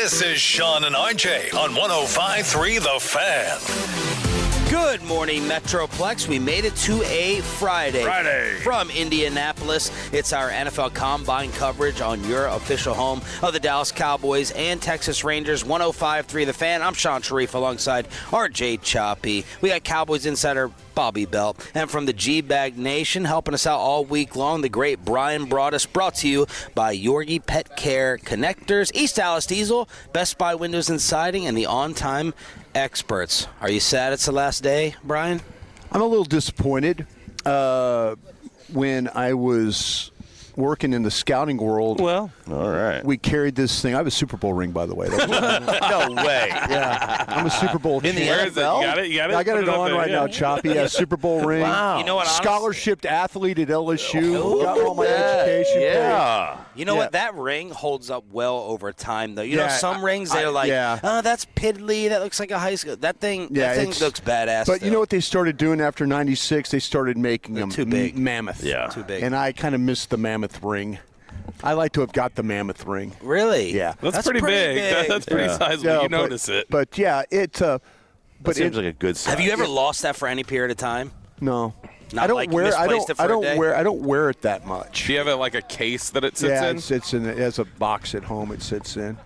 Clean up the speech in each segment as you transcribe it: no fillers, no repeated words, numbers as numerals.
This is Shan and RJ on 105.3 The Fan. Good morning, Metroplex. We made it to a Friday. From Indianapolis. It's our NFL Combine coverage on your official home of the Dallas Cowboys and Texas Rangers. 105.3 The Fan. I'm Sean Sharif alongside RJ Choppy. We got Cowboys insider Bobby Belt. And from the G-Bag Nation, helping us out all week long, the great Brian Broaddus, brought to you by Yorgi Pet Care Connectors, East Dallas Diesel, Best Buy Windows and Siding, and the On-Time Experts. Are you sad it's the last day, Brian? I'm a little disappointed. When I was working in the scouting world, all right. we carried this thing. I have a Super Bowl ring, by the way. No way. Yeah, I'm a Super Bowl In the champ. NFL? You got it? I got it on right now, Choppy. Yeah, Super Bowl ring. Wow. You know what? Scholarship athlete at LSU. Got all my education. Yeah. You know Yeah. what? That ring holds up well over time, though. You know, Yeah, some rings, they're like, yeah. oh, that's piddly. That looks like a high school. That thing looks badass. But you know what they started doing after '96? They started making them too big. mammoth. Yeah. Too big. And I kind of missed the mammoth ring. I like to have got the mammoth ring. Really? Yeah. That's pretty big. That's pretty sizable. Yeah, you notice it. But yeah, it. That But seems like a good sign. Have you ever lost that for any period of time? No. Not I don't like wear. I misplaced it don't. for I a day? don't wear. I don't wear it that much. Do you have like a case that it sits Yeah, in? it sits in. It has a box at home. It sits in.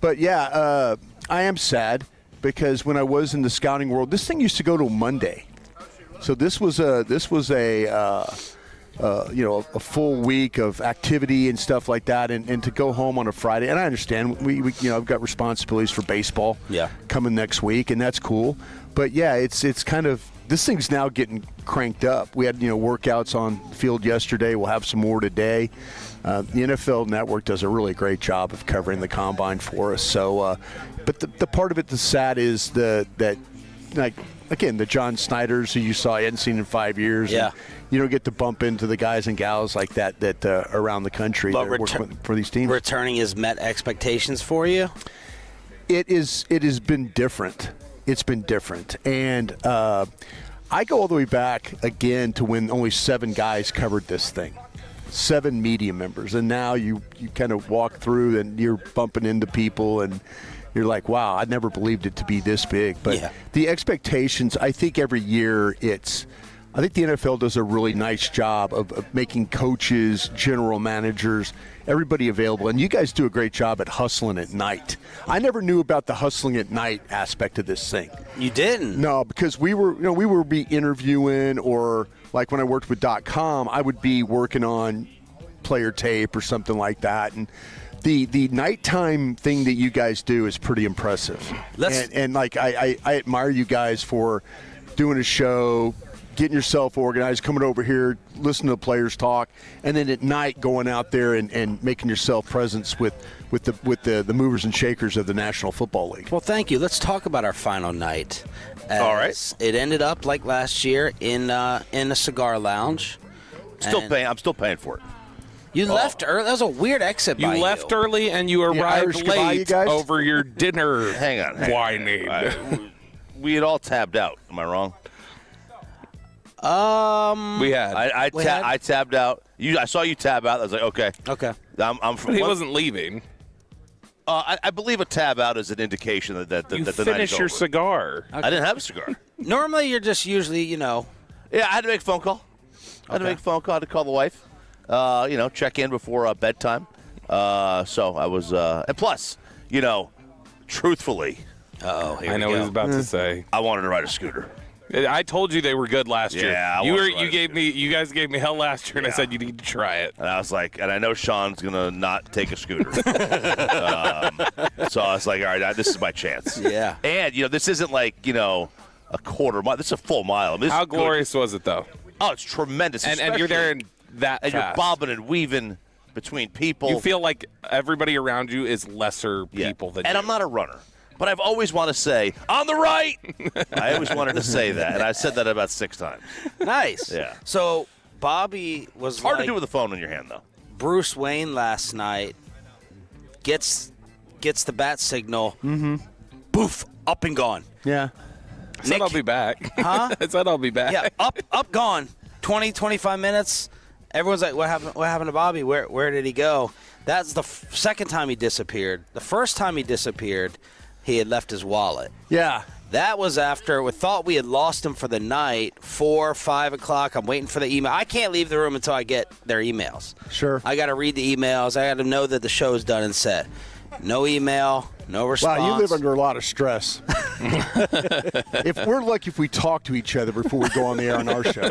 But yeah, I am sad because when I was in the scouting world, this thing used to go to Monday. So this was a a full week of activity and stuff like that, and to go home on a Friday. And I understand we I've got responsibilities for baseball coming next week, and that's cool. But yeah, it's kind of, this thing's now getting cranked up. We had workouts on the field yesterday. We'll have some more today. The NFL Network does a really great job of covering the combine for us. So, but the part of it that's sad is that again, the John Snyders who you saw you hadn't seen in 5 years. Yeah. And you don't get to bump into the guys and gals like that around the country But that are working for these teams. Returning has met expectations for you? It has been different. It's been different. And I go all the way back again to when only 7 guys covered this thing. 7 media members. And now you kind of walk through and you're bumping into people and you're like, wow, I never believed it to be this big. But the expectations, I think every year I think the NFL does a really nice job of making coaches, general managers, everybody available. And you guys do a great job at hustling at night. I never knew about the hustling at night aspect of this thing. You didn't? No, because we were be interviewing, or like when I worked with .com, I would be working on player tape or something like that. And the nighttime thing that you guys do is pretty impressive. And like I admire you guys for doing a show, getting yourself organized, coming over here, listening to the players talk, and then at night going out there and making yourself presence with the movers and shakers of the National Football League. Well, thank you. Let's talk about our final night. All right. It ended up like last year in a cigar lounge. I'm still paying for it. You left early. That was a weird exit by you. You left early and you arrived Irish goodbye, you late guys? over your dinner. Hang on. Whining. We had all tabbed out. Am I wrong? We had. I tabbed out. I saw you tab out. I was like, okay. Okay. I'm from. But he wasn't leaving. I believe a tab out is an indication that the You night is finished your over. cigar. I didn't have a cigar. Normally, you're just usually, Yeah, I had to make a phone call. I had to call the wife. Check in before bedtime. So I was, and plus, truthfully, I know what he's about to say. I wanted to ride a scooter. I told you they were good last year. Yeah, you guys gave me hell last year, and I said you need to try it. And I was like, and I know Sean's gonna not take a scooter. So I was like, all right, this is my chance. Yeah. And this isn't like a quarter mile. This is a full mile. I mean, How glorious was it, though? Oh, it's tremendous. And you're there in that and fast. you're bobbing and weaving between people. You feel like everybody around you is lesser people than you. And I'm not a runner. But I've always wanted to say, on the right! I always wanted to say that, and I said that about 6 times. Nice. Yeah. So Bobby was Hard like to do with the phone in your hand, though. Bruce Wayne last night, gets the bat signal, boof, up and gone. Yeah. I said I'll be back. Huh? I said I'll be back. Yeah, up, gone. 20, 25 minutes. Everyone's like, what happened to Bobby? Where did he go? That's the second time he disappeared. The first time he disappeared, he had left his wallet. Yeah. That was after we thought we had lost him for the night, 4 or 5 o'clock. I'm waiting for the email. I can't leave the room until I get their emails. Sure. I got to read the emails. I got to know that the show is done and set. No email, no response. Wow, you live under a lot of stress. If we're lucky if we talk to each other before we go on the air on our show.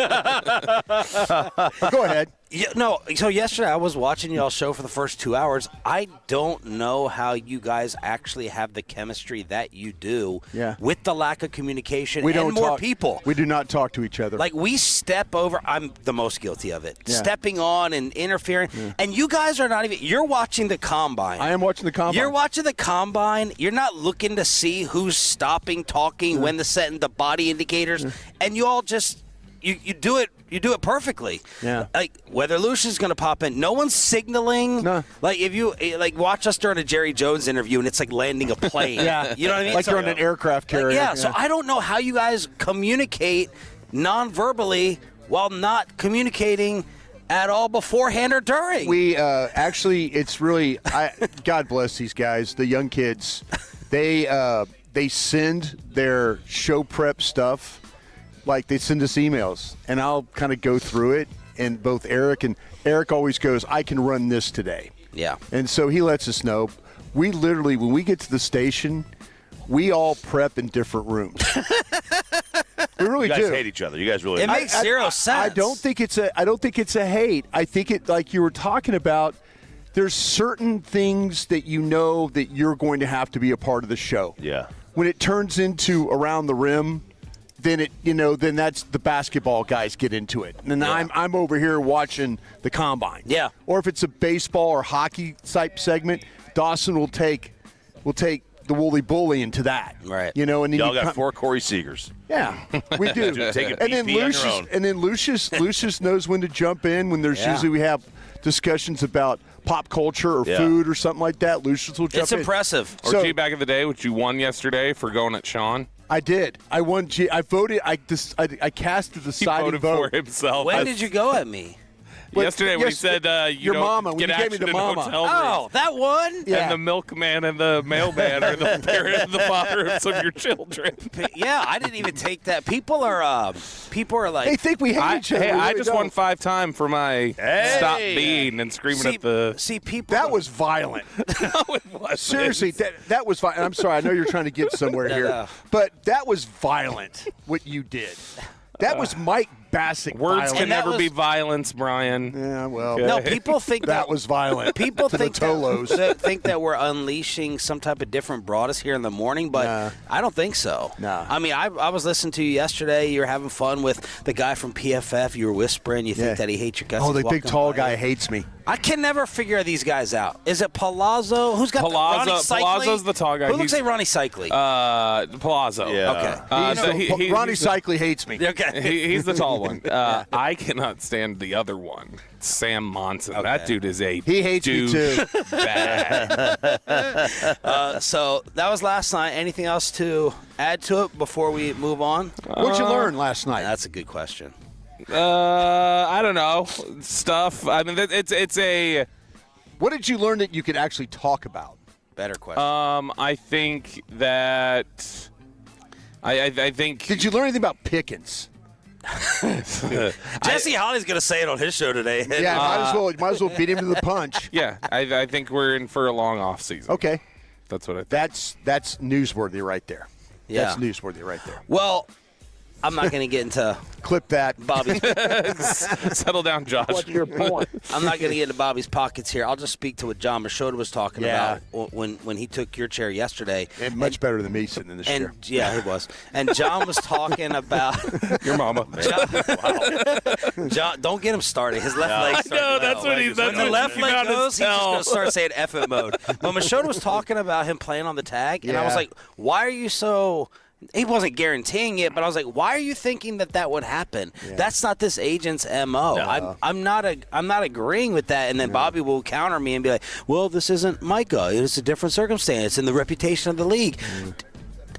Go ahead. Yeah, no, so yesterday I was watching y'all show for the first 2 hours. I don't know how you guys actually have the chemistry that you do with the lack of communication and more people. We do not talk to each other. Like, we step over. I'm the most guilty of it. Yeah. Stepping on and interfering. Yeah. And you guys are not even – you're watching the Combine. I am watching the Combine. You're watching the Combine. You're not looking to see who's stopping, talking, when to set the body indicators. And you all just – you do it. You do it perfectly. Yeah. Like, whether Lucia's going to pop in, no one's signaling. No. Like, if you watch us during a Jerry Jones interview and it's like landing a plane. Yeah. You know what I mean? Like you're on an aircraft carrier. Like, so I don't know how you guys communicate non-verbally while not communicating at all beforehand or during. We actually, it's really, God bless these guys, the young kids. They send their show prep stuff. Like, they send us emails, and I'll kind of go through it, and both Eric always goes, I can run this today. Yeah. And so he lets us know. We literally, when we get to the station, we all prep in different rooms. We really do. You guys hate each other. You guys really It makes zero sense. I don't think it's a hate. I think it, like you were talking about, there's certain things that you know that you're going to have to be a part of the show. Yeah. When it turns into around the rim, then then that's the basketball guys get into it. And I'm over here watching the Combine. Yeah. Or if it's a baseball or hockey type segment, Dawson will take the Wooly Bully into that. Right. And then y'all got 4 Corey Seagers. Yeah, we do. Take it and then BP on your own. Lucius knows when to jump in when there's usually we have discussions about pop culture or food or something like that. Lucius will jump in. It's impressive. Or back in the day, which you won yesterday for going at Sean. I did. I won. I voted. I cast the deciding voted vote for himself. When did you go at me? Yesterday when he said your mama, when get you gave me action the in mama. hotel Oh, rooms. that one? Yeah. And the milkman and the mailman are the parent and the fathers of your children. Yeah, I didn't even take that. People are like, They think we hate each other. Hey, We I really just don't. won 5 times for my stop being and screaming at the. see people. That was violent. No, it wasn't. Seriously, that was violent. I'm sorry. I know you're trying to get somewhere here, No. but that was violent. What you did. That was Mike Bassett. Words violent. can never was- be violence, Brian. Yeah, well, No, people think that was violent. People to think the Tolos. think that we're unleashing some type of different Broaddus here in the morning, but Nah. I don't think so. Nah. I mean, I was listening to you yesterday. You were having fun with the guy from PFF. You were whispering. You think that he hates your guys. Oh, He's the big walking tall by guy you. hates me. I can never figure these guys out. Is it Palazzo? Who's got Palazzo- the Ronnie Cycli? Palazzo's the tall guy. Who looks He's- like Ronnie Cycli? Palazzo. Yeah. Okay. Ronnie he's the- Cycli hates me. Okay. He's the tall one. I cannot stand the other one, Sam Monson. That dude is a He hates me too. bad. So that was last night. Anything else to add to it before we move on? What'd you learn last night? That's a good question. I don't know stuff. I mean, it's a. What did you learn that you could actually talk about? Better question. I think that. I think. Did you learn anything about Pickens? Jesse Holly's going to say it on his show today. Yeah, might as well beat him to the punch. Yeah, I think we're in for a long off season. Okay, That's what I think. that's newsworthy right there. Yeah. That's newsworthy right there. Well, I'm not going to get into Clip that. Bobby's. Settle down, Josh. What's your point? I'm not going to get into Bobby's pockets here. I'll just speak to what John Machota was talking Yeah. about when he took your chair yesterday. And much better than me sitting in this And chair. yeah, he was. And John was talking about Your mama. John. Don't get him started. His left leg. No, that's what he's. When the left leg goes, he's just going to start saying F it mode. But Machota was talking about him playing on the tag, and I was Yeah. like, why are you so... He wasn't guaranteeing it, but I was like, why are you thinking that would happen? Yeah. That's not this agent's MO. No. I'm not agreeing with that. And then Bobby will counter me and be like, well, this isn't Micah. It's a different circumstance and the reputation of the league.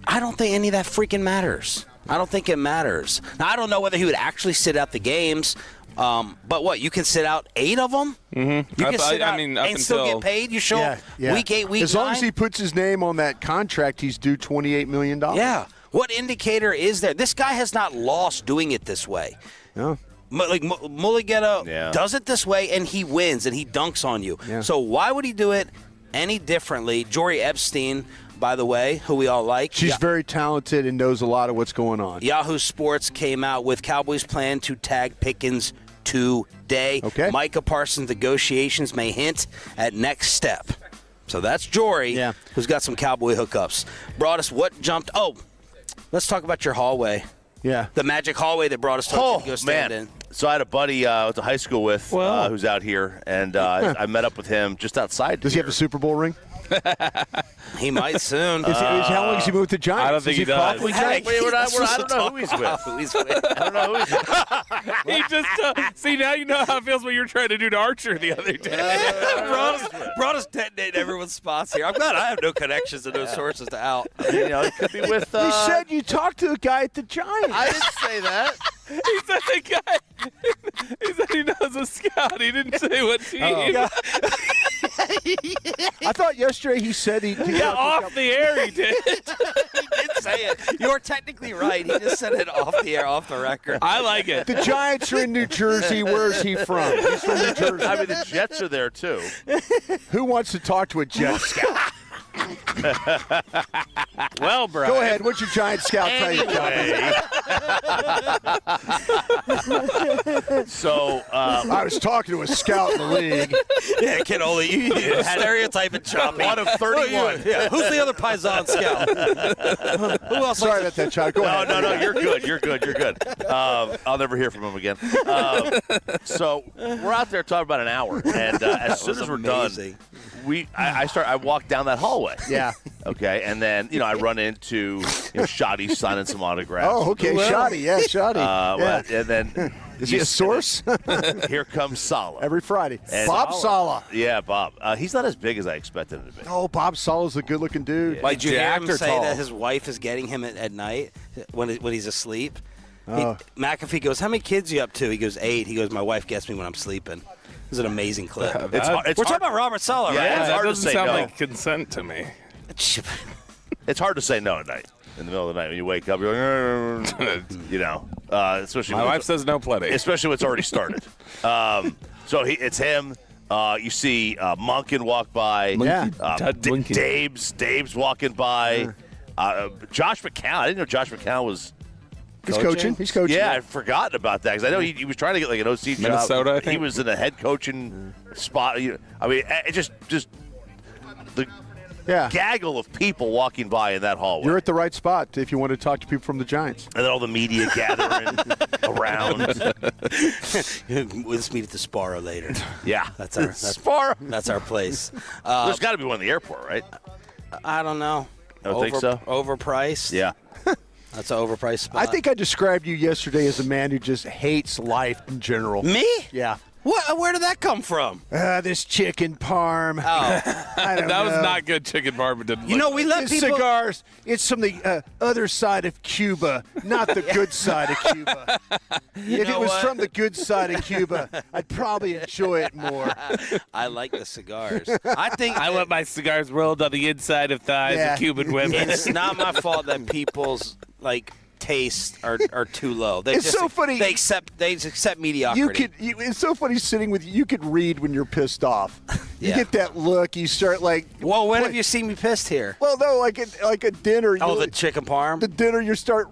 I don't think any of that freaking matters. I don't think it matters. Now, I don't know whether he would actually sit out the games, But what, you can sit out 8 of them? Mm-hmm. You can sit out and still get paid? You show up week 8, week 9? As long as he puts his name on that contract, he's due $28 million. Yeah. What indicator is there? This guy has not lost doing it this way. No. Like Mulligeta does it this way, and he wins, and he dunks on you. Yeah. So why would he do it any differently? Jory Epstein, by the way, who we all like. She's very talented and knows a lot of what's going on. Yahoo Sports came out with Cowboys plan to tag Pickens today. Okay. Micah Parsons negotiations may hint at next step. So that's Jory, who's got some Cowboy hookups. Broaddus, what jumped? Oh, let's talk about your hallway. Yeah. The magic hallway that Broaddus told you to go stand in. So I had a buddy I went to high school with who's out here, and I met up with him just outside. Does he have a Super Bowl ring? He might soon. How long has he moved to Giants? I don't think he does. I don't know who he's with. I don't know who he's with. He just see, now you know how it feels when you were trying to do to Archer the other day. Broaddus detonated everyone's spots here. I'm glad I have no connections and no sources to out. It could be with. You said you talked to the guy at the Giants. I didn't say that. He said the guy. He said he knows a scout. He didn't say what team. I thought yesterday he said he off the air he did. He did say it. You're technically right. He just said it off the air, off the record. I like it. The Giants are in New Jersey. Where's he from? He's from New Jersey. I mean, the Jets are there too. Who wants to talk to a Jet scout? Well, Brian. Go ahead. What's your Giant scout tell you, John? So I was talking to a scout in the league. Yeah, kid, only you stereotyping chopping. One of 31. Yeah. Who's the other Paisan scout? Who else? Sorry about that, John. Go ahead. No, you're good. I'll never hear from him again. So we're out there talking about an hour, and as soon as we're done, I walk down that hallway. Yeah. Okay, and then I run into Shotty signing some autographs. Oh, okay, Shotty. Yeah, Shotty. And then is he a source? Here comes Saleh every Friday. And Bob Saleh. Yeah, Bob. He's not as big as I expected him to be. Oh, Bob Saleh's a good-looking dude. Like, did you hear him say that his wife is getting him at night when he's asleep? McAfee goes, "How many kids are you up to?" He goes, 8. He goes, "My wife gets me when I'm sleeping." It's an amazing clip. We're talking about Robert Saleh, right? It's hard that to doesn't say sound no. like consent to me. It's hard to say no at night. In the middle of the night when you wake up, you're like, especially my wife says no plenty. Especially when it's already started. So it's him. You see Monken walk by. Dave's walking by. Josh McCown. I didn't know Josh McCown was. He's coaching. Yeah, I'd forgotten about that because I know he was trying to get like an OC job. Minnesota, I think. He was in a head coaching spot. I mean, it just the gaggle of people walking by in that hallway. You're at the right spot if you want to talk to people from the Giants. And then all the media gathering around. Let's meet at the Sparrow later. Yeah, that's our place. There's got to be one in the airport, right? I don't know. I don't think so. Overpriced. Yeah. That's an overpriced spot. I think I described you yesterday as a man who just hates life in general. Me? Yeah. What? Where did that come from? This chicken parm. Oh, I don't know. That was not good chicken parm. It didn't look we let It's people. cigars. It's from the other side of Cuba, not the good side of Cuba. If it was from the good side of Cuba, I'd probably enjoy it more. I like the cigars. I think I want my cigars rolled on the inside of thighs of Cuban women. it's not my fault that people's tastes are too low. It's so funny. They accept mediocrity. It's so funny sitting with you. You could read when you're pissed off. You get that look. You start like. Well, when have you seen me pissed here? Well, no, like at dinner. The chicken parm. The dinner, you start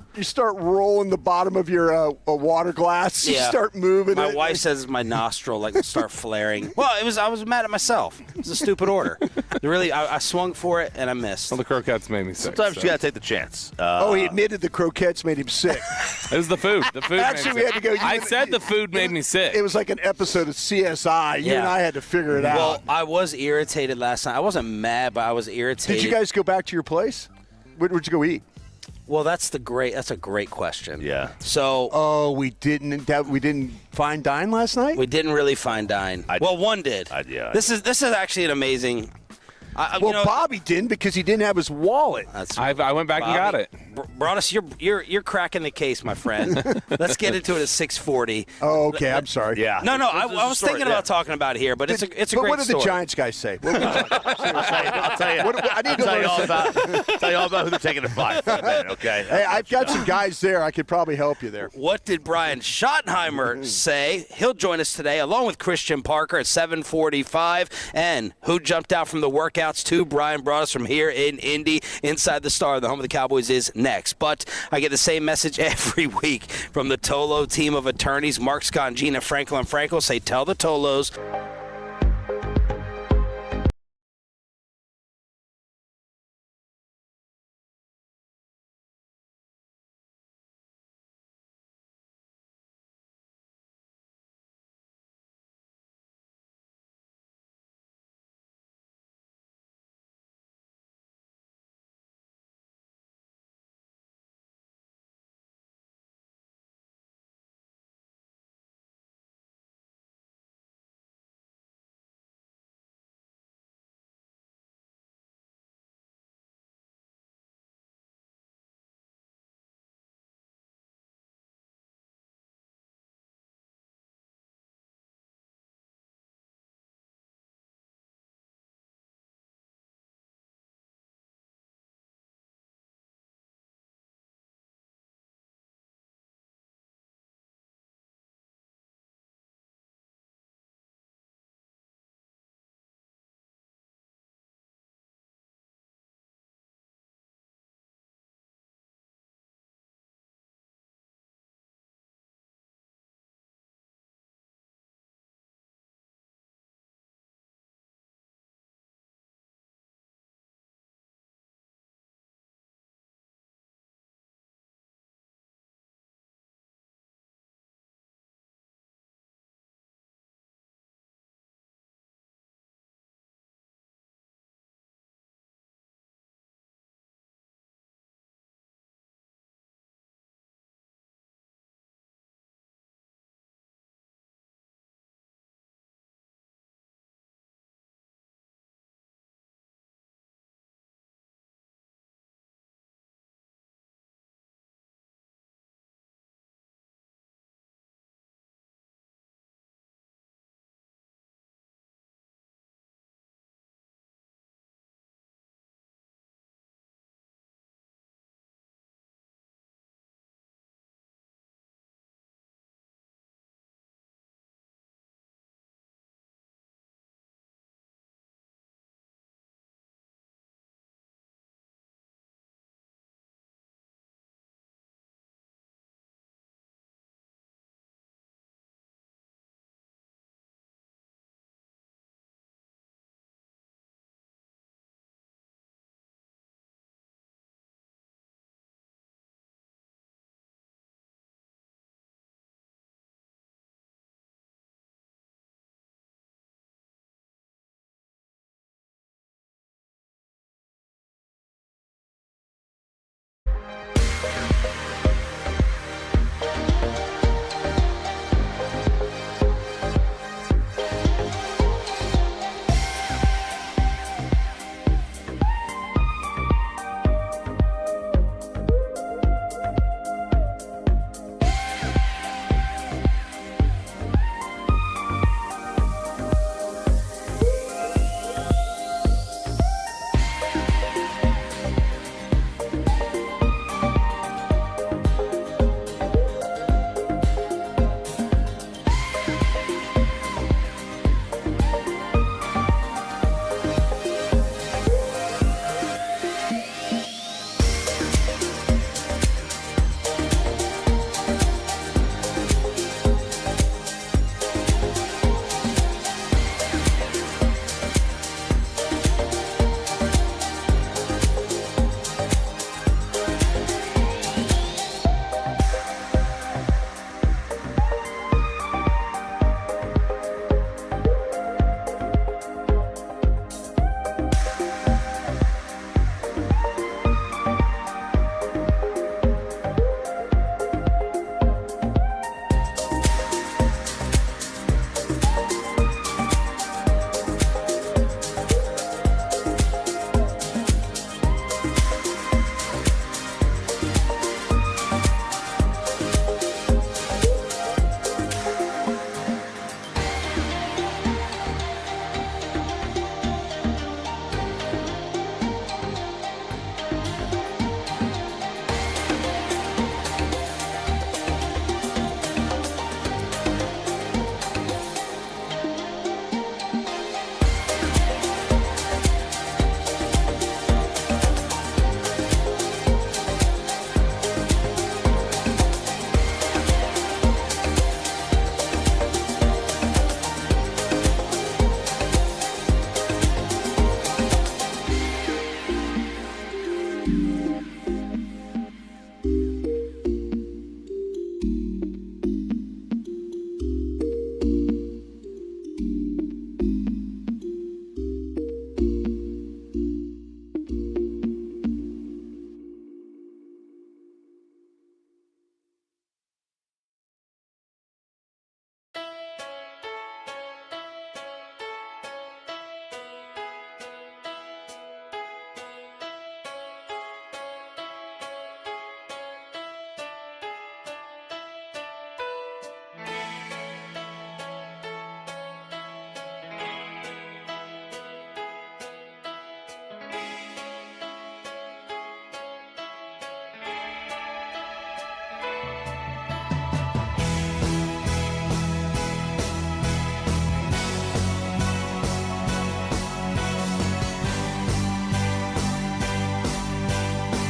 rolling the bottom of your water glass. You start moving. My wife says my nostril will start flaring. Well, I was mad at myself. It was a stupid order. Really, I swung for it and I missed. Well, the croquettes made me sick. Sometimes you got to take the chance. He admitted the croquettes made him sick. It was the food. The food. Actually, we had to go. I said the food made me sick. It was like an episode of CSI. You and I had to figure it out. Well, I was irritated last night. I wasn't mad, but I was irritated. Did you guys go back to your place? Where'd you go eat? Well, that's a great question. Yeah. So. We didn't fine dine last night. We didn't really fine dine. One did. Yeah. This is actually an amazing. Bobby didn't because he didn't have his wallet. I went back and got it. Broaddus, you're cracking the case, my friend. Let's get into it at 6:40. Oh, okay. I'm sorry. Yeah. No, I was thinking about talking about it here, but it's a great story. What did the Giants guys say? I'll tell you. I need to tell you all learn. tell you all about who they're taking at 5 in a minute, okay? Hey, I've got some guys there. I could probably help you there. What did Brian Schottenheimer say? He'll join us today, along with Christian Parker at 7:45. And who jumped out from the workouts to Brian Broaddus from here in Indy, inside the Star, the home of the Cowboys, is next. But I get the same message every week from the Tolo team of attorneys. Mark Scongina, Frankel, and Frankel say, tell the Tolos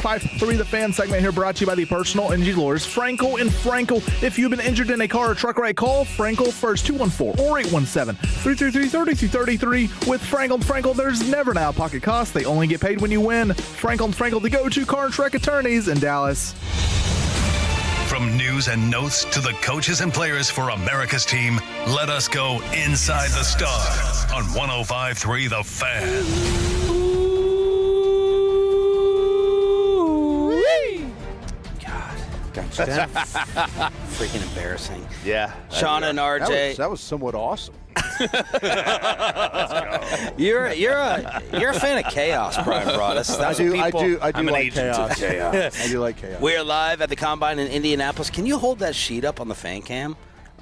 105.3 The Fan segment here brought to you by the personal injury lawyers Frankel and Frankel. If you've been injured in a car or truck ride, call Frankel first, 214 or 817-333-3333. With Frankel and Frankel, there's never an out-of-pocket cost. They only get paid when you win. Frankel and Frankel, the go-to car and truck attorneys in Dallas. From news and notes to the coaches and players for America's team, let us go inside the stars on 105.3 The Fan. Freaking embarrassing. Yeah. Shan and RJ. That was somewhat awesome. You're a fan of chaos, Brian Broaddus. I do like chaos. chaos. I do like chaos. We are live at the Combine in Indianapolis. Can you hold that sheet up on the fan cam?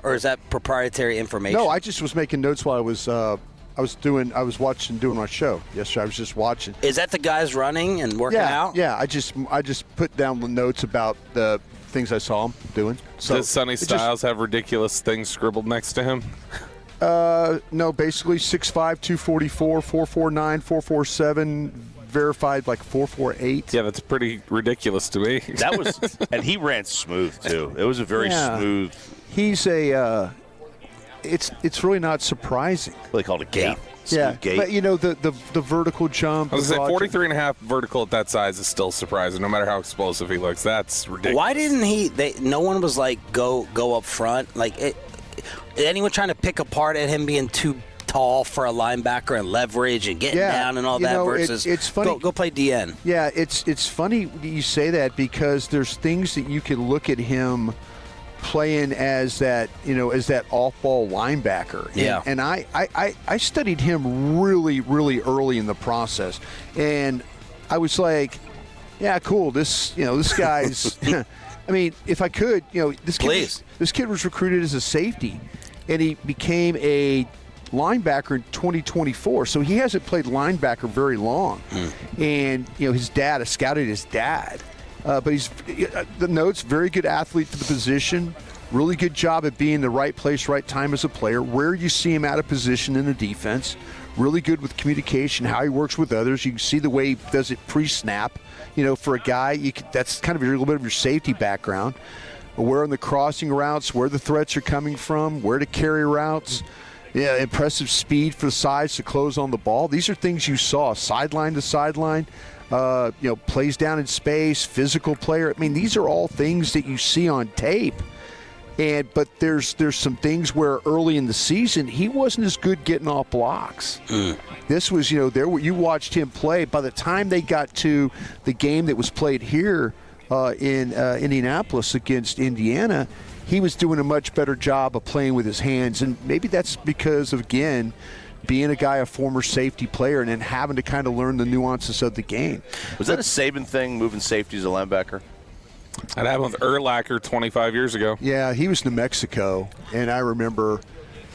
Or is that proprietary information? No, I just was making notes while I was doing my show yesterday. I was just watching. Is that the guys running and working out? Yeah, I just put down the notes about the things I saw them doing. So does Sonny Styles have ridiculous things scribbled next to him? No, basically 6'5", 244, 449, 447, verified like 448. Yeah, that's pretty ridiculous to me. That was, and he ran smooth too. It was a very smooth. He's it's really not surprising. They called it gate. Yeah, Gate. but the vertical jump. I was going to say 43 and a half vertical at that size is still surprising, no matter how explosive he looks. That's ridiculous. Why didn't no one was like, go up front? Like, anyone trying to pick apart at him being too tall for a linebacker and leverage and getting down and all that versus it's funny. Go play DN. Yeah, it's funny you say that because there's things that you can look at him playing as that off-ball linebacker. Yeah. And I studied him really, really early in the process. And I was like, yeah, cool. This guy's I mean, if I could, this kid was recruited as a safety and he became a linebacker in 2024. So he hasn't played linebacker very long. And, his dad, I scouted his dad. But he's the notes, very good athlete to the position, really good job at being in the right place, right time as a player, where you see him out of position in the defense, really good with communication, how he works with others. You can see the way he does it pre-snap. For a guy, that's kind of a little bit of your safety background. Where on the crossing routes, where the threats are coming from, where to carry routes. Yeah, impressive speed for the size to close on the ball. These are things you saw, sideline to sideline. Plays down in space, physical player. I mean, these are all things that you see on tape. But there's some things where early in the season he wasn't as good getting off blocks. This was, you watched him play. By the time they got to the game that was played here in Indianapolis against Indiana, he was doing a much better job of playing with his hands. And maybe that's because of, again, being a former safety player and then having to kind of learn the nuances of the game. Was that a Saban thing, moving safety as a linebacker? That happened with Urlacher 25 years ago. Yeah, he was New Mexico, and I remember.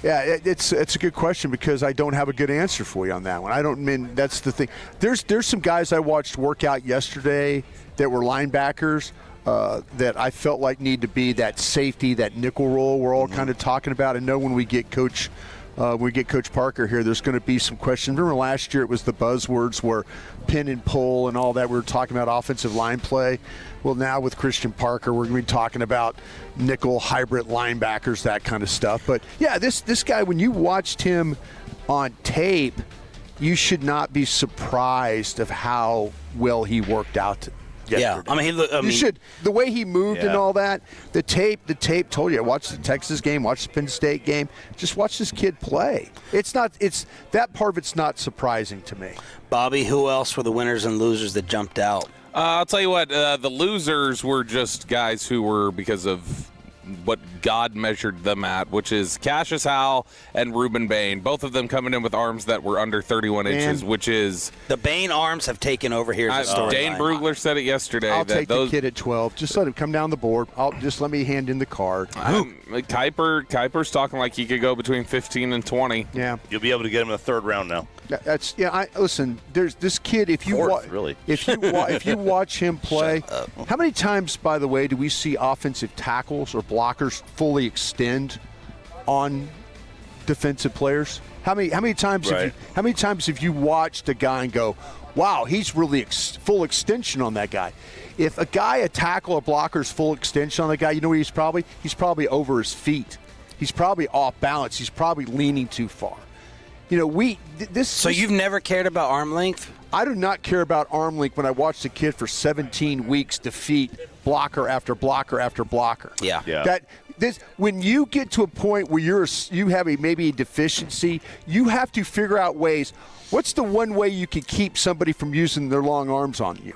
Yeah, it's a good question because I don't have a good answer for you on that one. That's the thing. There's some guys I watched work out yesterday that were linebackers that I felt like need to be that safety, that nickel role we're all kind of talking about. I know when we get Coach Parker here, there's going to be some questions. Remember last year it was the buzzwords were pin and pull and all that. We were talking about offensive line play. Well, now with Christian Parker, we're going to be talking about nickel hybrid linebackers, that kind of stuff. But, yeah, this guy, when you watched him on tape, you should not be surprised of how well he worked out yesterday. Yeah, you should. The way he moved and all that, the tape told you. I watched the Texas game, watched the Penn State game. Just watch this kid play. That part of it's not surprising to me. Bobby, who else were the winners and losers that jumped out? I'll tell you what, the losers were just guys who were because of what God measured them at, which is Cassius Howell and Ruben Bain. Both of them coming in with arms that were under 31 inches, which is... The Bain arms have taken over here as a story. Dane Brugler said it yesterday. I'll take the kid at 12. Just let him come down the board. Just let me hand in the card. Kuiper's talking like he could go between 15 and 20. Yeah. You'll be able to get him in the third round now. Listen. There's this kid. If you if you watch him play, how many times, by the way, do we see offensive tackles or blockers fully extend on defensive players? How many times have you watched a guy and go, wow, he's really full extension on that guy. If a guy, a tackle or blocker's full extension on the guy, you know what he's probably? He's probably over his feet. He's probably off balance. He's probably leaning too far. You know, So you've never cared about arm length? I do not care about arm length when I watched a kid for 17 weeks defeat blocker after blocker after blocker. Yeah. When you get to a point where you have maybe a deficiency, you have to figure out ways. What's the one way you can keep somebody from using their long arms on you?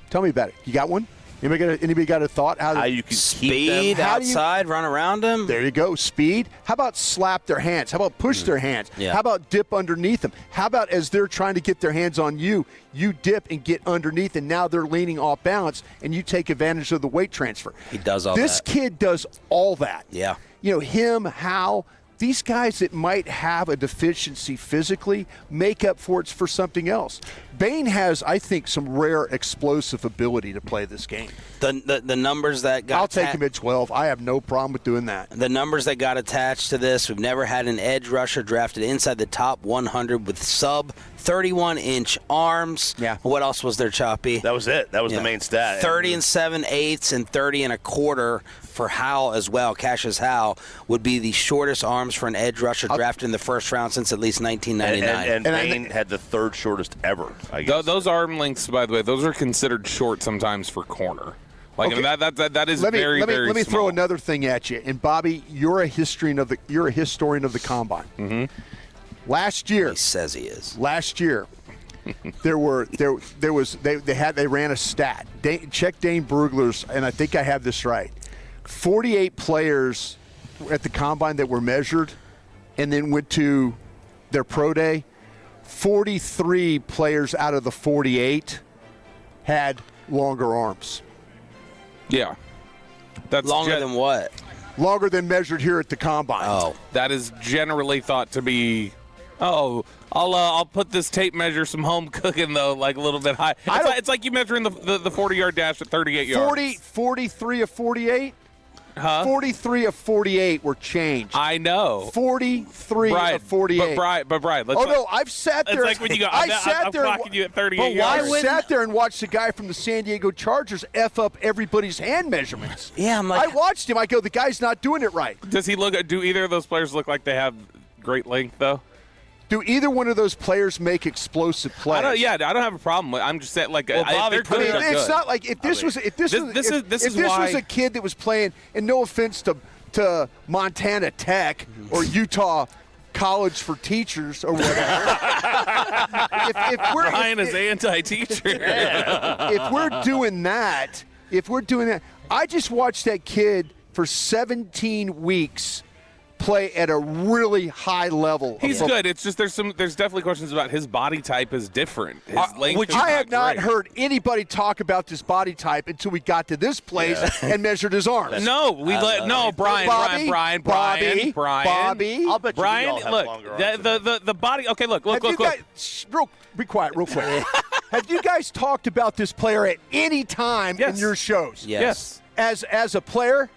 Tell me about it. You got one? Anybody got a thought? How you can Speed, keep them? outside, run around them. There you go. Speed. How about slap their hands? How about push their hands? Yeah. How about dip underneath them? How about as they're trying to get their hands on you, you dip and get underneath, and now they're leaning off balance, and you take advantage of the weight transfer. He does all that. This kid does all that. Yeah. You know, him, Hal, these guys that might have a deficiency physically make up for it for something else. Bain has, I think, some rare explosive ability to play this game. The numbers that got I'll take him at 12. I have no problem with doing that. The numbers that got attached to this, we've never had an edge rusher drafted inside the top 100 with sub 31-inch arms. Yeah. What else was there, Choppy? That was it. That was the main stat. 30 7/8 and 30 1/4 for Howell as well. Cassius Howell would be the shortest arms for an edge rusher drafted in the first round since at least 1999. And Bain had the third shortest ever, I guess. Those arm lengths, by the way, those are considered short sometimes for corner. Like Okay. that is Let me very throw small. another thing at you. And Bobby, you're a historian of the combine. Mm-hmm. Last year, he says he is. Last year, they ran a stat. Check Dane Brugler's, and I think I have this right. 48 players at the combine that were measured, and then went to their pro day. 43 players out of the 48 had longer arms. Yeah. That's Longer than what? Longer than measured here at the combine. Oh. That is generally thought to be. Oh, I'll put this tape measure some home cooking though, like a little bit high. It's like you measuring the 40-yard dash at 38 yards. 43 of 48. Huh? 43 of 48 were changed. I know. 43 of 48. But Brian, let's I've sat there. It's like when you go, I'm clocking you at 38 yards. I sat there and watched the guy from the San Diego Chargers F up everybody's hand measurements. Yeah, I'm like, I watched him. I go, the guy's not doing it right. Do either of those players look like they have great length though? Do either one of those players make explosive plays? I don't have a problem with. I'm just saying, like, Well, Bobby, they're good. They're it's good. not like if this was a kid that was playing, and no offense to Montana Tech or Utah College for Teachers or whatever. Brian is anti-teacher. If we're doing that, I just watched that kid for 17 weeks play at a really high level. He's good. It's just there's definitely questions about his body type is different. His length Which is I have not great. heard anybody talk about this body type until we got to this place and measured his arms. Brian. Bobby. I'll bet you Brian, we all have look, longer arms. the body. Okay, look. Be quiet, real quick. Have you guys talked about this player at any time in your shows? yes. As a player?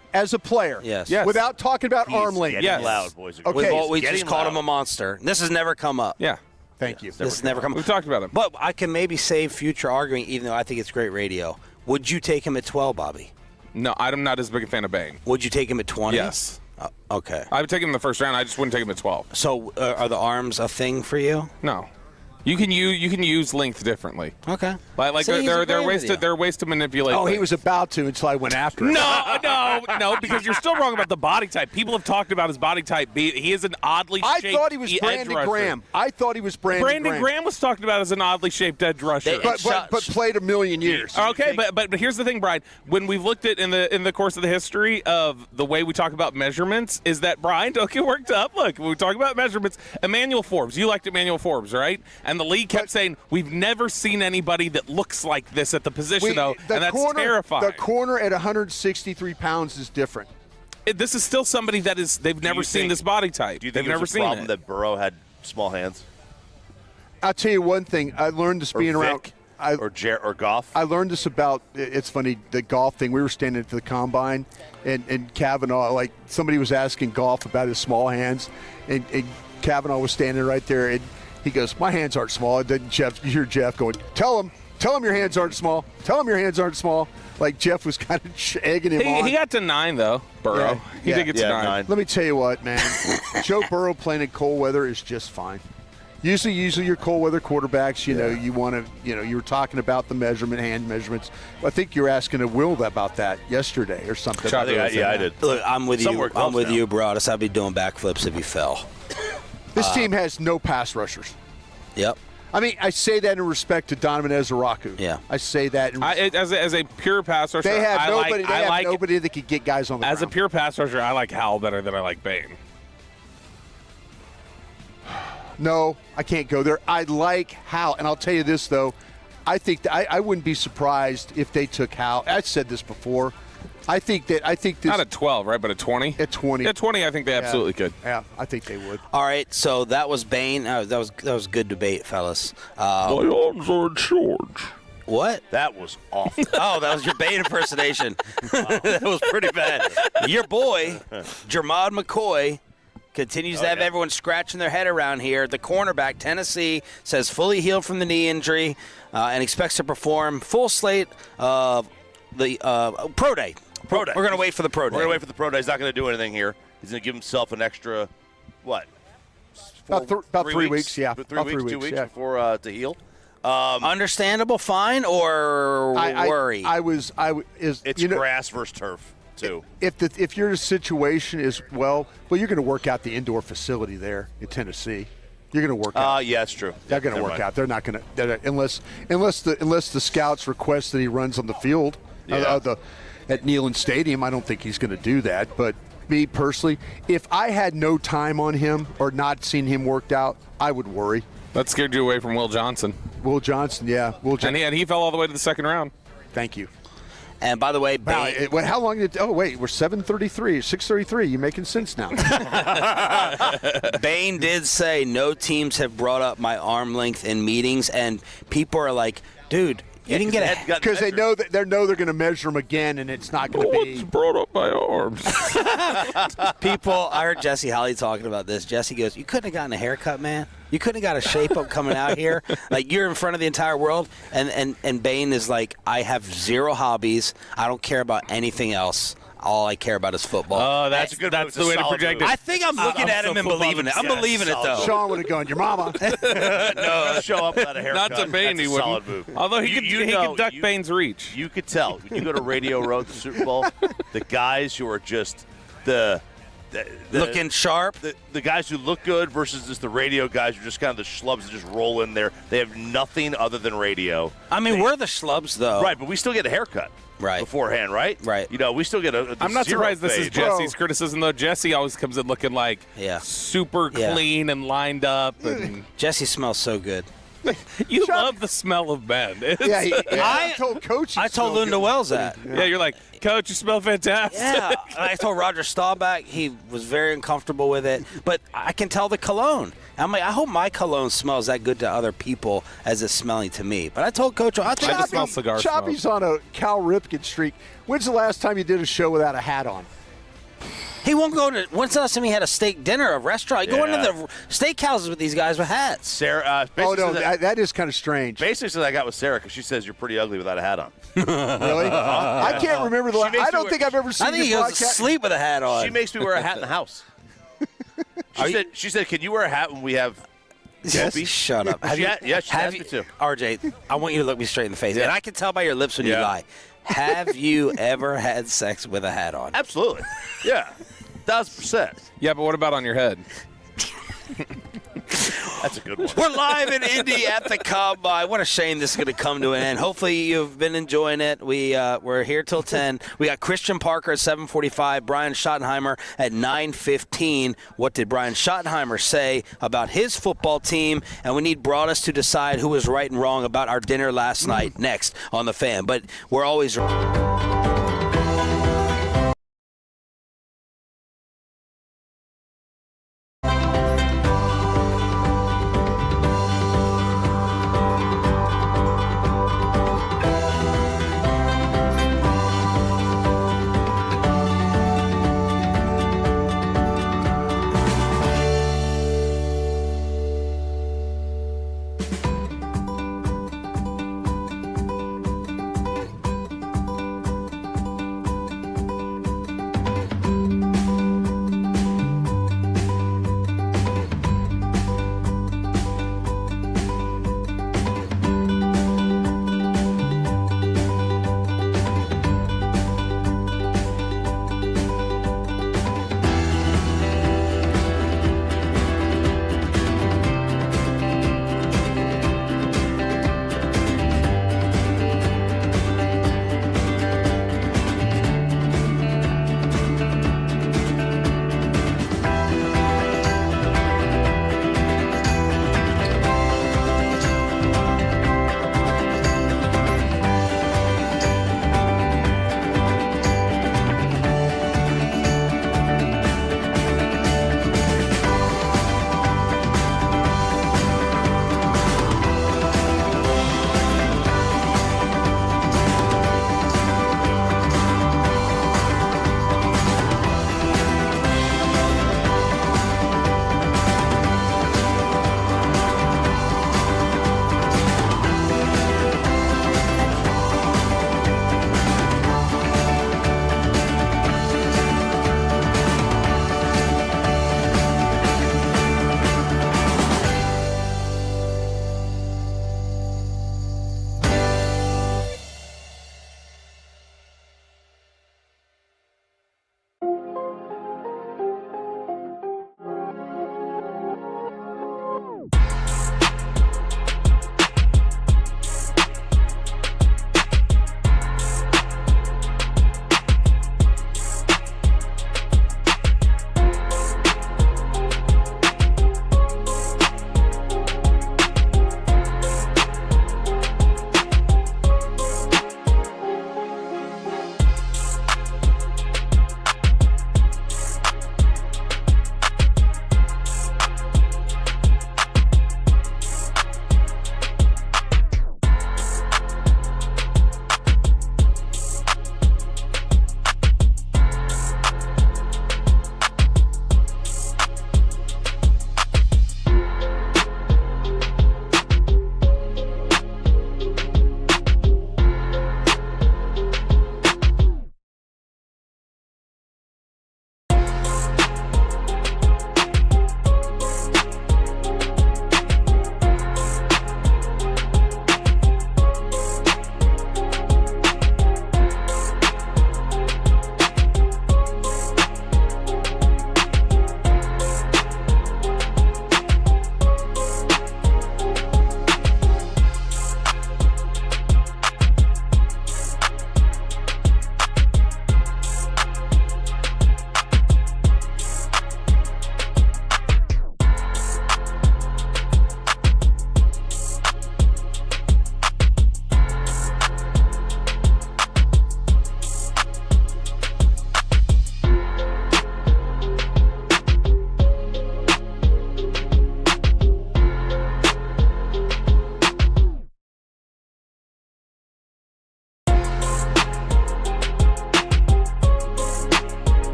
Yes. Without talking about arm length? Getting Yes. loud, boys. Okay. We just called him a monster. This has never come up. Yeah, Thank you. This has never come up. we've talked about him. But I can maybe save future arguing, even though I think it's great radio. Would you take him at 12, Bobby? No, I'm not as big a fan of Bain. Would you take him at 20? Yes. Okay. I would take him in the first round. I just wouldn't take him at 12. So are the arms a thing for you? No. You can use length differently. Okay. Like See, he's there are agreeing ways with you. there are ways to manipulate. Oh, he things. was about to until I went after him. No, because you're still wrong about the body type. People have talked about his body type. He is an oddly shaped I thought he was Brandon Graham. Brandon Graham was talked about as an oddly shaped edge rusher. But played a million years. Okay, but here's the thing, Brian. When we've looked at in the course of the history of the way we talk about measurements, is that Brian, don't get worked up. Look, when we talk about measurements, Emmanuel Forbes. You liked Emmanuel Forbes, right? And the league kept saying we've never seen anybody that looks like this at the position, and that's terrifying. The corner at 163 pounds is different. This is still somebody they've never seen this body type. Do you They've think never there's a seen problem it. that Burrow had small hands? I'll tell you one thing. I learned this being around. Or Goff? I learned this about, it's funny, the golf thing. We were standing at the combine, and Kavanaugh, like somebody was asking Goff about his small hands, and Kavanaugh was standing right there, and He goes, my hands aren't small. And then you hear Jeff going, tell him your hands aren't small. Tell him your hands aren't small. Like Jeff was kind of egging him on. He got to 9, though, Burrow. He did get to 9. Let me tell you what, man. Joe Burrow playing in cold weather is just fine. Usually your cold weather quarterbacks, you want to, you were talking about the hand measurements. I think you were asking Will about that yesterday or something. I did. Look, I'm with you. I'm with you, Broaddus. I'd be doing backflips if he fell. This team has no pass rushers. Yep. I mean, I say that in respect to Donovan Ezeraku. Yeah. I say that as a pure pass rusher. They have nobody that could get guys on the ground. As a pure pass rusher, I like Howell better than I like Bain. No, I can't go there. I like Howell, and I'll tell you this though, I think that I wouldn't be surprised if they took Howell. I've said this before. I think this not at 12, right? But at 20. At 20. At 20, I think they absolutely could. Yeah, I think they would. All right, so that was Bain. That was good debate, fellas. My arms are in shorts. What? That was awful. Oh, that was your Bain impersonation. That was pretty bad. Your boy, Jermod McCoy, continues to have everyone scratching their head around here. The cornerback, Tennessee, says fully healed from the knee injury and expects to perform full slate of the pro day. We're going to wait for the pro day. We're going to wait for the pro day. He's not going to do anything here. He's going to give himself an extra, what? About 3 weeks, yeah. About 3 weeks, 2 weeks before to heal. Understandable, fine, or worry? It's grass versus turf. Too. If your situation is well, you're going to work out the indoor facility there in Tennessee. You're going to work out. Yeah, it's true. They're going to work out. They're not going to unless the scouts request that he runs on the field at Neyland Stadium. I don't think he's going to do that. But me personally, if I had no time on him or not seen him worked out, I would worry. That scared you away from Will Johnson. Will Johnson, yeah. And he fell all the way to the second round. Thank you. And by the way, Bain. Wow, how long did? Oh wait, we're 7:33, 6:33. You're making sense now. Bain did say no teams have brought up my arm length in meetings, and people are like, "Dude, you didn't get a." Because they know they're going to measure him again, and it's not going to be. What's brought up my arms? People, I heard Jesse Holly talking about this. Jesse goes, "You couldn't have gotten a haircut, man. You couldn't have got a shape up coming out here. Like, you're in front of the entire world." And Bain is like, "I have zero hobbies. I don't care about anything else. All I care about is football." Oh, that's good. That's the way to project it. I think I'm looking at him and believing it. I'm believing it, though. Sean would have gone, "Your mama." No, show up without a haircut. Not to Bain, he wouldn't. Solid move. Although he could duck Bain's reach. You could tell when you go to Radio Row at the Super Bowl, the guys who are just the looking sharp. The guys who look good versus just the radio guys who are just kind of the schlubs that just roll in there. They have nothing other than radio. I mean, we're the schlubs, though. Right, but we still get a haircut. Right. Beforehand, right? Right. We still get a I'm not surprised this is fade. Jesse's criticism, though. Jesse always comes in looking like super clean and lined up. And Jesse smells so good. You love the smell of men. I told Coach. I told Lunda Wells that. Yeah, you're like, "Coach, you smell fantastic." Yeah, I told Roger Staubach he was very uncomfortable with it, but I can tell the cologne. I'm like, I hope my cologne smells that good to other people as it's smelling to me. But I told Coach, I just smell cigar smoke. Choppy's on a Cal Ripken streak. When's the last time you did a show without a hat on? He won't go to. When's the last time he had a steak dinner, a restaurant? Go into the steakhouses with these guys with hats. Sarah. That is kind of strange. Basically, I got with Sarah because she says you're pretty ugly without a hat on. Really? I can't remember the last. I don't think I've ever seen. I think he goes to sleep with a hat on. She makes me wear a hat in the house. She said, "Can you wear a hat when we have?" Shut up. She asked me to. RJ, I want you to look me straight in the face, and I can tell by your lips when you lie. Have you ever had sex with a hat on? Absolutely. Yeah. 1,000%. Yeah, but what about on your head? That's a good one. We're live in Indy at the Combine. What a shame this is going to come to an end. Hopefully you've been enjoying it. We're here till 10. We got Christian Parker at 7:45, Brian Schottenheimer at 9:15. What did Brian Schottenheimer say about his football team? And we need Broaddus to decide who was right and wrong about our dinner last night next on The Fan. But we're always...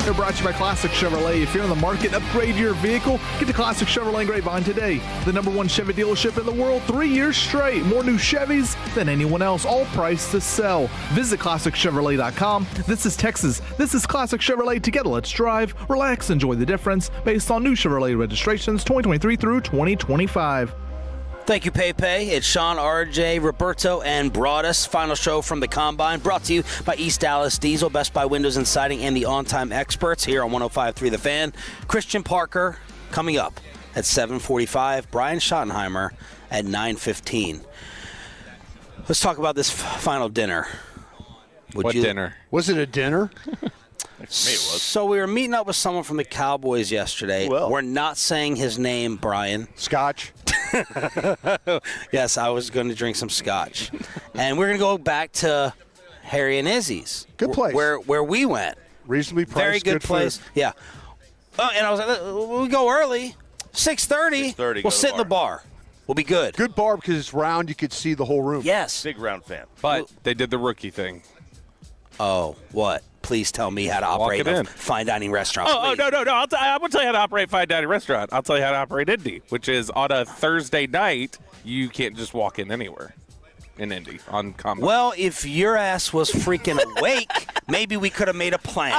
They're brought to you by Classic Chevrolet. If you're in the market, upgrade your vehicle. Get to Classic Chevrolet Grapevine today. The #1 Chevy dealership in the world 3 years straight. More new Chevys than anyone else, all priced to sell. Visit ClassicChevrolet.com. This is Texas. This is Classic Chevrolet. Together, let's drive, relax, enjoy the difference based on new Chevrolet registrations 2023 through 2025. Thank you, Pepe. It's Sean, RJ, Roberto, and Broaddus. Final show from the Combine, brought to you by East Dallas Diesel, Best Buy Windows and Siding, and the On-Time Experts here on 105.3 The Fan. Christian Parker coming up at 7:45. Brian Schottenheimer at 9:15. Let's talk about this final dinner. What dinner? Was it a dinner? Me it was. So we were meeting up with someone from the Cowboys yesterday. Well. We're not saying his name, Brian. Scotch. Yes, I was going to drink some scotch. And we're going to go back to Harry and Izzy's. Good place. Where we went. Reasonably priced. Very good place. Food. Yeah. And I was like, we go early. 6:30. 6:30, We'll sit in the bar. We'll be good. Good bar because it's round. You could see the whole room. Yes. Big round fan. But they did the rookie thing. Oh, what? Please tell me how to operate a fine dining restaurant. Oh, please. no. I won't tell you how to operate a fine dining restaurant. I'll tell you how to operate Indy, which is on a Thursday night, you can't just walk in anywhere in Indy on Combine. Well, if your ass was freaking awake, maybe we could have made a plan.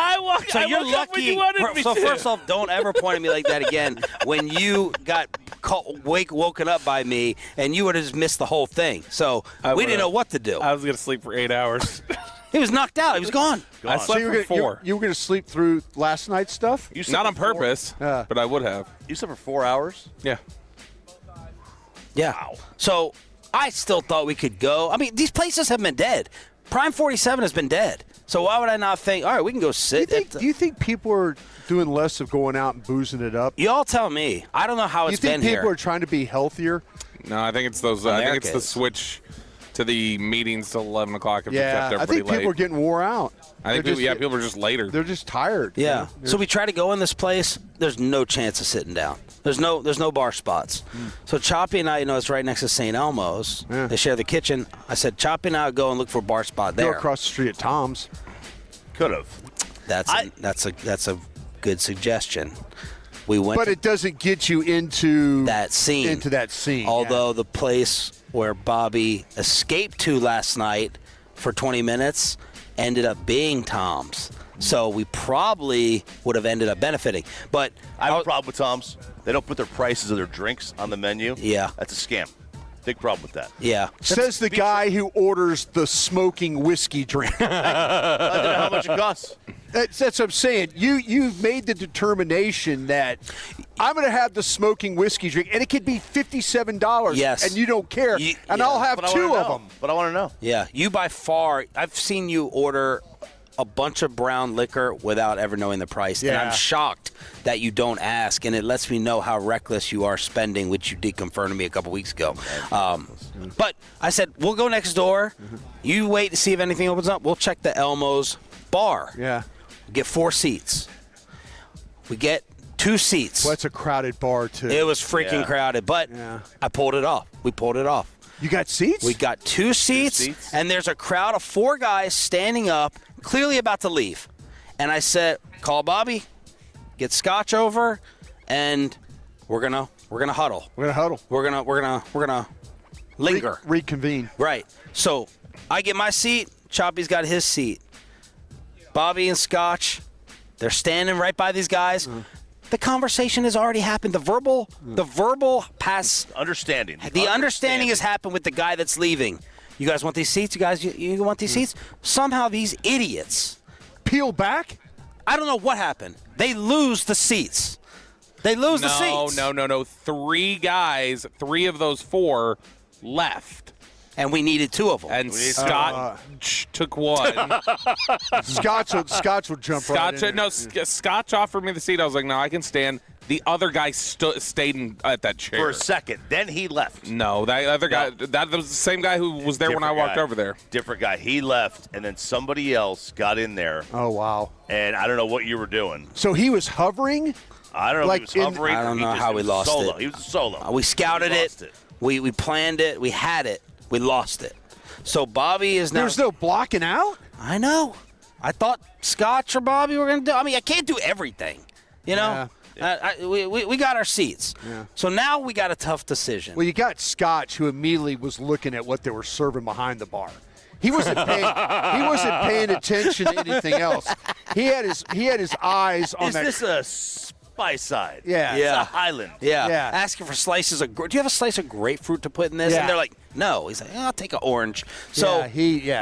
So you're woke up when lucky. you wanted me So to. first off, don't ever point at me like that again. When you got woken up by me, and you would have just missed the whole thing. So we didn't know what to do. I was going to sleep for 8 hours. He was knocked out. He was gone. I slept for 4. You were going to sleep through last night's stuff? You slept Not on for 4 purpose, but I would have. You slept for 4 hours? Yeah. Yeah. Wow. So I still thought we could go. I mean, these places have been dead. Prime 47 has been dead. So why would I not think, all right, we can go sit. Do you think people are doing less of going out and boozing it up? You all tell me. I don't know how it's been here. You think people are trying to be healthier? No, I think it's those. I think it's the Americans. switch to the meetings till 11 o'clock. If we kept Yeah, I everybody think people are late. getting wore out. I think people are just later. They're just tired. Yeah. You know? So we try to go in this place. There's no chance of sitting down. There's no bar spots. So Choppy and I, it's right next to St. Elmo's. Yeah. They share the kitchen. I said, Choppy and I would go and look for a bar spot Go there. across the street at Tom's. Could have. That's a good suggestion. We went But to it doesn't get you into that scene. Although the place where Bobby escaped to last night for 20 minutes ended up being Tom's. So we probably would have ended up benefiting. But I have a problem with Tom's. They don't put their prices of their drinks on the menu. Yeah. That's a scam. Big problem with that. yeah. Says the guy who orders the smoking whiskey drink. I don't know how much it costs. That's what I'm saying. You've made the determination that I'm going to have the smoking whiskey drink, and it could be $57. Yes. And you don't care. And I'll have But I 2 wanna of know. them. But I want to know. Yeah. You by far, I've seen you order a bunch of brown liquor without ever knowing the price. And Yeah. I'm shocked that you don't ask, and it lets me know how reckless you are spending, which you did confirm to me a couple weeks ago. But I said, we'll go next door. You wait to see if anything opens up. We'll check the Elmo's bar. Yeah. Get 4 seats. We get 2 seats. Well, it's a crowded bar, too. It was freaking Yeah. crowded, but Yeah. I pulled it off. We pulled it off. You got seats? We got 2 seats, and there's a crowd of 4 guys standing up, clearly about to leave. And I said, "Call Bobby, get Scotch over, and we're gonna huddle. We're going to huddle. We're gonna linger." Reconvene. Right. So I get my seat. Choppy's got his seat. Bobby and Scotch, they're standing right by these guys. The conversation has already happened. The verbal pass. Understanding. The understanding has happened with the guy that's leaving. You guys want these seats? You guys, you want these seats? Somehow these idiots Peel back? I don't know what happened. They lose the seats. They lose the seats. No. 3 guys, 3 of those 4 left. And we needed 2 of them. And Scott took one. Scotch will jump right in. Scotch offered me the seat. I was like, no, I can stand. The other guy stayed at that chair. For a second. Then he left. No, that other guy, that was the same guy who was there when I walked over there. Different guy. He left, and then somebody else got in there. Oh, wow. And I don't know what you were doing. So he was hovering? I don't know Like if he was hovering. I don't know how we lost solo. it. He was a solo. We scouted lost it. We planned it. We had it. We lost it. So Bobby is now. There's no blocking out? I know. I thought Scotch or Bobby were going to do. I mean, I can't do everything, you know. We got our seats. Yeah. So now we got a tough decision. Well, you got Scotch, who immediately was looking at what they were serving behind the bar. He wasn't paying attention to anything else. He had his eyes on that. Is this a spice side? Yeah. It's a Highland. Yeah. Asking for slices of. Do you have a slice of grapefruit to put in this? Yeah. And they're like, no. He's like, I'll take an orange. So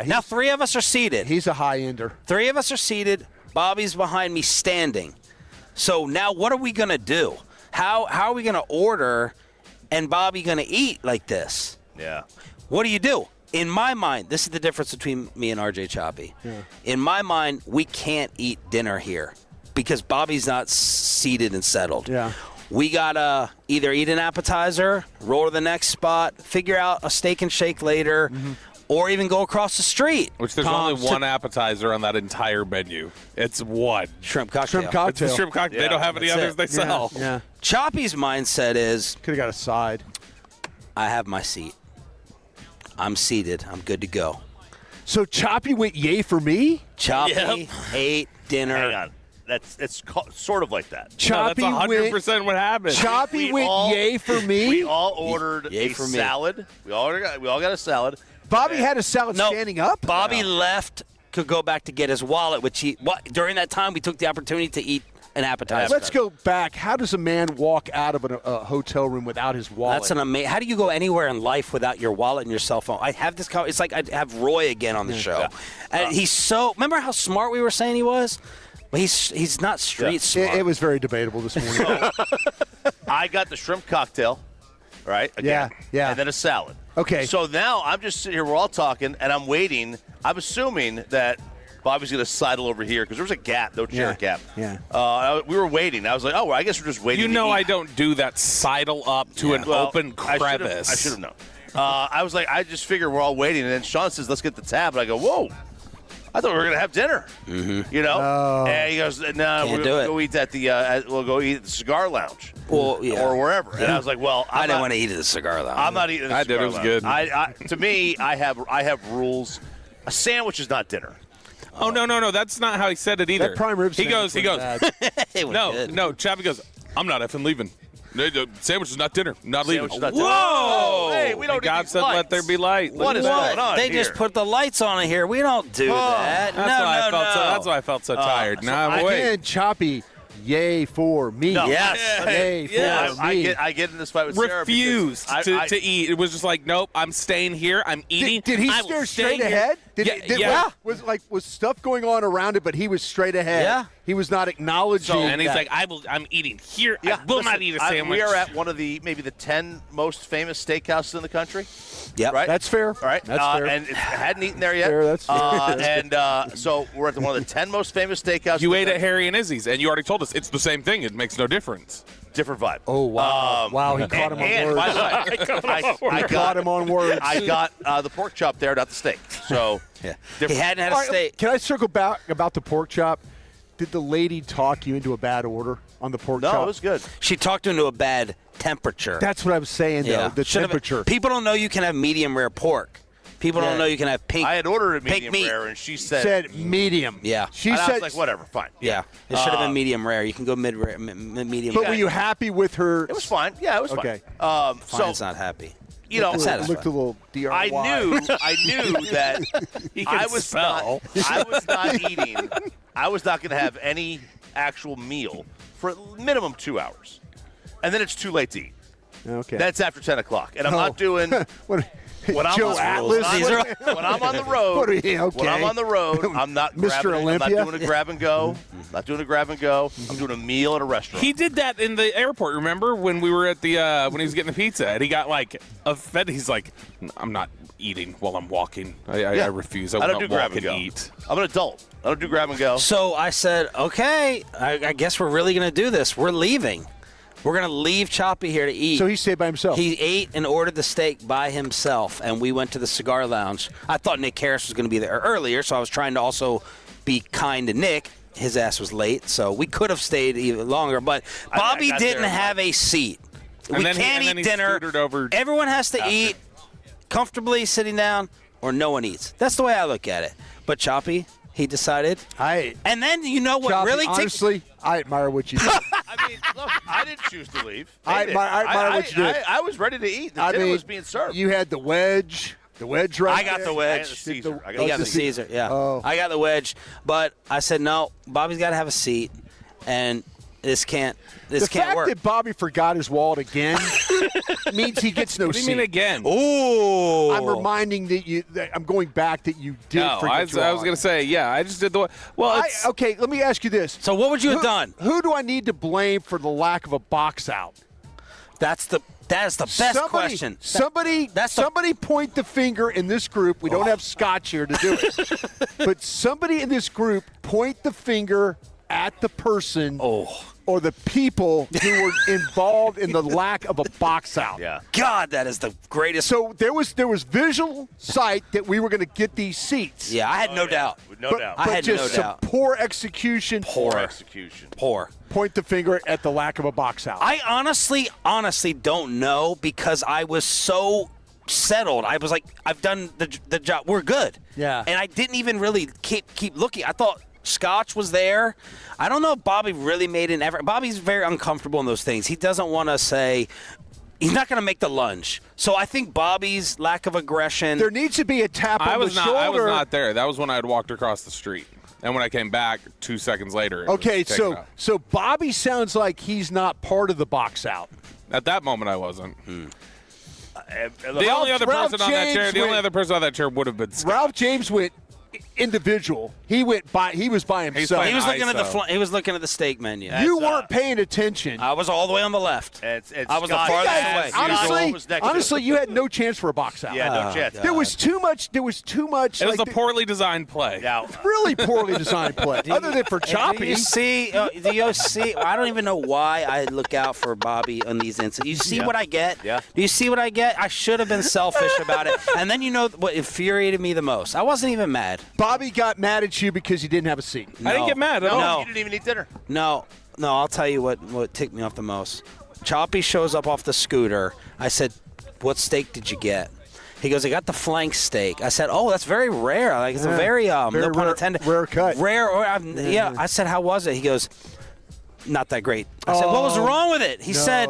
now 3 of us are seated. He's a high-ender. 3 of us are seated. Bobby's behind me standing. So now what are we going to do? How are we going to order and Bobby going to eat like this? Yeah. What do you do? In my mind, this is the difference between me and RJ Choppy. Yeah. In my mind, we can't eat dinner here because Bobby's not seated and settled. Yeah. We got to either eat an appetizer, roll to the next spot, figure out a steak and shake later, or even go across the street. Which there's only one appetizer on that entire menu. It's one. Shrimp cocktail. It's a shrimp cocktail. They don't have any others they sell. Yeah. Choppy's mindset is, could have got a side. I have my seat. I'm seated. I'm good to go. So Choppy went yay for me? Choppy ate dinner. Hang on. It's sort of like that. Choppy that's 100% what happened. Choppy went yay for me? We all ordered a salad. We all got a salad. Bobby had a salad standing up? Bobby left to go back to get his wallet, which during that time we took the opportunity to eat an appetizer. Let's go back. How does a man walk out of a hotel room without his wallet? That's an amazing. How do you go anywhere in life without your wallet and your cell phone? I have this. It's like I have Roy again on the show. And he's so. Remember how smart we were saying he was? Well, he's not street smart. It was very debatable this morning. I got the shrimp cocktail, right? Again, yeah. And then a salad. Okay. So now I'm just sitting here. We're all talking, and I'm waiting. I'm assuming that Bobby's going to sidle over here because there was a gap, no chair gap. Yeah. We were waiting. I was like, I guess we're just waiting. You know I don't do that sidle up to an open crevice. I should have known. I was like, I just figured we're all waiting, and then Sean says, let's get the tab. And I go, whoa. I thought we were going to have dinner, you know? Oh. And he goes, no, we'll go eat at the we'll go eat at the cigar lounge or wherever. And I was like, well, I didn't want to eat at the cigar lounge. I'm not eating at the cigar lounge. I did. It was good. To me, I have rules. A sandwich is not dinner. Oh, no. That's not how he said it either. That prime rib he goes. No, Choppy goes, I'm not effing leaving. Sandwich is not dinner. Not leaving. Not Whoa! Hey, we don't. God said, "Let there be light." What is going on They here? just put the lights on in here. We don't do that. That's why I felt so tired. Again, Choppy, yay for me. No. Yes. Yay for me. I get in this fight with Sarah. Refused to eat. It was just like, nope. I'm staying here. I'm eating. Did he stare straight ahead? Was stuff going on around it, but he was straight ahead. Yeah. He was not acknowledging. And he's that. like, I'm eating here. I will not eat a sandwich. We are at one of maybe the 10 most famous steakhouses in the country. Yep. Right? That's fair. All right. That's fair. And I hadn't eaten there yet. Fair, that's fair. And so we're at one of the 10 most famous steakhouses. You ate at Harry and Izzy's, and you already told us it's the same thing. It makes no difference. Different vibe. Oh, wow. Wow, he caught him on words. By the way, I caught him on words. I got the pork chop there, not the steak. So he hadn't had a steak. Can I circle back about the pork chop? Did the lady talk you into a bad order on the pork chop? No, it was good. She talked him into a bad temperature. That's what I was saying, though, the temperature. People don't know you can have medium rare pork. People don't know you can have pink. I had ordered a medium meat. rare, and she said medium. Yeah. She and said, I was like, whatever, fine. Yeah. It should have been medium rare. You can go medium. But were you happy with her? It was fine. Yeah, it was okay. fine. Fine's not happy. You know, looked a little DRY. I knew that I was not eating. I was not going to have any actual meal for minimum 2 hours, and then it's too late to eat. Okay. That's after 10 o'clock, and I'm not doing. When I'm Joe Atlas? When I'm on the road, when I'm on the road, I'm not Mr. Olympia? I'm not doing a grab and go. Not doing a grab and go. I'm doing a meal at a restaurant. He did that in the airport. Remember when we were at the when he was getting the pizza and he got like offended. He's like, I'm not eating while I'm walking. I refuse. I don't do grab and go. Eat. I'm an adult. I don't do grab and go. So I said, okay, I guess we're really going to do this. We're leaving. We're going to leave Choppy here to eat. So he stayed by himself. He ate and ordered the steak by himself, and we went to the cigar lounge. I thought Nick Harris was going to be there earlier, so I was trying to also be kind to Nick. His ass was late, so we could have stayed even longer. But Bobby didn't have a seat. We can't eat dinner. Everyone has to eat comfortably sitting down, or no one eats. That's the way I look at it. But Choppy, he decided. And then you know what Choppy, really honestly, I admire what you did. I mean, look, I didn't choose to leave. I admire what you did. I was ready to eat. The dinner was being served. You had the wedge. The wedge right I got there. the wedge. I got the Caesar. He got the Caesar, yeah. Oh. I got the wedge. But I said, no, Bobby's got to have a seat, and this can't work. The fact that Bobby forgot his wallet again means he gets no What do you seat. mean again? Ooh. I'm reminding that I'm going back that you did No, forget I your was wallet. going to say, yeah, I just did the well. Okay, let me ask you this. So what would you have done? Who do I need to blame for the lack of a box out? That is the best question. Somebody point the finger in this group. We don't have Scotch here to do it. But somebody in this group point the finger at the person or the people who were involved in the lack of a box out. Yeah. God, that is the greatest. So there was visual sight that we were going to get these seats. Yeah, I had no doubt. No doubt. I But had just no some doubt. poor execution. Poor execution. Poor. Point the finger at the lack of a box out. I honestly don't know because I was so settled. I was like, I've done the job. We're good. Yeah. And I didn't even really keep looking. I thought Scotch was there. I don't know if Bobby really made an effort. Bobby's very uncomfortable in those things. He doesn't want to say. He's not going to make the lunge. So I think Bobby's lack of aggression. There needs to be a tap on the shoulder. I was not there. That was when I had walked across the street. And when I came back 2 seconds later, it was taken out. so Bobby sounds like he's not part of the box out. At that moment, I wasn't. The Ralph- only other Ralph person on that chair, James the only went- other person on that chair would have been Scott. Ralph James went individual. He was by himself. he was looking at the ISO. he was looking at the steak menu. You weren't paying attention. I was all the way on the left. It's I was the Scott- farthest Yeah, away. Scott was next to Honestly, him. you had no chance for a box out. Yeah, no chance. There was too much. There was too much. It was like, a poorly designed play. Now, really poorly designed play. Other than for Do Choppy. you see? Do you see? I don't even know why I look out for Bobby on these incidents. You see what I get? Yeah. Do you see what I get? I should have been selfish about it. And then you know what infuriated me the most? I wasn't even mad. Bobby got mad at you because you didn't have a seat. I didn't get mad at all. No. you didn't even eat dinner. No, I'll tell you what ticked me off the most. Choppy shows up off the scooter. I said, "What steak did you get?" He goes, "I got the flank steak." I said, "Oh, that's very rare. Like it's a very no pun rare- intended, rare cut. Rare." Yeah. I said, "How was it?" He goes, "Not that great." I said, "What was wrong with it?" He said,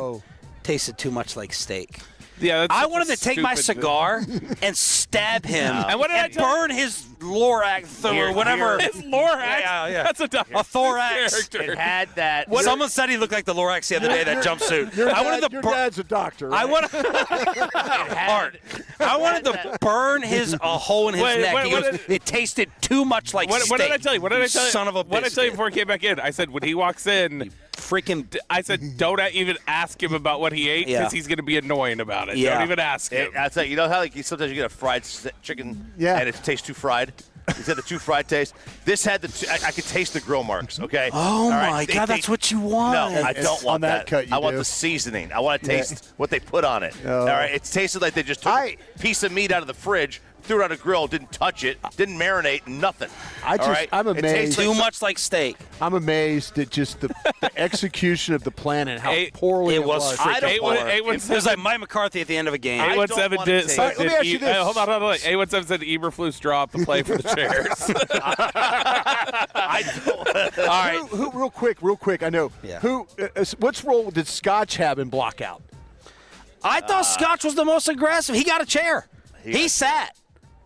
"Tasted too much like steak." Yeah, that's I such wanted a to take my stupid- cigar and stab him And what did I tell you? burn his thorax or Here, whatever. His Lorax? Yeah. That's a thorax. character. It had that. Someone said he looked like the Lorax the other day, that jumpsuit. Your I wanted your to dad's a doctor. I Right? want I wanted to burn a hole in his Wait, neck. wait, He what goes, it tasted too much like steak. What did I tell you? What did I tell you? Son of a What did I tell you biscuit. before I came back in? I said when he walks in, Freaking. I said don't even ask him about what he ate because Yeah. he's going to be annoying about it. Yeah. Don't even ask him. I'll tell you, you know how sometimes you get a fried chicken and it tastes too fried? He said the too fried taste. This had I could taste the grill marks, okay? Oh, All right, my God, that's what you want. No, I don't want on that cut you I want do. the seasoning. I want to taste what they put on it. Oh. All right, it tasted like they just took a piece of meat out of the fridge, threw it on a grill, didn't touch it, didn't marinate, nothing. I'm All right? amazed. It tastes Too much like steak. I'm amazed at just the execution of the plan and how Eight- poorly It it was was. freaking don't poor. want- It was like Mike McCarthy at the end of a game. I don't 817 wanna did. taste So it. Let me ask you this. Hold on. 817 said Eberflus dropped the play for the chairs. I don't. All right. Who, real quick, I know. Yeah. What's role did Scotch have in block out? I thought Scotch was the most aggressive. He got a chair. He sat.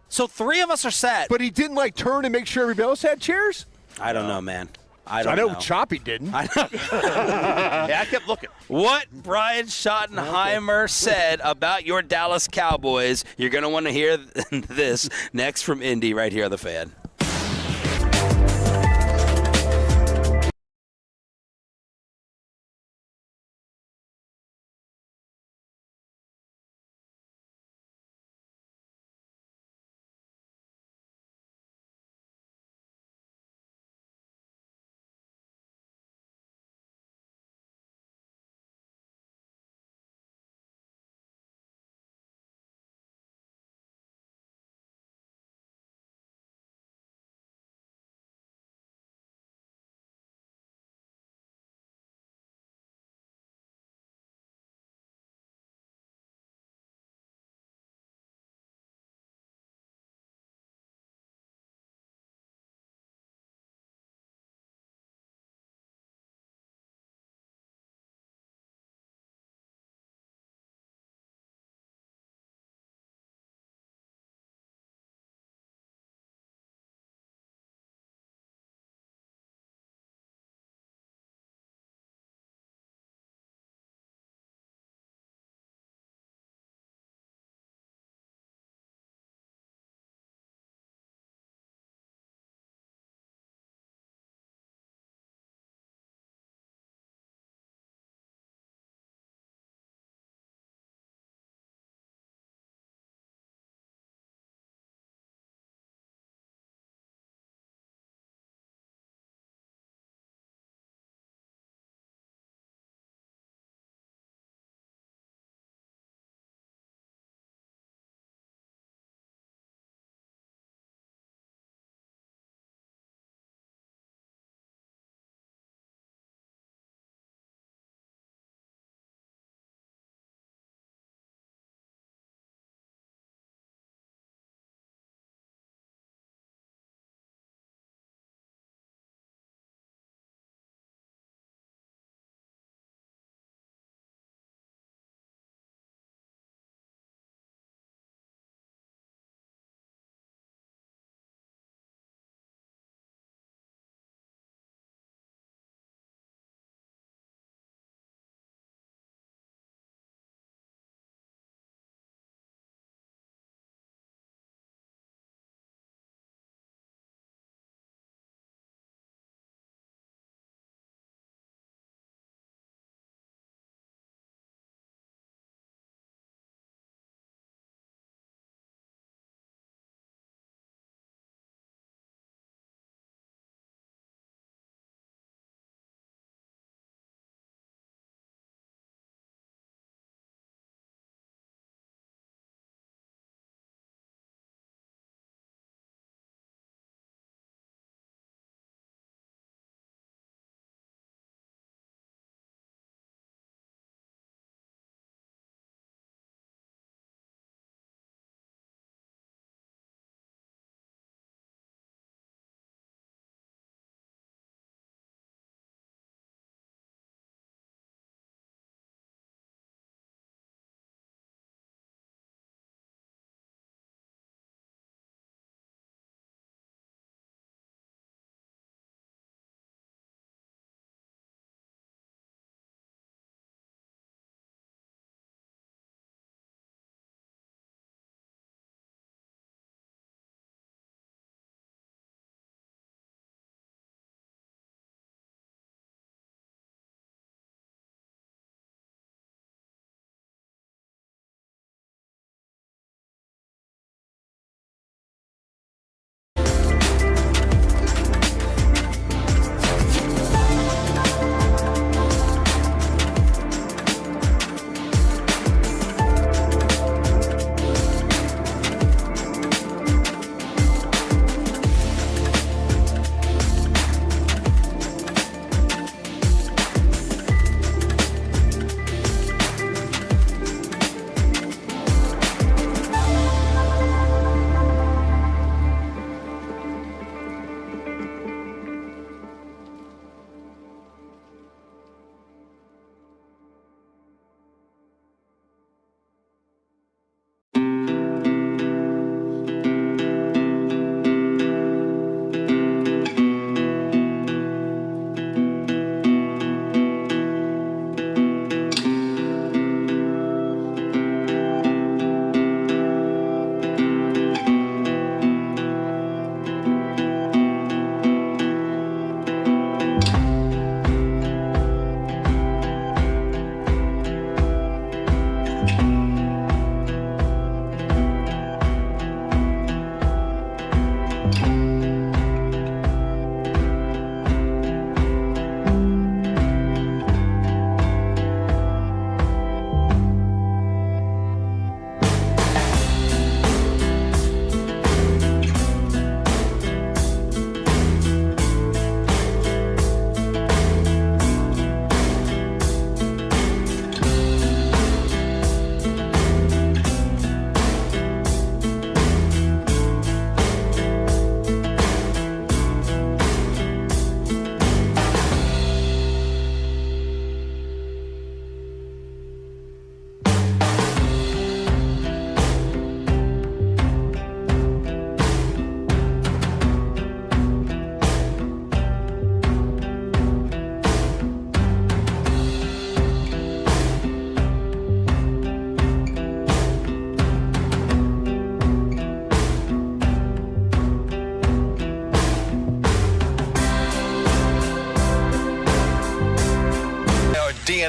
So three of us are sat. But he didn't turn and make sure everybody else had chairs? I don't know, man. I I don't know Choppy didn't. Yeah, I kept looking. What Brian Schottenheimer said about your Dallas Cowboys. You're going to want to hear this next from Indy right here on The Fan.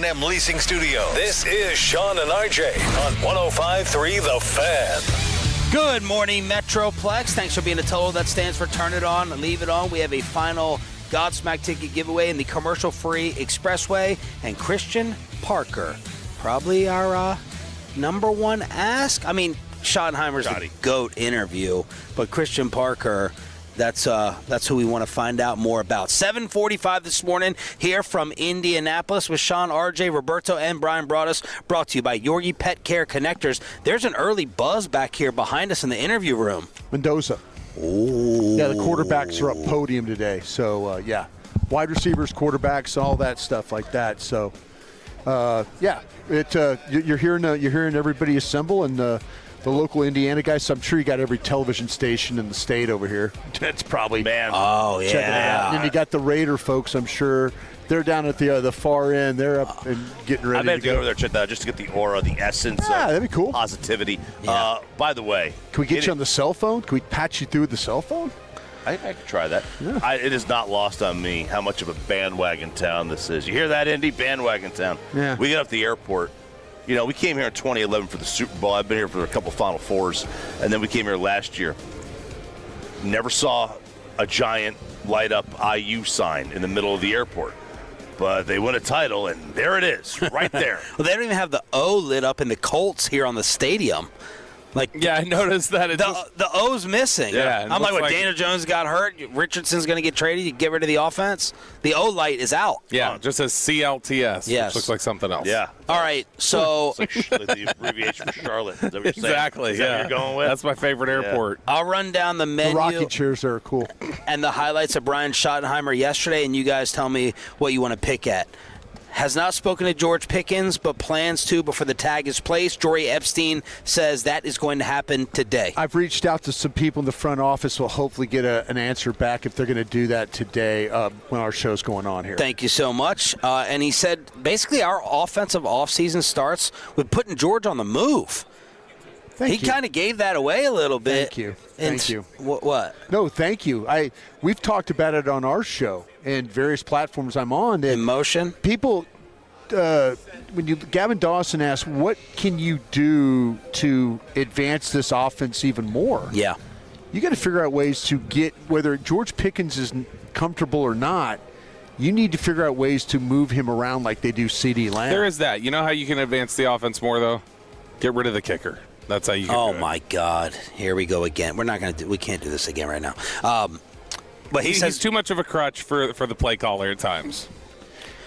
K&M Leasing Studio. This is Shan and RJ on 105.3 The Fan. Good morning, Metroplex. Thanks for being a total that stands for Turn It On, Leave It On. We have a final Godsmack ticket giveaway in the commercial-free Expressway, and Christian Parker, probably our number one ask. I mean, Schottenheimer's the GOAT interview, but Christian Parker, that's who we want to find out more about. 7:45 this morning here from Indianapolis with Sean, RJ, Roberto, and Brian Broaddus, brought to you by Yorgi Pet Care Connectors. There's an early buzz back here behind us in the interview room. Mendoza. Ooh. Yeah, the quarterbacks are up podium today. So, yeah, wide receivers, quarterbacks, all that stuff like that. So, you're hearing everybody assemble, and the local Indiana guys. So I'm sure you got every television station in the state over here. That's probably Man. Oh, yeah. checking it out. And you got the Raider folks, I'm sure. They're down at the far end. They're up and getting ready I may have to to go go over there, check that out, just to get the aura, the essence of that'd be cool. positivity. Yeah. By the way, Can we get you on the cell phone? Can we patch you through with the cell phone? I could try that. Yeah. It is not lost on me how much of a bandwagon town this is. You hear that, Indy? Bandwagon town. Yeah. We get up the airport. You know, we came here in 2011 for the Super Bowl. I've been here for a couple Final Fours, and then we came here last year. Never saw a giant light-up IU sign in the middle of the airport. But they win a title, and there it is, right there. Well, they don't even have the O lit up in the Colts here on the stadium. Like, Yeah, I noticed that. the O's missing. Yeah, it I'm like, looks what, like- Daniel Jones got hurt? Richardson's going to get traded? You get rid of the offense? The O light is out. Yeah, just says CLTS, Yes. which looks like something else. Yeah. All right, so Like the abbreviation for Charlotte. Is that what you're saying? Exactly, Is that what yeah. you're going with? That's my favorite airport. I'll run down the The menu rocking chairs are cool. and the highlights of Brian Schottenheimer yesterday, and you guys tell me what you want to pick at. Has not spoken to George Pickens, but plans to before the tag is placed. Jory Epstein says that is going to happen today. I've reached out to some people in the front office. We'll hopefully get an answer back if they're going to do that today when our show's going on here. Thank you so much. And he said basically our offensive offseason starts with putting George on the move. Thank He you. kind of gave that away a little bit. Thank you. And Thank you. What? No, thank you. We've talked about it on our show and various platforms I'm on. And Emotion? people, Gavin Dawson asked, what can you do to advance this offense even more? Yeah. You got to figure out ways to get, whether George Pickens is comfortable or not, you need to figure out ways to move him around like they do CeeDee Lamb. There is that. You know how you can advance the offense more, though? Get rid of the kicker. That's how you can do it. My God. Here we go again. We can't do this again right now. But he He's says too much of a crutch for the play caller at times.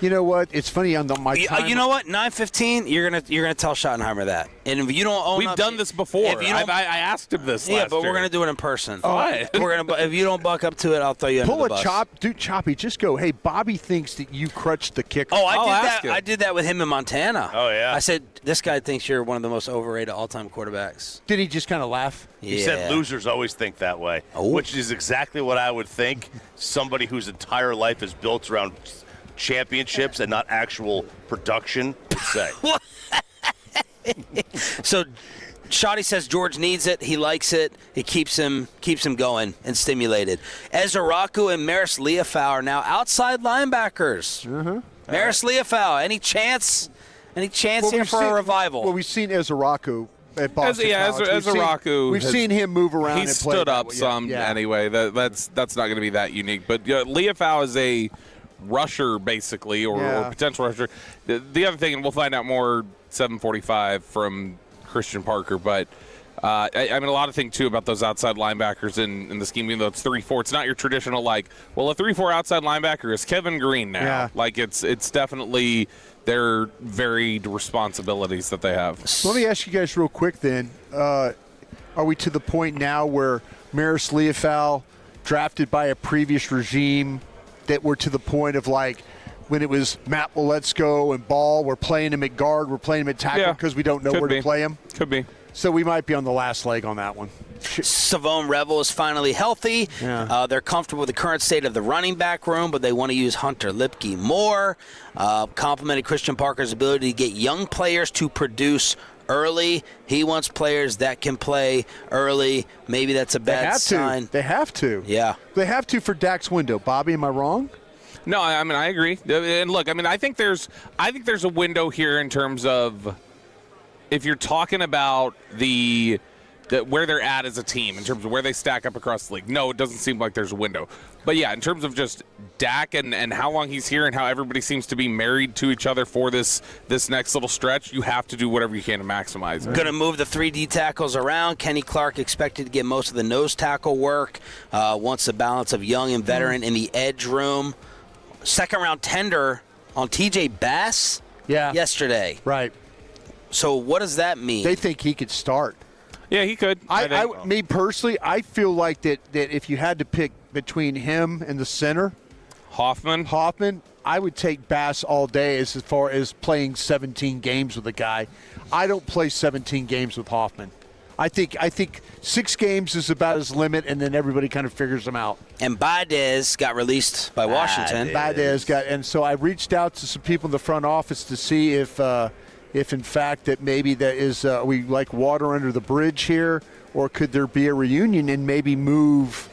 You know what? It's funny on my time. You know what? 9:15. You're gonna tell Schottenheimer that, and if you don't own We've up, done this before. If you don't, I asked him this. yeah, last but we're year. gonna do it in person. Why? We're gonna. If you don't buck up to it, I'll throw you under Pull the a bus. chop, dude. Choppy, just go. Hey, Bobby thinks that you crutched the kicker. Oh, I'll ask him. I did that with him in Montana. Oh, yeah? I said this guy thinks you're one of the most overrated all-time quarterbacks. Did he just kind of laugh? He said losers always think that way, Oh. which is exactly what I would think somebody whose entire life is built around championships and not actual production would say. So, Shotty says George needs it. He likes it. It keeps him going and stimulated. Ezraku and Maris Leafau are now outside linebackers. Maris Leafau, any chance here for a revival? Well, we've seen Ezraku at Boston College. Ezraku We've has- seen him move around. He and play stood that up way. some Yeah. anyway. That's not going to be that unique. But Leafau is a rusher, basically, or potential rusher. The other thing, and we'll find out more 7:45 from Christian Parker, but I mean, a lot of things, too, about those outside linebackers in the scheme, even though it's 3-4. It's not your traditional, a 3-4 outside linebacker is Kevin Green now. Yeah. It's definitely their varied responsibilities that they have. Let me ask you guys real quick then. Are we to the point now where Maris Leafau, drafted by a previous regime, that we're to the point of when it was Matt Waletzko and Ball, we're playing him at guard, we're playing him at tackle because we don't know where to play him? Could be. So we might be on the last leg on that one. Savone Revel is finally healthy. Yeah. They're comfortable with the current state of the running back room, but they want to use Hunter Lipke more. Complimented Christian Parker's ability to get young players to produce early. He wants players that can play early. Maybe that's a bad sign. They have to. Yeah. They have to for Dak's window. Bobby, am I wrong? No, I mean, I agree. And look, I mean, I think there's a window here in terms of if you're talking about where they're at as a team in terms of where they stack up across the league. No, it doesn't seem like there's a window. But yeah, in terms of just Dak and how long he's here and how everybody seems to be married to each other for this next little stretch, you have to do whatever you can to maximize it. Going to move the 3D tackles around. Kenny Clark expected to get most of the nose tackle work. Wants a balance of young and veteran in the edge room. Second-round tender on T.J. Bass yesterday. Right. So what does that mean? They think he could start. Yeah, he could. Me personally, I feel like that if you had to pick between him and the center, Hoffman, I would take Bass all day as far as playing 17 games with a guy. I don't play 17 games with Hoffman. I think 6 games is about his limit, and then everybody kind of figures him out. And Baez got released by Washington. And so I reached out to some people in the front office to see if in fact that maybe that is we like water under the bridge here, or could there be a reunion and maybe move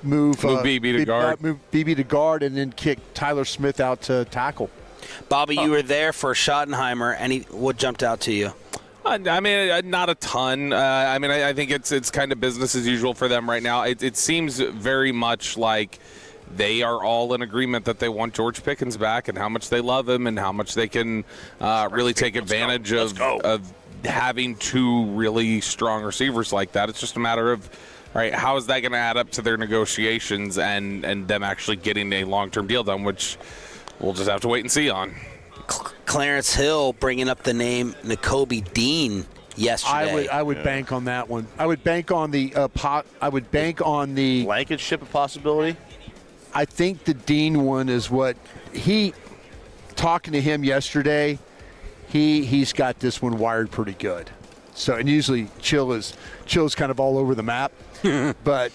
BB to guard. Move BB to guard and then kick Tyler Smith out to tackle. Bobby, you were there for Schottenheimer. What jumped out to you? I mean, not a ton. I think it's kind of business as usual for them right now. It seems very much like they are all in agreement that they want George Pickens back and how much they love him and how much they can really take advantage of having 2 really strong receivers like that. It's just a matter of, right, how is that going to add up to their negotiations and them actually getting a long-term deal done, which we'll just have to wait and see on. Clarence Hill bringing up the name Nakobe Dean yesterday. I would bank on that one. I would bank on the Blankenship a possibility. I think the Dean one is what talking to him yesterday, he's got this one wired pretty good. So, and usually Chill's kind of all over the map, but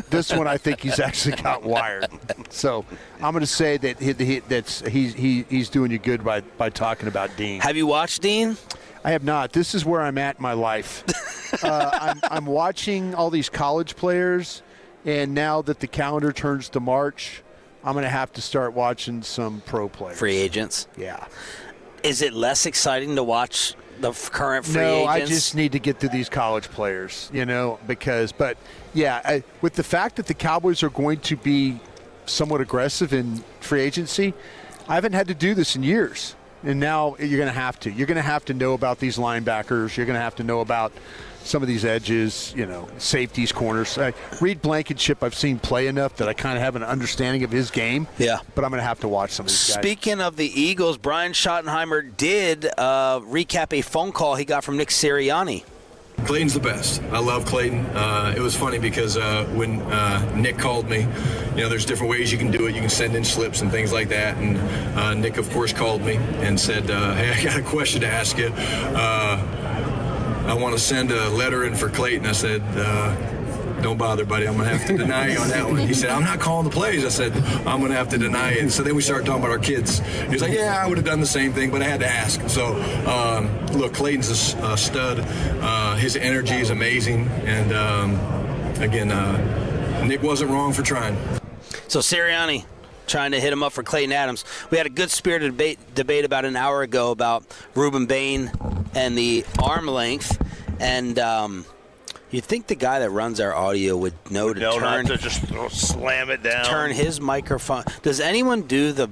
this one I think he's actually got wired. So I'm going to say that he's doing you good by talking about Dean. Have you watched Dean? I have not. This is where I'm at in my life. I'm watching all these college players. And now that the calendar turns to March, I'm going to have to start watching some pro players. Free agents? Yeah. Is it less exciting to watch the current free agents? No, I just need to get through these college players, with the fact that the Cowboys are going to be somewhat aggressive in free agency, I haven't had to do this in years. And now you're going to have to. You're going to have to know about these linebackers. You're going to have to know about some of these edges, safeties, corners. Reed Blankenship I've seen play enough that I kind of have an understanding of his game. Yeah. But I'm going to have to watch some of these guys. Speaking of the Eagles, Brian Schottenheimer did recap a phone call he got from Nick Sirianni. Clayton's the best. I love Clayton. It was funny because when Nick called me, there's different ways you can do it. You can send in slips and things like that. And Nick, of course, called me and said, hey, I got a question to ask you. I want to send a letter in for Clayton. I said, don't bother, buddy. I'm going to have to deny you on that one. He said, I'm not calling the plays. I said, I'm going to have to deny it. And so then we started talking about our kids. He was like, yeah, I would have done the same thing, but I had to ask. So, look, Clayton's a stud. His energy is amazing. And, again, Nick wasn't wrong for trying. So Sirianni trying to hit him up for Clayton Adams. We had a good spirited debate about an hour ago about Ruben Bain and the arm length. And you'd think the guy that runs our audio would know not to just slam it down. Turn his microphone. Does anyone do the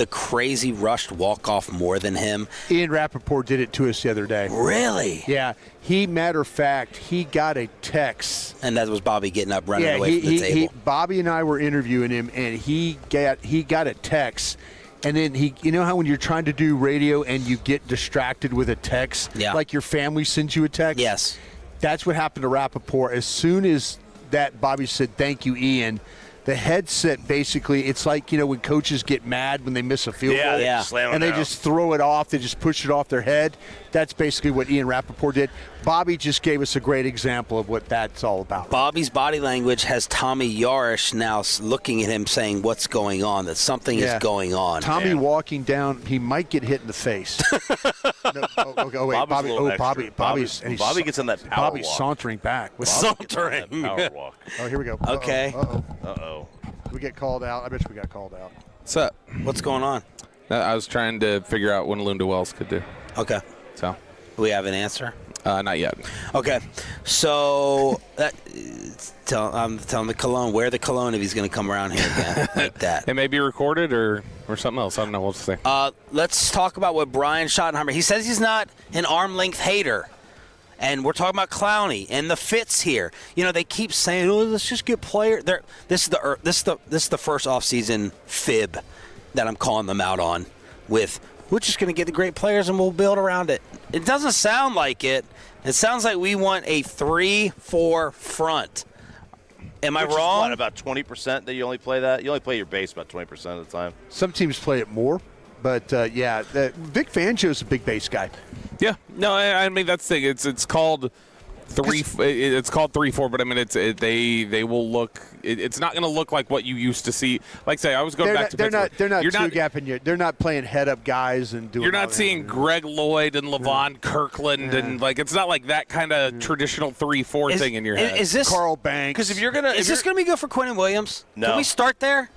crazy rushed walk-off more than him? Ian Rappaport did it to us the other day. Really? Yeah. Matter of fact, he got a text. And that was Bobby getting up, running away from the table. Bobby and I were interviewing him, and he got a text. And then how when you're trying to do radio and you get distracted with a text, like your family sends you a text? Yes. That's what happened to Rappaport. As soon as that, Bobby said, thank you, Ian. The headset, basically, it's like, when coaches get mad when they miss a field goal. And they just throw it off. They just push it off their head. That's basically what Ian Rappaport did. Bobby just gave us a great example of what that's all about. Bobby's body language has Tommy Yarish now looking at him saying what's going on, that something is going on. Tommy walking down, he might get hit in the face. Wait, Bobby gets on that power Bobby's walk. sauntering back. Sauntering. Power walk. Oh, here we go. Okay. Uh-oh. We get called out. I bet we got called out. What's up? What's going on? I was trying to figure out when Lunda Wells could do. Okay. So. Do we have an answer? Not yet. Okay. So I'm telling the Cologne, wear the Cologne if he's going to come around here again like that. It may be recorded or something else. I don't know what to say. Let's talk about what Brian Schottenheimer. He says he's not an arm-length hater. And we're talking about Clowney and the fits here. You know, they keep saying, "Oh, let's just get players." This is the first offseason fib that I'm calling them out on. With we're just going to get the great players and we'll build around it. It doesn't sound like it. It sounds like we want a 3-4 front. Am I wrong? What, about 20% that you only play that? You only play your base about 20% of the time. Some teams play it more, but Vic Fangio's a big base guy. Yeah, no, I mean that's the thing. It's called 3. It's called 3-4, but I mean they will look. It's not going to look like what you used to see. Like say, I was going back to Pittsburgh. They're not two-gapping. They're not playing head-up guys and doing. You're not seeing Greg Lloyd and Levon Kirkland and like it's not like that kind of traditional 3-4 thing in your head. Is this Carl Banks? Because if you're gonna, is this going to be good for Quinnen Williams? No. Can we start there?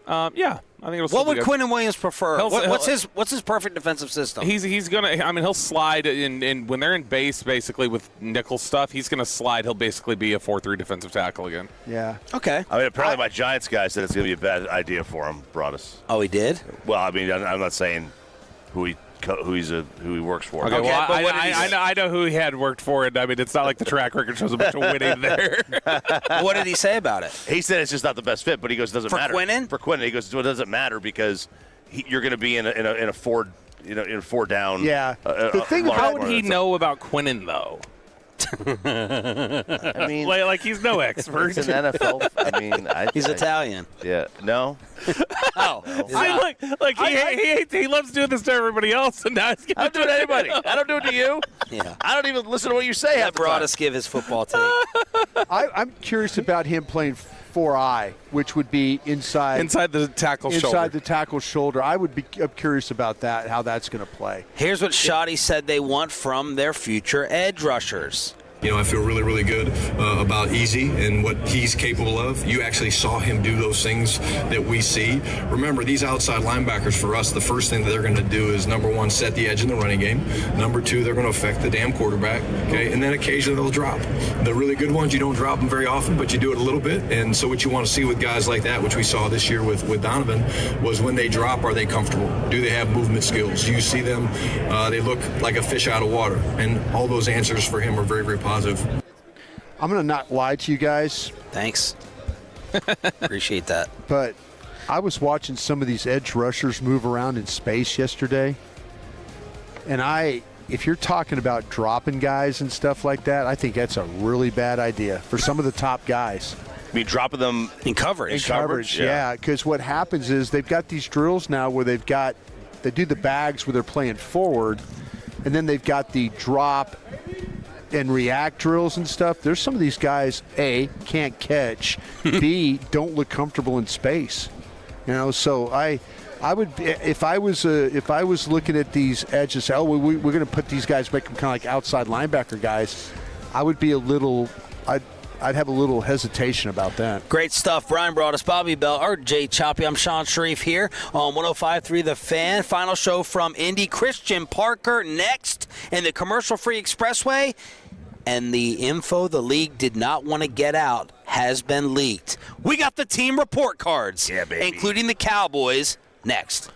Yeah, I think it'll. What would Quinnen Williams prefer? He'll- What's his perfect defensive system? He's gonna. I mean, he'll slide in when they're in base, basically with nickel stuff. He's gonna slide. He'll basically be a 4-3 defensive tackle again. Yeah. Okay. I mean, apparently my Giants guy said it's going to be a bad idea for him, Broaddus. Oh, he did? Well, I mean, I'm not saying who he works for. Okay, well, but what did he say? I know who he had worked for, and I mean, it's not like the track record shows a bunch of winning there. What did he say about it? He said it's just not the best fit, but he goes, it doesn't matter. Quinnen? For Quinnen, he goes, well, it doesn't matter because you're going to be in a 4, in a 4 down. Yeah. The thing large How part would of he it. know about Quinnen though? I mean, Like he's no expert. it's an NFL. I mean, He's Italian. Yeah. No. Oh. He loves doing this to everybody else, and now he's I don't do it to anybody. I don't do it to you. Yeah. I don't even listen to what you say. That half the time. brought us give his football take. I'm curious about him playing 4-eye, which would be inside the tackle shoulder. inside the tackle shoulder. I'm curious about that, how that's going to play. Here's what Shotty said they want from their future edge rushers. You know, I feel really, really good about Easy and what he's capable of. You actually saw him do those things that we see. Remember, these outside linebackers for us, the first thing that they're going to do is, number one, set the edge in the running game. Number two, they're going to affect the damn quarterback. Okay, and then occasionally they'll drop. The really good ones, you don't drop them very often, but you do it a little bit. And so what you want to see with guys like that, which we saw this year with Donovan, was when they drop, are they comfortable? Do they have movement skills? Do you see them? They look like a fish out of water. And all those answers for him are very, very positive. I'm going to not lie to you guys, Thanks. Appreciate that. but I was watching some of these edge rushers move around in space yesterday, and if you're talking about dropping guys and stuff like that, I think that's a really bad idea for some of the top guys. I mean, dropping them In coverage. Coverage, yeah, because what happens is they've got these drills now where they do the bags where they're playing forward, and then they've got the drop and react drills and stuff. There's some of these guys, A, can't catch, B, don't look comfortable in space. You know, so I would, if I was looking at these edges, we're going to put these guys, make them kind of like outside linebacker guys, I would be I'd have a little hesitation about that. Great stuff. Brian Broaddus, Bobby Bell, or Jay Choppy. I'm Sean Sharif here on 105.3 The Fan. Final show from Indy. Christian Parker next in the commercial-free expressway. And the info the league did not want to get out has been leaked. We got the team report cards, Yeah, baby. including the Cowboys, next.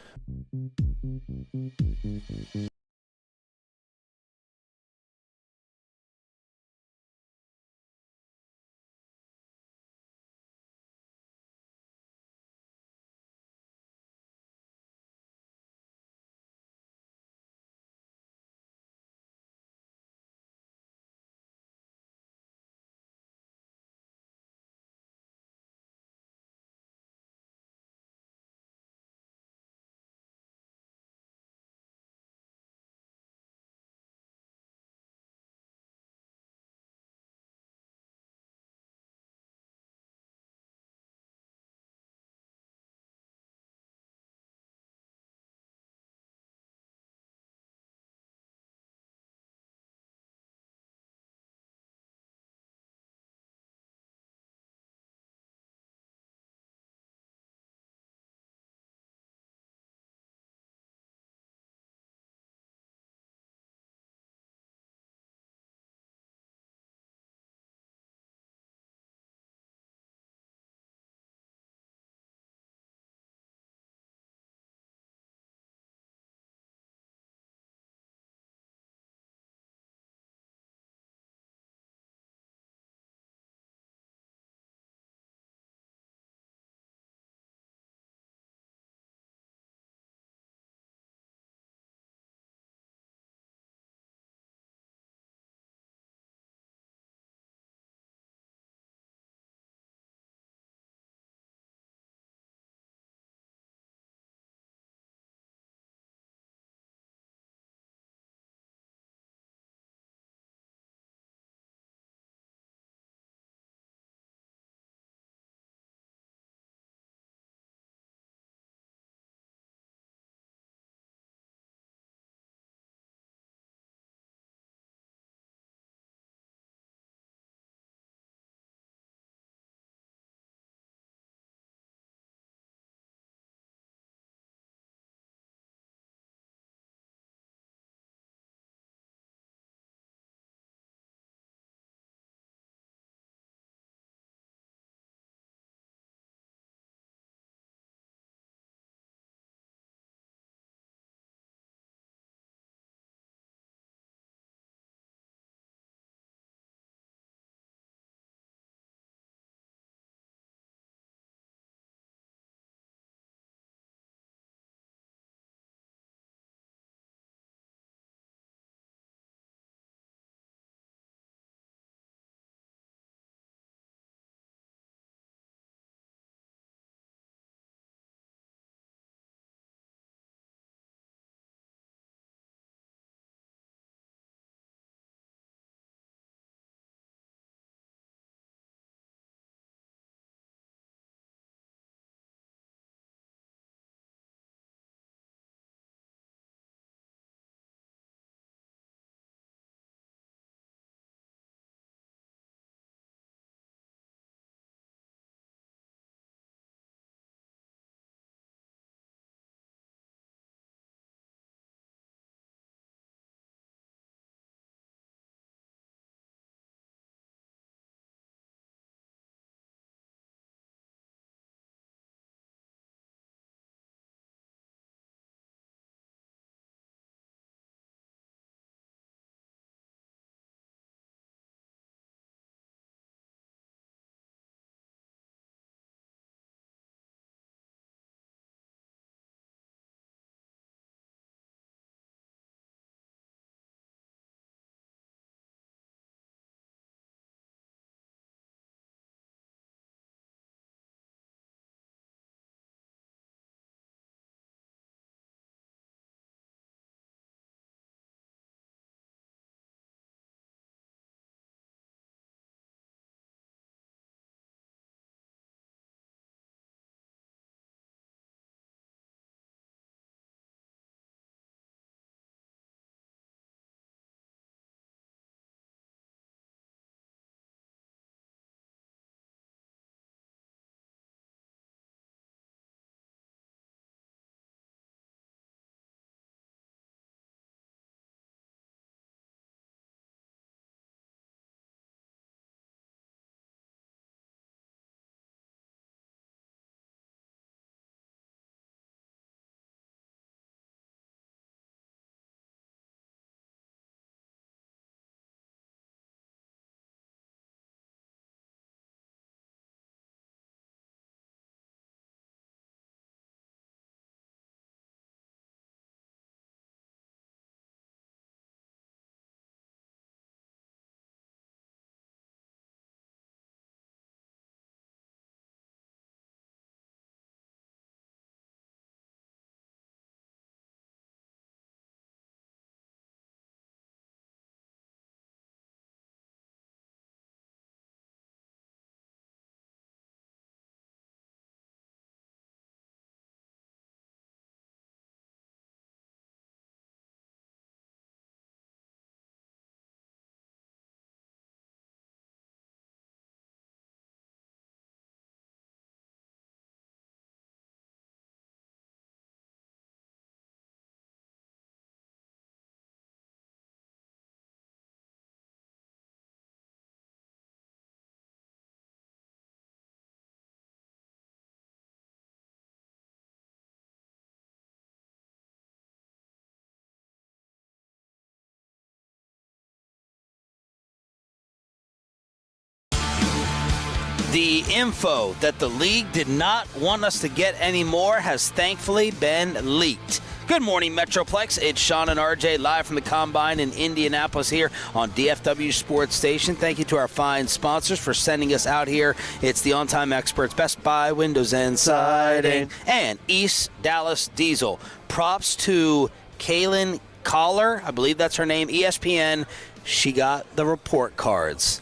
The info that the league did not want us to get anymore has thankfully been leaked. Good morning, Metroplex. It's Shan and RJ live from the Combine in Indianapolis here on DFW Sports Station. Thank you to our fine sponsors for sending us out here. It's the On-Time Experts, Best Buy Windows and Siding, and East Dallas Diesel. Props to Kaylin Collar, I believe that's her name, ESPN. She got the report cards.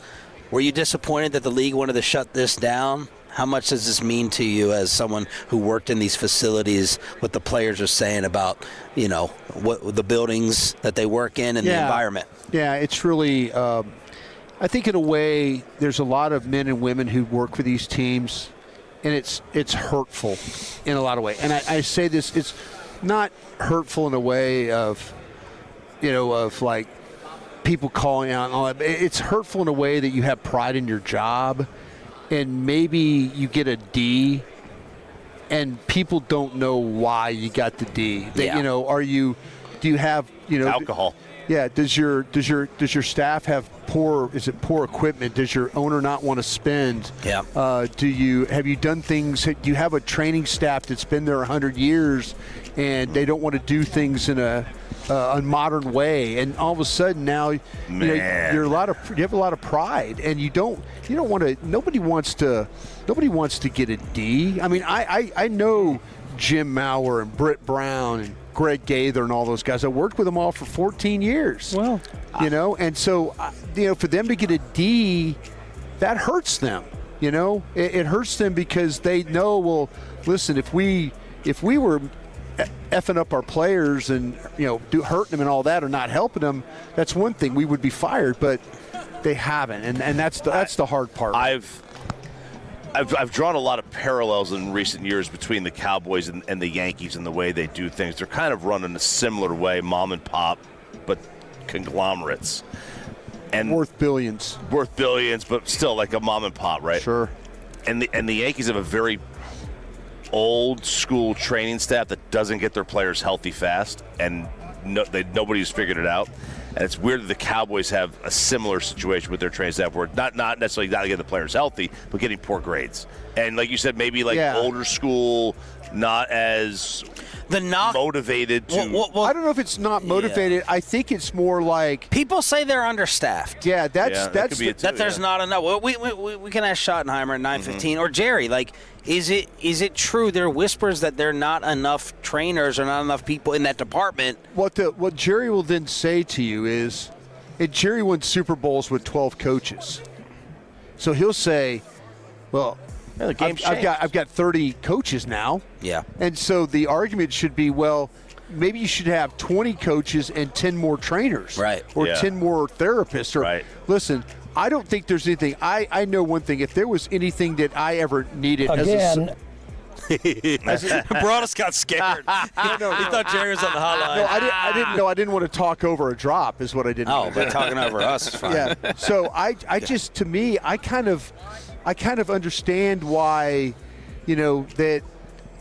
Were you disappointed that the league wanted to shut this down? How much does this mean to you as someone who worked in these facilities, what the players are saying about, you know, what the buildings that they work in and the environment? Yeah, it's really, I think in a way, there's a lot of men and women who work for these teams, and it's hurtful in a lot of ways. And I say this, it's not hurtful in a way of, you know, of like people calling out and all that. It's hurtful in a way that you have pride in your job. And maybe you get a D, and people don't know why you got the D. You know, do you have, you know, alcohol? Yeah. Does your staff have poor equipment? Does your owner not want to spend? Yeah. Have you done things? Do you have a training staff that's been there 100 years, and they don't want to do things in a modern way? And all of a sudden now, you have a lot of pride, and you don't want to. Nobody wants to get a D. I mean, I know Jim Maurer and Britt Brown and Greg Gaither and all those guys. I worked with them all for 14 years. Well, you know, and so, you know, for them to get a D, that hurts them. You know, it hurts them because they know, well, listen, if we were effing up our players and, you know, hurting them and all that, or not helping them, that's one thing. We would be fired, but they haven't, and that's the hard part. I've drawn a lot of parallels in recent years between the Cowboys and the Yankees and the way they do things. They're kind of run in a similar way, mom and pop, but conglomerates. And worth billions, but still like a mom and pop, right? Sure. And the Yankees have a very old school training staff that doesn't get their players healthy fast, and nobody's figured it out. And it's weird that the Cowboys have a similar situation with their training staff, where not necessarily not getting the players healthy, but getting poor grades. And like you said, maybe older school, not as motivated to. Well, I don't know if it's not motivated. Yeah. I think it's more like people say they're understaffed. Yeah, that's that there's not enough. Well, we can ask Schottenheimer at 9:15 or Jerry. Like, is it true? There are whispers that there are not enough trainers or not enough people in that department. What Jerry will then say to you is, Jerry won Super Bowls with 12 coaches, so he'll say, well. Yeah, the game's changed. I've got 30 coaches now. Yeah. And so the argument should be, well, maybe you should have 20 coaches and 10 more trainers. Right. Or 10 more therapists. Or, listen, I don't think there's anything. I know one thing. If there was anything that I ever needed Broaddus got scared. He thought Jerry was on the hotline. No, I didn't know. I didn't want to talk over a drop is what I didn't know. But talking over us is fine. Yeah. So I just, to me, I kind of understand why, you know, that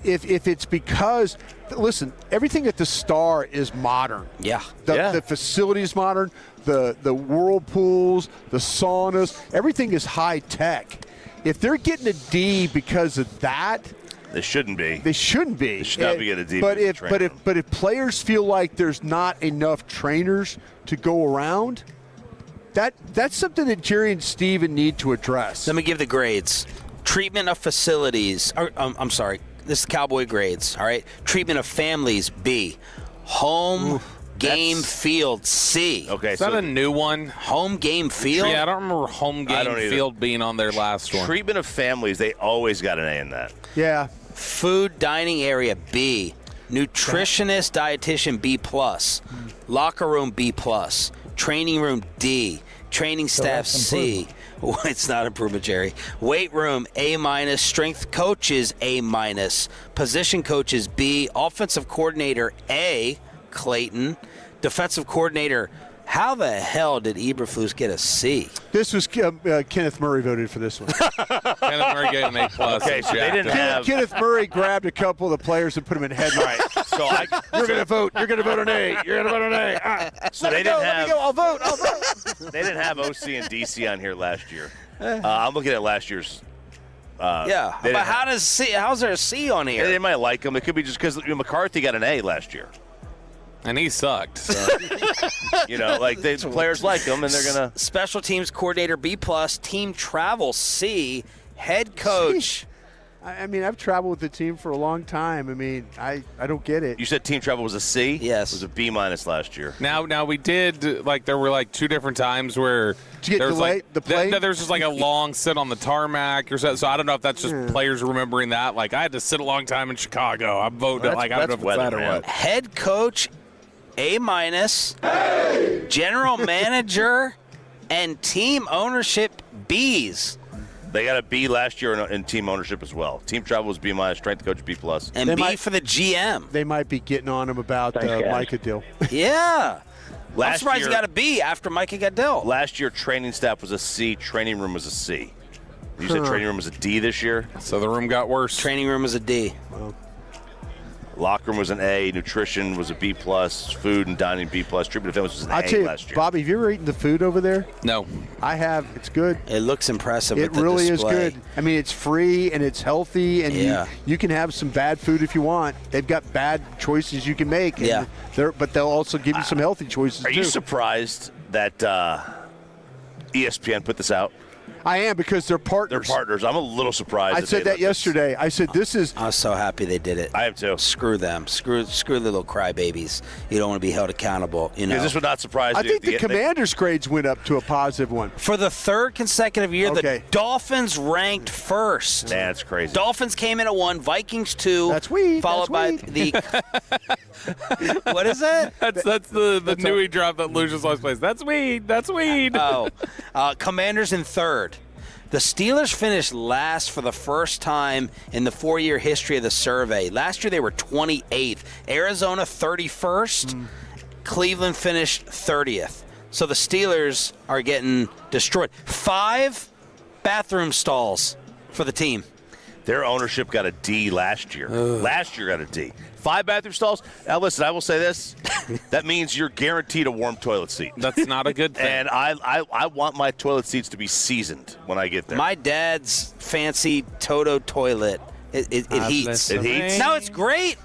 if it's because, listen, everything at the Star is modern. Yeah. The facility is modern. The whirlpools, the saunas, everything is high tech. If they're getting a D because of that, they shouldn't be. They shouldn't be. They should not be getting a D. But if players feel like there's not enough trainers to go around, that's something that Jerry and Steven need to address. Let me give the grades. Treatment of facilities. I'm sorry. This is Cowboy grades, all right? Treatment of families, B. Home game field, C. Okay, is that a new one? Home game field? Yeah, I don't remember home game field being on their last one. Treatment of families, they always got an A in that. Yeah. Food dining area, B. Nutritionist, dietitian, B+. Locker room, B+. Training room, D. Training staff, C. It's not improvement, Jerry. Weight room, A-. Strength coaches, A-. Position coaches, B. Offensive coordinator, A. Clayton. Defensive coordinator, how the hell did Eberflus get a C? This was Kenneth Murray voted for this one. Kenneth Murray gave an A+. Okay, so they didn't have. Kenneth Murray grabbed a couple of the players and put them in headlight. So you're going to vote. You're going to vote an A. You're going to vote an A. So they didn't have. Let me go. I'll vote. They didn't have OC and DC on here last year. I'm looking at last year's Yeah, but how's there a C on here? They might like him. It could be just because McCarthy got an A last year. And he sucked. So. The players like him, and they're going to. Special teams coordinator B+, team travel C, head coach. I mean, I've traveled with the team for a long time. I mean, I don't get it. You said team travel was a C? Yes. It was a B- last year. Now we did, there were two different times where Did you get delayed, the plane? There's just a long sit on the tarmac or so I don't know if that's just players remembering that. I had to sit a long time in Chicago. I'm voting. I don't know if it's that or what. Head coach A-, general manager and team ownership B's. They got a B last year in team ownership as well. Team travel was B-, strength coach B+. And B for the GM. They might be getting on him about the Micah deal. Yeah. I'm surprised he got a B after Micah Goodell. Last year, training staff was a C. Training room was a C. You said training room was a D this year? So the room got worse. Training room was a D. Well, locker room was an A. Nutrition was a B+. Food and dining B+. Treatment of films was an A last year. Bobby, have you ever eaten the food over there? No. I have. It's good. It looks impressive. It really is good. I mean, it's free and it's healthy, and you can have some bad food if you want. They've got bad choices you can make. And but they'll also give you some healthy choices, Are you surprised that ESPN put this out? I am, because they're partners. They're partners. I'm a little surprised. I said that yesterday. I said this is. I was so happy they did it. I am too. Screw them. Screw the little crybabies. You don't want to be held accountable. Because this would not surprise I you. think the Commanders' grades went up to a positive one. For the third consecutive year, the Dolphins ranked first. Man, that's crazy. Dolphins came in at 1, Vikings 2. That's weed. Followed by the. What is it? That's the Newey drop that Lucius always plays. That's weed. That's weed. Commanders in third. The Steelers finished last for the first time in the 4-year history of the survey. Last year they were 28th. Arizona 31st. Cleveland finished 30th. So the Steelers are getting destroyed. 5 bathroom stalls for the team. Their ownership got a D last year. Last year got a D. 5 bathroom stalls. Now, listen, I will say this. That means you're guaranteed a warm toilet seat. That's not a good thing. And I want my toilet seats to be seasoned when I get there. My dad's fancy Toto toilet, it heats. It heats? Now, it's great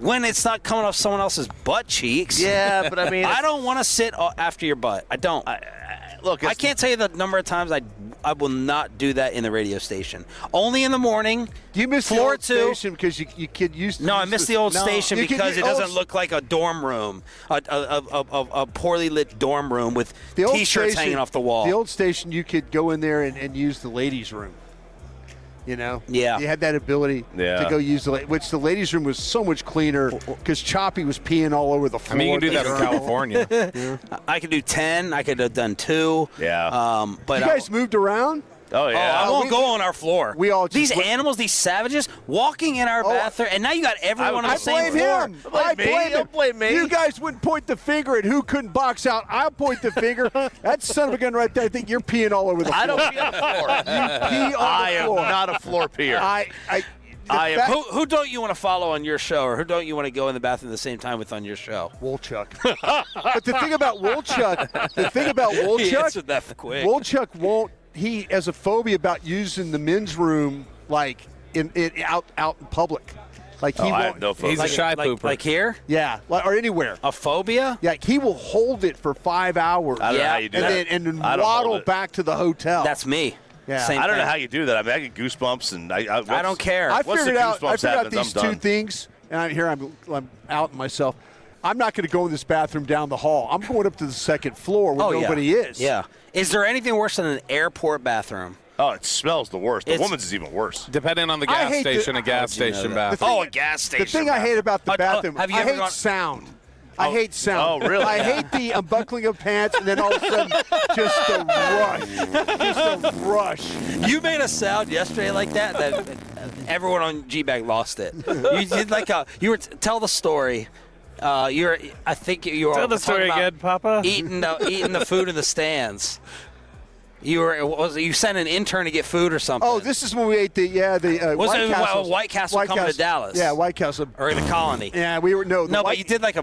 when it's not coming off someone else's butt cheeks. Yeah, but I mean, I don't want to sit after your butt. I don't. Look, I can't tell you the number of times I will not do that in the radio station. Only in the morning. Do you miss floor the old station because you could use? No, I miss the old station because it doesn't look like a dorm room, a poorly lit dorm room with T-shirts hanging off the wall. The old station, you could go in there and use the ladies' room. You know? Yeah. You had that ability to go use which the ladies' room was so much cleaner because Choppy was peeing all over the floor. I mean, you can do that in California. I could do 10. I could have done 2. Yeah. But you guys moved around? Oh, yeah. I won't go on our floor. We all these animals, these savages, walking in our bathroom, and now you got everyone on the same floor. I blame him. Don't blame me. You guys wouldn't point the finger at who couldn't box out. I'll point the finger. That son of a gun right there, I think you're peeing all over the floor. I don't pee on the floor. You pee on the floor. I am not a floor peer. Who don't you want to follow on your show, or who don't you want to go in the bathroom at the same time with on your show? Woolchuck. But the thing about Woolchuck, He answered that quick. Woolchuck won't. He has a phobia about using the men's room out in public. Like he I won't. have no phobia. He's a shy pooper. Like here? Yeah, or anywhere. A phobia? Yeah, he will hold it for 5 hours. I don't know how you do that. And then I don't hold waddle it. back to the hotel. That's me. Yeah. Same I don't know thing. how you do that. I mean, I get goosebumps, and I don't care. I Once figured the out goosebumps these happens, I'm two done. things, and I'm out myself. I'm not going to go in this bathroom down the hall. I'm going up to the second floor where nobody is. Yeah. Is there anything worse than an airport bathroom? Oh, it smells the worst. The woman's is even worse. Depending on the gas station, a gas station bathroom. A gas station. The thing I hate about the bathroom, have you I ever hate gone- sound. I hate sound. Oh, really? I hate the unbuckling of pants and then all of a sudden just the rush. Just the rush. You made a sound yesterday like that everyone on G-Bag lost it. You did tell the story. I think you were Tell the story again, Papa. Eating the food in the stands. You sent an intern to get food or something. Oh, this is when we ate the White Castle. White Castle coming to Dallas. Yeah, White Castle. Or the Colony. Yeah, we were no. But you did like a.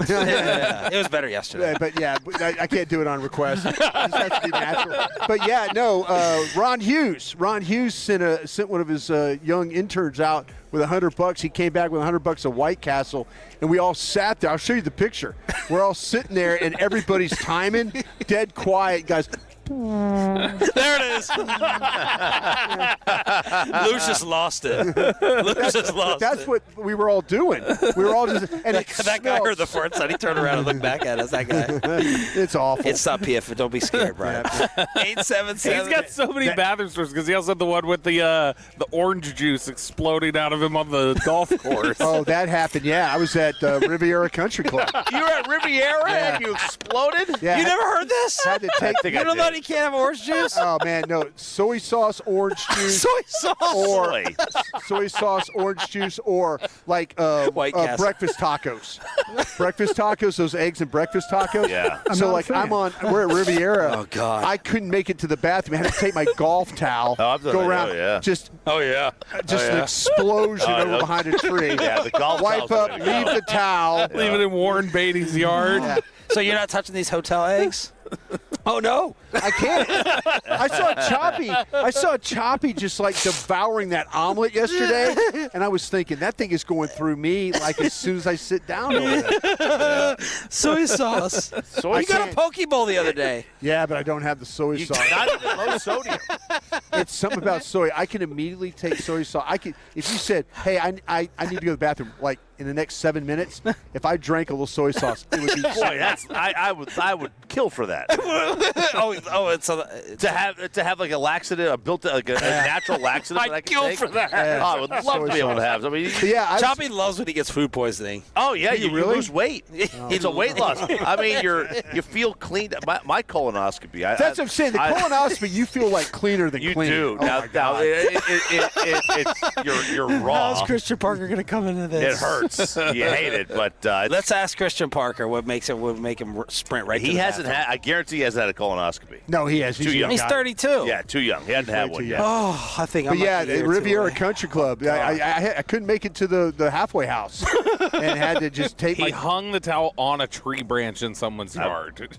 Yeah, it was better yesterday. But I can't do it on request. It just has to be natural. But yeah, no. Ron Hughes sent one of his young interns out with $100. He came back with $100 of White Castle, and we all sat there. I'll show you the picture. We're all sitting there, and everybody's timing, dead quiet, guys. There it is. Lucius lost it. That's what we were all doing. We were all just. And that guy heard the fart sound. He turned around and looked back at us. That guy. It's awful. It's not PF. Don't be scared, Brian. 877. He's got so many bathroom stories because he also had the one with the orange juice exploding out of him on the golf course. Oh, that happened. Yeah, I was at Riviera Country Club. You were at Riviera and you exploded? Yeah, You never heard this? Had to take. You don't know he can't have orange juice? Oh man, no soy sauce, orange juice, Soy sauce. or soy sauce, orange juice, or like White Castle. breakfast tacos. Breakfast tacos, those eggs and breakfast tacos. Yeah. So like we're at Riviera. Oh, God. I couldn't make it to the bathroom. I had to take my golf towel, I've done go that. around, Oh, yeah. just yeah. an explosion over behind a tree. Yeah, the golf Wipe towel's up, the way to leave go. the towel. Leave it in Warren Beatty's yard. Yeah. So you're not touching these hotel eggs? Oh, no. I can't. I saw Choppy just like devouring that omelet yesterday, and I was thinking that thing is going through me like as soon as I sit down over there. Soy sauce. You got a poke bowl the other day. Yeah, but I don't have the soy sauce. Not even low sodium. It's something about soy. I can immediately take soy sauce. I could, if you said, "Hey, I need to go to the bathroom," like in the next 7 minutes, if I drank a little soy sauce, it would be. Boy, I would kill for that. It's to have like a laxative, a natural laxative. that I I'd can kill take. for that. Oh, I would love to be able to have. I mean, Yeah, Choppy loves when he gets food poisoning. oh yeah, you really? lose weight. It's a weight loss. I mean, you feel clean. My colonoscopy. that's what I'm saying. The colonoscopy, you feel like cleaner than You clean. do. Oh Now, my God. you're raw. How's Christian Parker going to come into this? It hurts. You hate it, but Let's ask Christian Parker what make him sprint right to he the hasn't bathroom. had. I guarantee he hasn't had a colonoscopy. No, he has. He's Too young. He's 32. Yeah, too young. He hasn't had way one too yet. young. Oh, I think But I'm yeah, like a year or two Riviera away. Country Club. I couldn't make it to the halfway house, and had to just take He my. hung the towel on a tree branch in someone's yard.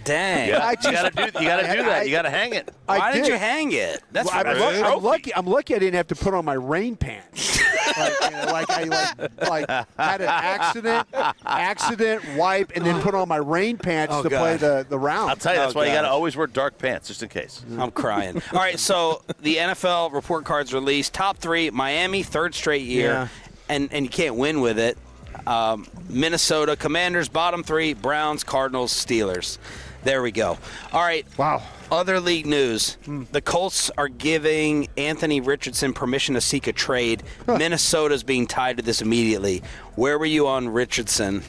Dang. You gotta do that. You gotta hang it. Why did did. you hang it? That's Well, I'm lucky. I'm lucky I didn't have to put on my rain pants. I had an accident, wipe, and then put on my rain pants Oh, to play God. the round. I'll tell you, that's why you God. gotta always wear dark pants just in case. I'm crying. All right, so the NFL report cards released. Top three, Miami, third straight year, and you can't win with it. Minnesota, Commanders, bottom three, Browns, Cardinals, Steelers. There we go. All right. Wow. Other league news. The Colts are giving Anthony Richardson permission to seek a trade. Minnesota's being tied to this immediately. Where were you on Richardson?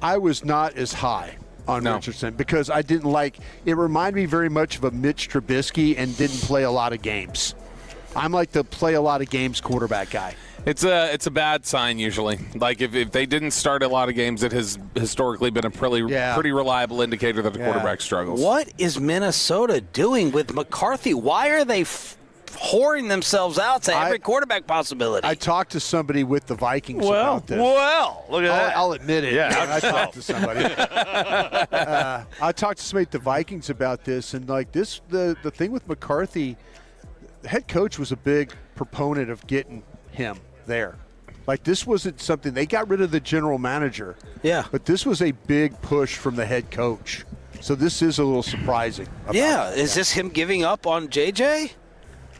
I was not as high on Richardson because I didn't like it. Reminded me very much of a Mitch Trubisky and didn't play a lot of games. I'm like the play a lot of games quarterback guy. It's a bad sign usually. Like if they didn't start a lot of games, it has historically been a pretty reliable indicator that the quarterback struggles. What is Minnesota doing with McCarthy? Why are they whoring themselves out to every quarterback possibility? I talked to somebody with the Vikings about this. Well, look at that. I'll admit it. Yeah, I talked to somebody. I talked to somebody at the Vikings about this, and like this, the thing with McCarthy, the head coach was a big proponent of getting him there. Like this wasn't something they got rid of the general manager. Yeah. But this was a big push from the head coach. So this is a little surprising. Is this him giving up on JJ?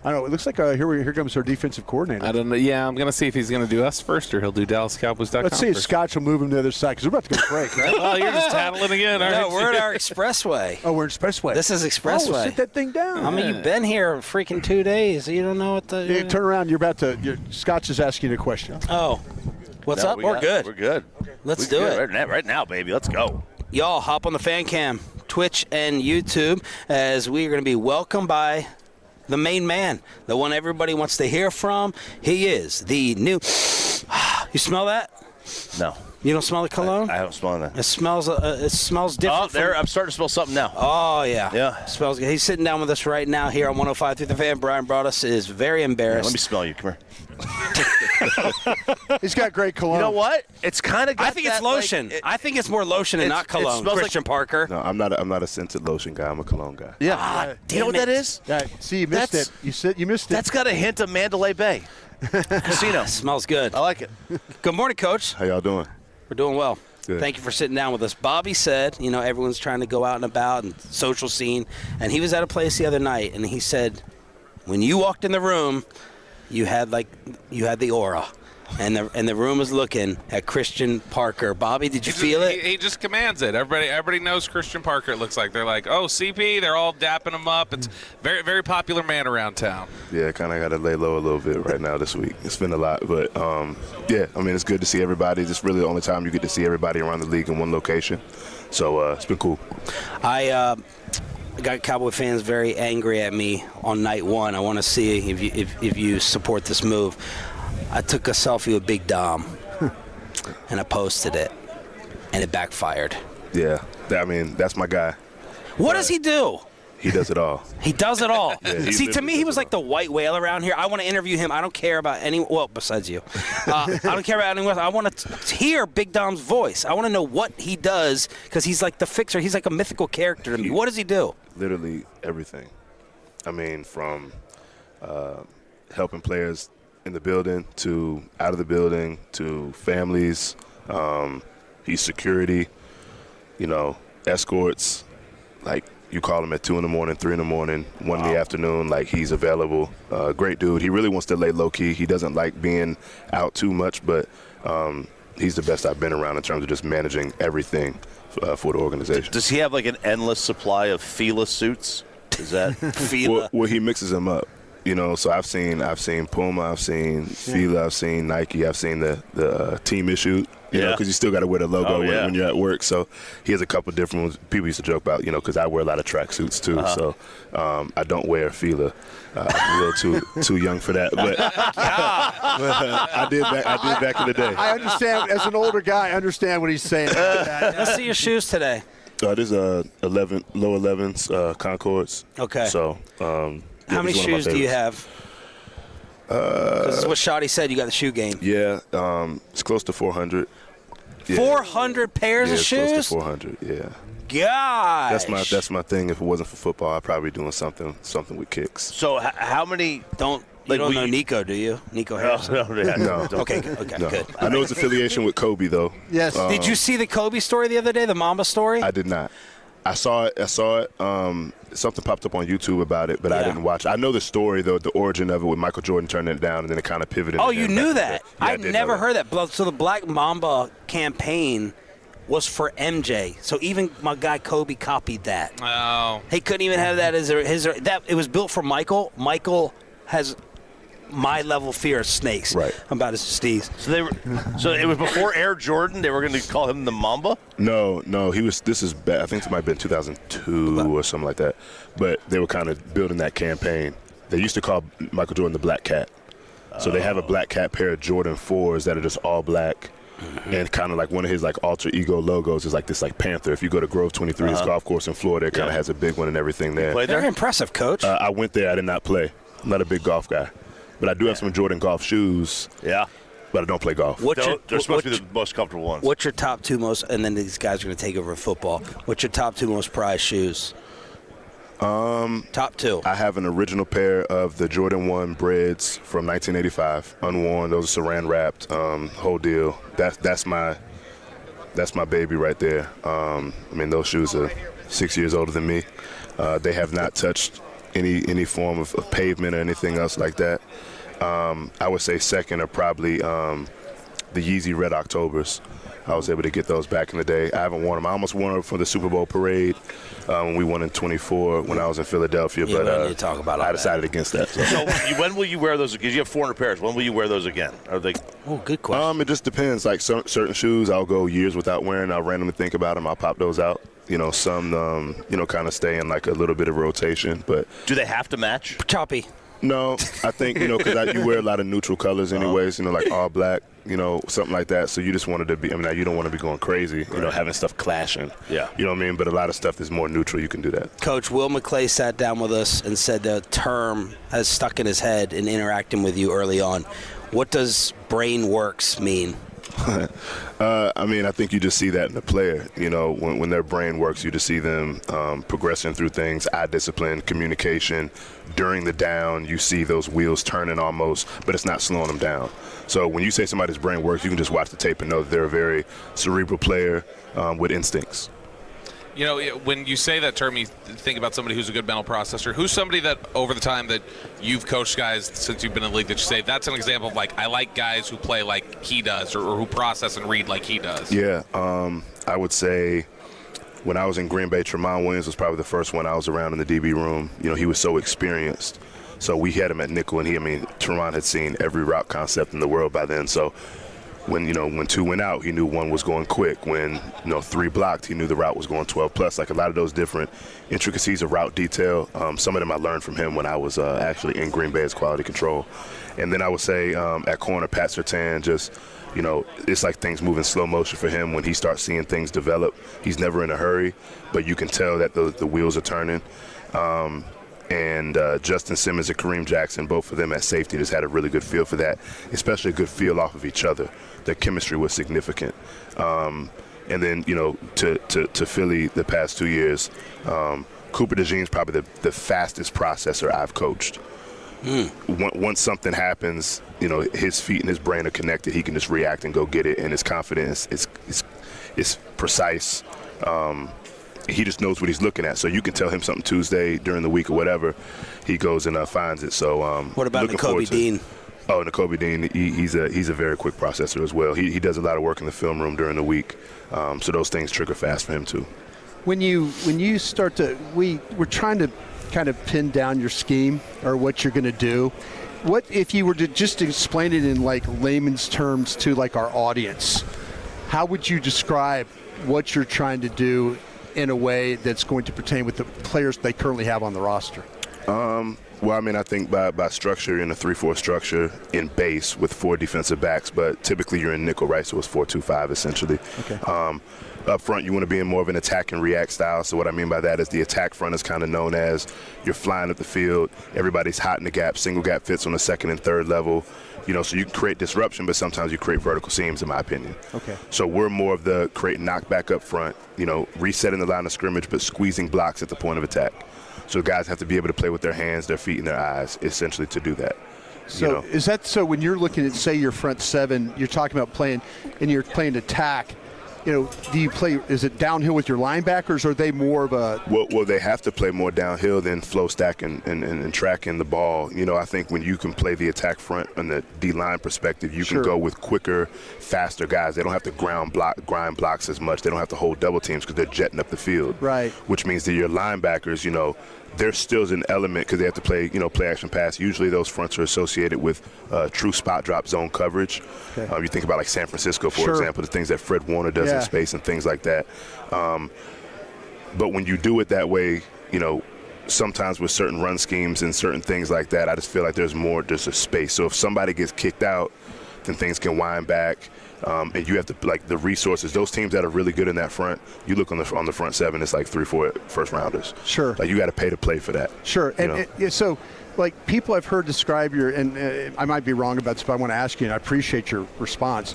I don't know. It looks like here comes our defensive coordinator. I don't know. Yeah, I'm going to see if he's going to do us first or he'll do DallasCowboys.com. Let's see if first. Scotch will move him to the other side because we're about to go to break, right? Oh, you're just tattling again, aren't No, you? we're at our expressway. Oh, we're in Expressway. This is Oh, Expressway. well, sit that thing down. I mean, you've been here freaking 2 days. You don't know what the... Yeah, turn around. Scotch is asking you a question. Oh. What's up? We're good. We're good. Let's do it. Right now, baby. Let's go. Y'all, hop on the fan cam, Twitch and YouTube, as we are going to be welcomed by the main man, the one everybody wants to hear from. He is the new... You smell that? No. You don't smell the cologne? I haven't smelled that. It smells different. Oh, there. I'm starting to smell something now. Oh, yeah. Yeah. It smells good. He's sitting down with us right now here on 105 through the fan. Brian Broaddus is very embarrassed. Let me smell you. Come here. He's got great cologne. You know what? It's kind of. I think it's lotion. I think it's more lotion and not cologne. Christian Parker. No, I'm not a scented lotion guy. I'm a cologne guy. Yeah. You know what that is? See, you missed it. You missed it. That's got a hint of Mandalay Bay Casino. Smells good. I like it. Good morning, Coach. How y'all doing? We're doing well. Good. Thank you for sitting down with us. Bobby said, everyone's trying to go out and about and social scene, and he was at a place the other night, and he said, when you walked in the room, you had the aura. And the room was looking at Christian Parker. Bobby, did you feel it? He just commands it. Everybody knows Christian Parker, it looks like. They're like, oh, CP, they're all dapping him up. It's very, very popular man around town. Yeah, kind of got to lay low a little bit right now this week. It's been a lot. But, it's good to see everybody. It's really the only time you get to see everybody around the league in one location. So it's been cool. I got Cowboy fans very angry at me on night one. I want to see if you support this move. I took a selfie with Big Dom, and I posted it, and it backfired. Yeah, that's my guy. What does he do? He does it all. He does it all. Yeah, See, to me, he was like the white whale around here. I want to interview him. I don't care about besides you. I don't care about anyone else. I want to hear Big Dom's voice. I want to know what he does, because he's like the fixer. He's like a mythical character to me. What does he do? Literally everything. From helping players in the building to out of the building to families. He's security, escorts. Like, you call him at 2 in the morning, 3 in the morning, 1 in the afternoon. Like, he's available. Great dude. He really wants to lay low key. He doesn't like being out too much, but he's the best I've been around in terms of just managing everything for the organization. Does he have like an endless supply of Fila suits? Is that Fila? Well, he mixes them up. So I've seen Puma, I've seen Fila, I've seen Nike, I've seen the team issue, because you still got to wear the logo when you're at work. So he has a couple different ones. People used to joke about, because I wear a lot of tracksuits too. So I don't wear Fila. I'm a little too young for that, but I did back in the day. I understand. As an older guy, I understand what he's saying. Let's see your shoes today. This is low 11s Concords. Okay. So. How many shoes do you have? This is what Shotty said. You got the shoe game. Yeah, it's close to 400. Yeah. 400 pairs of shoes? Close to 400. Yeah. Gosh. That's my thing. If it wasn't for football, I'd probably be doing something with kicks. So how many? You don't know Nico, do you? Nico Harrison? No. Okay, no. good. I know his affiliation with Kobe, though. Yes. Did you see the Kobe story the other day, the Mamba story? I did not. I saw it. Something popped up on YouTube about it, but I didn't watch it. I know the story, though, the origin of it, with Michael Jordan turning it down, and then it kind of pivoted. Oh, you knew that? Yeah, I'd never heard that. So the Black Mamba campaign was for MJ. So even my guy Kobe copied that. Oh. He couldn't even have that as it was built for Michael. Michael has my level of fear of snakes. Right. About his steez. So it was before Air Jordan. They were going to call him the Mamba. No. He was. This is bad. I think it might have been 2002 or something like that. But they were kind of building that campaign. They used to call Michael Jordan the Black Cat. So they have a Black Cat pair of Jordan 4s that are just all black. Mm-hmm. And kind of like one of his like alter ego logos is like this like panther. If you go to Grove 23's golf course in Florida, it kind of has a big one and everything there. Played there? Very impressive, Coach. I went there. I did not play. I'm not a big golf guy. But I do have some Jordan golf shoes. Yeah. But I don't play golf. They're supposed to be the most comfortable ones. What's your top two most, and then these guys are going to take over football. What's your top two most prized shoes? Top two. I have an original pair of the Jordan 1 Breads from 1985, unworn. Those are saran wrapped, whole deal. That's my baby right there. Those shoes are 6 years older than me. They have not touched any form of pavement or anything else like that. I would say second are probably the Yeezy Red Octobers. I was able to get those back in the day. I haven't worn them. I almost wore them for the Super Bowl parade when we won in 24 when I was in Philadelphia. Yeah, but talk about I decided against that. So when will you wear those? Because you have 400 pairs. When will you wear those again? Are they? Oh, good question. It just depends. Like certain shoes, I'll go years without wearing. I'll randomly think about them. I'll pop those out. Some kind of stay in like a little bit of rotation. But do they have to match? Choppy. No, I think because you wear a lot of neutral colors anyways. Like all black. Something like that. So you just wanted to be, now you don't want to be going crazy, having stuff clashing. Yeah. You know what I mean? But a lot of stuff is more neutral. You can do that. Coach, Will McClay sat down with us and said the term has stuck in his head in interacting with you early on. What does brain works mean? I mean, I think you just see that in the player. You know, when their brain works, you just see them progressing through things, eye discipline, communication. During the down, you see those wheels turning almost, but it's not slowing them down. So when you say somebody's brain works, you can just watch the tape and know that they're a very cerebral player with instincts. You know, when you say that term, you think about somebody who's a good mental processor. Who's somebody that over the time that you've coached guys since you've been in the league that you say, that's an example of, like, I like guys who play like he does or who process and read like he does? Yeah, I would say when I was in Green Bay, Tramon Williams was probably the first one I was around in the DB room. You know, he was so experienced. So we had him at nickel, and Tramon had seen every route concept in the world by then. So when two went out, he knew one was going quick. When three blocked, he knew the route was going 12 plus. Like a lot of those different intricacies of route detail, some of them I learned from him when I was actually in Green Bay as quality control. And then I would say at corner, Pat Surtain, just it's like things move in slow motion for him when he starts seeing things develop. He's never in a hurry, but you can tell that the wheels are turning. And Justin Simmons and Kareem Jackson, both of them at safety, just had a really good feel for that, especially a good feel off of each other. Their chemistry was significant. And then, to Philly the past 2 years, Cooper DeJean's probably the fastest processor I've coached. Once something happens, his feet and his brain are connected. He can just react and go get it, and his confidence is precise. He just knows what he's looking at. So you can tell him something Tuesday during the week or whatever, he goes and finds it. So what about Nakobe Dean? Oh, Nakobe Dean, he's a very quick processor as well. He does a lot of work in the film room during the week, so those things trigger fast for him too. When you start to, we're trying to kind of pin down your scheme or what you're going to do. What if you were to just explain it in like layman's terms to like our audience? How would you describe what you're trying to do in a way that's going to pertain with the players they currently have on the roster? Well, I think by structure, you're in a 3-4 structure in base with 4 defensive backs, but typically you're in nickel, right? So it's 4-2-5 essentially. Okay. Up front, you want to be in more of an attack and react style. So what I mean by that is the attack front is kind of known as you're flying up the field, everybody's hot in the gap, single gap fits on the second and third level. So you can create disruption, but sometimes you create vertical seams, in my opinion. Okay. So we're more of the create knockback up front, resetting the line of scrimmage, but squeezing blocks at the point of attack. So guys have to be able to play with their hands, their feet, and their eyes, essentially, to do that. So is that so when you're looking at, say, your front seven, you're talking about playing, and you're playing attack, do you play, is it downhill with your linebackers, or are they more of a? Well, they have to play more downhill than flow stack and tracking the ball. I think when you can play the attack front on the D-line perspective, you can go with quicker, faster guys. They don't have to grind blocks as much. They don't have to hold double teams because they're jetting up the field. Right. Which means that your linebackers, there still is an element because they have to play, play action pass. Usually those fronts are associated with true spot drop zone coverage. Okay. You think about like San Francisco, for example, the things that Fred Warner does in space and things like that. But when you do it that way, sometimes with certain run schemes and certain things like that, I just feel like there's a space. So if somebody gets kicked out, then things can wind back. And you have to, like, the resources, those teams that are really good in that front, you look on the front seven, it's like 3-4 first rounders. Sure. Like, you got to pay to play for that. Sure. And so, like, people I've heard describe and I might be wrong about this, but I want to ask you, and I appreciate your response.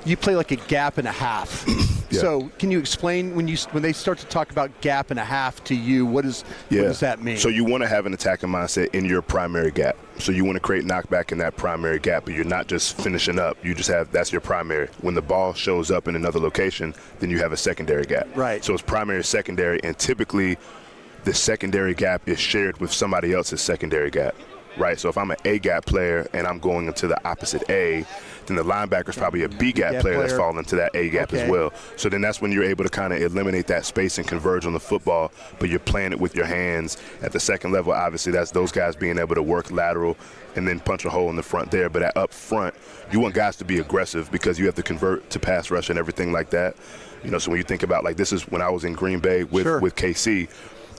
You play like a gap and a half. Yeah. So can you explain when they start to talk about gap and a half to you, what does that mean? So you want to have an attacking mindset in your primary gap. So you want to create knockback in that primary gap, but you're not just finishing up. You just that's your primary. When the ball shows up in another location, then you have a secondary gap. Right. So it's primary, secondary, and typically the secondary gap is shared with somebody else's secondary gap. Right, so if I'm an A-gap player and I'm going into the opposite A, then the linebacker's probably a B-gap player that's falling into that A-gap as well. So then that's when you're able to kind of eliminate that space and converge on the football, but you're playing it with your hands. At the second level, obviously, that's those guys being able to work lateral and then punch a hole in the front there. But up front, you want guys to be aggressive because you have to convert to pass rush and everything like that. So when you think about, like, this is when I was in Green Bay with KC,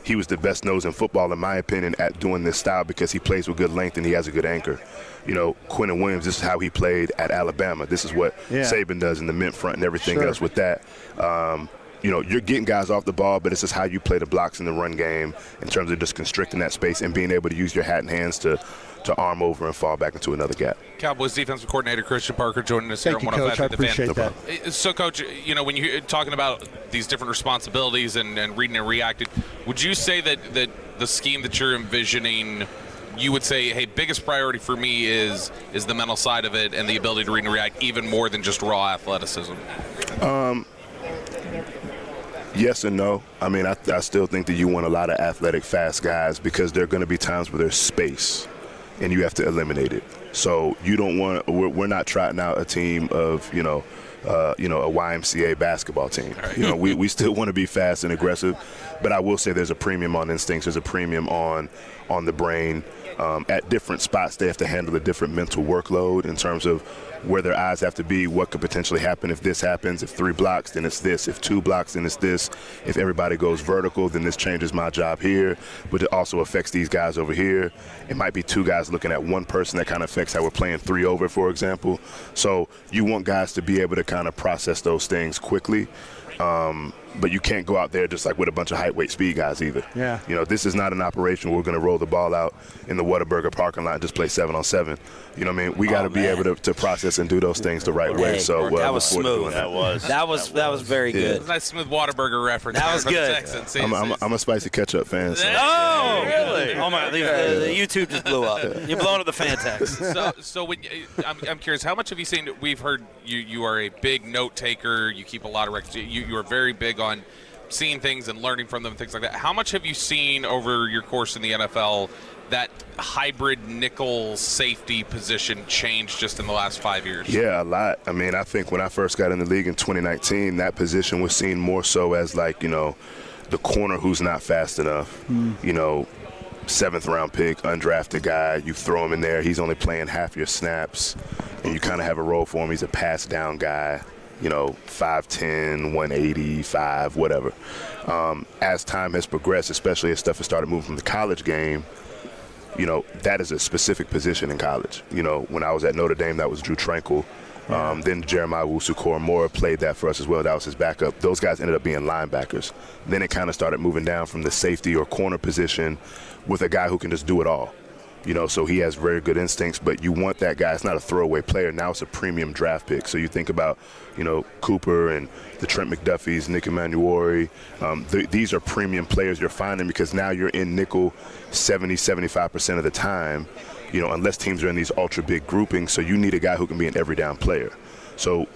he was the best nose in football, in my opinion, at doing this style because he plays with good length and he has a good anchor. Quentin Williams, this is how he played at Alabama. This is what Saban does in the mint front and everything else with that. you're getting guys off the ball, but it's just how you play the blocks in the run game in terms of just constricting that space and being able to use your hat and hands to arm over and fall back into another gap. Cowboys defensive coordinator Christian Parker joining us Thank here you, on 105 Coach. I The Fan. appreciate that. So, Coach, when you're talking about these different responsibilities and reading and reacting, would you say that the scheme that you're envisioning, you would say, hey, biggest priority for me is the mental side of it and the ability to read and react even more than just raw athleticism? Yes and no. I mean, I still think that you want a lot of athletic, fast guys because there are going to be times where there's space and you have to eliminate it. So you don't want. We're not trotting out a team of a YMCA basketball team. Right. We still want to be fast and aggressive, but I will say there's a premium on instincts. There's a premium on the brain. At different spots, they have to handle a different mental workload in terms of where their eyes have to be, what could potentially happen if this happens. If 3 blocks, then it's this. If 2 blocks, then it's this. If everybody goes vertical, then this changes my job here. But it also affects these guys over here. It might be 2 guys looking at one person. That kind of affects how we're playing 3 over, for example. So you want guys to be able to kind of process those things quickly. But you can't go out there just like with a bunch of height, weight, speed guys either. Yeah. This is not an operation where we're going to roll the ball out in the Whataburger parking lot and just play 7-on-7. You know what I mean? We got to be able to process and do those things the right way. So that was smooth. That was very good. Nice smooth Whataburger reference. That was good. Texans. I'm a spicy ketchup fan. So. Oh, really? Oh my! The YouTube just blew up. You're blowing up the fan text. So when, I'm curious, how much have you seen? We've heard you are a big note taker. You keep a lot of records. You are very big on seeing things and learning from them and things like that. How much have you seen over your course in the NFL that hybrid nickel safety position change just in the last 5 years? Yeah, a lot. I mean, I think when I first got in the league in 2019, that position was seen more so as like, the corner who's not fast enough, 7th round pick, undrafted guy, you throw him in there, he's only playing half your snaps, and you kind of have a role for him. He's a pass down guy. 5'10", 185, whatever. As time has progressed, especially as stuff has started moving from the college game, that is a specific position in college. When I was at Notre Dame, that was Drew Tranquil. Then Jeremiah Wusu-Koramoah played that for us as well. That was his backup. Those guys ended up being linebackers. Then it kind of started moving down from the safety or corner position with a guy who can just do it all. So he has very good instincts, but you want that guy. It's not a throwaway player. Now it's a premium draft pick. So you think about, Cooper and the Trent McDuffies, Nick Emanuori. These are premium players you're finding because now you're in nickel 70-75% of the time, unless teams are in these ultra big groupings. So you need a guy who can be an every down player. So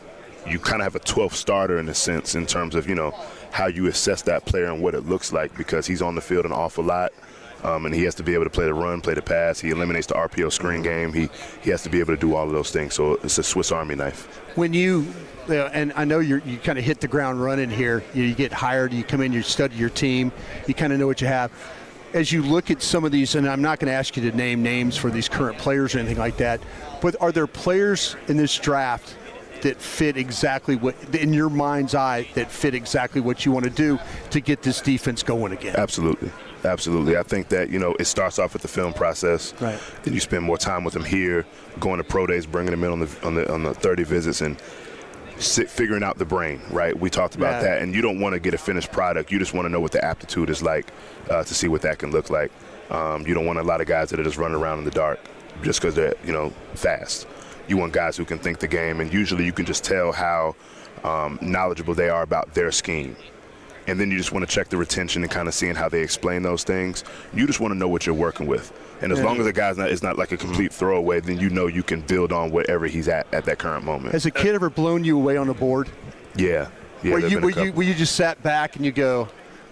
you kind of have a 12th starter in a sense in terms of, how you assess that player and what it looks like because he's on the field an awful lot. And he has to be able to play the run, play the pass. He eliminates the RPO screen game. He has to be able to do all of those things. So it's a Swiss Army knife. When and I know you kind of hit the ground running here. You get hired, you come in, you study your team, you kind of know what you have. As you look at some of these, and I'm not going to ask you to name names for these current players or anything like that, but are there players in this draft that fit exactly what, in your mind's eye, that fit exactly what you want to do to get this defense going again? Absolutely. I think that, it starts off with the film process. Right. Then you spend more time with them here, going to pro days, bringing them in on the 30 visits and figuring out the brain, right? We talked about that. And you don't want to get a finished product. You just want to know what the aptitude is like to see what that can look like. You don't want a lot of guys that are just running around in the dark just because they're, fast. You want guys who can think the game, and usually you can just tell how knowledgeable they are about their scheme. And then you just want to check the retention and kind of seeing how they explain those things. You just want to know what you're working with. And as long as the guy's is not like a complete throwaway, then you can build on whatever he's at that current moment. Has a kid ever blown you away on a board? Yeah. Where you just sat back and you go,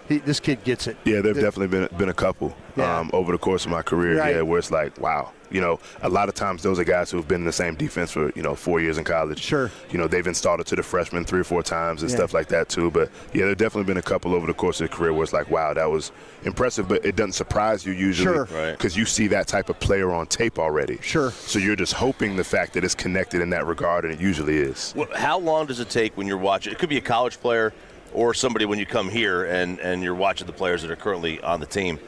this kid gets it? Yeah, there have definitely been a couple over the course of my career, right. Where it's like, wow. A lot of times those are guys who have been in the same defense for, 4 years in college. Sure. They've installed it to the freshmen 3 or 4 times and stuff like that too. But, there have definitely been a couple over the course of the career where it's like, wow, that was impressive. But it doesn't surprise you usually because you see that type of player on tape already. Sure. So you're just hoping the fact that it's connected in that regard, and it usually is. Well, how long does it take when you're watching? It could be a college player or somebody when you come here and you're watching the players that are currently on the team.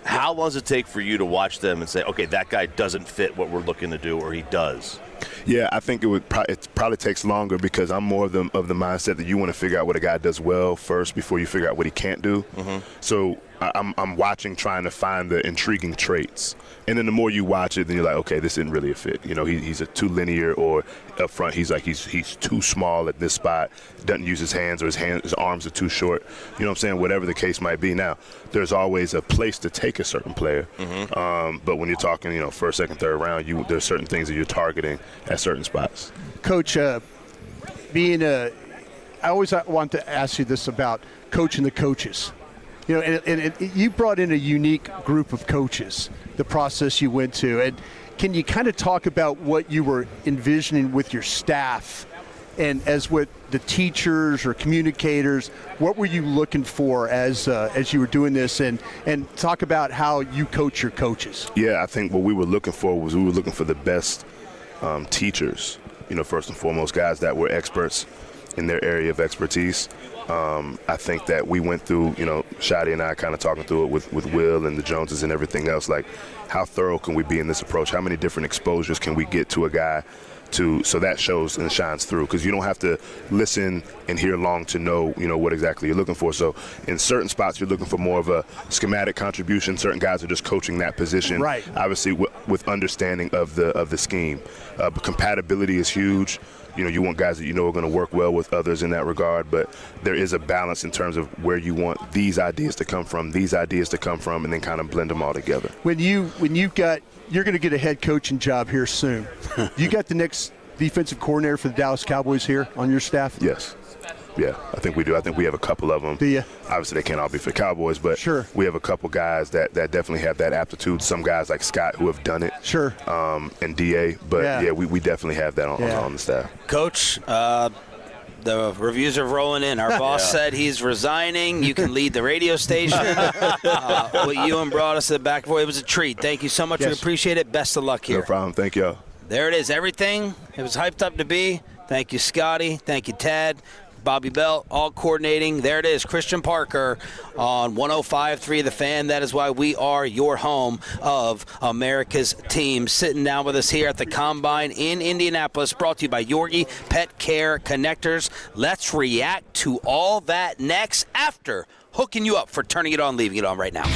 How long does it take for you to watch them and say, okay, that guy doesn't fit what we're looking to do, or he does? Yeah, I think it probably takes longer because I'm more of the mindset that you want to figure out what a guy does well first before you figure out what he can't do. So I'm watching, trying to find the intriguing traits. And then the more you watch it, then you're like, okay, this isn't really a fit. You know, he's a too linear, or up front he's too small at this spot, doesn't use his hands, or his arms are too short. You know what I'm saying? Whatever the case might be. Now, there's always a place to take a certain player. But when you're talking, you know, first, second, third round, there's certain things that you're targeting at certain spots. Coach, I always want to ask you this about coaching the coaches. You know, and you brought in a unique group of coaches, the process you went to. And can you kind of talk about what you were envisioning with your staff, and as with the teachers or communicators, what were you looking for as you were doing this, and talk about how you coach your coaches? Yeah, I think what we were looking for was the best teachers, you know, first and foremost, guys that were experts in their area of expertise. I think that we went through, you know, Shotty and I kind of talking through it with Will and the Joneses and everything else, like how thorough can we be in this approach? How many different exposures can we get to a guy so that shows and shines through, because you don't have to listen and hear long to know, you know, what exactly you're looking for. So in certain spots you're looking for more of a schematic contribution. Certain guys are just coaching that position, right? Obviously with understanding of the scheme. But compatibility is huge. You know, you want guys that you know are going to work well with others in that regard, but there is a balance in terms of where you want these ideas to come from, and then kind of blend them all together. You're going to get a head coaching job here soon. You got the next defensive coordinator for the Dallas Cowboys here on your staff? Yes. Yeah, I think we do. I think we have a couple of them. Do you? Obviously, they can't all be for Cowboys, but sure, we have a couple guys that definitely have that aptitude. Some guys like Scott who have done it. Sure. And DA, but we definitely have that on the staff. Coach, the reviews are rolling in. Our boss said he's resigning. You can lead the radio station. With you and Broaddus at the back, boy, it was a treat. Thank you so much. Yes. We appreciate it. Best of luck here. No problem. Thank y'all. There it is. Everything it was hyped up to be. Thank you, Scotty. Thank you, Tad. Bobby Bell, all coordinating. There it is, Christian Parker on 105.3 The Fan. That is why we are your home of America's team. Sitting down with us here at the Combine in Indianapolis, brought to you by Yorgi Pet Care Connectors. Let's react to all that next after hooking you up for turning it on, leaving it on right now.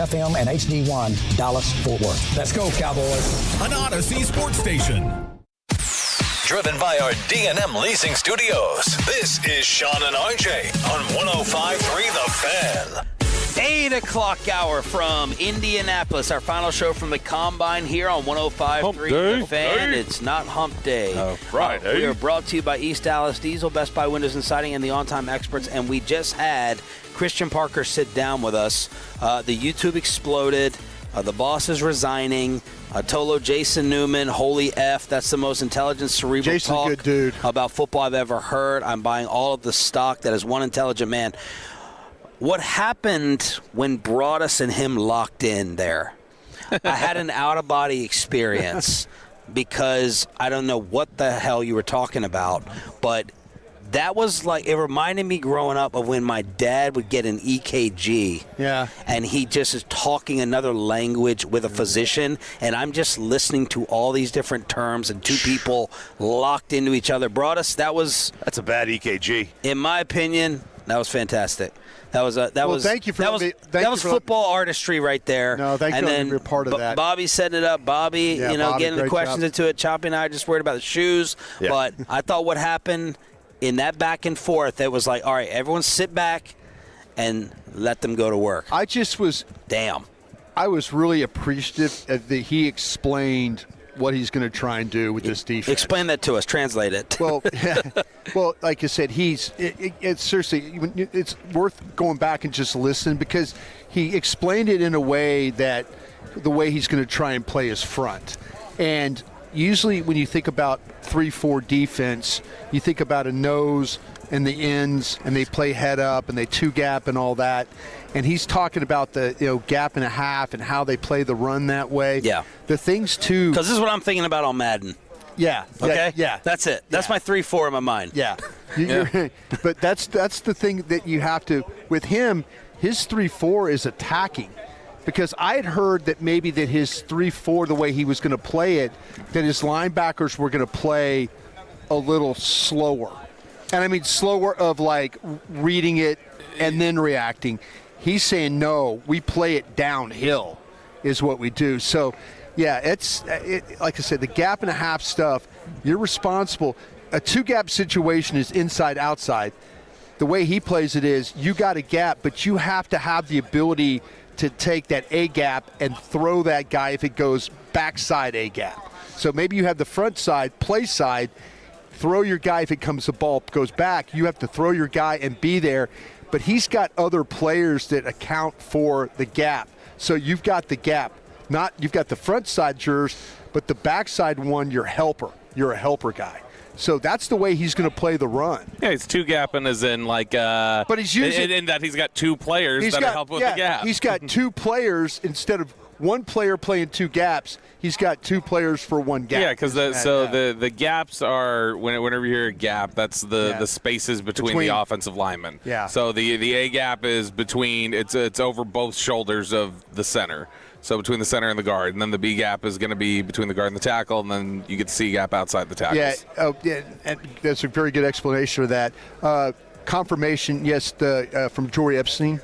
KRL-FM and HD1 Dallas-Fort Worth. Let's go, Cowboys. An Odyssey sports station. Driven by our D&M Leasing Studios, this is Shan and RJ on 105.3 The Fan. 8 o'clock hour from Indianapolis, our final show from the Combine here on 105.3 The Fan. It's not Hump Day. Friday. We are brought to you by East Dallas Diesel, Best Buy Windows and Siding, and the On-Time Experts. And we just had Christian Parker sit down with us. The YouTube exploded. The boss is resigning. Tolo Jason Newman, holy F, that's the most intelligent cerebral Jason's talk good dude. about football I've ever heard. I'm buying all of the stock. That is one intelligent man. What happened when Broaddus and him locked in there? I had an out-of-body experience because I don't know what the hell you were talking about, but that was like, it reminded me growing up of when my dad would get an EKG. Yeah. And he just is talking another language with a physician, and I'm just listening to all these different terms and two people locked into each other. Broaddus, That's a bad EKG. in my opinion, that was fantastic. That was thank you for that was, letting me- thank that you was for football artistry right there. No, thank you and for then letting me be a part of that. Bobby setting it up. Bobby, Yeah, Bobby, getting the great questions job. into it. Choppy and I are just worried about the shoes. Yeah. But I thought what happened in that back and forth, it was like, all right, everyone sit back and let them go to work. I just was I was really appreciative that he explained what he's going to try and do with this defense. Explain that to us. Translate it. Well, well, like I said, it's seriously, it's worth going back and just listen because he explained it in a way that the way he's going to try and play his front. And usually when you think about 3-4 defense, you think about a nose and the ends, and they play head up and they two gap and all that. And he's talking about the gap and a half and how they play the run that way. Yeah. The things too. Because this is what I'm thinking about on Madden. Yeah. Okay. Yeah. That's it. That's my 3-4 in my mind. Yeah. But that's the thing that you have to with him. His 3-4 is attacking. Because I had heard that maybe that his 3-4, the way he was going to play it, that his linebackers were going to play a little slower. And I mean slower of like reading it and then reacting. He's saying, no, we play it downhill is what we do. So, yeah, like I said, the gap and a half stuff, you're responsible. A two-gap situation is inside-outside. The way he plays it is you got a gap, but you have to have the ability to take that A gap and throw that guy if it goes backside A gap. So maybe you have the front side, play side, throw your guy if it comes the ball goes back. You have to throw your guy and be there. But he's got other players that account for the gap. So you've got the gap. You've got the front side yours, but the backside one, you're helper. You're a helper guy. So that's the way he's going to play the run. Yeah, he's two gapping as in like but he's using in that he's got two players that help with the gap. He's got two players instead of one player playing two gaps. He's got two players for one gap. Yeah, because the gaps are whenever you hear a gap, that's the spaces between the offensive linemen. Yeah. So the A gap is between it's over both shoulders of the center. So between the center and the guard, and then the B gap is going to be between the guard and the tackle, and then you get the C gap outside the tackles. Yeah, and that's a very good explanation of that. Confirmation, yes, from Jory Epstein.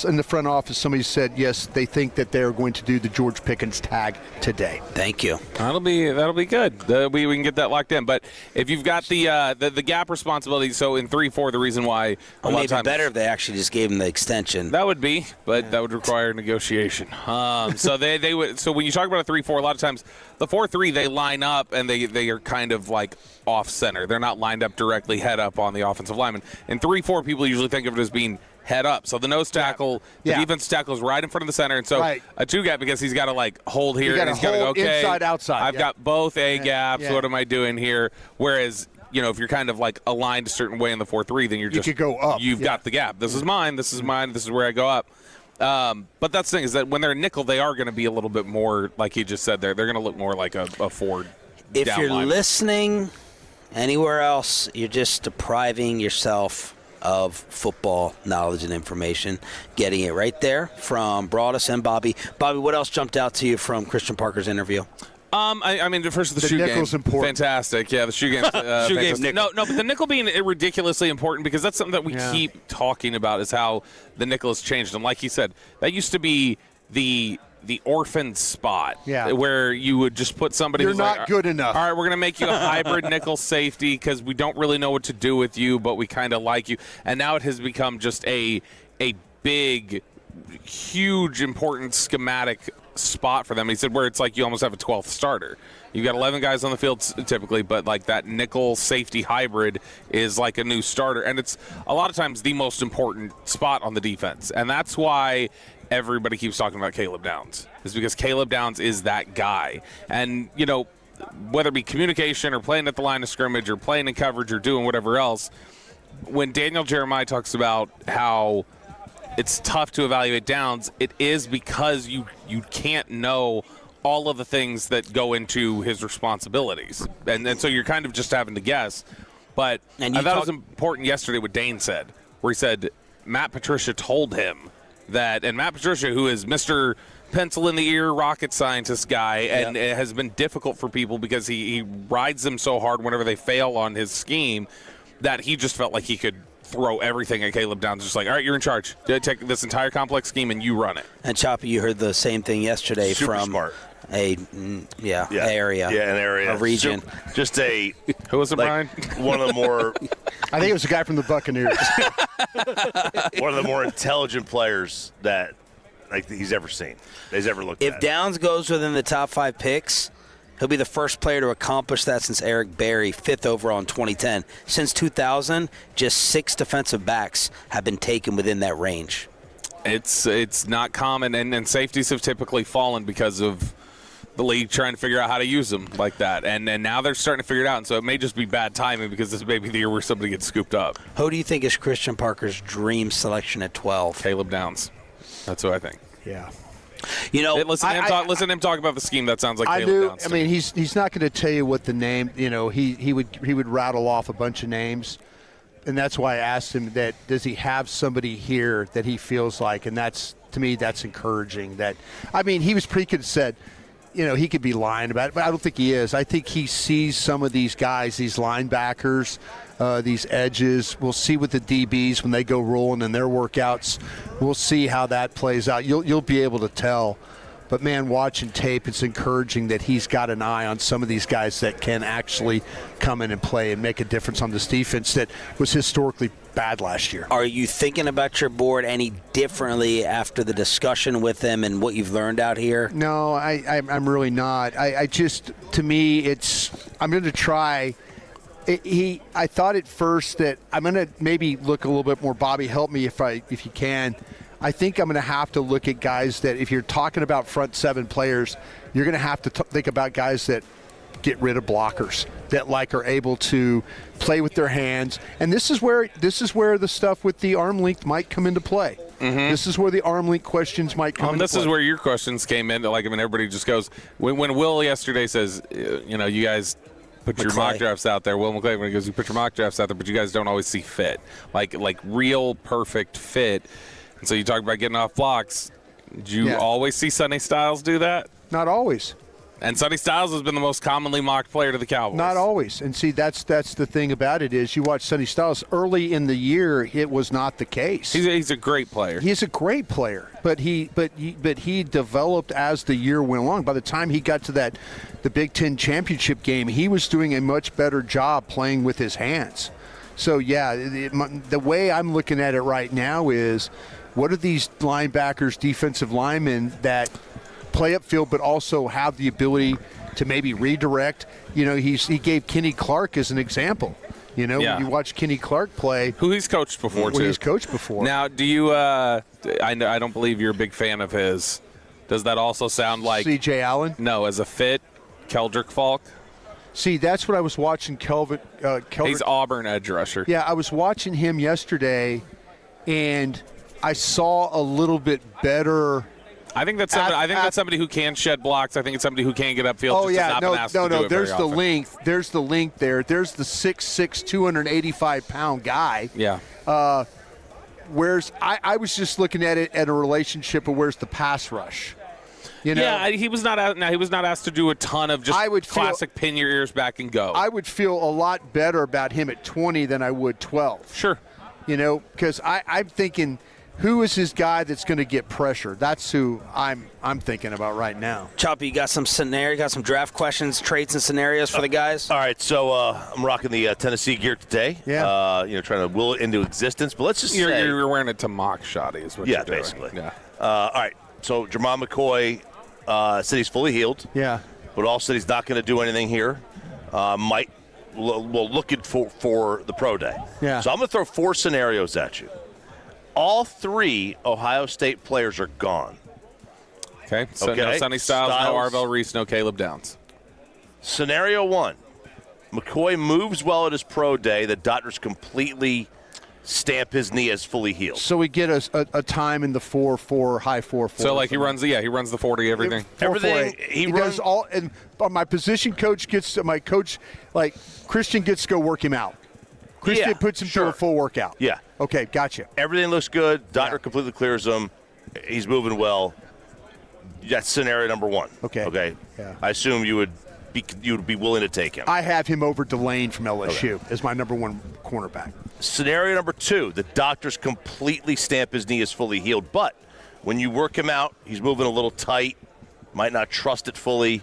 In the front office, somebody said yes, they think that they're going to do the George Pickens tag today. Thank you. That'll be good. We can get that locked in. But if you've got the gap responsibility, so in 3-4, the reason why a lot of times better if they actually just gave him the extension. That would be, but that would require negotiation. So they would. So when you talk about a 3-4, a lot of times the 4-3 they line up and they are kind of like off center. They're not lined up directly head up on the offensive lineman. In 3-4, people usually think of it as being head up. So the nose tackle, the defense tackle is right in front of the center. And so a two gap, because he's got to like hold here and he's got to go, okay, inside, outside. I've got both A gaps. Yeah. What am I doing here? Whereas, if you're kind of like aligned a certain way in the 4-3, then you could go up. You've got the gap. This is mine. This is mine. This is where I go up. But that's the thing is that when they're nickel, they are going to be a little bit more, like he just said there. They're going to look more like a forward. If down you're line. Listening anywhere else, you're just depriving yourself of football knowledge and information, getting it right there from Broaddus and Bobby. Bobby, what else jumped out to you from Christian Parker's interview? I mean, first the shoe nickel's game, important. Fantastic. Yeah, the shoe game's Shoe game's fantastic. nickel. No, but the nickel being ridiculously important because that's something that we keep talking about is how the nickel has changed. And like he said, that used to be the orphan spot where you would just put somebody You're who's not like, good enough. All right, we're going to make you a hybrid nickel safety because we don't really know what to do with you, but we kind of like you. And now it has become just a big, huge, important schematic spot for them. He said where it's like you almost have a 12th starter. You've got 11 guys on the field typically, but like that nickel safety hybrid is like a new starter. And it's a lot of times the most important spot on the defense. And that's why everybody keeps talking about Caleb Downs, is because Caleb Downs is that guy. And, you know, whether it be communication or playing at the line of scrimmage or playing in coverage or doing whatever else, when Daniel Jeremiah talks about how it's tough to evaluate Downs, it is because you can't know all of the things that go into his responsibilities. And so you're kind of just having to guess. But I thought it was important yesterday what Dane said, where he said Matt Patricia told him that, and Matt Patricia, who is Mr. Pencil in the ear rocket scientist guy, and it has been difficult for people because he rides them so hard whenever they fail on his scheme that he just felt like he could throw everything at Caleb Downs, just like, all right, you're in charge. Take this entire complex scheme and you run it. And Choppy, you heard the same thing yesterday from smart. An area. Yeah, an area. A region. Just a who was it, like, Brian? One of the more I think it was a guy from the Buccaneers. one of the more intelligent players that like he's ever seen. He's ever looked at. If Downs goes within the top 5 picks, he'll be the first player to accomplish that since Eric Berry, 5th overall in 2010. Since 2000, just 6 defensive backs have been taken within that range. It's not common, and safeties have typically fallen because of the league trying to figure out how to use them like that. And now they're starting to figure it out, and so it may just be bad timing because this may be the year where somebody gets scooped up. Who do you think is Christian Parker's dream selection at 12? Caleb Downs. That's what I think. Yeah. You know, listen to him talk about the scheme. That sounds like Caleb Downs. I mean, he's not going to tell you what the name. You know, he would rattle off a bunch of names, and that's why I asked him that. Does he have somebody here that he feels like? And that's, to me, that's encouraging. That, I mean, he was pretty good. Said, you know, he could be lying about it, but I don't think he is. I think he sees some of these guys, these linebackers, these edges. We'll see with the DBs when they go rolling in their workouts. We'll see how that plays out. You'll be able to tell. But, man, watching tape, it's encouraging that he's got an eye on some of these guys that can actually come in and play and make a difference on this defense that was historically bad last year. Are you thinking about your board any differently after the discussion with him and what you've learned out here? No, I'm really not. I just, to me, I'm going to try. I thought at first that I'm going to maybe look a little bit more. Bobby, help me if you can. I think I'm going to have to look at guys that, if you're talking about front 7 players, you're going to have to think about guys that get rid of blockers, that are able to play with their hands. And this is where the stuff with the arm length might come into play. Mm-hmm. This is where the arm length questions might come into play. This is where your questions came in. Everybody just goes, when Will yesterday says, you guys put your mock drafts out there. Will McClay, when he goes, you put your mock drafts out there, but you guys don't always see fit, like real perfect fit. And so you talk about getting off blocks. Did you always see Sonny Styles do that? Not always. And Sonny Styles has been the most commonly mocked player to the Cowboys. Not always. And see, that's the thing about it is you watch Sonny Styles early in the year, it was not the case. He's a great player. He's a great player, but he developed as the year went along. By the time he got to the Big Ten championship game, he was doing a much better job playing with his hands. So the way I'm looking at it right now is, what are these linebackers, defensive linemen that play upfield but also have the ability to maybe redirect? You know, he gave Kenny Clark as an example. You know, when you watch Kenny Clark play. Who he's coached before, too. He's coached before. Now, do you I don't believe you're a big fan of his. Does that also sound like C.J. Allen? No, as a fit, Keldrick Falk? See, that's what I was watching Keldrick. He's Auburn edge rusher. Yeah, I was watching him yesterday, and I saw a little bit better. I think that's somebody who can shed blocks. I think it's somebody who can get upfield. Oh, yeah. No. There's the length. There's the length there. There's the 6'6", 285-pound guy. Yeah. I was just looking at it at a relationship of where's the pass rush. You know? Yeah, he was not asked to do a ton of just classic pin your ears back and go. I would feel a lot better about him at 20 than I would 12. Sure. You know, because I'm thinking, who is his guy that's going to get pressure? That's who I'm thinking about right now. Choppy, you got some draft questions, traits, and scenarios for the guys? All right, so I'm rocking the Tennessee gear today. Yeah. Trying to will it into existence. But let's just say you're wearing it to mock Shotty is what you're doing. Basically. Yeah. All right, so Jermon McCoy said he's fully healed. Yeah. But also he's not going to do anything here. Looking for the pro day. Yeah. So I'm going to throw 4 scenarios at you. All 3 Ohio State players are gone. Okay. So no Sonny Styles, no Arvell Reese, no Caleb Downs. Scenario 1. McCoy moves well at his pro day. The doctors completely stamp his knee as fully healed. So we get a time in the 4.4, high 4.4. So like he runs the 40, everything. Everything he does all, and my position coach Christian gets to go work him out. Christian puts him through a full workout. Yeah. Okay, gotcha. Everything looks good. Doctor completely clears him. He's moving well. That's scenario number 1. Okay. Yeah. I assume you would be willing to take him. I have him over Delane from LSU as my number 1 cornerback. Scenario number 2, the doctors completely stamp his knee as fully healed, but when you work him out, he's moving a little tight, might not trust it fully.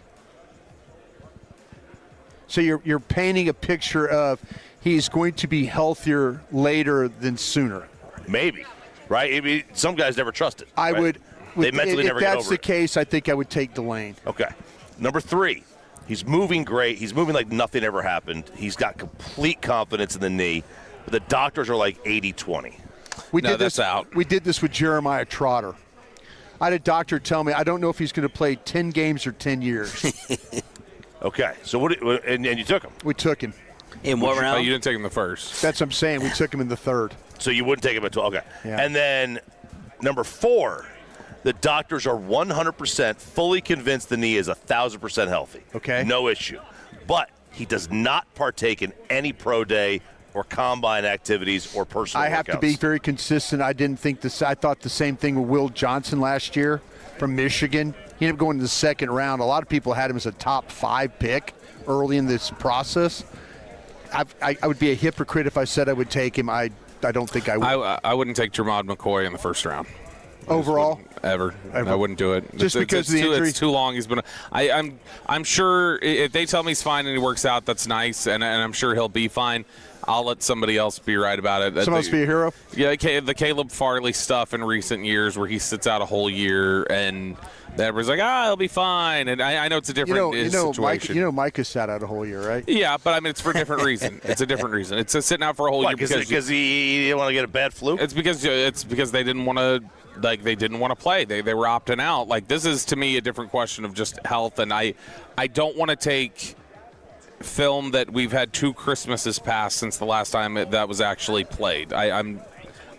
So you're painting a picture of he's going to be healthier later than sooner. Maybe, right? I mean, some guys never trust it. I right? would. They mentally never get over it. If that's the case, I think I would take Delane. Okay. Number 3, he's moving great. He's moving like nothing ever happened. He's got complete confidence in the knee. But the doctors are like 80-20. That's out. We did this with Jeremiah Trotter. I had a doctor tell me, I don't know if he's going to play 10 games or 10 years. Okay. So and you took him? We took him. In what round? Oh, you didn't take him the first. That's what I'm saying. We took him in the 3rd. So you wouldn't take him at 12. Okay. Yeah. And then number 4, the doctors are 100% fully convinced the knee is 1,000% healthy. Okay. No issue. But he does not partake in any pro day or combine activities or personal workouts. I have to be very consistent. I didn't think this. I thought the same thing with Will Johnson last year from Michigan. He ended up going to the 2nd round. A lot of people had him as a top 5 pick early in this process. I would be a hypocrite if I said I would take him. I don't think I would. I wouldn't take Jermon McCoy in the 1st round. Overall? Ever. I wouldn't do it. Just because of the injury? It's too long. I'm sure if they tell me he's fine and he works out, that's nice, and I'm sure he'll be fine. I'll let somebody else be right about it. Someone else be a hero? Yeah, the Caleb Farley stuff in recent years where he sits out a whole year and everybody's like, he'll be fine. And I know it's a different situation. Micah sat out a whole year, right? Yeah, but I mean, it's for a different reason. It's a different reason. It's sitting out for a whole year because he didn't want to get a bad flu? It's because they didn't want to. Like, they didn't want to play. They were opting out. Like, this is, to me, a different question of just health. And I don't want to take film that we've had 2 Christmases pass since the last time that was actually played. I'm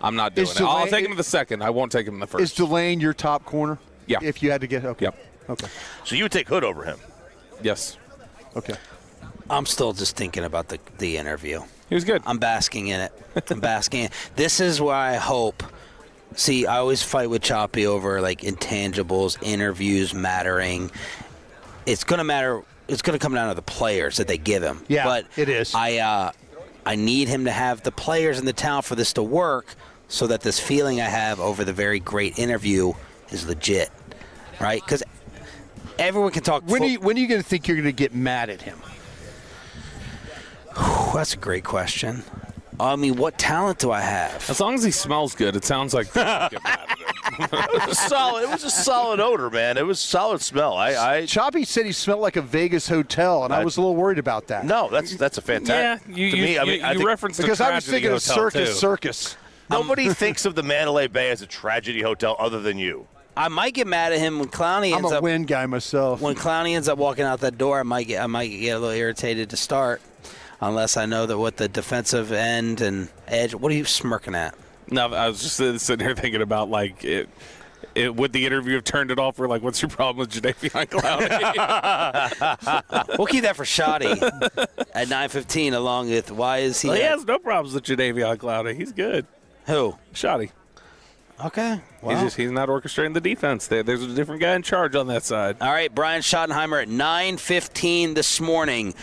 not doing it. I'll take him in the 2nd. I won't take him in the 1st. Is Delane your top corner? Yeah. If you had to get – okay. Yep. Okay. So you would take Hood over him? Yes. Okay. I'm still just thinking about the interview. He was good. I'm basking in it. This is where I hope – see, I always fight with Choppy over, like, intangibles, interviews mattering. It's going to matter. It's going to come down to the players that they give him. Yeah, but it is. I need him to have the players and the talent for this to work so that this feeling I have over the very great interview is legit, right? Because everyone can talk. When are you going to think you're going to get mad at him? That's a great question. I mean, what talent do I have? As long as he smells good, it sounds like get mad at him. It was a solid odor, man. It was a solid smell. Choppy said he smelled like a Vegas hotel, and I was a little worried about that. No, that's a fantastic. Yeah, you referenced because I was thinking of Circus. Nobody thinks of the Mandalay Bay as a tragedy hotel other than you. I might get mad at him when Clowney ends up. I'm a win guy myself. When Clowney ends up walking out that door, I might get a little irritated to start. Unless I know that what the defensive end and edge. What are you smirking at? No, I was just sitting here thinking about, like, it would the interview have turned it off for, like, what's your problem with Jadeveon Clowney? We'll keep that for Shoddy at 9:15 along with why is he. Well, he has no problems with Jadeveon Clowney. He's good. Who? Shoddy. Okay. Well. He's not orchestrating the defense. There's a different guy in charge on that side. All right, Brian Schottenheimer at 9:15 this morning.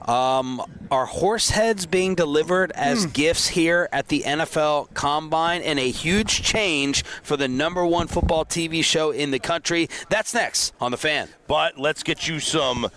Are horse heads being delivered as gifts here at the NFL Combine, and a huge change for the #1 football TV show in the country? That's next on The Fan. But let's get you some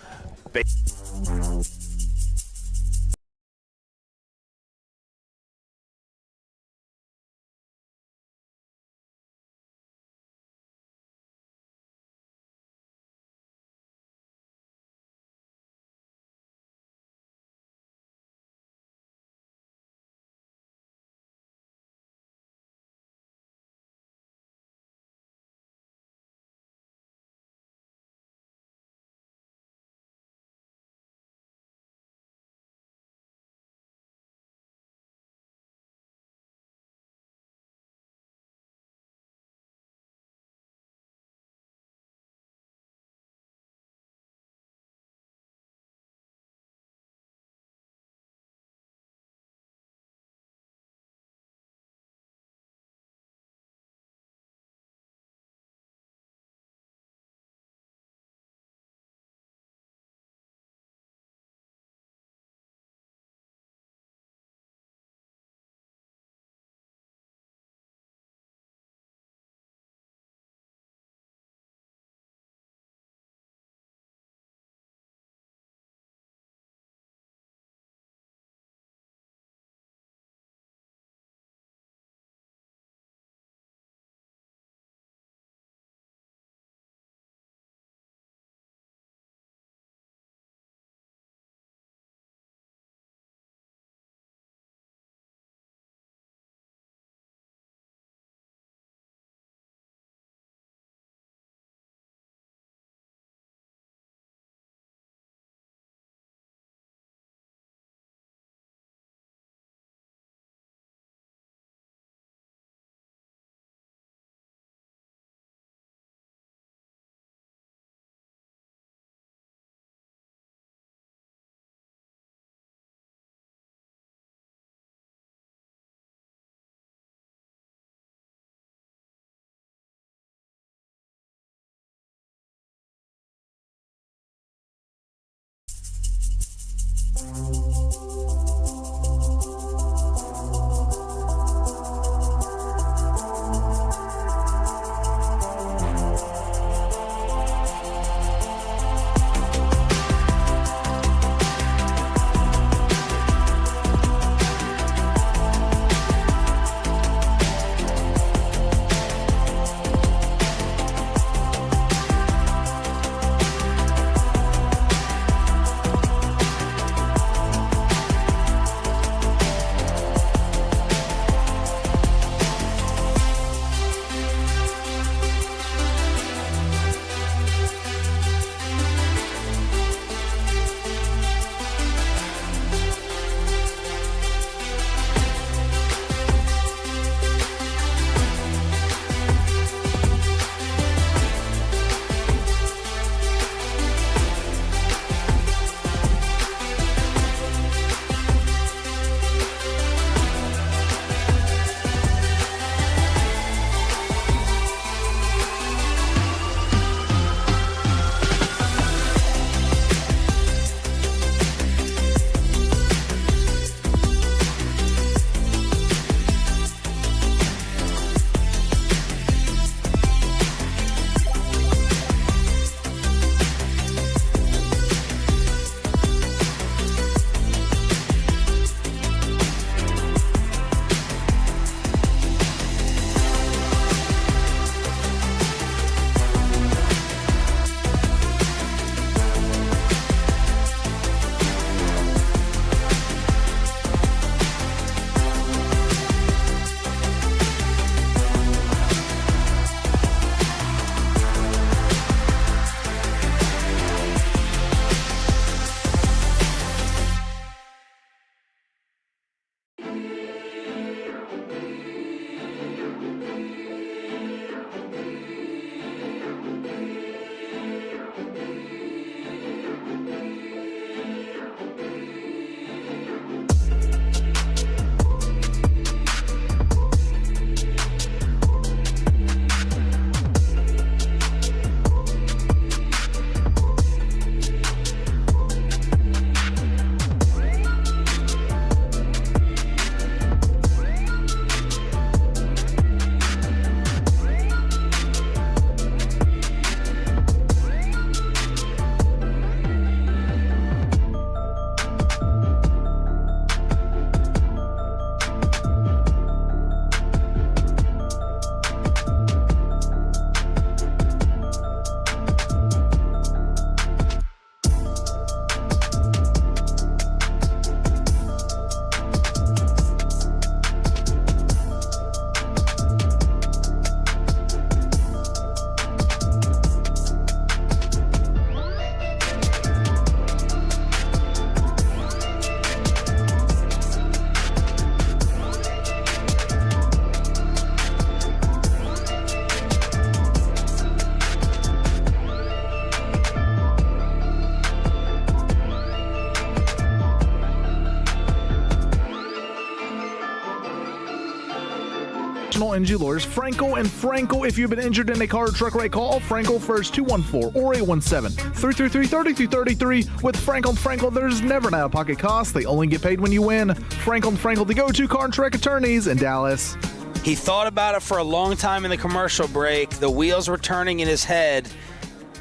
injury lawyers, Frankel and Frankel. If you've been injured in a car or truck wreck, call Frankel first, 214 or 817-333-3333. With Frankel and Frankel, there's never an out-of-pocket cost. They only get paid when you win. Frankel and Frankel, the go-to car and truck attorneys in Dallas. He thought about it for a long time in the commercial break. The wheels were turning in his head,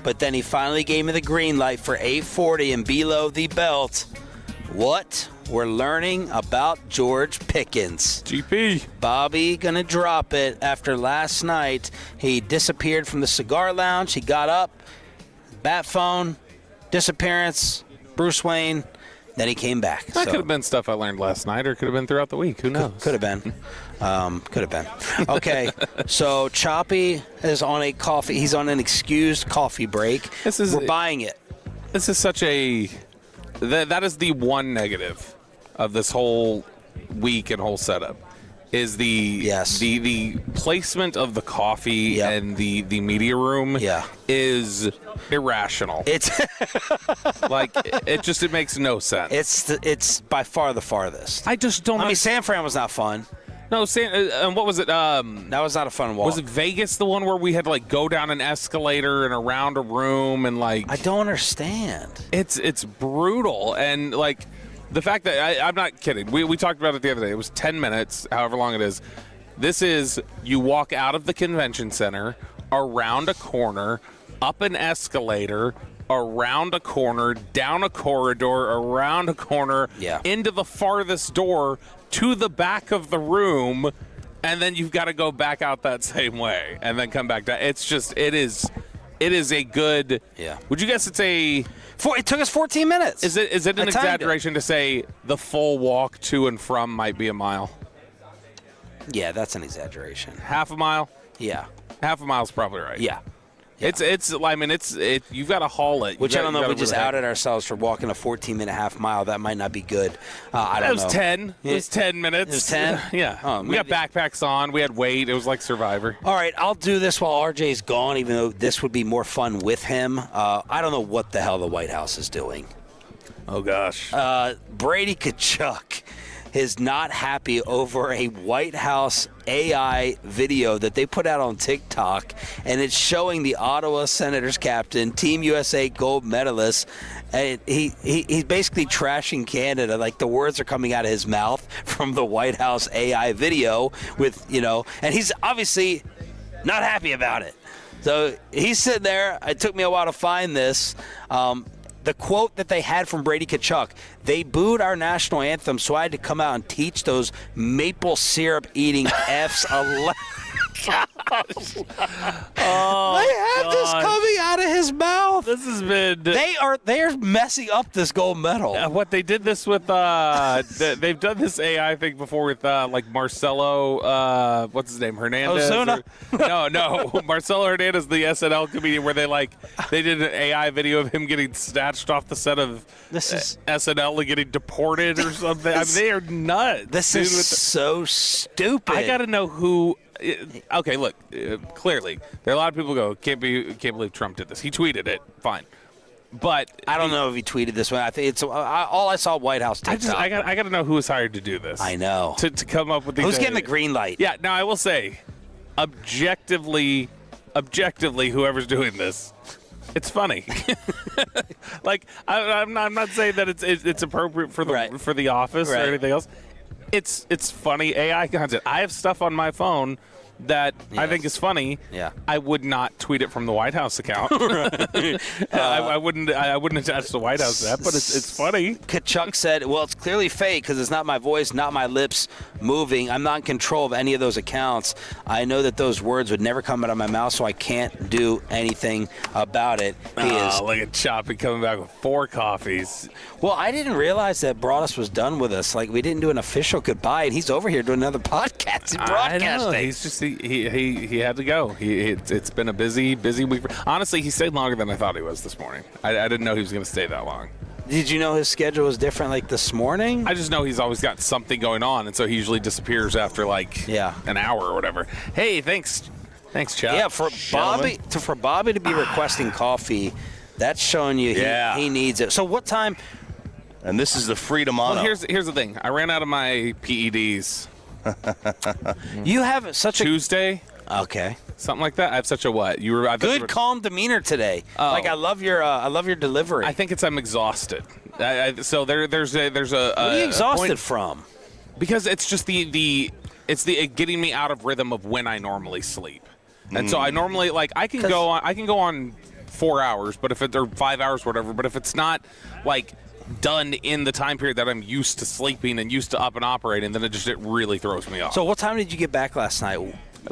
but then he finally gave me the green light for 840 and below the belt. What we're learning about George Pickens. GP. Bobby gonna drop it after last night. He disappeared from the cigar lounge. He got up, bat phone, disappearance, Bruce Wayne. Then he came back. That could have been stuff I learned last night, or could have been throughout the week. Who knows? Could have been. Could have been. Okay, so Choppy is on a coffee. He's on an excused coffee break. We're buying it. This is such a. That is the one negative of this whole week and whole setup. Is the placement of the coffee and the media room is irrational. It's like it makes no sense. It's by far the farthest. I just don't. I mean, San Fran was not fun. No, and what was it? That was not a fun walk. Was it Vegas, the one where we had to go down an escalator and around a room and I don't understand. It's brutal and the fact that I'm not kidding. We talked about it the other day. It was 10 minutes, however long it is. This is you walk out of the convention center, around a corner, up an escalator, around a corner, down a corridor, around a corner, into the farthest door, to the back of the room, and then you've got to go back out that same way and then come back down. It's just it is a good. Yeah. Would you guess it's a? It took us 14 minutes. Is it an exaggeration to say the full walk to and from might be a mile? Yeah, that's an exaggeration. Half a mile? Yeah. Half a mile's probably right. Yeah. It's you've got to haul it. Which I don't know if we just outed ourselves for walking a 14-minute half mile. That might not be good. I don't know. It was 10. It was 10 minutes. It was 10? Yeah. Oh, we got backpacks on. We had weight. It was like Survivor. All right, I'll do this while RJ's gone, even though this would be more fun with him. I don't know what the hell the White House is doing. Oh, gosh. Brady Kachuk is not happy over a White House AI video that they put out on TikTok, and it's showing the Ottawa Senators captain, Team USA gold medalist, and he's basically trashing Canada. The words are coming out of his mouth from the White House AI video with, and he's obviously not happy about it. So he's sitting there. It took me a while to find this. The quote that they had from Brady Kachuk, they booed our national anthem, so I had to come out and teach those maple syrup eating Fs a they have this coming out of his mouth. This has been. They're messing up this gold medal. What they did this with, they've done this AI thing before with Marcelo. What's his name? Hernandez. Ozuna? No, Marcelo Hernandez, the SNL comedian, where they did an AI video of him getting snatched off the set of SNL and getting deported or something. They are nuts. This is so stupid. I got to know who. Okay, look. Clearly, there are a lot of people who can't believe Trump did this. He tweeted it. Fine, but I don't know if he tweeted this one. I think it's all I saw White House TikTok. I got to know who was hired to do this. I know to come up with these. Who's getting the green light? Yeah. Now I will say, objectively, whoever's doing this, it's funny. I'm not saying that it's appropriate for the office or anything else. It's funny AI content. I have stuff on my phone that I think is funny. Yeah. I would not tweet it from the White House account. I wouldn't attach the White House to that, but it's funny. Kachuk said, well, it's clearly fake because it's not my voice, not my lips moving. I'm not in control of any of those accounts. I know that those words would never come out of my mouth, so I can't do anything about it. Look at Choppy coming back with 4 coffees. Well, I didn't realize that Broaddus was done with us. We didn't do an official goodbye, and he's over here doing another podcast and broadcasting. I know. He's just he had to go. It's been a busy week. Honestly, he stayed longer than I thought he was this morning. I didn't know he was going to stay that long. Did you know his schedule was different this morning? I just know he's always got something going on, and so he usually disappears after an hour or whatever. Hey, thanks, Chad. Yeah, for Bobby to be requesting coffee, that's showing you he needs it. So what time? And this is the Freedom Auto. Well, here's the thing. I ran out of my PEDs You have such Tuesday. Okay. Something like that. I have such a what? Good, calm demeanor today. Oh. Like I love your delivery. I think I'm exhausted. So there's a. What are you exhausted from? Because it's just the getting me out of rhythm of when I normally sleep, and so I normally I can go on 4 hours, but or 5 hours, whatever. But if it's not done in the time period that I'm used to sleeping and used to up and operating, then it really throws me off. So what time did you get back last night?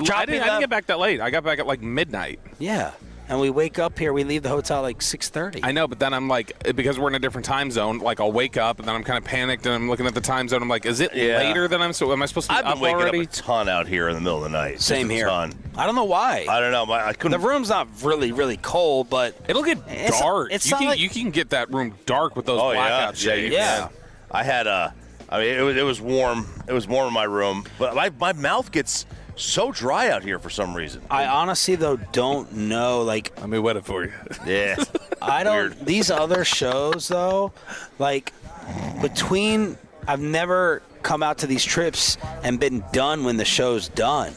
I didn't get back that late. I got back at midnight. Yeah. And we wake up here, we leave the hotel 6:30. I know, but then I'm because we're in a different time zone, I'll wake up and then I'm kind of panicked and I'm looking at the time zone. I'm like, is it later than am I supposed to be I've been up waking already? up a ton out here in the middle of the night. Same Just a here. ton. I don't know why. I don't know. I couldn't. The room's not really, really cold, but It'll get dark. It's You can get that room dark with those blackout shades. Yeah. I had it was warm. It was warm in my room, but my mouth gets so dry out here for some reason. I honestly, though, don't know. Let me wet it for you. Yeah. I don't. These other shows, though, between, I've never come out to these trips and been done when the show's done.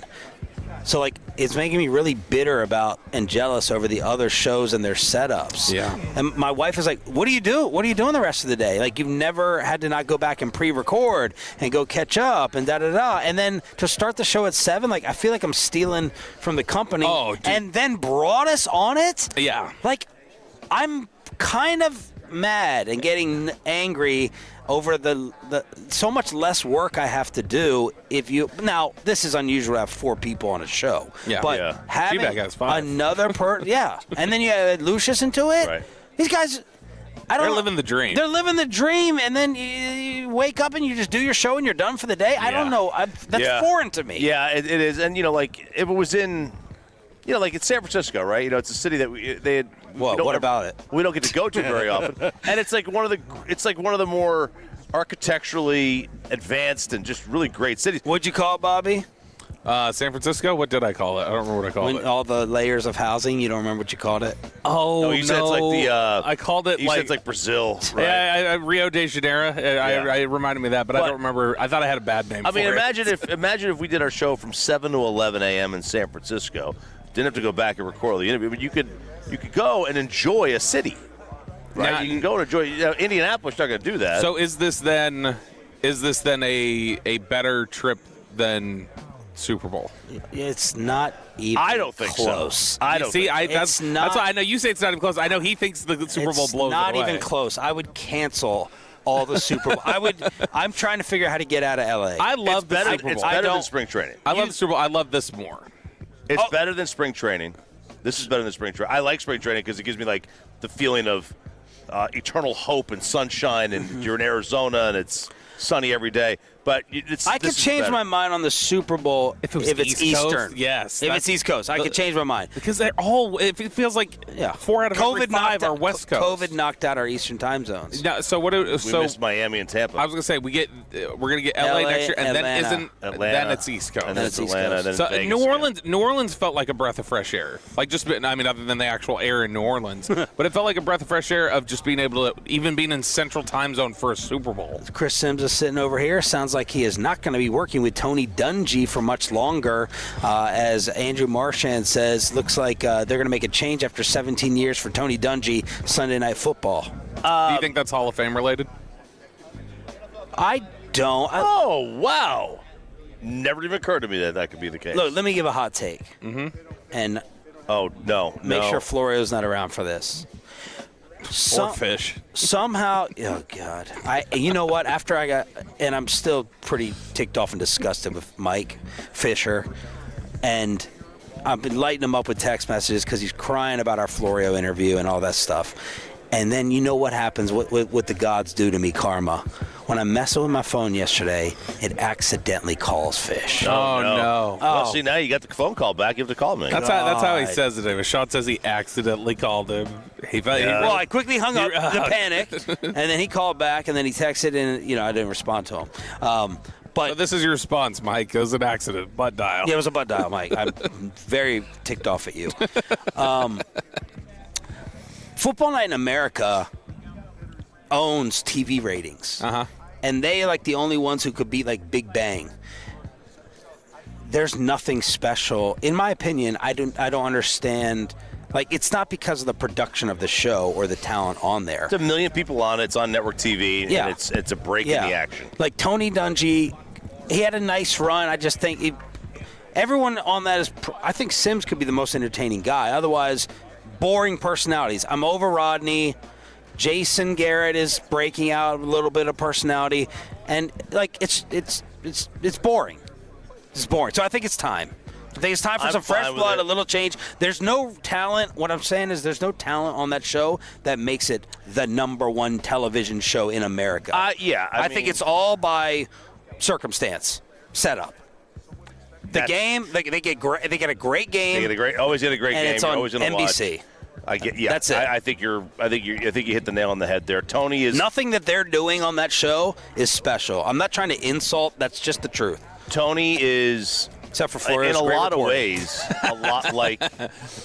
So, it's making me really bitter about and jealous over the other shows and their setups. Yeah. And my wife is like, what do you do? What are you doing the rest of the day? You've never had to not go back and pre-record and go catch up and da-da-da. And then to start the show at 7, I feel like I'm stealing from the company. Oh, dude. And then Broaddus on it? Yeah. I'm kind of mad and getting angry over the so much less work I have to do. Now this is unusual to have 4 people on a show, but having G-Bag has 5. another person, and then you add Lucius into it. Right. These guys, They're living the dream. They're living the dream, and then you wake up and you just do your show and you're done for the day. I don't know. That's foreign to me. Yeah, it is. And if it was in, it's San Francisco, right? It's a city that they had. What about it? We don't get to go to very often, and it's one of the more architecturally advanced and just really great cities. What'd you call it, Bobby? San Francisco? What did I call it? I don't remember what I called it. All the layers of housing, you don't remember what you called it? Oh, you said it's I called it you said it's Brazil, right? Yeah, Rio de Janeiro. I reminded me of that, but I don't remember. I thought I had a bad name for it. Imagine if we did our show from 7 to 11 a.m. in San Francisco. Didn't have to go back and record the interview, but you could go and enjoy a city. Right? Now, you can go and enjoy. Indianapolis not going to do that. So is this then a better trip than Super Bowl? It's not even I don't think close. so. I don't See, think that's why I know you say it's not even close. I know he thinks the Super Bowl blows it away. It's not even close. I would cancel all the Super Bowl. I'm trying to figure out how to get out of LA. I love the Super Bowl. It's better than spring training. I love the Super Bowl. I love this more. It's better than spring training. This is better than spring training. I like spring training because it gives me the feeling of eternal hope and sunshine, and you're in Arizona and it's sunny every day. But I could change my mind on the Super Bowl if it's Eastern. Coast, yes. If it's East Coast, I could change my mind. Because they're all, it feels like 4 out of every 5 are West Coast. COVID knocked out our Eastern time zones. No, so what? We missed Miami and Tampa. I was gonna say we're gonna get LA next year, and Atlanta. then Atlanta. then it's East Coast, and then it's Atlanta, and then so Vegas, New Orleans felt like a breath of fresh air. Other than the actual air in New Orleans, but it felt like a breath of fresh air of just being able to even being in Central Time Zone for a Super Bowl. Chris Sims is sitting over here. Sounds like he is not going to be working with Tony Dungy for much longer. As Andrew Marchand says, looks like they're going to make a change after 17 years for Tony Dungy Sunday Night Football. Do you think that's Hall of Fame related? I don't. Oh, wow. Never even occurred to me that could be the case. Look, let me give a hot take. Mm-hmm. And make sure Florio's not around for this. Or fish. Somehow, oh God! You know what? After I got, and I'm still pretty ticked off and disgusted with Mike Fisher, and I've been lighting him up with text messages because he's crying about our Florio interview and all that stuff. And then you know what happens? What the gods do to me, karma. When I'm messing with my phone yesterday, it accidentally calls Fish. Oh no! Well, see, now you got the phone call back. You have to call me. That's how he says it. Sean says he accidentally called him. Well, I quickly hung up the panic, and then he called back, and then he texted, and I didn't respond to him. But so this is your response, Mike. It was an accident. Butt dial. Yeah, it was a butt dial, Mike. I'm very ticked off at you. Football Night in America owns TV ratings. Uh-huh. And they are the only ones who could beat Big Bang. there's nothing special. In my opinion, I don't understand. Like, it's not because of the production of the show or the talent on there. It's 1 million people on it. It's on network TV. Yeah. And it's a break in the action. Like, Tony Dungy, he had a nice run. I just think everyone on that is – I think Sims could be the most entertaining guy. Otherwise, boring personalities. I'm over Rodney. Jason Garrett is breaking out a little bit of personality. And, like, it's boring. It's boring. So I think it's time. I think it's time for some fresh blood, a little change. There's no talent. What I'm saying is there's no talent on that show that makes it the #1 television show in America. Yeah. I think it's all by circumstance, setup. The game, they get a great game. Always get a great and game. It's on always gonna NBC. Watch. That's it. I think you hit the nail on the head there. Tony is nothing that they're doing on that show is special. I'm not trying to insult. That's just the truth. Tony is. Except for Flores, in a lot of ways, a lot like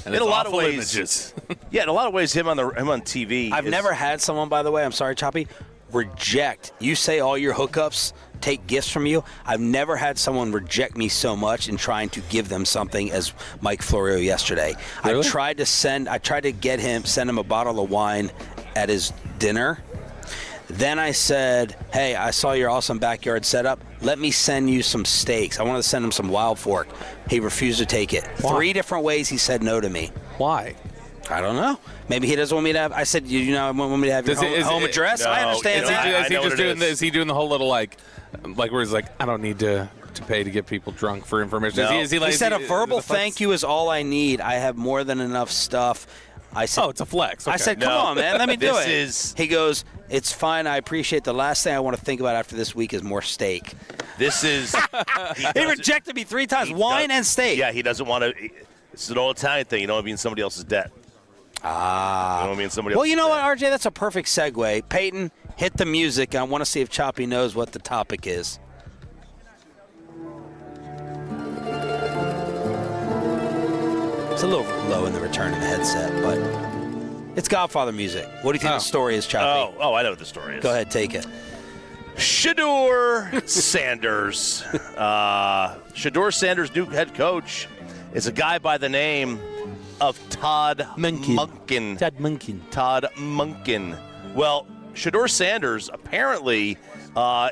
in a lot of ways. Images. Yeah, in a lot of ways, him on TV. I've never had someone, by the way. I'm sorry, Choppy. Reject. You say all your hookups take gifts from you. I've never had someone reject me so much in trying to give them something as Mike Florio yesterday. Really? I tried to send him a bottle of wine at his dinner. Then I said, hey, I saw your awesome backyard setup. Let me send you some steaks. I wanted to send him some Wild Fork. He refused to take it. Why? 3 different ways he said no to me. Why? I don't know. Maybe he doesn't want me to have. I said, you know, want me to have your home address? No, I understand that. Is he doing the whole little like where he's like, I don't need to pay to get people drunk for information? No. He said a verbal thank you is all I need. I have more than enough stuff. I said, it's a flex. Okay. I said, come on, man, let me do it. He goes, it's fine. I appreciate. The last thing I want to think about after this week is more steak. This is. He rejected me 3 times. Wine and steak. Yeah, he doesn't want to. It's an old Italian thing. You don't want to be in somebody else's debt. You don't want to be in somebody else's Well, you know debt. what, RJ? That's a perfect segue. Peyton, hit the music. I want to see if Choppy knows what the topic is. It's a little low in the return of the headset, but it's Godfather music. What do you think the story is, Choppy? Oh, I know what the story is. Go ahead, take it. Shedeur Sanders. Shedeur Sanders' new head coach is a guy by the name of Todd Monken. Todd Monken. Well, Shedeur Sanders apparently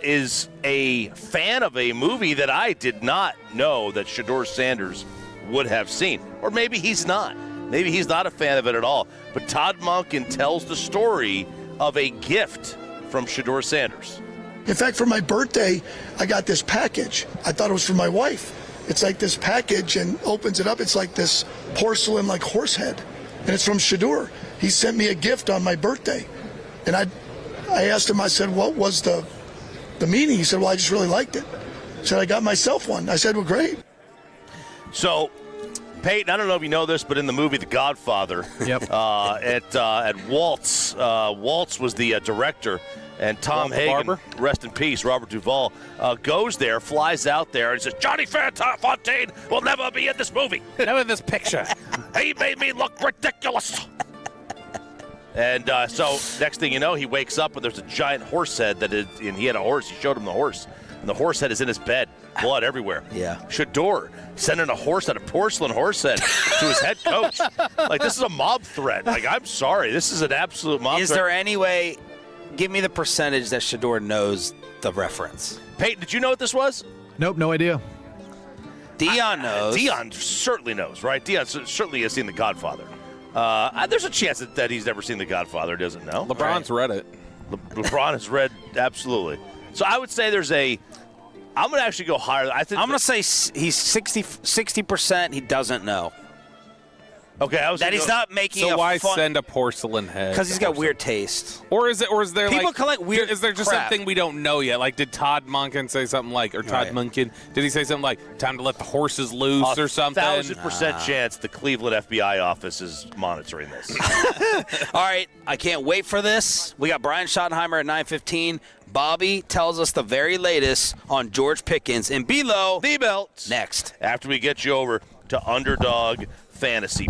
is a fan of a movie that I did not know that Shedeur Sanders would have seen. Or maybe he's not. Maybe he's not a fan of it at all. But Todd Monken tells the story of a gift from Shedeur Sanders. In fact, for my birthday, I got this package. I thought it was for my wife. It's like this package, and opens it up. It's like this porcelain, like horse head. And it's from Shedeur. He sent me a gift on my birthday. And I asked him, I said, what was the meaning? He said, well, I just really liked it. He said, I got myself one. I said, well, great. So, Peyton, I don't know if you know this, but in the movie The Godfather, at Waltz, Waltz was the director, and Tom Hagen, rest in peace, Robert Duvall, goes there, flies out there, and says, Johnny Fontaine will never be in this movie. Never in this picture. He made me look ridiculous. And so next thing you know, he wakes up and there's a giant horse head and he had a horse. He showed him the horse. And the horse head is in his bed. Blood everywhere. Yeah. Shedeur sending a porcelain horse head to his head coach. Like, this is a mob threat. Like, I'm sorry. This is an absolute mob threat. Is there any way, give me the percentage that Shedeur knows the reference. Peyton, did you know what this was? Nope, no idea. Dion knows. Dion certainly knows, right? Dion certainly has seen The Godfather. There's a chance that he's never seen The Godfather, doesn't know. LeBron's read it. LeBron has read, absolutely. So I would say I'm going to actually go higher. I'm going to say he's 60% he doesn't know. Okay, he's not making so why send a porcelain head? Because he's got weird taste. Or is there people collect weird? Is there just crap. something we don't know yet? Like, did Todd Monken say something like, or Todd Monken, did he say something like, time to let the horses loose or something? 1,000% chance the Cleveland FBI office is monitoring this. All right, I can't wait for this. We got Brian Schottenheimer at 9:15. Bobby tells us the very latest on George Pickens and Below the Belt next. After we get you over to Underdog Fantasy.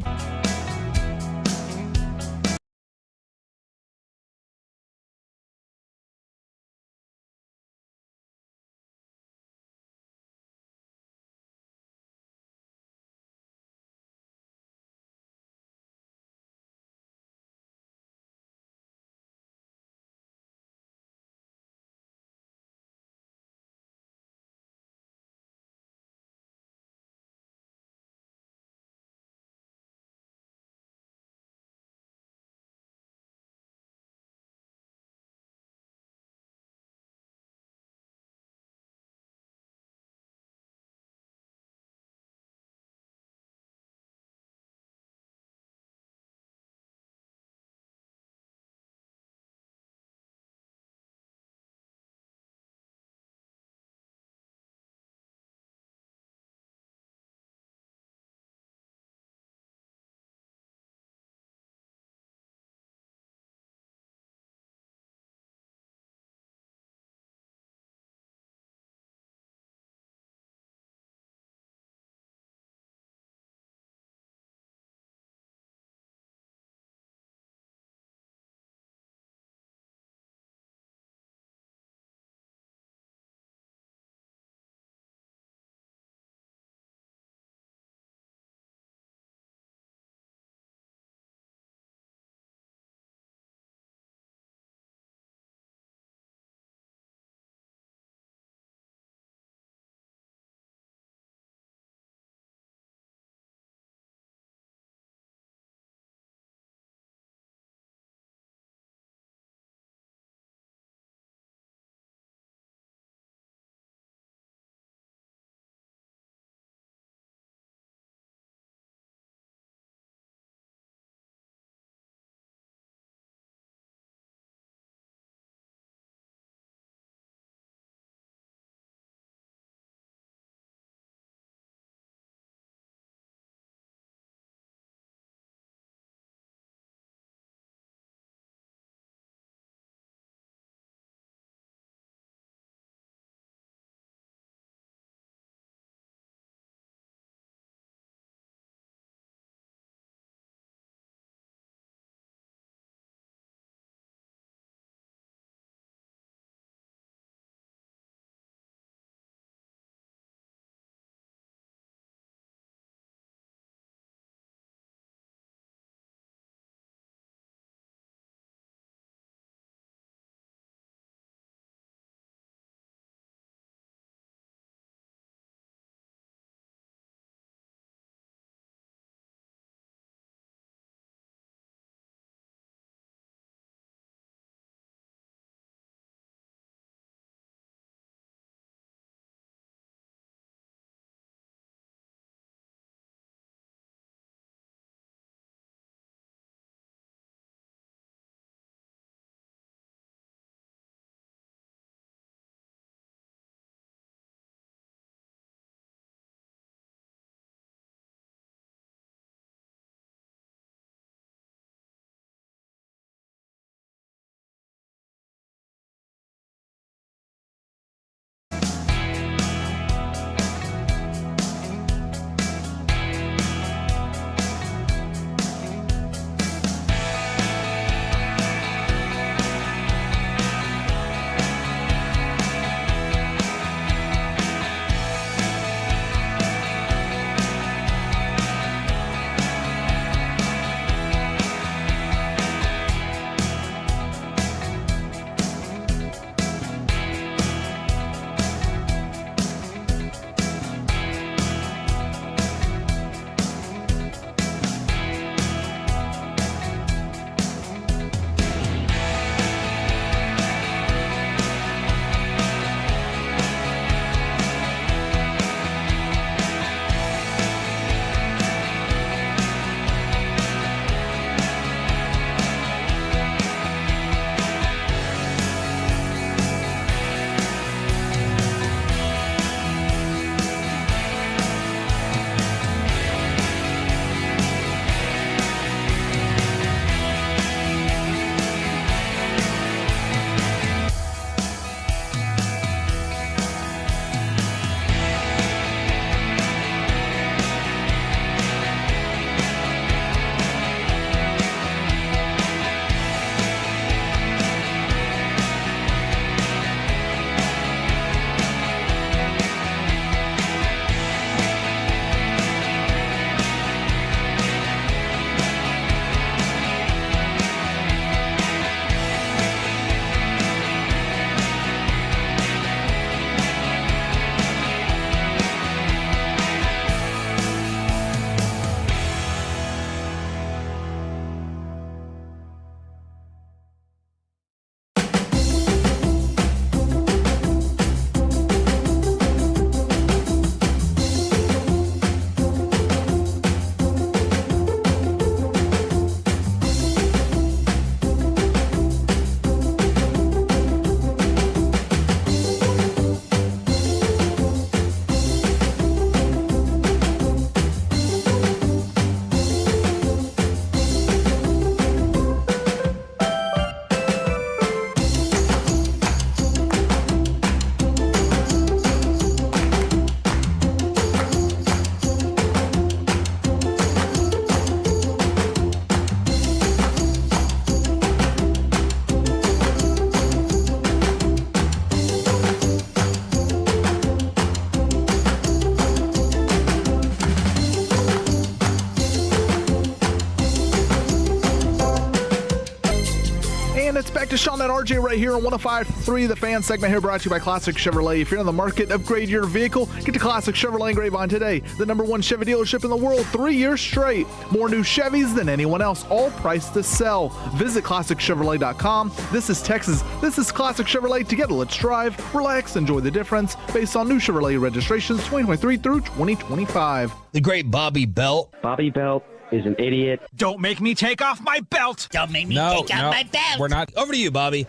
It's back to Shan and RJ right here on 105.3, the Fan segment here brought to you by Classic Chevrolet. If you're in the market, upgrade your vehicle. Get to Classic Chevrolet in Grapevine today. The #1 Chevy dealership in the world, 3 years straight. More new Chevys than anyone else, all priced to sell. Visit ClassicChevrolet.com. This is Texas. This is Classic Chevrolet. Together, let's drive, relax, enjoy the difference based on new Chevrolet registrations 2023 through 2025. The great Bobby Belt. Bobby Belt is an idiot. Don't make me take off my belt. Don't make me take off my belt. We're not. Over to you, Bobby.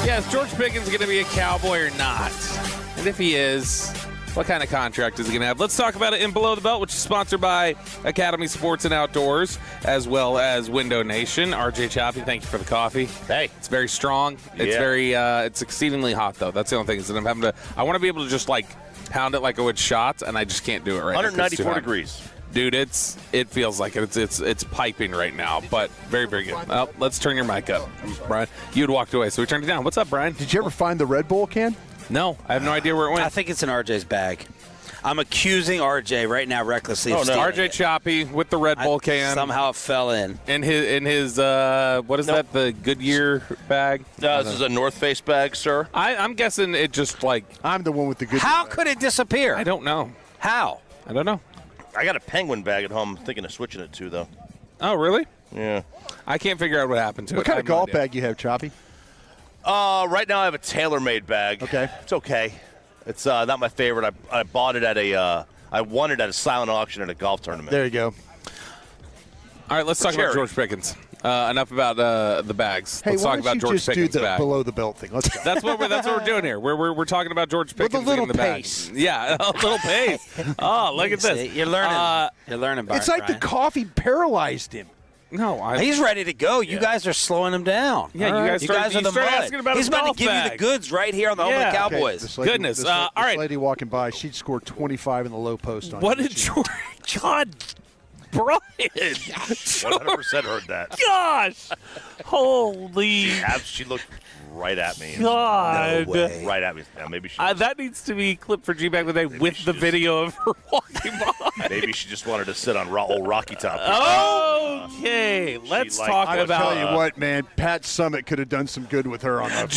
Yeah, is George Pickens going to be a Cowboy or not? And if he is, what kind of contract is he going to have? Let's talk about it in Below the Belt, which is sponsored by Academy Sports and Outdoors, as well as Window Nation. RJ Choppy, thank you for the coffee. Hey. It's very strong. It's it's exceedingly hot, though. That's the only thing is that I'm having to, I want to be able to just like pound it like I would shots, and I just can't do it right now. 194 degrees. Dude, it feels like it's piping right now, but very, very good. Well, let's turn your mic up, Brian. You had walked away, so we turned it down. What's up, Brian? Did you ever find the Red Bull can? No, I have no idea where it went. I think it's in RJ's bag. I'm accusing RJ right now recklessly of stealing RJ it. Choppy with the Red Bull can. Somehow it fell in. In his what is that, the Goodyear bag? No, this is a North Face bag, sir. I'm guessing it just like... I'm the one with the Goodyear How bag. could it disappear? I don't know. How? I don't know. I got a Penguin bag at home. I'm thinking of switching it to, though. Oh, really? Yeah. I can't figure out what happened to it. What kind of golf bag you have, Choppy? Right now I have a tailor-made bag. Okay. It's okay. It's not my favorite. I bought it at I won it at a silent auction at a golf tournament. There you go. All right, let's talk about George Pickens. Enough about the bags. Hey, let's why talk don't about you George just Pickens' do the bag. below the belt thing? Let's go. That's what we're doing here. We're talking about George Pickens With a little in the pace. bag. Yeah, a little pace. Oh, look at this. You're learning. You're learning, Brian. It's like the coffee paralyzed him. No, he's ready to go. You guys are slowing him down. Yeah, you guys are the mud. asking about He's his about to golf give you bag. the goods right here on the home of the Cowboys. This lady, Goodness. This all right. lady walking by, she'd scored 25 in the low post on What you. did John Brian? 100% heard that. Gosh. Holy. She looked right at me. God. No way. Right at me. Now, maybe she. That needs to be clipped for G-Bag today with the video of her walking by. Maybe she just wanted to sit on old Rocky Top. Okay, let's talk I'll about. tell you what, man. Pat Summit could have done some good with her on that.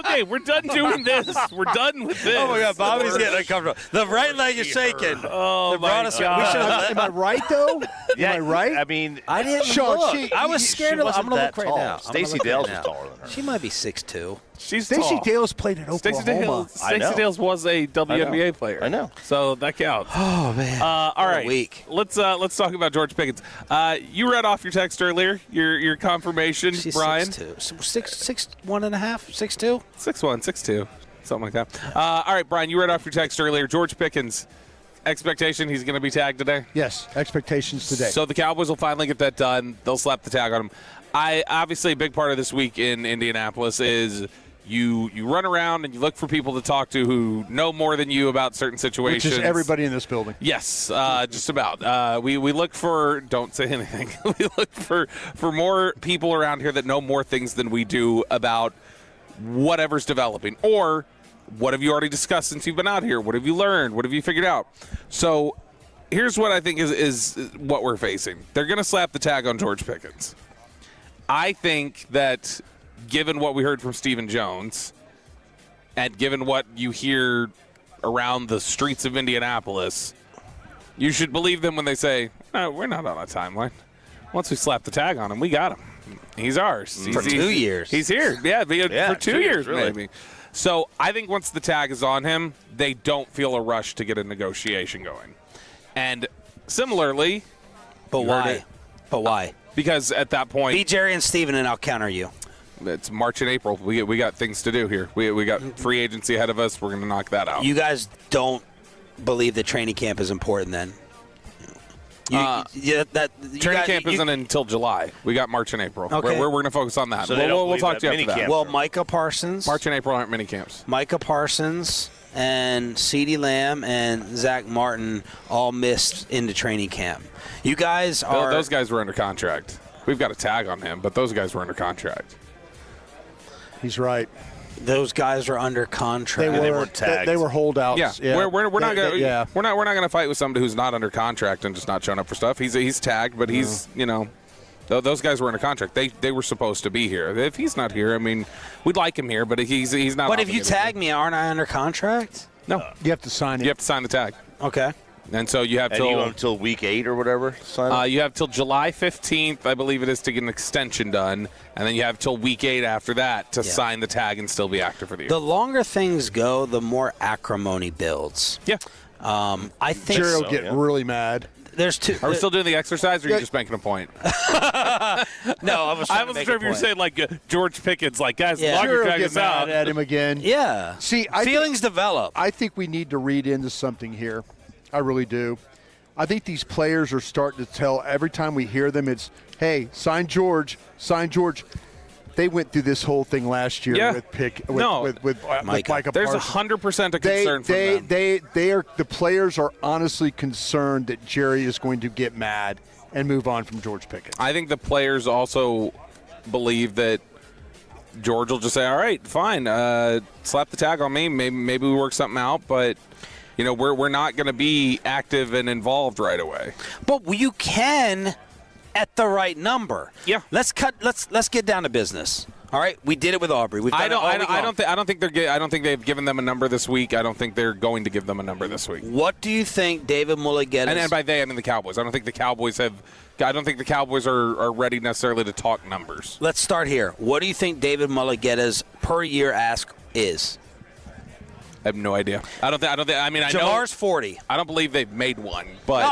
Okay, we're done doing this. We're done with this. Oh my God, Bobby's getting uncomfortable. The right leg is shaking. Oh the Broaddus. Am I right though? Yeah, Am I right? I mean, I didn't Sean, look. I was scared of. I'm gonna look right now. Stacey Dales was taller than her. She might be 6'2". She's Stacey tall. Dales played at Oklahoma. Stacey Dales was a WNBA player. I know. So that counts. Oh man. All right. Week. Let's talk about George Pickens. You read off your text earlier. Your confirmation, She's Brian. 6'2". 1.5, 6'2". 6'1", 6'2", something like that. All right, Brian. You read off your text earlier. George Pickens. Expectation he's going to be tagged today? Yes, expectations today. So the Cowboys will finally get that done. They'll slap the tag on him. Obviously, a big part of this week in Indianapolis is you run around and you look for people to talk to who know more than you about certain situations. Which is everybody in this building. Yes, just about. We look for, don't say anything, we look for more people around here that know more things than we do about whatever's developing. Or what have you already discussed since you've been out here? What have you learned? What have you figured out? So here's what I think is what we're facing. They're going to slap the tag on George Pickens. I think that given what we heard from Stephen Jones and given what you hear around the streets of Indianapolis, you should believe them when they say, no, we're not on a timeline. Once we slap the tag on him, we got him. He's ours. For 2 years. He's here. Yeah, for 2 years really. maybe. So I think once the tag is on him, they don't feel a rush to get a negotiation going. And similarly, But why? But why? Because at that point, Beat Jerry and Steven, and I'll counter you. it's March and April. We got things to do here. We got free agency ahead of us. We're going to knock that out. You guys don't believe that training camp is important then? Training camp isn't until July. We got March and April. Okay. We're going to focus on that. So we'll talk to you after that. Well, Micah Parsons. March and April aren't mini camps. Micah Parsons and CeeDee Lamb and Zach Martin all missed into training camp. You guys are... Those guys were under contract. We've got a tag on him, but those guys were under contract. He's right. Those guys are under contract. They weren't tagged. They were holdouts. Yeah. We're not going to fight with somebody who's not under contract and just not showing up for stuff. He's tagged, but he's Those guys were in a contract. They were supposed to be here. If he's not here, I mean, we'd like him here, but he's not. But if you tag me, aren't I under contract? No. You have to sign it. You have to sign the tag. Okay. And so you have until week 8 or whatever. You have till July 15th, I believe it is, to get an extension done, and then you have till week 8 after that to sign the tag and still be active for the year. The longer things go, the more acrimony builds. Yeah. I think Jerry will get really mad. There's two. Are we still doing the exercise, or are you just making a point? No, I wasn't sure if you were saying like George Pickett's, like, guys, the longer Jerry will drag get us mad out. at him again. Yeah. See, feelings develop. I think we need to read into something here. I really do. I think these players are starting to tell every time we hear them, it's, hey, sign George, sign George. They went through this whole thing last year with Micah. There's Parsons. 100% of concern from them. The players are honestly concerned that Jerry is going to get mad and move on from George Pickett. I think the players also believe that George will just say, all right, fine, slap the tag on me. Maybe we work something out, but we're not going to be active and involved right away. But you can at the right number. Yeah. Let's get down to business. All right, we did it with Aubrey. I don't think they've given them a number this week. I don't think they're going to give them a number this week. What do you think David Mulligettas? And by they, I mean the Cowboys. I don't think the Cowboys are ready necessarily to talk numbers. Let's start here. What do you think David Mulligettas' per year ask is? I have no idea. I don't think. I mean, I know Jamar's 40. I don't believe they've made one. But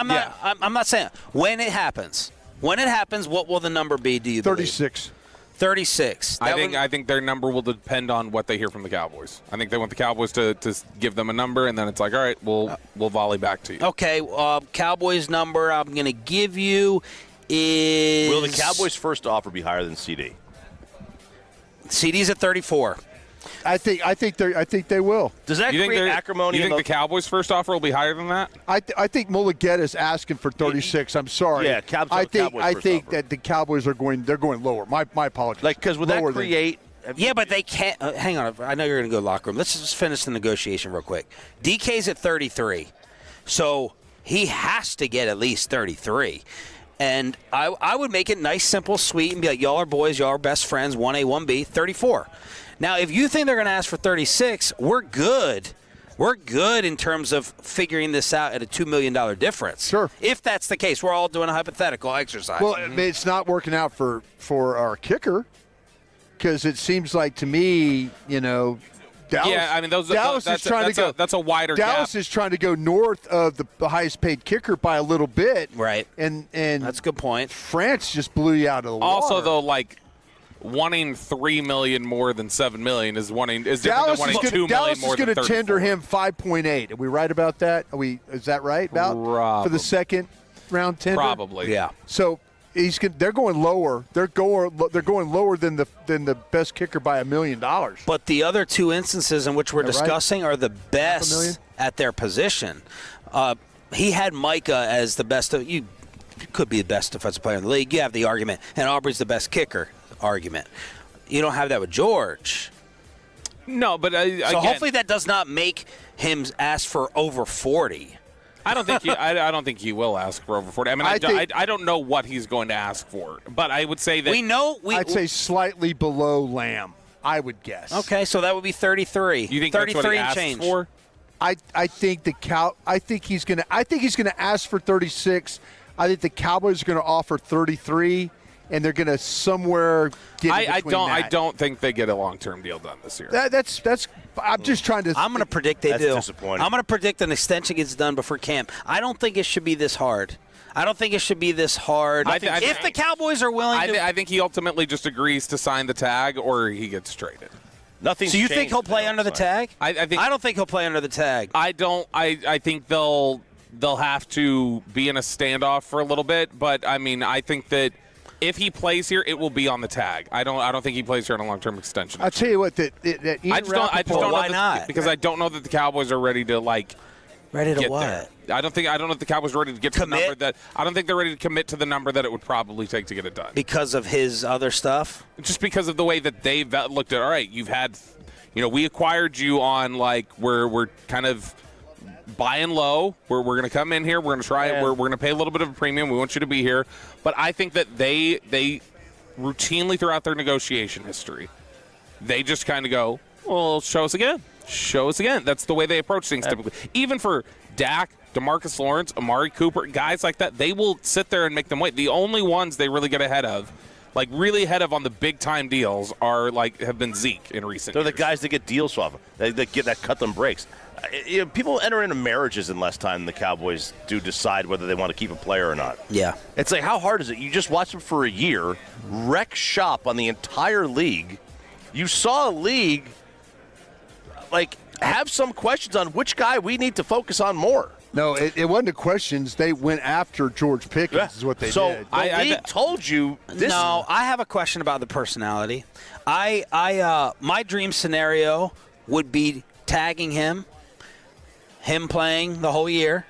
no, I'm not saying when it happens. When it happens, what will the number be? Do you believe? 36. 36. I think their number will depend on what they hear from the Cowboys. I think they want the Cowboys to give them a number, and then it's like, all right, we'll volley back to you. Okay, Cowboys number I'm going to give you is. Will the Cowboys' first offer be higher than CD? CD's at 34. I think they will. Does that create acrimony? You think the Cowboys' first offer will be higher than that? I think Mulligettas asking for 36. I'm sorry. Yeah, I think that the Cowboys are going lower. My apologies. Because would that create? Yeah, but they can't. Hang on. I know you're going to go locker room. Let's just finish the negotiation real quick. DK's at 33, so he has to get at least 33. And I would make it nice, simple, sweet, and be like, y'all are boys, y'all are best friends, 1A, 1B, 34. Now, if you think they're going to ask for 36, we're good. We're good in terms of figuring this out at a $2 million difference. Sure. If that's the case, we're all doing a hypothetical exercise. Well, it's not working out for our kicker because it seems like to me, Dallas, yeah, I mean, that's a wider gap. Dallas is trying to go north of the highest paid kicker by a little bit. Right. And that's a good point. France just blew you out of the water. Also, though, like, wanting $3 million more than $7 million is different than wanting $2 million Dallas more is going than to tender him 5.8. Are we right about that? Is that right? For the second round tender? Probably. Yeah. So they're going lower. They're going lower than the best kicker by $1 million. But the other two instances in which we're discussing are the best at their position. He had Micah as the best. You could be the best defensive player in the league. You have the argument, and Aubrey's the best kicker argument. You don't have that with George. No, but so hopefully that does not make him ask for over 40. I don't think he will ask for over 40. I mean, I don't know what he's going to ask for, but I would say that I'd say slightly below Lamb. I would guess. Okay, so that would be 33. You think 33 that's what he and asks change for? I think he's going to ask for 36. I think the Cowboys are going to offer 33. And they're going to somewhere get in between that. I don't think they get a long-term deal done this year. That's. I'm just trying to. I'm going to predict they do. That's disappointing. I'm going to predict an extension gets done before camp. I don't think it should be this hard. If the Cowboys are willing to. I think he ultimately just agrees to sign the tag or he gets traded. So you think he'll play under the tag? I don't think he'll play under the tag. I don't. I think they'll have to be in a standoff for a little bit. But, I mean, I think that if he plays here, it will be on the tag. I don't think he plays here on a long-term extension. I'll tell you what, I just don't know. Why not? Because I don't know that the Cowboys are ready to Ready to get what? There. I don't know if the Cowboys are ready to get to the number that. I don't think they're ready to commit to the number that it would probably take to get it done. Because of his other stuff? Just because of the way that they've looked at. All right, you've had, we acquired you on we're kind of buying low. We're going to come in here. We're going to try it. We're going to pay a little bit of a premium. We want you to be here. But I think that they routinely throughout their negotiation history, they just kind of go, well, show us again. Show us again. That's the way they approach things typically. Even for Dak, DeMarcus Lawrence, Amari Cooper, guys like that, they will sit there and make them wait. The only ones they really get ahead of, like really ahead of on the big-time deals, have been Zeke in recent years. They're the guys that get deals off of. They get that cut them breaks. People enter into marriages in less time than the Cowboys do decide whether they want to keep a player or not. Yeah. It's like, how hard is it? You just watch them for a year, wreck shop on the entire league. You saw a league, have some questions on which guy we need to focus on more. No, it wasn't the questions. They went after George Pickens is what they did. So the league told you this. No, I have a question about the personality. My dream scenario would be tagging him playing the whole year,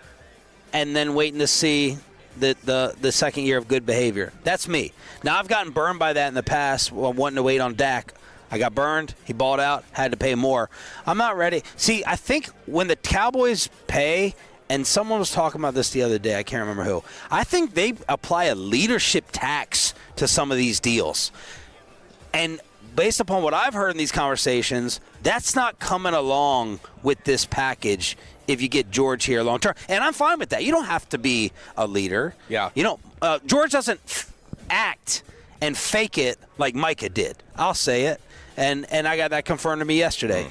and then waiting to see the second year of good behavior. That's me. Now, I've gotten burned by that in the past while wanting to wait on Dak. I got burned. He balled out, had to pay more. I'm not ready. See, I think when the Cowboys pay, and someone was talking about this the other day, I can't remember who, I think they apply a leadership tax to some of these deals. And based upon what I've heard in these conversations, that's not coming along with this package if you get George here long term. And I'm fine with that. You don't have to be a leader. Yeah. George doesn't act and fake it like Micah did. I'll say it. And I got that confirmed to me yesterday.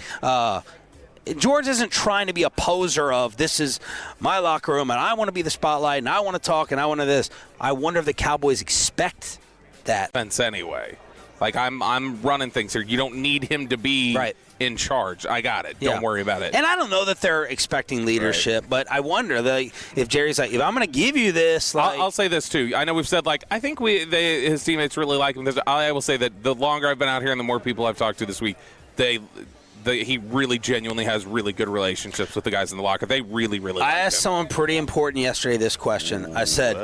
George isn't trying to be a poser of this is my locker room and I want to be the spotlight and I want to talk and I want to this. I wonder if the Cowboys expect that. Defense anyway. I'm running things here. You don't need him to be in charge. I got it. Yeah. Don't worry about it. And I don't know that they're expecting leadership, but I wonder if Jerry's like, if I'm going to give you this. I'll say this too. I know we've said I think his teammates really like him. I will say that the longer I've been out here and the more people I've talked to this week, he really genuinely has really good relationships with the guys in the locker. They really, really like him. I asked someone pretty important yesterday this question. I said,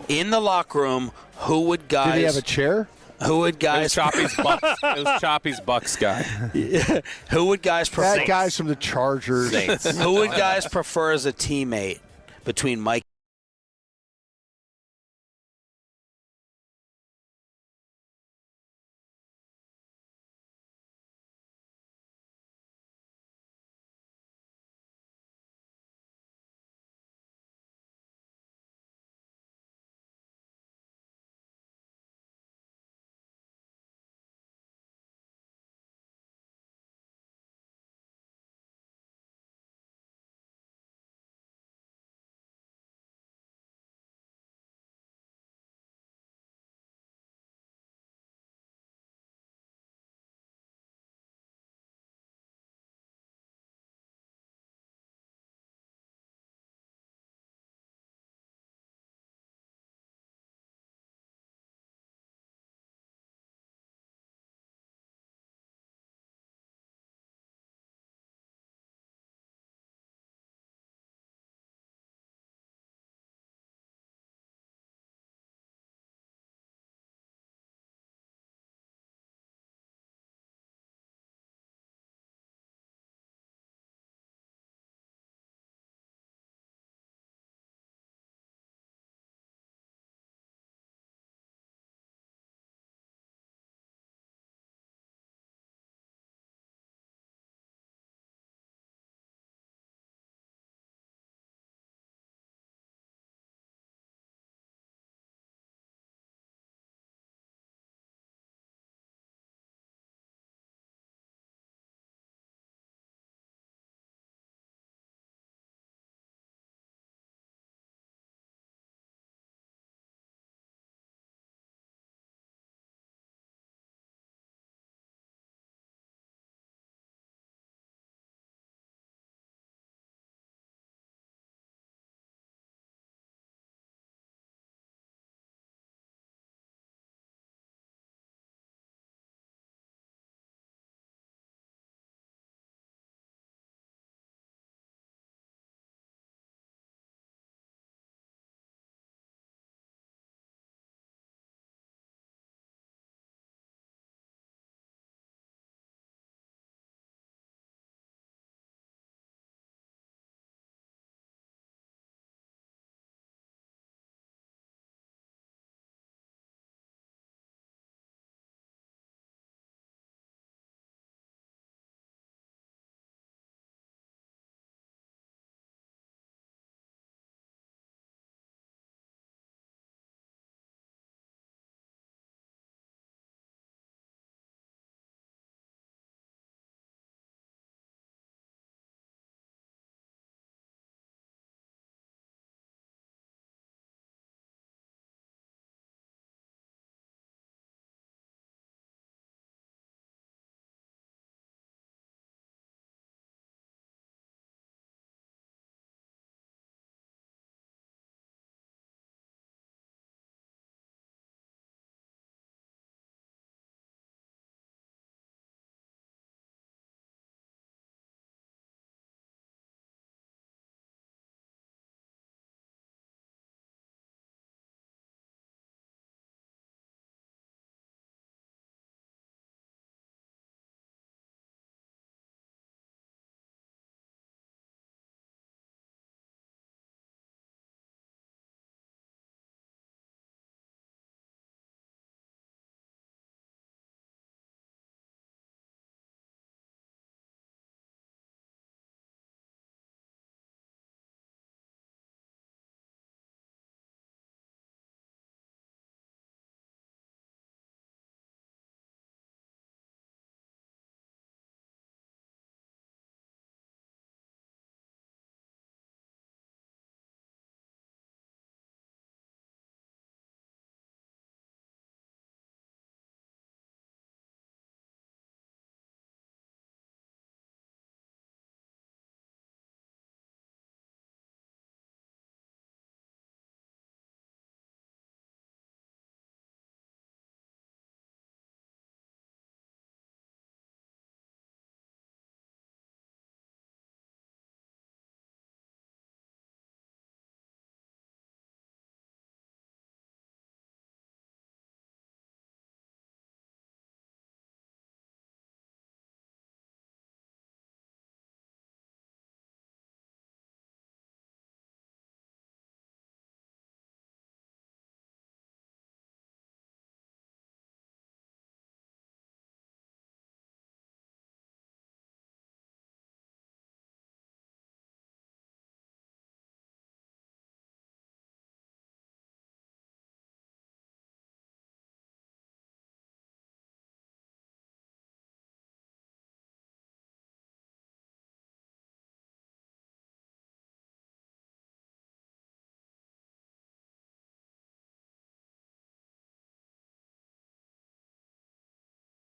in the locker room, who would guys... Did he have a chair? Who would guys... It was Choppy's Bucks guy. Who would guys prefer... That guy's from the Chargers. Who would guys prefer as a teammate between Mike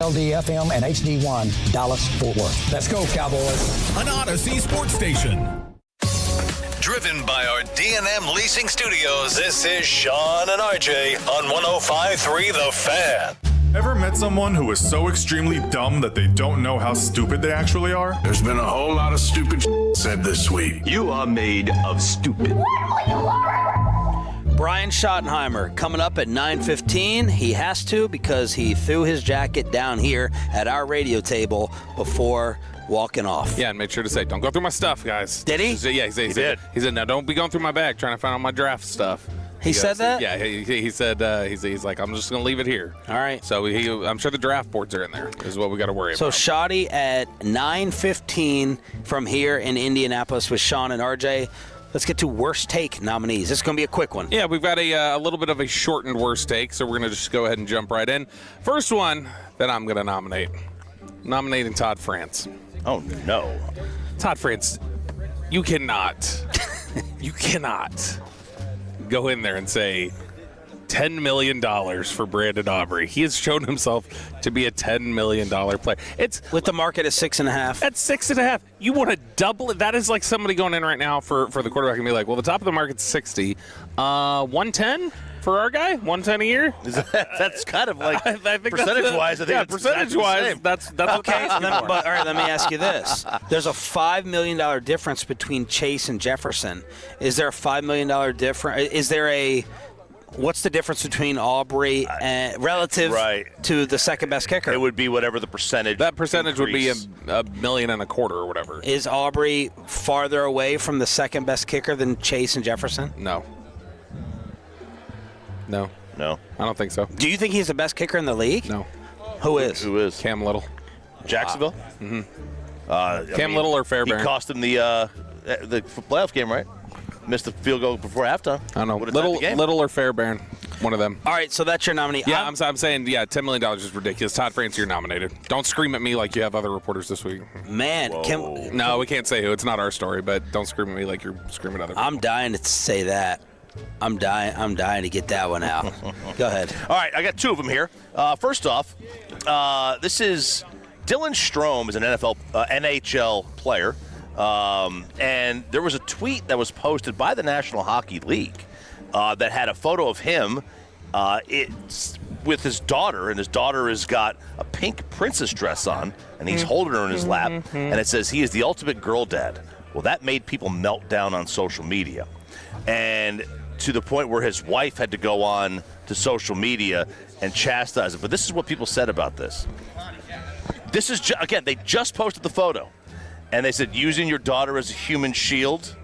KRL-FM and HD1, Dallas, Fort Worth. Let's go, Cowboys. An Odyssey sports station. Driven by our D&M Leasing Studios, this is Shan and RJ on 105.3 The Fan. Ever met someone who is so extremely dumb that they don't know how stupid they actually are? There's been a whole lot of stupid said this week. You are made of stupid. Brian Schottenheimer coming up at 9:15. He has to because he threw his jacket down here at our radio table before walking off. Yeah, and made sure to say, don't go through my stuff, guys. Did he? Yeah, he did. He said, now don't be going through my bag trying to find out my draft stuff. He said that? Yeah, he said, he's like, I'm just going to leave it here. All right. So I'm sure the draft boards are in there is what we got to worry So about. So Shotty at 9:15 from here in Indianapolis with Sean and RJ. Let's get to worst take nominees. This is going to be a quick one. Yeah, we've got a little bit of a shortened worst take, so we're going to just go ahead and jump right in. First one that I'm going to nominate. Nominating Todd France. Oh, no. Todd France, you cannot go in there and say $10 million for Brandon Aubrey. He has shown himself to be a $10 million player. It's with the market at 6.5. At 6.5, you want to double it. That is like somebody going in right now for the quarterback and be like, well, the top of the market's 60. 110 for our guy? 110 a year? That's kind of like I think percentage-wise. I think it's percentage-wise, that's okay. But all right, let me ask you this: there's a $5 million difference between Chase and Jefferson. Is there a $5 million difference? Is there a what's the difference between Aubrey and relative to the second best kicker? It would be whatever the percentage. That percentage increase. would be $1.25 million or whatever. Is Aubrey farther away from the second best kicker than Chase and Jefferson? No. No. I don't think so. Do you think he's the best kicker in the league? No. Who is? Cam Little. Jacksonville? Cam Little or Fairbairn? He cost him the playoff game, right? Missed the field goal before halftime. I don't know. Little or Fairbairn. One of them. All right, so that's your nominee. Yeah, I'm saying, $10 million is ridiculous. Todd France, you're nominated. Don't scream at me like you have other reporters this week. Man, no, we can't say who. It's not our story, but don't scream at me like you're screaming at other people. I'm dying to say that. I'm dying to get that one out. Go ahead. All right, I got two of them here. First off, this is Dylan Strome is an NHL player, and there was a tweet that was posted by the National Hockey League that had a photo of him it's with his daughter, and his daughter has got a pink princess dress on, and he's holding her in his lap, and it says he is the ultimate girl dad. Well, that made people melt down on social media, and to the point where his wife had to go on to social media and chastise it. But this is what people said about this. This is, again, they just posted the photo. And they said, using your daughter as a human shield,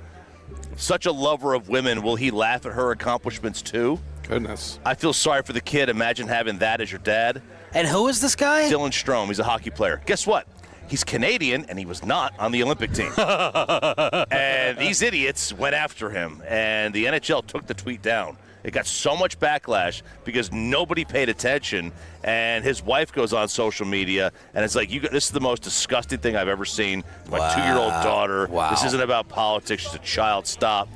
such a lover of women, will he laugh at her accomplishments too? Goodness. I feel sorry for the kid. Imagine having that as your dad. And who is this guy? Dylan Strome. He's a hockey player. Guess what? He's Canadian, and he was not on the Olympic team. And these idiots went after him, and the NHL took the tweet down. It got so much backlash because nobody paid attention, and his wife goes on social media, and it's like, this is the most disgusting thing I've ever seen. My 2-year-old daughter. Wow. This isn't about politics. She's a child. Stop.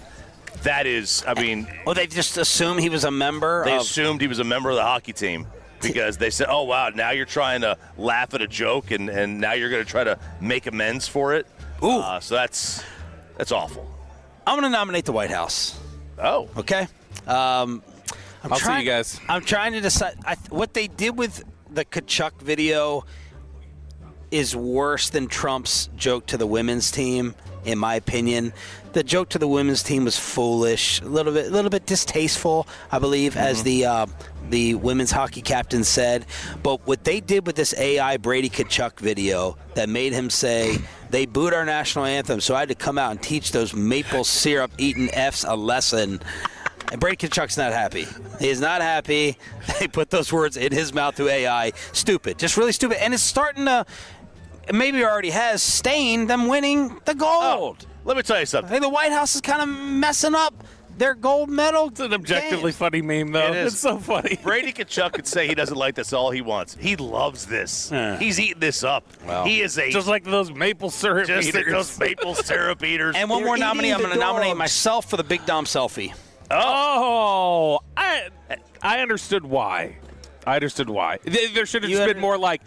That is, I mean. Well, they just assumed he was a member They assumed he was a member of the hockey team. Because they said, oh, wow, now you're trying to laugh at a joke, and now you're going to try to make amends for it. Ooh. So that's awful. I'm going to nominate the White House. Oh. Okay. I'll see you guys. I'm trying to decide. What they did with the Kachuk video is worse than Trump's joke to the women's team, in my opinion. The joke to the women's team was foolish, a little bit distasteful, I believe, as the women's hockey captain said. But what they did with this AI Brady Kachuk video that made him say, they booed our national anthem, so I had to come out and teach those maple syrup eating Fs a lesson. And Brady Kachuk's not happy. He is not happy. They put those words in his mouth through AI. Stupid. Just really stupid. And it's starting to, maybe it already has, stain them winning the gold. Oh, let me tell you something. I think the White House is kind of messing up their gold medal. It's an objectively funny meme, though. It's so funny. Brady Kachuk could say he doesn't like this all he wants. He loves this. He's eating this up. Well, he is just like those maple syrup eaters. Just like those maple syrup eaters. And one more nominee. I'm going to nominate myself for the Big Dom selfie. Oh, I understood why. I understood why. There should have just been more like,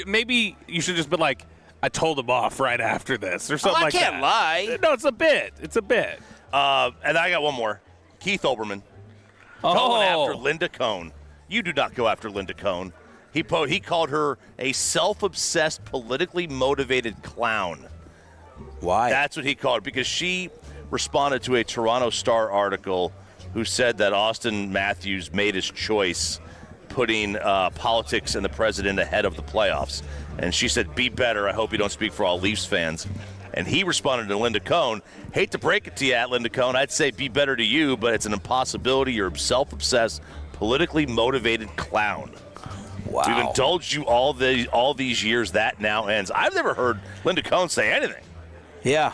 maybe you should just been like, I told him off right after this or something like that. I can't lie. No, it's a bit. It's a bit. And I got one more. Keith Olbermann going after Linda Cohn. You do not go after Linda Cohn. He called her a self-obsessed, politically motivated clown. Why? That's what he called it, because she responded to a Toronto Star article who said that Austin Matthews made his choice putting politics and the president ahead of the playoffs. And she said, be better. I hope you don't speak for all Leafs fans. And he responded to Linda Cohn, hate to break it to you, Linda Cohn. I'd say be better to you, but it's an impossibility. You're a self-obsessed, politically motivated clown. Wow. We've indulged you all these years. That now ends. I've never heard Linda Cohn say anything. Yeah.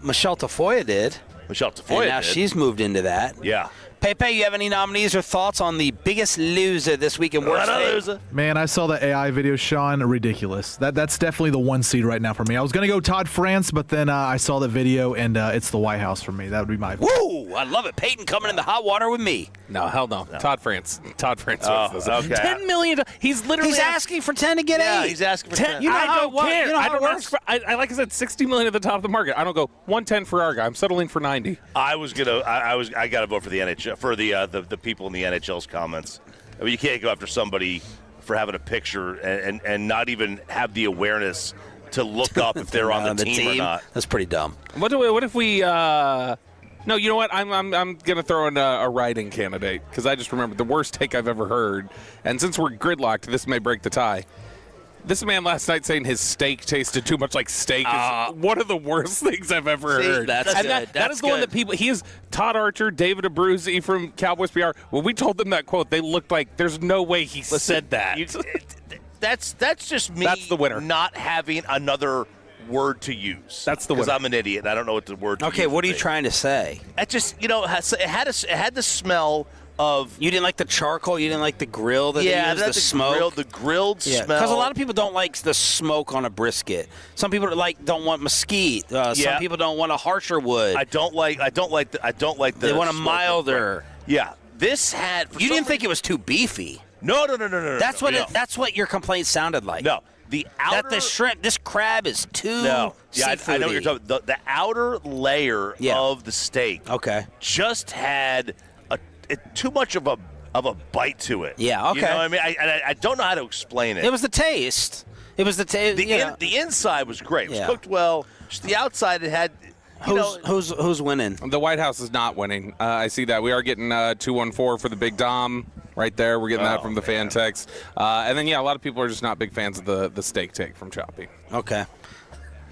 Michelle Tafoya did. Michelle Tafoya and now did. She's moved into that. Yeah. Pepe, you have any nominees or thoughts on the biggest loser this week in Worst Take? Man, I saw the AI video, Sean. Ridiculous. That's definitely the 1 seed right now for me. I was going to go Todd France, but then I saw the video, and it's the White House for me. That would be my vote. Woo! I love it. Peyton coming in the hot water with me. No, hell no. Todd France. Todd France. Okay. $10 million. He's literally asking for 10 to get 8. Yeah, he's asking for 10. You know I how don't it works. care. You know I how don't it works. like I said, $60 million at the top of the market. I don't go 110 for our guy. I'm settling for 90. I got to vote for the NHL for the people in the NHL's comments. I mean, you can't go after somebody for having a picture and not even have the awareness to look up if they're on the team or not. That's pretty dumb. What if we? No, you know what? I'm gonna throw in a writing candidate because I just remembered the worst take I've ever heard. And since we're gridlocked, this may break the tie. This man last night saying his steak tasted too much like steak is one of the worst things I've ever heard. That's good. That is the one that people. He is Todd Archer, David Abruzzi from Cowboys PR. When we told them that quote, they looked like there's no way he said that. That's just me. That's the winner. Not having another word to use. That's the winner. Because I'm an idiot and I don't know what the word to use. Okay, what are you trying to say? It just, it had the smell of. You didn't like the charcoal. You didn't like the grill that they used, the smoke. The grilled smell. Because a lot of people don't like the smoke on a brisket. Some people don't want mesquite. Some people don't want a harsher wood. I don't like the. They want a milder. Yeah, this had. You didn't think it was too beefy. No. That's what your complaint sounded like. No, the outer. That the shrimp, this crab is too. No, yeah, I know what seafoody. you're talking about. The outer layer of the steak. Okay. Just had too much of a bite to it. Yeah. Okay. You know what I mean? I don't know how to explain it. It was the taste. It was the taste. The inside was great. It was cooked well. Just the outside, it had. Who's winning? The White House is not winning. I see that. We are getting 214 for the Big Dom right there. We're getting that from the fan text. And then, a lot of people are just not big fans of the steak take from Choppy. Okay.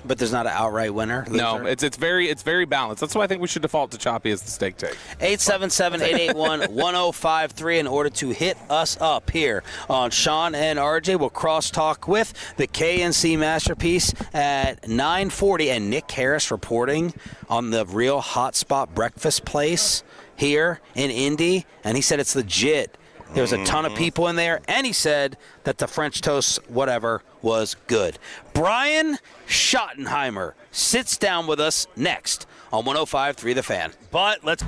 But there's not an outright winner? Loser? No, it's very balanced. That's why I think we should default to Choppy as the steak take. 877-881-1053 in order to hit us up here on Shan and RJ. We'll cross-talk with the KNC Masterpiece at 9:40. And Nick Harris reporting on the real hotspot breakfast place here in Indy. And he said it's legit. There was a ton of people in there, and he said that the French toast, whatever, was good. Brian Schottenheimer sits down with us next on 105.3 The Fan. But let's.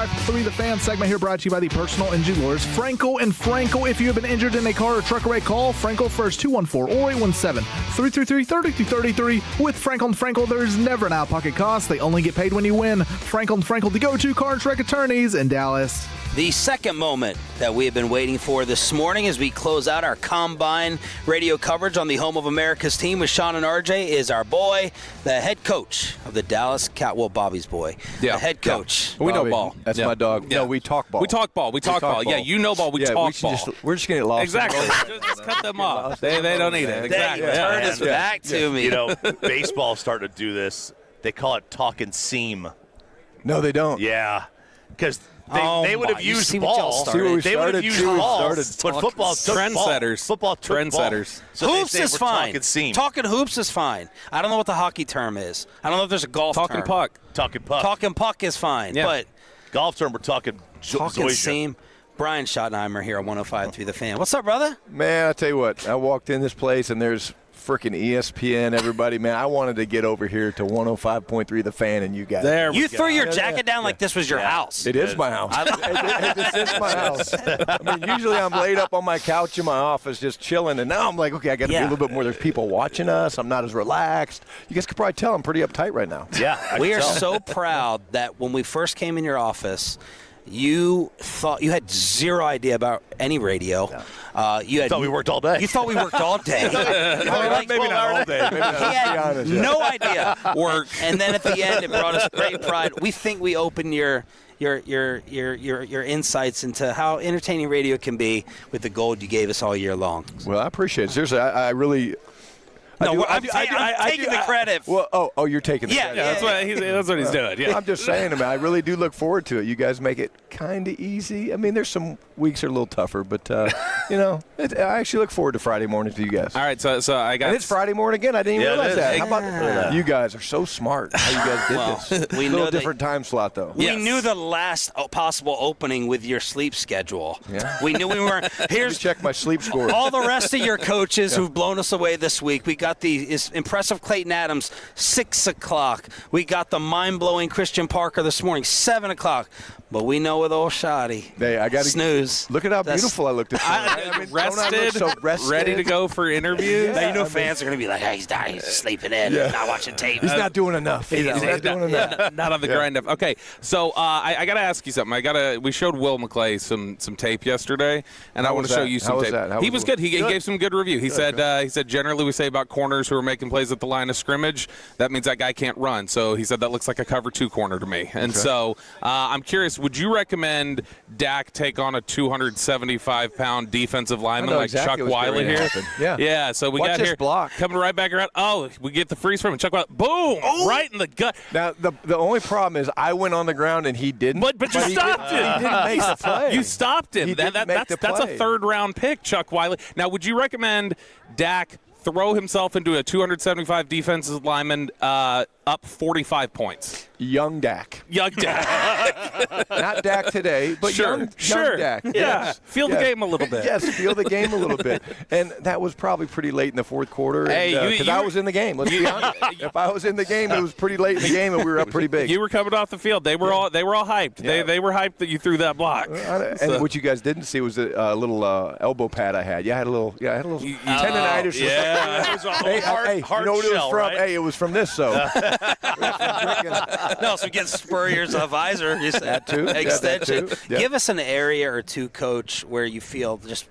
3 The Fan segment here brought to you by the personal injury lawyers Frankel and Frankel. If you have been injured in a car or truck wreck, call Frankel first, 214 or 817-333-3333. With Frankel and Frankel, there's never an out-of-pocket cost. They only get paid when you win. Frankel and Frankel, the go-to car and truck attorneys in Dallas. The second moment that we have been waiting for this morning as we close out our Combine radio coverage on the home of America's team with Shan and RJ is our boy, the head coach of the Dallas Cowboys. Well, Bobby's boy. Yeah. The head coach. We know ball. That's my dog. Yeah. No, we talk ball. We talk ball. Yeah, you know ball. We talk ball. We're just going to get lost. Exactly. just cut them off. They don't need it. Exactly. He turned his back to me. You know, baseball's starting to do this. They call it talking seam. No, they don't. Yeah. Because they would have used ball. They would have used ball. But football took trendsetters. Football took trendsetters. So hoops is fine. Talking hoops is fine. I don't know what the hockey term is. I don't know if there's a golf term. Talking puck. Talking puck. Talking puck is fine. Yeah. But golf term, we're talking seam. Brian Schottenheimer here on 105.3 The Fan. What's up, brother? Man, I tell you what, I walked in this place and there's freaking ESPN, everybody. Man, I wanted to get over here to 105.3 The Fan and you guys. You threw your jacket down like this was your house. It is my house. This is my house. I mean, usually I'm laid up on my couch in my office just chilling, and now I'm like, okay, I got to be a little bit more. There's people watching us. I'm not as relaxed. You guys could probably tell I'm pretty uptight right now. Yeah. We are so proud that when we first came in your office, you thought you had zero idea about any radio. You thought we worked all day. You thought we worked all day. Maybe not all day. Maybe He had no idea work, and then at the end, it brought us great pride. We think we opened your insights into how entertaining radio can be with the gold you gave us all year long. Well, I appreciate it. Seriously, I really. I'm taking the credit. Well, you're taking the credit. Yeah, that's what he's doing. Yeah. I'm just saying, man, I really do look forward to it. You guys make it kind of easy. I mean, there's some weeks that are a little tougher, but, I actually look forward to Friday mornings with you guys. All right, so I got. And it's Friday morning again. I didn't even realize that. How about Yeah. you guys are so smart how you guys did this. We a know little that- different time slot, though. We knew the last possible opening with your sleep schedule. Yeah. We knew we weren't. Let me Here's check my sleep score. all the rest of your coaches who've blown us away this week. We got the impressive Clayton Adams, 6 o'clock. We got the mind-blowing Christian Parker this morning, 7 o'clock. But we know with old Shoddy, Hey, I got to snooze. Look at how beautiful I looked at you. Rested, ready to go for interviews. Now you know fans are going to be like, hey, he's sleeping in, not watching tape. He's not doing enough. He's not doing enough. Not on the grind of. Okay, so I got to ask you something. We showed Will McClay some tape yesterday, and I want to show you some tape. He was good. He gave some good review. He said generally we say about corners who are making plays at the line of scrimmage, that means that guy can't run. So he said that looks like a cover 2 corner to me. And so I'm curious, would you recommend Dak take on a 275-pound defensive lineman like exactly Chuck Wiley here? Yeah. So we got this here block. coming right back around. Oh, we get the freeze from him. Chuck Wiley, boom, right in the gut. Now the only problem is I went on the ground and he didn't. But you stopped him. He didn't make the play. You stopped him. That's a 3rd-round pick, Chuck Wiley. Now, would you recommend Dak throw himself into a 275 defensive lineman up 45 points? Young Dak. Young Dak. Not Dak today, but young Dak. Yeah. Yes. Feel the game a little bit. Yes, feel the game a little bit. And that was probably pretty late in the 4th quarter. Hey, because I was in the game. Let's be honest. If I was in the game, it was pretty late in the game, and we were up pretty big. You were coming off the field. They were all hyped. Yeah. They were hyped that you threw that block. And what you guys didn't see was a little elbow pad I had. I had a little tendonitis. Yeah. It was a hard you know what it was shell, from? right? Hey, it was from this, so. No, so get Spurrier's visor. That too. Extension. That too. Yeah. Give us an area or two, Coach, where you feel just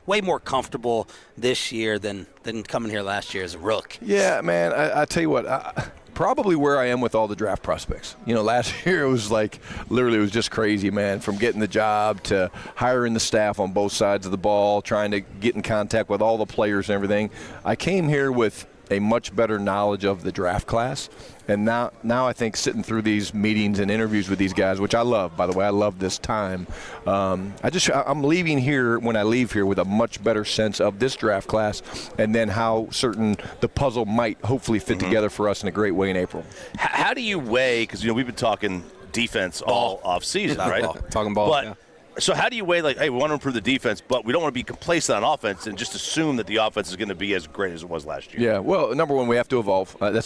way more comfortable this year than coming here last year as a rook. Yeah, man. I tell you what. Probably where I am with all the draft prospects. Last year it was like literally it was just crazy, man. From getting the job to hiring the staff on both sides of the ball, trying to get in contact with all the players and everything. I came here with a much better knowledge of the draft class. And now I think sitting through these meetings and interviews with these guys, which I love, by the way, I love this time. I'm leaving here when I leave here with a much better sense of this draft class and then how the puzzle might hopefully fit together for us in a great way in April. How do you weigh, because we've been talking defense all off season, right? Talking ball. But So how do you weigh, like, hey, we want to improve the defense, but we don't want to be complacent on offense and just assume that the offense is going to be as great as it was last year? Yeah, well, number one, we have to evolve. I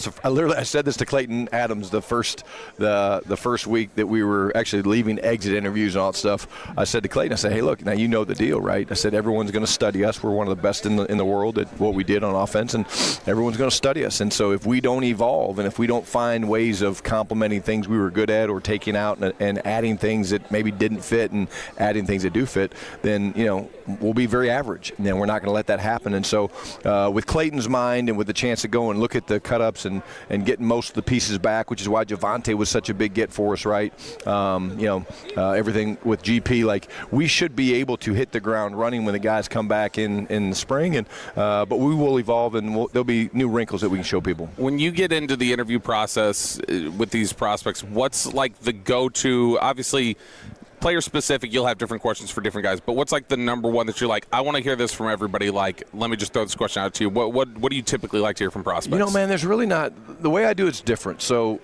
said this to Clayton Adams the first week that we were actually leaving exit interviews and all that stuff. I said to Clayton, I said, hey, look, now you know the deal, right? I said, everyone's going to study us. We're one of the best in the world at what we did on offense, and everyone's going to study us. And so if we don't evolve and if we don't find ways of complementing things we were good at or taking out and adding things that maybe didn't fit and adding things that do fit, then, we'll be very average. And then we're not going to let that happen. And so with Clayton's mind and with the chance to go and look at the cut-ups and getting most of the pieces back, which is why Javonte was such a big get for us, right? Everything with GP, like, we should be able to hit the ground running when the guys come back in the spring. And but we will evolve, and there'll be new wrinkles that we can show people. When you get into the interview process with these prospects, what's like the go-to, obviously, player specific, you'll have different questions for different guys, but what's like the number one that you're like, I want to hear this from everybody, like, let me just throw this question out to you. What do you typically like to hear from prospects? Man, there's really not, the way I do it's different. So,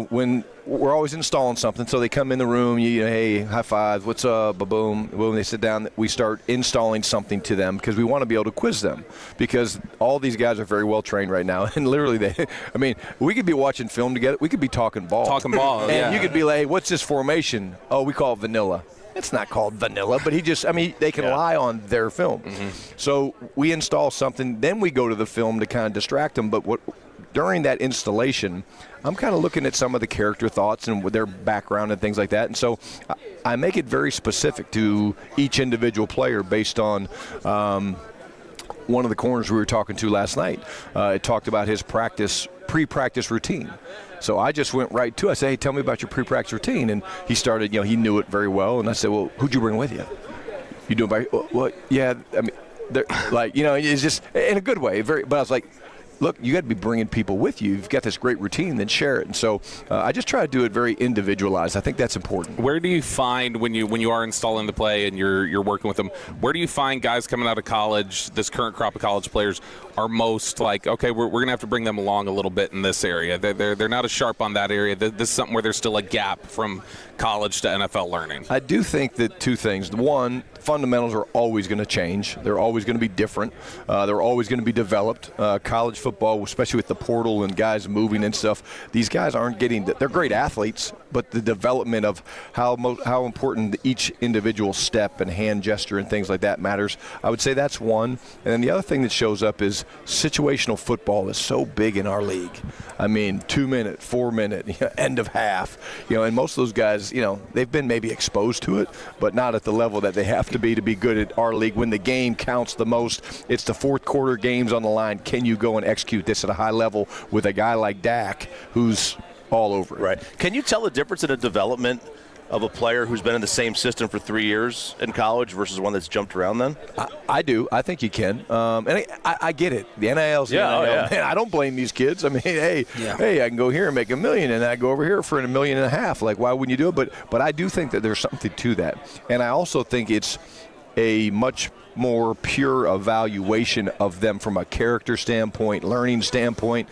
when we're always installing something, so they come in the room, hey, high five, what's up, ba-boom, boom, they sit down, we start installing something to them because we want to be able to quiz them, because all these guys are very well trained right now, and literally we could be watching film together, we could be talking ball, and you could be like, hey, what's this formation? Oh, we call it vanilla. It's not called vanilla, but they can lie on their film. Mm-hmm. So we install something, then we go to the film to kind of distract them, but during that installation, I'm kind of looking at some of the character thoughts and their background and things like that. And so I make it very specific to each individual player based on one of the corners we were talking to last night. It talked about his pre-practice routine. So I just went right to it. I said, hey, tell me about your pre-practice routine. And he started, he knew it very well. And I said, well, who'd you bring with you? You doing by, well, yeah, I mean, it's just in a good way. But I was like, look, you got to be bringing people with you. You've got this great routine, then share it. And so I just try to do it very individualized. I think that's important. Where do you find when you are installing the play and you're working with them, where do you find guys coming out of college, this current crop of college players, are most like, okay, we're going to have to bring them along a little bit in this area. They're not as sharp on that area. This is something where there's still a gap from college to NFL learning. I do think that two things. One, fundamentals are always going to change. They're always going to be different. They're always going to be developed. College football, especially with the portal and guys moving and stuff, these guys aren't getting – they're great athletes, but the development of how important each individual step and hand gesture and things like that matters, I would say that's one. And then the other thing that shows up is situational football is so big in our league. I mean, 2-minute, 4-minute, end of half. And most of those guys, they've been maybe exposed to it, but not at the level that they have to be good at our league. When the game counts the most, it's the fourth quarter games on the line. Can you go and execute this at a high level with a guy like Dak who's all over it? Right. Can you tell the difference in the development of a player who's been in the same system for 3 years in college versus one that's jumped around then? I do. I think you can. And I get it. The NIL's the NIL. Oh, yeah. Man, I don't blame these kids. I mean, hey, I can go here and make $1 million, and I go over here for $1.5 million. Like, why wouldn't you do it? But I do think that there's something to that. And I also think it's a much more pure evaluation of them from a character standpoint, learning standpoint,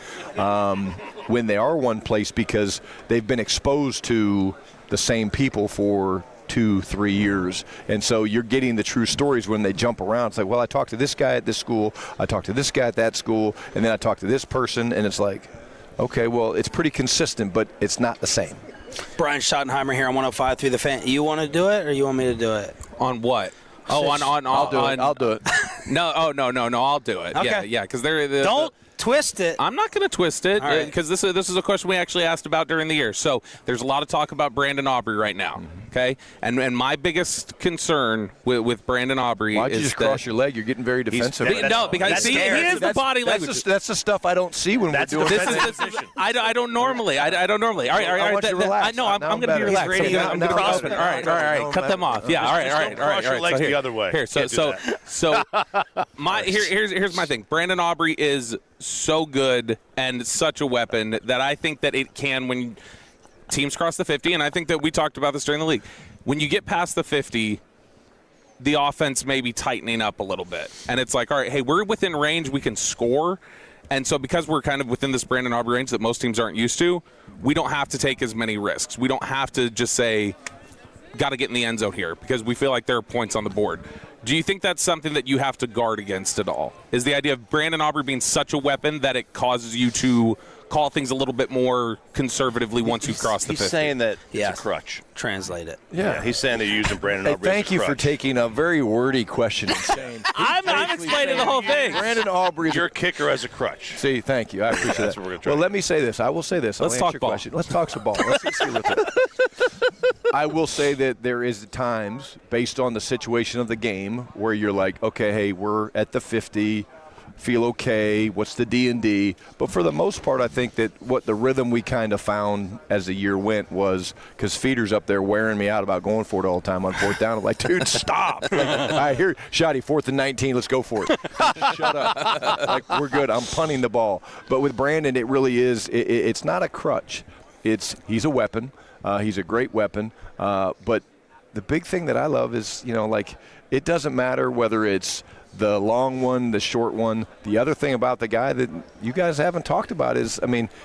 when they are one place, because they've been exposed to the same people for 2-3 years. And so you're getting the true stories when they jump around. It's like, well, I talked to this guy at this school, I talked to this guy at that school, and then I talked to this person, and it's like, okay, well, it's pretty consistent, but it's not the same. Brian Schottenheimer here on 105.3 The Fan. You want to do it, or you want me to do it? On what? Oh, I'll do it. No, I'll do it. Okay. Yeah, because don't twist it. I'm not going to twist it, because this is a question we actually asked about during the year. So there's a lot of talk about Brandon Aubrey right now, okay? And my biggest concern with Brandon Aubrey is why'd you just cross your leg? You're getting very defensive. No, because he has the body language. That's the stuff I don't see when we're doing this. I don't normally. I don't normally. All right. I want you to relax. I know. I'm going to be relaxed. I'm going to cross it. All right. Cut them off. Yeah. All right. Cross your legs the other way. Here. So here's my thing. Brandon Aubrey is so good and such a weapon that I think that it can, when teams cross the 50, and I think that we talked about this during the league, when you get past the 50, the offense may be tightening up a little bit. And it's like, all right, hey, we're within range, we can score. And so because we're kind of within this Brandon Aubrey range that most teams aren't used to, we don't have to take as many risks. We don't have to just say, got to get in the end zone here because we feel like there are points on the board. Do you think that's something that you have to guard against at all? Is the idea of Brandon Aubrey being such a weapon that it causes you to call things a little bit more conservatively once you cross the 50? He's saying that it's a crutch. Translate it. Yeah, he's saying they're using Brandon Aubrey Thank as a you for crutch. taking a very wordy question and saying. I'm explaining the whole thing. Brandon Aubrey. Your kicker as a crutch. See, thank you. I appreciate That's that. what we're gonna try Well, to let me say this. I will say this. Let's I'll talk answer your ball. question. Let's talk some ball. Let's see with it. I will say that there is times, based on the situation of the game, where you're like, okay, hey, we're at the 50, feel okay, what's the D&D? But for the most part, I think that what the rhythm we kind of found as the year went was, because Feeder's up there wearing me out about going for it all the time on fourth down. I'm like, dude, stop. Like, I hear, Shotty, 4th and 19, let's go for it. Shut up. Like, we're good. I'm punting the ball. But with Brandon, it really is, it's not a crutch. He's a weapon. He's a great weapon. But the big thing that I love is, it doesn't matter whether it's the long one, the short one. The other thing about the guy that you guys haven't talked about is,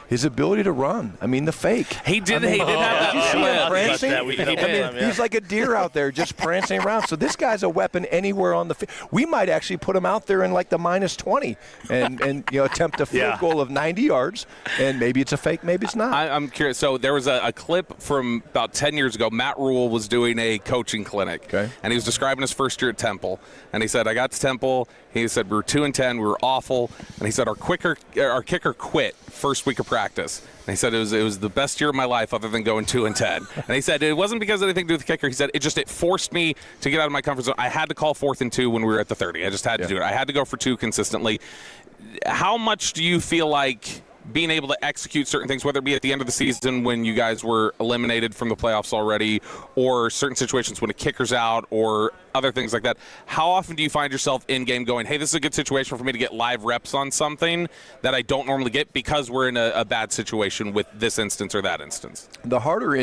his ability to run. the fake. He did have that. You see him prancing? He did. He's like a deer out there just prancing around. So this guy's a weapon anywhere on the field. We might actually put him out there in like the -20 and attempt a field goal of 90 yards, and maybe it's a fake, maybe it's not. I'm curious. So there was a clip from about 10 years ago. Matt Rule was doing a coaching clinic, and he was describing his first year at Temple. And he said, I got to Temple. He said, we were 2-10. We were awful. And he said, our kicker quit first week of practice. And he said, it was the best year of my life other than going 2-10. And he said, it wasn't because of anything to do with the kicker. He said, it forced me to get out of my comfort zone. I had to call 4th and 2 when we were at the 30. I just had to do it. I had to go for 2 consistently. How much do you feel like being able to execute certain things, whether it be at the end of the season when you guys were eliminated from the playoffs already, or certain situations when a kicker's out, or other things like that, how often do you find yourself in game going, hey, this is a good situation for me to get live reps on something that I don't normally get because we're in a bad situation with this instance or that instance? The harder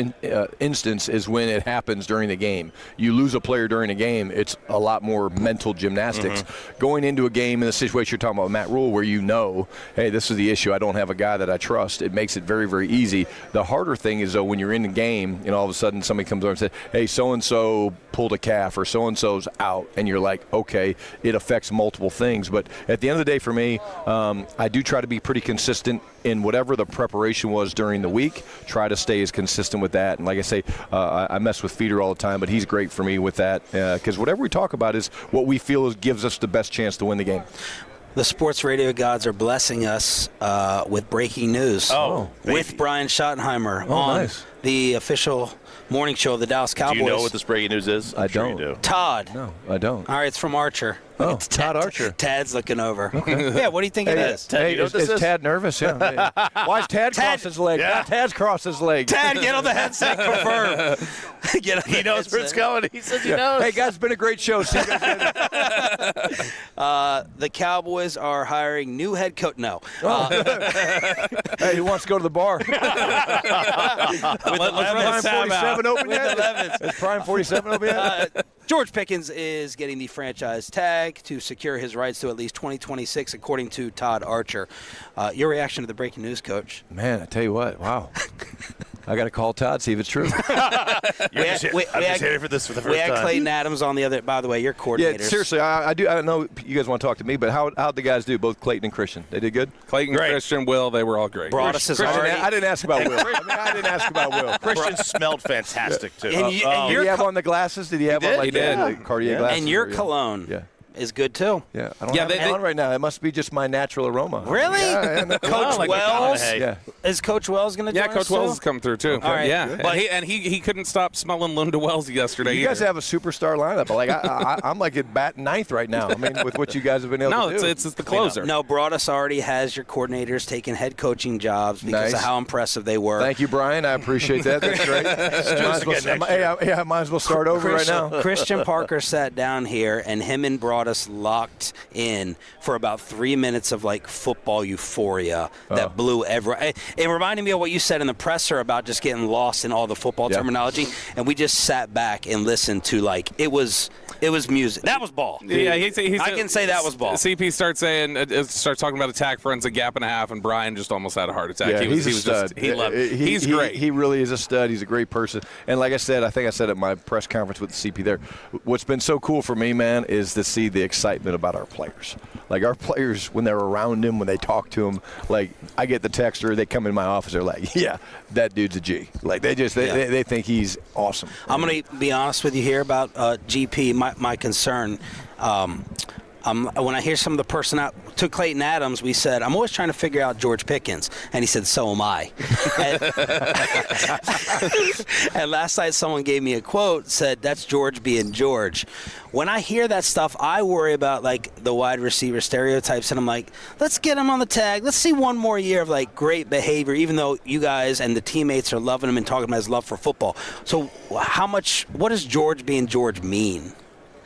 instance is when it happens during the game. You lose a player during a game, it's a lot more mental gymnastics. Going into a game in the situation you're talking about, Matt Rule, where hey, this is the issue, I don't have a guy that I trust, it makes it very, very easy. The harder thing is, though, when you're in the game and all of a sudden somebody comes over and says, hey, so-and-so pulled a calf or so-and-so's out, and you're like, okay, it affects multiple things. But at the end of the day, for me, I do try to be pretty consistent in whatever the preparation was during the week, try to stay as consistent with that. And like I say, I mess with Feeder all the time, but he's great for me with that, because whatever we talk about is what we feel gives us the best chance to win the game. The sports radio gods are blessing us with breaking news with Brian Schottenheimer on the official morning show of the Dallas Cowboys. Do you know what this breaking news is? I don't. Sure you do. Todd. No, I don't. All right, it's from Archer. Oh, it's Todd Archer. Tad's looking over. Okay. Yeah, what do you think it is? Hey, is Tad nervous? Yeah. Why is Tad cross his leg? Yeah. Tad's crossed his leg. Tad, get on the headset. Confirm. He knows where it's going. He says he knows. Hey, guys, it's been a great show. See you guys later. The Cowboys are hiring new head coach. No. Hey, he wants to go to the bar. Let's Prime 47 open yet? Is Prime 47 open yet? George Pickens is getting the franchise tag to secure his rights to at least 2026, according to Todd Archer. Your reaction to the breaking news, Coach? Man, I tell you what, wow. I got to call Todd, see if it's true. I'm just here for this for the first time. We had Clayton Adams on the other. By the way, your coordinators. Yeah, seriously, I don't know you guys want to talk to me, but how'd the guys do, both Clayton and Christian? They did good? Clayton, Christian, Will, they were all great. Broaddus is already. I didn't ask about Will. I didn't ask about Will. Christian smelled fantastic, too. And did he have on the glasses? Did he have on like the Cartier glasses? And your cologne is good, too. Yeah, I don't have it on right now. It must be just my natural aroma. Really? Yeah, Coach Wells? Is Coach Wells going to join us? Yeah, Coach Wells is coming through, too. All right. Yeah, but he couldn't stop smelling Lunda Wells yesterday You guys have a superstar lineup. Like I'm like at bat ninth right now. I mean, with what you guys have been able to do. No, it's the closer. No, Broaddus already has your coordinators taking head coaching jobs because of how impressive they were. Thank you, Brian. I appreciate that. That's great. I might as well start over right now. Christian Parker sat down here, and him and Broaddus Broaddus locked in for about 3 minutes of like football euphoria that blew everyone. It reminded me of what you said in the presser about just getting lost in all the football terminology, and we just sat back and listened to like it was music. That was ball. Yeah, I can say that was ball. CP starts talking about attack fronts a gap and a half, and Brian just almost had a heart attack. Yeah, He's a stud. He's great. He really is a stud. He's a great person. And like I said, I think I said at my press conference with the CP there, what's been so cool for me, man, is to see the excitement about our players. Like our players, when they're around him, when they talk to him, like I get the text or they come in my office, they're like, yeah, that dude's a G. Like they think he's awesome. I'm going to be honest with you here about GP. My concern, when I hear some of the personnel, to Clayton Adams, we said, I'm always trying to figure out George Pickens. And he said, so am I. And last night someone gave me a quote, said, that's George being George. When I hear that stuff, I worry about, like, the wide receiver stereotypes. And I'm like, let's get him on the tag. Let's see one more year of, like, great behavior, even though you guys and the teammates are loving him and talking about his love for football. So what does George being George mean?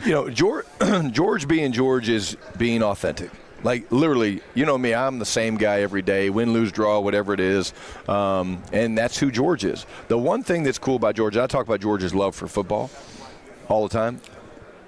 You know, George being George is being authentic. Like, literally, you know me, I'm the same guy every day, win, lose, draw, whatever it is, and that's who George is. The one thing that's cool about George, I talk about George's love for football all the time.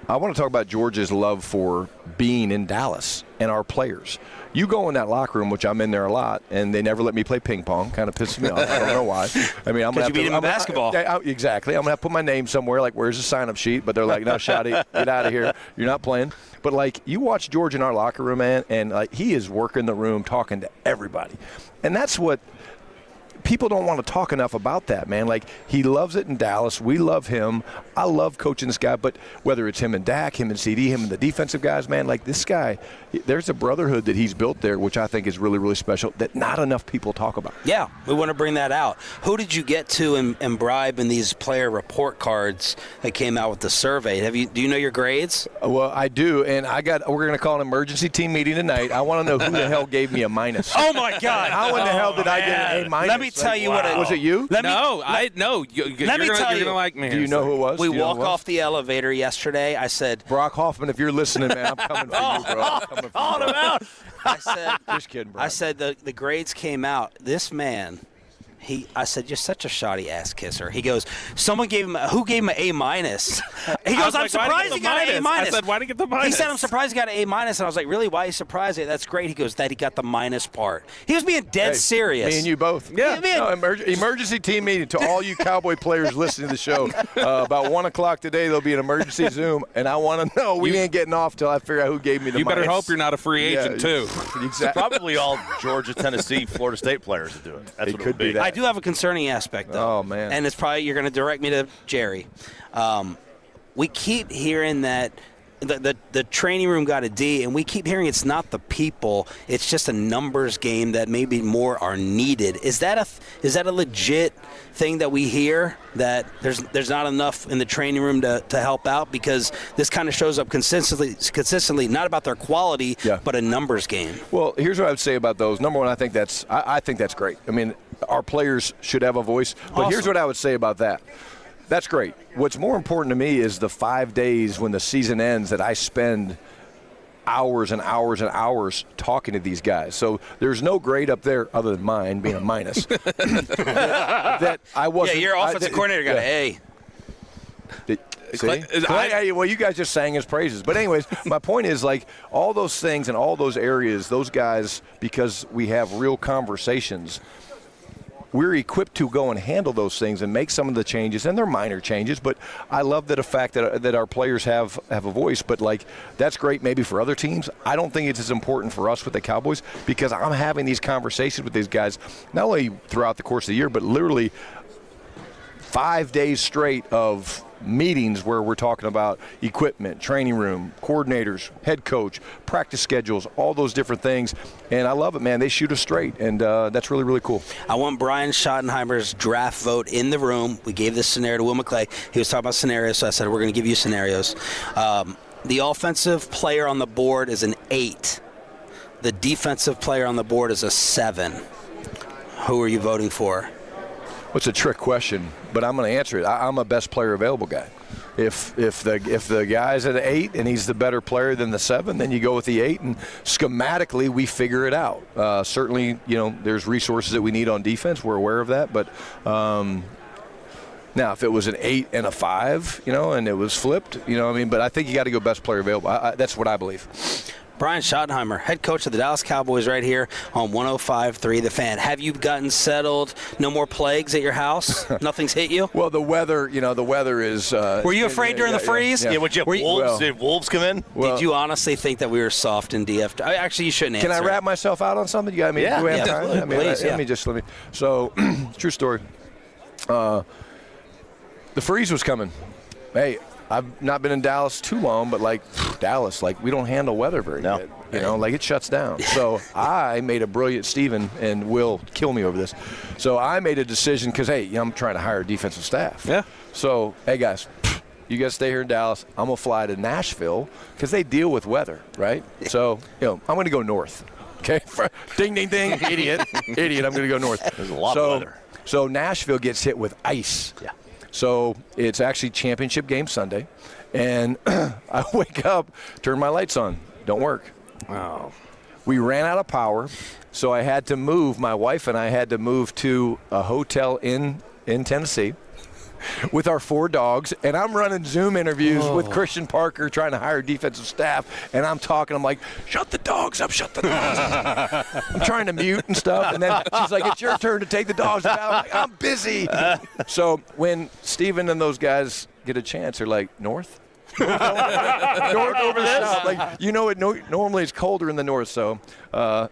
I want to talk about George's love for being in Dallas and our players. You go in that locker room, which I'm in there a lot, and they never let me play ping pong. Kind of pisses me off. I don't know why. I mean, I'm going to beat him in basketball. Exactly. I'm going to put my name somewhere, like, where's the sign-up sheet? But they're like, no, Shotty, get out of here. You're not playing. But, like, you watch George in our locker room, man, and, like, he is working the room, talking to everybody. And that's what people don't want to talk enough about that, man. Like, he loves it in Dallas. We love him. I love coaching this guy. But whether it's him and Dak, him and CD, him and the defensive guys, man, like this guy, there's a brotherhood that he's built there, which I think is really, really special that not enough people talk about. Yeah, we want to bring that out. Who did you get to and bribe in these player report cards that came out with the survey? Do you know your grades? Well, I do, and we're going to call an emergency team meeting tonight. I want to know who the hell gave me a minus. Oh, my God. How in the hell did I get an A minus? Let me tell you what it was. It you? Let me tell you're going to like me. Do you know who it was? We walk off the elevator yesterday. I said, Brock Hoffman, if you're listening, man, I'm coming for you, bro. I'm coming for you. Call him out. I said, just kidding, bro. I said the grades came out. This man, I said, you're such a shoddy ass kisser. He goes, who gave him an A minus? He goes, I'm surprised he got an A minus. I said, why did he get the minus? He said, I'm surprised he got an A minus. And I was like, really? Why are you surprised? That's great. He goes, that he got the minus part. He was being dead serious. Me and you both. Yeah. Emergency team meeting to all you Cowboy players listening to the show. About 1 o'clock today, there'll be an emergency Zoom, and I want to know we ain't getting off till I figure out who gave me the minus. You better hope you're not a free agent, too. Exactly. Probably all Georgia, Tennessee, Florida State players that do it. That's what it would be. I do have a concerning aspect, though. Oh, man. And it's probably, you're going to direct me to Jerry. We keep hearing that the training room got a D, and we keep hearing it's not the people, it's just a numbers game that maybe more are needed. Is that a legit thing that we hear, that there's not enough in the training room to help out? Because this kind of shows up consistently, not about their quality, but a numbers game. Well, here's what I would say about those. Number one, I think that's great. I mean, our players should have a voice. But Here's what I would say about that. That's great. What's more important to me is the 5 days when the season ends that I spend hours and hours and hours talking to these guys. So there's no grade up there other than mine being a minus. that I wasn't. Yeah, your offensive coordinator got an A. See? Well, you guys just sang his praises. But anyways, my point is, like, all those things and all those areas, those guys, because we have real conversations, we're equipped to go and handle those things and make some of the changes, and they're minor changes. But I love the fact that our players have a voice. But, like, that's great maybe for other teams. I don't think it's as important for us with the Cowboys, because I'm having these conversations with these guys not only throughout the course of the year, but literally 5 days straight of meetings where we're talking about equipment, training room, coordinators, head coach, practice schedules, all those different things. And I love it, man. They shoot us straight, and that's really, really cool. I want Brian Schottenheimer's draft vote in the room. We gave this scenario to Will McClay. He was talking about scenarios, so I said we're going to give you scenarios. The offensive player on the board is an 8. The defensive player on the board is a 7. Who are you voting for? It's a trick question, but I'm going to answer it. I'm a best player available guy. If the guy's at 8 and he's the better player than the 7, then you go with the 8, and schematically we figure it out. Certainly, there's resources that we need on defense. We're aware of that, but now if it was an 8 and a 5, and it was flipped, but I think you got to go best player available. That's what I believe. Brian Schottenheimer, head coach of the Dallas Cowboys, right here on 105.3 The Fan. Have you gotten settled? No more plagues at your house? Nothing's hit you? Well, the weather is. Were you afraid during the freeze? Yeah, would you have wolves? Did wolves come in? Did you honestly think that we were soft in DF? Actually, you shouldn't answer. Can I wrap myself out on something? You got me? Yeah, do we have time? please. Let me. So, true story. The freeze was coming. Hey, I've not been in Dallas too long, but Dallas, we don't handle weather very good. It shuts down. So I made a brilliant, Steven, and Will kill me over this. So I made a decision because, hey, I'm trying to hire a defensive staff. Yeah. So, hey, guys, you guys stay here in Dallas. I'm going to fly to Nashville because they deal with weather, right? So, I'm going to go north. Okay? Ding, ding, ding. Idiot. I'm going to go north. There's a lot of weather. So Nashville gets hit with ice. Yeah. So it's actually championship game Sunday, and I wake up, turn my lights on, don't work. Wow. We ran out of power, so I had to move. My wife and I had to move to a hotel in Tennessee with our 4 dogs, and I'm running Zoom interviews with Christian Parker trying to hire defensive staff, and I'm talking. I'm like, shut the dogs up, shut the dogs up. I'm trying to mute and stuff, and then she's like, it's your turn to take the dogs out. I'm like, I'm busy. So when Steven and those guys get a chance, they're like, north? North over this? Normally it's colder in the north, so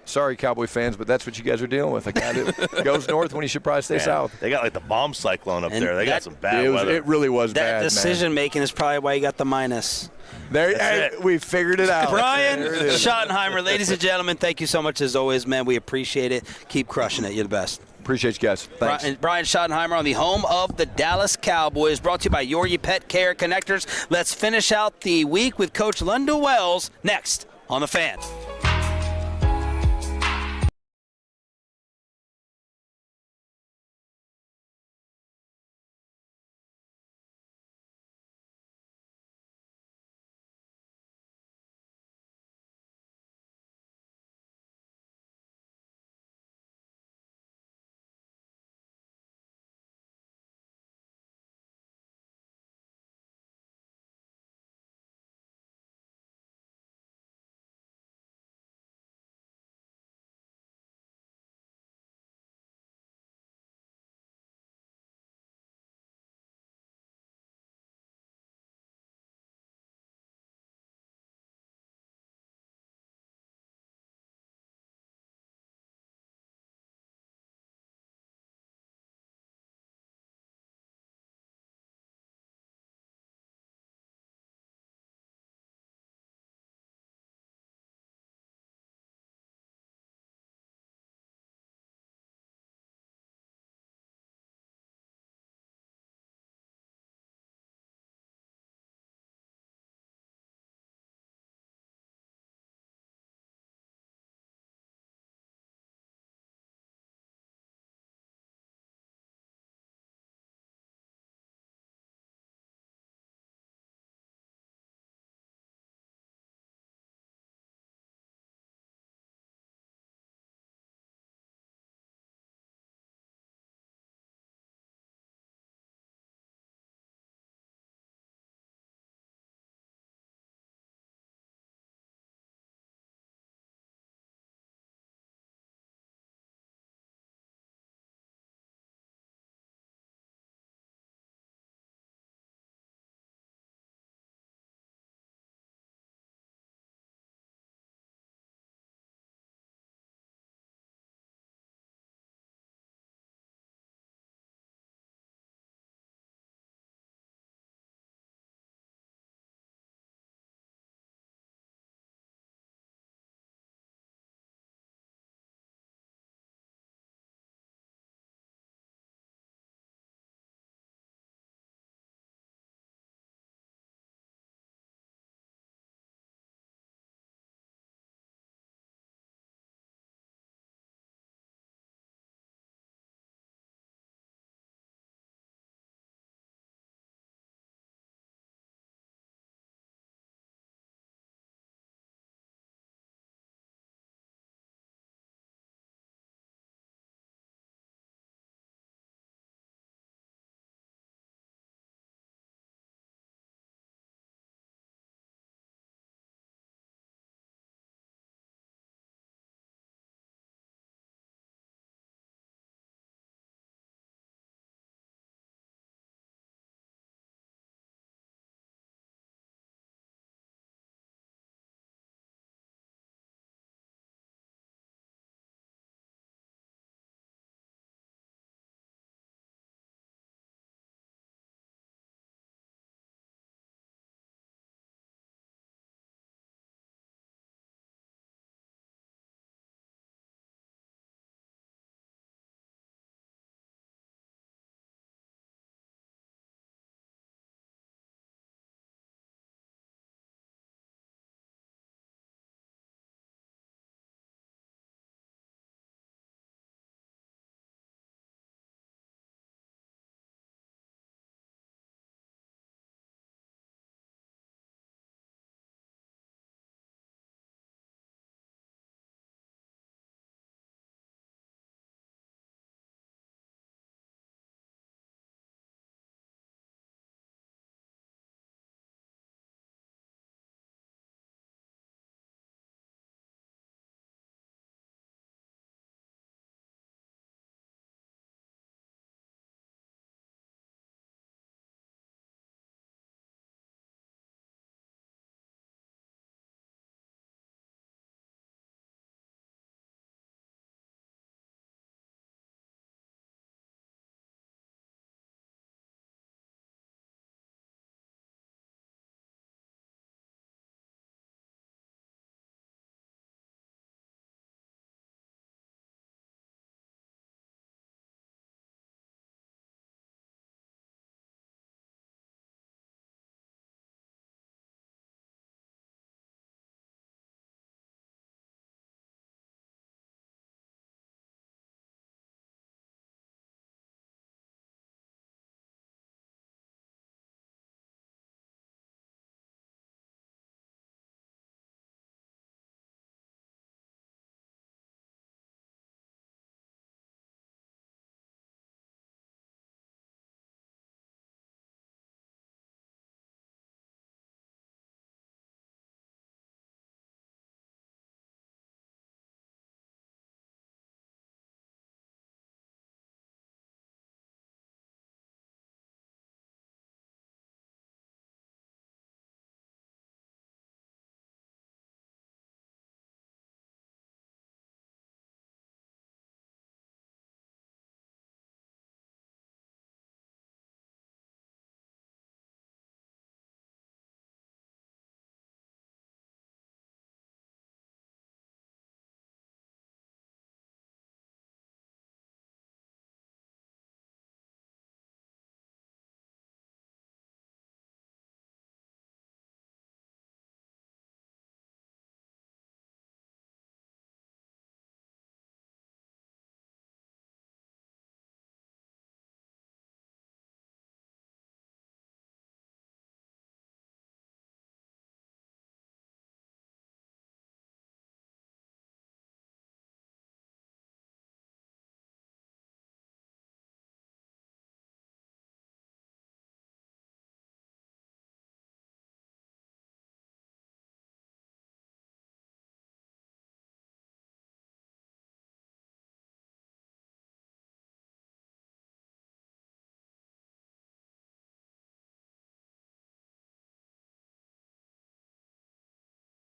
sorry, Cowboy fans, but that's what you guys are dealing with. A guy that goes north when he should probably stay south. They got the bomb cyclone up there. They got some bad weather. It really was bad, That decision-making is probably why you got the minus. We figured it out. Brian Schottenheimer, ladies and gentlemen, thank you so much as always, man. We appreciate it. Keep crushing it. You're the best. Appreciate you guys. Thanks. Brian Schottenheimer on the home of the Dallas Cowboys, brought to you by Your Pet Care Connectors. Let's finish out the week with Coach Lunda Wells next on The Fan.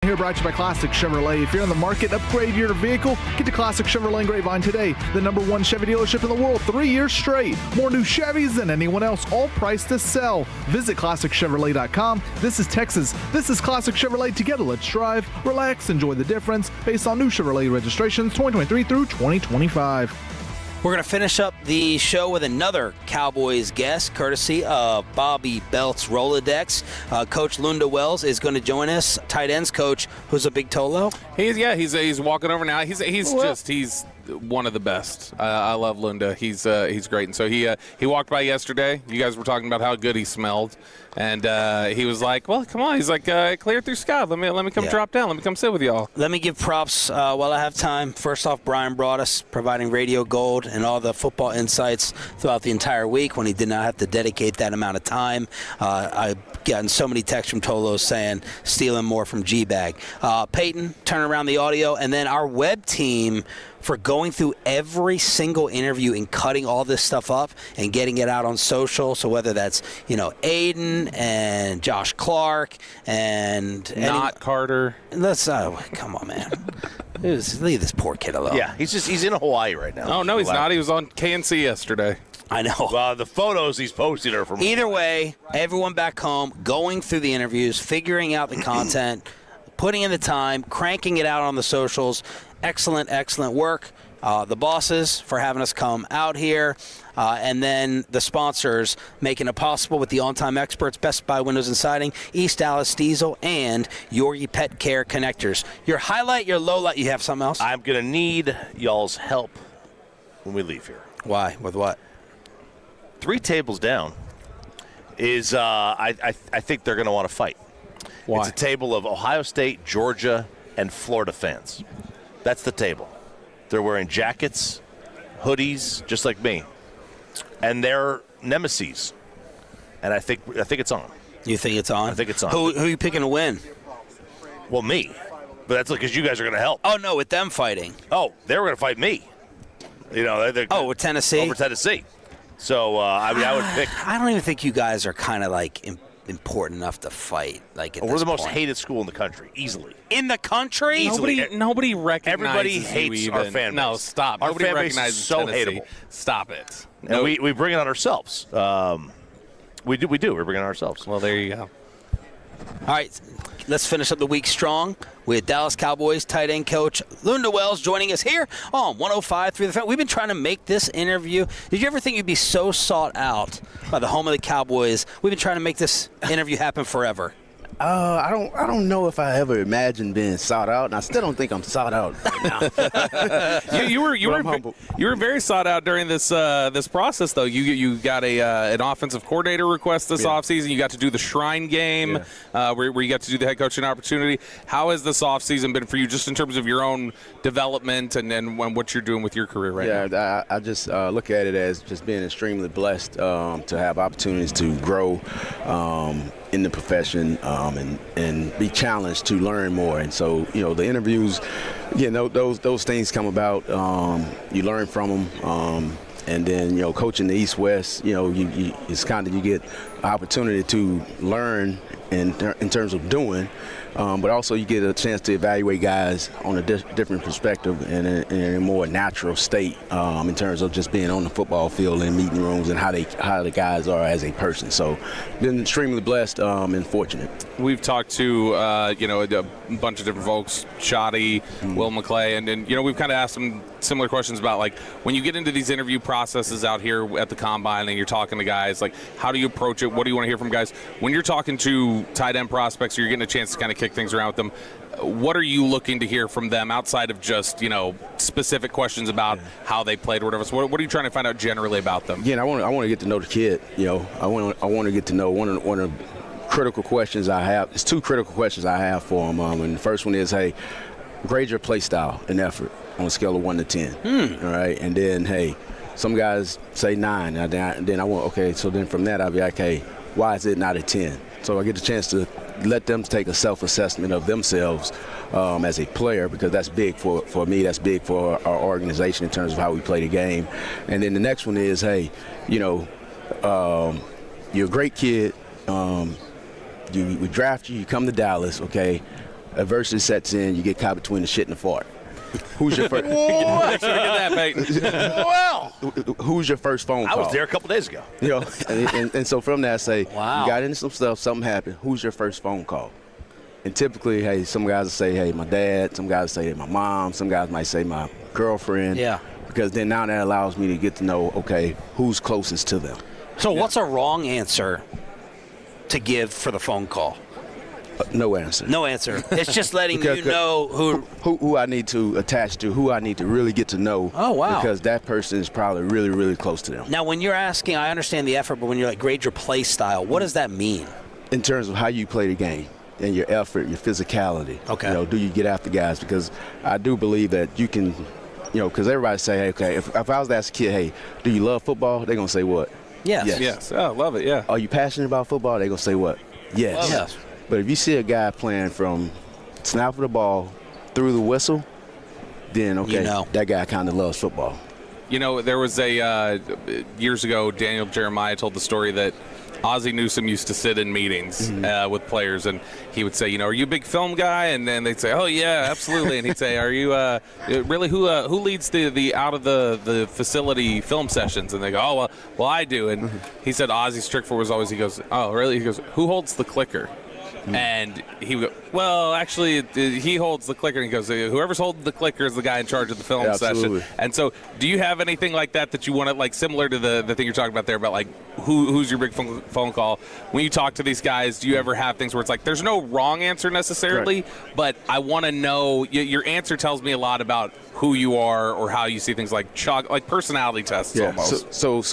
Here brought to you by Classic Chevrolet. If you're in the market, upgrade your vehicle. Get to Classic Chevrolet in Grapevine today. The #1 Chevy dealership in the world, 3 years straight. More new Chevys than anyone else, all priced to sell. Visit ClassicChevrolet.com. This is Texas. This is Classic Chevrolet. Together, let's drive, relax, enjoy the difference based on new Chevrolet registrations 2023 through 2025. We're going to finish up the show with another Cowboys guest, courtesy of Bobby Belt's Rolodex. Coach Lunda Wells is going to join us. Tight ends coach, who's a big Tolo. He's walking over now. He's one of the best. I love Lunda. He's great. And so he walked by yesterday. You guys were talking about how good he smelled, and he was like, "Well, come on." He's like, "Clear through Scott. Let me come drop down. Let me come sit with y'all." Let me give props while I have time. First off, Brian Broaddus providing radio gold and all the football insights throughout the entire week when he did not have to dedicate that amount of time. I've gotten so many texts from Tolos saying stealing more from G-Bag. Peyton, turn around the audio, and then our web team for going through every single interview and cutting all this stuff up and getting it out on social. So whether that's, Aiden and Josh Clark and Carter. Come on, man. Leave this poor kid alone. Yeah, he's in Hawaii right now. Oh, no, he's not. He was on KNC yesterday. I know. Well, the photos he's posted are from Either way, everyone back home going through the interviews, figuring out the content, putting in the time, cranking it out on the socials. Excellent, excellent work. The bosses for having us come out here. And then the sponsors making it possible with the on-time experts, Best Buy Windows and Siding, East Dallas Diesel, and Yorkie Pet Care Connectors. Your highlight, your low light, you have something else? I'm going to need y'all's help when we leave here. Why? With what? 3 tables down is I think they're going to want to fight. Why? It's a table of Ohio State, Georgia, and Florida fans. That's the table. They're wearing jackets, hoodies, just like me. And they're nemesis. And I think it's on. You think it's on? I think it's on. Who are you picking to win? Well, me. But that's because you guys are going to help. Oh, no, with them fighting. Oh, they were going to fight me. With Tennessee? Over Tennessee. So, I would pick. I don't even think you guys are kind of like important enough to fight. We're the most hated school in the country, easily. In the country? Easily. Nobody recognizes. Everybody hates our fan base. No, stop. Our Nobody fan base recognizes is so Tennessee. hateable. Stop it. And we bring it on ourselves. We do. We bring it on ourselves. Well, there you go. All right, let's finish up the week strong with Dallas Cowboys tight end coach Lunda Wells joining us here on 105.3 The Fan. We've been trying to make this interview. Did you ever think you'd be so sought out by the home of the Cowboys? We've been trying to make this interview happen forever. I don't know if I ever imagined being sought out, and I still don't think I'm sought out right now. you were very sought out during this process, though. You got an offensive coordinator request this offseason. You got to do the Shrine game, where you got to do the head coaching opportunity. How has this offseason been for you, just in terms of your own development and what you're doing with your career right now? I just look at it as just being extremely blessed to have opportunities to grow in the profession and be challenged to learn more. And so, the interviews, those things come about. You learn from them. And then, coaching the East-West, it's kind of you get opportunity to learn in terms of doing, but also you get a chance to evaluate guys on a different perspective and in a more natural state in terms of just being on the football field and meeting rooms and how the guys are as a person. So, been extremely blessed and fortunate. We've talked to a bunch of different folks, Shotty, Will McClay, and we've kind of asked them similar questions about, like, when you get into these interview processes out here at the Combine and you're talking to guys, like, how do you approach it? What do you want to hear from guys? When you're talking to tight end prospects or you're getting a chance to kind of kick things around with them, what are you looking to hear from them outside of just, specific questions about how they played or whatever? So what are you trying to find out generally about them? Yeah, I want to get to know the kid. I want to get to know one of critical questions I have. It's 2 critical questions I have for him. And the first one is, hey, grade your play style and effort on a scale of 1 to 10. All right, and then, hey, some guys say 9. And then I want, okay, so then from that I'll be like, hey, why is it not a 10? So I get the chance to let them take a self-assessment of themselves as a player, because that's big for me. That's big for our organization in terms of how we play the game. And then the next one is, hey, you're a great kid. We draft you. You come to Dallas, okay? adversity sets in, you get caught between the shit and the fart. Who's your first? Well, who's your first phone call? I was there a couple days ago. You know, and so from that, I say, wow. You got into some stuff, something happened. Who's your first phone call? And typically, hey, some guys will say, hey, my dad. Some guys will say, my mom. Some guys might say, my girlfriend. Yeah. Because then now that allows me to get to know, okay, who's closest to them. So what's a wrong answer to give for the phone call? No answer. No answer. It's just letting you know who I need to attach to, who I need to really get to know. Oh, wow. Because that person is probably really, really close to them. Now, when you're asking, I understand the effort, but when you're like, grade your play style, what does that mean? In terms of how you play the game and your effort, your physicality. Okay. You know, do you get after guys? Because I do believe that you can, you know, because everybody say, hey, okay, if I was to ask a kid, hey, do you love football? They're going to say what? Yes. Yes. Oh, love it, yeah. Are you passionate about football? They're going to say what? Yes. Yes. But if you see a guy playing from snap of the ball through the whistle, then, okay, that guy kind of loves football. You know, there was years ago, Daniel Jeremiah told the story that Ozzie Newsome used to sit in meetings with players, and he would say, you know, are you a big film guy? And then they'd say, oh, yeah, absolutely. And he'd say, are you really, who leads the out of the facility film sessions? And they go, oh, well, I do. And he said Ozzie's trick for was always, he goes, oh, really? He goes, who holds the clicker? And he would go, well, actually, he holds the clicker. And he goes, whoever's holding the clicker is the guy in charge of the film session. And so do you have anything like that you want to, like, similar to the thing you're talking about there about, like, who's your big phone call? When you talk to these guys, do you ever have things where it's like there's no wrong answer necessarily, but I want to know, your answer tells me a lot about who you are or how you see things, like personality tests almost. So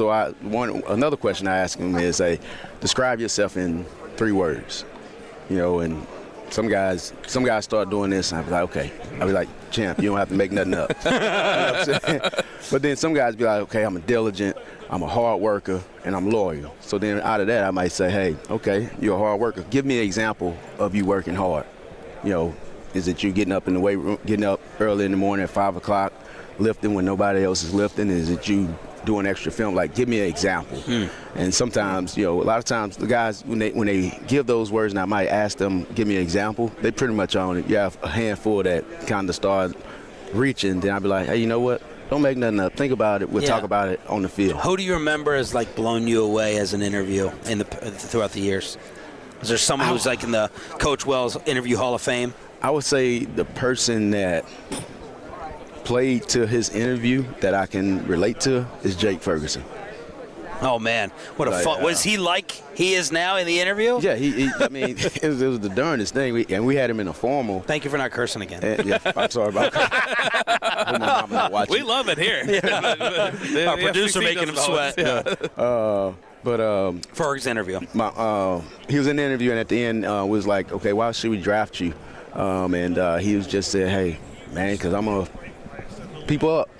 another question I ask him is, describe yourself in 3 words. You know, and some guys start doing this, and I'll be like, okay. I'll be like, champ, you don't have to make nothing up. You know what I'm saying? But then some guys be like, okay, I'm a diligent, I'm a hard worker, and I'm loyal. So then out of that, I might say, hey, okay, you're a hard worker. Give me an example of you working hard. You know, is it you getting up in the weight room, getting up early in the morning at 5 o'clock, lifting when nobody else is lifting? Is it you doing extra film? Like, give me an example. And sometimes, you know, a lot of times the guys, when they give those words, and I might ask them, give me an example, they pretty much own it. You have a handful that kind of start reaching, then I'll be like, hey, you know what? Don't make nothing up. Think about it. We'll talk about it on the field. Who do you remember has, like, blown you away as an interview throughout the years? Is there someone who's, like, in the Coach Wells Interview Hall of Fame? I would say the person that played to his interview that I can relate to is Jake Ferguson. Oh, man. What a fun. Was he like he is now in the interview? Yeah, I mean, it was the darndest thing. And we had him in a formal. Thank you for not cursing again. Yeah, I'm sorry about that. We love it here. Our producer making him sweat. Ferg's interview. He was in the interview, and at the end was like, okay, why should we draft you? And he was just said, hey, man, because I'm going to people up.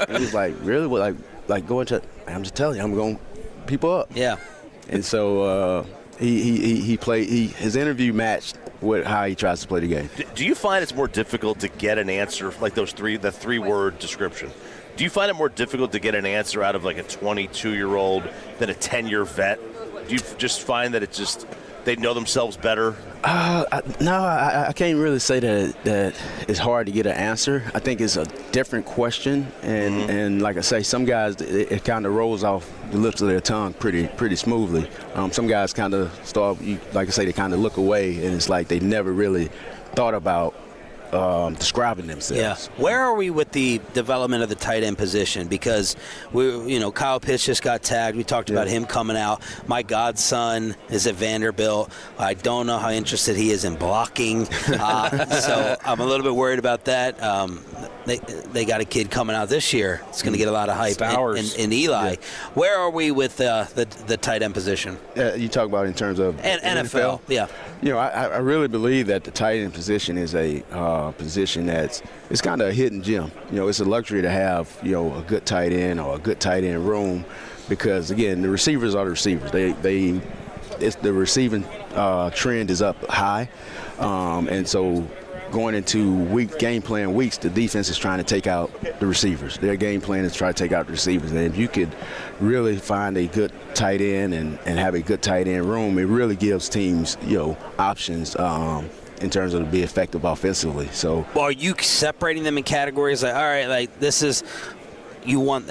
And he's like, really? What, like going to? I'm just telling you, I'm going people up. Yeah. And so he played. His interview matched with how he tries to play the game. Do you find it's more difficult to get an answer like the 3-word description? Do you find it more difficult to get an answer out of like a 22-year-old than a 10-year vet? Do you just find that it's just they know themselves better? I can't really say that it's hard to get an answer. I think it's a different question, and like I say, some guys it kind of rolls off the lips of their tongue pretty smoothly. Some guys kind of start, like I say, they kind of look away, and it's like they never really thought about describing themselves. Yeah. Where are we with the development of the tight end position? Because Kyle Pitts just got tagged. We talked about him coming out. My godson is at Vanderbilt. I don't know how interested he is in blocking. So I'm a little bit worried about that. They got a kid coming out this year. It's going to get a lot of hype in Eli. Yeah. Where are we with the tight end position? You talk about in terms of NFL? Yeah. I really believe that the tight end position is a position it's kind of a hidden gem. It's a luxury to have a good tight end or a good tight end room, because again, the receivers are the receivers. It's the receiving trend is up high, and so going into game plan weeks, the defense is trying to take out the receivers. Their game plan is to try to take out the receivers. And if you could really find a good tight end and have a good tight end room, it really gives teams, options in terms of to be effective offensively. So, well, are you separating them in categories? Like, all right, like this is. You want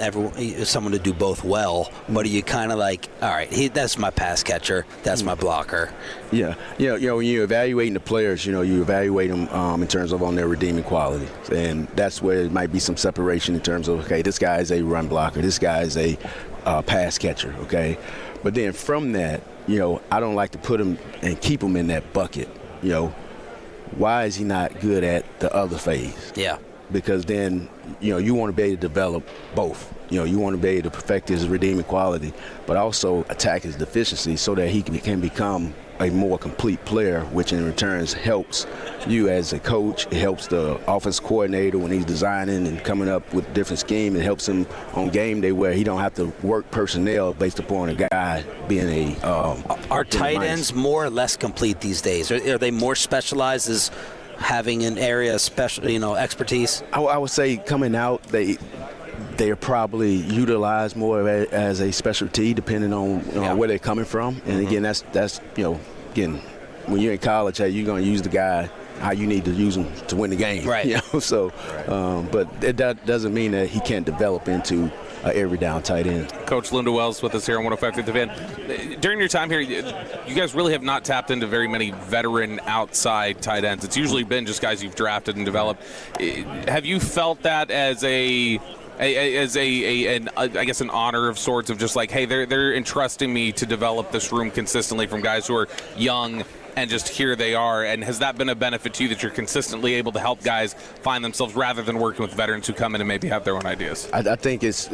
someone to do both well, but are you kind of like, all right, that's my pass catcher, that's my blocker? Yeah, when you're evaluating the players, you evaluate them in terms of on their redeeming quality, and that's where it might be some separation in terms of, okay, this guy is a run blocker, this guy is a pass catcher, okay? But then from that, I don't like to put him and keep him in that bucket. Why is he not good at the other phase? Yeah. Because then, you want to be able to develop both. You want to be able to perfect his redeeming quality, but also attack his deficiency so that he can become a more complete player, which in return helps you as a coach. It helps the offense coordinator when he's designing and coming up with a different scheme. It helps him on game day where he don't have to work personnel based upon a guy being Are tight ends more or less complete these days? Are they more specialized as having an area of special, expertise? I would say coming out, they're probably utilized more as a specialty, depending on where they're coming from. And again, that's again, when you're in college, you're going to use the guy how you need to use him to win the game. Right. So, but that doesn't mean that he can't develop into every down tight end. Coach Lunda Wells with us here on 105 The Fan. During your time here, you guys really have not tapped into very many veteran outside tight ends. It's usually been just guys you've drafted and developed. Have you felt that as I guess an honor of sorts of just like, hey, they're entrusting me to develop this room consistently from guys who are young and just here they are? And has that been a benefit to you that you're consistently able to help guys find themselves rather than working with veterans who come in and maybe have their own ideas? I think it's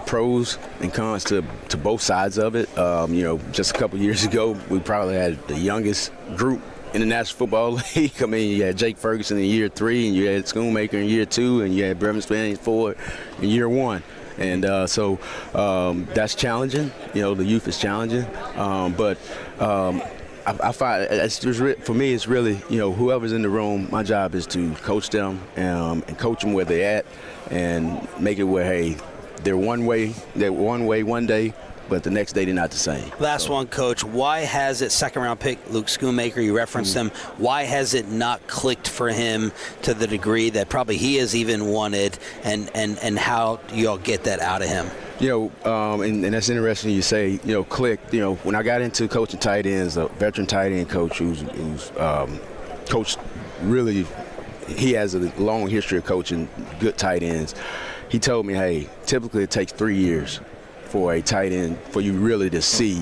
pros and cons to both sides of it. Just a couple years ago, we probably had the youngest group in the National Football League. I mean, you had Jake Ferguson in year 3, and you had Schoonmaker in year 2, and you had Brevin Spanish Ford in year 1. And so that's challenging. The youth is challenging. But I find for me, it's really, whoever's in the room, my job is to coach them and coach them where they're at and make it where, hey, they're one way one day, but the next day they're not the same. Last one, Coach. Why has it, second-round pick, Luke Schoonmaker, you referenced him, why has it not clicked for him to the degree that probably he has even wanted, and how do you all get that out of him? And that's interesting you say, clicked. When I got into coaching tight ends, a veteran tight end coach who's coached really, he has a long history of coaching good tight ends. He told me, hey, typically it takes 3 years for a tight end for you really to see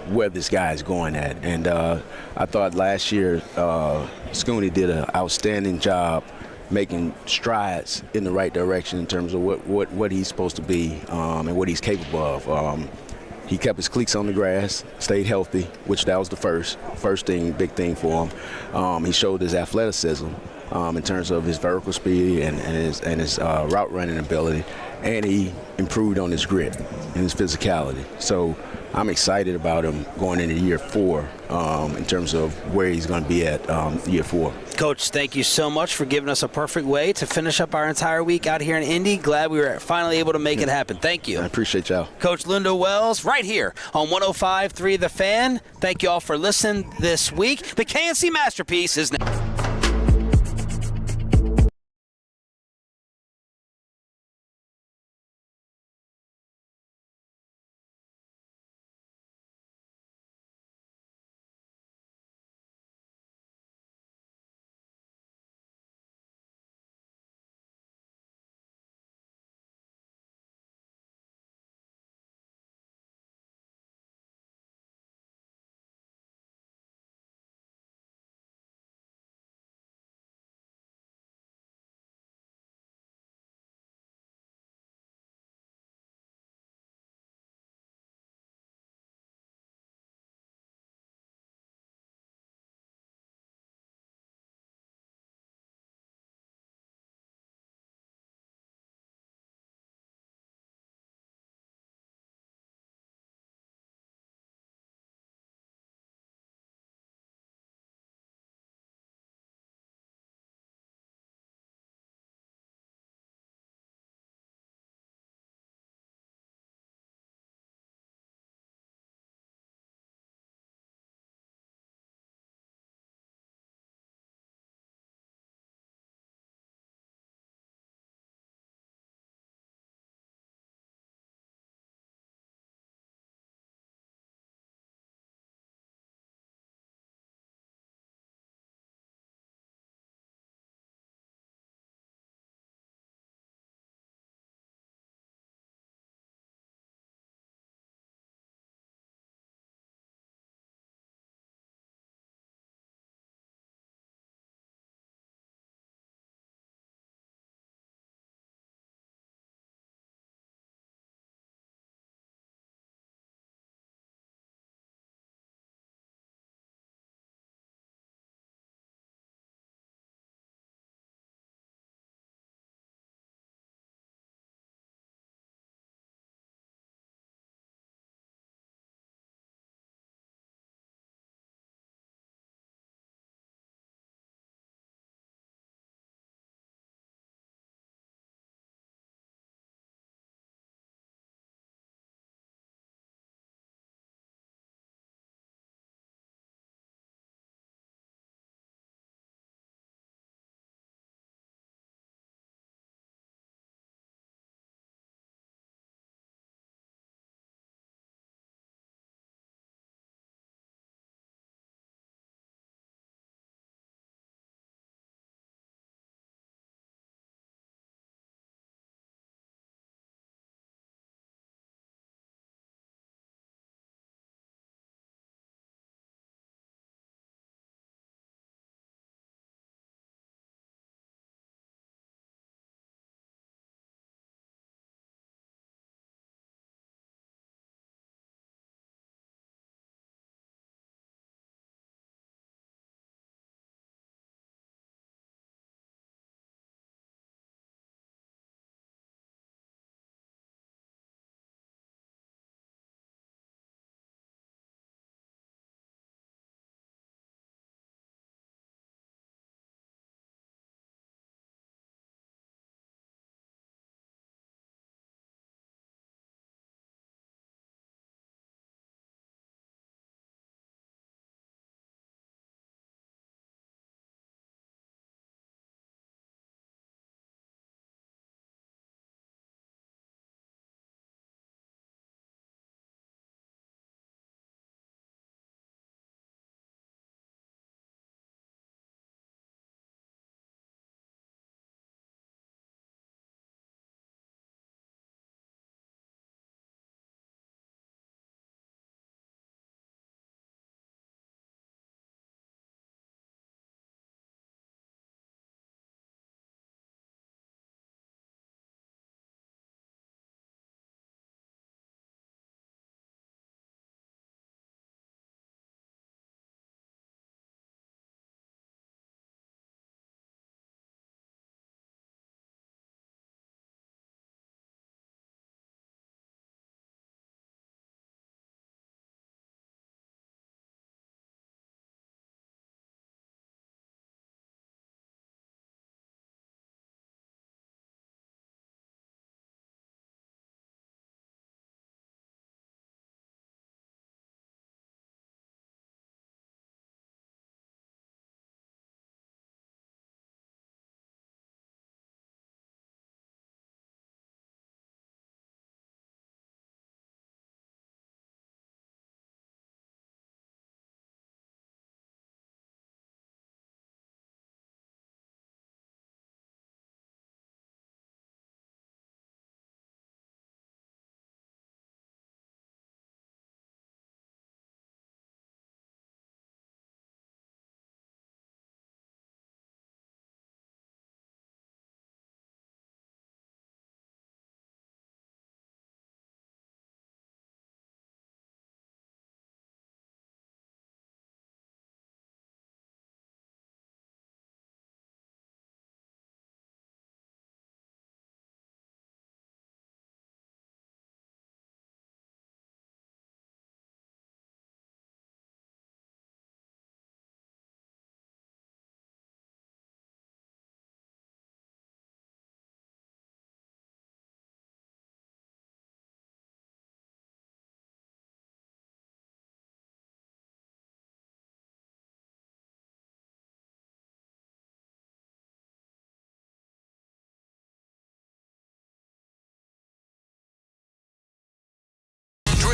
where this guy is going at. And I thought last year Schooney did an outstanding job making strides in the right direction in terms of what he's supposed to be and what he's capable of. He kept his cleats on the grass, stayed healthy, which that was the first thing, big thing for him. He showed his athleticism in terms of his vertical speed and his route running ability, and he improved on his grit and his physicality. So I'm excited about him going into year 4 in terms of where he's going to be at year 4. Coach, thank you so much for giving us a perfect way to finish up our entire week out here in Indy. Glad we were finally able to make it happen. Thank you. I appreciate y'all. Coach Lunda Wells right here on 105.3 The Fan. Thank you all for listening this week. The KNC Masterpiece is now.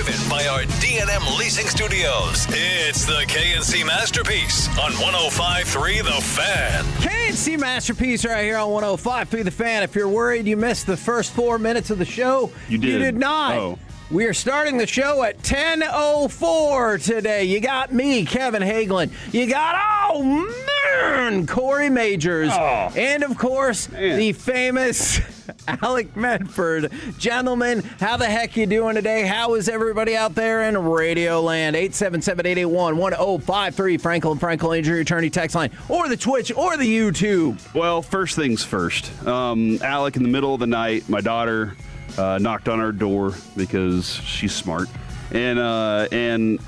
driven by our D&M Leasing Studios. It's the KNC Masterpiece on 105.3 The Fan. KNC Masterpiece right here on 105.3 The Fan. If you're worried you missed the first 4 minutes of the show, you did not. Oh. We are starting the show at 10:04 today. You got me, Kevin Hagelin. You got, Corey Majors. Oh. And, of course, the famous Alec Medford. Gentlemen, how the heck you doing today? How is everybody out there in Radio Land? 877-881-1053, Frankel Injury Attorney text line, or the Twitch, or the YouTube. Well, first things first. Alec, in the middle of the night, my daughter knocked on our door because she's smart. And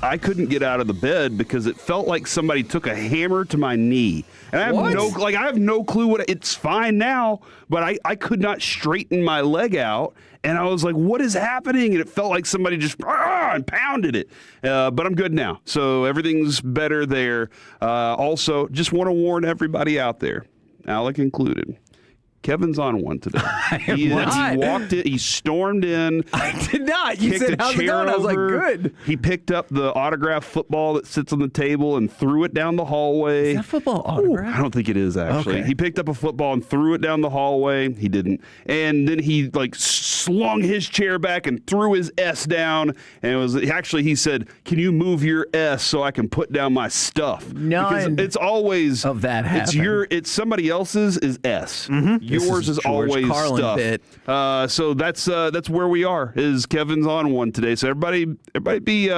I couldn't get out of the bed because it felt like somebody took a hammer to my knee. And I have no clue it's fine now, but I could not straighten my leg out. And I was like, what is happening? And it felt like somebody just and pounded it. But I'm good now. So everything's better there. Also, just want to warn everybody out there, Alec included. Kevin's on one today. He walked in. He stormed in. I did not. You said, how's it going? I was like, good. He picked up the autographed football that sits on the table and threw it down the hallway. Is that football autographed? I don't think it is, actually. Okay. He picked up a football and threw it down the hallway. He didn't. And then he, slung his chair back and threw his S down. And it was actually, he said, can you move your S so I can put down my stuff? None because it's always of that happen. It's somebody else's is S. Mm-hmm. Yours is always Carlin stuff. Bit. So that's where we are. Is Kevin's on one today? So everybody be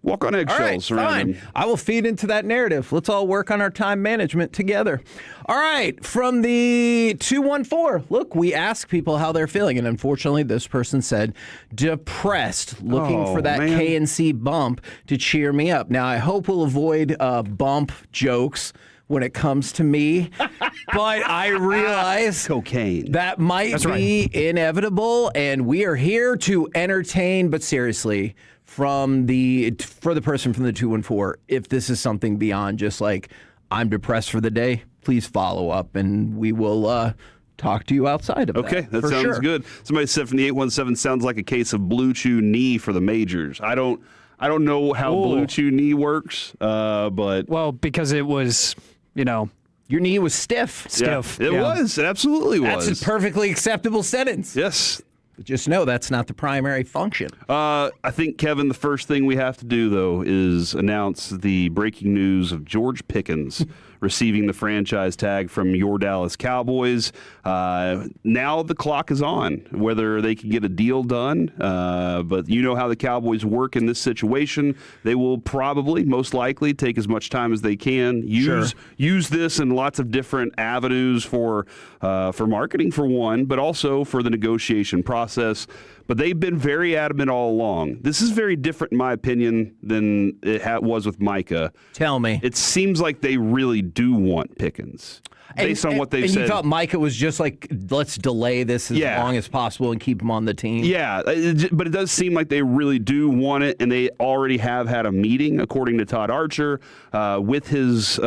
walk on eggshells all right, around fine. him. I will feed into that narrative. Let's all work on our time management together. All right, from the 214. Look, we ask people how they're feeling, and unfortunately, this person said depressed, looking for that KNC bump to cheer me up. Now, I hope we'll avoid bump jokes when it comes to me, but I realize cocaine that might be inevitable, and we are here to entertain. But seriously, for the person from the 214, if this is something beyond just like I'm depressed for the day, please follow up, and we will talk to you outside of that. Okay, that sounds good. Somebody said from the 817 sounds like a case of Blue Chew knee for the Majors. I don't know how Blue Chew knee works, but because it was. Your knee was stiff. Stiff. Yeah, it was. It absolutely was. That's a perfectly acceptable sentence. Yes. But just know that's not the primary function. I think, Kevin, the first thing we have to do, though, is announce the breaking news of George Pickens receiving the franchise tag from your Dallas Cowboys. Now the clock is on, whether they can get a deal done. But you know how the Cowboys work in this situation. They will probably, most likely, take as much time as they can. Use this in lots of different avenues for marketing, for one, but also for the negotiation process. But they've been very adamant all along. This is very different, in my opinion, than it was with Micah. Tell me. It seems like they really do want Pickens. Based on what they've said. And you thought Micah was just like, let's delay this as long as possible and keep him on the team? Yeah, but it does seem like they really do want it, and they already have had a meeting, according to Todd Archer, with his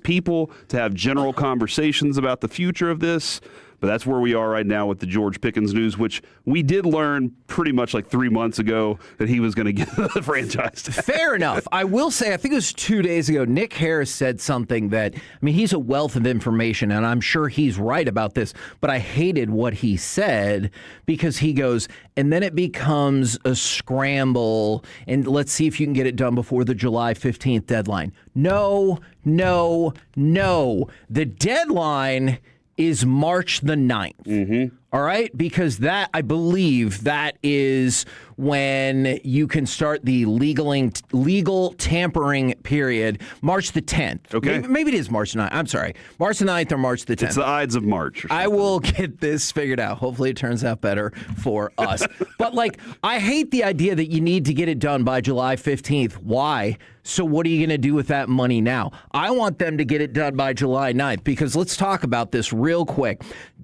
people to have general conversations about the future of this. But that's where we are right now with the George Pickens news, which we did learn pretty much like 3 months ago that he was going to get the franchise tag. Fair enough. I will say, I think it was 2 days ago, Nick Harris said something that, he's a wealth of information, and I'm sure he's right about this, but I hated what he said because he goes, and then it becomes a scramble, and let's see if you can get it done before the July 15th deadline. No. The deadline is March the 9th. Mm-hmm. All right? Because that, I believe, that is when you can start the legal tampering period, March the 10th. Okay. Maybe it is March 9th. I'm sorry. March the 9th or March the 10th. It's the Ides of March. I will get this figured out. Hopefully it turns out better for us. But, I hate the idea that you need to get it done by July 15th. Why? So what are you going to do with that money now? I want them to get it done by July 9th because let's talk about this real quick.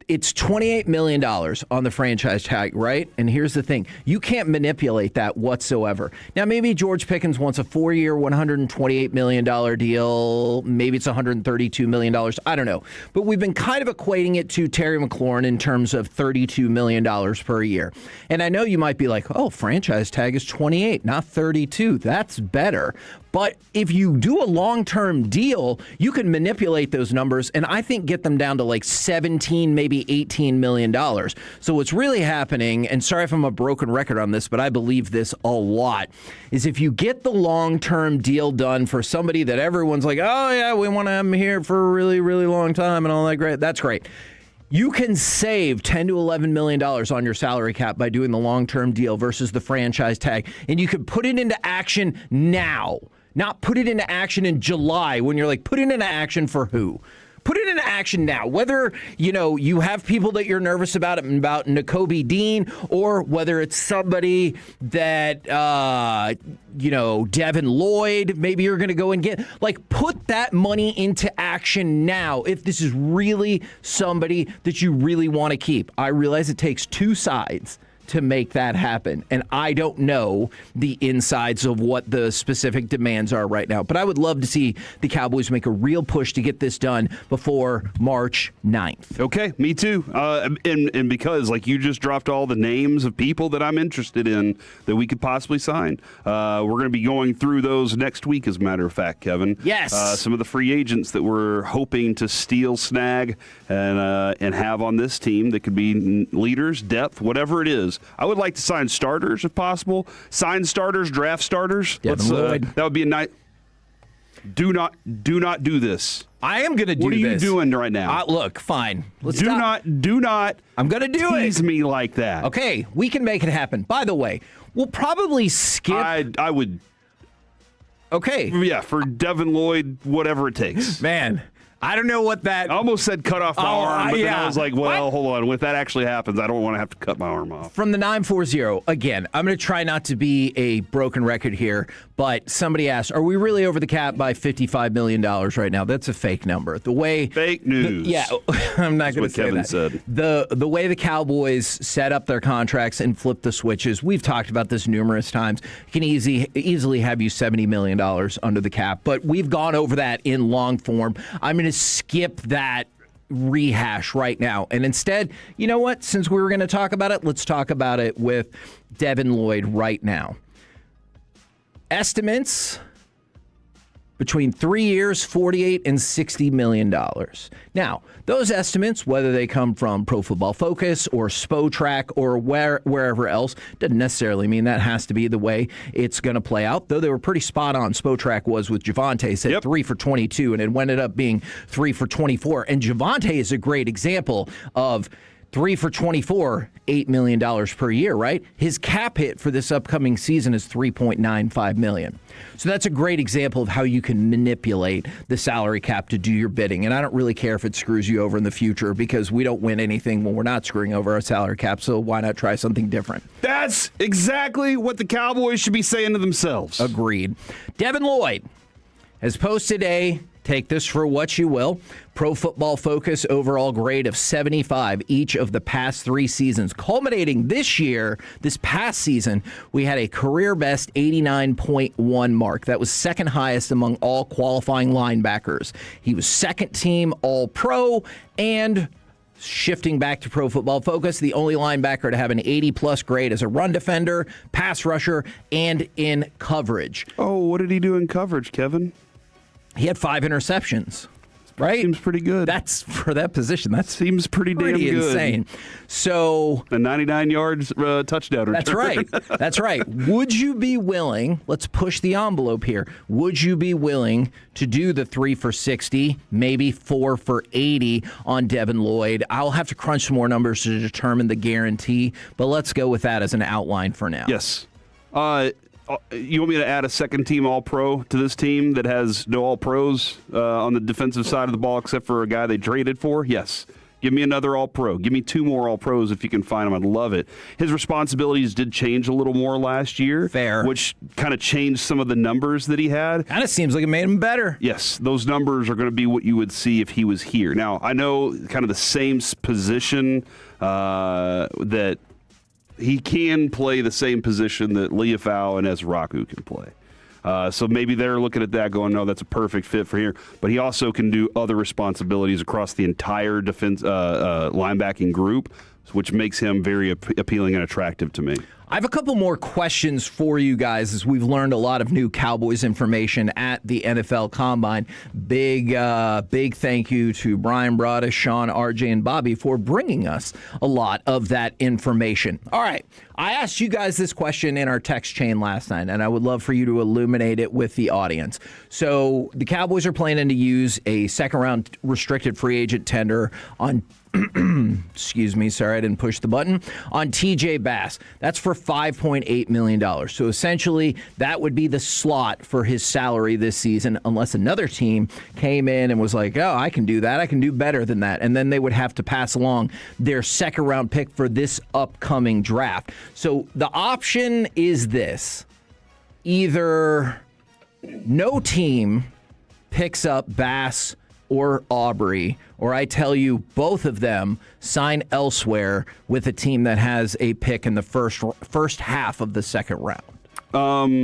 It's $28 million million on the franchise tag, right? And here's the thing. You can't manipulate that whatsoever. Now, maybe George Pickens wants a 4-year, $128 million deal. Maybe it's $132 million. I don't know. But we've been kind of equating it to Terry McLaurin in terms of $32 million per year. And I know you might be like, oh, franchise tag is 28, not 32. That's better. But if you do a long-term deal, you can manipulate those numbers and I think get them down to like 17, maybe $18 million. So what's really happening, and sorry if I'm a broken record on this, but I believe this a lot, is if you get the long-term deal done for somebody that everyone's like, oh yeah, we want to have them here for a really, really long time and all that great, that's great. You can save $10 to $11 million on your salary cap by doing the long-term deal versus the franchise tag. And you could put it into action now. Not put it into action in July when you're like, put it into action for who? Put it into action now. Whether, you have people that you're nervous about Nakobe Dean, or whether it's somebody that, Devin Lloyd, maybe you're going to go and get. Like, put that money into action now if this is really somebody that you really want to keep. I realize it takes two sides to make that happen. And I don't know the insides of what the specific demands are right now. But I would love to see the Cowboys make a real push to get this done before March 9th. Okay, me too. And because, you just dropped all the names of people that I'm interested in that we could possibly sign. We're going to be going through those next week, as a matter of fact, Kevin. Yes. Some of the free agents that we're hoping to steal, snag, and have on this team that could be leaders, depth, whatever it is. I would like to sign starters if possible. Sign starters, draft starters. That would be a nice. Do not do this. I am going to do this. What are you doing right now? Look, fine. Do not. I'm going to do it. Tease me like that. Okay, we can make it happen. By the way, we'll probably skip. I would. Okay. Yeah, for Devin Lloyd, whatever it takes. Man. I don't know what that... I almost said cut off my arm, but then I was like, well, what? Hold on. If that actually happens, I don't want to have to cut my arm off. From the 940, again, I'm going to try not to be a broken record here, but somebody asked, are we really over the cap by $55 million right now? That's a fake number. Fake news. I'm not going to say Kevin that. Said. The way the Cowboys set up their contracts and flip the switches, we've talked about this numerous times, can easily have you $70 million under the cap, but we've gone over that in long form. I'm going to skip that rehash right now. And instead, you know what? Since we were going to talk about it, let's talk about it with Devin Lloyd right now. Estimates between 3 years, $48 and $60 million. Now, those estimates, whether they come from Pro Football Focus or Spotrac or wherever else, doesn't necessarily mean that has to be the way it's going to play out, though they were pretty spot on. Spotrac was with Javonte, said 3 for 22, and it ended up being 3 for 24. And Javonte is a great example of 3 for 24, $8 million per year, right? His cap hit for this upcoming season is $3.95 million. So that's a great example of how you can manipulate the salary cap to do your bidding. And I don't really care if it screws you over in the future because we don't win anything when we're not screwing over our salary cap. So why not try something different? That's exactly what the Cowboys should be saying to themselves. Agreed. Devin Lloyd has posted take this for what you will, Pro Football Focus overall grade of 75 each of the past 3 seasons. Culminating this past season, we had a career best 89.1 mark. That was second highest among all qualifying linebackers. He was second team All-Pro and shifting back to Pro Football Focus, the only linebacker to have an 80-plus grade as a run defender, pass rusher, and in coverage. Oh, what did he do in coverage, Kevin? He had 5 interceptions, right? Seems pretty good. That's for that position. That seems pretty damn good. Insane. So a 99 yards touchdown return. That's right. That's right. Would you be willing? Let's push the envelope here. Would you be willing to do the 3 for 60, maybe 4 for 80 on Devin Lloyd? I'll have to crunch some more numbers to determine the guarantee, but let's go with that as an outline for now. Yes. You want me to add a second-team All-Pro to this team that has no All-Pros on the defensive side of the ball except for a guy they traded for? Yes. Give me another All-Pro. Give me 2 more All-Pros if you can find them. I'd love it. His responsibilities did change a little more last year. Fair. Which kind of changed some of the numbers that he had. Kind of seems like it made him better. Yes, those numbers are going to be what you would see if he was here. Now, I know kind of the same position that he can play the same position that Leafau and Ezraku can play. So maybe they're looking at that going, no, that's a perfect fit for here. But he also can do other responsibilities across the entire defense linebacking group, which makes him very appealing and attractive to me. I have a couple more questions for you guys as we've learned a lot of new Cowboys information at the NFL Combine. Big thank you to Brian, Broaddus, Shan, RJ, and Bobby for bringing us a lot of that information. All right, I asked you guys this question in our text chain last night, and I would love for you to illuminate it with the audience. So the Cowboys are planning to use a second-round restricted free agent tender on excuse me, sorry, I didn't push the button, on TJ Bass. That's for $5.8 million. So essentially, that would be the slot for his salary this season, unless another team came in and was like, oh, I can do that. I can do better than that. And then they would have to pass along their second-round pick for this upcoming draft. So the option is this. Either no team picks up Bass or Aubrey, or I tell you both of them sign elsewhere with a team that has a pick in the first half of the second round.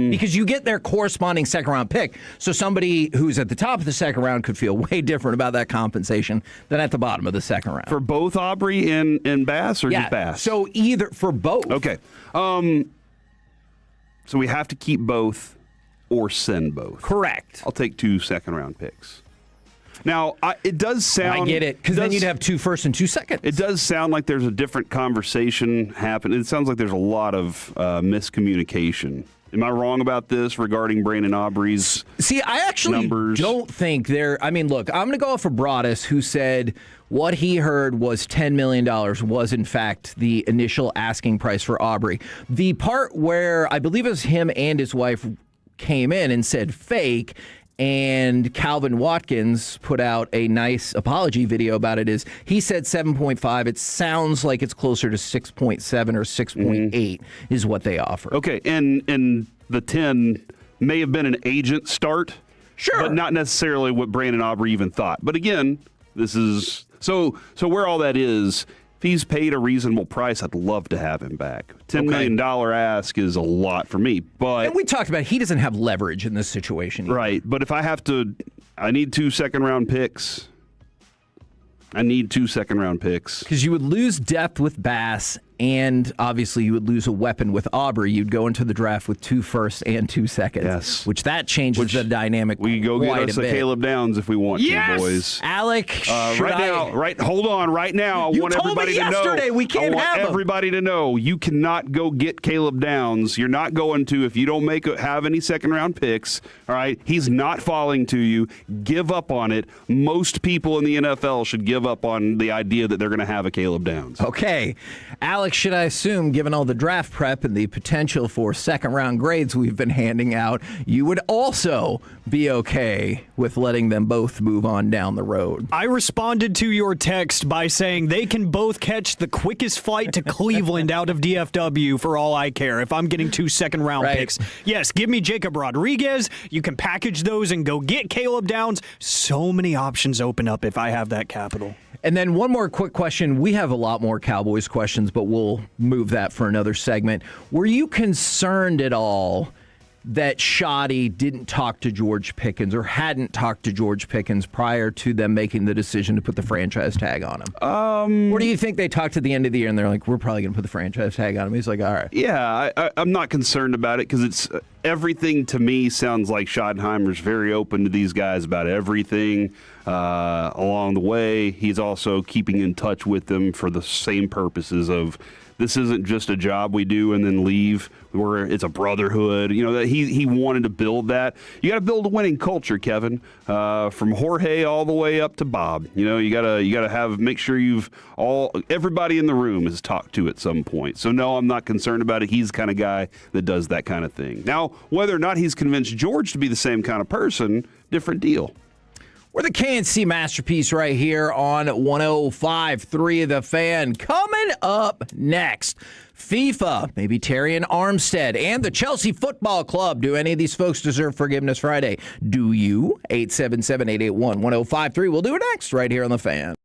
Because you get their corresponding second-round pick, so somebody who's at the top of the second round could feel way different about that compensation than at the bottom of the second round. For both Aubrey and Bass, or just Bass? So either for both. Okay. So we have to keep both or send both. Correct. I'll take 2 second-round picks. Now, it does sound... I get it, because then you'd have 2 firsts and 2 seconds. It does sound like there's a different conversation happening. It sounds like there's a lot of miscommunication. Am I wrong about this regarding Brandon Aubrey's See, I actually numbers? Don't think there... I mean, look, I'm going to go off of Broaddus, who said what he heard was $10 million was, in fact, the initial asking price for Aubrey. The part where I believe it was him and his wife came in and said fake... and Calvin Watkins put out a nice apology video about it, is he said 7.5. It sounds like it's closer to 6.7 or 6.8 is what they offer. Okay, and the 10 may have been an agent start. Sure. But not necessarily what Brandon Aubrey even thought. But again, this is... So where all that is... If he's paid a reasonable price, I'd love to have him back. $10 million ask is a lot for me, but... And we talked about he doesn't have leverage in this situation. Right, but if I have to... I need 2 second-round picks. Because you would lose depth with Bass, and obviously you would lose a weapon with Aubrey. You'd go into the draft with 2 firsts and 2 seconds. Yes. Which that changes the dynamic We go quite get us a a bit. Caleb Downs if we want to, boys. Alec, hold on, right now. I want everybody to know. We can't I want have him. everybody to know you cannot go get Caleb Downs. You're not going to if you don't have any second-round picks. All right, he's not falling to you. Give up on it. Most people in the NFL should give up on the idea that they're going to have a Caleb Downs. Okay. Alex, should I assume, given all the draft prep and the potential for second-round grades we've been handing out, you would also be okay with letting them both move on down the road? I responded to your text by saying they can both catch the quickest flight to Cleveland out of DFW for all I care if I'm getting 2 second-round picks. Yes, give me Jacob Rodriguez. You can package those and go get Caleb Downs. So many options open up if I have that capital. And then one more quick question. We have a lot more Cowboys questions, but we'll move that for another segment. Were you concerned at all that Schotty didn't talk to George Pickens or hadn't talked to George Pickens prior to them making the decision to put the franchise tag on him? Or do you think they talked at the end of the year and they're like, we're probably going to put the franchise tag on him? He's like, all right. Yeah, I'm not concerned about it because it's everything to me sounds like Schottenheimer's very open to these guys about everything along the way. He's also keeping in touch with them for the same purposes of this isn't just a job we do and then leave. It's a brotherhood. You know, that he wanted to build that. You got to build a winning culture, Kevin. From Jorge all the way up to Bob. You know, you gotta make sure everybody in the room is talked to at some point. So no, I'm not concerned about it. He's the kind of guy that does that kind of thing. Now, whether or not he's convinced George to be the same kind of person, different deal. We're the KNC Masterpiece right here on 105.3 The Fan. Coming up next, FIFA, maybe Terry and Armstead, and the Chelsea Football Club. Do any of these folks deserve forgiveness Friday? Do you? 877-881-1053. We'll do it next right here on The Fan.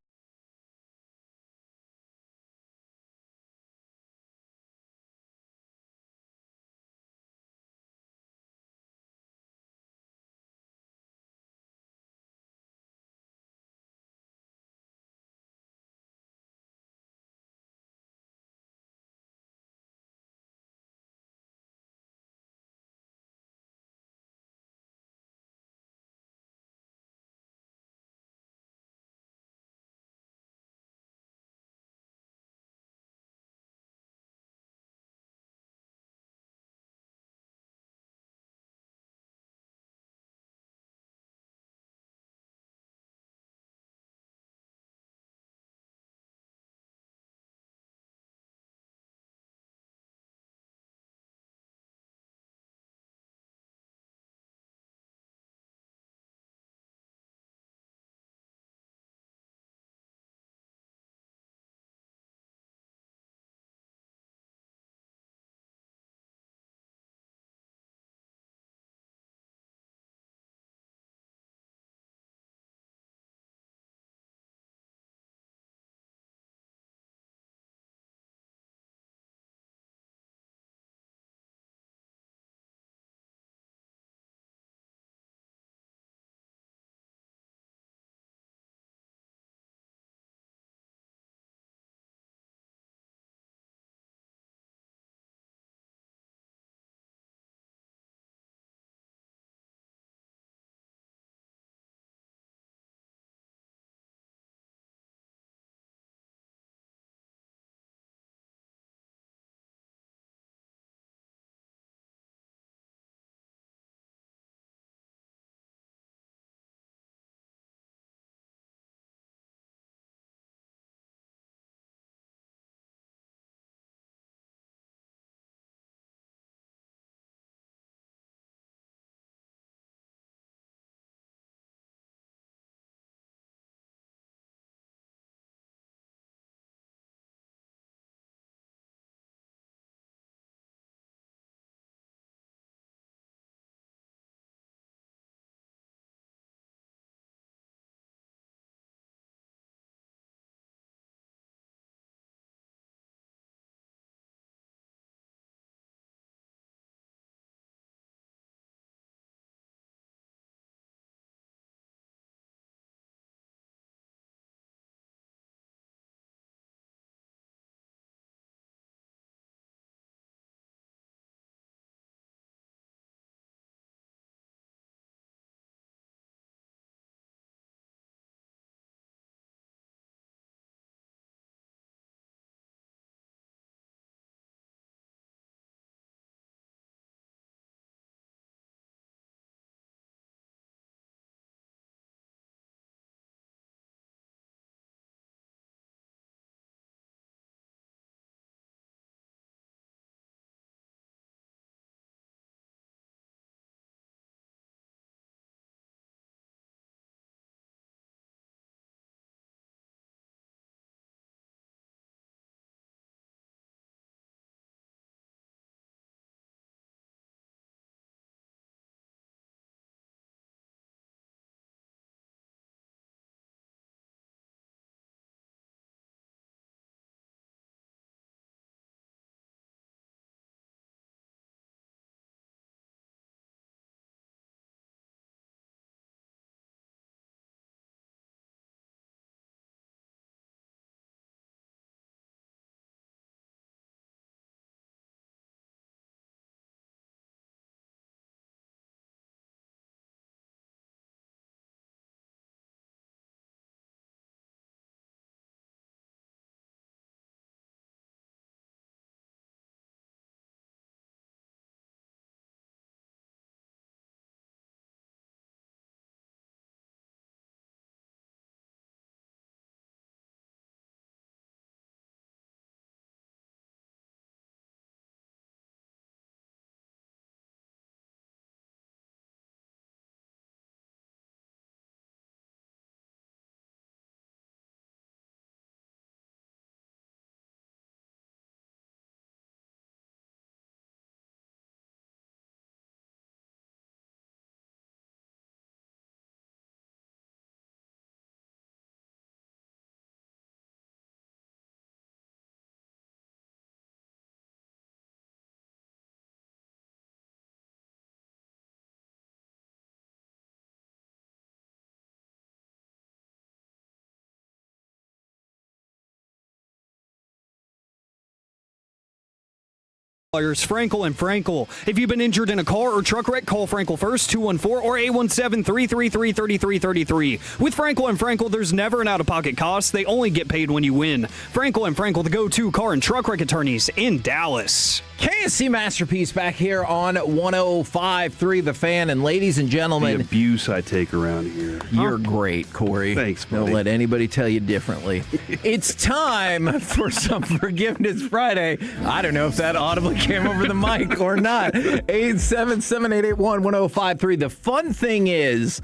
Frankel and Frankel. If you've been injured in a car or truck wreck, call Frankel first, 214 or 817-333-3333. With Frankel and Frankel, there's never an out-of-pocket cost. They only get paid when you win. Frankel and Frankel, the go-to car and truck wreck attorneys in Dallas. KNC Masterpiece back here on 105.3 The Fan. And ladies and gentlemen, the abuse I take around here. You're great, Corey. Thanks, buddy. Don't let anybody tell you differently. It's time for some Forgiveness Friday. I don't know if that audibly came over the mic or not. 877-881-1053. The fun thing is,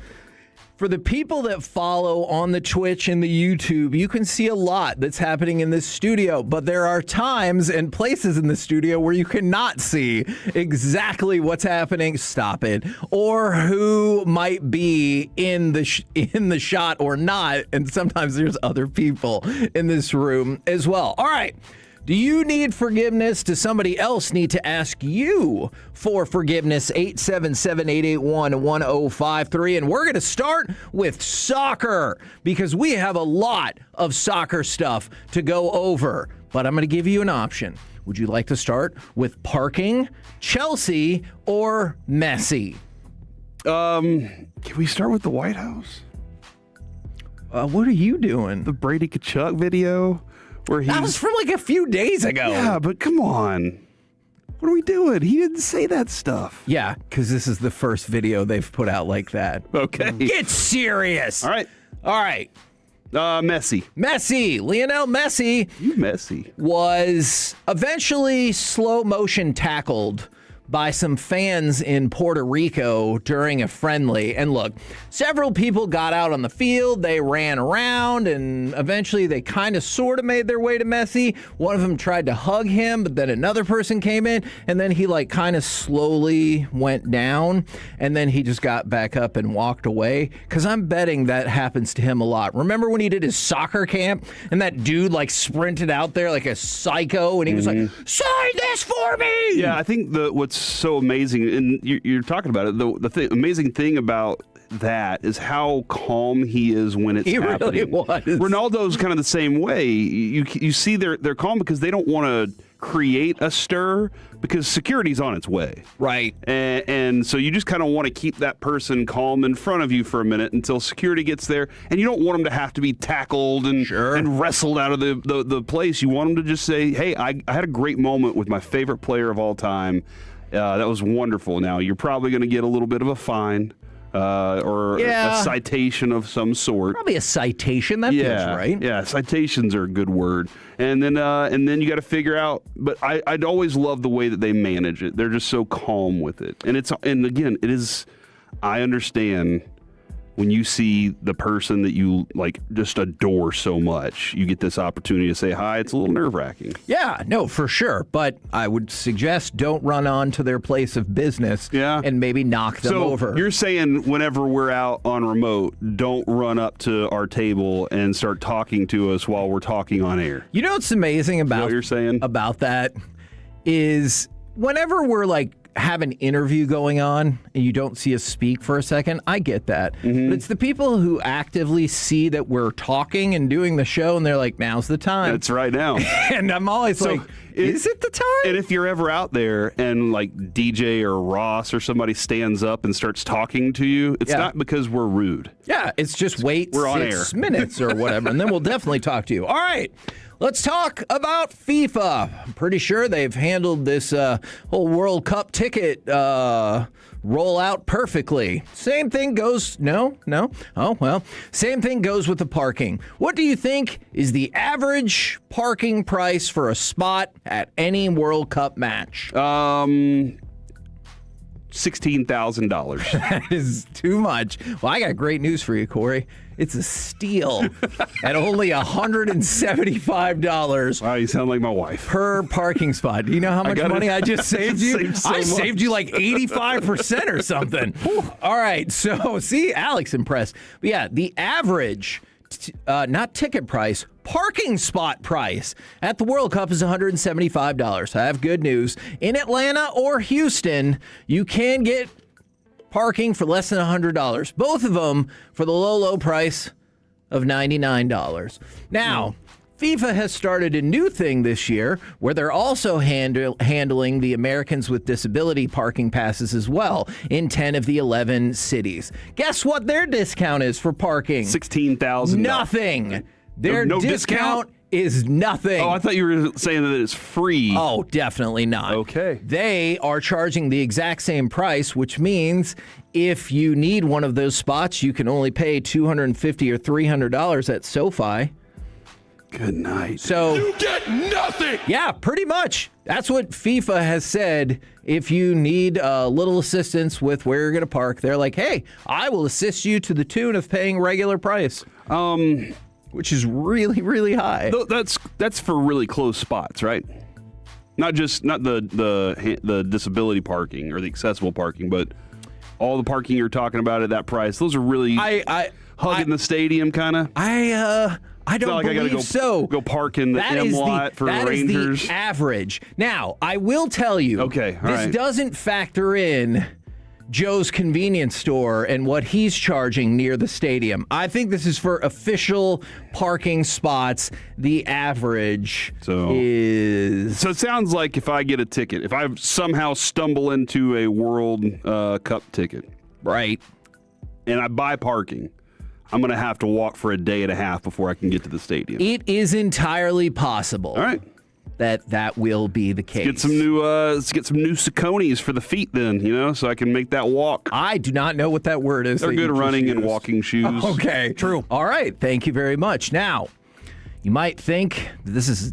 for the people that follow on the Twitch and the YouTube, you can see a lot that's happening in this studio, but there are times and places in the studio where you cannot see exactly what's happening. Stop it. Or who might be in the shot or not, and sometimes there's other people in this room as well. All right. Do you need forgiveness? Does somebody else need to ask you for forgiveness? 877-881-1053. And we're going to start with soccer because we have a lot of soccer stuff to go over. But I'm going to give you an option. Would you like to start with parking, Chelsea, or Messi? Can we start with the White House? What are you doing? The Brady Kachuk video? That was from like a few days ago. Yeah, but come on. What are we doing? He didn't say that stuff. Yeah, because this is the first video they've put out like that. Okay. Get serious. All right. Messi. Lionel Messi. Was eventually slow motion tackled by some fans in Puerto Rico during a friendly. And look, several people got out on the field. They ran around, and eventually they kind of sort of made their way to Messi. One of them tried to hug him, but then another person came in, and then he like kind of slowly went down, and then he just got back up and walked away. Because I'm betting that happens to him a lot. Remember when he did his soccer camp, and that dude like sprinted out there like a psycho, and he was like, sign this for me! Yeah, I think what's so amazing, and you're talking about it, the amazing thing about that is how calm he is when it's happening. He really was. Ronaldo's kind of the same way. You see they're calm because they don't want to create a stir because security's on its way. Right. And so you just kind of want to keep that person calm in front of you for a minute until security gets there, and you don't want them to have to be tackled and wrestled out of the place. You want them to just say, hey, I had a great moment with my favorite player of all time. That was wonderful. Now, you're probably going to get a little bit of a fine or a citation of some sort. Probably a citation. That feels right. Yeah, citations are a good word. And then you got to figure out. But I'd always love the way that they manage it. They're just so calm with it. And again, it is. I understand. When you see the person that you like just adore so much, you get this opportunity to say hi. It's a little nerve-wracking. Yeah, no, for sure. But I would suggest don't run on to their place of business and maybe knock them over. You're saying whenever we're out on remote, don't run up to our table and start talking to us while we're talking on air. You know what's amazing about that is whenever we're like have an interview going on and you don't see us speak for a second, I get that. But it's the people who actively see that we're talking and doing the show and they're like, now's the time. It's right now. And I'm always like, is it the time? And if you're ever out there and like DJ or Ross or somebody stands up and starts talking to you, it's not because we're rude. Yeah, it's just we're on 6 minutes or whatever, and then we'll definitely talk to you. All right. Let's talk about FIFA. I'm pretty sure they've handled this whole World Cup ticket rollout perfectly. Same thing goes... No? Oh, well. Same thing goes with the parking. What do you think is the average parking price for a spot at any World Cup match? $16,000. That is too much. Well, I got great news for you, Corey. It's a steal at only $175. Wow, you sound like my wife. Per parking spot. Do you know how much money I just saved you? I saved you like 85% or something. All right, so see, Alex impressed. But yeah, the average, not ticket price, parking spot price at the World Cup is $175. I have good news. In Atlanta or Houston, you can get parking for less than $100. Both of them for the low price of $99. Now, FIFA has started a new thing this year where they're also handling the Americans with Disability parking passes as well in 10 of the 11 cities. Guess what their discount is for parking? $16,000. Nothing. Their No discount is nothing. Oh, I thought you were saying that it's free. Oh, definitely not. Okay. They are charging the exact same price, which means if you need one of those spots, you can only pay $250 or $300 at SoFi. Good night. So You get nothing. yeah, pretty much. That's what FIFA has said. If you need a little assistance with where you're going to park, they're like, hey, I will assist you to the tune of paying regular price. Which is really, really high. That's for really close spots, right? Not the disability parking or the accessible parking, but all the parking you're talking about at that price. Those are really hugging the stadium kind of. I don't believe so. Go park in the M lot for Rangers. That is the average. Now, I will tell you, this doesn't factor in Joe's convenience store and what he's charging near the stadium. I think this is for official parking spots. The average is... So it sounds like if I get a ticket, if I somehow stumble into a World Cup ticket, right, and I buy parking, I'm going to have to walk for a day and a half before I can get to the stadium. It is entirely possible. All right. That will be the case. Let's get some new Sauconys for the feet then, so I can make that walk. I do not know what that word is. They're good running and walking shoes. Okay. True. All right. Thank you very much. Now, you might think this is a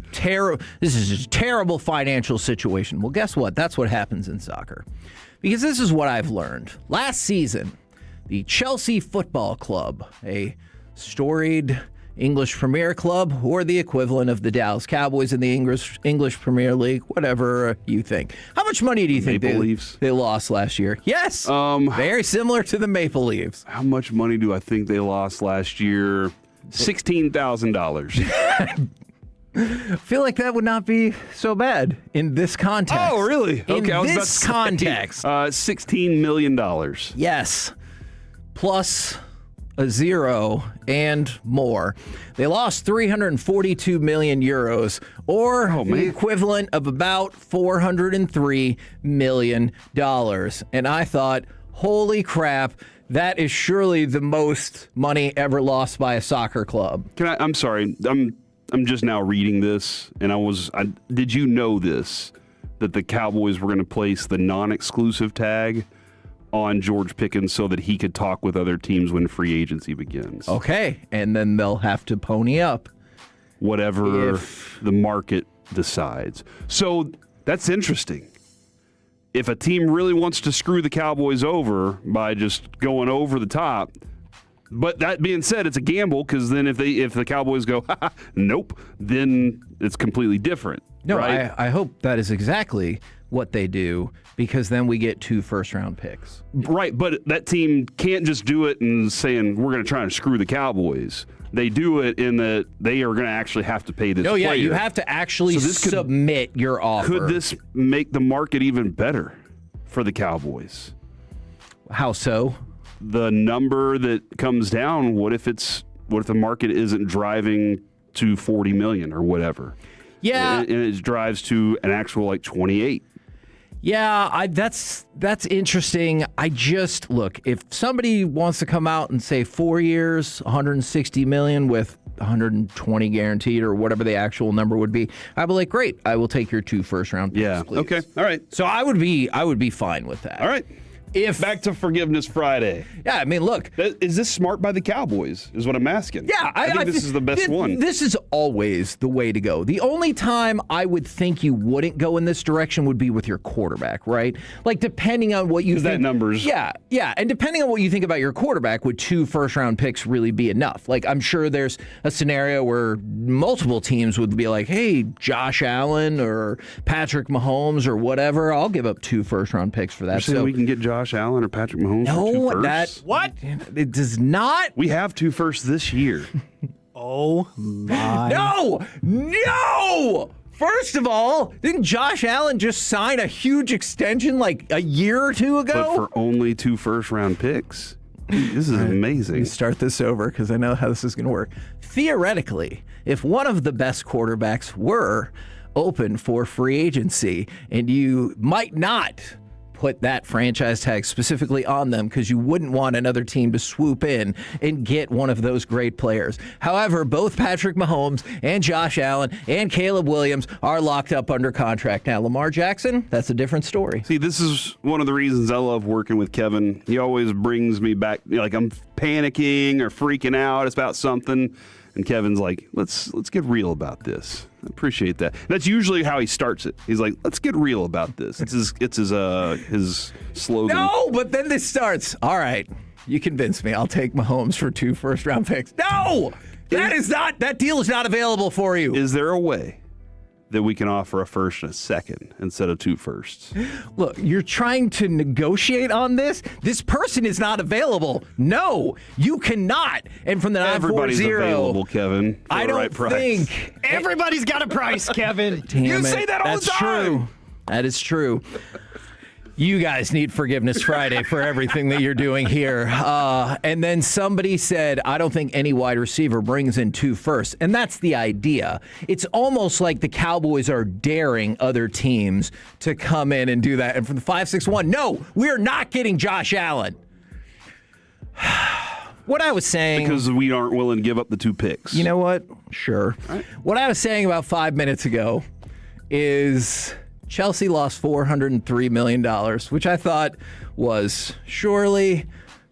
terrible financial situation. Well, guess what? That's what happens in soccer. Because this is what I've learned. Last season, the Chelsea Football Club, a storied English Premier Club, or the equivalent of the Dallas Cowboys in the English Premier League, whatever you think. How much money do you think they lost last year? Yes, very similar to the Maple Leafs. How much money do I think they lost last year? $16,000. I feel like that would not be so bad in this context. Oh, really? Okay, I was about to say, context. $16 million. Yes. Plus a zero and more. They lost 342 million euros, or the equivalent of about $403 million. And I thought, holy crap, that is surely the most money ever lost by a soccer club. I'm sorry. I'm just now reading this, and did you know this, that the Cowboys were going to place the non-exclusive tag on George Pickens so that he could talk with other teams when free agency begins? Okay, and then they'll have to pony up. Whatever the market decides. So that's interesting. If a team really wants to screw the Cowboys over by just going over the top, but that being said, it's a gamble, because then if the Cowboys go, nope, then it's completely different. No, right? I hope that is exactly what they do, because then we get 2 first-round picks. Right, but that team can't just do it and saying we're going to try and screw the Cowboys. They do it in that they are going to actually have to pay this player. Yeah, you have to actually submit your offer. Could this make the market even better for the Cowboys? How so? The number that comes down, what if the market isn't driving to 40 million or whatever? Yeah. And it drives to an actual like 28. Yeah, that's interesting. Look, if somebody wants to come out and say 4 years, 160 million with 120 guaranteed or whatever the actual number would be, I'd be like, great, I will take your 2 first-round picks, please. Okay, all right. So I would be fine with that. All right. Back to Forgiveness Friday. Yeah, I mean, look. Is this smart by the Cowboys, is what I'm asking? Yeah. I think this is the best one. This is always the way to go. The only time I would think you wouldn't go in this direction would be with your quarterback, right? Like, depending on what you think. That numbers. Yeah. And depending on what you think about your quarterback, would 2 first-round picks really be enough? Like, I'm sure there's a scenario where multiple teams would be like, hey, Josh Allen or Patrick Mahomes or whatever, I'll give up 2 first-round picks for that. So we can get Josh Allen or Patrick Mahomes for 2 firsts? What? It does not. We have 2 firsts this year. Oh my! No! First of all, didn't Josh Allen just sign a huge extension like a year or 2 ago? But for only 2 first-round picks. This is amazing. Let me start this over because I know how this is going to work. Theoretically, if one of the best quarterbacks were open for free agency and you might not put that franchise tag specifically on them because you wouldn't want another team to swoop in and get one of those great players. However, both Patrick Mahomes and Josh Allen and Caleb Williams are locked up under contract. Now, Lamar Jackson, that's a different story. See, this is one of the reasons I love working with Kevin. He always brings me back, like I'm panicking or freaking out about something, and Kevin's like, let's get real about this. I appreciate that. That's usually how he starts it. He's like, let's get real about this. It's his slogan. No, but then this starts. All right, you convinced me. I'll take Mahomes for 2 first-round picks. No! That deal is not available for you. Is there a way that we can offer a first and a second instead of 2 firsts? Look, you're trying to negotiate on this? This person is not available. No, you cannot. And from the 940, everybody's available, Kevin. I don't think everybody's got a price, Kevin. You say that all the time. True. That is true. You guys need Forgiveness Friday for everything that you're doing here. And then somebody said, I don't think any wide receiver brings in 2 firsts. And that's the idea. It's almost like the Cowboys are daring other teams to come in and do that. And from the 561, no, we're not getting Josh Allen. What I was saying... Because we aren't willing to give up the 2 picks. You know what? Sure. Right. What I was saying about 5 minutes ago is... Chelsea lost $403 million, which I thought was surely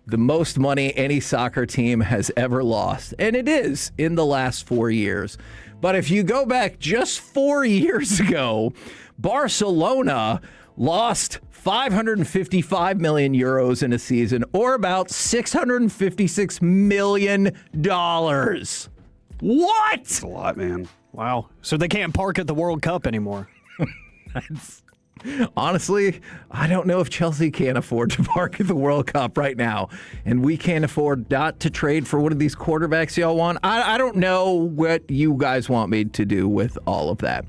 the most money any soccer team has ever lost. And it is in the last 4 years. But if you go back just 4 years ago, Barcelona lost 555 million euros in a season, or about $656 million. What? That's a lot, man. Wow. So they can't park at the World Cup anymore. Honestly, I don't know if Chelsea can afford to park at the World Cup right now, and we can't afford not to trade for one of these quarterbacks y'all want. I don't know what you guys want me to do with all of that.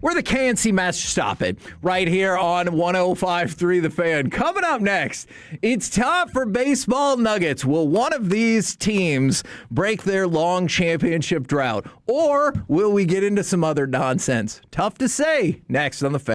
We're the KNC Master. Stop it. Right here on 105.3 The Fan. Coming up next, it's time for baseball nuggets. Will one of these teams break their long championship drought? Or will we get into some other nonsense? Tough to say. Next on The Fan.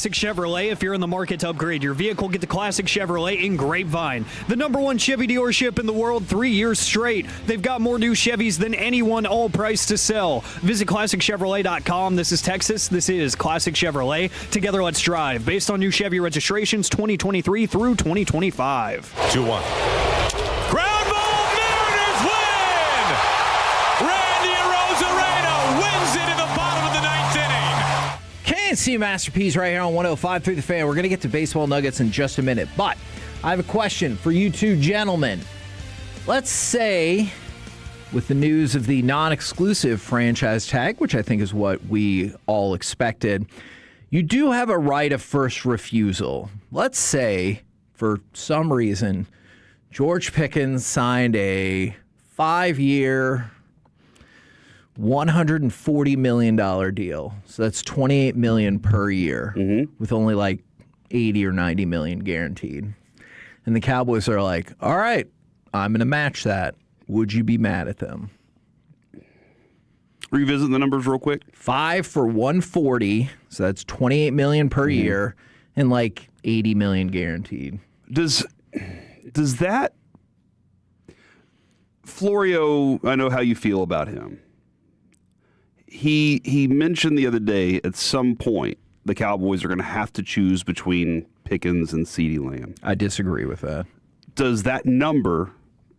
Classic Chevrolet. If you're in the market to upgrade your vehicle, get to Classic Chevrolet in Grapevine. The #1 Chevy dealership in the world 3 years straight. They've got more new Chevys than anyone, all priced to sell. Visit ClassicChevrolet.com. This is Texas. This is Classic Chevrolet. Together, let's drive. Based on new Chevy registrations 2023 through 2025. 2-1. Ground ball, Mariners win! Randy Arozarena wins it in the bottom of the 9th inning. KNC Masterpiece right here on 105 through the Fan. We're going to get to baseball nuggets in just a minute, but I have a question for you two gentlemen. Let's say, with the news of the non-exclusive franchise tag, which I think is what we all expected, you do have a right of first refusal. Let's say, for some reason, George Pickens signed a 5-year, $140 million deal. So that's $28 million per year, with only like 80 or 90 million guaranteed. And the Cowboys are like, all right, I'm going to match that. Would you be mad at them? Revisit the numbers real quick. 5 for 140, so that's $28 million per year, and like 80 million guaranteed. Does that Florio? I know how you feel about him. He mentioned the other day at some point the Cowboys are going to have to choose between Pickens and CeeDee Lamb. I disagree with that. Does that number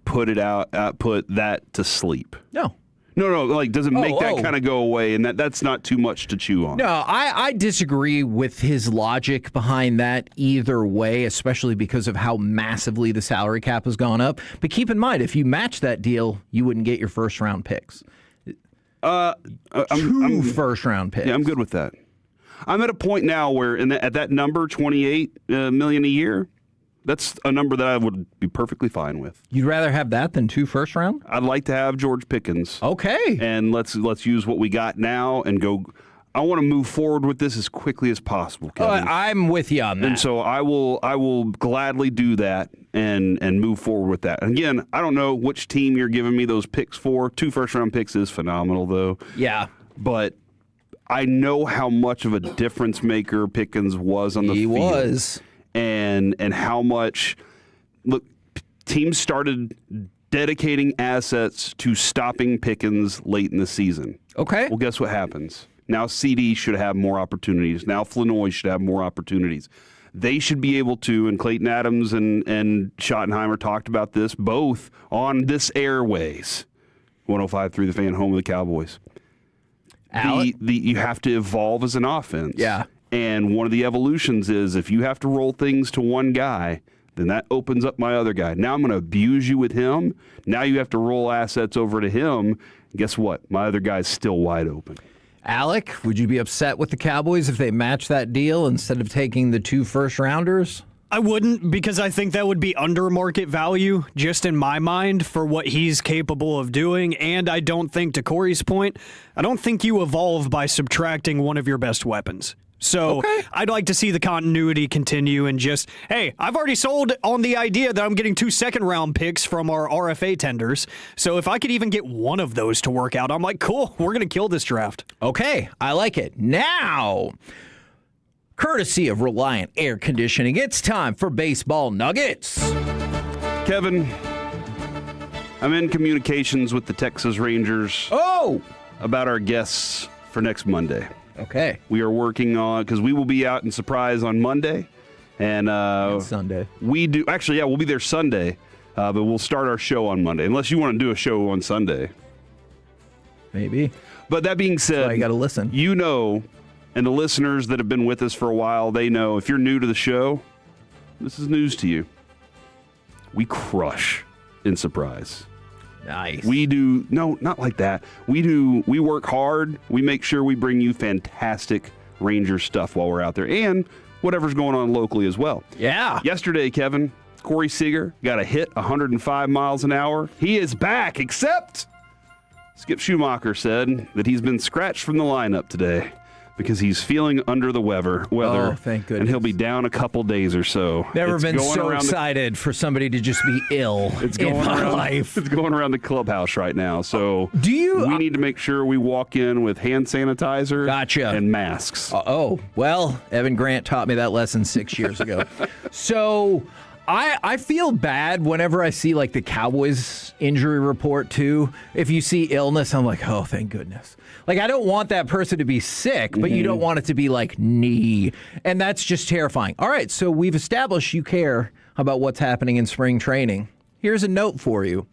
put that to sleep? No. No, like, does it make that kind of go away, and that's not too much to chew on? No, I disagree with his logic behind that either way, especially because of how massively the salary cap has gone up. But keep in mind, if you match that deal, you wouldn't get your first-round picks. Two first-round picks. Yeah, I'm good with that. I'm at a point now where at that number, $28 million a year, that's a number that I would be perfectly fine with. You'd rather have that than 2 first round? I'd like to have George Pickens. Okay. And let's use what we got now and go. I want to move forward with this as quickly as possible, Kevin. I'm with you on that. And so I will gladly do that and move forward with that. And again, I don't know which team you're giving me those picks for. 2 first round picks is phenomenal, though. Yeah. But I know how much of a difference maker Pickens was on the field. He was. And how much, look, teams started dedicating assets to stopping Pickens late in the season. Okay. Well, guess what happens? Now CD should have more opportunities. Now Flanoy should have more opportunities. They should be able to, and Clayton Adams and Schottenheimer talked about this, both on this airways. 105.3 The Fan, home of the Cowboys. You have to evolve as an offense. Yeah. And one of the evolutions is if you have to roll things to one guy, then that opens up my other guy. Now I'm going to abuse you with him. Now you have to roll assets over to him. Guess what? My other guy's still wide open. Alec, would you be upset with the Cowboys if they match that deal instead of taking the 2 first rounders? I wouldn't, because I think that would be under market value, just in my mind, for what he's capable of doing. And I don't think, to Corey's point, I don't think you evolve by subtracting one of your best weapons. So I'd like to see the continuity continue and just, hey, I've already sold on the idea that I'm getting 2 second-round picks from our RFA tenders. So if I could even get one of those to work out, I'm like, cool, we're going to kill this draft. Okay, I like it. Now, courtesy of Reliant Air Conditioning, it's time for Baseball Nuggets. Kevin, I'm in communications with the Texas Rangers about our guests for next Monday. Okay. We are working on, because we will be out in Surprise on Monday. And Sunday. We'll be there Sunday, but we'll start our show on Monday, unless you want to do a show on Sunday. Maybe. But that being said, you got to listen. You know, and the listeners that have been with us for a while, they know if you're new to the show, this is news to you. We crush in Surprise. Nice. We do, no, not like that. We work hard. We make sure we bring you fantastic Ranger stuff while we're out there and whatever's going on locally as well. Yeah. Yesterday, Kevin, Corey Seager got a hit 105 miles an hour. He is back, except Skip Schumacher said that he's been scratched from the lineup today. because he's feeling under the weather. Oh, thank goodness. And he'll be down a couple days or so. Never been so excited for somebody to just be ill in my life. It's going around the clubhouse right now. So we need to make sure we walk in with hand sanitizer and masks. Well, Evan Grant taught me that lesson 6 years ago. So I feel bad whenever I see like the Cowboys injury report too. If you see illness, I'm like, oh, thank goodness. Like, I don't want that person to be sick, but you don't want it to be like knee. And that's just terrifying. All right, so we've established you care about what's happening in spring training. Here's a note for you.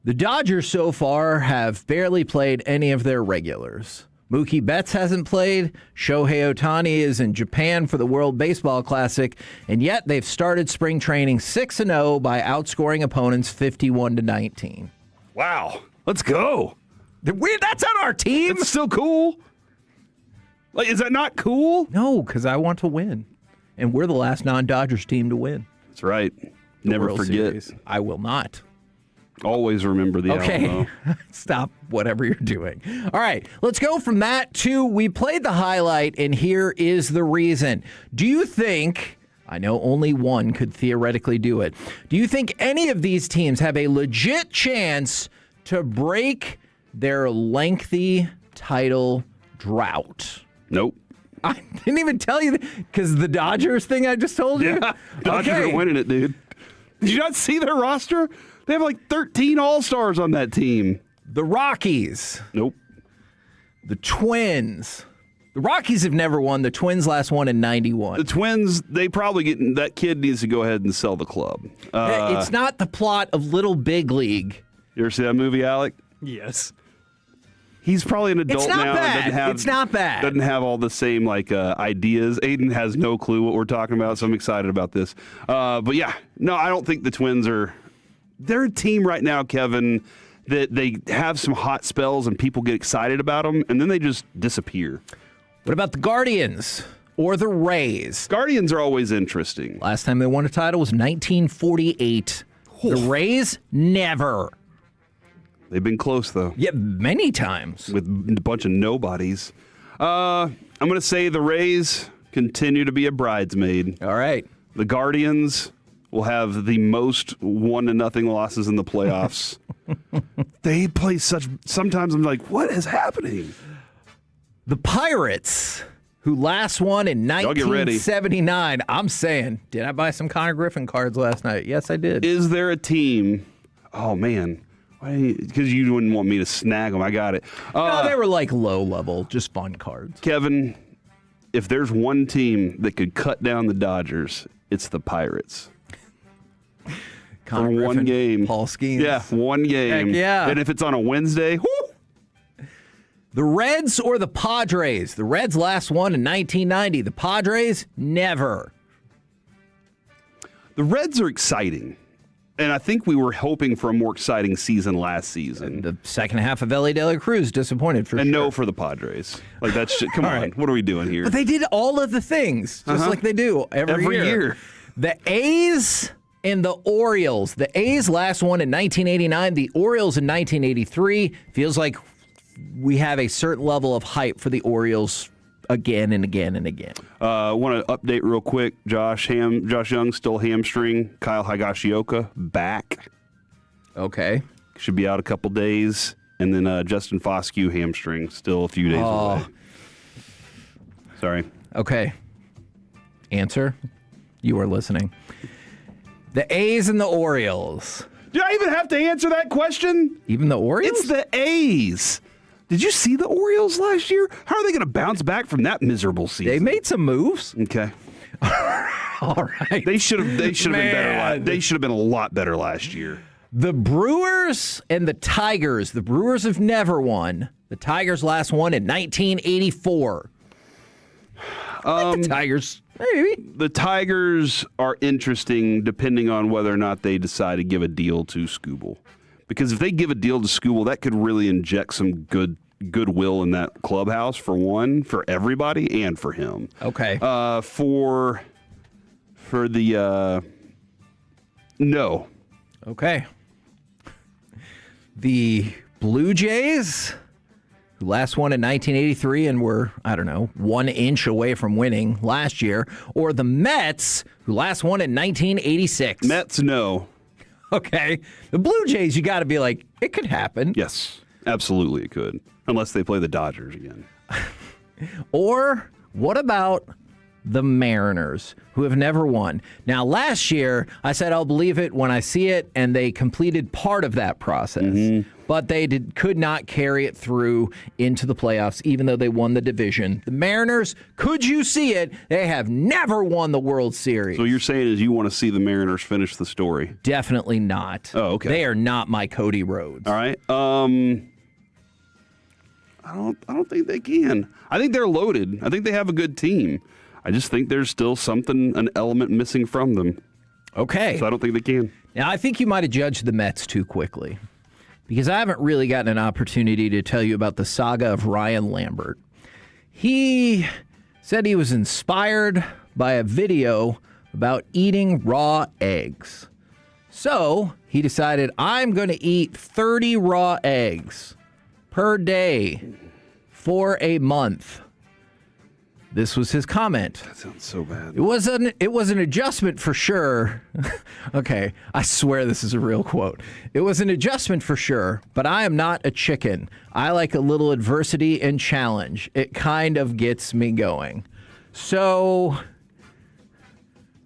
The Dodgers so far have barely played any of their regulars. Mookie Betts hasn't played. Shohei Ohtani is in Japan for the World Baseball Classic. And yet they've started spring training 6-0 by outscoring opponents 51-19. Wow. Let's go. That's on our team. It's so cool. Like, is that not cool? No, because I want to win. And we're the last non-Dodgers team to win. That's right. Never World forget. Series. I will not. Always remember the Alamo. Stop whatever you're doing. All right, let's go from that to we played the highlight, and here is the reason. Do you think, I know only one could theoretically do it, do you think any of these teams have a legit chance to break their lengthy title drought? Nope. I didn't even tell you because the Dodgers thing I just told you? Yeah, Dodgers are winning it, dude. Did you not see their roster? They have like 13 All-Stars on that team. The Rockies. Nope. The Twins. The Rockies have never won. The Twins last won in 91. The Twins, they probably get, that kid needs to go ahead and sell the club. It's not the plot of Little Big League. You ever see that movie, Alec? Yes. He's probably an adult now. Bad. It's not bad. Doesn't have all the same ideas. Aiden has no clue what we're talking about, so I'm excited about this. But yeah, no, I don't think the Twins are. They're a team right now, Kevin, that they have some hot spells and people get excited about them, and then they just disappear. What about the Guardians or the Rays? Guardians are always interesting. Last time they won a title was 1948. The Rays, never. They've been close, though. Yeah, many times. With a bunch of nobodies. I'm going to say the Rays continue to be a bridesmaid. All right. The Guardians will have the most 1-0 losses in the playoffs. They play sometimes I'm like, what is happening? The Pirates, who last won in 1979. I'm saying, did I buy some Connor Griffin cards last night? Yes, I did. Is there a team? Oh, man. Because you wouldn't want me to snag them. I got it. No, they were like low level, just fun cards. Kevin, if there's one team that could cut down the Dodgers, it's the Pirates. Connor For Griffin, one game. Paul Skeens. Yeah, one game. Heck yeah. And if it's on a Wednesday, whoo! The Reds or the Padres? The Reds last won in 1990. The Padres, never. The Reds are exciting. And I think we were hoping for a more exciting season last season. The second half of L.A. De La Cruz disappointed for sure. And no for the Padres. Like that's come on. Right. What are we doing here? But they did all of the things, just like they do every year. The A's and the Orioles. The A's last won in 1989. The Orioles in 1983. Feels like we have a certain level of hype for the Orioles again and again and again. I want to update real quick. Josh Young still hamstring. Kyle Higashioka back. Okay. Should be out a couple days. And then Justin Foscue hamstring still a few days away. Sorry. Okay. Answer. You are listening. The A's and the Orioles. Do I even have to answer that question? Even the Orioles? It's the A's. Did you see the Orioles last year? How are they going to bounce back from that miserable season? They made some moves. Okay. All right. They should have been better. They should have been a lot better last year. The Brewers and the Tigers. The Brewers have never won. The Tigers last won in 1984. The Tigers, maybe. The Tigers are interesting depending on whether or not they decide to give a deal to Skubal. Because if they give a deal to Skubal, that could really inject some goodwill in that clubhouse, for one, for everybody, and for him. Okay. For the no. Okay. The Blue Jays who last won in 1983 and were, 1 inch away from winning last year, or the Mets, who last won in 1986? Mets, no. Okay. The Blue Jays, you got to be like, it could happen. Yes, absolutely it could. Unless they play the Dodgers again. Or what about the Mariners, who have never won? Now, last year, I said I'll believe it when I see it, and they completed part of that process. But they could not carry it through into the playoffs, even though they won the division. The Mariners, could you see it? They have never won the World Series. So you're saying is you want to see the Mariners finish the story? Definitely not. Oh, okay. They are not my Cody Rhodes. All right. I don't think they can. I think they're loaded. I think they have a good team. I just think there's still an element missing from them. Okay. So I don't think they can. Now, I think you might have judged the Mets too quickly, because I haven't really gotten an opportunity to tell you about the saga of Ryan Lambert. He said he was inspired by a video about eating raw eggs. So he decided, I'm going to eat 30 raw eggs per day for a month. This was his comment. That sounds so bad. It was an adjustment for sure. Okay, I swear this is a real quote. It was an adjustment for sure, but I am not a chicken. I like a little adversity and challenge. It kind of gets me going. So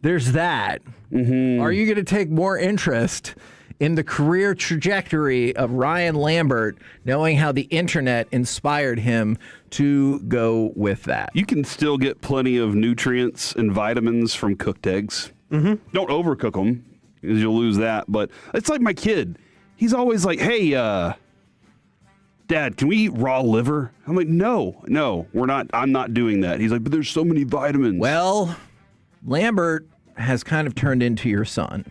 there's that. Are you going to take more interest in the career trajectory of Ryan Lambert, knowing how the internet inspired him to go with that? You can still get plenty of nutrients and vitamins from cooked eggs. Don't overcook them, because you'll lose that. But it's like my kid. He's always like, hey, Dad, can we eat raw liver? I'm like, no, we're not. I'm not doing that. He's like, but there's so many vitamins. Well, Lambert has kind of turned into your son,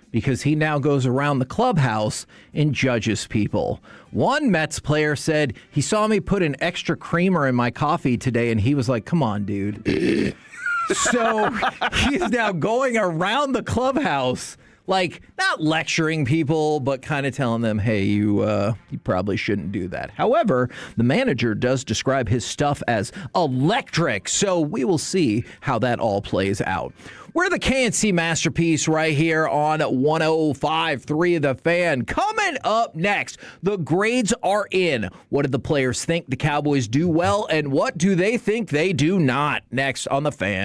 because he now goes around the clubhouse and judges people. One Mets player said he saw me put an extra creamer in my coffee today, and he was like, come on, dude. So he's now going around the clubhouse, like not lecturing people, but kind of telling them, hey, you probably shouldn't do that. However, the manager does describe his stuff as electric, so we will see how that all plays out. We're the KNC Masterpiece right here on 105.3 The Fan. Coming up next, the grades are in. What did the players think the Cowboys do well, and what do they think they do not? Next on The Fan.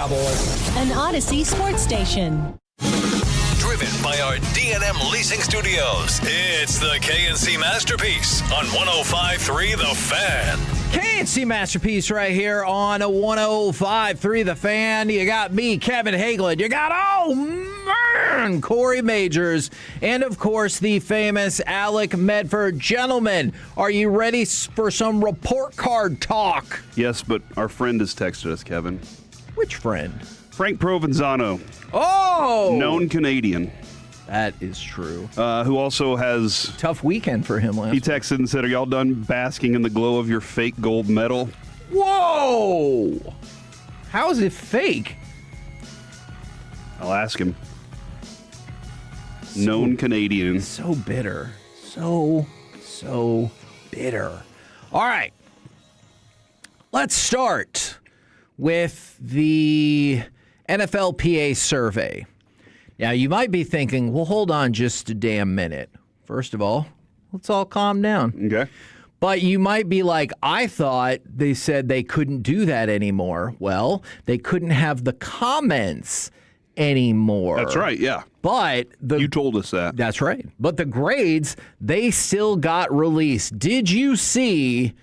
Cowboys. An Odyssey sports station. Driven by our D&M Leasing Studios, it's the KNC Masterpiece on 105.3 The Fan. KNC Masterpiece right here on 105.3 The Fan. You got me, Kevin Hagelin. You got, Corey Majors. And, of course, the famous Alec Medford. Gentlemen, are you ready for some report card talk? Yes, but our friend has texted us, Kevin. Which friend? Frank Provenzano. Oh! Known Canadian. That is true. Who also has... Tough weekend for him last He texted and said, are y'all done basking in the glow of your fake gold medal? Whoa! How is it fake? I'll ask him. Known Canadian. So bitter. So bitter. All right. Let's start with the NFLPA survey. Now, you might be thinking, well, hold on just a damn minute. First of all, let's all calm down. Okay. But you might be like, I thought they said they couldn't do that anymore. Well, they couldn't have the comments anymore. That's right, yeah. But you told us that. That's right. But the grades, they still got released. Did you see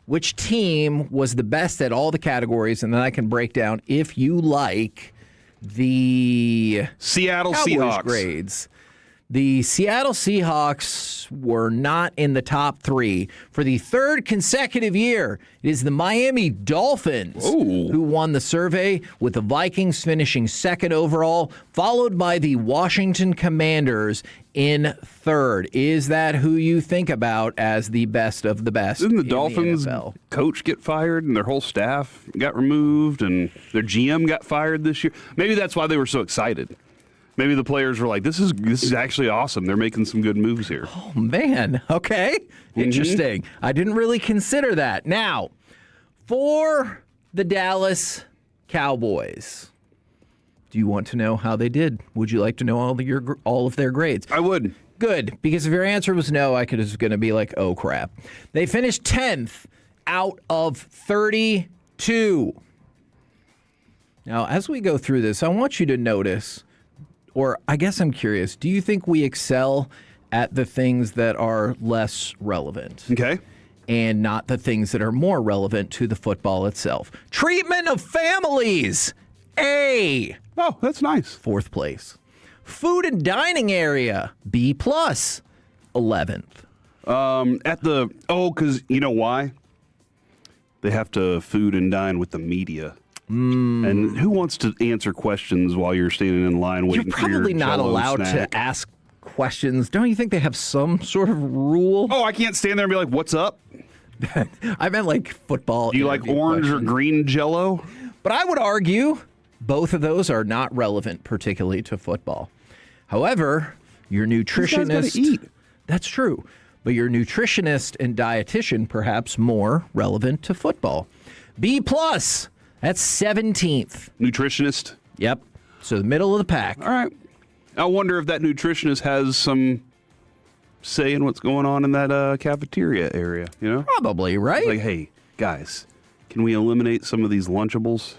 which team was the best at all the categories? And then I can break down, if you like, the Seattle Cowboys Seahawks grades. The Seattle Seahawks were not in the top 3 for the 3rd consecutive year. It is the Miami Dolphins who won the survey, with the Vikings finishing 2nd overall, followed by the Washington Commanders in 3rd. Is that who you think about as the best of the best? Didn't the Dolphins coach get fired and their whole staff got removed and their GM got fired this year? Maybe that's why they were so excited. Maybe the players were like, this is actually awesome. They're making some good moves here. Oh, man. Okay. Interesting. I didn't really consider that. Now, for the Dallas Cowboys, do you want to know how they did? Would you like to know all of their grades? I would. Good, because if your answer was no, I was going to be like, oh, crap. They finished 10th out of 32. Now, as we go through this, I want you to notice, or I guess I'm curious, do you think we excel at the things that are less relevant? Okay. And not the things that are more relevant to the football itself? Treatment of families, A. Oh, that's nice. 4th place. Food and dining area, B+, 11th. Because you know why? They have to food and dine with the media. And who wants to answer questions while you're standing in line waiting for your You're probably not Jell-O allowed snack? to ask questions. Don't you think they have some sort of rule? Oh, I can't stand there and be like, what's up? I meant like football. Do you like orange or green Jell-O? But I would argue both of those are not relevant, particularly to football. However, your nutritionist... These guys gotta eat. That's true. But your nutritionist and dietitian, perhaps more relevant to football. B+, that's 17th. Nutritionist? Yep. So the middle of the pack. All right. I wonder if that nutritionist has some say in what's going on in that cafeteria area, you know? Probably, right? Like, hey, guys, can we eliminate some of these Lunchables?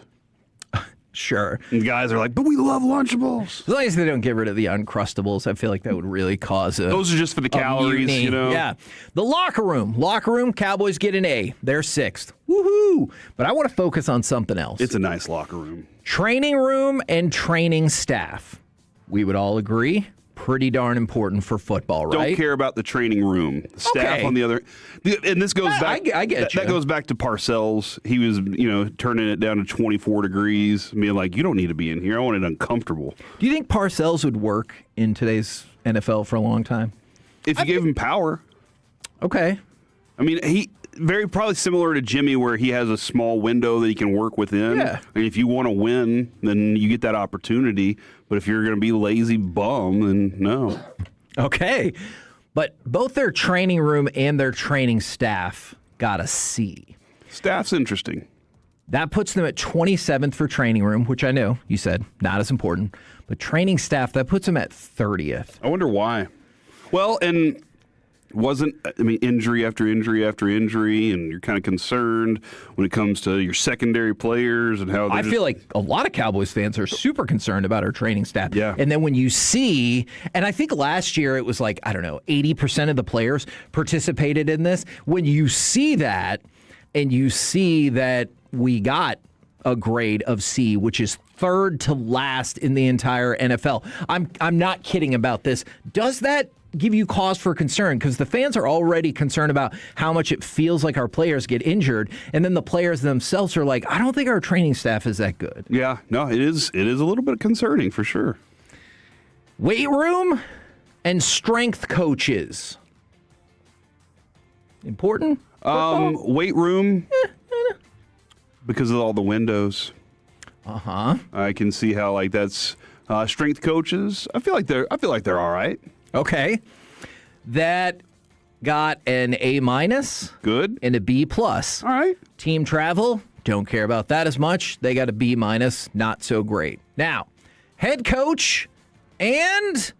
Sure. And guys are like, but we love Lunchables. As long as they don't get rid of the Uncrustables, I feel like that would really cause a... Those are just for the calories, mutiny. you know? Yeah. The locker room, Cowboys get an A. They're 6th. Woohoo! But I want to focus on something else. It's a nice locker room. Training room and training staff. We would all agree, pretty darn important for football, right? Don't care about the training room. The staff on the other... And this goes back... I get you. That goes back to Parcells. He was, turning it down to 24 degrees, being like, you don't need to be in here. I want it uncomfortable. Do you think Parcells would work in today's NFL for a long time? If you gave him power. Okay. I mean, he... Very probably similar to Jimmy, where he has a small window that he can work within. Yeah. And if you want to win, then you get that opportunity. But if you're going to be lazy bum, then no. Okay. But both their training room and their training staff got a C. Staff's interesting. That puts them at 27th for training room, which I know you said not as important. But training staff, that puts them at 30th. I wonder why. Well, and wasn't, injury after injury after injury, and you're kind of concerned when it comes to your secondary players and how I feel like a lot of Cowboys fans are super concerned about our training staff. Yeah. And then when you see, and I think last year it was like, 80% of the players participated in this. When you see that, and you see that we got a grade of C, which is third to last in the entire NFL. I'm not kidding about this. Does that give you cause for concern? Because the fans are already concerned about how much it feels like our players get injured, and then the players themselves are like, I don't think our training staff is that good. Yeah, no, it is a little bit concerning for sure. Weight room and strength coaches. Important? Weight room, because of all the windows. I can see how that's strength coaches. I feel like they're all right. Okay, that got an A-, good, and a B+. All right. Team travel, don't care about that as much. They got a B-, not so great. Now, head coach and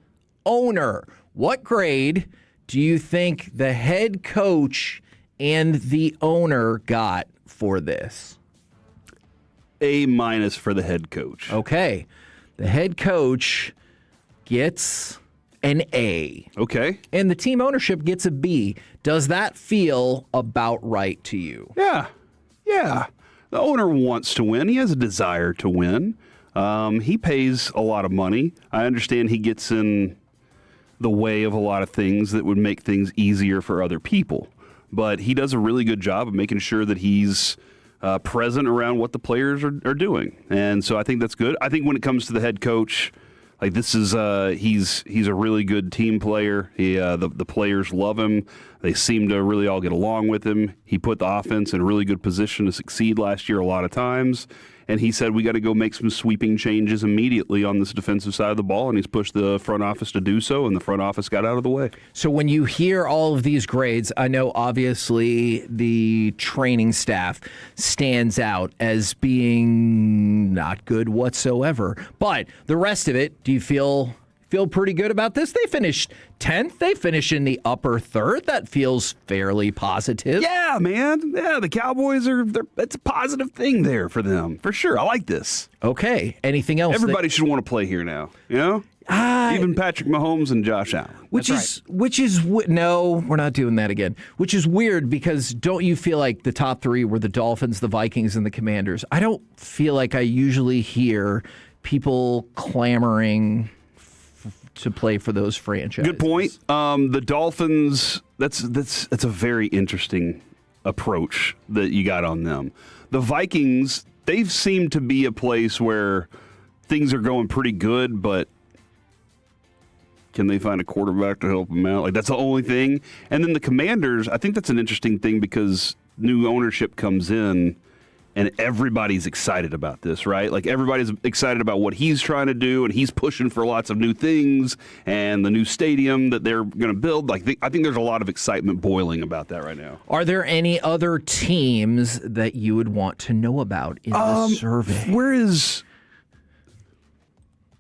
owner. What grade do you think the head coach and the owner got for this? A- for the head coach. Okay. The head coach gets an A. Okay. And the team ownership gets a B. Does that feel about right to you? Yeah. The owner wants to win. He has a desire to win. He pays a lot of money. I understand he gets in the way of a lot of things that would make things easier for other people. But he does a really good job of making sure that he's present around what the players are doing. And so I think that's good. I think when it comes to the head coach, this is he's a really good team player. The players love him. They seem to really all get along with him. He put the offense in a really good position to succeed last year a lot of times. And he said, we got to go make some sweeping changes immediately on this defensive side of the ball. And he's pushed the front office to do so, and the front office got out of the way. So when you hear all of these grades, I know obviously the training staff stands out as being not good whatsoever. But the rest of it, do you feel pretty good about this? They finished 10th. They finished in the upper third. That feels fairly positive. Yeah, man. Yeah, the Cowboys that's a positive thing there for them. For sure. I like this. Okay. Anything else? Everybody should want to play here now. You know? Even Patrick Mahomes and Josh Allen. No, we're not doing that again. Which is weird because don't you feel like the top three were the Dolphins, the Vikings, and the Commanders? I don't feel like I usually hear people clamoring to play for those franchises. Good point. The Dolphins, that's a very interesting approach that you got on them. The Vikings, they've seemed to be a place where things are going pretty good, but can they find a quarterback to help them out? That's the only thing. And then the Commanders, I think that's an interesting thing because new ownership comes in and everybody's excited about this, right? Everybody's excited about what he's trying to do, and he's pushing for lots of new things and the new stadium that they're going to build. I think there's a lot of excitement boiling about that right now. Are there any other teams that you would want to know about in the survey?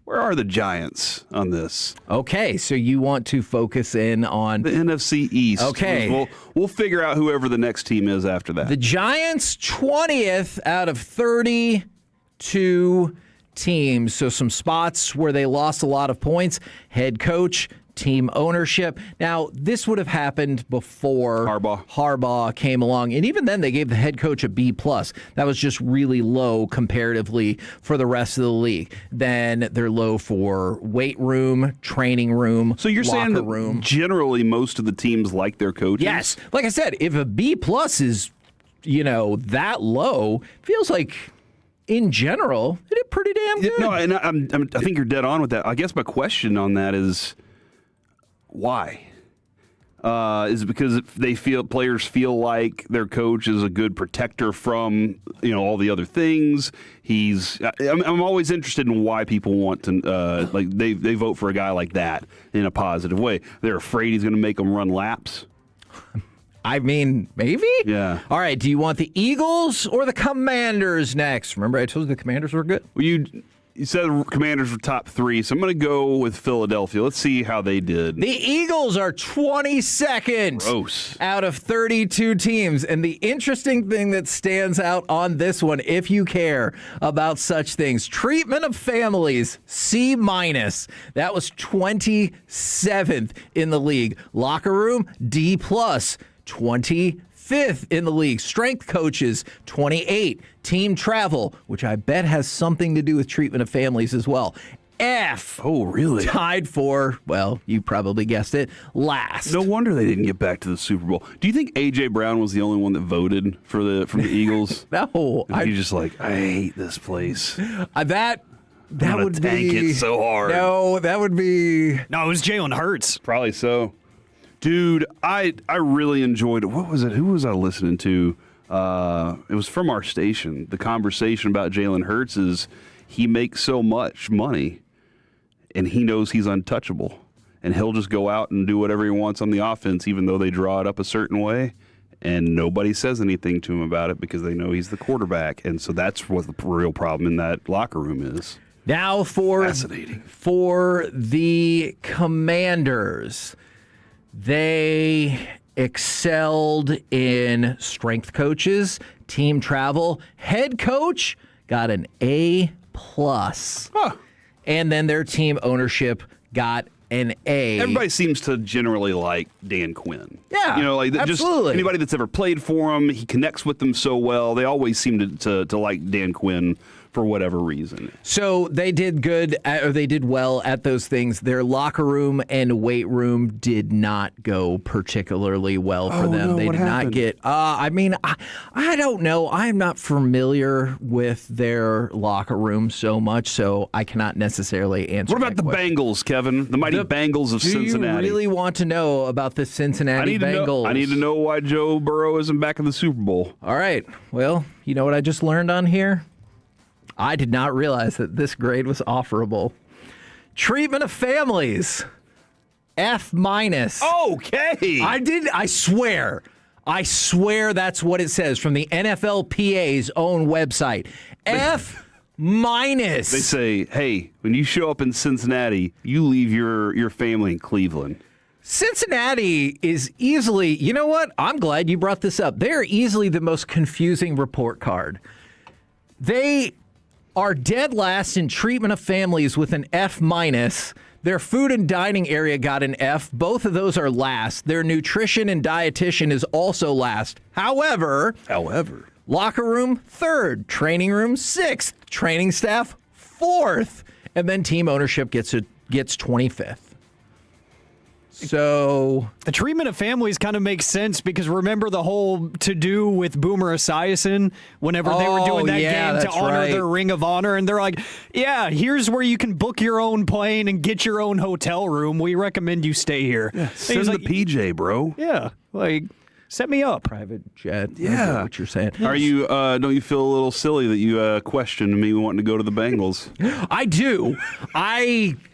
Where are the Giants on this? Okay, so you want to focus in on the NFC East. Okay. We'll figure out whoever the next team is after that. The Giants, 20th out of 32 teams. So some spots where they lost a lot of points. Head coach, team ownership. Now, this would have happened before Harbaugh came along. And even then, they gave the head coach a B+. That was just really low comparatively for the rest of the league. Then they're low for weight room, training room, so you're saying that room. Generally, most of the teams like their coaches? Yes. Like I said, if a B+ is, that low, feels like in general, they did pretty damn good. No, and I think you're dead on with that. I guess my question on that is, why? Is it because players feel like their coach is a good protector from all the other things? I'm always interested in why people want to they vote for a guy like that in a positive way. They're afraid he's going to make them run laps. I mean, maybe? Yeah. All right, do you want the Eagles or the Commanders next? Remember I told you the Commanders were good? Well, You said the Commanders were top 3, so I'm going to go with Philadelphia. Let's see how they did. The Eagles are 22nd Gross. out of 32 teams. And the interesting thing that stands out on this one, if you care about such things, treatment of families, C-. That was 27th in the league. Locker room, D+, 25th in the league. Strength coaches, 28. Team travel, which I bet has something to do with treatment of families as well. F. Oh, really? Tied for, well, you probably guessed it, last. No wonder they didn't get back to the Super Bowl. Do you think A.J. Brown was the only one that voted from the Eagles? No. He's just like, I hate this place. That would tank be it so hard. No, that would be. No, it was Jalen Hurts. Probably so. Dude, I really enjoyed it. What was it? Who was I listening to? It was from our station. The conversation about Jalen Hurts is he makes so much money and he knows he's untouchable. And he'll just go out and do whatever he wants on the offense, even though they draw it up a certain way. And nobody says anything to him about it because they know he's the quarterback. And so that's what the real problem in that locker room is. Now for the Commanders. They excelled in strength coaches, team travel. Head coach got an A+. And then their team ownership got an A. Everybody seems to generally like Dan Quinn. Yeah, just absolutely. Anybody that's ever played for him, he connects with them so well. They always seem to like Dan Quinn for whatever reason. So they did good, or they did well at those things. Their locker room and weight room did not go particularly well for them. No, they what did happened? not get. I don't know. I'm not familiar with their locker room so much, so I cannot necessarily answer. What about the Bengals, Kevin? The mighty Bengals of Cincinnati. Do you really want to know about the Cincinnati Bengals? I need to know why Joe Burrow isn't back in the Super Bowl. All right. Well, you know what I just learned on here? I did not realize that this grade was offerable. Treatment of families, F-. Okay. I swear that's what it says from the NFLPA's own website. F-. They say, hey, when you show up in Cincinnati, you leave your family in Cleveland. Cincinnati is easily, you know what? I'm glad you brought this up. They're easily the most confusing report card. They are dead last in treatment of families with an F-. Their food and dining area got an F. Both of those are last. Their nutrition and dietitian is also last. However, locker room, 3rd. Training room, 6th. Training staff, 4th. And then team ownership gets 25th. So the treatment of families kind of makes sense because remember the whole to-do with Boomer Esiason whenever they were doing that game to honor their Ring of Honor, and they're like, yeah, here's where you can book your own plane and get your own hotel room. We recommend you stay here. Yeah, send the PJ, bro. Yeah, like, set me up. Private jet. Yeah. I get what you're saying. Are you? Don't you feel a little silly that you questioned me wanting to go to the Bengals? I do.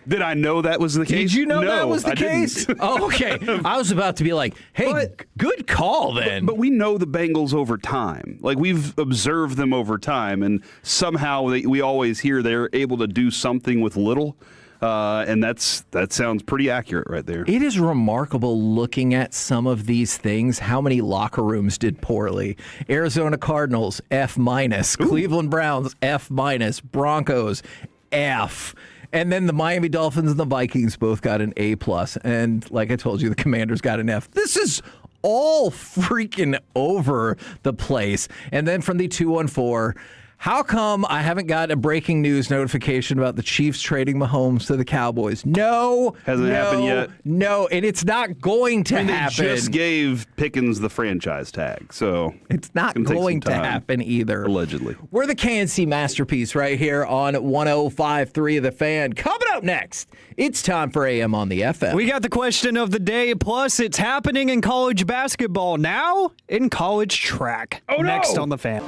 Did I know that was the case? Did you know no, that was the case? Oh, okay. I was about to be like, hey, good call then. But we know the Bengals over time. Like, we've observed them over time, and somehow we always hear they're able to do something with little. And that sounds pretty accurate right there. It is remarkable looking at some of these things, how many locker rooms did poorly. Arizona Cardinals, F-. Cleveland Browns, F-. Broncos, F. And then the Miami Dolphins and the Vikings both got an A+. And like I told you, the Commanders got an F. This is all freaking over the place. And then from the 214, how come I haven't got a breaking news notification about the Chiefs trading Mahomes to the Cowboys? No. Hasn't happened yet? No, and it's not going to happen. They just gave Pickens the franchise tag, so it's not going to happen either. Allegedly. We're the KNC Masterpiece right here on 105.3 The Fan. Coming up next, it's time for AM on the FM. We got the question of the day, plus it's happening in college basketball now in college track. Oh, no. Next on The Fan.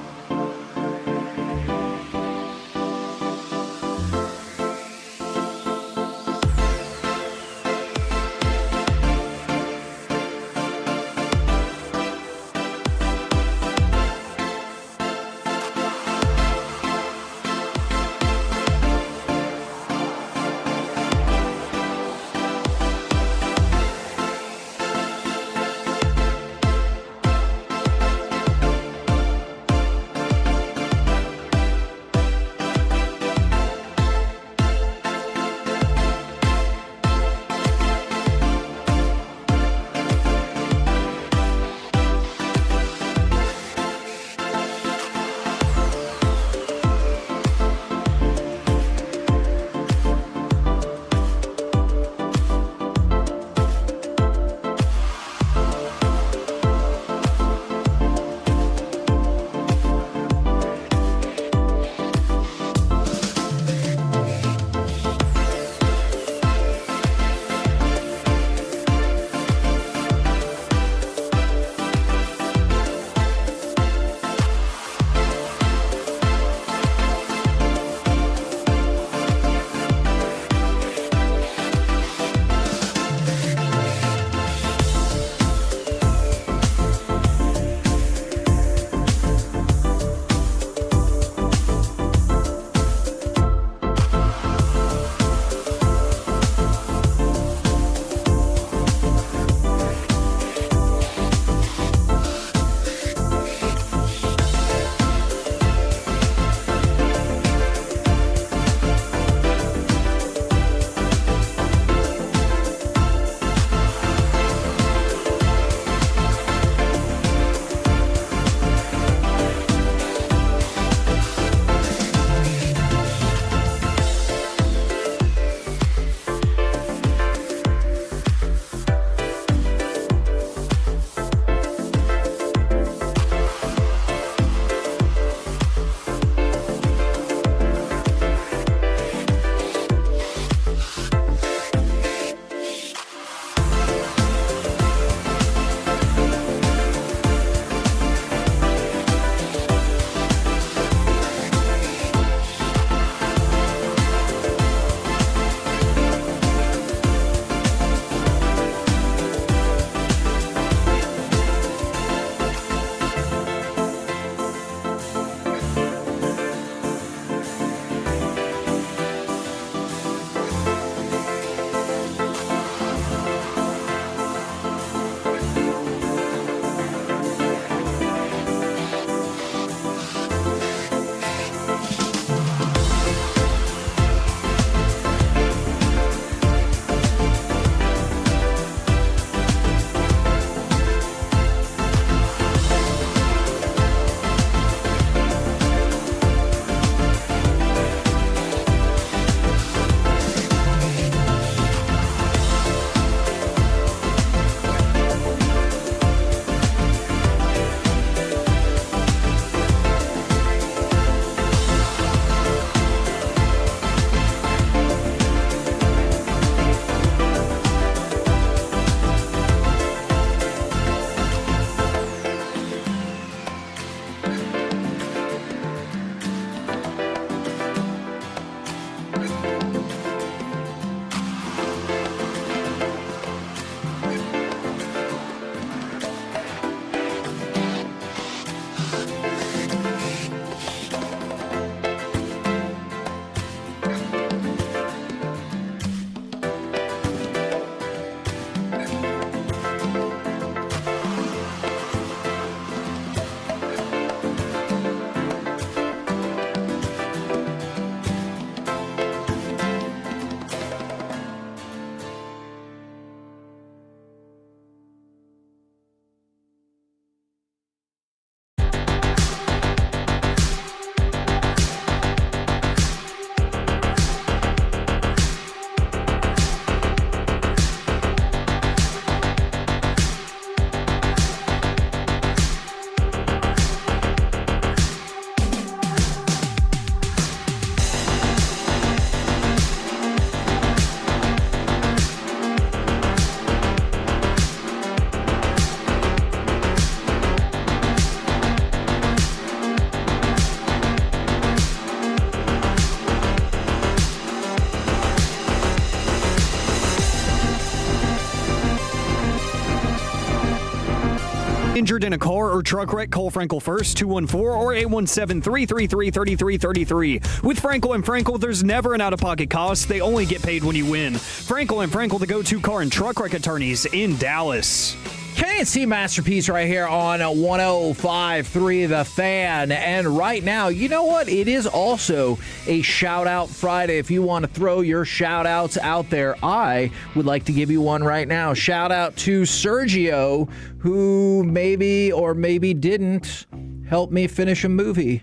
Injured in a car or truck wreck, call Frankel first, 214 or 817-333-3333. With Frankel and Frankel, there's never an out-of-pocket cost. They only get paid when you win. Frankel and Frankel, the go-to car and truck wreck attorneys in Dallas. KNC Masterpiece right here on 105.3 The Fan. And right now, you know what? It is also a Shout-Out Friday. If you want to throw your shout-outs out there, I would like to give you one right now. Shout-out to Sergio, who maybe or maybe didn't help me finish a movie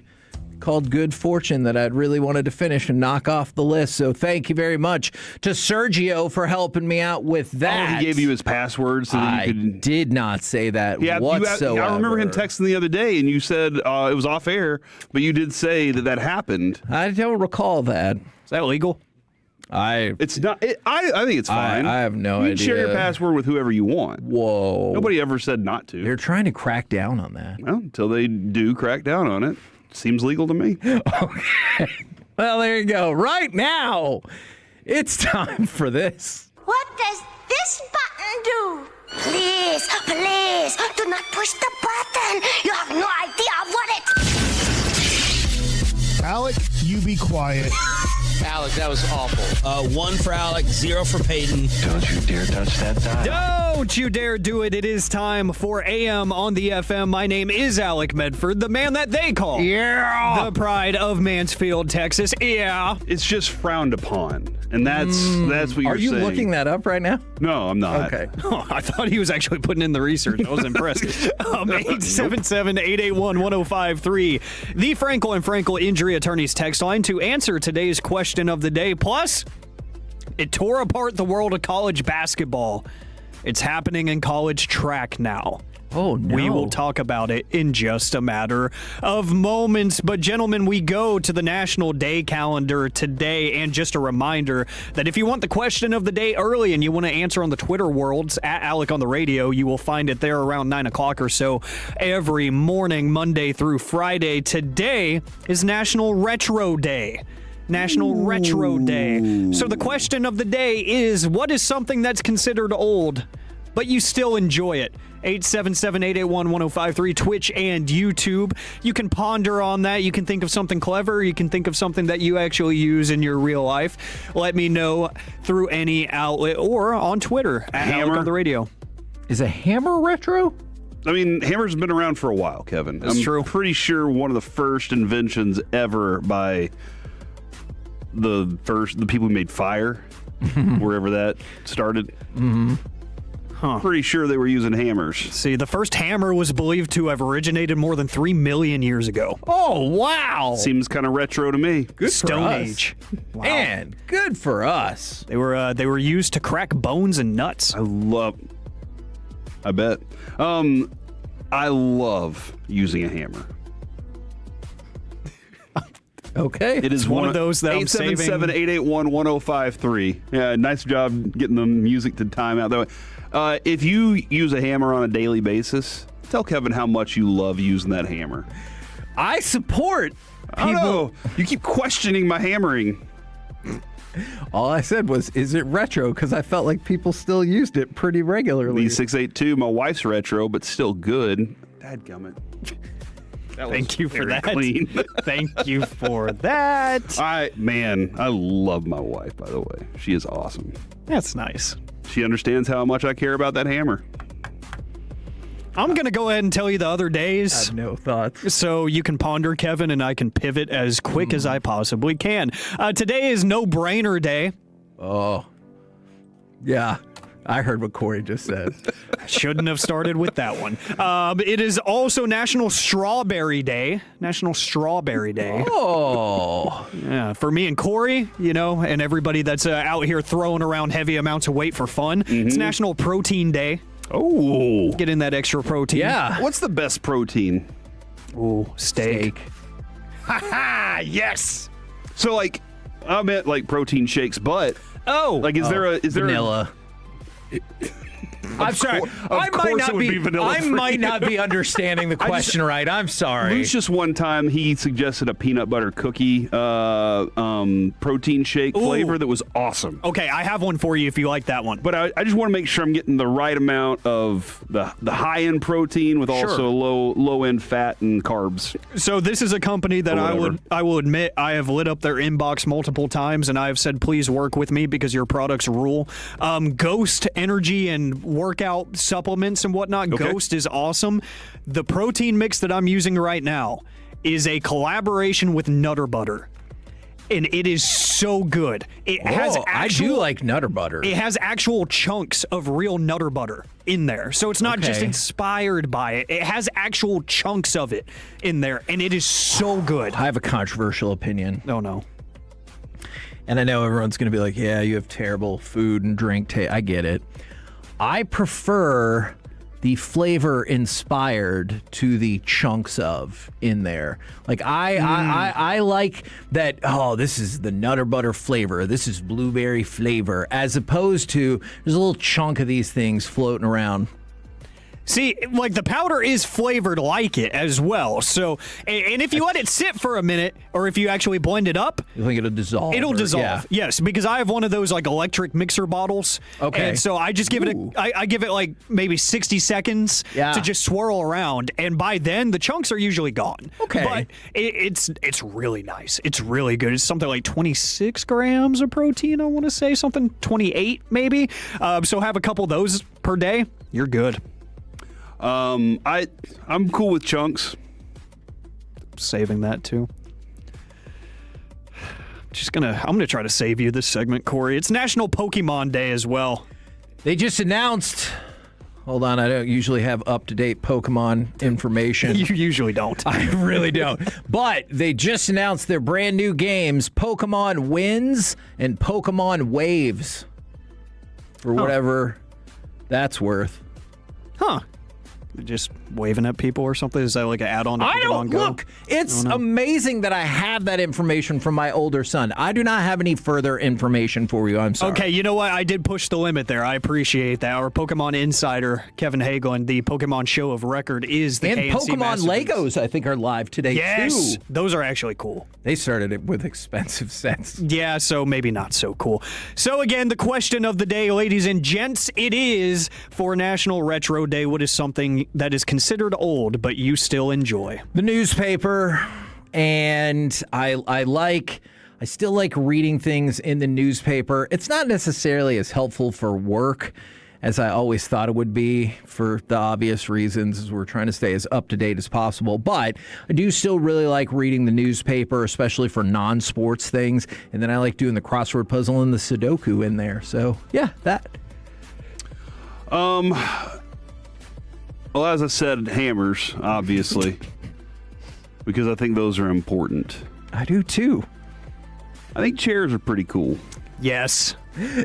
called Good Fortune that I'd really wanted to finish and knock off the list. So thank you very much to Sergio for helping me out with that. Oh, he gave you his password so that you could... did not say that whatsoever. I remember him texting the other day, and you said it was off air, but you did say that happened. I don't recall that. Is that illegal? It's not. I think it's fine. I have no idea. You can share your password with whoever you want. Whoa. Nobody ever said not to. They're trying to crack down on that. Well, until they do crack down on it. Seems legal to me. Okay. Well, there you go. Right now, it's time for this. What does this button do? Please, please, do not push the button. You have no idea what it... Alec, you be quiet. Alec, that was awful. 1 for Alec, 0 for Peyton. Don't you dare touch that dial. Don't you dare do it. It is time for AM on the FM. My name is Alec Medford, the man that they call the pride of Mansfield, Texas. Yeah. It's just frowned upon. And that's what you're saying. Are you looking that up right now? No, I'm not. Okay. Oh, I thought he was actually putting in the research. I was impressed. 877-881-1053. The Frankel and Frankel Injury Attorneys text line to answer today's question of the day. Plus, it tore apart the world of college basketball. It's happening in college track now. Oh, no. We will talk about it in just a matter of moments. But, gentlemen, we go to the National Day calendar today. And just a reminder that if you want the question of the day early and you want to answer on the Twitter worlds, at Alec on the radio, you will find it there around 9 o'clock or so every morning, Monday through Friday. Today is National Retro Day. National Retro Day. So the question of the day is, what is something that's considered old, but you still enjoy it? 877-881-1053, Twitch and YouTube. You can ponder on that. You can think of something clever. You can think of something that you actually use in your real life. Let me know through any outlet or on Twitter at Alec on the radio. Is a hammer retro? I mean, hammers have been around for a while, Kevin. That's true. I'm pretty sure one of the first inventions ever by the people who made fire, wherever that started. Mm-hmm. Pretty sure they were using hammers. See, the first hammer was believed to have originated more than 3 million years ago. Oh, wow. Seems kind of retro to me. Good Stone Age. Wow. Man, good for us. They were used to crack bones and nuts. I bet. I love using a hammer. Okay. It is one of those that 877-881-1053. Yeah, nice job getting the music to time out that way. If you use a hammer on a daily basis, tell Kevin how much you love using that hammer. I support people. I don't know. You keep questioning my hammering. All I said was, is it retro? Because I felt like people still used it pretty regularly. B682, my wife's retro, but still good. Dadgummit. Thank you for that. Clean. Thank you for that. I love my wife, by the way. She is awesome. That's nice. She understands how much I care about that hammer. I'm going to go ahead and tell you the other days. I have no thoughts. So you can ponder, Kevin, and I can pivot as quick as I possibly can. Today is No Brainer Day. Oh, yeah. I heard what Corey just said. Shouldn't have started with that one. It is also National Strawberry Day. National Strawberry Day. Oh. Yeah, for me and Corey, and everybody that's out here throwing around heavy amounts of weight for fun. Mm-hmm. It's National Protein Day. Oh. Get in that extra protein. Yeah. What's the best protein? Ooh, steak. Ha-ha! Yes! So, I meant protein shakes, but... Oh! Is there vanilla. I'm sorry. Of course it would be vanilla I free. might not be understanding the question right. I'm sorry. Lucius one time he suggested a peanut butter cookie protein shake flavor that was awesome. Okay, I have one for you if you like that one. But I just want to make sure I'm getting the right amount of the high end protein with also low end fat and carbs. So this is a company that I will admit I have lit up their inbox multiple times, and I have said please work with me because your products rule. Ghost energy and workout supplements and whatnot. Okay. Ghost is awesome. The protein mix that I'm using right now is a collaboration with Nutter Butter. And it is so good. I do like Nutter Butter. It has actual chunks of real Nutter Butter in there. So it's not just inspired by it. It has actual chunks of it in there, and it is so good. I have a controversial opinion. Oh, no. And I know everyone's going to be like, yeah, you have terrible food and drink taste. I get it. I prefer the flavor inspired to the chunks of in there. Like I like that, this is the Nutter Butter flavor, this is blueberry flavor, as opposed to there's a little chunk of these things floating around. See, like the powder is flavored like it as well. So, and if you let it sit for a minute, or if you actually blend it up, you think it'll dissolve? It'll dissolve. Yeah. Yes, because I have one of those like electric mixer bottles. Okay. And so I just give it I give it like maybe 60 seconds to just swirl around, and by then the chunks are usually gone. Okay. But it's really nice. It's really good. It's something like 26 grams of protein. I want to say something 28 maybe. So have a couple of those per day. You're good. I'm cool with chunks. Saving that too. I'm gonna try to save you this segment, Corey. It's National Pokemon Day as well. They just announced. Hold on, I don't usually have up-to-date Pokemon information. You usually don't. I really don't. But they just announced their brand new games, Pokemon Winds and Pokemon Waves. For whatever that's worth. Huh. Just waving at people or something? Is that like an add-on to Pokemon Go? Look, it's amazing that I have that information from my older son. I do not have any further information for you. I'm sorry. Okay, you know what? I did push the limit there. I appreciate that. Our Pokemon insider, Kevin Hagelin, the Pokemon show of record is the KNC Pokemon Masterpiece. Legos, I think, are live today, yes, too. Those are actually cool. They started it with expensive sets. Yeah, so maybe not so cool. So again, the question of the day, ladies and gents, it is for National Retro Day, what is something that is considered old but you still enjoy? The newspaper, and I still like reading things in the newspaper. It's not necessarily as helpful for work as I always thought it would be, for the obvious reasons, as we're trying to stay as up-to-date as possible. But I do still really like reading the newspaper, especially for non-sports things. And then I like doing the crossword puzzle and the Sudoku in there. So, yeah, that. Well, as I said, hammers, obviously, because I think those are important. I do, too. I think chairs are pretty cool. Yes.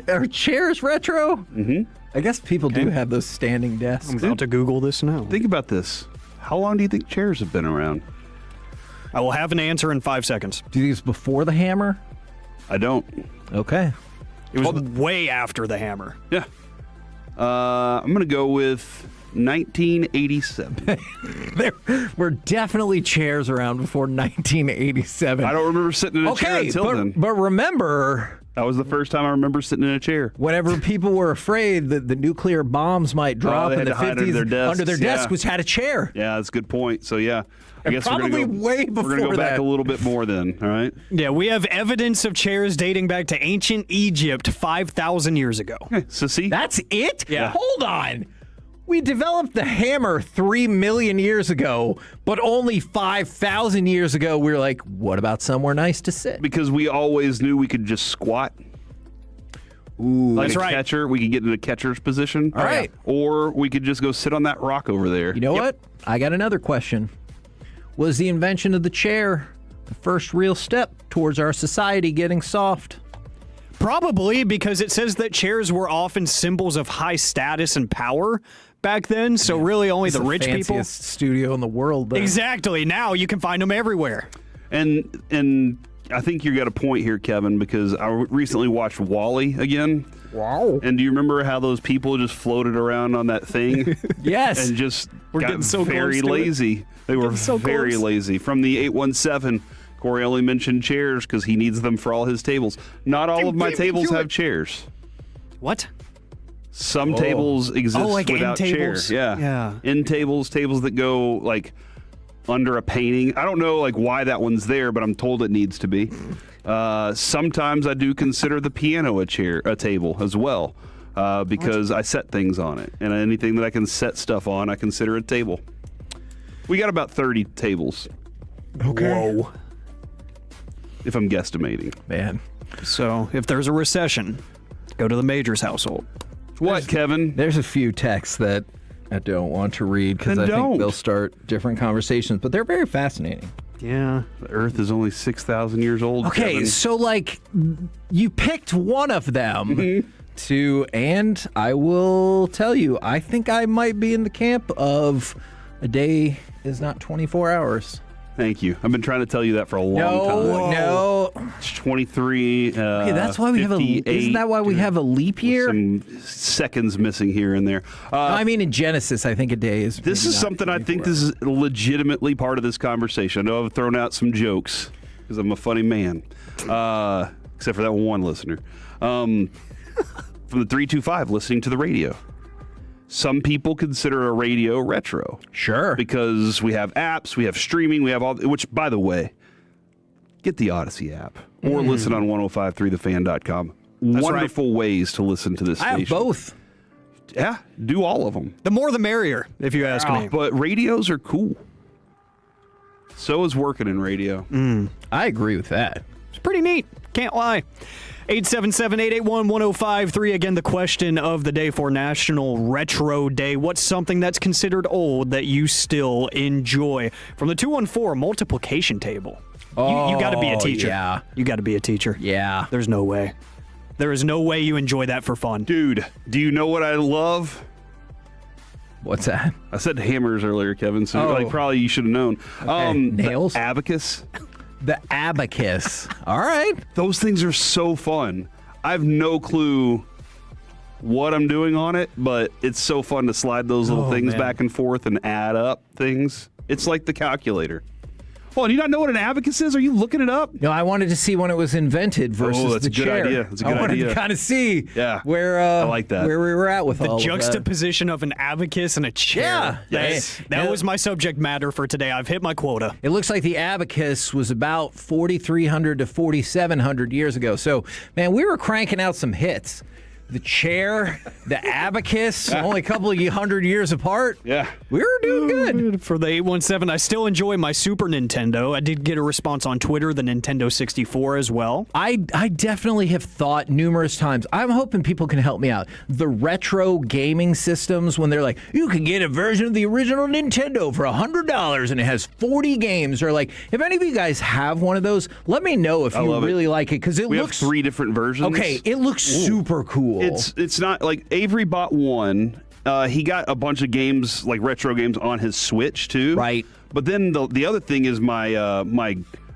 Are chairs retro? Mm-hmm. I guess people do have those standing desks. I'm about to Google this now. Think about this. How long do you think chairs have been around? I will have an answer in 5 seconds. Do you think it's before the hammer? I don't. Okay. It was way after the hammer. Yeah. I'm going to go with 1987. There were definitely chairs around before 1987. I don't remember sitting in a chair until then. But remember, that was the first time I remember sitting in a chair. Whenever people were afraid that the nuclear bombs might drop in the 50s, under their desk was had a chair. Yeah, that's a good point. So, yeah. I guess probably way before we're going to go back that. a little bit more then, all right? Yeah, we have evidence of chairs dating back to ancient Egypt 5,000 years ago. Okay, so see? That's it? Yeah. Hold on. We developed the hammer 3 million years ago, but only 5,000 years ago we were like, what about somewhere nice to sit? Because we always knew we could just squat. Ooh, like that's a right. catcher, we could get in a catcher's position. All right. Or we could just go sit on that rock over there. You know what? I got another question. Was the invention of the chair the first real step towards our society getting soft? Probably, because it says that chairs were often symbols of high status and power back then, so really only the rich people. Fanciest studio in the world, though. Exactly. Now you can find them everywhere. And I think you got a point here, Kevin, because I recently watched WALL-E again. Wow. And do you remember how those people just floated around on that thing? Yes. And just We're got getting so very close to it. lazy. They were so very close. lazy. From the 817, Corey only mentioned chairs because he needs them for all his tables. Not all of my tables have chairs. What? Some tables exist like end without tables? chairs. Yeah. Yeah. End tables that go like under a painting. I don't know like why that one's there, but I'm told it needs to be. Sometimes I do consider the piano a table as well, because I set things on it, and anything that I can set stuff on, I consider a table. We got about 30 tables. Okay. Whoa. If I'm guesstimating. Man. So if there's a recession, go to the Majors household. What, Kevin? There's a few texts that I don't want to read because I think they'll start different conversations, but they're very fascinating. Yeah. The Earth is only 6,000 years old. Okay, Kevin. so like you picked one of them and I will tell you, I think I might be in the camp of a day is not 24 hours. Thank you. I've been trying to tell you that for a long time. No. It's 23. Okay, that's why we have isn't that why we have a leap year? Some seconds missing here and there. I mean, in Genesis, I think a day is. This is something I think this is legitimately part of this conversation. I know I've thrown out some jokes because I'm a funny man, except for that one listener. From the 325, listening to the radio. Some people consider a radio retro. Sure. Because we have apps, we have streaming, we have all, which, by the way, get the Odyssey app or listen on 1053thefan.com. Wonderful ways to listen to this station. I have both. Yeah, do all of them. The more the merrier, if you ask me. But radios are cool. So is working in radio. I agree with that. It's pretty neat. Can't lie. 877-881-1053. Again, the question of the day for National Retro Day. What's something that's considered old that you still enjoy? From the 214, multiplication table. You got to be a teacher. Yeah. You got to be a teacher. Yeah. There's no way. There is no way you enjoy that for fun. Dude, do you know what I love? What's that? I said hammers earlier, Kevin, so like probably you should have known. Okay. Nails? The abacus. The abacus. All right. Those things are so fun. I have no clue what I'm doing on it, but it's so fun to slide those little things back and forth and add up things. It's like the calculator. Oh, do you not know what an abacus is? Are you looking it up? No, I wanted to see when it was invented versus that's the a good chair. idea. That's a good I wanted idea. to kind of see Yeah. where I like that. where we were at with The all juxtaposition of an abacus and a chair. Yeah. That was my subject matter for today. I've hit my quota. It looks like the abacus was about 4,300 to 4,700 years ago. So, man, we were cranking out some hits. The chair, the abacus, only a couple of hundred years apart. Yeah. We were doing good. For the 817, I still enjoy my Super Nintendo. I did get a response on Twitter, the Nintendo 64 as well. I definitely have thought numerous times. I'm hoping people can help me out. The retro gaming systems, when they're like, you can get a version of the original Nintendo for $100 and it has 40 games. Or like, if any of you guys have one of those, let me know if you really like it because We have 3 different versions. Okay, it looks super cool. It's not like Avery bought one. He got a bunch of games, like retro games, on his Switch too. Right. But then the other thing is my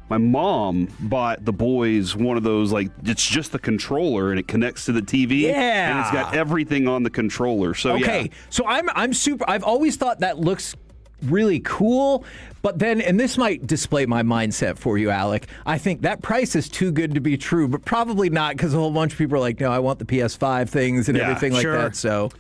mom bought the boys one of those, like it's just the controller and it connects to the TV. Yeah. And it's got everything on the controller. So okay, so I'm super. I've always thought that looks really cool. But then, and this might display my mindset for you, Alec, I think that price is too good to be true, but probably not because a whole bunch of people are like, no, I want the PS5 things and everything like that. So.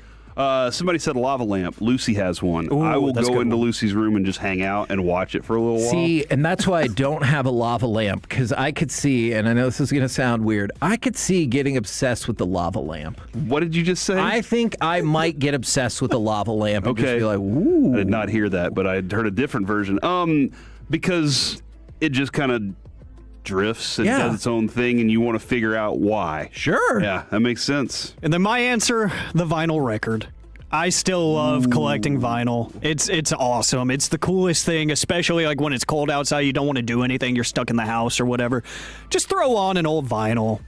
Somebody said lava lamp. Lucy has one. Ooh, I will that's a go good into one. Lucy's room and just hang out and watch it for a little while. See, and that's why I don't have a lava lamp, because I could see, and I know this is going to sound weird, I could see getting obsessed with the lava lamp. What did you just say? I think I might get obsessed with the lava lamp and just Okay. be like, ooh. I did not hear that, but I had heard a different version. Because it just kind of drifts and does its own thing, and you want to figure out why. Sure. Yeah, that makes sense. And then my answer, the vinyl record. I still love collecting vinyl. It's awesome. It's the coolest thing, especially like when it's cold outside, you don't want to do anything, you're stuck in the house or whatever. Just throw on an old vinyl.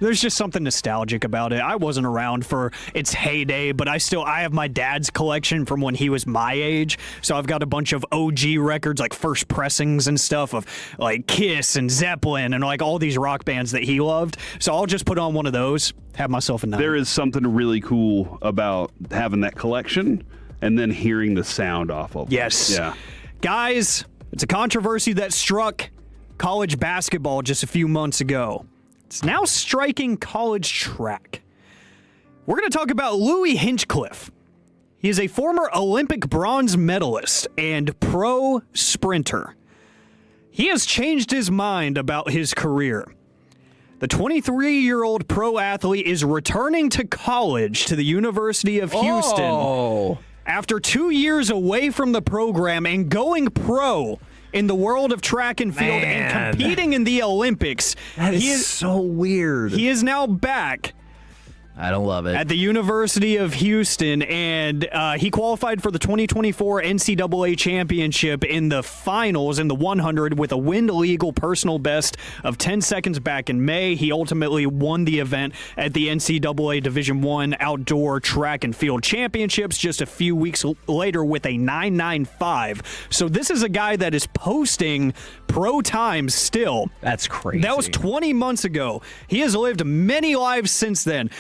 There's just something nostalgic about it. I wasn't around for its heyday, but I have my dad's collection from when he was my age. So I've got a bunch of OG records, like first pressings and stuff of like Kiss and Zeppelin and like all these rock bands that he loved. So I'll just put on one of those, have myself a night. There is something really cool about having that collection and then hearing the sound off of it. Yes. Yeah. Guys, it's a controversy that struck college basketball just a few months ago. It's now striking college track. We're going to talk about Louis Hinchcliffe. He is a former Olympic bronze medalist and pro sprinter. He has changed his mind about his career. The 23-year-old pro athlete is returning to college to the University of Houston after 2 years away from the program and going pro in the world of track and field and competing in the Olympics. That is so weird. He is now back. I don't love it. At the University of Houston, and he qualified for the 2024 NCAA Championship in the finals in the 100 with a wind-legal personal best of 10 seconds back in May. He ultimately won the event at the NCAA Division I Outdoor Track and Field Championships just a few weeks later with a 9.95. So this is a guy that is posting pro times still. That's crazy. That was 20 months ago. He has lived many lives since then.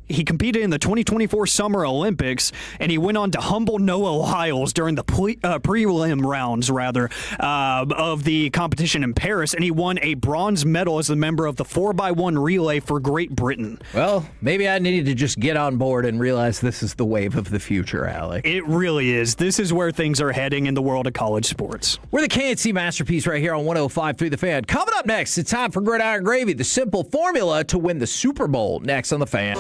He competed in the 2024 Summer Olympics, and he went on to humble Noah Lyles during the prelim rounds, of the competition in Paris, and he won a bronze medal as a member of the 4x1 relay for Great Britain. Well, maybe I needed to just get on board and realize this is the wave of the future, Alec. It really is. This is where things are heading in the world of college sports. We're the KNC Masterpiece right here on 105.3 The Fan. Coming up next, it's time for Gridiron Gravy, the simple formula to win the Super Bowl. Next on The Fan.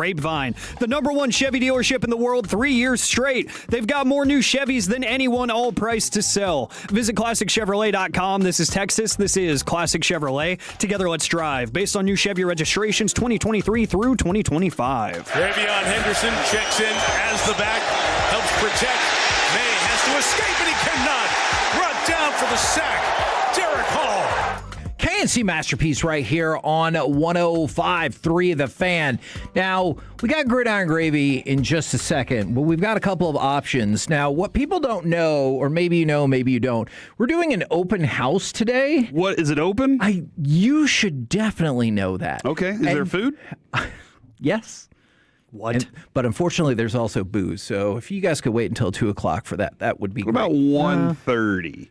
Grapevine, the #1 Chevy dealership in the world 3 years straight. They've got more new Chevys than anyone, all priced to sell. Visit ClassicChevrolet.com. This is Texas. This is Classic Chevrolet. Together, let's drive. Based on new Chevy registrations 2023 through 2025. Ravion Henderson checks in as the back, helps protect. May has to escape, and he cannot. Brought down for the sack. Derek Hall. KNC Masterpiece right here on 105.3 The Fan. Now, we got Gridiron Gravy in just a second, but we've got a couple of options. Now, what people don't know, or maybe you know, maybe you don't, we're doing an open house today. What, is it open? You should definitely know that. Okay. Is there food? Yes. What? But unfortunately, there's also booze. So if you guys could wait until 2 o'clock for that, that would be great. What about 1:30?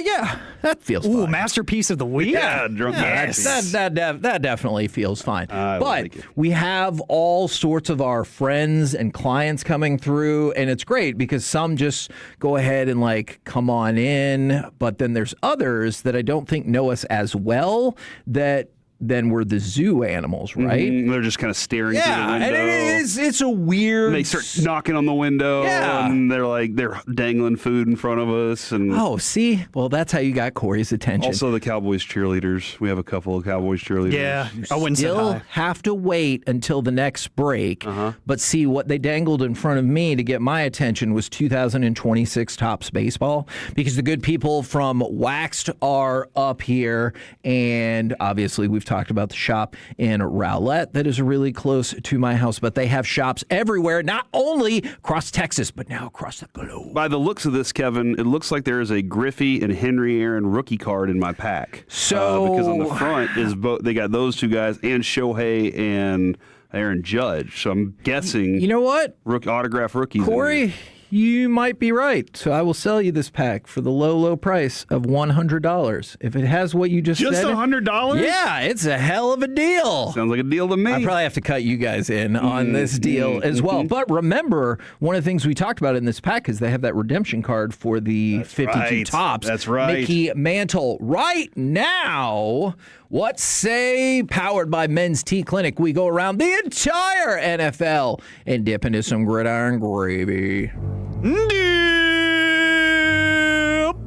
Yeah, that feels fine. Ooh, Masterpiece of the Week? Yeah, drunk yes. That definitely feels fine. But like we have all sorts of our friends and clients coming through, and it's great because some just go ahead and like come on in, but then there's others that I don't think know us as well that then we're the zoo animals, right? They're just kind of staring through the window. And it's a weird... And they start knocking on the window, and they're dangling food in front of us. And oh, see? Well, that's how you got Corey's attention. Also the Cowboys cheerleaders. We have a couple of Cowboys cheerleaders. Yeah, I wouldn't still have to wait until the next break. But see, what they dangled in front of me to get my attention was 2026 Topps Baseball, because the good people from Waxed are up here, and obviously we've talked about the shop in Rowlett that is really close to my house, but they have shops everywhere, not only across Texas, but now across the globe. By the looks of this, Kevin, it looks like there is a Griffey and Henry Aaron rookie card in my pack. So because on the front is they got those two guys and Shohei and Aaron Judge. So I'm guessing, you know what, autograph rookies. Corey, you might be right. So I will sell you this pack for the low price of $100. If it has what you just said. Just $100? Yeah, it's a hell of a deal. Sounds like a deal to me. I probably have to cut you guys in on this deal as well. But remember, one of the things we talked about in this pack is they have that redemption card for the 52 Topps. That's right. Mickey Mantle. Right now, what say, powered by Men's Tea Clinic, we go around the entire NFL and dip into some gridiron gravy.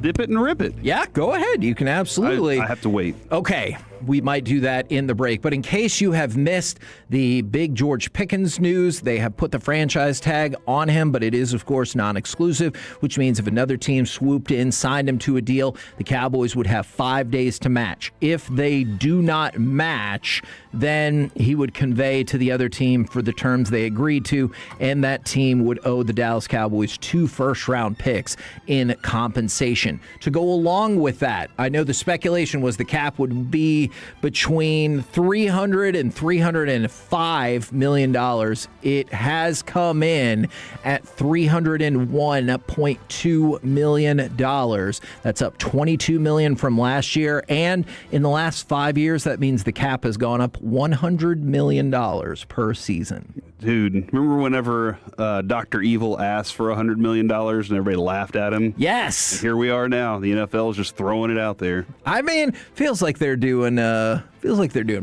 Dip it and rip it. Yeah, go ahead. You can absolutely. I have to wait. Okay, we might do that in the break. But in case you have missed the big George Pickens news, they have put the franchise tag on him, but it is, of course, non-exclusive, which means if another team swooped in, signed him to a deal, the Cowboys would have 5 days to match. If they do not match, then he would convey to the other team for the terms they agreed to, and that team would owe the Dallas Cowboys 2 first-round picks in compensation. To go along with that, I know the speculation was the cap would be between $300 and $305 million. It has come in at $301.2 million. That's up $22 million from last year, and in the last 5 years, that means the cap has gone up $100 million per season. Dude, remember whenever Dr. Evil asked for $100 million and everybody laughed at him? Yes. And here we are now. The NFL is just throwing it out there. I mean, feels like they're doing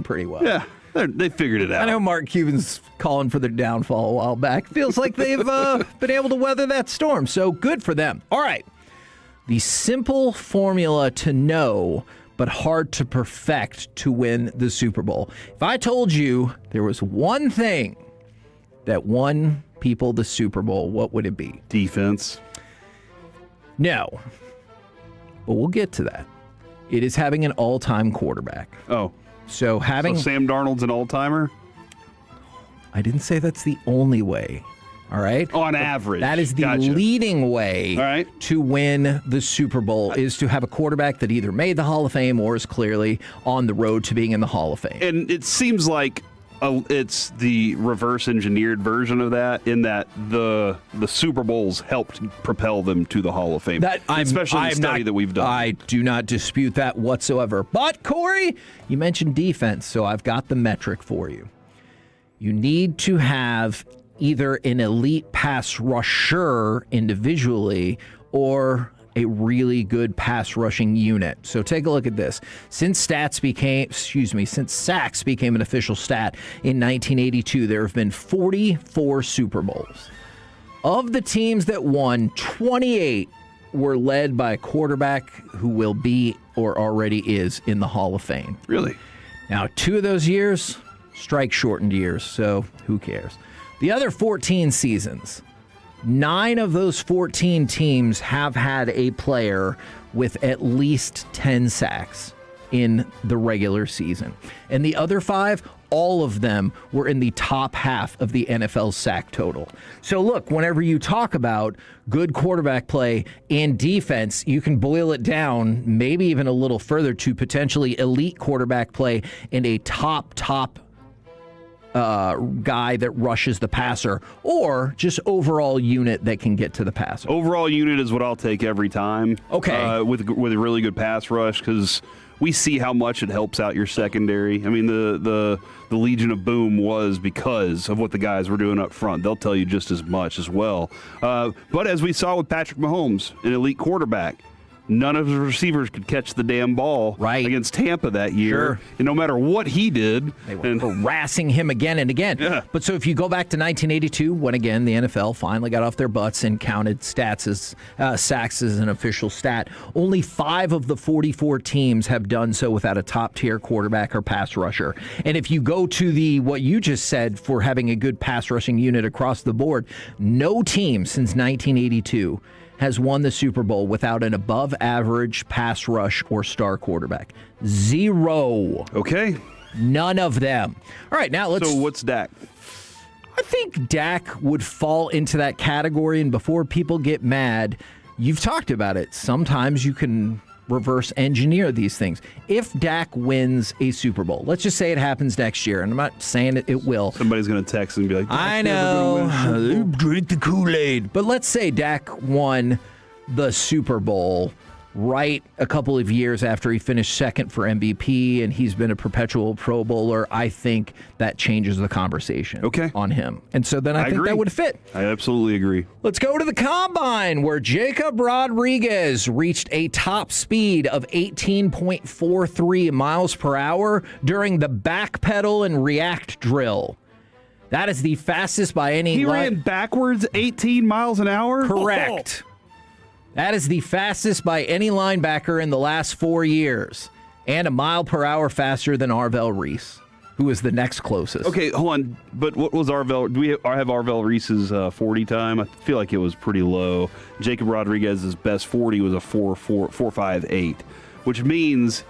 pretty well. Yeah, they figured it out. I know Mark Cuban's calling for their downfall a while back. Feels like they've been able to weather that storm, so good for them. All right. The simple formula to know but hard to perfect to win the Super Bowl. If I told you there was one thing that won people the Super Bowl, what would it be? Defense. No. But we'll get to that. It is having an all-time quarterback. Oh. So Sam Darnold's an all-timer? I didn't say that's the only way. All right? On average. That is the leading way to win the Super Bowl, is to have a quarterback that either made the Hall of Fame or is clearly on the road to being in the Hall of Fame. And it seems like it's the reverse-engineered version of that, in that the Super Bowls helped propel them to the Hall of Fame, especially the study that we've done. I do not dispute that whatsoever. But, Corey, you mentioned defense, so I've got the metric for you. You need to have either an elite pass rusher individually or a really good pass rushing unit. So take a look at this. Since sacks became an official stat in 1982, there have been 44 Super Bowls. Of the teams that won, 28 were led by a quarterback who will be or already is in the Hall of Fame. Really? Now, 2 of those years, strike-shortened years, so who cares? The other 14 seasons, 9 of those 14 teams have had a player with at least 10 sacks in the regular season. And the other 5, all of them were in the top half of the NFL sack total. So look, whenever you talk about good quarterback play and defense, you can boil it down maybe even a little further to potentially elite quarterback play and a top guy that rushes the passer, or just overall unit that can get to the passer. Overall unit is what I'll take every time. Okay. With a really good pass rush, because we see how much it helps out your secondary. I mean, the Legion of Boom was because of what the guys were doing up front. They'll tell you just as much as well. But as we saw with Patrick Mahomes, an elite quarterback, none of his receivers could catch the damn ball against Tampa that year. Sure. And no matter what he did. They were harassing him again and again. Yeah. But so if you go back to 1982, when again the NFL finally got off their butts and counted sacks as an official stat, only 5 of the 44 teams have done so without a top-tier quarterback or pass rusher. And if you go to what you just said for having a good pass rushing unit across the board, no team since 1982 has won the Super Bowl without an above-average pass rush or star quarterback. 0. Okay. None of them. All right, now let's... So what's Dak? I think Dak would fall into that category, and before people get mad, you've talked about it. Sometimes you can reverse engineer these things. If Dak wins a Super Bowl, let's just say it happens next year, and I'm not saying it will. Somebody's going to text and be like, I know, drink the Kool-Aid. But let's say Dak won the Super Bowl right a couple of years after he finished second for MVP, and he's been a perpetual Pro Bowler. I think that changes the conversation on him. And so then I think that would fit. I absolutely agree. Let's go to the Combine, where Jacob Rodriguez reached a top speed of 18.43 miles per hour during the backpedal and react drill. That is the fastest by any... He ran backwards 18 miles an hour? Correct. That is the fastest by any linebacker in the last 4 years, and a mile per hour faster than Arvell Reese, who is the next closest. Okay, hold on. But what was Arvell? Do we have Arvell Reese's 40 time? I feel like it was pretty low. Jacob Rodriguez's best 40 was a 4.58, which means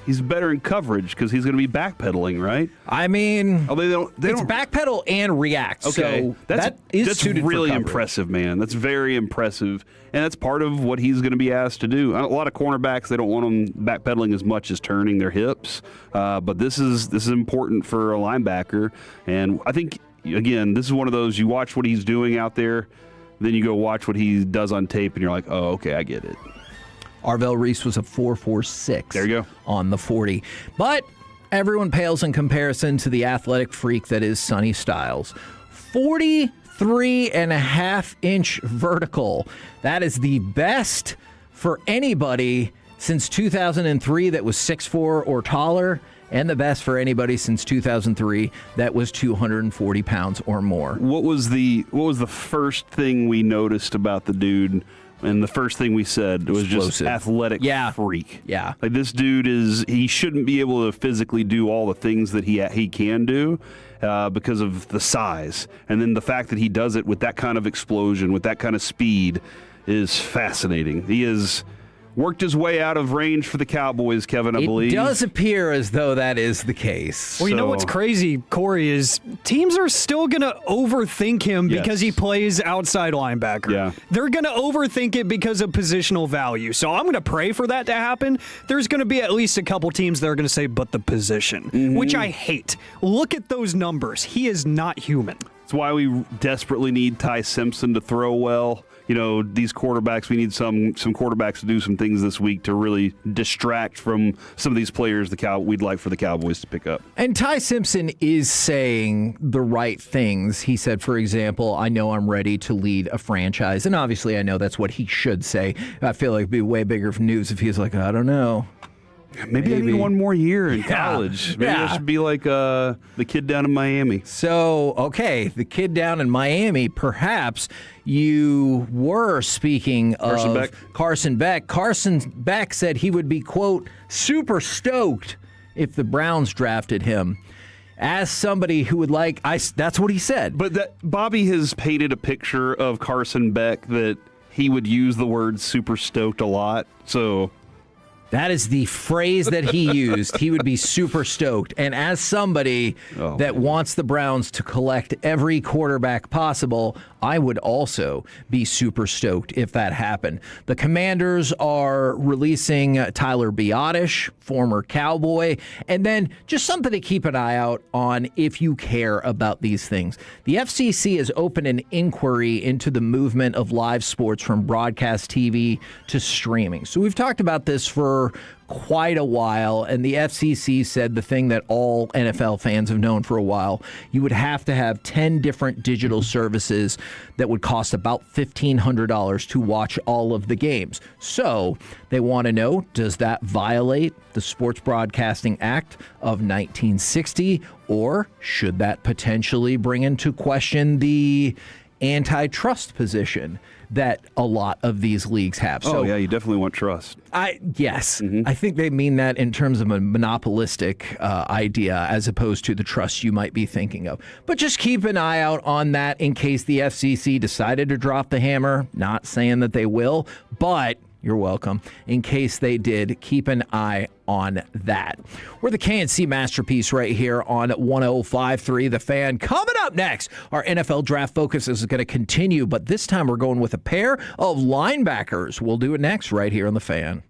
he's better in coverage because he's going to be backpedaling, right? I mean, they don't backpedal and react. Okay, so that's really impressive, man. That's very impressive, and that's part of what he's going to be asked to do. A lot of cornerbacks, they don't want them backpedaling as much as turning their hips, but this is important for a linebacker. And I think again, this is one of those, you watch what he's doing out there, then you go watch what he does on tape, and you're like, oh, okay, I get it. Arvell Reese was a 4.46 there you go. On the 40. But everyone pales in comparison to the athletic freak that is Sonny Styles. 43.5-inch vertical. That is the best for anybody since 2003 that was 6'4" or taller, and the best for anybody since 2003 that was 240 pounds or more. What was the first thing we noticed about the dude? And the first thing we said was just athletic freak. Yeah. Like, this dude he shouldn't be able to physically do all the things that he can do because of the size. And then the fact that he does it with that kind of explosion, with that kind of speed, is fascinating. He has worked his way out of range for the Cowboys, Kevin, I believe. It does appear as though that is the case. Well, you know what's crazy, Corey, is teams are still going to overthink him because he plays outside linebacker. Yeah. They're going to overthink it because of positional value. So I'm going to pray for that to happen. There's going to be at least a couple teams that are going to say, but the position, which I hate. Look at those numbers. He is not human. That's why we desperately need Ty Simpson to throw well. these quarterbacks, we need some quarterbacks to do some things this week to really distract from some of these players we'd like for the Cowboys to pick up. And Ty Simpson is saying the right things. He said, for example, I know I'm ready to lead a franchise. And obviously I know that's what he should say. I feel like it'd be way bigger news if he was like, I don't know. Maybe I need one more year in college. Maybe I should be like the kid down in Miami. So, okay, the kid down in Miami, perhaps you were speaking of Carson Beck. Carson Beck said he would be, quote, super stoked if the Browns drafted him. As somebody who would that's what he said. But Bobby has painted a picture of Carson Beck that he would use the word super stoked a lot, so... That is the phrase that he used. He would be super stoked. And as somebody that wants the Browns to collect every quarterback possible, I would also be super stoked if that happened. The Commanders are releasing Tyler Broaddus, former Cowboy, and then just something to keep an eye out on if you care about these things. The FCC has opened an inquiry into the movement of live sports from broadcast TV to streaming. So we've talked about this for quite a while, and the FCC said the thing that all NFL fans have known for a while, you would have to have 10 different digital services that would cost about $1,500 to watch all of the games. So they want to know, does that violate the Sports Broadcasting Act of 1960, or should that potentially bring into question the antitrust position that a lot of these leagues have? So, you definitely want trust. Yes. I think they mean that in terms of a monopolistic idea as opposed to the trust you might be thinking of. But just keep an eye out on that in case the FCC decided to drop the hammer. Not saying that they will, but you're welcome. In case they did, keep an eye on that. We're the KNC Masterpiece right here on 105.3 The Fan. Coming up next, our NFL draft focus is going to continue, but this time we're going with a pair of linebackers. We'll do it next right here on The Fan.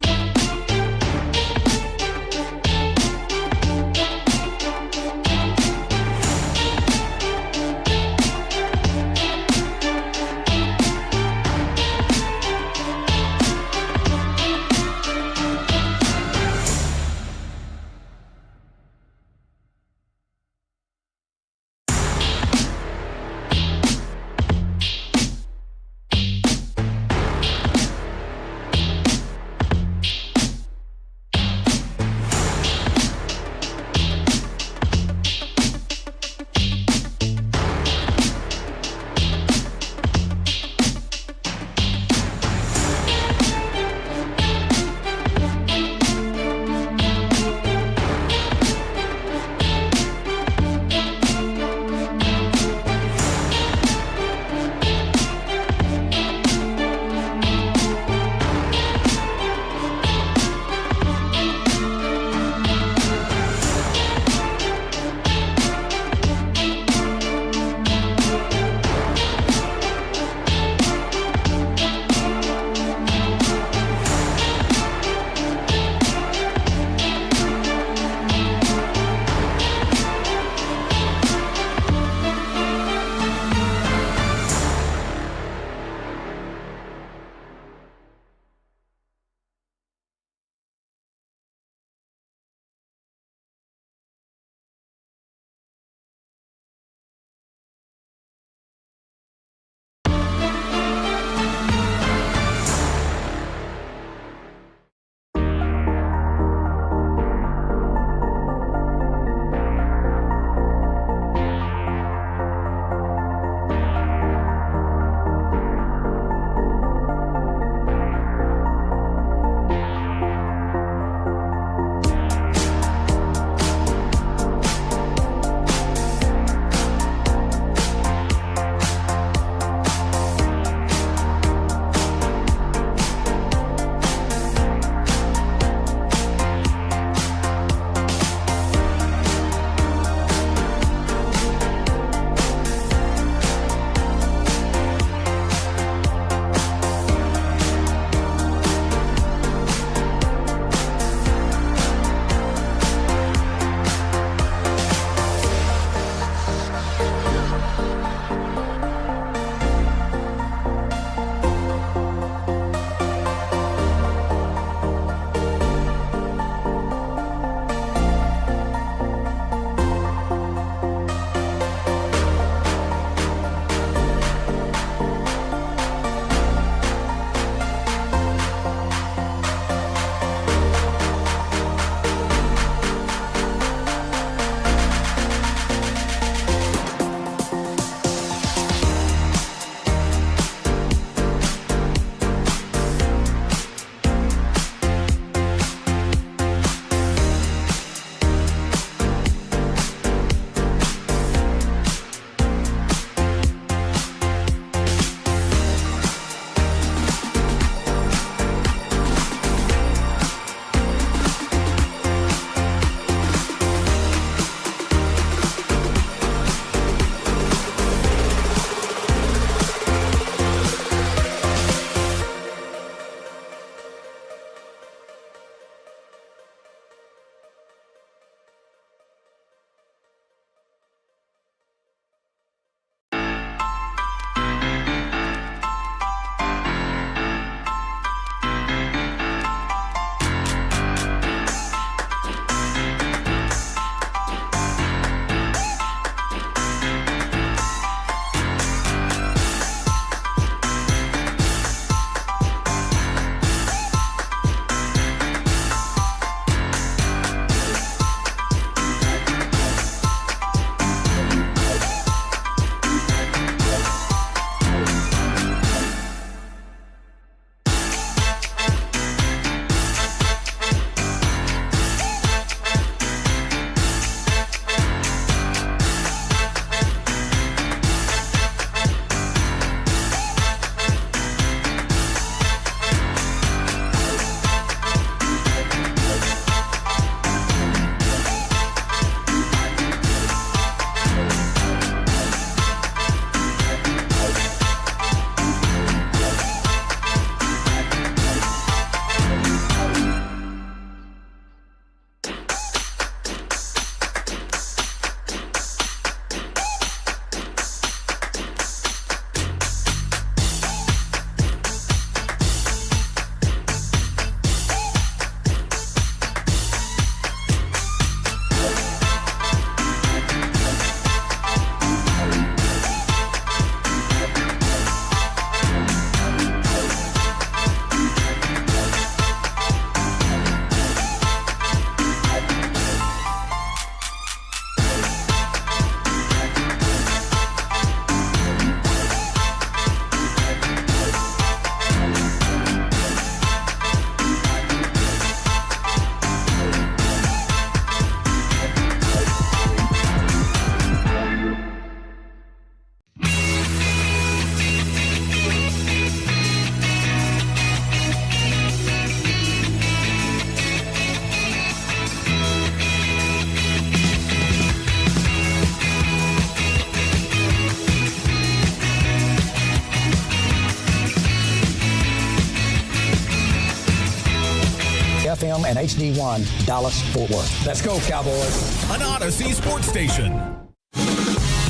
KRLD-FM and HD1 Dallas-Fort Worth. Let's go, Cowboys. An Odyssey sports station.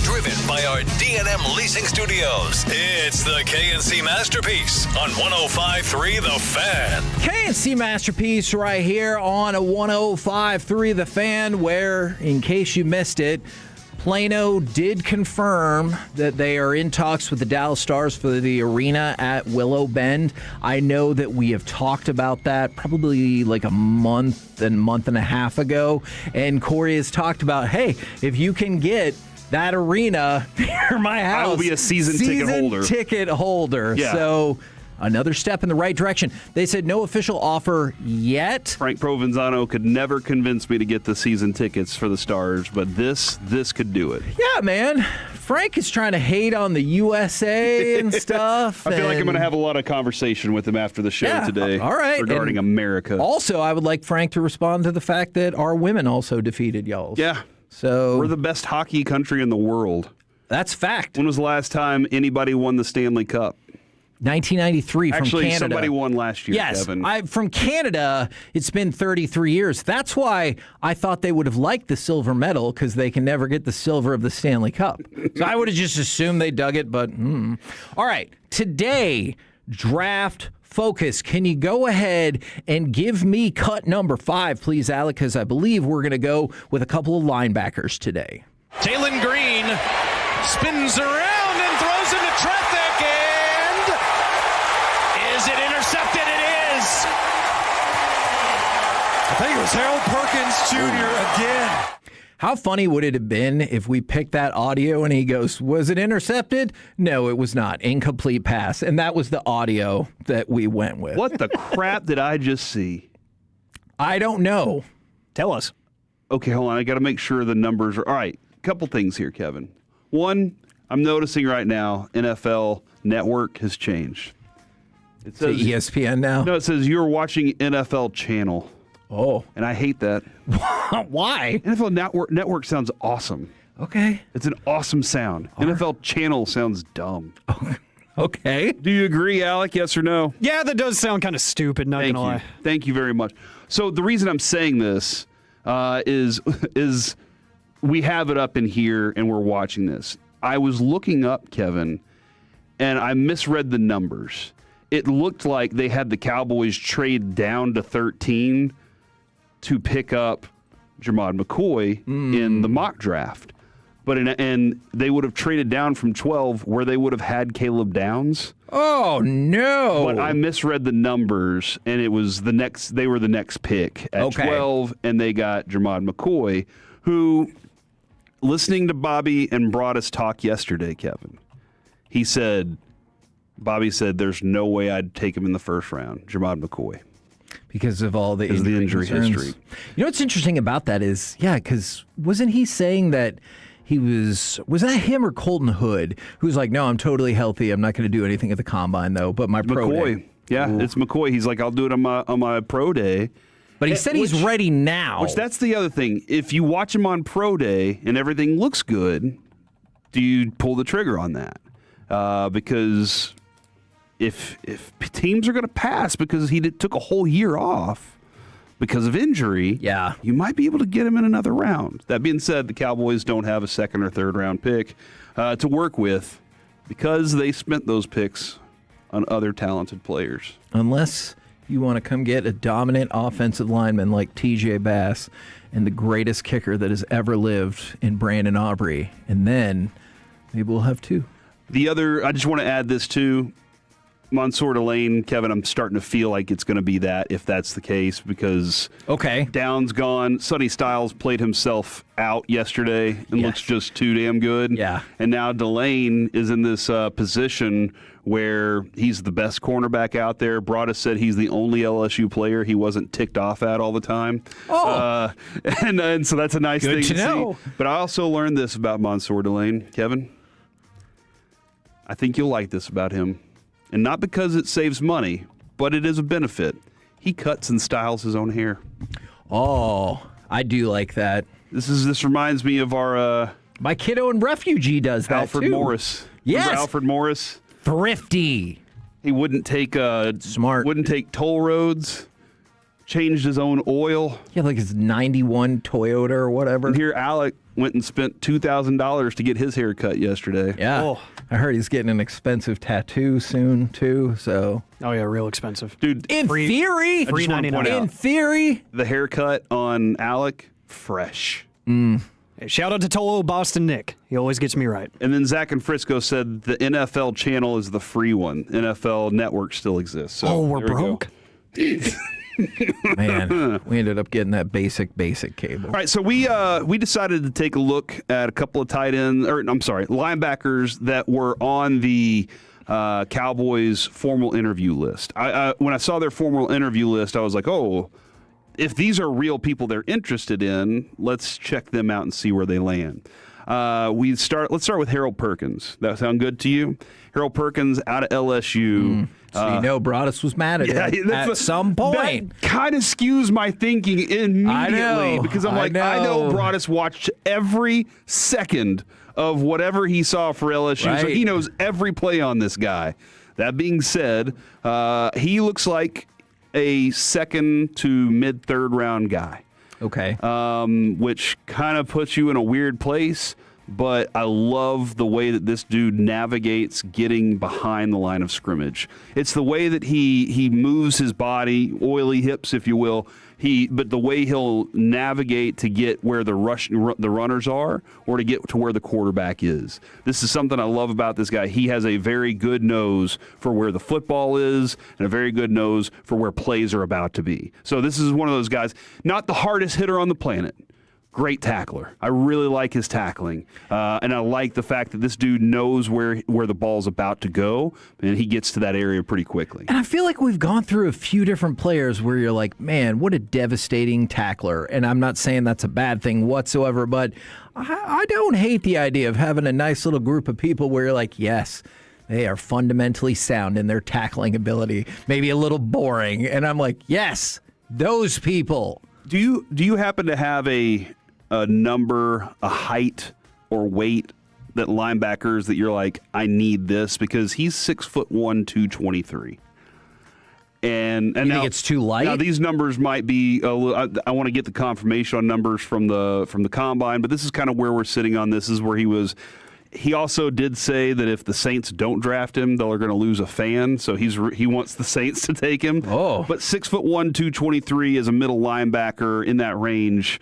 Driven by our D&M Leasing Studios, it's the KNC Masterpiece on 105.3 The Fan. KNC Masterpiece right here on 105.3 The Fan, where, in case you missed it, Plano did confirm that they are in talks with the Dallas Stars for the arena at Willow Bend. I know that we have talked about that probably like a month and a half ago, and Corey has talked about, hey, if you can get that arena near my house, I will be a season ticket holder. Yeah. So another step in the right direction. They said no official offer yet. Frank Provenzano could never convince me to get the season tickets for the Stars, but this could do it. Yeah, man. Frank is trying to hate on the USA and stuff. I feel like I'm going to have a lot of conversation with him after the show today. All right. Regarding America. Also, I would like Frank to respond to the fact that our women also defeated y'all. Yeah. So we're the best hockey country in the world. That's fact. When was the last time anybody won the Stanley Cup? 1993 from Actually, Canada. somebody won last year, yes, Kevin. From Canada, it's been 33 years. That's why I thought they would have liked the silver medal, because they can never get the silver of the Stanley Cup. So I would have just assumed they dug it, but All right, today, draft focus. Can you go ahead and give me cut number 5, please, Alec, because I believe we're going to go with a couple of linebackers today. Jalen Green spins around and throws into traffic, and is it intercepted? It is. I think it was Harold Perkins Jr. again. How funny would it have been if we picked that audio and he goes, was it intercepted? No, it was not. Incomplete pass. And that was the audio that we went with. What the crap did I just see? I don't know. Tell us. Okay, hold on. I got to make sure the numbers are all right. Couple things here, Kevin. One, I'm noticing right now NFL Network has changed. It says to ESPN now? No, it says you're watching NFL Channel. Oh. And I hate that. Why? NFL Network sounds awesome. Okay. It's an awesome sound. NFL Channel sounds dumb. Okay. Do you agree, Alec? Yes or no? Yeah, that does sound kind of stupid, not going to lie. Thank you very much. So the reason I'm saying this is we have it up in here and we're watching this. I was looking up, Kevin, and I misread the numbers. It looked like they had the Cowboys trade down to 13 to pick up Jermod McCoy in the mock draft. But and they would have traded down from 12 where they would have had Caleb Downs. Oh, no. But I misread the numbers, and it was they were the next pick at 12, and they got Jermod McCoy, who, listening to Bobby and Broaddus talk yesterday, Kevin, Bobby said there's no way I'd take him in the first round, Jermod McCoy. Because of all the injury history. You know what's interesting about that is, because wasn't he saying that he was that him or Colton Hood, who's like, no, I'm totally healthy. I'm not going to do anything at the combine, though, but my pro McCoy. day. Yeah, it's McCoy. He's like, I'll do it on my pro day. But he said he's ready now. Which that's the other thing. If you watch him on pro day and everything looks good, do you pull the trigger on that? Because if teams are going to pass because he took a whole year off because of injury, you might be able to get him in another round. That being said, the Cowboys don't have a second or third round pick to work with because they spent those picks on other talented players. Unless you want to come get a dominant offensive lineman like TJ Bass and the greatest kicker that has ever lived in Brandon Aubrey, and then maybe we'll have two. I just want to add this too. Mansour Delane, Kevin, I'm starting to feel like it's going to be that if that's the case because Downs gone. Sonny Styles played himself out yesterday and looks just too damn good. Yeah. And now Delane is in this position where he's the best cornerback out there. Broaddus said he's the only LSU player he wasn't ticked off at all the time. Oh. And so that's a nice Good thing to know. see. But I also learned this about Mansour Delane, Kevin. I think you'll like this about him. And not because it saves money, but it is a benefit. He cuts and styles his own hair. Oh, I do like that. This reminds me of our my kiddo and refugee does that Alfred too. Morris. Yes, remember Alfred Morris. Thrifty. He wouldn't take smart. Wouldn't take toll roads. changed his own oil. Yeah, like his 91 Toyota or whatever. And here Alec went and spent $2,000 to get his hair cut yesterday. Yeah. Oh. I heard he's getting an expensive tattoo soon, too, so. Oh, yeah, real expensive. Dude, In theory, $3.99. in theory, the haircut on Alec, fresh. Hey, shout out to Tolo Boston Nick. He always gets me right. And then Zach and Frisco said the NFL channel is the free one. NFL Network still exists. So we're there we broke? man, we ended up getting that basic cable. All right, so we decided to take a look at a couple of linebackers that were on the Cowboys formal interview list. When I saw their formal interview list, I was like, oh, if these are real people they're interested in, let's check them out and see where they land. Let's start with Harold Perkins. That sound good to you? Harold Perkins out of LSU. So Broaddus was mad at him at some point. That kind of skews my thinking immediately because I know Broaddus watched every second of whatever he saw for LSU, so he knows every play on this guy. That being said, he looks like a second to mid-third round guy. Okay. Which kind of puts you in a weird place. But I love the way that this dude navigates getting behind the line of scrimmage. It's the way that he moves his body, oily hips, if you will. But the way he'll navigate to get where the runners are, or to get to where the quarterback is. This is something I love about this guy. He has a very good nose for where the football is, and a very good nose for where plays are about to be. So this is one of those guys, not the hardest hitter on the planet. Great tackler. I really like his tackling. And I like the fact that this dude knows where the ball's about to go, and he gets to that area pretty quickly. And I feel like we've gone through a few different players where you're like, man, what a devastating tackler. And I'm not saying that's a bad thing whatsoever, but I don't hate the idea of having a nice little group of people where you're like, yes, they are fundamentally sound in their tackling ability. Maybe a little boring. And I'm like, yes, those people. Do you happen to have a number, a height, or weight that linebackers that you're like, I need this? Because he's 6'1", 223. And you think it's too light? Now these numbers might be a little, I want to get the confirmation on numbers from the combine, but this is kind of where we're sitting on this. This is where he was. He also did say that if the Saints don't draft him, they're going to lose a fan. So he wants the Saints to take him. Oh, but 6'1", 223 as a middle linebacker in that range,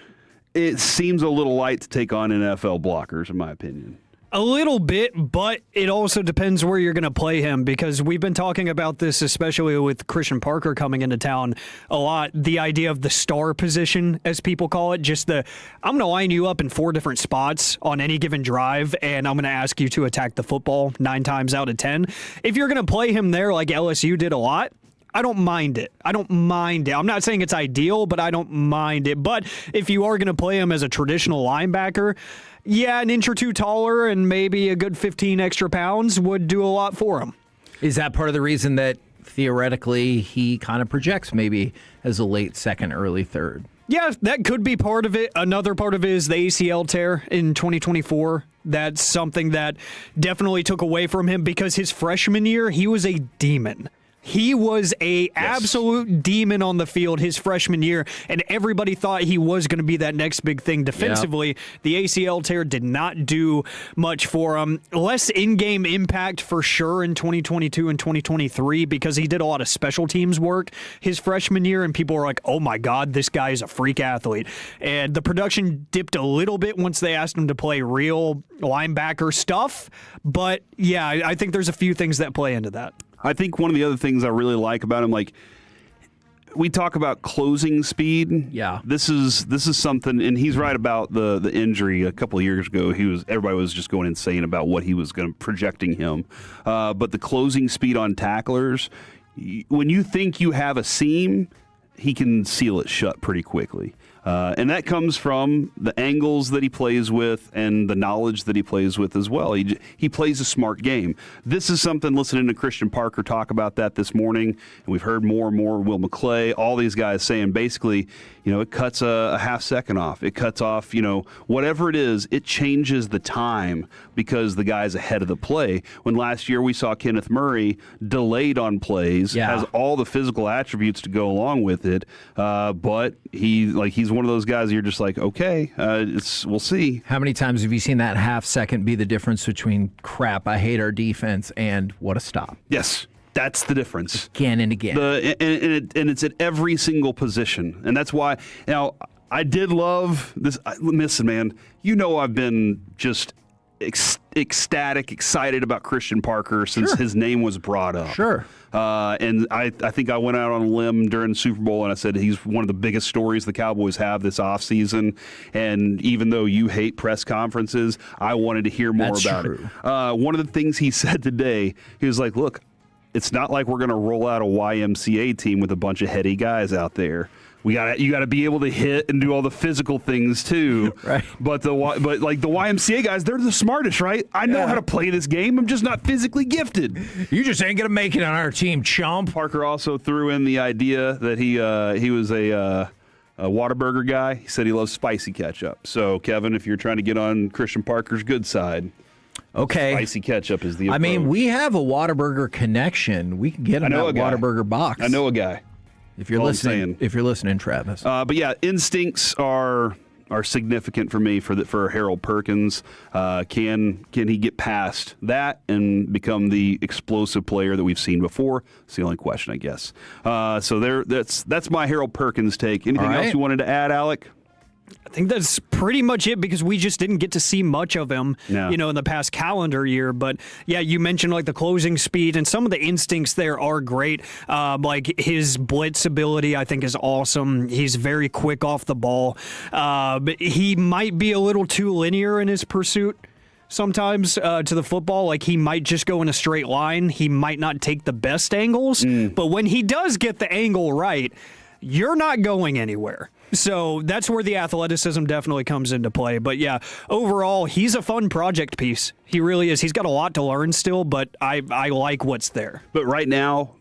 it seems a little light to take on NFL blockers, in my opinion. A little bit, but it also depends where you're going to play him, because we've been talking about this, especially with Christian Parker coming into town a lot, the idea of the star position, as people call it, just I'm going to line you up in 4 different spots on any given drive, and I'm going to ask you to attack the football 9 times out of 10. If you're going to play him there like LSU did a lot, I don't mind it. I'm not saying it's ideal, but I don't mind it. But if you are going to play him as a traditional linebacker, yeah, an inch or two taller and maybe a good 15 extra pounds would do a lot for him. Is that part of the reason that theoretically he kind of projects maybe as a late second, early third? Yeah, that could be part of it. Another part of it is the ACL tear in 2024. That's something that definitely took away from him, because his freshman year, he was a demon. He was a absolute demon on the field his freshman year, and everybody thought he was going to be that next big thing defensively. Yep. The ACL tear did not do much for him. Less in-game impact for sure in 2022 and 2023, because he did a lot of special teams work his freshman year, and people were like, oh my God, this guy is a freak athlete. And the production dipped a little bit once they asked him to play real linebacker stuff. But yeah, I think there's a few things that play into that. I think one of the other things I really like about him, like, we talk about closing speed. Yeah. This is something, and he's right about the injury a couple of years ago. Everybody was just going insane about what he was projecting him. But the closing speed on tacklers, when you think you have a seam, he can seal it shut pretty quickly. And that comes from the angles that he plays with and the knowledge that he plays with as well. He plays a smart game. This is something, listening to Christian Parker talk about that this morning, and we've heard more and more Will McClay, all these guys saying basically, it cuts a half second off. It cuts off, whatever it is, it changes the time because the guy's ahead of the play. When last year we saw Kenneth Murray delayed on plays, has all the physical attributes to go along with it, but he's one of those guys you're just like, okay, we'll see. How many times have you seen that half second be the difference between crap, I hate our defense, and what a stop? Yes. That's the difference. Again and again. And it's at every single position. And that's why, now, I did love this. Listen, man, I've been just ecstatic, excited about Christian Parker since his name was brought up. Sure. And I think I went out on a limb during the Super Bowl and I said he's one of the biggest stories the Cowboys have this offseason. And even though you hate press conferences, I wanted to hear more about it. One of the things he said today, he was like, look, it's not like we're going to roll out a YMCA team with a bunch of heady guys out there. You got to be able to hit and do all the physical things too. Right. But like the YMCA guys, they're the smartest, right? I know how to play this game. I'm just not physically gifted. You just ain't gonna make it on our team, chump. Parker also threw in the idea that he was a Whataburger guy. He said he loves spicy ketchup. So Kevin, if you're trying to get on Christian Parker's good side. Okay. Spicy ketchup is the approach. I mean, we have a Whataburger connection. We can get him that Whataburger box. I know a guy. If you're listening, Travis. But yeah, instincts are significant for me for Harold Perkins. Can he get past that and become the explosive player that we've seen before? It's the only question, I guess. So that's my Harold Perkins take. Anything else you wanted to add, Alec? I think that's pretty much it because we just didn't get to see much of him, in the past calendar year. But yeah, you mentioned like the closing speed and some of the instincts there are great. Like his blitz ability, I think is awesome. He's very quick off the ball. But he might be a little too linear in his pursuit sometimes to the football. Like he might just go in a straight line. He might not take the best angles, but when he does get the angle right, you're not going anywhere. So that's where the athleticism definitely comes into play. But yeah, overall, he's a fun project piece. He really is. He's got a lot to learn still, but I like what's there. But right now,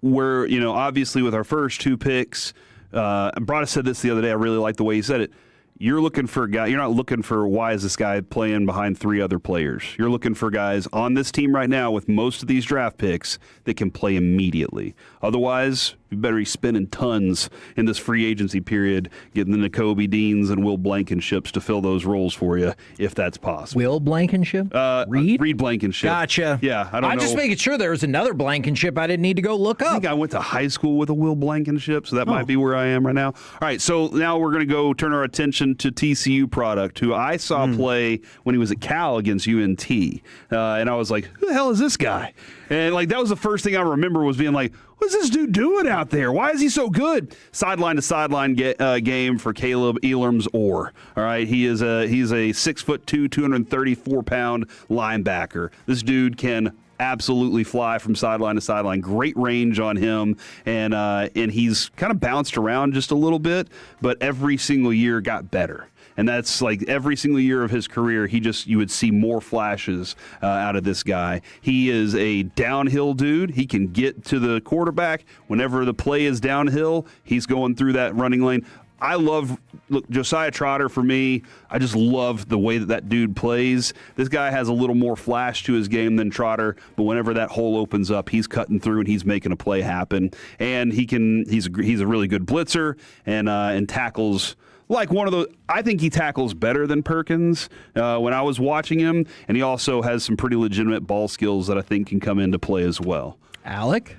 we're, obviously with our first two picks, Broaddus said this the other day. I really like the way he said it. You're looking for a guy. You're not looking for why is this guy playing behind three other players. You're looking for guys on this team right now with most of these draft picks that can play immediately. Otherwise, you better be spending tons in this free agency period, getting the Nakobe Deans and Will Blankenships to fill those roles for you, if that's possible. Will Blankenship? Reed Blankenship. Gotcha. Yeah, I don't know. I'm just making sure there was another Blankenship I didn't need to go look up. I think I went to high school with a Will Blankenship, so that might be where I am right now. All right, so now we're going to go turn our attention to TCU product, who I saw play when he was at Cal against UNT. And I was like, who the hell is this guy? And that was the first thing I remember was being like, what's this dude doing out there? Why is he so good? Sideline to sideline game for Caleb Elam's-Orr. All right, he's a 6'2", 234-pound linebacker. This dude can absolutely fly from sideline to sideline. Great range on him, and he's kind of bounced around just a little bit, but every single year got better. And that's like every single year of his career, you would see more flashes out of this guy. He is a downhill dude. He can get to the quarterback. Whenever the play is downhill, he's going through that running lane. Josiah Trotter, for me, I just love the way that dude plays. This guy has a little more flash to his game than Trotter, but whenever that hole opens up, he's cutting through and he's making a play happen. And he's a really good blitzer and tackles like one of those. I think he tackles better than Perkins when I was watching him, and he also has some pretty legitimate ball skills that I think can come into play as well. Alec?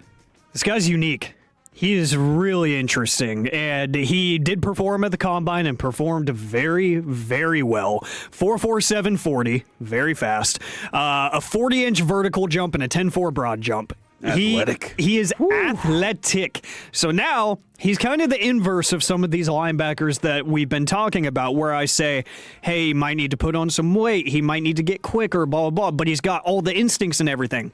This guy's unique. He is really interesting, and he did perform at the Combine and performed very, very well. 4.47 40, very fast. A 40-inch vertical jump and a 10.4 broad jump. Athletic. He is athletic. So now he's kind of the inverse of some of these linebackers that we've been talking about, where I say, hey, he might need to put on some weight. He might need to get quicker, blah, blah, blah. But he's got all the instincts and everything.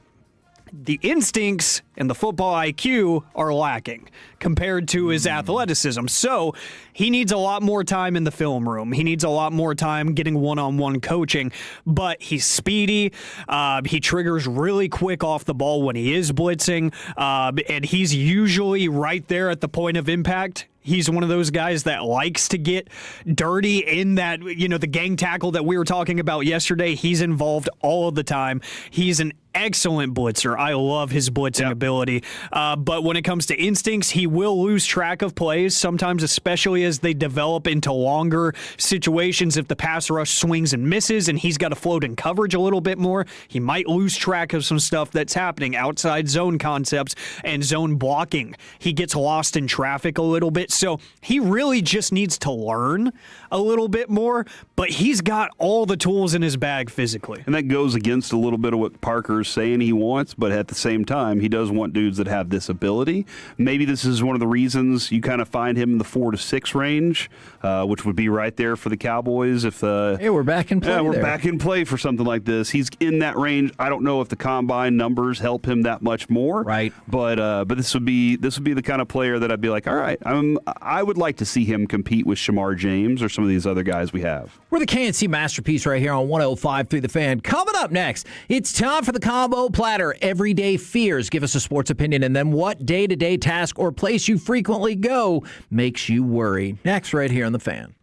The instincts and the football IQ are lacking compared to his athleticism. So he needs a lot more time in the film room. He needs a lot more time getting one-on-one coaching. But he's speedy. He triggers really quick off the ball when he is blitzing. And he's usually right there at the point of impact. He's one of those guys that likes to get dirty in that, the gang tackle that we were talking about yesterday. He's involved all of the time. He's an excellent blitzer. I love his blitzing ability. But when it comes to instincts, he will lose track of plays, sometimes especially as they develop into longer situations. If the pass rush swings and misses and he's got to float in coverage a little bit more, he might lose track of some stuff that's happening, outside zone concepts and zone blocking. He gets lost in traffic a little bit. So he really just needs to learn a little bit more, but he's got all the tools in his bag physically. And that goes against a little bit of what Parker's saying he wants, but at the same time, he does want dudes that have this ability. Maybe this is one of the reasons you kind of find him in the 4 to 6 range, which would be right there for the Cowboys. If we're back in play. Yeah, we're back in play for something like this. He's in that range. I don't know if the combine numbers help him that much more. Right. But this would be the kind of player that I'd be like, all right, I would like to see him compete with Shamar James or some of these other guys we have. We're the KNC Masterpiece right here on 105.3 The Fan. Coming up next, it's time for the Combo Platter. Everyday fears. Give us a sports opinion, and then what day-to-day task or place you frequently go makes you worry. Next, right here on The Fan.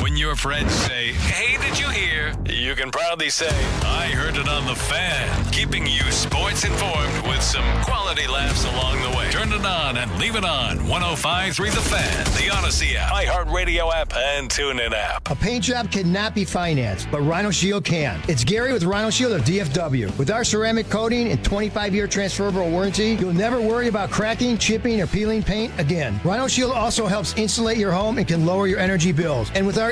When your friends say, "Hey, did you hear?" you can proudly say, "I heard it on The Fan." Keeping you sports informed with some quality laughs along the way. Turn it on and leave it on. 105.3 The Fan, the Odyssey app, iHeartRadio app, and TuneIn app. A paint job cannot be financed, but Rhino Shield can. It's Gary with Rhino Shield of DFW. With our ceramic coating and 25-year transferable warranty, you'll never worry about cracking, chipping, or peeling paint again. Rhino Shield also helps insulate your home and can lower your energy bills. And with our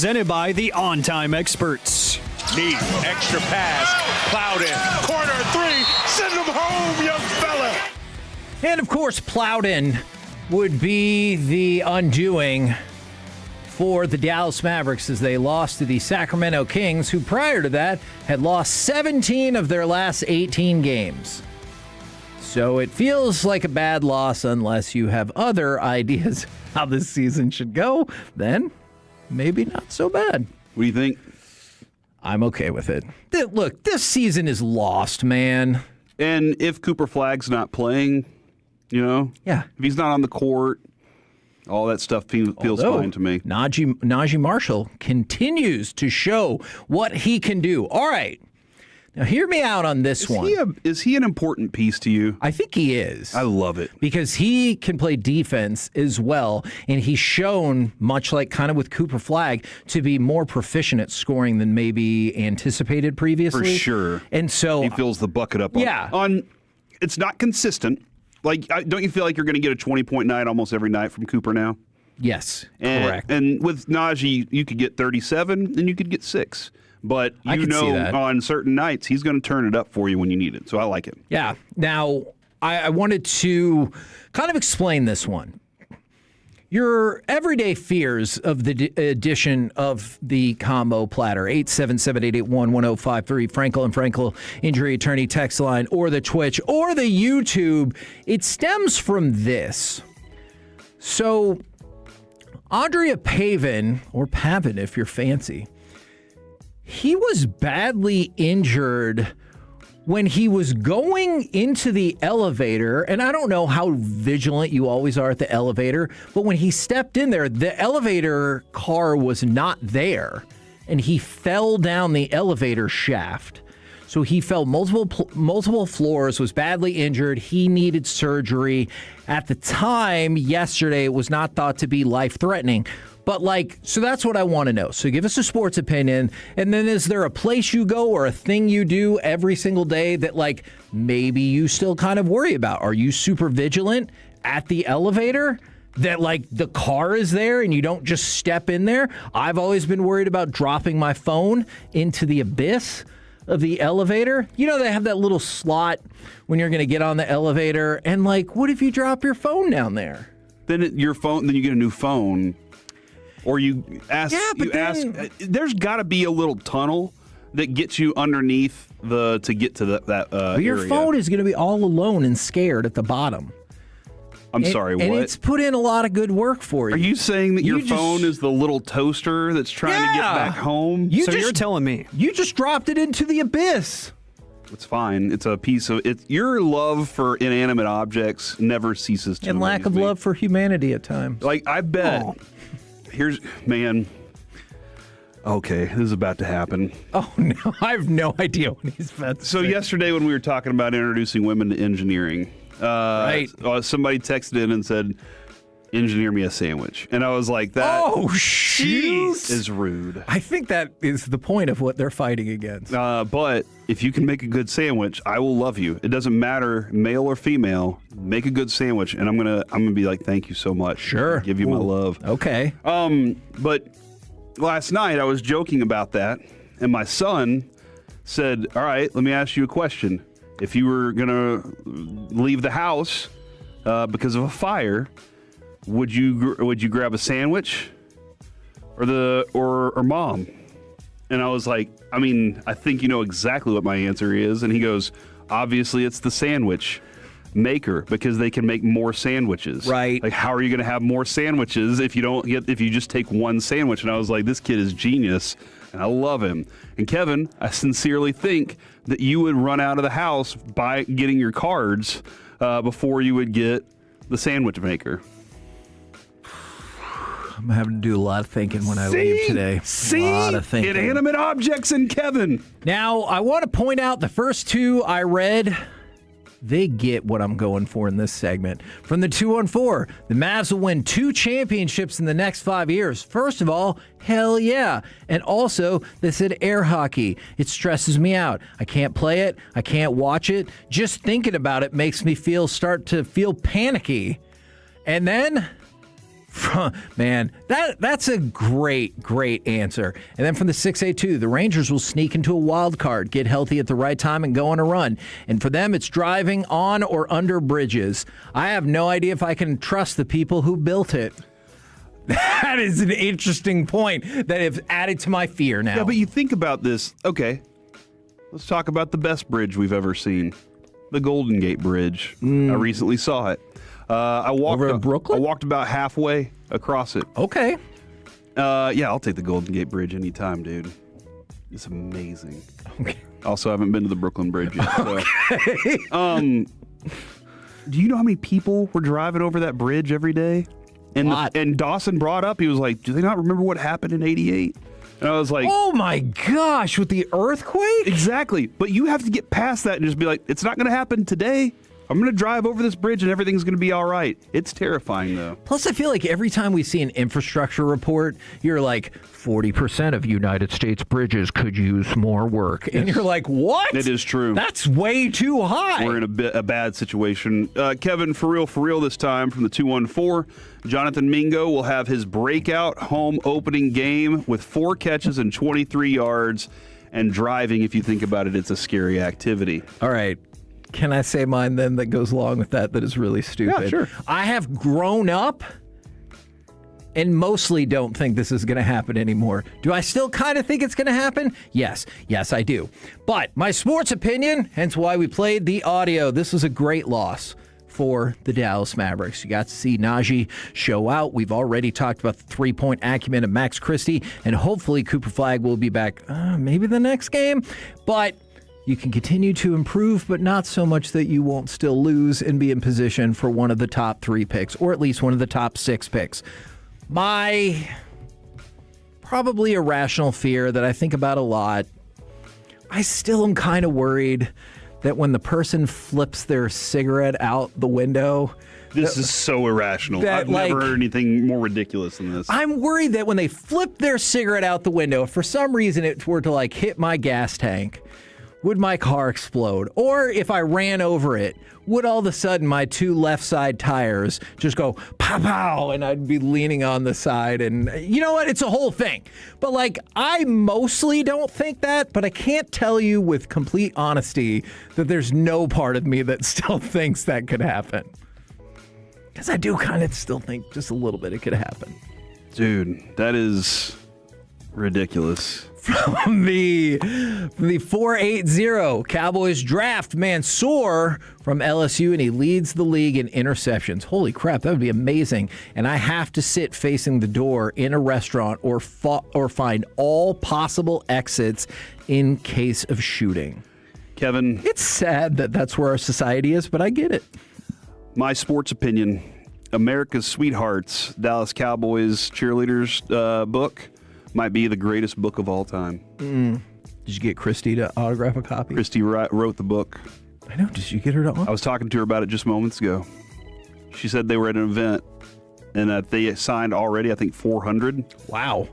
presented by the On Time Experts. Neat, extra pass, plowed in, corner three, send him home, young fella. And of course, Plowden would be the undoing for the Dallas Mavericks as they lost to the Sacramento Kings, who prior to that had lost 17 of their last 18 games. So it feels like a bad loss unless you have other ideas how this season should go. Then maybe not so bad. What do you think? I'm okay with it. Look, this season is lost, man. And if Cooper Flagg's not playing, if he's not on the court, all that stuff feels fine to me. Najee Marshall continues to show what he can do. All right. Now, hear me out on this one. Is he an important piece to you? I think he is. I love it. Because he can play defense as well, and he's shown, much like kind of with Cooper Flagg, to be more proficient at scoring than maybe anticipated previously. For sure. And so he fills the bucket up. Yeah. It's not consistent. Like, don't you feel like you're going to get a 20-point night almost every night from Cooper now? Yes, correct. And with Najee, you could get 37 and you could get 6. But on certain nights, he's going to turn it up for you when you need it. So I like it. Yeah. Now, I wanted to kind of explain this one. Your everyday fears of the addition of the combo platter, 877-881-1053, Frankel and Frankel injury attorney text line, or the Twitch, or the YouTube, it stems from this. So, Andrea Pavin, or Pavin if you're fancy, he was badly injured when he was going into the elevator, and I don't know how vigilant you always are at the elevator, but when he stepped in there, the elevator car was not there, and he fell down the elevator shaft. So he fell multiple floors, was badly injured. He needed surgery. At the time, yesterday, it was not thought to be life-threatening. But, so that's what I want to know. So give us a sports opinion. And then is there a place you go or a thing you do every single day that, maybe you still kind of worry about? Are you super vigilant at the elevator that, the car is there and you don't just step in there? I've always been worried about dropping my phone into the abyss of the elevator. They have that little slot when you're going to get on the elevator. And, what if you drop your phone down there? Then you get a new phone. Or you ask, there's got to be a little tunnel that gets you underneath to get to that but your area. Phone is going to be all alone and scared at the bottom. I'm sorry, what? And it's put in a lot of good work for you. Are you saying that your phone is the little toaster that's trying to get back home? You're telling me. You just dropped it into the abyss. It's fine. It's a piece of it. Your love for inanimate objects never ceases to and lack of love for humanity at times. I bet. Oh. Okay, this is about to happen. Oh, no, I have no idea what he's about to say. Yesterday when we were talking about introducing women to engineering, somebody texted in and said, engineer me a sandwich. And I was like, that is rude. I think that is the point of what they're fighting against. But if you can make a good sandwich, I will love you. It doesn't matter, male or female, make a good sandwich. And I'm gonna be like, thank you so much. Sure. Give you my love. Okay. But last night I was joking about that. And my son said, all right, let me ask you a question. If you were gonna leave the house because of a fire, would you grab a sandwich or mom? And I was like, I think you know exactly what my answer is. And he goes, obviously it's the sandwich maker because they can make more sandwiches. Right. How are you going to have more sandwiches if you just take one sandwich? And I was like, this kid is genius and I love him. And Kevin, I sincerely think that you would run out of the house by getting your cards before you would get the sandwich maker. I'm having to do a lot of thinking when I leave today. A lot of thinking. Inanimate objects and Kevin. Now, I want to point out the first two I read, they get what I'm going for in this segment. From the 214, the Mavs will win 2 championships in the next 5 years. First of all, hell yeah. And also, they said air hockey. It stresses me out. I can't play it. I can't watch it. Just thinking about it makes me start to feel panicky. And then Man, that's a great answer. And then from the 682, the Rangers will sneak into a wild card, get healthy at the right time, and go on a run. And for them, it's driving on or under bridges. I have no idea if I can trust the people who built it. That is an interesting point that has added to my fear now. Yeah, but you think about this. Okay, let's talk about the best bridge we've ever seen, the Golden Gate Bridge. I recently saw it. I walked Over in Brooklyn? I walked about halfway across it. Okay. Yeah, I'll take the Golden Gate Bridge anytime, dude. It's amazing. Okay. Also, I haven't been to the Brooklyn Bridge yet. So. Okay. Do you know how many people were driving over that bridge every day? And Dawson brought up, he was like, do they not remember what happened in '88? And I was like, oh my gosh, with the earthquake? Exactly. But you have to get past that and just be like, it's not going to happen today. I'm going to drive over this bridge and everything's going to be all right. It's terrifying, though. Plus, I feel like every time we see an infrastructure report, you're like, 40% of United States bridges could use more work. And you're like, what? It is true. That's way too high. We're in a bad situation. Kevin, for real this time from the 214. Jonathan Mingo will have his breakout home opening game with 4 catches and 23 yards. And driving, if you think about it, it's a scary activity. All right. Can I say mine then that goes along with that is really stupid? Yeah, sure. I have grown up and mostly don't think this is going to happen anymore. Do I still kind of think it's going to happen? Yes, I do. But my sports opinion, hence why we played the audio, this was a great loss for the Dallas Mavericks. You got to see Najee show out. We've already talked about the three-point acumen of Max Christie, and hopefully Cooper Flagg will be back maybe the next game. But you can continue to improve, but not so much that you won't still lose and be in position for one of the top 3 picks, or at least one of the top 6 picks. My probably irrational fear that I think about a lot, I still am kind of worried that when the person flips their cigarette out the window... This is so irrational. I've never heard anything more ridiculous than this. I'm worried that when they flip their cigarette out the window, if for some reason it were to hit my gas tank, would my car explode? Or if I ran over it, would all of a sudden my 2 left side tires just go pow pow and I'd be leaning on the side? And you know what? It's a whole thing. But I mostly don't think that, but I can't tell you with complete honesty that there's no part of me that still thinks that could happen. Because I do kind of still think just a little bit it could happen. Dude, that is ridiculous. From the 480, Cowboys draft Mansour from LSU, and he leads the league in interceptions. Holy crap, that would be amazing. And I have to sit facing the door in a restaurant or find all possible exits in case of shooting. Kevin. It's sad that that's where our society is, but I get it. My sports opinion, America's Sweethearts, Dallas Cowboys cheerleaders book might be the greatest book of all time. Did you get Christy to autograph a copy? Christy wrote the book. I know. Did you get her to autograph? I was talking to her about it just moments ago. She said they were at an event and that they signed already, I think, 400. Wow.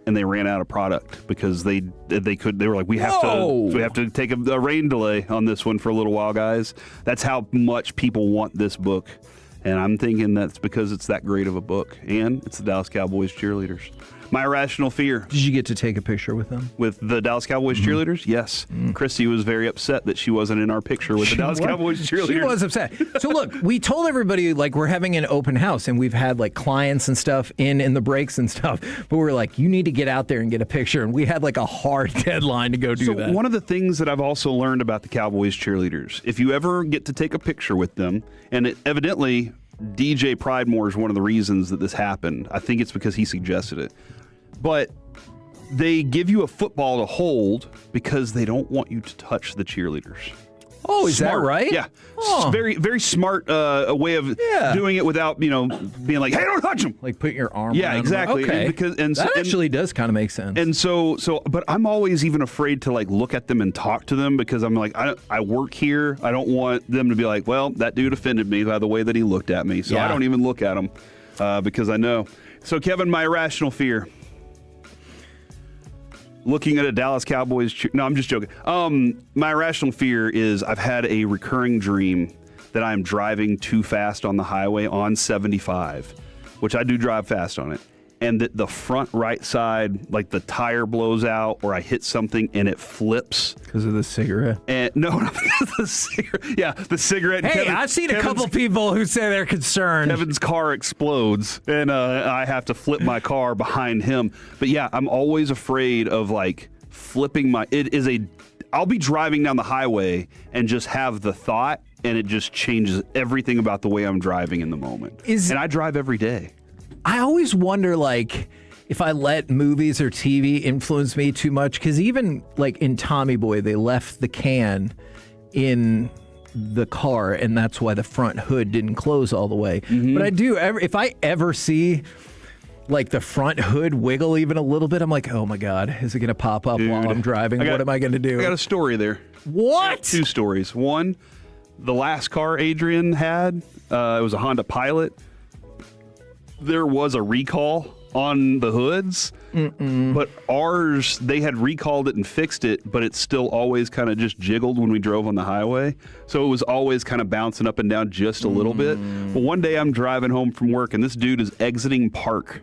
And they ran out of product because they were like, we have to take a rain delay on this one for a little while, guys. That's how much people want this book. And I'm thinking that's because it's that great of a book. And it's the Dallas Cowboys cheerleaders. My irrational fear. Did you get to take a picture with them? With the Dallas Cowboys cheerleaders? Yes. Christy was very upset that she wasn't in our picture with the Dallas Cowboys cheerleaders. She was upset. So look, we told everybody we're having an open house and we've had clients and stuff in the breaks and stuff. But we're like, you need to get out there and get a picture. And we had a hard deadline to go do that. One of the things that I've also learned about the Cowboys cheerleaders, if you ever get to take a picture with them, and evidently DJ Pridemore is one of the reasons that this happened. I think it's because he suggested it. But they give you a football to hold because they don't want you to touch the cheerleaders. Oh, is that right? Yeah. Oh. It's very, very smart a way of doing it without, being like, hey, don't touch them. Putting your arm around exactly. Them. Okay. That actually does kind of make sense. And so, but I'm always even afraid to look at them and talk to them because I'm like, I work here. I don't want them to be like, well, that dude offended me by the way that he looked at me. So I don't even look at him because I know. So, Kevin, my irrational fear. Looking at a Dallas Cowboys... No, I'm just joking. My irrational fear is I've had a recurring dream that I'm driving too fast on the highway on 75 which I do drive fast on it, and that the front right side, like the tire blows out or I hit something and it flips. Because of the cigarette? And no, not because of the cigarette. Yeah, the cigarette. Hey, I've seen a couple people who say they're concerned. Kevin's car explodes, and I have to flip my car behind him. But yeah, I'm always afraid of like flipping my. I'll be driving down the highway and just have the thought, and it just changes everything about the way I'm driving in the moment. And I drive every day. I always wonder, like, if I let movies or TV influence me too much, because even like in Tommy Boy, they left the can in the car, and that's why the front hood didn't close all the way. But I do, if I ever see like the front hood wiggle even a little bit, I'm like, oh my God, is it going to pop up while I'm driving? What am I going to do? I got a story there. What? 2 stories. One, the last car Adrian had, it was a Honda Pilot. There was a recall on the hoods, but ours, they had recalled it and fixed it, but it still always kind of just jiggled when we drove on the highway. So it was always kind of bouncing up and down just a little bit. But one day I'm driving home from work and this dude is exiting park.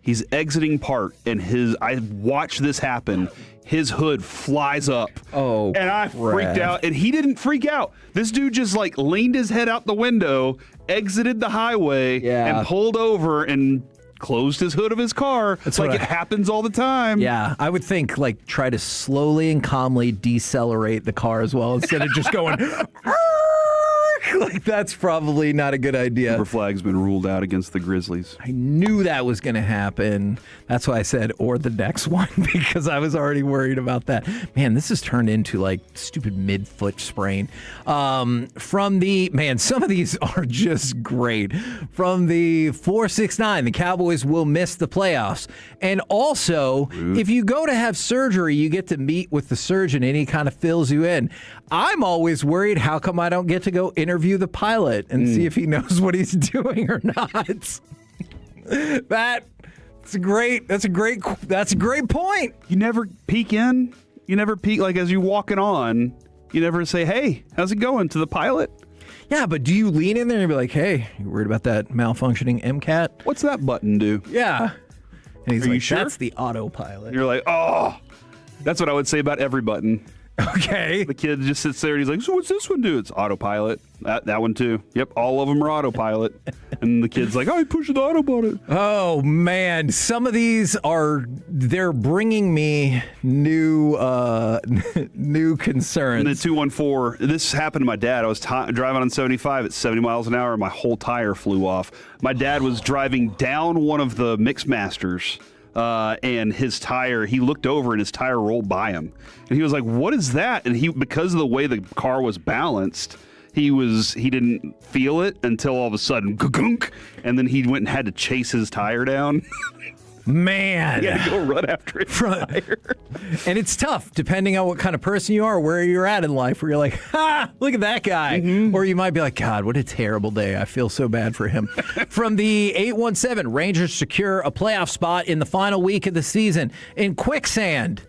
He's exiting park and I watched this happen. His hood flies up. Oh, and I freaked out, and he didn't freak out. This dude just like leaned his head out the window, exited the highway, and pulled over and closed his hood of his car. It's like it happens all the time. Yeah, I would think like try to slowly and calmly decelerate the car as well instead of just going. Like, that's probably not a good idea. Silver flag's been ruled out against the Grizzlies. I knew that was going to happen. That's why I said, or the next one, because I was already worried about that. Man, this has turned into like stupid mid-foot sprain. Some of these are just great. From the 469, the Cowboys will miss the playoffs. And also, if you go to have surgery, you get to meet with the surgeon and he kind of fills you in. I'm always worried, how come I don't get to go interview the pilot and see if he knows what he's doing or not? That's a great point. You never peek in? You never peek, like as you're walking on, you never say, hey, how's it going, to the pilot? Yeah, but do you lean in there and be like, hey, you worried about that malfunctioning MCAT? What's that button do? Yeah. And he's Are like, you sure? That's the autopilot. You're like, oh, that's what I would say about every button. Okay. The kid just sits there and he's like, so what's this one do? It's autopilot. That one too. Yep, all of them are autopilot. And the kid's like, oh, he pushed the auto button. Oh, man. Some of these they're bringing me new concerns. And the 214, this happened to my dad. I was driving on 75 at 70 miles an hour and my whole tire flew off. My dad was driving down one of the Mixmasters. And his tire, he looked over and his tire rolled by him. And he was like, what is that? And because of the way the car was balanced, he didn't feel it until all of a sudden, gunk, and then he went and had to chase his tire down. Man. He had to go run after his tire. And it's tough, depending on what kind of person you are, where you're at in life, where you're like, ha, look at that guy. Or you might be like, God, what a terrible day. I feel so bad for him. From the 817, Rangers secure a playoff spot in the final week of the season in quicksand.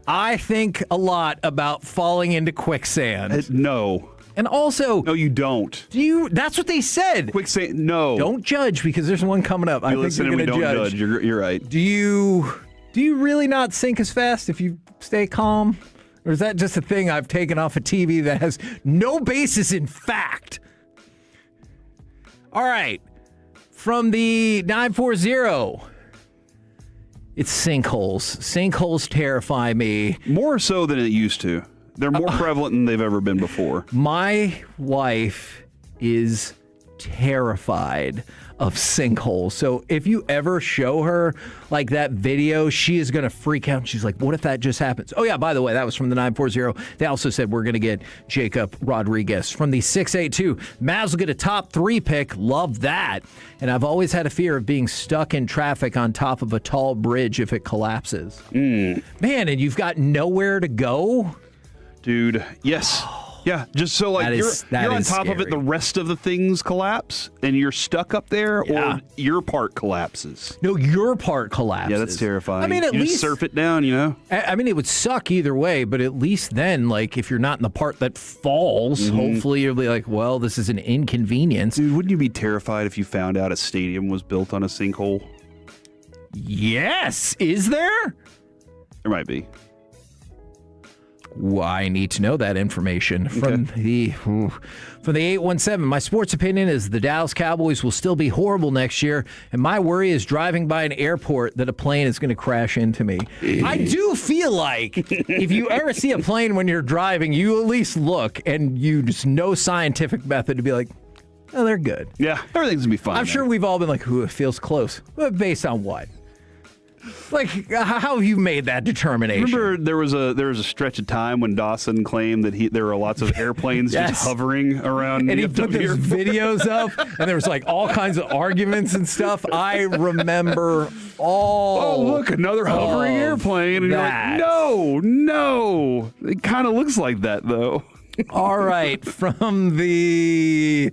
I think a lot about falling into quicksand. No. And also, no, you don't. That's what they said. Quicksand, no. Don't judge because there's one coming up. I think listen, you're going to judge. You're right. Do you really not sink as fast if you stay calm? Or is that just a thing I've taken off a TV that has no basis in fact? All right. From the 940, it's sinkholes. Sinkholes terrify me. More so than it used to. They're more prevalent than they've ever been before. My wife is terrified of sinkholes. So if you ever show her like that video, she is going to freak out. She's like, what if that just happens? Oh, yeah, by the way, that was from the 940. They also said we're going to get Jacob Rodriguez. From the 682, Mavs will get a top 3 pick. Love that. And I've always had a fear of being stuck in traffic on top of a tall bridge if it collapses. Man, and you've got nowhere to go? Dude, yes. Yeah, just so like you're on top of it, the rest of the things collapse, and you're stuck up there, or your part collapses. No, your part collapses. Yeah, that's terrifying. I mean, at least just surf it down, you know? I mean, it would suck either way, but at least then, like, if you're not in the part that falls, hopefully you'll be like, well, this is an inconvenience. Dude, wouldn't you be terrified if you found out a stadium was built on a sinkhole? Yes. Is there? There might be. Well, I need to know that information from the 817. My sports opinion is the Dallas Cowboys will still be horrible next year, and my worry is driving by an airport that a plane is going to crash into me. I do feel like if you ever see a plane when you're driving, you at least look, and you just no scientific method to be like, oh, they're good. Yeah, everything's going to be fine. I'm sure we've all been like, ooh, it feels close. But based on what? Like, how have you made that determination? Remember, there was a stretch of time when Dawson claimed that there were lots of airplanes just hovering around. And he put those videos up, and there was like all kinds of arguments and stuff. I remember all. Oh, look, another hovering airplane, and you're like, no, it kind of looks like that though. All right, from the.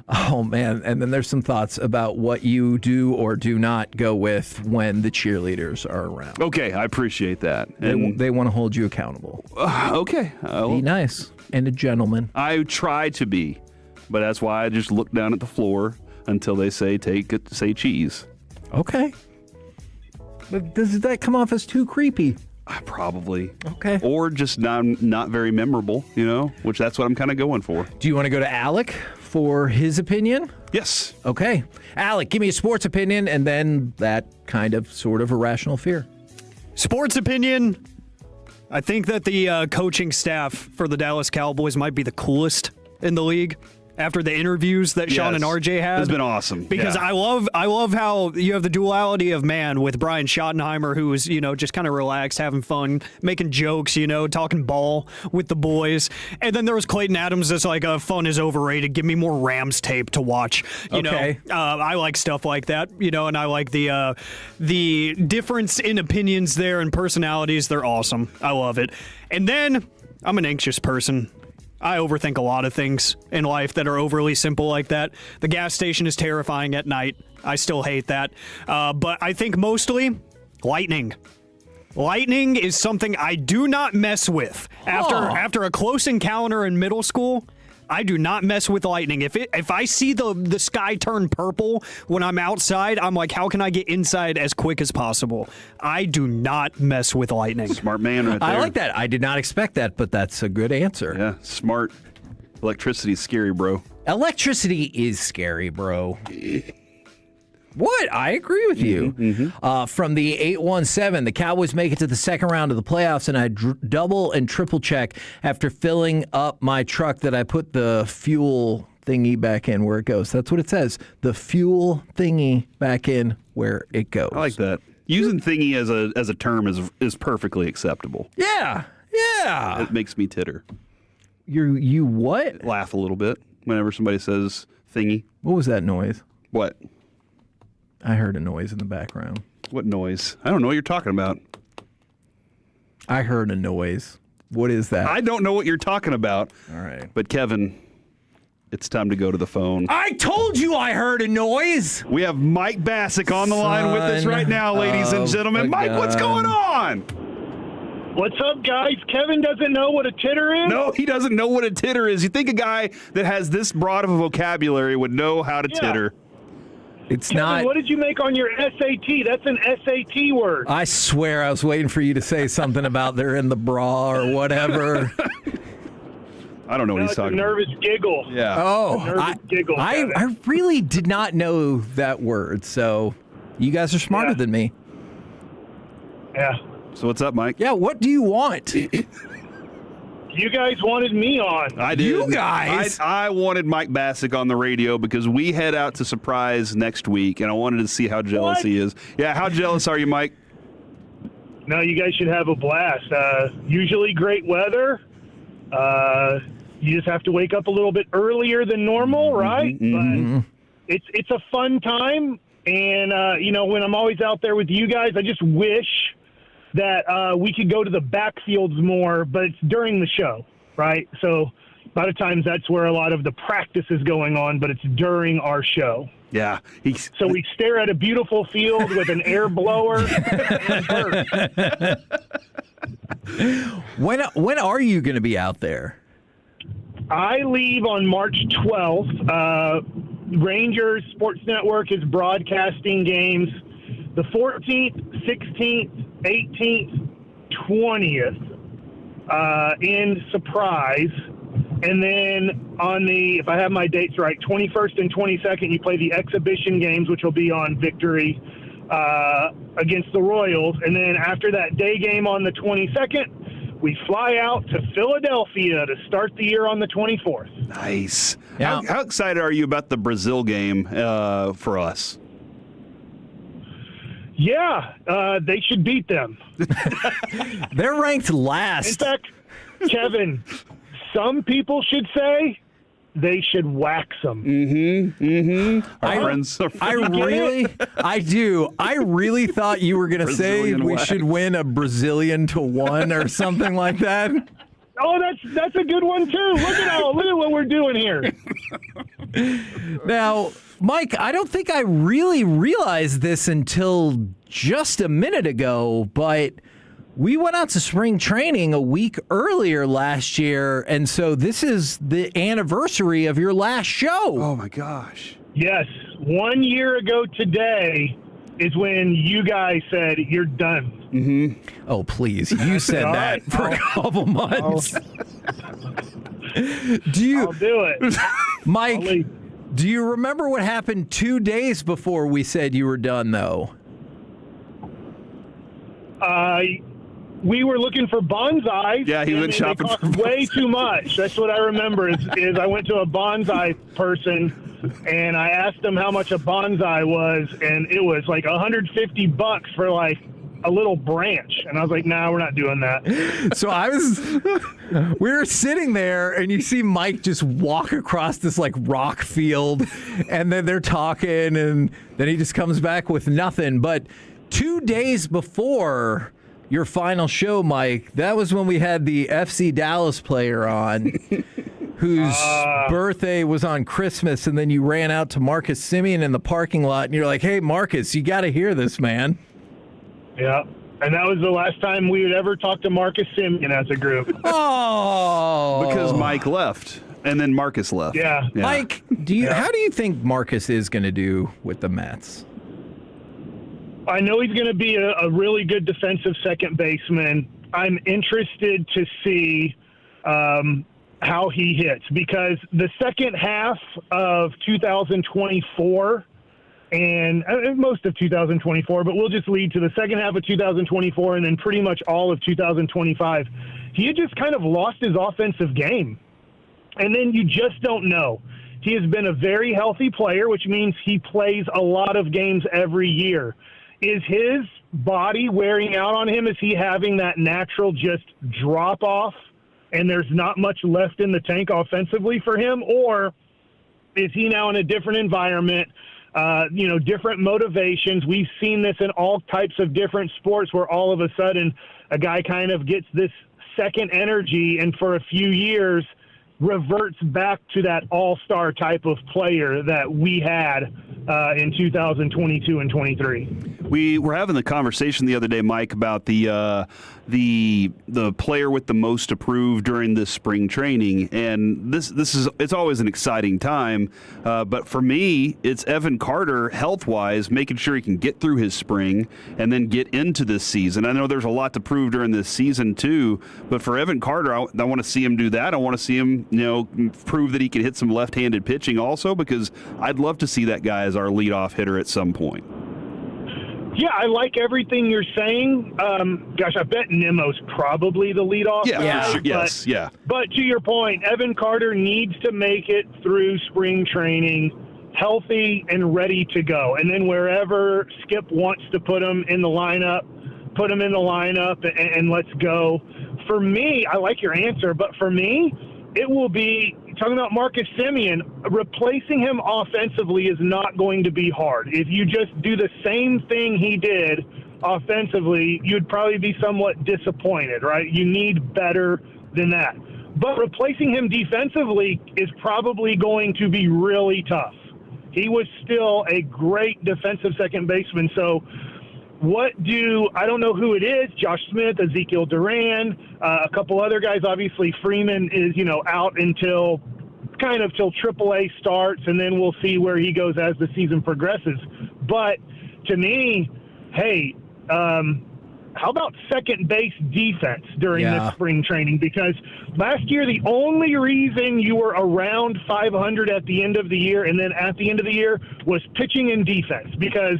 Oh, man. And then there's some thoughts about what you do or do not go with when the cheerleaders are around. Okay, I appreciate that. They want to hold you accountable. Okay. Be nice and a gentleman. I try to be, but that's why I just look down at the floor until they say say cheese. Okay. But does that come off as too creepy? Probably. Okay. Or just not very memorable, which that's what I'm kind of going for. Do you want to go to Alec for his opinion? Yes. Okay. Alec, give me a sports opinion and then that kind of sort of irrational fear. Sports opinion, I think that the coaching staff for the Dallas Cowboys might be the coolest in the league. After the interviews that Shan and RJ had. It's been awesome. Because I love how you have the duality of man with Brian Schottenheimer, who is, just kind of relaxed, having fun, making jokes, talking ball with the boys. And then there was Clayton Adams that's like, fun is overrated. Give me more Rams tape to watch. You know, I like stuff like that, and I like the difference in opinions there and personalities. They're awesome. I love it. And then I'm an anxious person. I overthink a lot of things in life that are overly simple like that. The gas station is terrifying at night. I still hate that. But I think mostly lightning. Lightning is something I do not mess with. After a close encounter in middle school, I do not mess with lightning. If I see the sky turn purple when I'm outside, I'm like, how can I get inside as quick as possible? I do not mess with lightning. Smart man right there. I like that. I did not expect that, but that's a good answer. Yeah, smart. Electricity's scary, bro. Electricity is scary, bro. What? I agree with you. From the 817, the Cowboys make it to the second round of the playoffs, and I double and triple check after filling up my truck that I put the fuel thingy back in where it goes. That's what it says. The fuel thingy back in where it goes. I like that. Using thingy as a term is perfectly acceptable. Yeah. It makes me titter. You what? Laugh a little bit whenever somebody says thingy. What was that noise? What? I heard a noise in the background. What noise? I don't know what you're talking about. I heard a noise. What is that? I don't know what you're talking about. All right. But Kevin, it's time to go to the phone. I told you I heard a noise. We have Mike Bassick on the line with us right now, ladies and gentlemen. Mike, what's going on? What's up, guys? Kevin doesn't know what a titter is? No, he doesn't know what a titter is. You think a guy that has this broad of a vocabulary would know how to titter. It's Kevin, not. What did you make on your SAT? That's an SAT word. I swear I was waiting for you to say something about they're in the bra or whatever. I don't know what he's talking about. Nervous giggle. Yeah. Oh, nervous giggle. I really did not know that word. So you guys are smarter than me. Yeah. So what's up, Mike? Yeah, what do you want? You guys wanted me on. I did. You guys? I wanted Mike Bassick on the radio because we head out to Surprise next week, and I wanted to see how jealous he is. Yeah, how jealous are you, Mike? No, you guys should have a blast. Usually great weather. You just have to wake up a little bit earlier than normal, right? But it's a fun time, and when I'm always out there with you guys, I just wish that we could go to the backfields more, but it's during the show, right? So, A lot of times that's where a lot of the practice is going on, but it's during our show. Yeah. So we stare at a beautiful field with an air blower and birds. When are you going to be out there? I leave on March 12th. Rangers Sports Network is broadcasting games the 14th, 16th, 18th, 20th in Surprise. And then on the, if I have my dates right, 21st and 22nd, you play the exhibition games, which will be on Victory against the Royals. And then after that day game on the 22nd, we fly out to Philadelphia to start the year on the 24th. Nice. Yeah. How excited are you about the Brazil game for us? Yeah, they should beat them. They're ranked last. In fact, Kevin, some people should say they should wax them. Our friends. I do. I really thought you were going to say we should win a Brazilian to 1 or something like that. Oh, that's a good one too. Look at what we're doing here. Now, Mike, I don't think I really realized this until just a minute ago, but we went out to spring training a week earlier last year, and so this is the anniversary of your last show. Oh, my gosh. Yes. 1 year ago today is when you guys said you're done. Oh, please. You said that for a couple months. I'll do it. Mike, do you remember what happened 2 days before we said you were done, though? We were looking for bonsais. Yeah, he went shopping for way too much. That's what I remember is I went to a bonsai person and I asked him how much a bonsai was, and it was like $150 for like a little branch. And I was like, nah, we're not doing that. So we were sitting there and you see Mike just walk across this like rock field and then they're talking and then he just comes back with nothing. But 2 days before your final show, Mike, that was when we had the FC Dallas player on whose birthday was on Christmas, and then you ran out to Marcus Semien in the parking lot, and you're like, hey, Marcus, you got to hear this, man. Yeah, and that was the last time we would ever talk to Marcus Semien as a group. Oh! Because Mike left, and then Marcus left. Yeah. Mike, how do you think Marcus is going to do with the Mets? I know he's going to be a really good defensive second baseman. I'm interested to see how he hits, because the second half of 2024 and most of 2024, but we'll just lead to the second half of 2024 and then pretty much all of 2025, he had just kind of lost his offensive game. And then you just don't know. He has been a very healthy player, which means he plays a lot of games every year. Is his body wearing out on him? Is he having that natural just drop off and there's not much left in the tank offensively for him? Or is he now in a different environment, different motivations? We've seen this in all types of different sports where all of a sudden a guy kind of gets this second energy and for a few years reverts back to that all-star type of player that we had in 2022 and 23. We were having the conversation the other day, Mike, about the player with the most approved during this spring training, and it's always an exciting time. But for me, it's Evan Carter, health-wise, making sure he can get through his spring and then get into this season. I know there's a lot to prove during this season too, but for Evan Carter, I want to see him do that. I want to see him, prove that he can hit some left-handed pitching also, because I'd love to see that guy as our leadoff hitter at some point. Yeah, I like everything you're saying. I bet Nemo's probably the leadoff guy. Sure. Yes, yeah. But to your point, Evan Carter needs to make it through spring training healthy and ready to go. And then wherever Skip wants to put him in the lineup, put him in the lineup and let's go. For me, I like your answer, but for me, it will be, talking about Marcus Semien, replacing him offensively is not going to be hard. If you just do the same thing he did offensively, you'd probably be somewhat disappointed, right? You need better than that. But replacing him defensively is probably going to be really tough. He was still a great defensive second baseman. So I don't know who it is, Josh Smith, Ezekiel Duran, a couple other guys. Obviously, Freeman is, out until till AAA starts, and then we'll see where he goes as the season progresses. But to me, hey, how about second base defense during this spring training? Because last year, the only reason you were around 500 at the end of the year and then at the end of the year was pitching and defense, because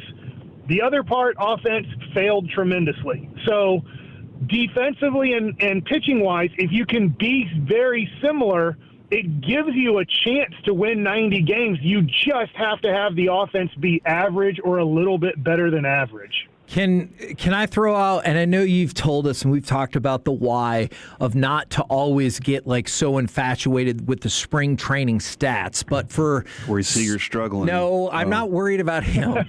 the other part, offense, failed tremendously. So defensively and pitching-wise, if you can be very similar, it gives you a chance to win 90 games. You just have to have the offense be average or a little bit better than average. Can I throw out, and I know you've told us and we've talked about the why of not to always get so infatuated with the spring training stats, but for where you see you're struggling. No, I'm not worried about him.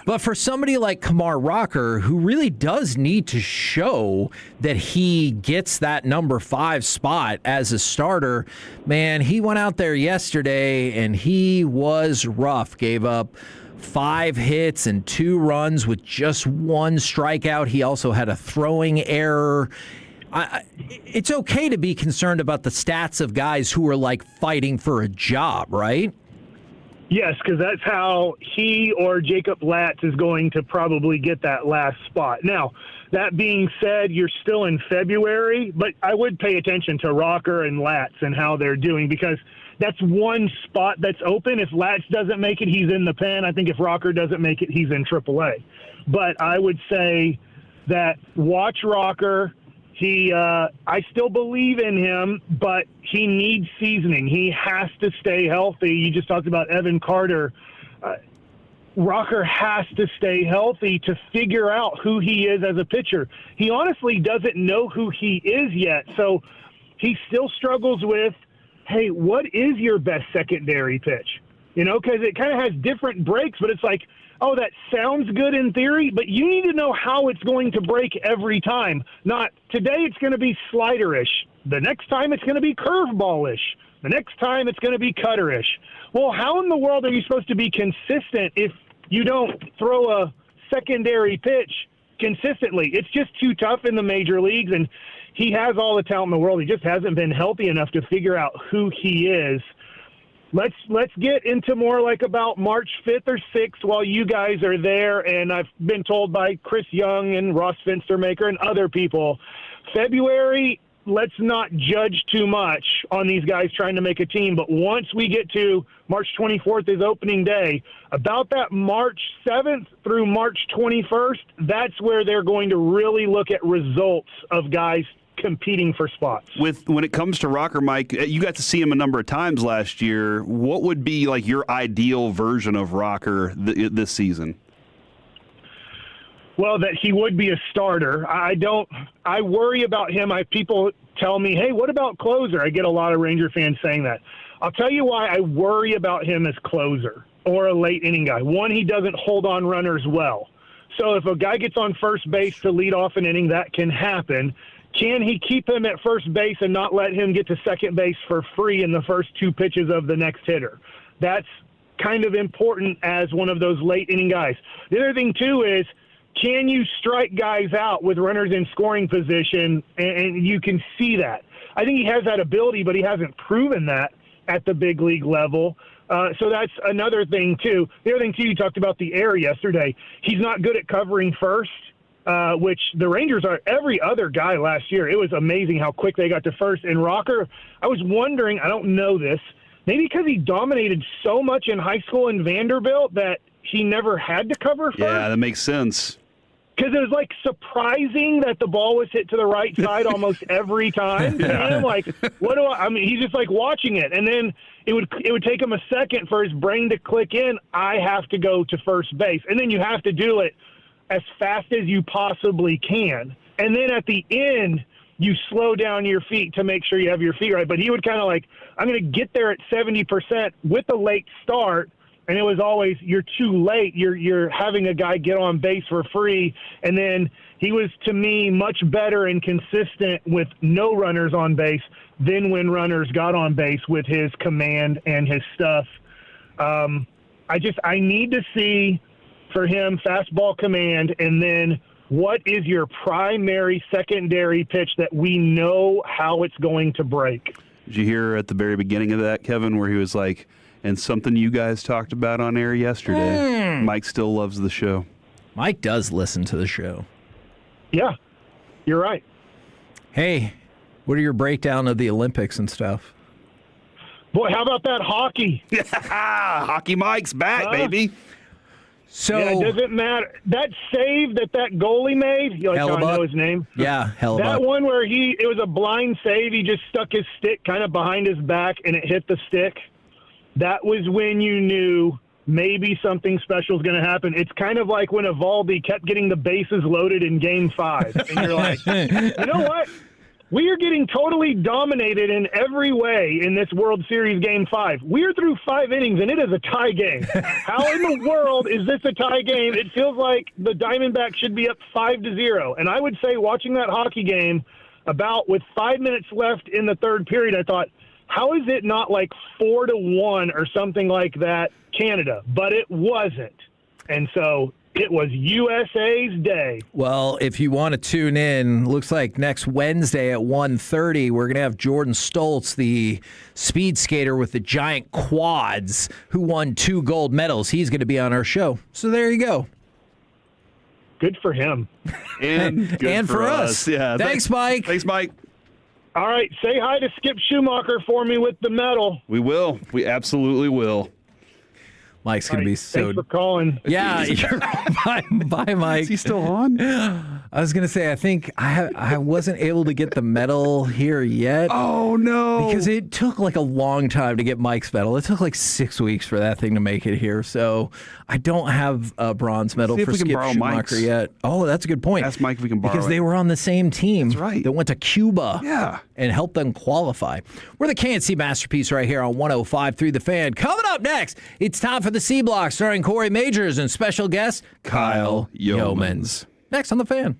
but for somebody like Kumar Rocker, who really does need to show that he gets that number 5 spot as a starter, man, he went out there yesterday and he was rough. Gave up 5 hits and 2 runs with just 1 strikeout. He also had a throwing error. It's okay to be concerned about the stats of guys who are fighting for a job, right? Yes, because that's how he or Jacob Latz is going to probably get that last spot. Now, that being said, you're still in February, but I would pay attention to Rocker and Latz and how they're doing, because that's one spot that's open. If Latz doesn't make it, he's in the pen. I think if Rocker doesn't make it, he's in AAA. But I would say that watch Rocker. I still believe in him, but he needs seasoning. He has to stay healthy. You just talked about Evan Carter. Rocker has to stay healthy to figure out who he is as a pitcher. He honestly doesn't know who he is yet, so he still struggles with, hey, what is your best secondary pitch? Because it kind of has different breaks, but it's like, oh, that sounds good in theory, but you need to know how it's going to break every time. Not today it's going to be slider-ish. The next time it's going to be curveball-ish. The next time it's going to be cutter-ish. Well, how in the world are you supposed to be consistent if you don't throw a secondary pitch consistently? It's just too tough in the major leagues, and he has all the talent in the world. He just hasn't been healthy enough to figure out who he is. Let's get into more about March 5th or 6th while you guys are there, and I've been told by Chris Young and Ross Finstermaker and other people, February, let's not judge too much on these guys trying to make a team, but once we get to March 24th is opening day, about that March 7th through March 21st, that's where they're going to really look at results of guys competing for spots. When it comes to Rocker, Mike, you got to see him a number of times last year. What would be your ideal version of Rocker this season? Well, that he would be a starter. I worry about him. People tell me, hey, what about closer? I get a lot of Ranger fans saying that. I'll tell you why I worry about him as closer or a late inning guy. One, he doesn't hold on runners well. So if a guy gets on first base to lead off an inning, that can happen. Can he keep him at first base and not let him get to second base for free in the first 2 pitches of the next hitter? That's kind of important as one of those late inning guys. The other thing, too, is can you strike guys out with runners in scoring position, and you can see that. I think he has that ability, but he hasn't proven that at the big league level. So that's another thing, too. The other thing, too, you talked about the air yesterday. He's not good at covering first. Which the Rangers are every other guy last year. It was amazing how quick they got to first. And Rocker, I was wondering, I don't know this, maybe because he dominated so much in high school in Vanderbilt that he never had to cover first. Yeah, that makes sense. Because it was surprising that the ball was hit to the right side almost every time. Yeah. And I'm he's just watching it. And then it would take him a second for his brain to click in, I have to go to first base. And then you have to do it as fast as you possibly can. And then at the end, you slow down your feet to make sure you have your feet right. But he would kind of I'm going to get there at 70% with a late start. And it was always, you're too late. You're having a guy get on base for free. And then he was, to me, much better and consistent with no runners on base than when runners got on base with his command and his stuff. I need to see for him fastball command, and then what is your primary secondary pitch that we know how it's going to break? Did you hear at the very beginning of that, Kevin, where he was like, and something you guys talked about on air yesterday, Mike still loves the show. Mike does listen to the show. Yeah, you're right. Hey, what are your breakdown of the Olympics and stuff? Boy, how about that hockey? Hockey Mike's back, baby. So yeah, it doesn't matter. That save that goalie made, you know his name? Yeah, Hellebuck. That one where it was a blind save, he just stuck his stick kind of behind his back and it hit the stick. That was when you knew maybe something special is going to happen. It's kind of like when Evaldi kept getting the bases loaded in Game 5. And you're like, you know what? We are getting totally dominated in every way in this World Series Game 5. We are through 5 innings, and it is a tie game. How in the world is this a tie game? It feels like the Diamondbacks should be up 5-0. And I would say watching that hockey game with 5 minutes left in the third period, I thought, how is it not like 4-1 or something like that, Canada? But it wasn't. And so it was USA's day. Well, if you want to tune in, looks like next Wednesday at 1:30, we're going to have Jordan Stoltz, the speed skater with the giant quads, who won 2 gold medals. He's going to be on our show. So there you go. Good for him. And good for us. Yeah. Thanks, Mike. Thanks, Mike. All right, say hi to Skip Schumacher for me with the medal. We will. We absolutely will. Mike's going to be so... Thanks for calling. Yeah. Bye, Mike. Is he still on? I was going to say, I think I wasn't able to get the medal here yet. Oh, no. Because it took like a long time to get Mike's medal. It took like 6 weeks for that thing to make it here. So I don't have a bronze medal for Skip Schumacher yet. Oh, that's a good point. Ask Mike if we can borrow Because they were on the same team that went to Cuba and helped them qualify. We're the KNC Masterpiece right here on 105.3 The Fan. Coming up next, it's time for the C Block starring Corey Majors and special guest Kyle Yeomans. Next on The Fan.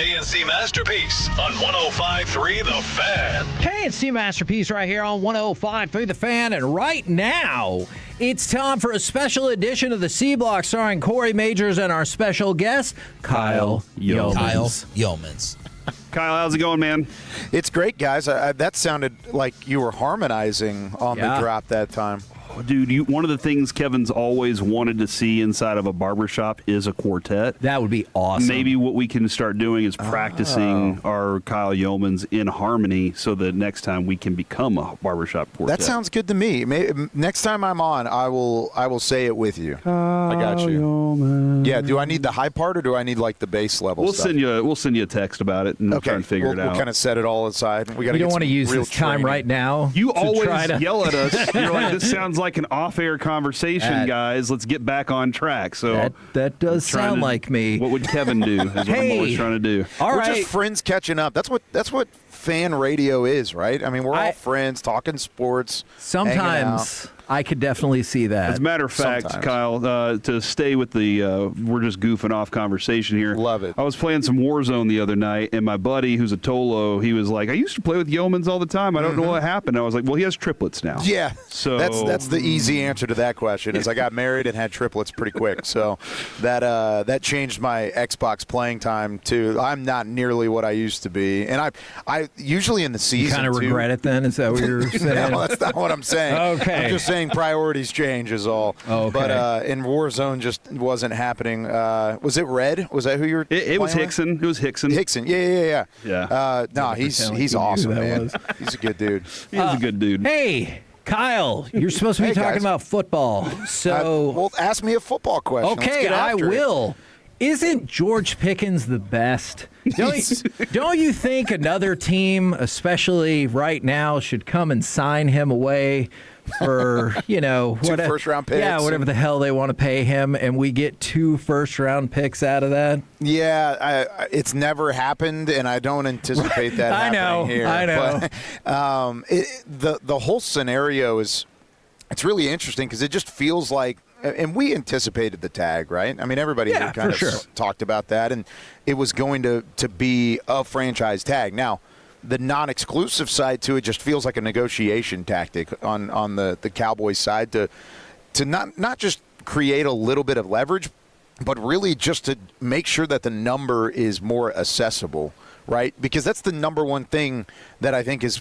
KNC Masterpiece on 105.3 The Fan. KNC Masterpiece right here on 105.3 The Fan. And right now, it's time for a special edition of the C Block starring Corey Majors and our special guest, Kyle Yeomans. Kyle Yeomans. Kyle, how's it going, man? It's great, guys. That sounded like you were harmonizing on the drop that time. Dude, one of the things Kevin's always wanted to see inside of a barbershop is a quartet. That would be awesome. Maybe what we can start doing is practicing our Kyle Yeomans in harmony so that next time we can become a barbershop quartet. That sounds good to me. Next time I'm on, I will say it with you. Kyle I got you. Yeomans. Yeah, do I need the high part or do I need like the base level We'll stuff? send you a text about it and try and figure it out. We'll kind of set it all aside. We got You don't want to use this time right now. You to always try to yell at us. You're like, this sounds like an off-air conversation, guys. Let's get back on track. So that does sound like me. What would Kevin do? Is what I'm always trying to do. We're just friends catching up. That's what fan radio is, right? I mean, we're all friends talking sports. Sometimes I could definitely see that. As a matter of fact, Kyle, to stay with the we're just goofing off conversation here. Love it. I was playing some Warzone the other night, and my buddy, who's a Tolo, he was like, I used to play with Yeomans all the time. I don't know what happened. I was like, well, he has triplets now. Yeah. So that's the easy answer to that question is I got married and had triplets pretty quick. So that changed my Xbox playing time too. I'm not nearly what I used to be. And I usually in the season You kind of regret it then? Is that what you're saying? No, that's not what I'm saying. Okay. I'm just saying priorities change is all. Okay. But in Warzone just wasn't happening. Was it Red? Was that who you were It was playing Hickson. with? It was Hickson. Hickson. Yeah. No, he's pretend like awesome, you knew who that man. was. He's a good dude. He's a good dude. Hey, Kyle, you're supposed to be Hey, talking guys. about football. So well, ask me a football question. Let's okay, get I after it. will. Isn't George Pickens the best? Don't you think another team, especially right now, should come and sign him away for, Two first-round picks. Yeah, whatever the hell they want to pay him, and we get 2 first-round picks out of that? Yeah, it's never happened, and I don't anticipate that happening here. I know. But the whole scenario it's really interesting because it just feels like, and we anticipated the tag, right? I mean, everybody here kind of talked about that, and it was going to be a franchise tag. Now, the non-exclusive side to it just feels like a negotiation tactic on the Cowboys side to not just create a little bit of leverage, but really just to make sure that the number is more accessible, right? Because that's the number one thing that I think is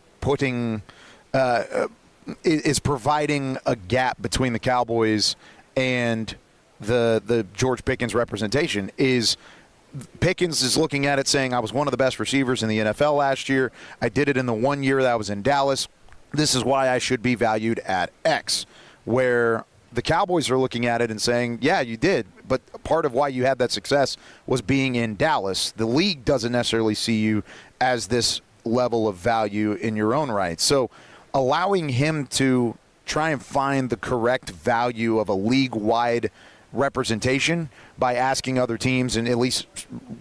providing a gap between the Cowboys and the George Pickens representation is Pickens is looking at it saying, I was one of the best receivers in the NFL last year. I did it in the 1 year that I was in Dallas. This is why I should be valued at X. Where the Cowboys are looking at it and saying, yeah, you did, but part of why you had that success was being in Dallas. The league doesn't necessarily see you as this level of value in your own right. So allowing him to try and find the correct value of a league-wide representation by asking other teams and at least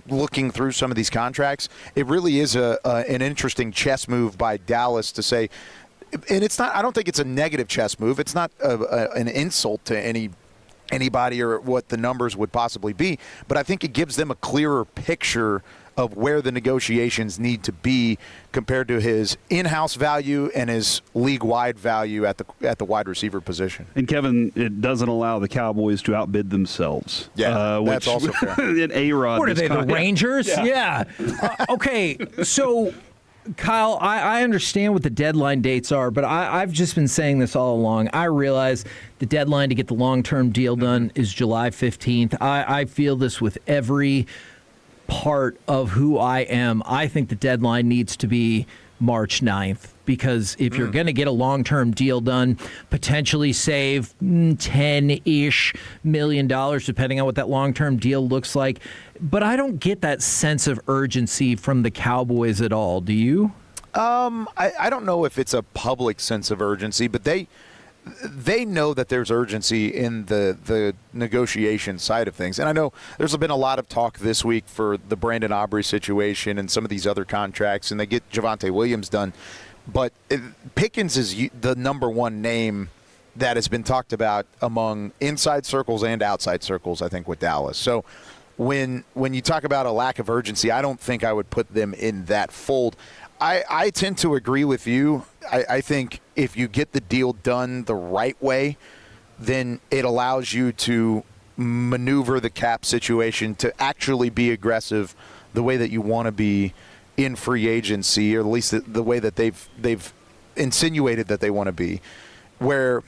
looking through some of these contracts, it really is an interesting chess move by Dallas to say, and it's not, I don't think it's a negative chess move. It's not an insult to anybody or what the numbers would possibly be, but I think it gives them a clearer picture of where the negotiations need to be compared to his in-house value and his league-wide value at the wide receiver position. And Kevin, it doesn't allow the Cowboys to outbid themselves. Yeah, that's also fair. And A-Rod. What are they, the Rangers? Yeah. Okay, so Kyle, I understand what the deadline dates are, but I've just been saying this all along. I realize the deadline to get the long-term deal done is July 15th. I feel this with every part of who I am. I think the deadline needs to be March 9th because if you're going to get a long-term deal done, potentially save $10-ish million, depending on what that long-term deal looks like. But I don't get that sense of urgency from the Cowboys at all. Do you? I don't know if it's a public sense of urgency, but they know that there's urgency in the negotiation side of things. And I know there's been a lot of talk this week for the Brandon Aubrey situation and some of these other contracts, and they get Javonte Williams done. But Pickens is the number one name that has been talked about among inside circles and outside circles, I think, with Dallas. So when you talk about a lack of urgency, I don't think I would put them in that fold. I tend to agree with you. I think if you get the deal done the right way, then it allows you to maneuver the cap situation to actually be aggressive the way that you want to be in free agency, or at least the way that they've insinuated that they want to be, where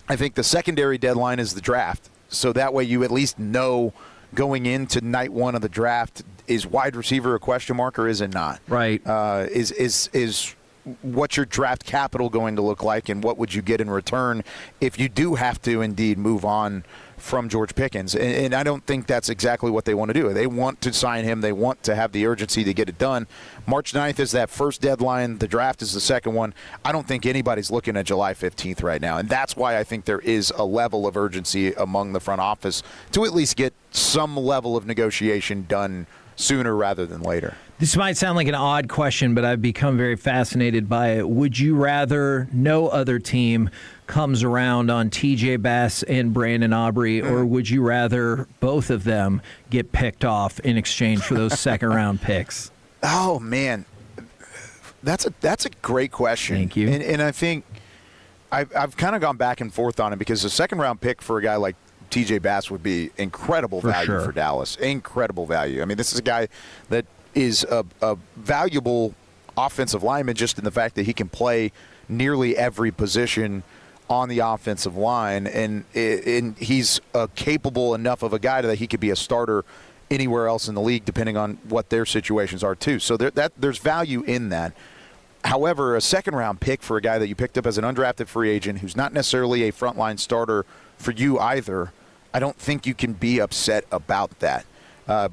I think the secondary deadline is the draft. So that way you at least know going into night one of the draft, is wide receiver a question mark or is it not? Right. Is what's your draft capital going to look like, and what would you get in return if you do have to indeed move on from George Pickens? And I don't think that's exactly what they want to do. They want to sign him. They want to have the urgency to get it done. March 9th is that first deadline. The draft is the second one. I don't think anybody's looking at July 15th right now, and that's why I think there is a level of urgency among the front office to at least get some level of negotiation done sooner rather than later. This might sound like an odd question, but I've become very fascinated by it. Would you rather no other team comes around on TJ Bass and Brandon Aubrey, or would you rather both of them get picked off in exchange for those second-round picks? Oh, man. That's a great question. Thank you. And I think I've kind of gone back and forth on it, because a second-round pick for a guy like TJ Bass would be incredible value for Dallas. Incredible value. I mean, this is a guy that is a valuable offensive lineman just in the fact that he can play nearly every position on the offensive line, and he's capable enough of a guy that he could be a starter anywhere else in the league, depending on what their situations are too. So there's value in that. However, a second-round pick for a guy that you picked up as an undrafted free agent who's not necessarily a frontline starter for you either, I don't think you can be upset about that.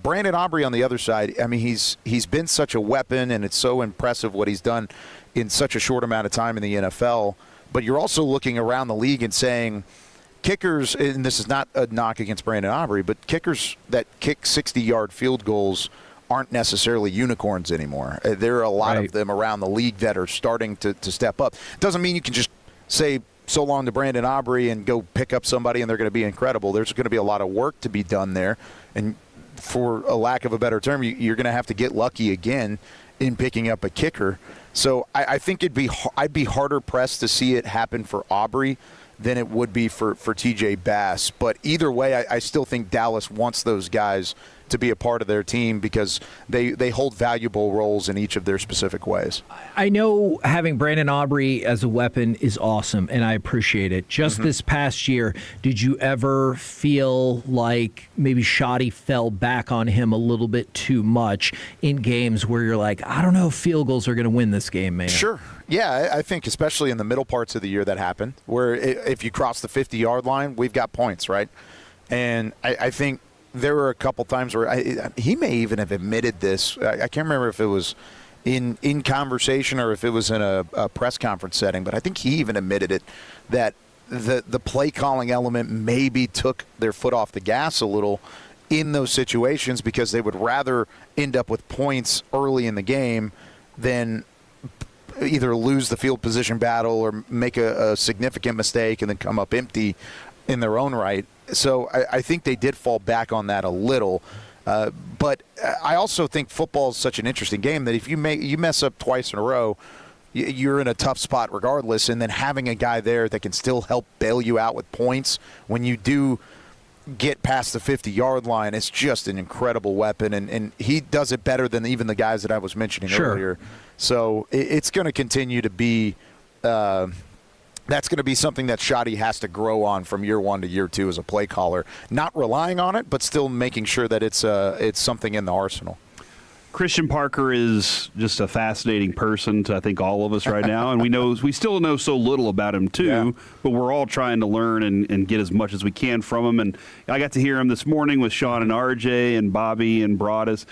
Brandon Aubrey on the other side, I mean, he's been such a weapon, and it's so impressive what he's done in such a short amount of time in the NFL. But you're also looking around the league and saying kickers, and this is not a knock against Brandon Aubrey, but kickers that kick 60-yard field goals aren't necessarily unicorns anymore. There are a lot of them around the league that are starting to step up. Doesn't mean you can just say so long to Brandon Aubrey and go pick up somebody and they're going to be incredible. There's going to be a lot of work to be done there. And for a lack of a better term, you're going to have to get lucky again in picking up a kicker. So I think I'd be harder pressed to see it happen for Aubrey than it would be for TJ Bass. But either way, I still think Dallas wants those guys to be a part of their team because they hold valuable roles in each of their specific ways. I know having Brandon Aubrey as a weapon is awesome, and I appreciate it. Just this past year, did you ever feel like maybe Schotty fell back on him a little bit too much in games where you're like, I don't know if field goals are going to win this game, man? Sure. Yeah, I think especially in the middle parts of the year that happened, where if you cross the 50-yard line, we've got points, right? And I think there were a couple times where he may even have admitted this. I can't remember if it was in conversation or if it was in a press conference setting, but I think he even admitted it, that the play calling element maybe took their foot off the gas a little in those situations because they would rather end up with points early in the game than either lose the field position battle or make a significant mistake and then come up empty in their own right. So I think they did fall back on that a little. But I also think football is such an interesting game that if you mess up twice in a row, you're in a tough spot regardless. And then having a guy there that can still help bail you out with points when you do get past the 50-yard line, it's just an incredible weapon. And he does it better than even the guys that I was mentioning earlier. So it's going to continue to be that's going to be something that Schotty has to grow on from year one to year two as a play caller. Not relying on it, but still making sure that it's something in the arsenal. Christian Parker is just a fascinating person to, I think, all of us right now. And we still know so little about him, too, but we're all trying to learn and get as much as we can from him. And I got to hear him this morning with Shan and RJ and Bobby and Broaddus.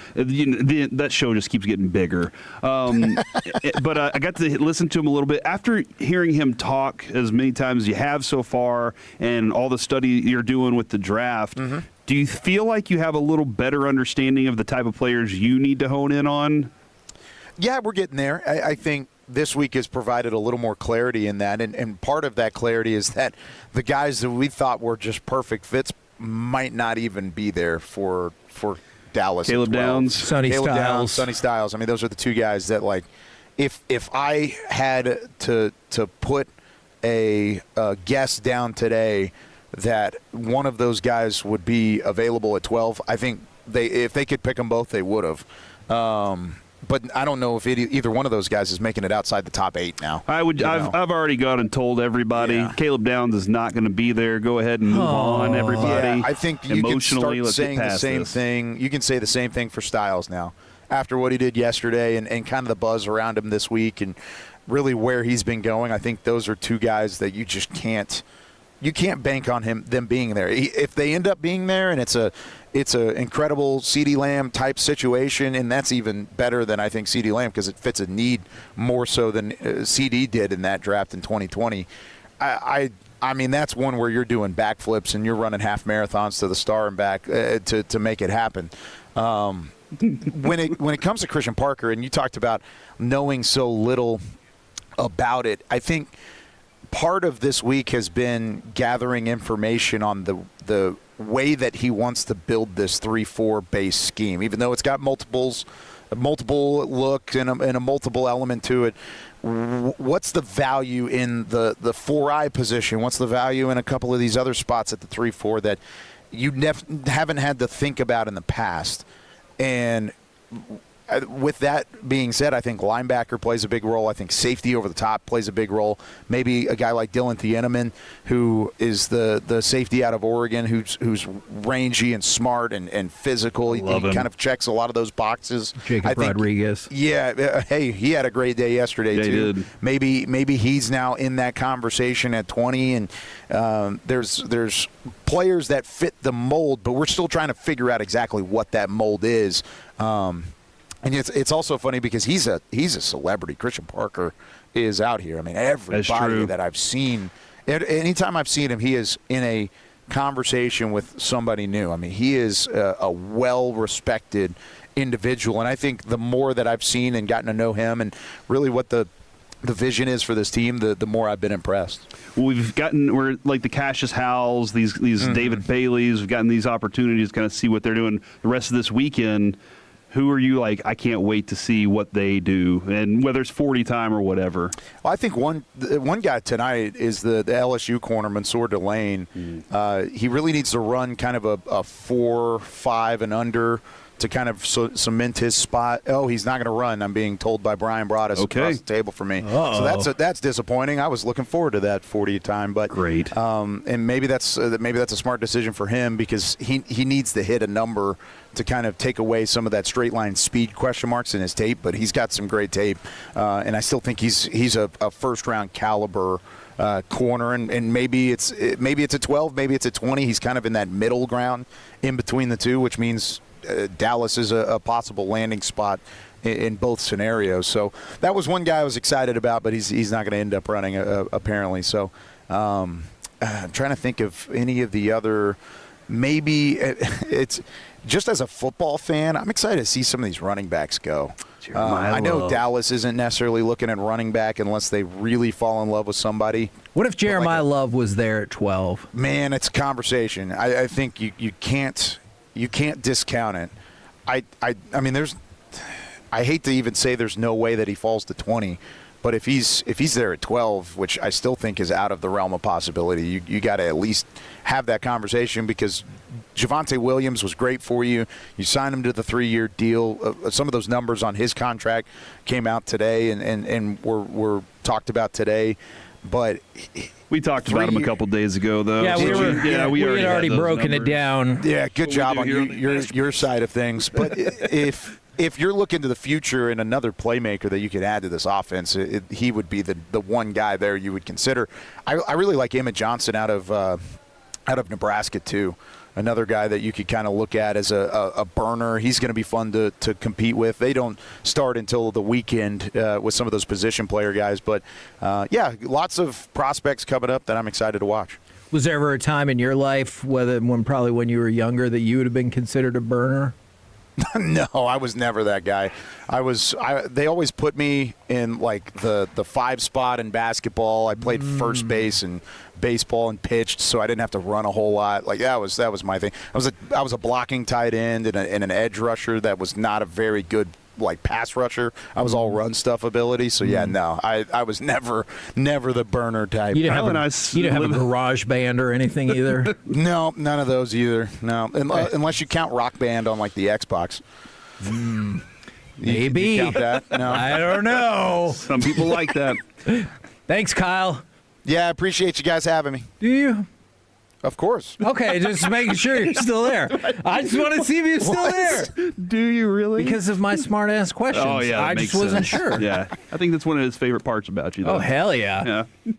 That show just keeps getting bigger. But I got to listen to him a little bit. After hearing him talk as many times as you have so far and all the study you're doing with the draft, do you feel like you have a little better understanding of the type of players you need to hone in on? Yeah, we're getting there. I think this week has provided a little more clarity in that, and part of that clarity is that the guys that we thought were just perfect fits might not even be there for Dallas. Caleb Downs, Sonny Styles. I mean, those are the two guys that, like, if I had to put a guess down today that one of those guys would be available at 12, I think if they could pick them both, they would have. But I don't know if either one of those guys is making it outside the top 8 now. I've already gone and told everybody Caleb Downs is not going to be there. Go ahead and move on, everybody. Yeah, I think you can start saying the same thing. You can say the same thing for Styles now. After what he did yesterday and kind of the buzz around him this week and really where he's been going, I think those are two guys that you just can't bank on them being there. If they end up being there and it's a incredible CeeDee Lamb type situation, and that's even better than I think CeeDee Lamb because it fits a need more so than CD did in that draft in 2020. I mean, that's one where you're doing backflips and you're running half marathons to the star and back to make it happen. When it comes to Christian Parker, and you talked about knowing so little about it, I think part of this week has been gathering information on the way that he wants to build this 3-4 base scheme, even though it's got multiple look and a multiple element to it. What's the value in the 4-eye position? What's the value in a couple of these other spots at the 3-4 that you haven't had to think about in the past? And with that being said, I think linebacker plays a big role. I think safety over the top plays a big role. Maybe a guy like Dylan Thieneman, who is the safety out of Oregon, who's rangy and smart and physical. He kind of checks a lot of those boxes. Jacob Rodriguez. Yeah. Hey, he had a great day yesterday, too. He did. Maybe he's now in that conversation at 20, and there's players that fit the mold, but we're still trying to figure out exactly what that mold is. And it's also funny because he's a celebrity. Christian Parker is out here. I mean, everybody that I've seen, anytime I've seen him, he is in a conversation with somebody new. I mean, he is a well-respected individual. And I think the more that I've seen and gotten to know him and really what the vision is for this team, the more I've been impressed. Well, we're like the Cassius Howells, these David Baileys. We've gotten these opportunities to kind of see what they're doing the rest of this weekend. Who are you like, I can't wait to see what they do, and whether it's 40 time or whatever? Well, I think one guy tonight is the LSU corner, Mansour Delane. He really needs to run kind of a 4-5 and under to kind of cement his spot. Oh, he's not going to run, I'm being told by Brian Broaddus across the table from me. So that's disappointing. I was looking forward to that 40 time, but great. And maybe that's a smart decision for him because he needs to hit a number to kind of take away some of that straight line speed question marks in his tape, but he's got some great tape, and I still think he's a first round caliber corner, and maybe it's a 12, maybe it's a 20. He's kind of in that middle ground in between the two, which means Dallas is a possible landing spot in both scenarios. So that was one guy I was excited about, but he's not going to end up running apparently. So I'm trying to think of any of the other. Maybe it's just as a football fan, I'm excited to see some of these running backs go. I know Dallas isn't necessarily looking at running back unless they really fall in love with somebody. What if Jeremiah Love was there at 12? Man, it's a conversation. I think you can't discount it. I mean, I hate to even say there's no way that he falls to 20, but if he's there at 12, which I still think is out of the realm of possibility, you got to at least have that conversation because Javonte Williams was great for you. You signed him to the 3-year deal. Some of those numbers on his contract came out today and were talked about today, but we talked about him a couple days ago, though. Yeah, we had already broken it down. Yeah, good job on your side of things. But if you're looking to the future and another playmaker that you could add to this offense, he would be the one guy there you would consider. I really like Emmett Johnson out of Nebraska too. Another guy that you could kind of look at as a burner. He's going to be fun to compete with. They don't start until the weekend with some of those position player guys. But, lots of prospects coming up that I'm excited to watch. Was there ever a time in your life, when you were younger, that you would have been considered a burner? No, I was never that guy. They always put me in like the 5 spot in basketball. I played first base and baseball and pitched, so I didn't have to run a whole lot. Like that was my thing. I was a blocking tight end and an edge rusher that was not a very good like pass rusher. I was all run stuff ability. So yeah, no, I was never the burner type. You didn't have a garage band or anything either? No, none of those either. No, unless you count Rock Band on like the Xbox. Maybe. You count that? No. I don't know. Some people like that. Thanks, Kyle. Yeah, I appreciate you guys having me. Do you? Of course. Okay, just making sure you're still there. I just want to see if you're still there. Do you really? Because of my smart-ass questions. Oh, yeah. I just wasn't sure. Yeah. I think that's one of his favorite parts about you, though. Oh, hell yeah. Yeah.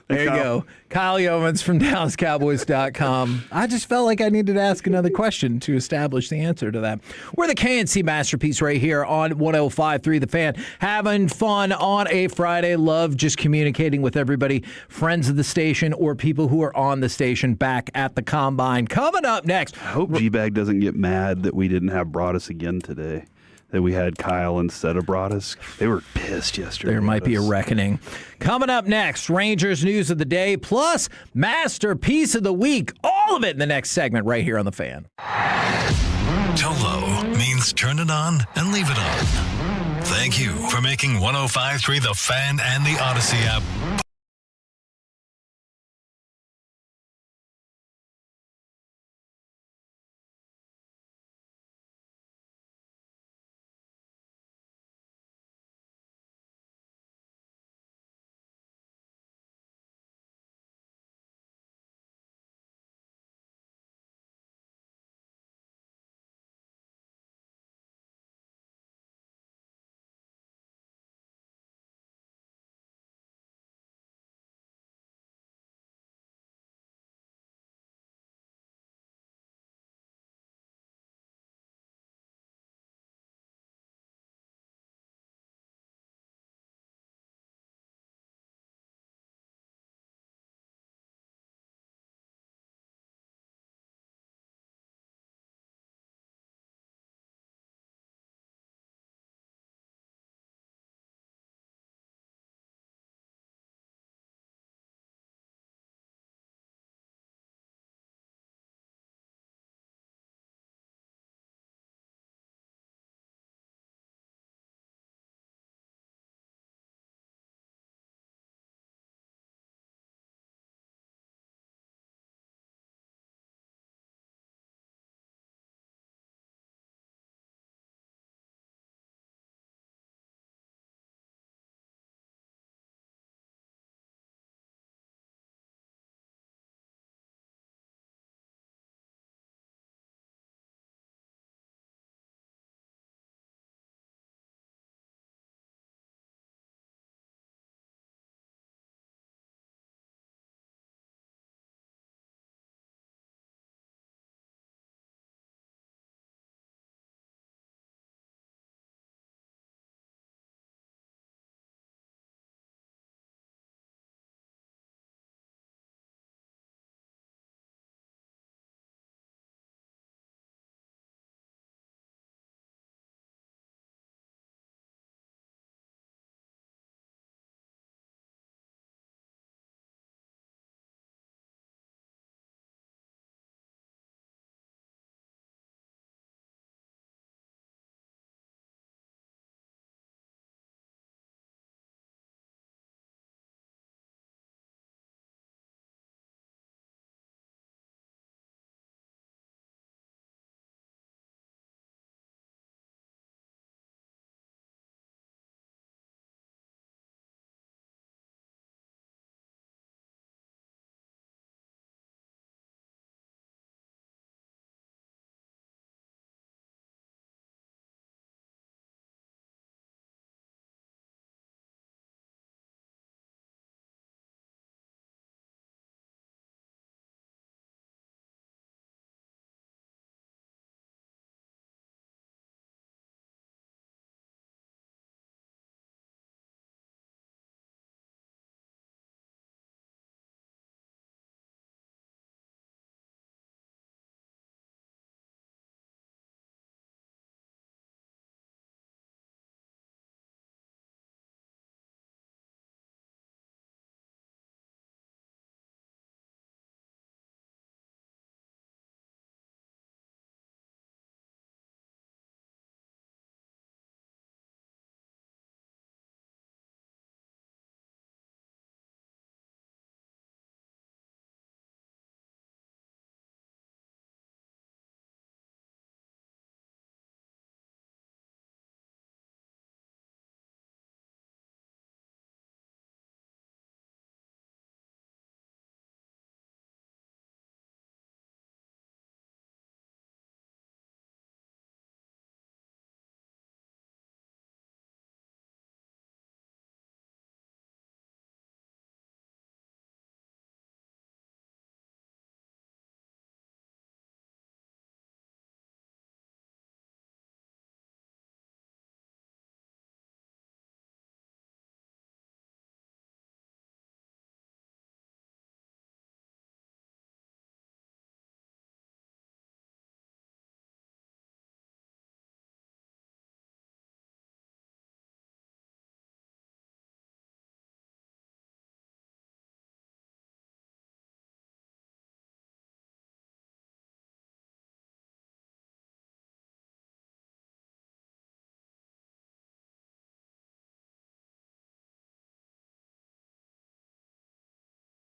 There you go. Kyle Yeomans from DallasCowboys.com. I just felt like I needed to ask another question to establish the answer to that. We're the KNC Masterpiece right here on 105.3 The Fan. Having fun on a Friday. Love just communicating with everybody, friends of the station or people who are on the station back at the Combine. Coming up next. I hope G-Bag doesn't get mad that we didn't have Broaddus again today. That we had Kyle instead of Broaddus. They were pissed yesterday. There might be a reckoning. Coming up next, Rangers news of the day, plus Masterpiece of the week. All of it in the next segment right here on The Fan. TOLO means turn it on and leave it on. Thank you for making 105.3 The Fan and the Odyssey app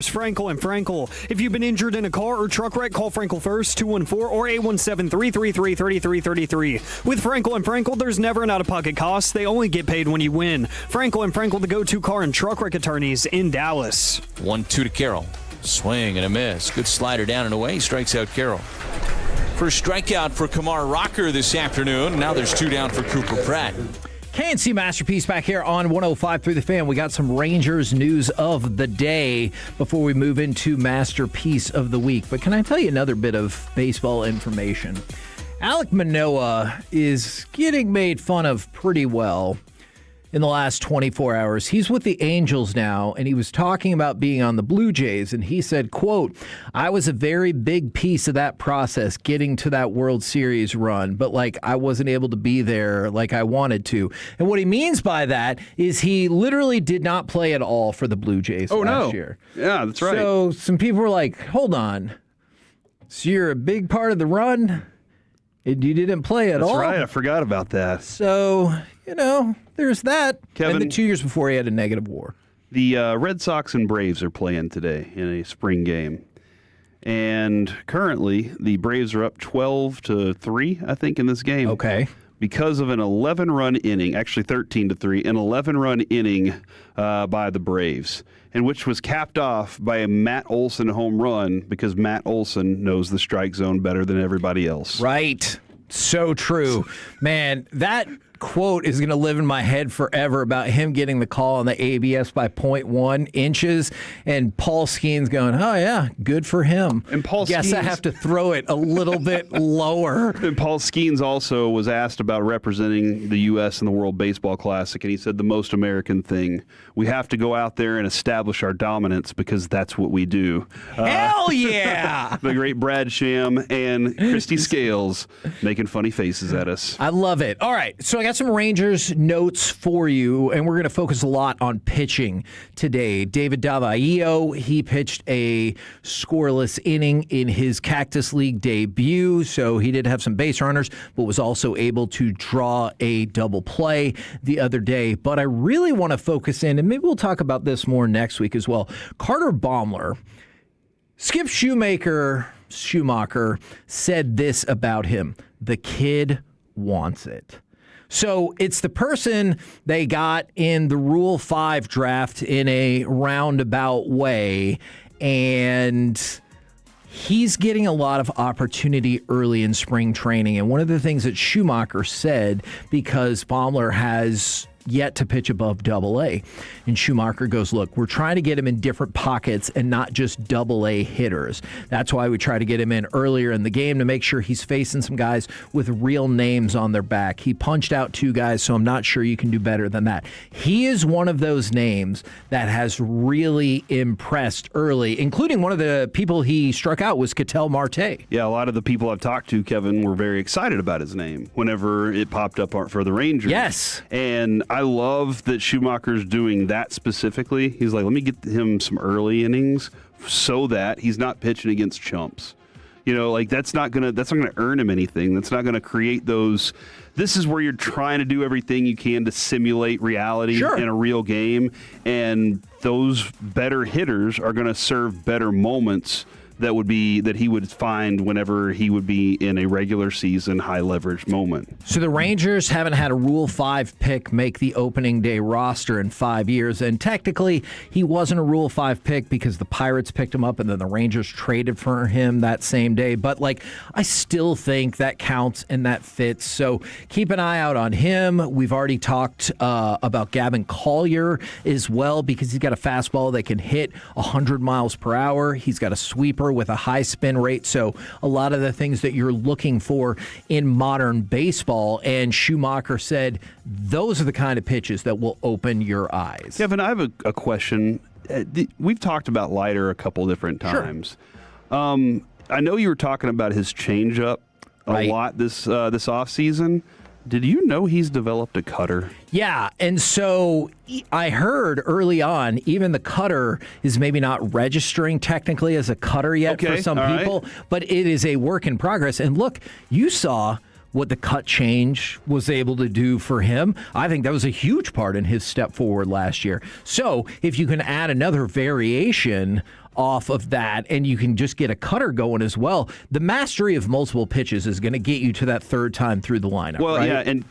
It's Frankel and Frankel. If you've been injured in a car or truck wreck, call Frankel first, 214 or 817-333-3333. With Frankel and Frankel, there's never an out-of-pocket cost. They only get paid when you win. Frankel and Frankel, the go-to car and truck wreck attorneys in Dallas. 1-2 to Carroll. Swing and a miss. Good slider down and away. Strikes out Carroll. First strikeout for Kamar Rocker this afternoon. Now there's 2 down for Cooper Pratt. KNC Masterpiece back here on 105 through the Fan. We got some Rangers news of the day before we move into Masterpiece of the Week. But can I tell you another bit of baseball information? Alek Manoah is getting made fun of pretty well in the last 24 hours. He's with the Angels now, and he was talking about being on the Blue Jays, and he said, quote, I was a very big piece of that process, getting to that World Series run, but I wasn't able to be there like I wanted to. And what he means by that is he literally did not play at all for the Blue Jays last year. Yeah, that's right. So some people were like, hold on. So you're a big part of the run, and you didn't play at all? That's right. I forgot about that. So, there's that. Kevin, and the 2 years before he had a negative WAR. The Red Sox and Braves are playing today in a spring game. And currently, the Braves are up 12-3, I think, in this game. Okay. Because of an 11-run inning, actually 13-3, an 11-run inning by the Braves, and which was capped off by a Matt Olson home run because Matt Olson knows the strike zone better than everybody else. Right. So true. Man, that quote is going to live in my head forever about him getting the call on the ABS by 0.1 inches, and Paul Skeens going, oh, yeah, good for him. And Paul Guess I have to throw it a little bit lower. And Paul Skeens also was asked about representing the U.S. in the World Baseball Classic, and he said the most American thing. We have to go out there and establish our dominance because that's what we do. Hell yeah! The great Brad Sham and Christy Scales making funny faces at us. I love it. All right, so I got some Rangers notes for you, and we're going to focus a lot on pitching today. David Davaio, he pitched a scoreless inning in his Cactus League debut, so he did have some base runners, but was also able to draw a double play the other day. But I really want to focus in, and maybe we'll talk about this more next week as well. Carter Baumler, Skip Schumacher said this about him: the kid wants it. So it's the person they got in the Rule 5 draft in a roundabout way, and he's getting a lot of opportunity early in spring training. And one of the things that Schumacher said, because Baumler has yet to pitch above Double-A. And Schumacher goes, look, we're trying to get him in different pockets and not just Double-A hitters. That's why we try to get him in earlier in the game to make sure he's facing some guys with real names on their back. He punched out 2 guys, so I'm not sure you can do better than that. He is one of those names that has really impressed early, including one of the people he struck out was Ketel Marte. Yeah, a lot of the people I've talked to, Kevin, were very excited about his name whenever it popped up for the Rangers. Yes. And I love that Schumacher's doing that specifically. He's like, let me get him some early innings so that he's not pitching against chumps. That's not gonna earn him anything. That's not gonna create those. This is where you're trying to do everything you can to simulate reality in a real game, and those better hitters are gonna serve better moments that he would find whenever he would be in a regular season high leverage moment. So the Rangers haven't had a Rule 5 pick make the opening day roster in 5 years, and technically he wasn't a Rule 5 pick because the Pirates picked him up and then the Rangers traded for him that same day. But I still think that counts and that fits. So keep an eye out on him. We've already talked about Gavin Collier as well, because he's got a fastball that can hit 100 miles per hour. He's got a sweeper with a high spin rate. So a lot of the things that you're looking for in modern baseball. And Schumacher said those are the kind of pitches that will open your eyes. Kevin, I have a question. We've talked about Leiter a couple different times. Sure. I know you were talking about his changeup a lot this offseason. Did you know he's developed a cutter? Yeah, and so I heard early on, even the cutter is maybe not registering technically as a cutter yet for some people, but it is a work in progress. And look, you saw what the cut change was able to do for him. I think that was a huge part in his step forward last year. So if you can add another variation off of that, and you can just get a cutter going as well. The mastery of multiple pitches is going to get you to that third time through the lineup. Well, right? yeah, and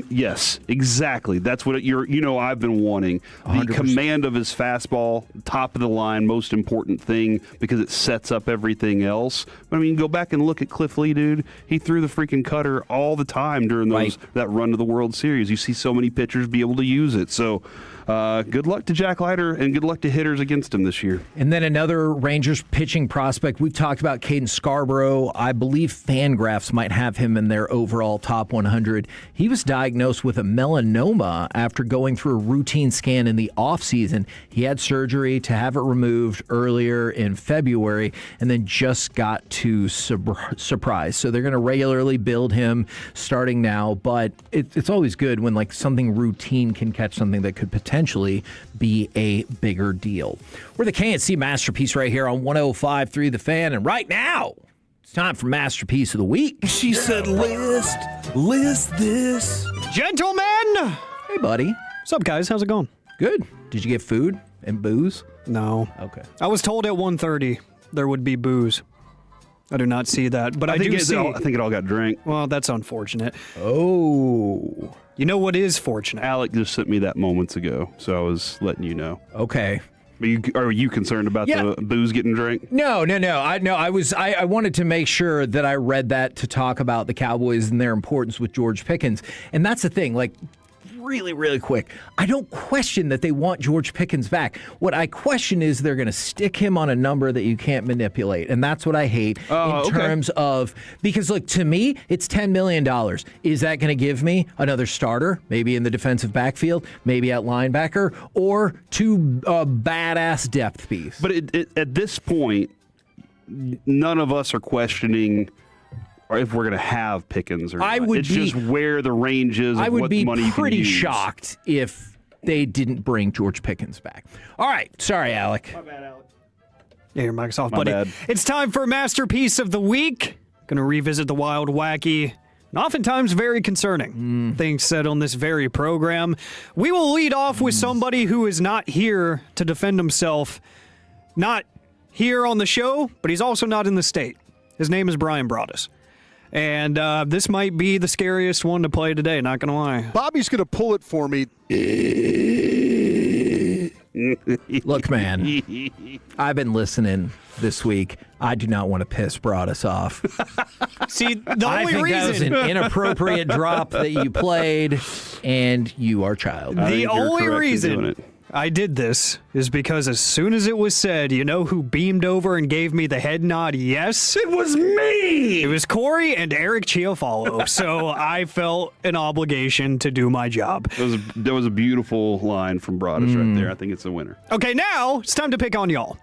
yes, exactly. That's what I've been wanting. The 100%. command of his fastball, top of the line, most important thing because it sets up everything else. But I mean, go back and look at Cliff Lee, dude. He threw the freaking cutter all the time during that run to the World Series. You see so many pitchers be able to use it. So good luck to Jack Leiter and good luck to hitters against him this year. And then another Rangers pitching prospect. We've talked about Caden Scarborough. I believe Fangraphs might have him in their overall top 100. He was diagnosed with a melanoma after going through a routine scan in the offseason. He had surgery to have it removed earlier in February and then just got to Surprise. So they're going to regularly build him starting now, but it's always good when like something routine can catch something that could potentially be a bigger deal. We're the KNC Masterpiece right here on 105.3 The Fan, and right now it's time for Masterpiece of the Week. She said, list this. Gentlemen! Hey, buddy. What's up, guys? How's it going? Good. Did you get food and booze? No. Okay. I was told at 1:30 there would be booze. I do not see that, but I think it all got drank. Well, that's unfortunate. Oh. You know what is fortunate? Alec just sent me that moments ago, so I was letting you know. Okay. Are you concerned about the booze getting drank? No. I wanted to make sure that I read that to talk about the Cowboys and their importance with George Pickens. And that's the thing, like, really, really quick. I don't question that they want George Pickens back. What I question is they're going to stick him on a number that you can't manipulate. And that's what I hate terms of, because look, to me, it's $10 million. Is that going to give me another starter, maybe in the defensive backfield, maybe at linebacker, or two badass depth piece? But at this point, none of us are questioning or if we're going to have Pickens or not. It's just where the range is of what money you can use. I would be pretty shocked if they didn't bring George Pickens back. All right. Sorry, Alec. My bad, Alec. Yeah, your mic's off, My buddy. bad. It's time for Masterpiece of the Week. Going to revisit the wild, wacky, and oftentimes very concerning things said on this very program. We will lead off with somebody who is not here to defend himself, not here on the show, but he's also not in the state. His name is Brian Broaddus. And this might be the scariest one to play today, not going to lie. Bobby's going to pull it for me. Look, man, I've been listening this week. I do not want to piss Broaddus off. See, the I only think reason... that was an inappropriate drop that you played, and you are child. The only reason I did this is because as soon as it was said, you know who beamed over and gave me the head nod? Yes. It was me! It was Corey and Eric Chiafalo. So I felt an obligation to do my job. That was a beautiful line from Broaddus right there. I think it's a winner. Okay, now it's time to pick on y'all.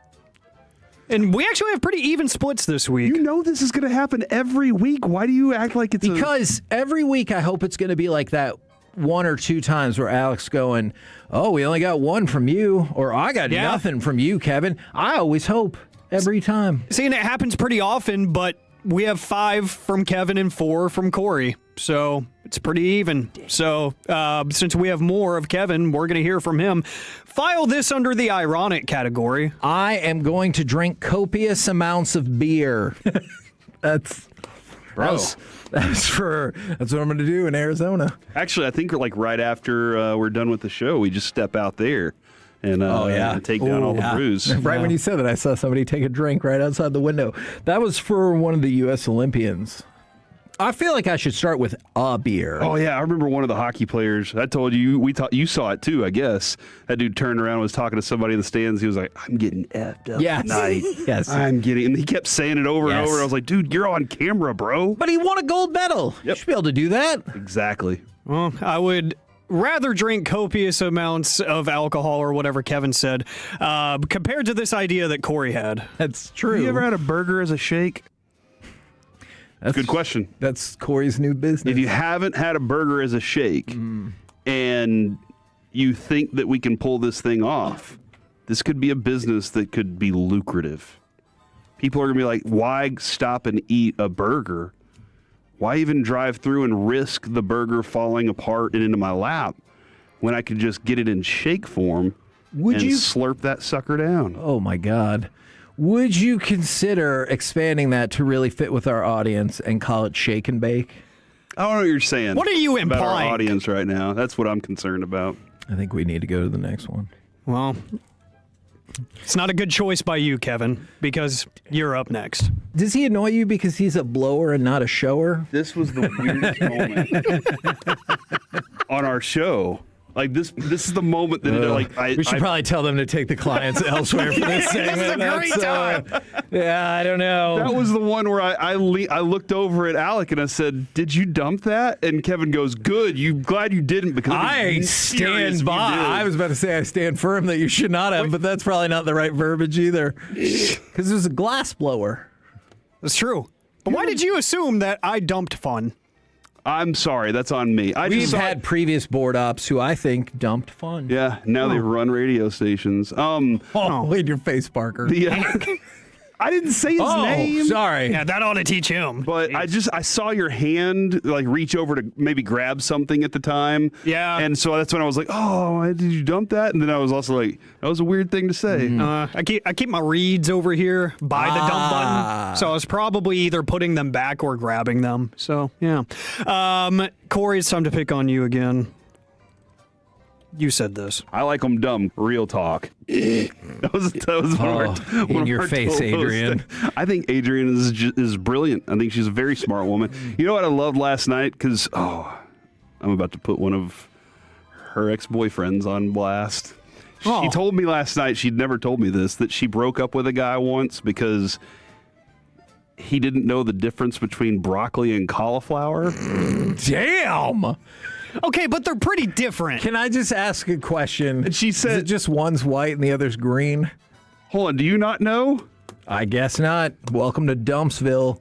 And we actually have pretty even splits this week. You know this is going to happen every week. Why do you act like it's Because every week I hope it's going to be like that one or two times where Alex going, oh, we only got one from you, or I got nothing from you, Kevin. I always hope every time. See, and it happens pretty often, but we have 5 from Kevin and 4 from Corey. So it's pretty even. So since we have more of Kevin, we're going to hear from him. File this under the ironic category. I am going to drink copious amounts of beer. That's what I'm going to do in Arizona. Actually, I think like right after we're done with the show, we just step out there and take down all the brews. Right when you said that, I saw somebody take a drink right outside the window. That was for one of the U.S. Olympians. I feel like I should start with a beer. Oh, yeah. I remember one of the hockey players. I told you, you saw it too, I guess. That dude turned around and was talking to somebody in the stands. He was like, I'm getting effed up tonight. Yes. I'm getting, and he kept saying it over and over. I was like, dude, you're on camera, bro. But he won a gold medal. Yep. You should be able to do that. Exactly. Well, I would rather drink copious amounts of alcohol or whatever Kevin said compared to this idea that Corey had. That's true. Have you ever had a burger as a shake? That's a good question. That's Corey's new business. If you haven't had a burger as a shake and you think that we can pull this thing off, this could be a business that could be lucrative. People are going to be like, why stop and eat a burger? Why even drive through and risk the burger falling apart and into my lap when I could just get it in shake form Would you slurp that sucker down? Oh my God. Would you consider expanding that to really fit with our audience and call it Shake and Bake? I don't know what you're saying. What are you about implying? Our audience right now? That's what I'm concerned about. I think we need to go to the next one. Well, it's not a good choice by you, Kevin, because you're up next. Does he annoy you because he's a blower and not a shower? This was the weirdest moment on our show. Like this is the moment that we should probably tell them to take the clients elsewhere for this segment. This is a great time. Yeah, I don't know. That was the one where I looked over at Alec and I said, "Did you dump that?" And Kevin goes, "Good. You glad you didn't because I stand by. I was about to say I stand firm that you should not have, but that's probably not the right verbiage either. Because it was a glass blower. That's true. But why did you assume that I dumped fun? I'm sorry, that's on me. We've had previous board ops who I think dumped fun. Yeah, now they run radio stations. In your face, Parker. I didn't say his name. Sorry. Yeah, that ought to teach him. But I saw your hand reach over to maybe grab something at the time. Yeah. And so that's when I was like, "Oh, did you dump that?" And then I was also like, "That was a weird thing to say." I keep my reeds over here by the dump button, so I was probably either putting them back or grabbing them. So yeah. Corey, it's time to pick on you again. You said this. I like them dumb. Real talk. that was one in of your our face, Adrian. I think Adrian is brilliant. I think she's a very smart woman. You know what I loved last night? Because I'm about to put one of her ex-boyfriends on blast. She told me last night, she'd never told me this, that she broke up with a guy once because he didn't know the difference between broccoli and cauliflower. Damn. Okay, but they're pretty different. Can I just ask a question? And she said, is it just one's white and the other's green? Hold on, do you not know? I guess not. Welcome to Dumpsville.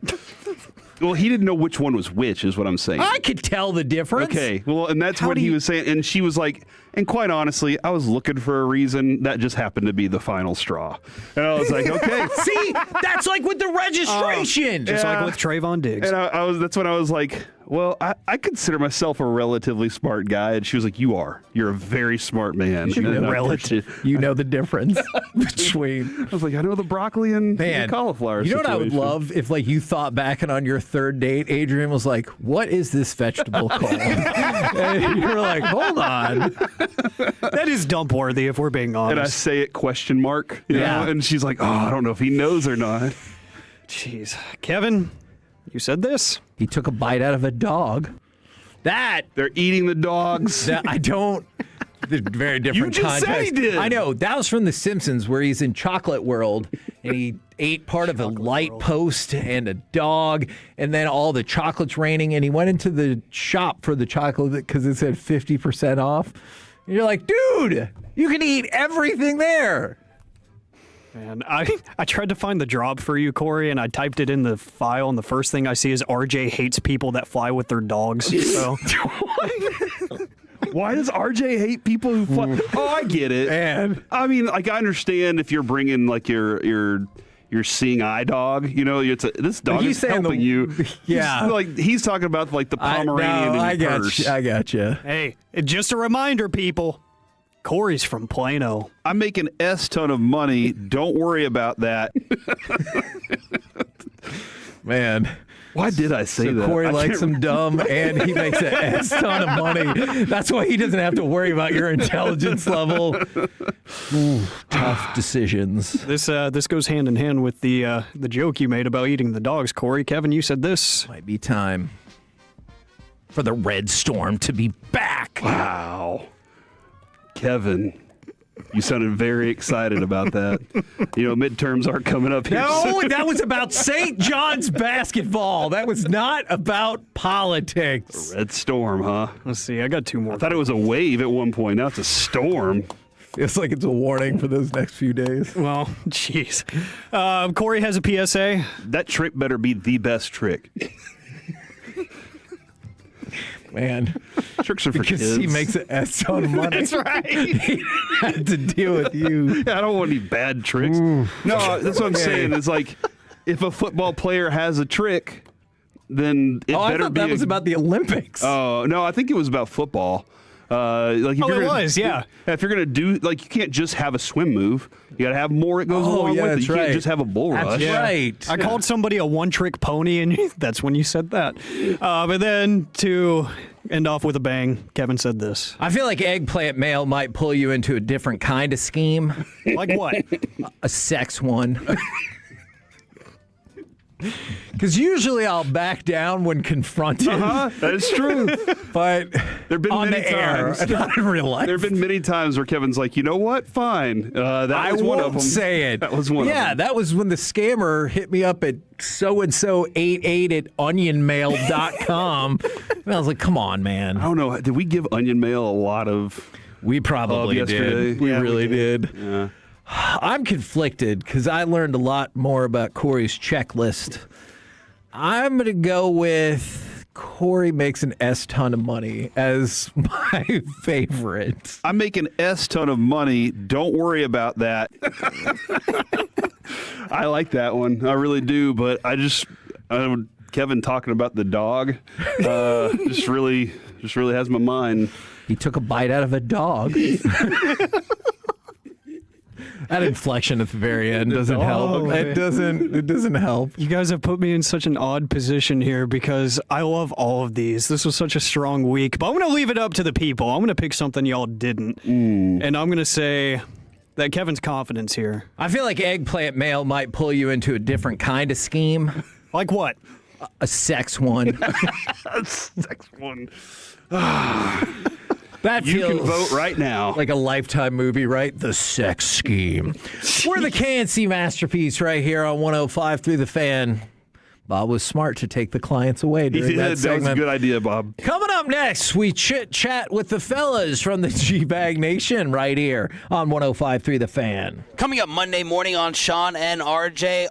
Well, he didn't know which one was which, is what I'm saying. I could tell the difference. Okay, well, and that's what he was saying. And she was like, and quite honestly, I was looking for a reason. That just happened to be the final straw. And I was like, okay. See, that's like with the registration. Just like with Trayvon Diggs. And that's when I was like, well, I consider myself a relatively smart guy. And she was like, you're a very smart man. You know the difference between. I was like, I know the broccoli and the cauliflower. You know what I would love if you thought back and on your third date, Adrian was like, what is this vegetable called? And you were like, hold on. That is dump worthy if we're being honest. And I say it ? You know? And she's like, I don't know if he knows or not. Jeez. Kevin, you said this? He took a bite out of a dog. They're eating the dogs. I don't. They're very different You just context. said he did. I know. That was from The Simpsons where he's in Chocolate World and he ate part of a light post and a dog and then all the chocolate's raining and he went into the shop for the chocolate because it said 50% off. And you're like, dude, you can eat everything there. Man, I tried to find the drop for you, Corey, and I typed it in the file, and the first thing I see is RJ hates people that fly with their dogs. So. Why does RJ hate people who fly? Oh, I get it. Man. I mean, I understand if you're bringing your seeing eye dog. You know, this dog is helping you. Yeah, he's talking about the Pomeranian in your purse. I got you. Hey, just a reminder, people. Corey's from Plano. I'm making ton of money. Don't worry about that. Man. Why did I say that? Corey likes him dumb, and he makes a ton of money. That's why he doesn't have to worry about your intelligence level. Ooh, tough decisions. This goes hand in hand with the joke you made about eating the dogs, Corey. Kevin, you said this. Might be time for the Red Storm to be back. Wow. Kevin, you sounded very excited about that. You know, midterms are coming up here. No, that was about St. John's basketball. That was not about politics. Red Storm, huh? Let's see. I got two more. I thought it was a wave at one point. Now it's a storm. Feels like it's a warning for those next few days. Well, jeez. Corey has a PSA. That trick better be the best trick. Man, tricks are for because kids. He makes an ton of money. That's right. He had to deal with you. Yeah, I don't want any bad tricks. Ooh. No, that's what I'm saying. It's like if a football player has a trick, then it better I thought be. That was about the Olympics. Oh no, I think it was about football. Like if Oh, you're it gonna, was, yeah. If you're gonna do you can't just have a swim move. You got to have more. It goes along with it. You can't just have a bull rush. That's right. I called somebody a one-trick pony, and that's when you said that. But then to end off with a bang, Kevin said this. I feel like eggplant mail might pull you into a different kind of scheme. Like what? A sex one. Because usually I'll back down when confronted. That is true. But there've been on many the air, times. not in real life. There've been many times where Kevin's like, you know what? Fine. That was one of them. Say it. That was one of them. Yeah, that was when the scammer hit me up at so-and-so88@onionmail.com. And I was like, come on, man. I don't know. Did we give Onion Mail a lot of? We probably did. We really did. Yeah. I'm conflicted because I learned a lot more about Corey's checklist. I'm going to go with Corey makes an S ton of money as my favorite. I make an S ton of money. Don't worry about that. I like that one. I really do. But Kevin talking about the dog just really has my mind. He took a bite out of a dog. That inflection at the very end doesn't help. It doesn't help. You guys have put me in such an odd position here because I love all of these. This was such a strong week, but I'm going to leave it up to the people. I'm going to pick something y'all didn't, and I'm going to say that Kevin's confidence here. I feel like eggplant mail might pull you into a different kind of scheme. Like what? A sex one. A sex one. That you feels can vote right now. Like a Lifetime movie, right? The Sex Scheme. We're the KNC Masterpiece right here on 105 through the Fan. Bob was smart to take the clients away during that segment. That was a good idea, Bob. Coming up next, we chit-chat with the fellas from the G-Bag Nation right here on 105 through the Fan. Coming up Monday morning on Shan and RJ.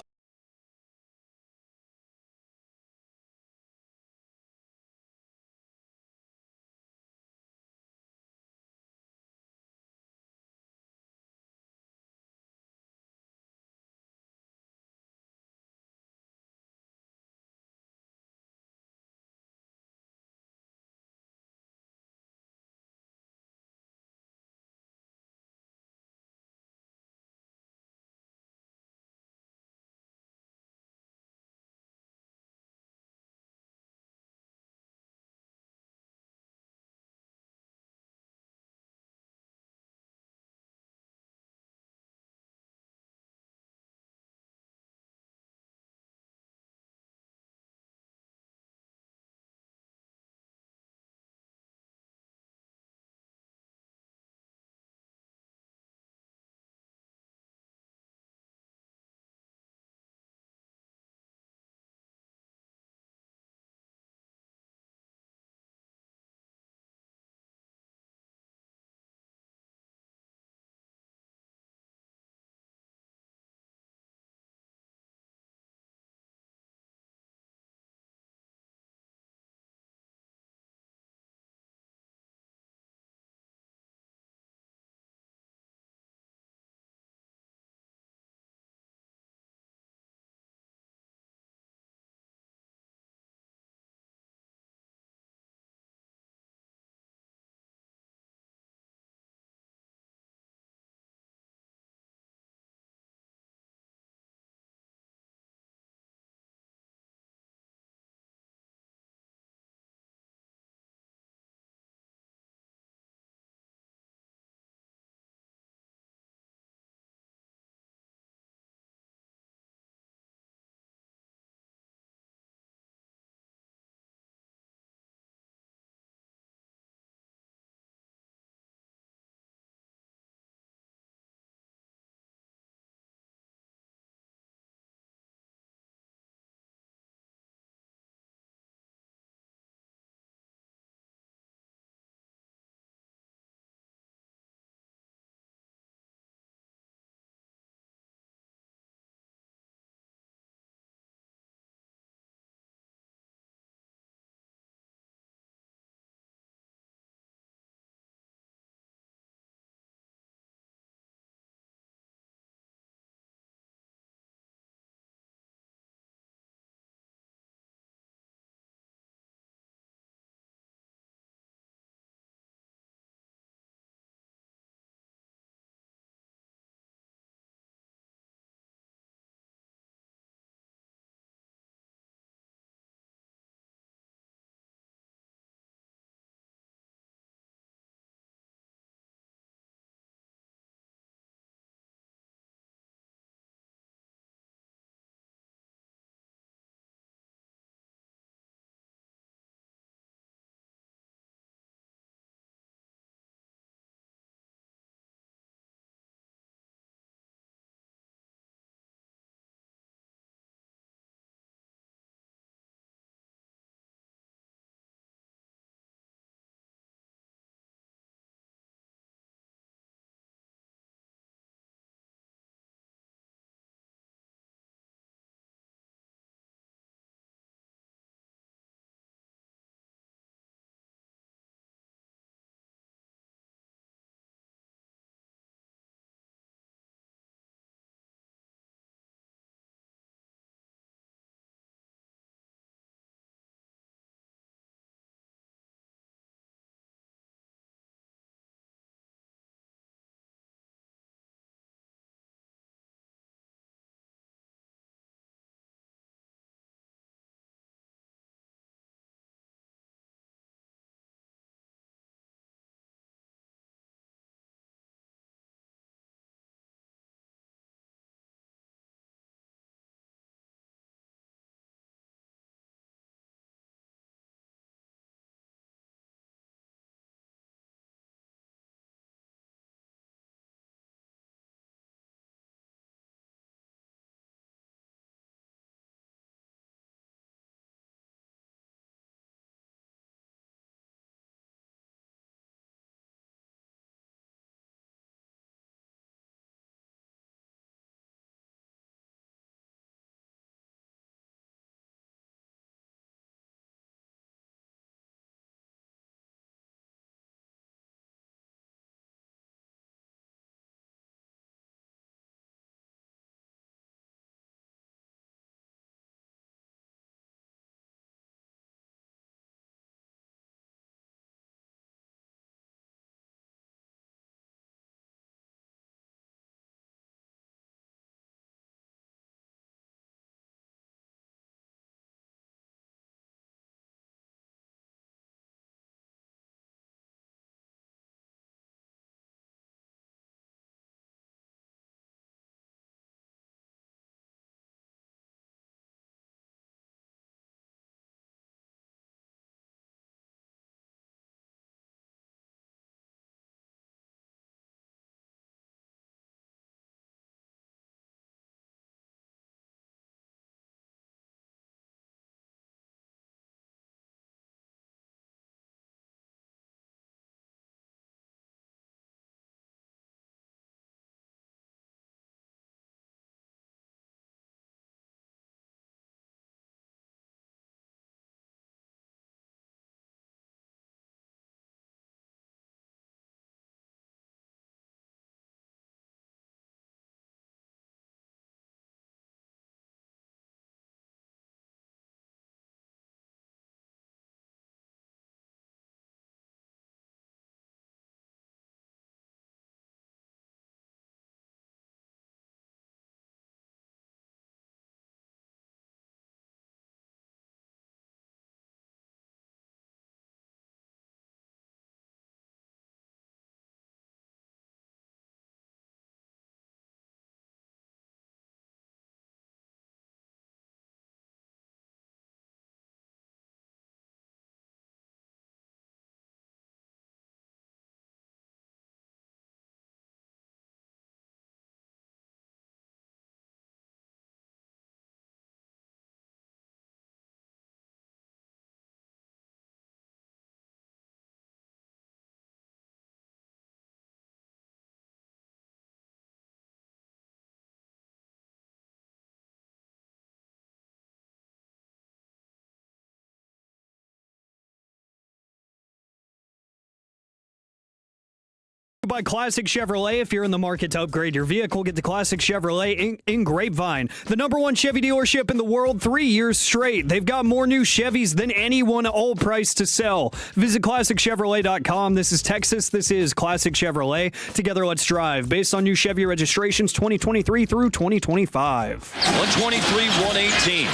by Classic Chevrolet. If you're in the market to upgrade your vehicle, get to Classic Chevrolet in Grapevine. The #1 Chevy dealership in the world 3 years straight. They've got more new Chevys than anyone, all priced to sell. Visit ClassicChevrolet.com. This is Texas. This is Classic Chevrolet. Together, let's drive. Based on new Chevy registrations 2023 through 2025. 123-118.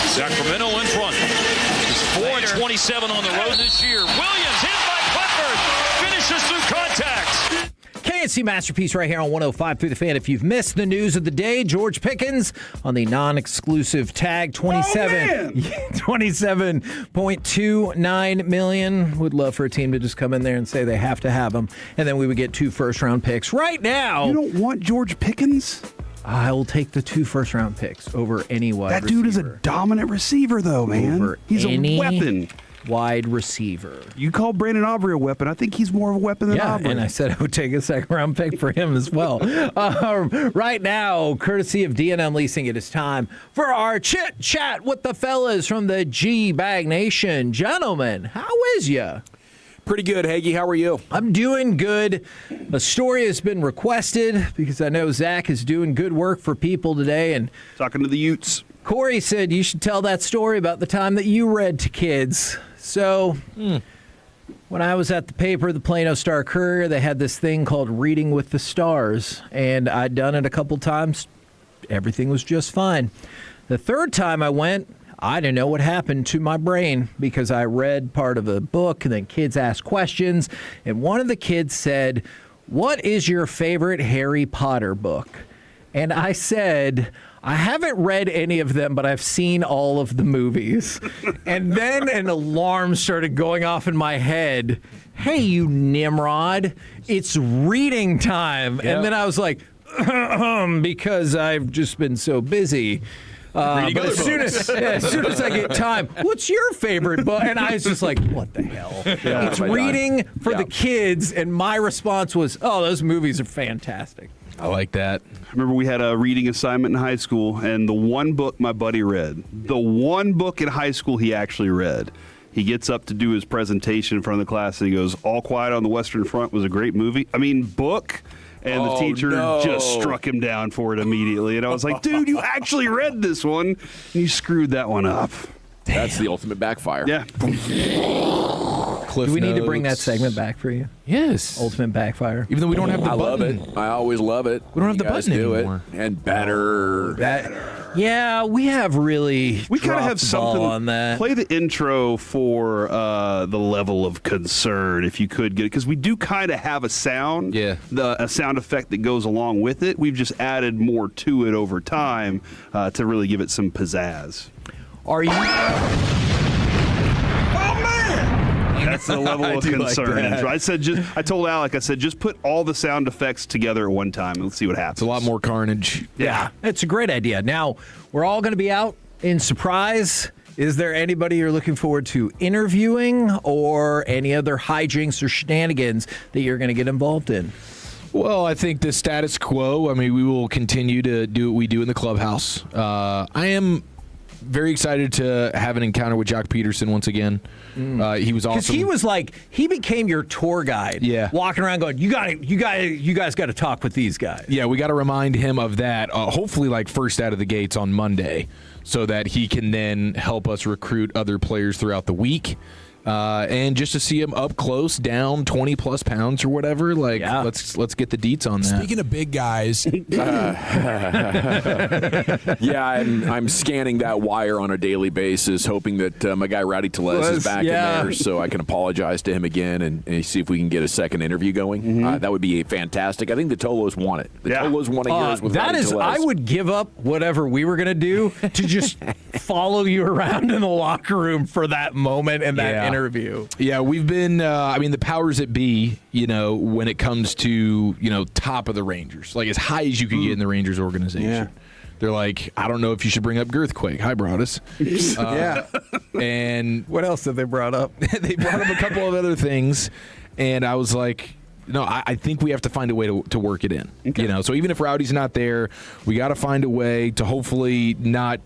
Sacramento in front. It's 4-27 on the road this year. Williams hit by Clifford. Finishes through contact. KNC Masterpiece right here on 105 through the Fan. If you've missed the news of the day, George Pickens on the non-exclusive tag, 27.29 million. Would love for a team to just come in there and say they have to have him, and then we would get 2 first-round picks. Right now, you don't want George Pickens? I will take the 2 first-round picks over any wide receiver. That dude is a dominant receiver, though, man. He's a weapon. Wide receiver. You call Brandon Aubrey a weapon. I think he's more of a weapon than Aubrey. And I said I would take a second-round pick for him as well. Right now, courtesy of D&M Leasing, it is time for our chit-chat with the fellas from the G-Bag Nation. Gentlemen, how is ya? Pretty good, Hagee. How are you? I'm doing good. A story has been requested because I know Zach is doing good work for people today. And talking to the Utes. Corey said you should tell that story about the time that you read to kids. So when I was at the paper, the Plano Star-Courier, they had this thing called Reading with the Stars. And I'd done it a couple times. Everything was just fine. The third time I went, I didn't know what happened to my brain because I read part of a book and then kids asked questions. And one of the kids said, "What is your favorite Harry Potter book?" And I said, "I haven't read any of them, but I've seen all of the movies." And then an alarm started going off in my head. "Hey, you Nimrod, it's reading time." Yep. And then I was like, because I've just been so busy. But as soon as I get time, what's your favorite book? And I was just like, what the hell? Yeah, it's reading for the kids. And my response was, oh, those movies are fantastic. I like that. I remember we had a reading assignment in high school, and the one book my buddy read, the one book in high school he actually read, he gets up to do his presentation in front of the class, and he goes, All Quiet on the Western Front was a great movie. Book. And the teacher just struck him down for it immediately. And I was like, dude, you actually read this one. And you screwed that one up. That's the ultimate backfire. Yeah. Do we need to bring that segment back for you? Yes. Ultimate backfire. Even though we don't have the button. I love it. I always love it. We don't have the button anymore. And better. Yeah, we have really. We kind of have something on that. Play the intro for the level of concern, if you could get it, because we do kind of have a sound. Yeah. A sound effect that goes along with it. We've just added more to it over time to really give it some pizzazz. Are you? That's the level of concern. Like I told Alec, I said, just put all the sound effects together at one time and let's see what happens. It's a lot more carnage. Yeah, it's a great idea. Now, we're all going to be out in surprise. Is there anybody you're looking forward to interviewing or any other hijinks or shenanigans that you're going to get involved in? Well, I think the status quo, we will continue to do what we do in the clubhouse. I am very excited to have an encounter with Jock Peterson once again. He was awesome. Because he was he became your tour guide. Yeah. Walking around going, you guys got to talk with these guys. Yeah, we got to remind him of that. Hopefully, first out of the gates on Monday, so that he can then help us recruit other players throughout the week. And just to see him up close, down 20+ pounds or whatever, let's get the deets on that. Speaking of big guys, I'm scanning that wire on a daily basis, hoping that my guy Rowdy Tellez is back in there, so I can apologize to him again and see if we can get a second interview going. Mm-hmm. That would be fantastic. I think the Tolos want it. The Tolos want to hear us with Rowdy Tellez. I would give up whatever we were going to do to just follow you around in the locker room for that moment and that interview. Yeah, we've been, the powers that be, when it comes to, top of the Rangers, as high as you could get in the Rangers organization. Yeah. They're like, I don't know if you should bring up Girthquake. Hi, Broaddus. And what else have they brought up? They brought up a couple of other things, and I was like, no, I think we have to find a way to work it in. Okay. So even if Rowdy's not there, we got to find a way to hopefully not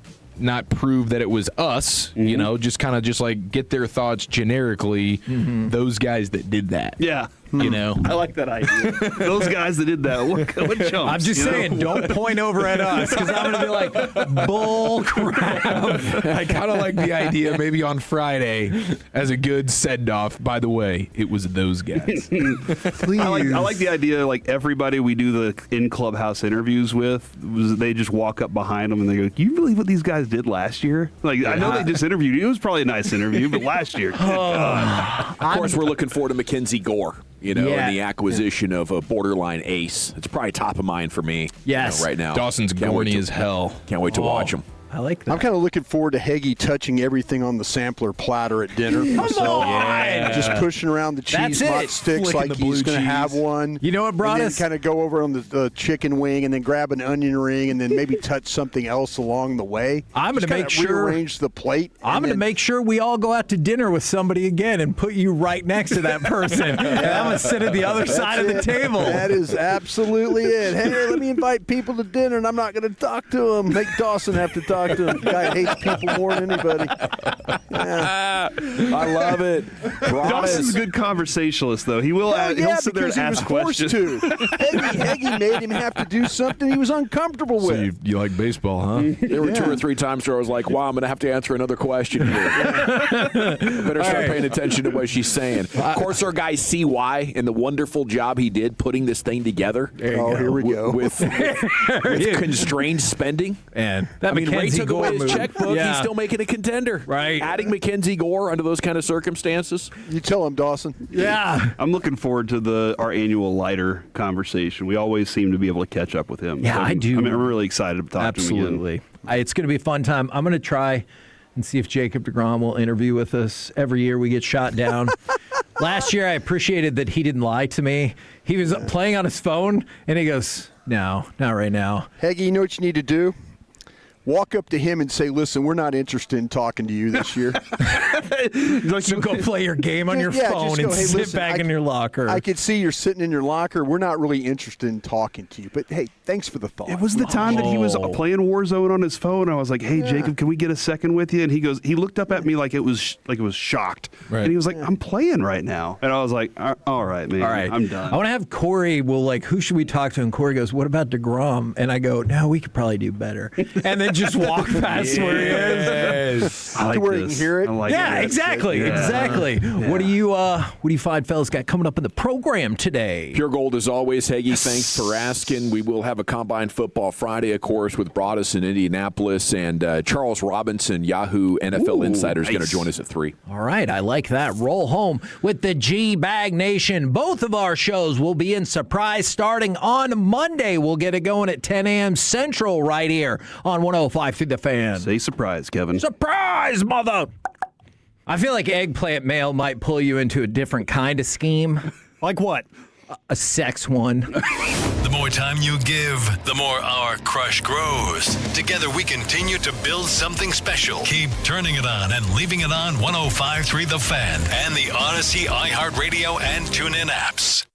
prove that it was us, just get their thoughts generically, those guys that did that. Yeah. You know, I like that idea. Those guys that did that, what chumps? I'm just saying, don't point over at us because I'm going to be like, bull crap. I kind of like the idea maybe on Friday as a good send-off. By the way, it was those guys. Please. I like the idea, like everybody we do the in-clubhouse interviews with, they just walk up behind them and they go, "Can you believe what these guys did last year?" Like, I know they just interviewed you. It was probably a nice interview, but last year, good God. Of course, we're looking forward to Mackenzie Gore, and the acquisition of a borderline ace. It's probably top of mind for me right now. Dawson's corny as hell. Can't wait to watch him. I like that. I'm kind of looking forward to Heggie touching everything on the sampler platter at dinner. Myself. Just pushing around the cheese mott sticks Flicking like the blue he's going to cheese. have one. You know what, Broaddus? And then kind of go over on the chicken wing and then grab an onion ring and then maybe touch something else along the way. I'm going to make sure rearrange the plate. I'm going to make sure we all go out to dinner with somebody again and put you right next to that person. And I'm going to sit at the other side of the table. That is absolutely it. Hey, let me invite people to dinner and I'm not going to talk to them. Make Dawson have to talk to them. The guy hates people more than anybody. Yeah. I love it. Dawson's a good conversationalist, though. He will. He'll sit there and ask questions. Heggie made him have to do something he was uncomfortable with. So you like baseball, huh? There were 2 or 3 times where I was like, wow, I'm going to have to answer another question here. Better start paying attention to what she's saying. Of course, our guy CY and the wonderful job he did putting this thing together. Here we go. With constrained spending. And that Ray took away his checkbook. Yeah. He's still making a contender. Right. Adding Mackenzie Gore under those kind of circumstances. You tell him, Dawson. Yeah. I'm looking forward to our annual lighter conversation. We always seem to be able to catch up with him. Yeah, So I do. I'm really excited to talk to him again. Absolutely. It's going to be a fun time. I'm going to try and see if Jacob deGrom will interview with us. Every year we get shot down. Last year I appreciated that he didn't lie to me. He was playing on his phone, and he goes, no, not right now. Heggie, you know what you need to do? Walk up to him and say, "Listen, we're not interested in talking to you this year." So go play your game on your phone and sit back in your locker. I could see you're sitting in your locker. We're not really interested in talking to you. But, hey, thanks for the thought. It was the time that he was playing Warzone on his phone. I was like, "Hey, Jacob, can we get a second with you?" And he looked up at me like it was shocked, and he was like, "I'm playing right now." And I was like, "All right, man, All right, I'm done." I want to have Corey. Who should we talk to? And Corey goes, "What about DeGrom?" And I go, "No, we could probably do better." And then just walk past where he is. I like where this. you can hear it. I like Yeah, it. exactly. Yeah. What do you find fellas got coming up in the program today? Pure gold as always, Heggie. Thanks for asking. We will have a Combine Football Friday, of course, with Broaddus in Indianapolis, and Charles Robinson, Yahoo NFL Insider, is going to join us at 3. All right, I like that. Roll home with the G-Bag Nation. Both of our shows will be in surprise starting on Monday. We'll get it going at 10 a.m. Central right here on 105 through the Fan. Say surprise, Kevin. Surprise, mother! I feel like Eggplant Mail might pull you into a different kind of scheme. Like what? A sex one. The more time you give, the more our crush grows. Together we continue to build something special. Keep turning it on and leaving it on 105.3 The Fan and the Odyssey iHeartRadio and TuneIn apps.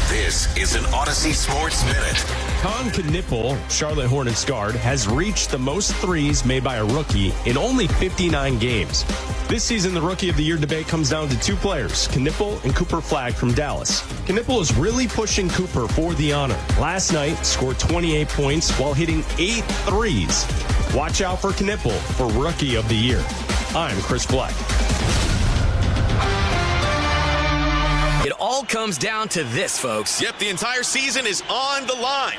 This is an Odyssey Sports Minute. Con Knippel, Charlotte Hornets guard, has reached the most threes made by a rookie in only 59 games. This season, the Rookie of the Year debate comes down to 2 players, Knippel and Cooper Flagg from Dallas. Knippel is really pushing Cooper for the honor. Last night, scored 28 points while hitting 8 threes. Watch out for Knippel for Rookie of the Year. I'm Chris Black. It all comes down to this, folks. Yep, the entire season is on the line.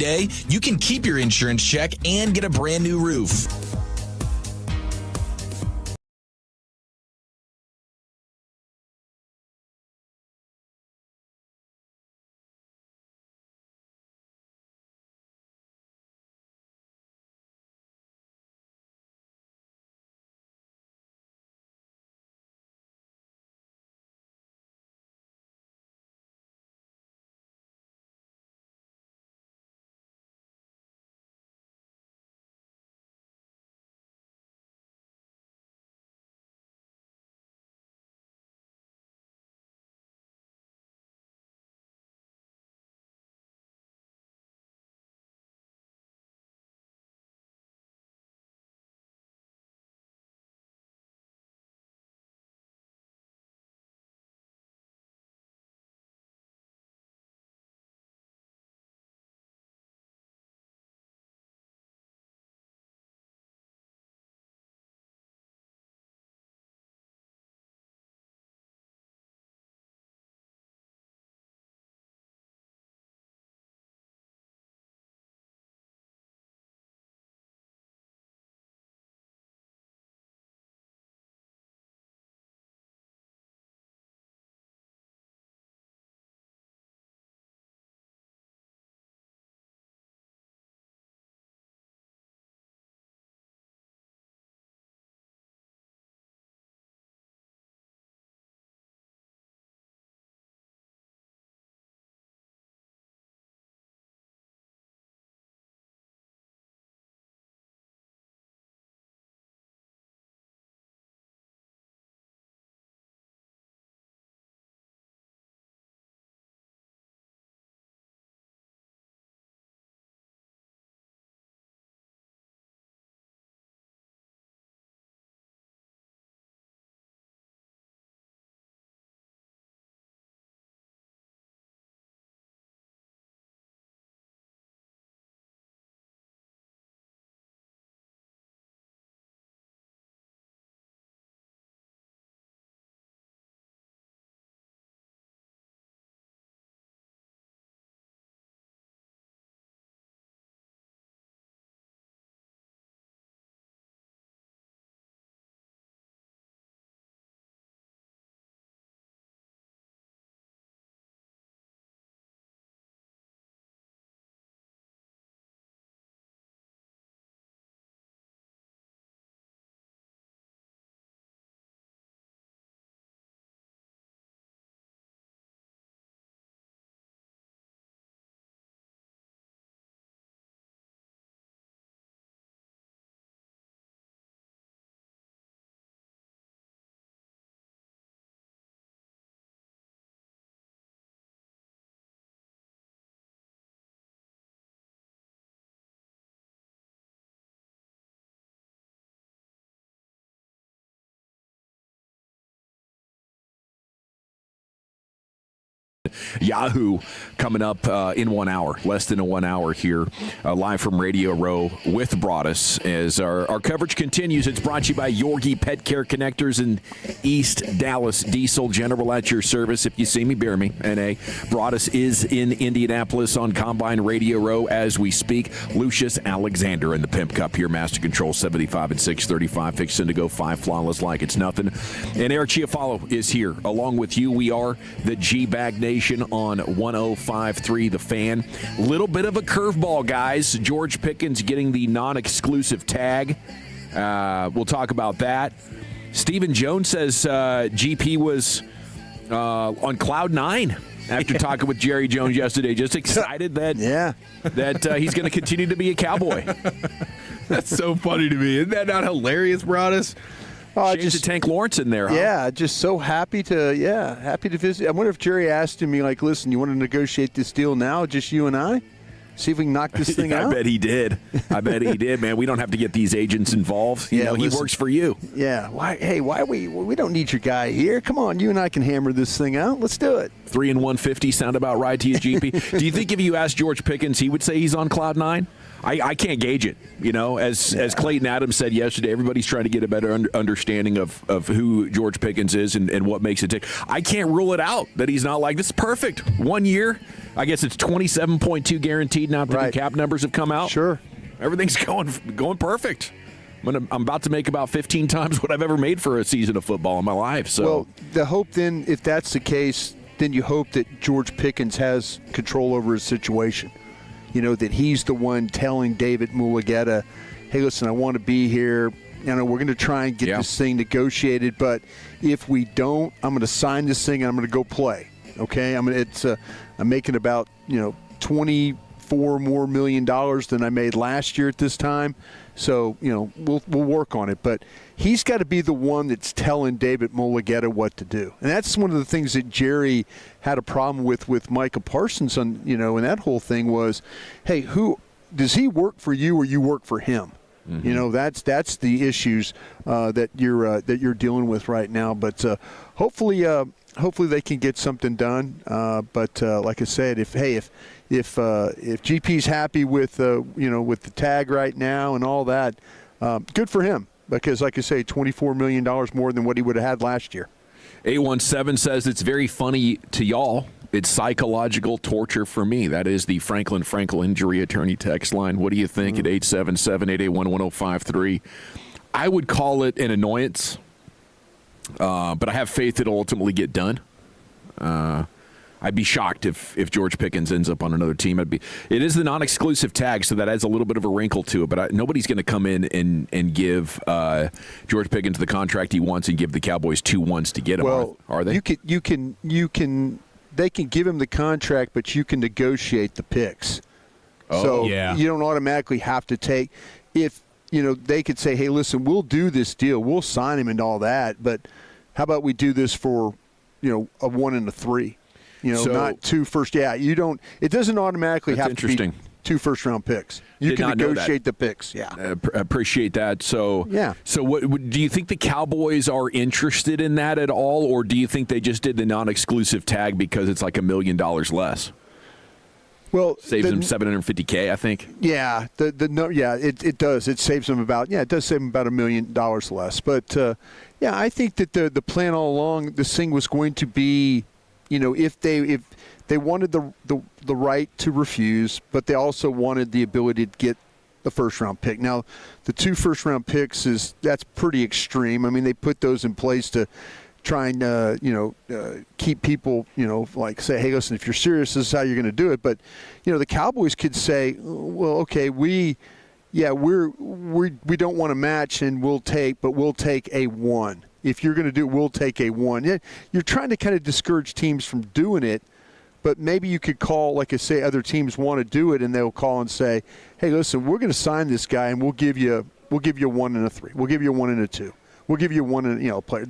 day, you can keep your insurance check and get a brand new roof. Yahoo coming up in 1 hour, less than 1 hour here, live from Radio Row with Broaddus. As our coverage continues, it's brought to you by Yorgi Pet Care Connectors and East Dallas Diesel General at your service. If you see me, bear me. N.A. Broaddus is in Indianapolis on Combine Radio Row as we speak. Lucius Alexander in the Pimp Cup here, Master Control 75 and 635, fixing to go 5 flawless like it's nothing. And Eric Chiafalo is here along with you. We are the G-Bag Nation on 105.3 The Fan. Little bit of a curveball, guys. George Pickens getting the non-exclusive tag. We'll talk about that. Stephen Jones says GP was on cloud 9 after talking with Jerry Jones yesterday. Just excited that he's going to continue to be a Cowboy. That's so funny to me. Isn't that not hilarious, Broaddus? Just Tank Lawrence in there, huh? Yeah, just so happy to visit. I wonder if Jerry asked me, like, listen, you want to negotiate this deal now, just you and I? See if we can knock this thing out? I bet he did. Man. We don't have to get these agents involved. You know, he works for you. Yeah. Why we don't need your guy here. Come on, you and I can hammer this thing out. Let's do it. 3 and 150 sound about right to you, GP? Do you think if you asked George Pickens, he would say he's on cloud 9? I can't gauge it. As Clayton Adams said yesterday, everybody's trying to get a better understanding of who George Pickens is and what makes it tick. I can't rule it out that he's not like this. Is perfect. 1 year. I guess it's 27.2 guaranteed now that the cap numbers have come out. Sure. Everything's going perfect. I'm about to make about 15 times what I've ever made for a season of football in my life. So, well, the hope then, if that's the case, then you hope that George Pickens has control over his situation. That he's the one telling David Mulugeta, hey, listen, I want to be here. We're going to try and get this thing negotiated, but if we don't, I'm going to sign this thing and I'm going to go play. Okay? I'm making about, $24 more million than I made last year at this time. So, we'll work on it. But he's got to be the one that's telling David Mulugeta what to do. And that's one of the things that Jerry had a problem with Micah Parsons on, and that whole thing was, hey, who does he work for you or you work for him? Mm-hmm. That's the issues that you're dealing with right now. But hopefully they can get something done. But like I said, if GP's happy with with the tag right now and all that, good for him, because like I say, $24 million more than what he would have had last year. 817 says it's very funny to y'all. It's psychological torture for me. That is the Franklin Frankel injury attorney text line. What do you think at 877-881-1053? I would call it an annoyance, but I have faith it'll ultimately get done. I'd be shocked if George Pickens ends up on another team. It is the non-exclusive tag, so that adds a little bit of a wrinkle to it. But nobody's going to come in and give George Pickens the contract he wants and give the Cowboys 2 1s to get him. Well, are they? You can. They can give him the contract, but you can negotiate the picks. You don't automatically have to take. If they could say, "Hey, listen, we'll do this deal. We'll sign him and all that, but how about we do this for a 1 and a 3." Not 2 first. Yeah, you don't. It doesn't automatically have to be 2 first-round picks. You can negotiate the picks. Yeah, appreciate that. So yeah. So what do you think the Cowboys are interested in that at all, or do you think they just did the non-exclusive tag because it's like $1 million less? Well, saves them $750K, I think. Yeah, it does. It saves them about it does save them about $1 million less. But I think that the plan all along, this thing was going to be. If they wanted the right to refuse, but they also wanted the ability to get the first-round pick. Now, the 2 first-round picks that's pretty extreme. I mean, they put those in place to try and keep people like say, hey, listen, if you're serious, this is how you're going to do it. But the Cowboys could say, well, okay, we don't want to match, and we'll take a 1. If you're going to do it, we'll take a 1. You're trying to kind of discourage teams from doing it, but maybe you could call, like I say, other teams want to do it, and they'll call and say, hey, listen, we're going to sign this guy, and we'll give you a 1 and a 3. We'll give you a 1 and a 2. We'll give you a 1 and player.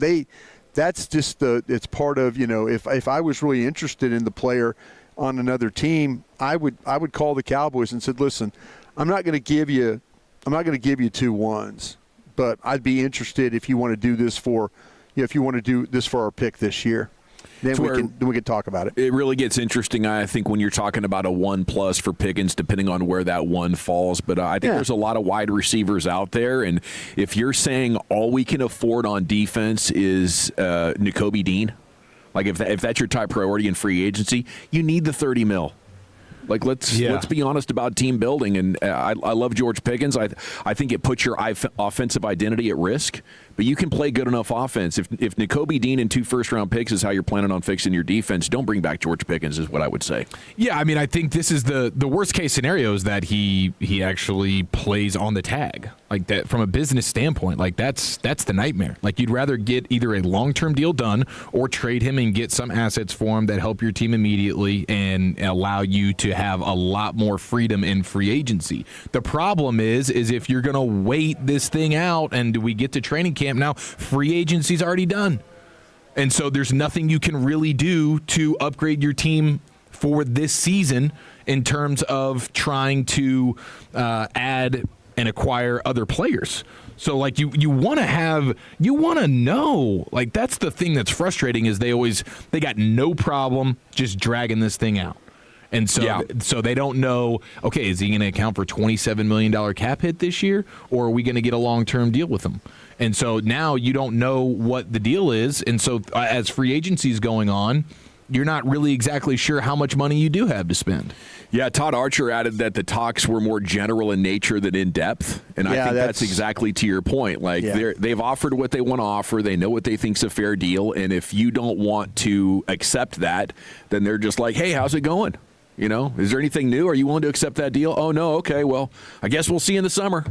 That's just it's part of if I was really interested in the player on another team, I would call the Cowboys and said, listen, I'm not going to give you 2 1s. But I'd be interested if you want to do this for our pick this year. Then we can talk about it. It really gets interesting, I think, when you're talking about a 1+ for Pickens, depending on where that 1 falls. But I think there's a lot of wide receivers out there, and if you're saying all we can afford on defense is Nakobe Dean, like if that's your top priority in free agency, you need the $30 million. Like let's be honest about team building, and I love George Pickens. I think it puts your offensive identity at risk, but you can play good enough offense. If Nakobe Dean and 2 first-round picks is how you're planning on fixing your defense, don't bring back George Pickens is what I would say. Yeah, I mean, I think this is the worst-case scenario is that he actually plays on the tag. Like that from a business standpoint, like that's the nightmare. Like you'd rather get either a long-term deal done or trade him and get some assets for him that help your team immediately and allow you to have a lot more freedom in free agency. The problem is if you're going to wait this thing out and do we get to training camp now, free agency's already done. And so there's nothing you can really do to upgrade your team for this season in terms of trying to add and acquire other players. So like you want to know, like that's the thing that's frustrating is they got no problem just dragging this thing out. And so, so they don't know, okay, is he going to account for $27 million cap hit this year, or are we going to get a long-term deal with him? And so now you don't know what the deal is. And so as free agency is going on, you're not really exactly sure how much money you do have to spend. Yeah, Todd Archer added that the talks were more general in nature than in depth, and I think that's exactly to your point. Like they've offered what they want to offer, they know what they think's a fair deal, and if you don't want to accept that, then they're just like, hey, how's it going? You know, is there anything new? Are you willing to accept that deal? Oh, no, okay, well, I guess we'll see you in the summer.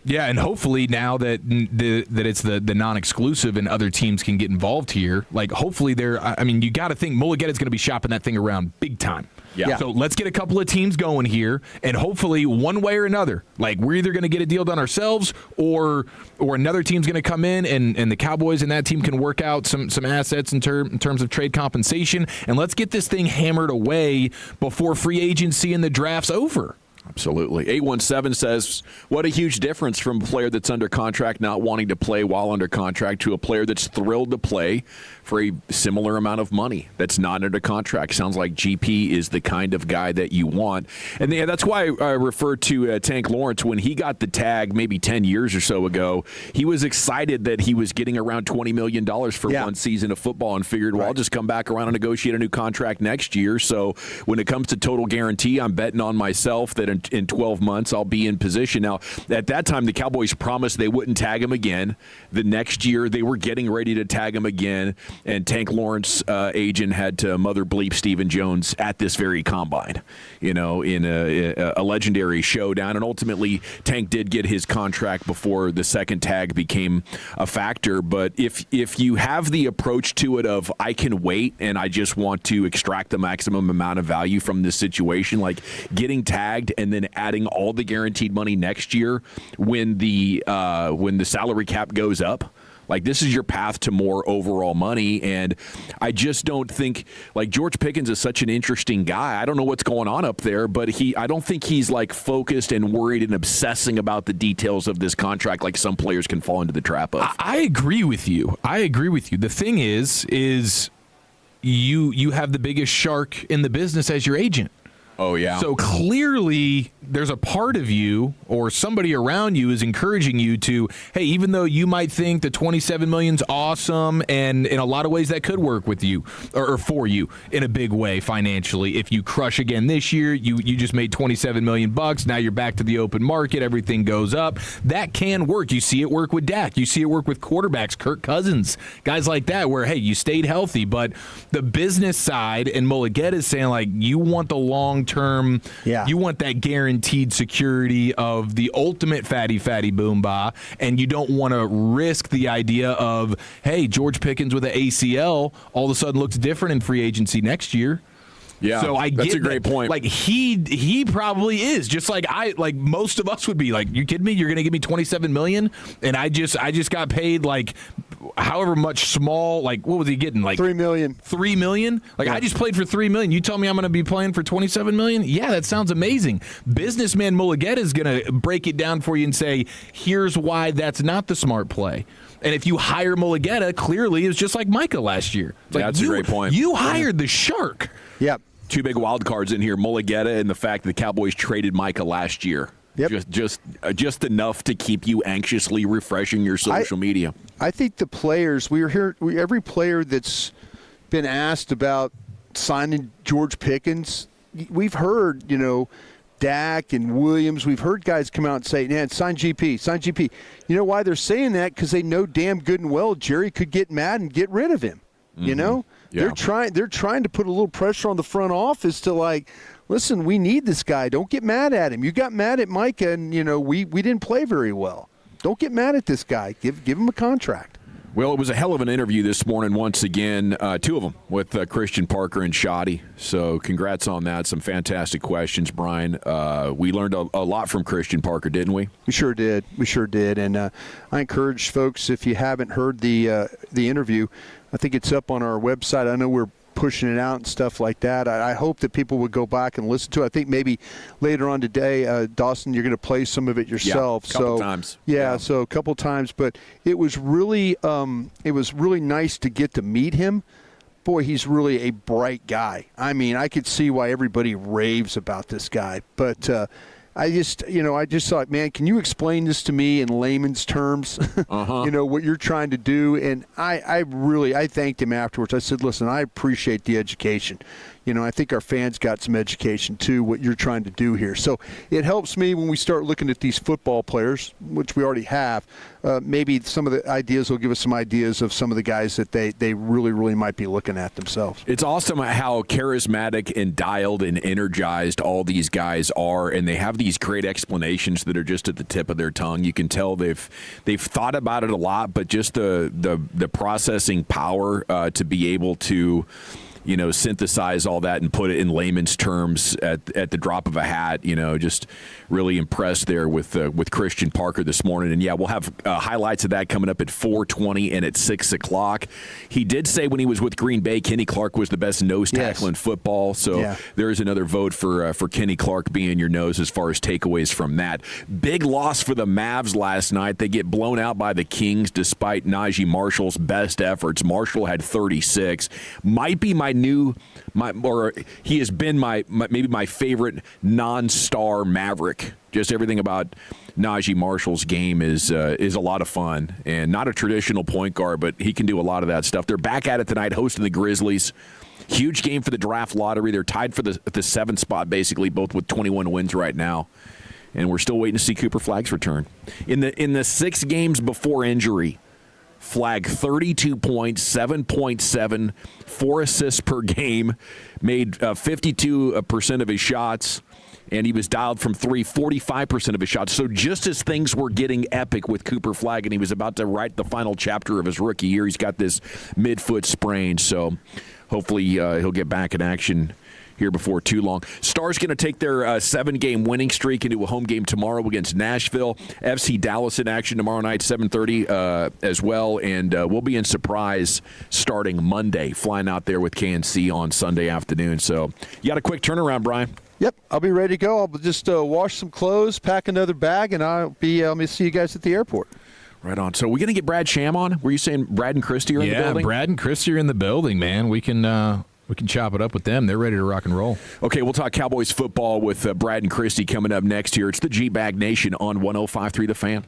Yeah, and hopefully now that it's the non-exclusive and other teams can get involved here, like hopefully you got to think Mulligette's going to be shopping that thing around big time. Yeah. So let's get a couple of teams going here, and hopefully one way or another, like we're either going to get a deal done ourselves or another team's going to come in and the Cowboys and that team can work out some assets in terms of trade compensation, and let's get this thing hammered away before free agency and the draft's over. Absolutely. 817 says, what a huge difference from a player that's under contract not wanting to play while under contract to a player that's thrilled to play for a similar amount of money that's not under contract. Sounds like GP is the kind of guy that you want. And that's why I referred to Tank Lawrence. When he got the tag maybe 10 years or so ago, he was excited that he was getting around $20 million for one season of football and figured, well, I'll just come back around and negotiate a new contract next year. So when it comes to total guarantee, I'm betting on myself that in 12 months I'll be in position. Now, at that time, the Cowboys promised they wouldn't tag him again. The next year, they were getting ready to tag him again, and Tank Lawrence agent had to mother bleep Stephen Jones at this very combine, in a legendary showdown. And ultimately, Tank did get his contract before the second tag became a factor. But if you have the approach to it of I can wait and I just want to extract the maximum amount of value from this situation, like getting tagged and then adding all the guaranteed money next year when the salary cap goes up. Like, this is your path to more overall money, and I just don't think, like, George Pickens is such an interesting guy. I don't know what's going on up there, but I don't think he's, like, focused and worried and obsessing about the details of this contract like some players can fall into the trap of. I agree with you. The thing is you have the biggest shark in the business as your agent. Oh, yeah. So clearly there's a part of you or somebody around you is encouraging you to, hey, even though you might think the $27 million's awesome, and in a lot of ways that could work with you or for you in a big way financially. If you crush again this year, you just made $27 million. Now you're back to the open market. Everything goes up. That can work. You see it work with Dak. You see it work with quarterbacks, Kirk Cousins, guys like that, where, hey, you stayed healthy. But the business side, and Mulligette is saying, like, you want the long term, you want that guaranteed security of the ultimate fatty boom bah, and you don't want to risk the idea of, hey, George Pickens with an ACL all of a sudden looks different in free agency next year. Yeah, so that's a great point. Like, he probably is, just like most of us would be. Like, you kidding me? You're going to give me $27 million, and I just got paid like however much small. Like, what was he getting? Like $3 million. $3 million? Like, I just played for $3 million. You tell me I'm going to be playing for $27 million? Yeah, that sounds amazing. Businessman Mulligette is going to break it down for you and say, here's why that's not the smart play. And if you hire Mulligette, clearly it's just like Micah last year. It's that's a great point. You hired the shark. Yep. Two big wild cards in here: Mulligette and the fact that the Cowboys traded Micah last year. Yep. Just enough to keep you anxiously refreshing your social media. I think the players every player that's been asked about signing George Pickens, we've heard, Dak and Williams, we've heard guys come out and say, "Man, sign GP." You know why they're saying that? Because they know damn good and well Jerry could get mad and get rid of him. Mm-hmm. They're trying to put a little pressure on the front office to, like, listen, we need this guy. Don't get mad at him. You got mad at Micah, and we didn't play very well. Don't get mad at this guy. Give him a contract. Well, it was a hell of an interview this morning once again, two of them with Christian Parker and Schotty. So congrats on that. Some fantastic questions, Brian. We learned a lot from Christian Parker, didn't we? We sure did. And I encourage folks, if you haven't heard the interview, I think it's up on our website. I know we're pushing it out and stuff like that. I hope that people would go back and listen to it. I think maybe later on today, Dawson, you're going to play some of it yourself. Yeah, a couple times. Yeah, so a couple times. But it was really nice to get to meet him. boy, he's really a bright guy. I mean, I could see why everybody raves about this guy. But I just thought, man, can you explain this to me in layman's terms? What you're trying to do. And I thanked him afterwards. I said, listen, I appreciate the education. I think our fans got some education, too, what you're trying to do here. So it helps me when we start looking at these football players, which we already have. Maybe some of the ideas will give us some ideas of some of the guys that they really, really might be looking at themselves. It's awesome how charismatic and dialed and energized all these guys are, and they have these great explanations that are just at the tip of their tongue. You can tell they've thought about it a lot, but just the processing power to be able to synthesize all that and put it in layman's terms at the drop of a hat. Just really impressed there with Christian Parker this morning. And, yeah, we'll have highlights of that coming up at 4:20 and at 6 o'clock. He did say when he was with Green Bay, Kenny Clark was the best nose tackle in football. So there is another vote for Kenny Clark being your nose as far as takeaways from that. Big loss for the Mavs last night. They get blown out by the Kings despite Najee Marshall's best efforts. Marshall had 36. Might be he has been maybe my favorite non-star Maverick. Just everything about Najee Marshall's game is a lot of fun, and not a traditional point guard, but he can do a lot of that stuff. They're back at it tonight, hosting the Grizzlies. Huge game for the draft lottery. They're tied for the 7th spot, basically, both with 21 wins right now. And we're still waiting to see Cooper Flagg's return. In the 6 games before injury, Flagg 32 points, 7.7, 4 assists per game, made 52% of his shots, and he was dialed from 3, 45% of his shots. So just as things were getting epic with Cooper Flagg and he was about to write the final chapter of his rookie year, he's got this midfoot sprain. So hopefully he'll get back in action here before too long. Stars going to take their 7-game winning streak into a home game tomorrow against Nashville. FC Dallas in action tomorrow night, 7:30 as well. And we'll be in Surprise starting Monday, flying out there with KNC on Sunday afternoon. So you got a quick turnaround, Brian. Yep, I'll be ready to go. I'll just wash some clothes, pack another bag, and I'll be see you guys at the airport. Right on. So we're going to get Brad Sham on? Were you saying Brad and Christy are in the building? Yeah, Brad and Christy are in the building, man. We can chop it up with them. They're ready to rock and roll. Okay, we'll talk Cowboys football with Brad and Christy coming up next here. It's the G-Bag Nation on 105.3 The Fan.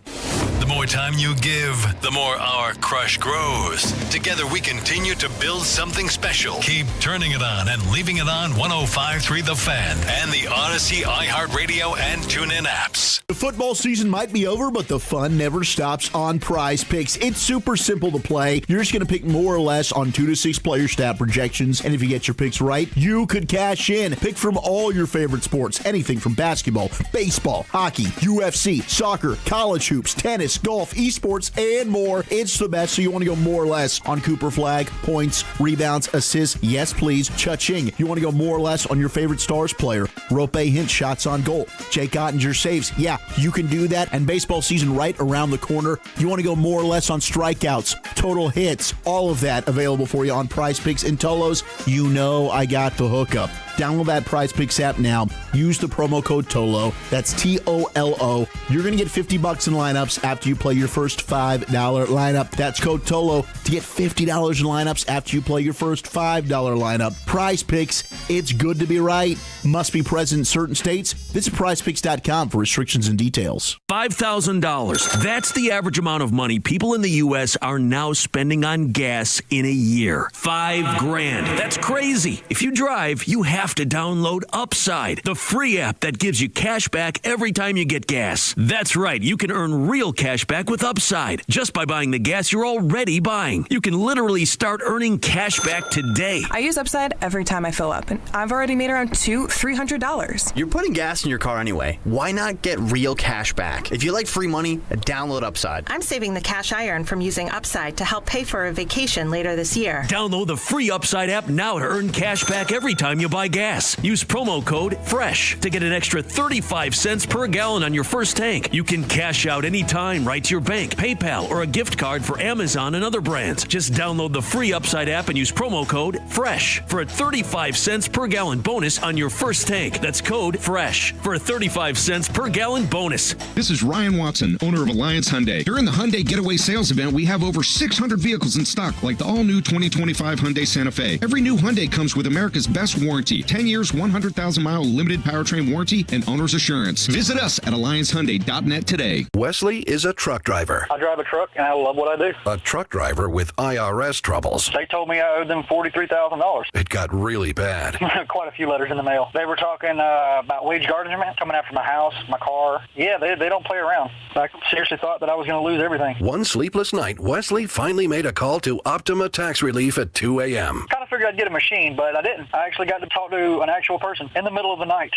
The more time you give, the more our crush grows. Together we continue to build something special. Keep turning it on and leaving it on 105.3 The Fan and the Odyssey, iHeartRadio, and TuneIn apps. The football season might be over, but the fun never stops on Prize Picks. It's super simple to play. You're just going to pick more or less on 2 to 6 player stat projections, and if you get your picks right, you could cash in. Pick from all your favorite sports, anything from basketball, baseball, hockey, UFC, soccer, college hoops, tennis, golf, esports, and more. It's the best, so you want to go more or less on Cooper Flagg, points, rebounds, assists, yes please, cha-ching. You want to go more or less on your favorite Stars player, Rope Hint, shots on goal, Jake Ottinger saves. Yeah, you can do that, and baseball season right around the corner. You want to go more or less on strikeouts, total hits, all of that available for you on Prize Picks and Tolos. You know I got the hookup. Download that Prize Picks app now. Use the promo code TOLO. That's TOLO. You're going to get $50 in lineups after you play your first $5 lineup. That's code TOLO to get $50 in lineups after you play your first $5 lineup. Prize Picks, it's good to be right. Must be present in certain states. Visit prizepicks.com for restrictions and details. $5,000. That's the average amount of money people in the U.S. are now spending on gas in a year. $5,000. That's crazy. If you drive, you have to download Upside, the free app that gives you cash back every time you get gas. That's right. You can earn real cash back with Upside just by buying the gas you're already buying. You can literally start earning cash back today. I use Upside every time I fill up, and I've already made around $200-$300. You're putting gas in your car anyway. Why not get real cash back? If you like free money, download Upside. I'm saving the cash I earn from using Upside to help pay for a vacation later this year. Download the free Upside app now to earn cash back every time you buy gas. gas. Use promo code FRESH to get an extra 35 cents per gallon on your first tank. You can cash out anytime right to your bank, PayPal, or a gift card for Amazon and other brands. Just download the free Upside app and use promo code FRESH for a 35 cents per gallon bonus on your first tank. That's code FRESH for a 35 cents per gallon bonus. This is Ryan Watson, owner of Alliance Hyundai. During the Hyundai Getaway Sales Event, we have over 600 vehicles in stock, like the all-new 2025 Hyundai Santa Fe. Every new Hyundai comes with America's best warranty, 10 years, 100,000-mile limited powertrain warranty, and owner's assurance. Visit us at AllianceHyundai.net today. Wesley is a truck driver. I drive a truck, and I love what I do. A truck driver with IRS troubles. They told me I owed them $43,000. It got really bad. Quite a few letters in the mail. They were talking about wage garnishment, coming after my house, my car. Yeah, they don't play around. I seriously thought that I was going to lose everything. One sleepless night, Wesley finally made a call to Optima Tax Relief at 2 a.m. Kind of figured I'd get a machine, but I didn't. I actually got to talk to an actual person in the middle of the night.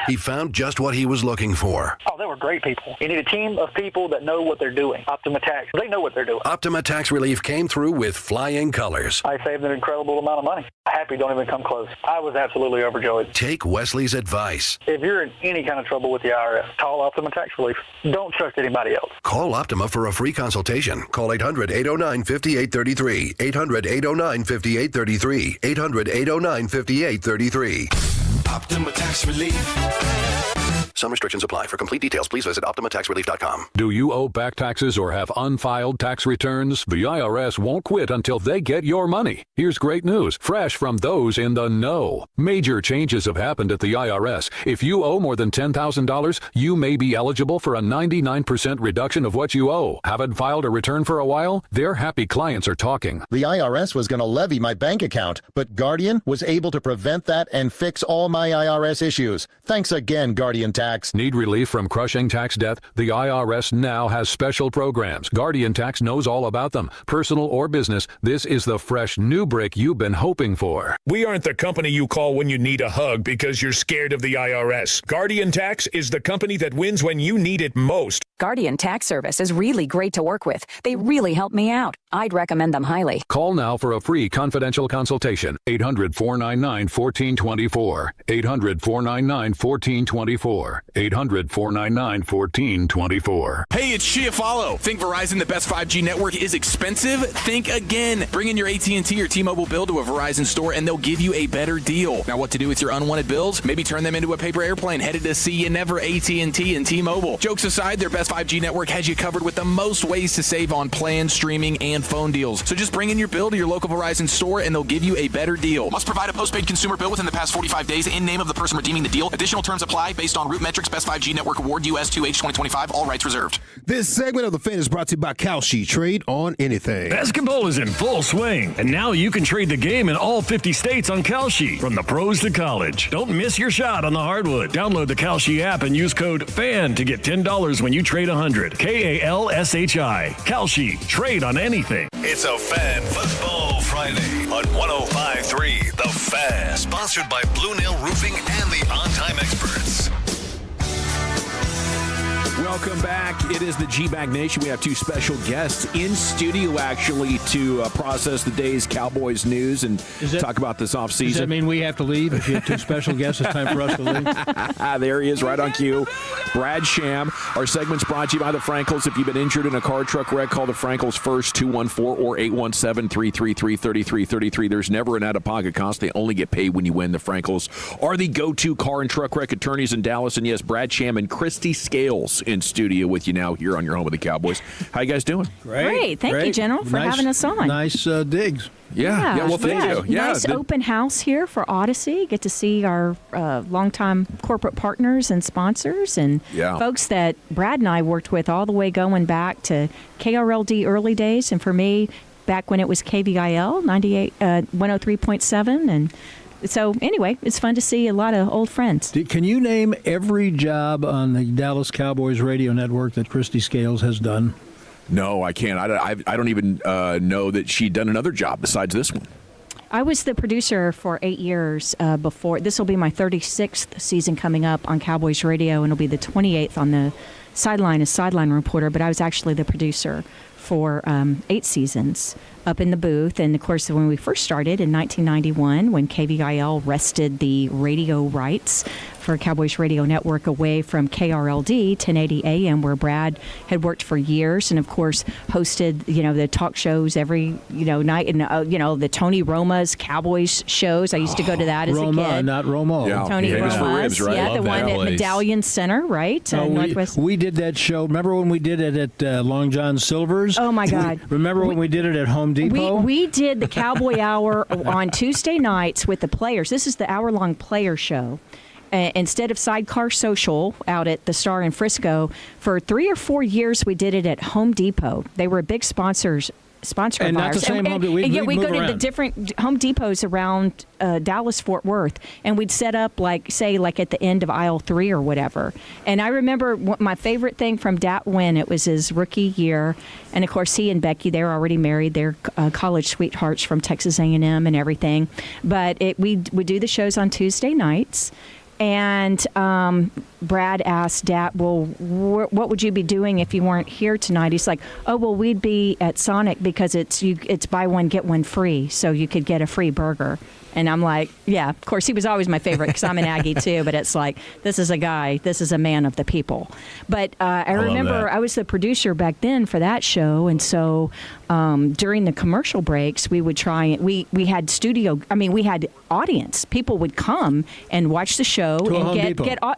He found just what he was looking for. Oh, they were great people. You need a team of people that know what they're doing. Optima Tax, they know what they're doing. Optima Tax Relief came through with flying colors. I saved an incredible amount of money. Happy don't even come close. I was absolutely overjoyed. Take Wesley's advice. If you're in any kind of trouble with the IRS, call Optima Tax Relief. Don't trust anybody else. Call Optima for a free consultation. Call 800-809-5833. 800-809-5833. 800-809-5833. Optima Tax Relief. Some restrictions apply. For complete details, please visit OptimaTaxRelief.com. Do you owe back taxes or have unfiled tax returns? The IRS won't quit until they get your money. Here's great news, fresh from those in the know. Major changes have happened at the IRS. If you owe more than $10,000, you may be eligible for a 99% reduction of what you owe. Haven't filed a return for a while? Their happy clients are talking. The IRS was going to levy my bank account, but Guardian was able to prevent that and fix all my IRS issues. Thanks again, Guardian Tax. Need relief from crushing tax debt? The IRS now has special programs. Guardian Tax knows all about them. Personal or business, this is the fresh new brick you've been hoping for. We aren't the company you call when you need a hug because you're scared of the IRS. Guardian Tax is the company that wins when you need it most. Guardian Tax Service is really great to work with. They really help me out. I'd recommend them highly. Call now for a free confidential consultation. 800-499-1424. 800-499-1424. 800-499-1424. Hey, it's Chiafalo. Think Verizon, the best 5G network, is expensive? Think again. Bring in your AT&T or T-Mobile bill to a Verizon store and they'll give you a better deal. Now, what to do with your unwanted bills? Maybe turn them into a paper airplane headed to see you never. AT&T and T-Mobile. Jokes aside, their best 5G network has you covered with the most ways to save on plans, streaming, and phone deals. So just bring in your bill to your local Verizon store and they'll give you a better deal. Must provide a postpaid consumer bill within the past 45 days in name of the person redeeming the deal. Additional terms apply based on Root Metrics Best 5G Network Award US 2H 2025. All rights reserved. This segment of The Fan is brought to you by Kalshi. Trade on anything. Basketball is in full swing, and now you can trade the game in all 50 states on Kalshi, from the pros to college. Don't miss your shot on the hardwood. Download the Kalshi app and use code FAN to get $10 when you trade 100. KALSHI. Kalshi. Trade on anything. It's a Fan Football Friday on 105.3 The Fan. Sponsored by Blue Nail Roofing and the On Time Experts. Welcome back. It is the G-Bag Nation. We have two special guests in studio, actually, to process the day's Cowboys news and talk about this offseason. Does that mean we have to leave? If you have two special guests, it's time for us to leave? There he is, right on cue. Brad Sham. Our segment's brought to you by the Frankels. If you've been injured in a car truck wreck, call the Frankels first, 214 or 817-333-3333. There's never an out-of-pocket cost. They only get paid when you win. The Frankels are the go-to car and truck wreck attorneys in Dallas. And yes, Brad Sham and Christy Scales in studio with you now here on your home with the Cowboys. How you guys doing? Great. Thank you, General, for having us on. Nice digs. Yeah. Well, thank you. Yeah, nice open house here for Odyssey. Get to see our longtime corporate partners and sponsors and folks that Brad and I worked with all the way going back to KRLD early days. And for me, back when it was KVIL 103.7 and so anyway, it's fun to see a lot of old friends. Can you name every job on the Dallas Cowboys radio network that Christy Scales has done? No, I can't. I don't even know that she'd done another job besides this one. I was the producer for 8 years before. This will be my 36th season coming up on Cowboys radio, and it'll be the 28th on the sideline as sideline reporter, but I was actually the producer for 8 seasons up in the booth. And, of course, when we first started in 1991, when KVIL wrested the radio rights for Cowboys Radio Network away from KRLD 1080 AM, where Brad had worked for years, and of course hosted the talk shows every night, and the Tony Roma's Cowboys shows. I used to go to that as Roma, a kid. not Romo. Yeah. Tony Roma's, ribs, right? yeah, the one at Medallion Center, right? Northwest. We did that show. Remember when we did it at Long John Silver's? Oh my God! Remember when we did it at Home Depot? We did the Cowboy Hour on Tuesday nights with the players. This is the hour-long player show. Instead of Sidecar Social out at the Star in Frisco, for 3 or 4 years we did it at Home Depot. They were big sponsor and of not ours. the same Home Depot. We go to around. the different Home Depots around Dallas, Fort Worth, and we'd set up like at the end of aisle 3 or whatever. And I remember my favorite thing from Dat Wynn, it was his rookie year, and of course he and Becky, they were already married. They're college sweethearts from Texas A&M and everything. But we would do the shows on Tuesday nights. And Brad asked Dat, well, what would you be doing if you weren't here tonight? He's like, oh, well, we'd be at Sonic because it's buy one, get one free, so you could get a free burger. And I'm like, yeah, of course, he was always my favorite because I'm an Aggie too, but it's like, this is a man of the people. But I remember I was the producer back then for that show, and so during the commercial breaks, we would try, we had we had audience. People would come and watch the show and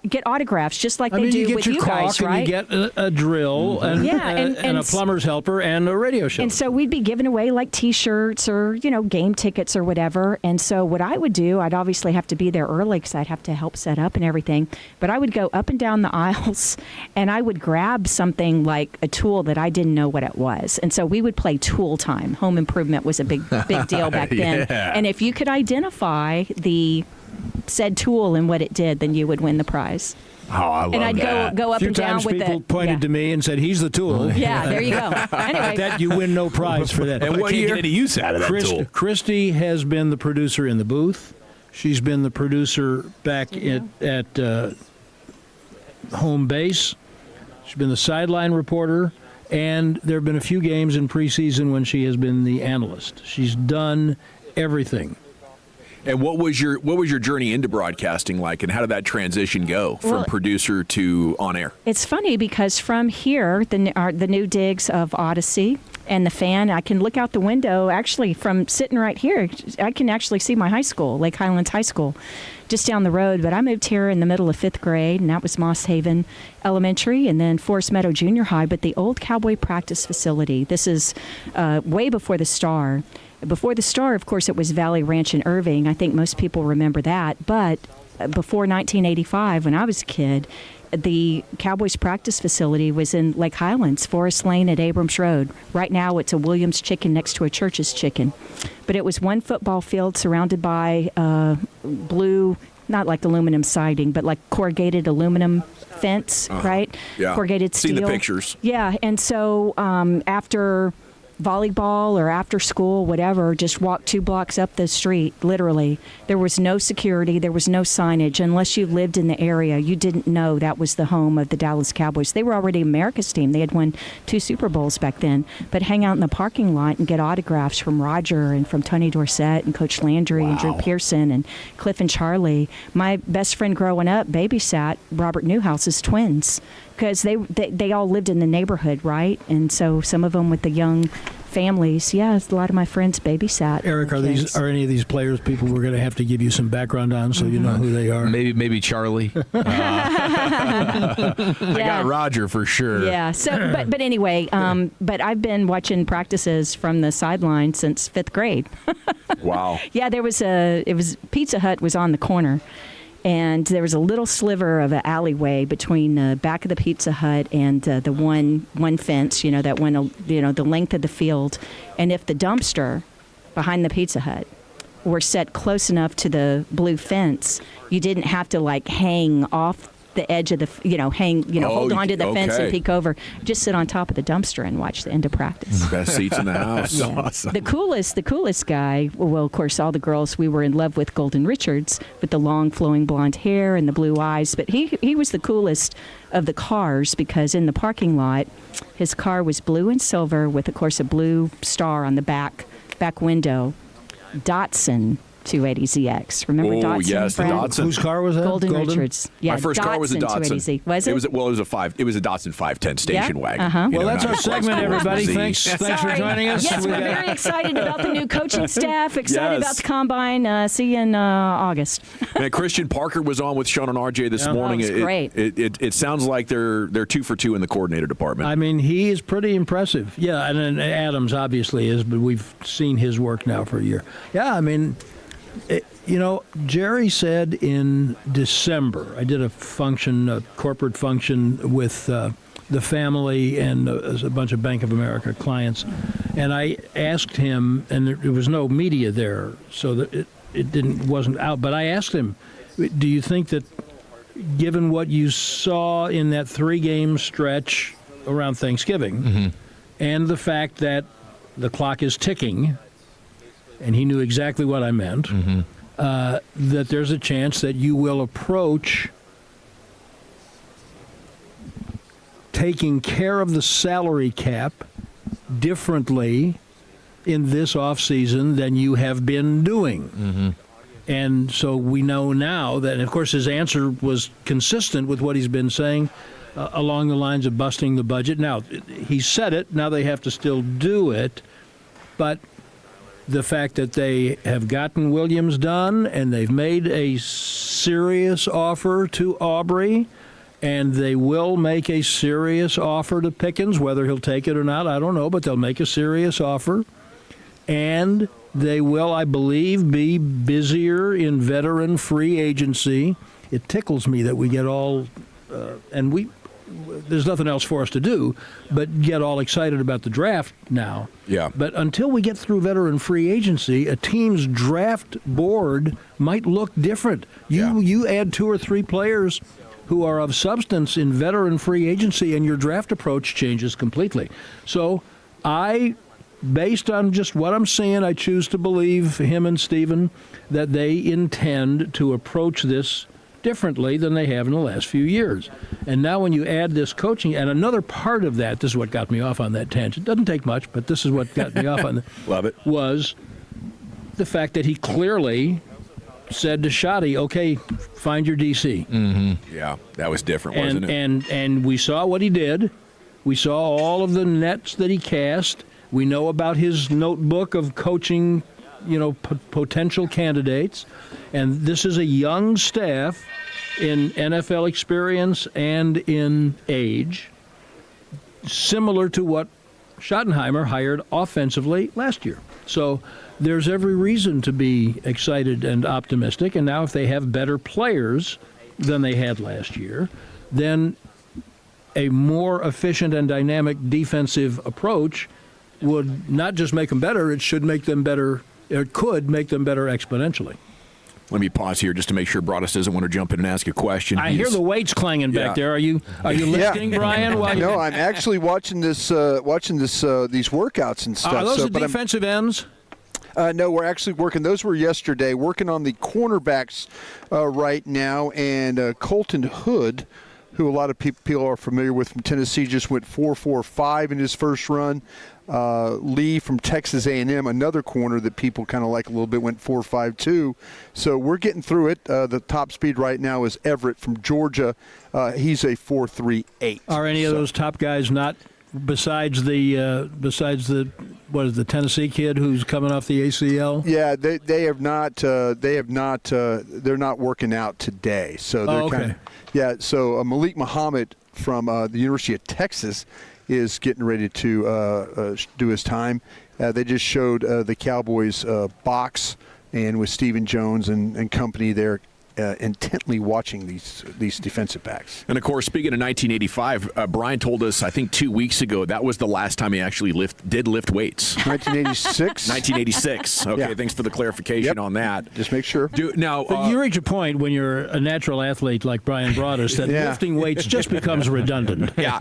get autographs just like they do with you guys, right? You get a drill and a plumber's helper and a radio show. And so we'd be giving away like T-shirts or, game tickets or whatever. And so what I would do, I'd obviously have to be there early because I'd have to help set up and everything. But I would go up and down the aisles and I would grab something like a tool that I didn't know what it was. And so we would play Tool Time. Home improvement was a big deal back then. Yeah. And if you could identify the said tool and what it did, then you would win the prize. Oh, I love and I'd that. go up and down with it. People pointed to me and said, "He's the tool." Yeah, there you go. Anyway, that you win no prize for that. And what year? Get any use out of that tool? Christy has been the producer in the booth. She's been the producer back at home base. She's been the sideline reporter, and there have been a few games in preseason when she has been the analyst. She's done everything. And what was your journey into broadcasting like, and how did that transition go from producer to on air? It's funny because from here, the new digs of Odyssey and the Fan, I can look out the window. Actually, from sitting right here, I can actually see my high school, Lake Highlands High School, just down the road. But I moved here in the middle of 5th grade, and that was Moss Haven Elementary, and then Forest Meadow Junior High. But the old Cowboy practice facility. This is way before the Star. Before the Star, of course, it was Valley Ranch in Irving. I think most people remember that. But before 1985, when I was a kid, the Cowboys practice facility was in Lake Highlands, Forest Lane at Abrams Road. Right now, it's a Williams Chicken next to a Church's Chicken. But it was one football field surrounded by blue, not like aluminum siding, but like corrugated aluminum fence, right? Yeah. Corrugated steel. Seen the pictures. Yeah, and so after volleyball or after school, whatever, just walk 2 blocks up the street, literally. There was no security. There was no signage. Unless you lived in the area, you didn't know that was the home of the Dallas Cowboys. They were already America's team. They had won 2 Super Bowls back then. But hang out in the parking lot and get autographs from Roger and from Tony Dorsett and Coach Landry and Drew Pearson and Cliff and Charlie. My best friend growing up babysat Robert Newhouse's twins, because they all lived in the neighborhood, right? And so some of them with the young families, a lot of my friends babysat. Eric, are any of these players people we're going to have to give you some background on so you know who they are? Maybe Charlie. I got Roger for sure. Yeah. So, but anyway, but I've been watching practices from the sideline since 5th grade. Wow. Yeah, Pizza Hut was on the corner. And there was a little sliver of an alleyway between the back of the Pizza Hut and the one fence, that went, the length of the field. And if the dumpster behind the Pizza Hut were set close enough to the blue fence, you didn't have to hang off the edge of the, hold on to the fence and peek over. Just sit on top of the dumpster and watch the end of practice. Best seats in the house. Awesome. The coolest guy, well, of course, all the girls, we were in love with Golden Richards with the long flowing blonde hair and the blue eyes, but he was the coolest of the cars because in the parking lot, his car was blue and silver with, of course, a blue star on the back window. Datsun 280ZX. Remember Datsun? Oh, yes, the Datsun. Whose car was that? Golden Richards. Yeah, my first car was a Datsun. 280Z. Was it? It was a Datsun 510 station wagon. Uh-huh. Well, that's our segment, everybody. Thanks for joining us. Yes, we're very excited about the new coaching staff. Excited about the combine. See you in August. Man, Christian Parker was on with Sean and RJ this morning. That was great. It sounds like they're 2 for 2 in the coordinator department. I mean, he is pretty impressive. Yeah, and then Adams obviously is, but we've seen his work now for a year. Yeah, I mean. Jerry said in December, I did a corporate function with the family and a bunch of Bank of America clients, and I asked him, and there was no media there, so that it wasn't out, but I asked him, do you think that given what you saw in that 3-game stretch around Thanksgiving, and the fact that the clock is ticking, and he knew exactly what I meant, that there's a chance that you will approach taking care of the salary cap differently in this offseason than you have been doing. And so we know now that, and of course, his answer was consistent with what he's been saying along the lines of busting the budget. Now, he said it. Now they have to still do it. But the fact that they have gotten Williams done and they've made a serious offer to Aubrey and they will make a serious offer to Pickens, whether he'll take it or not, I don't know, but they'll make a serious offer. And they will, I believe, be busier in veteran free agency. It tickles me that we get all, there's nothing else for us to do but get all excited about the draft now. Yeah. But until we get through veteran free agency, a team's draft board might look different. You add 2 or 3 players who are of substance in veteran free agency, and your draft approach changes completely. So based on just what I'm seeing, I choose to believe him and Stephen that they intend to approach this differently than they have in the last few years. And now when you add this coaching, and another part of that, this is what got me off on that tangent. Doesn't take much, but this is what got me off on Love it. Was the fact that he clearly said to Schotty, okay, find your DC. Yeah, that was different, wasn't it? And we saw what he did. We saw all of the nets that he cast. We know about his notebook of coaching, potential candidates. And this is a young staff in NFL experience and in age, similar to what Schottenheimer hired offensively last year. So there's every reason to be excited and optimistic. And now if they have better players than they had last year, then a more efficient and dynamic defensive approach would not just make them better, it should make them better, it could make them better exponentially. Let me pause here just to make sure Broaddus doesn't want to jump in and ask a question. I hear the weights clanging back there. Are you lifting, Brian? No, I'm actually watching these workouts and stuff. Are those the defensive ends? No, we're actually working. Those were yesterday. Working on the cornerbacks right now, and Colton Hood, who a lot of people are familiar with from Tennessee, just went 4.45 in his first run. Lee from Texas A&M, another corner that people kind of like a little bit, went 4.52. So we're getting through it. The top speed right now is Everett from Georgia. He's a 4.38. Are any of those top guys not besides the Tennessee kid who's coming off the ACL? Yeah, they have not. They're not working out today. So they're kind of, yeah. So Malik Muhammad from the University of Texas is getting ready to do his time. They just showed the Cowboys box, and with Stephen Jones and company there, intently watching these defensive backs. And, of course, speaking of 1985, Brian told us, I think 2 weeks ago, that was the last time he actually did lift weights. 1986? 1986. Okay, thanks for the clarification on that. Just make sure. But you reach a point when you're a natural athlete like Brian Broaddus that lifting weights just becomes redundant. Why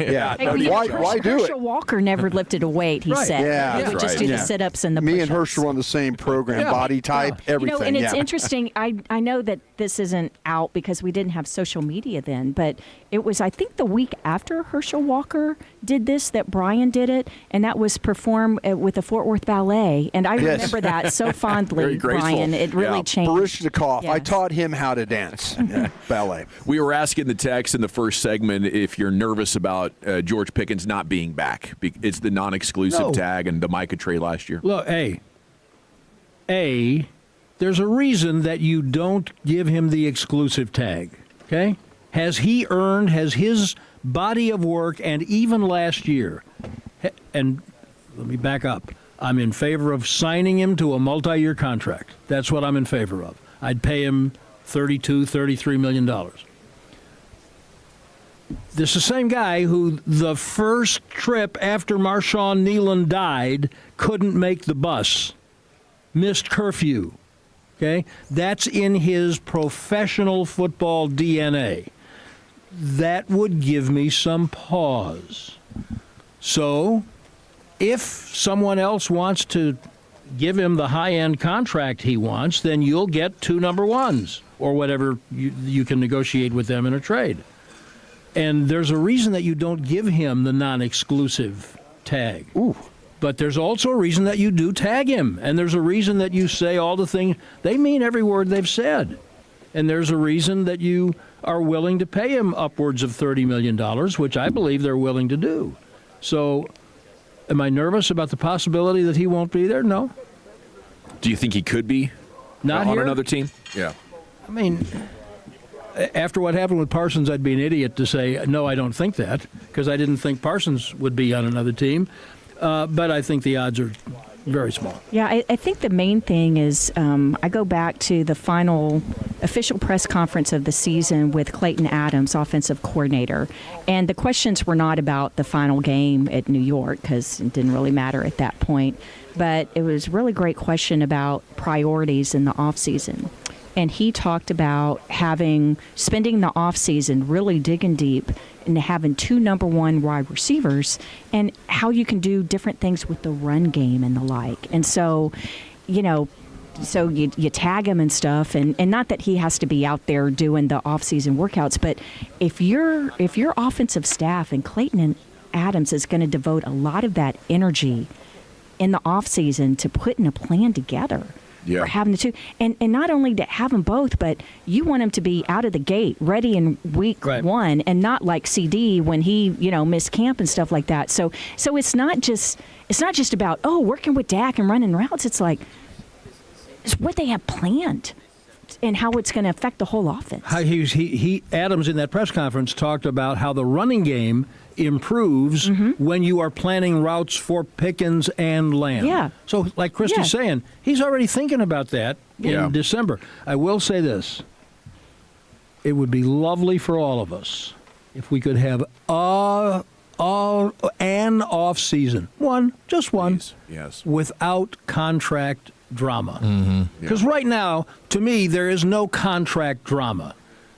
do it? Herschel Walker never lifted a weight, he said. Yeah, he would just do the sit-ups and the Me push-ups. and Herschel were on the same program, body type, everything. And it's interesting. I know that this isn't out because we didn't have social media then, but it was, I think, the week after Herschel Walker did this that Brian did it, and that was performed with the Fort Worth Ballet. And I remember that so fondly, Brian. It really changed. Barishnikov. I taught him how to dance ballet. We were asking the text in the first segment if you're nervous about George Pickens not being back. It's the non-exclusive tag and the Micah trade last year. Look, there's a reason that you don't give him the exclusive tag, okay? Has his body of work, and even last year, and let me back up, I'm in favor of signing him to a multi-year contract. That's what I'm in favor of. I'd pay him $33 million. This is the same guy who the first trip after Marshawn Nealon died couldn't make the bus, missed curfew. Okay, that's in his professional football DNA. That would give me some pause. So, if someone else wants to give him the high-end contract he wants, then you'll get 2 number ones or whatever you can negotiate with them in a trade. And there's a reason that you don't give him the non-exclusive tag. Ooh. But there's also a reason that you do tag him. And there's a reason that you say all the things. They mean every word they've said. And there's a reason that you are willing to pay him upwards of $30 million, which I believe they're willing to do. So am I nervous about the possibility that he won't be there? No. Do you think he could be Not on here? another team? Yeah. I mean, after what happened with Parsons, I'd be an idiot to say, no, I don't think that, because I didn't think Parsons would be on another team. But I think the odds are very small. Yeah, I think the main thing is I go back to the final official press conference of the season with Clayton Adams, offensive coordinator. And the questions were not about the final game at New York because it didn't really matter at that point. But it was a really great question about priorities in the offseason. And he talked about spending the offseason really digging deep and having 2 number 1 wide receivers and how you can do different things with the run game and the like. And so, so you tag him and stuff, and not that he has to be out there doing the off-season workouts, but if your offensive staff and Clayton and Adams is going to devote a lot of that energy in the off-season to putting a plan together. Yeah. For having the 2, and not only to have them both, but you want him to be out of the gate, ready in week 1, and not like CD when he missed camp and stuff like that. So it's not just about working with Dak and running routes. It's like it's what they have planned and how it's going to affect the whole offense. Adams in that press conference talked about how the running game improves when you are planning routes for Pickens and Lamb. Yeah. So, like Christy's saying, he's already thinking about that in December. I will say this. It would be lovely for all of us if we could have an off-season. Just one. Yes. Without contract drama. Because right now, to me, there is no contract drama.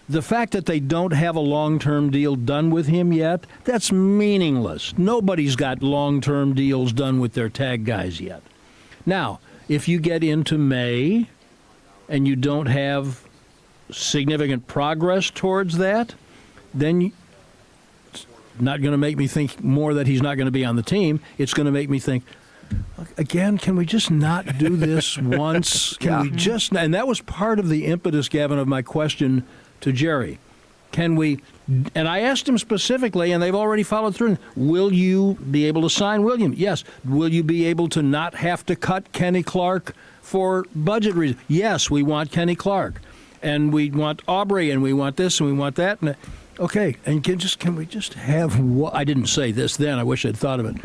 The fact that they don't have a long-term deal done with him yet, that's meaningless. Nobody's got long-term deals done with their tag guys yet. Now, if you get into May and you don't have significant progress towards that, then it's not going to make me think more that he's not going to be on the team. It's going to make me think, again, can we just not do this once? Can we just? And that was part of the impetus, Gavin, of my question to Jerry. Can we? And I asked him specifically, and they've already followed through. Will you be able to sign William? Yes. Will you be able to not have to cut Kenny Clark for budget reasons? Yes, we want Kenny Clark, and we want Aubrey, and we want this, and we want that. And okay, and can we just have? I didn't say this then. I wish I'd thought of it.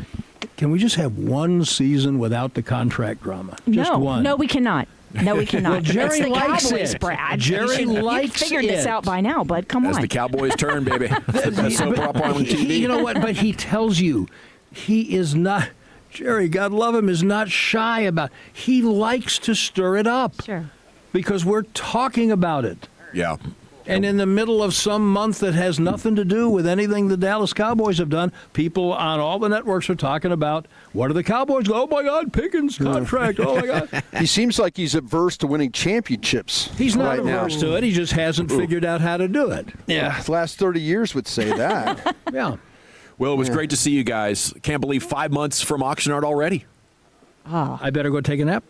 Can we just have one season without the contract drama? Just one. No, we cannot. No, we cannot. Well, Jerry it's the likes Cowboys, it. Brad. Jerry likes You've figured this it. out by now, bud. Come on. That's the Cowboys' turn, baby. It's the best soap opera on TV. You know what? But he tells you he is not. Jerry, God love him, is not shy about. He likes to stir it up. Sure. Because we're talking about it. Yeah. And in the middle of some month that has nothing to do with anything the Dallas Cowboys have done, people on all the networks are talking about, what are the Cowboys? Oh, my God, Pickens' contract. Oh, my God. He seems like he's averse to winning championships. He's not right averse now. to it. He just hasn't figured out how to do it. Yeah, the last 30 years would say that. Yeah. Well, it was great to see you guys. Can't believe 5 months from Oxnard already. I better go take a nap.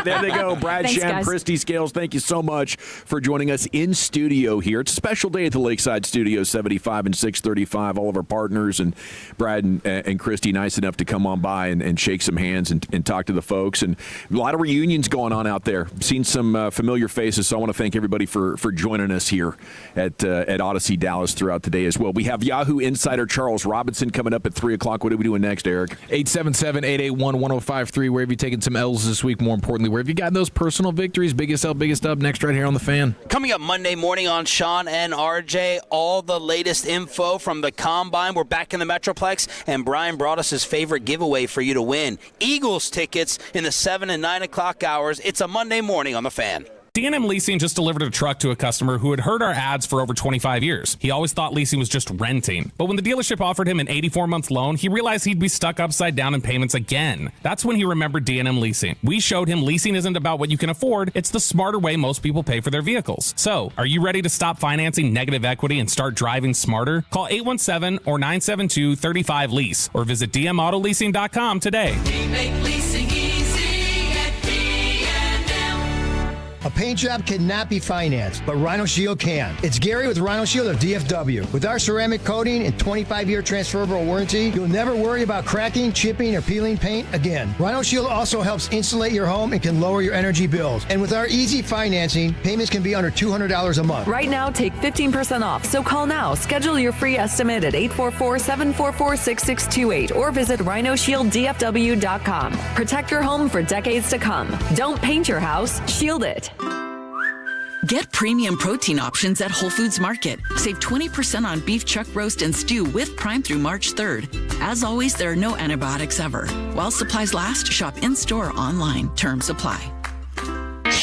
There they go. Brad, Thanks, Shan, guys. Christy Scales, thank you so much for joining us in studio here. It's a special day at the Lakeside Studios, 75 and 635. All of our partners and Brad and Christy nice enough to come on by and shake some hands and talk to the folks. And a lot of reunions going on out there. Seen some familiar faces, so I want to thank everybody for joining us here at Odyssey Dallas throughout the day as well. We have Yahoo Insider Charles Robinson coming up at 3 o'clock. What are we doing next, Eric? 877-881-1053. Where have you taken some L's this week? More importantly, where have you gotten those personal victories? Biggest L, biggest up. Next right here on The Fan. Coming up Monday morning on Shan and RJ, all the latest info from the Combine. We're back in the Metroplex, and Brian Broaddus' favorite giveaway for you to win. Eagles tickets in the 7 and 9 o'clock hours. It's a Monday morning on The Fan. D&M Leasing just delivered a truck to a customer who had heard our ads for over 25 years. He always thought leasing was just renting. But when the dealership offered him an 84-month loan, he realized he'd be stuck upside down in payments again. That's when he remembered D&M Leasing. We showed him leasing isn't about what you can afford, it's the smarter way most people pay for their vehicles. So, are you ready to stop financing negative equity and start driving smarter? Call 817 or 972-35-LEASE or visit dmautoleasing.com today. We make leasing easy at D&M. A paint job cannot be financed, but Rhino Shield can. It's Gary with Rhino Shield of DFW. With our ceramic coating and 25-year transferable warranty, you'll never worry about cracking, chipping, or peeling paint again. Rhino Shield also helps insulate your home and can lower your energy bills. And with our easy financing, payments can be under $200 a month. Right now, take 15% off. So call now. Schedule your free estimate at 844-744-6628 or visit rhinoshielddfw.com. Protect your home for decades to come. Don't paint your house, shield it. Get premium protein options at Whole Foods Market. Save 20% on beef chuck roast and stew with Prime through March 3rd. As always, there are no antibiotics ever. While supplies last, shop in-store or online. Terms apply.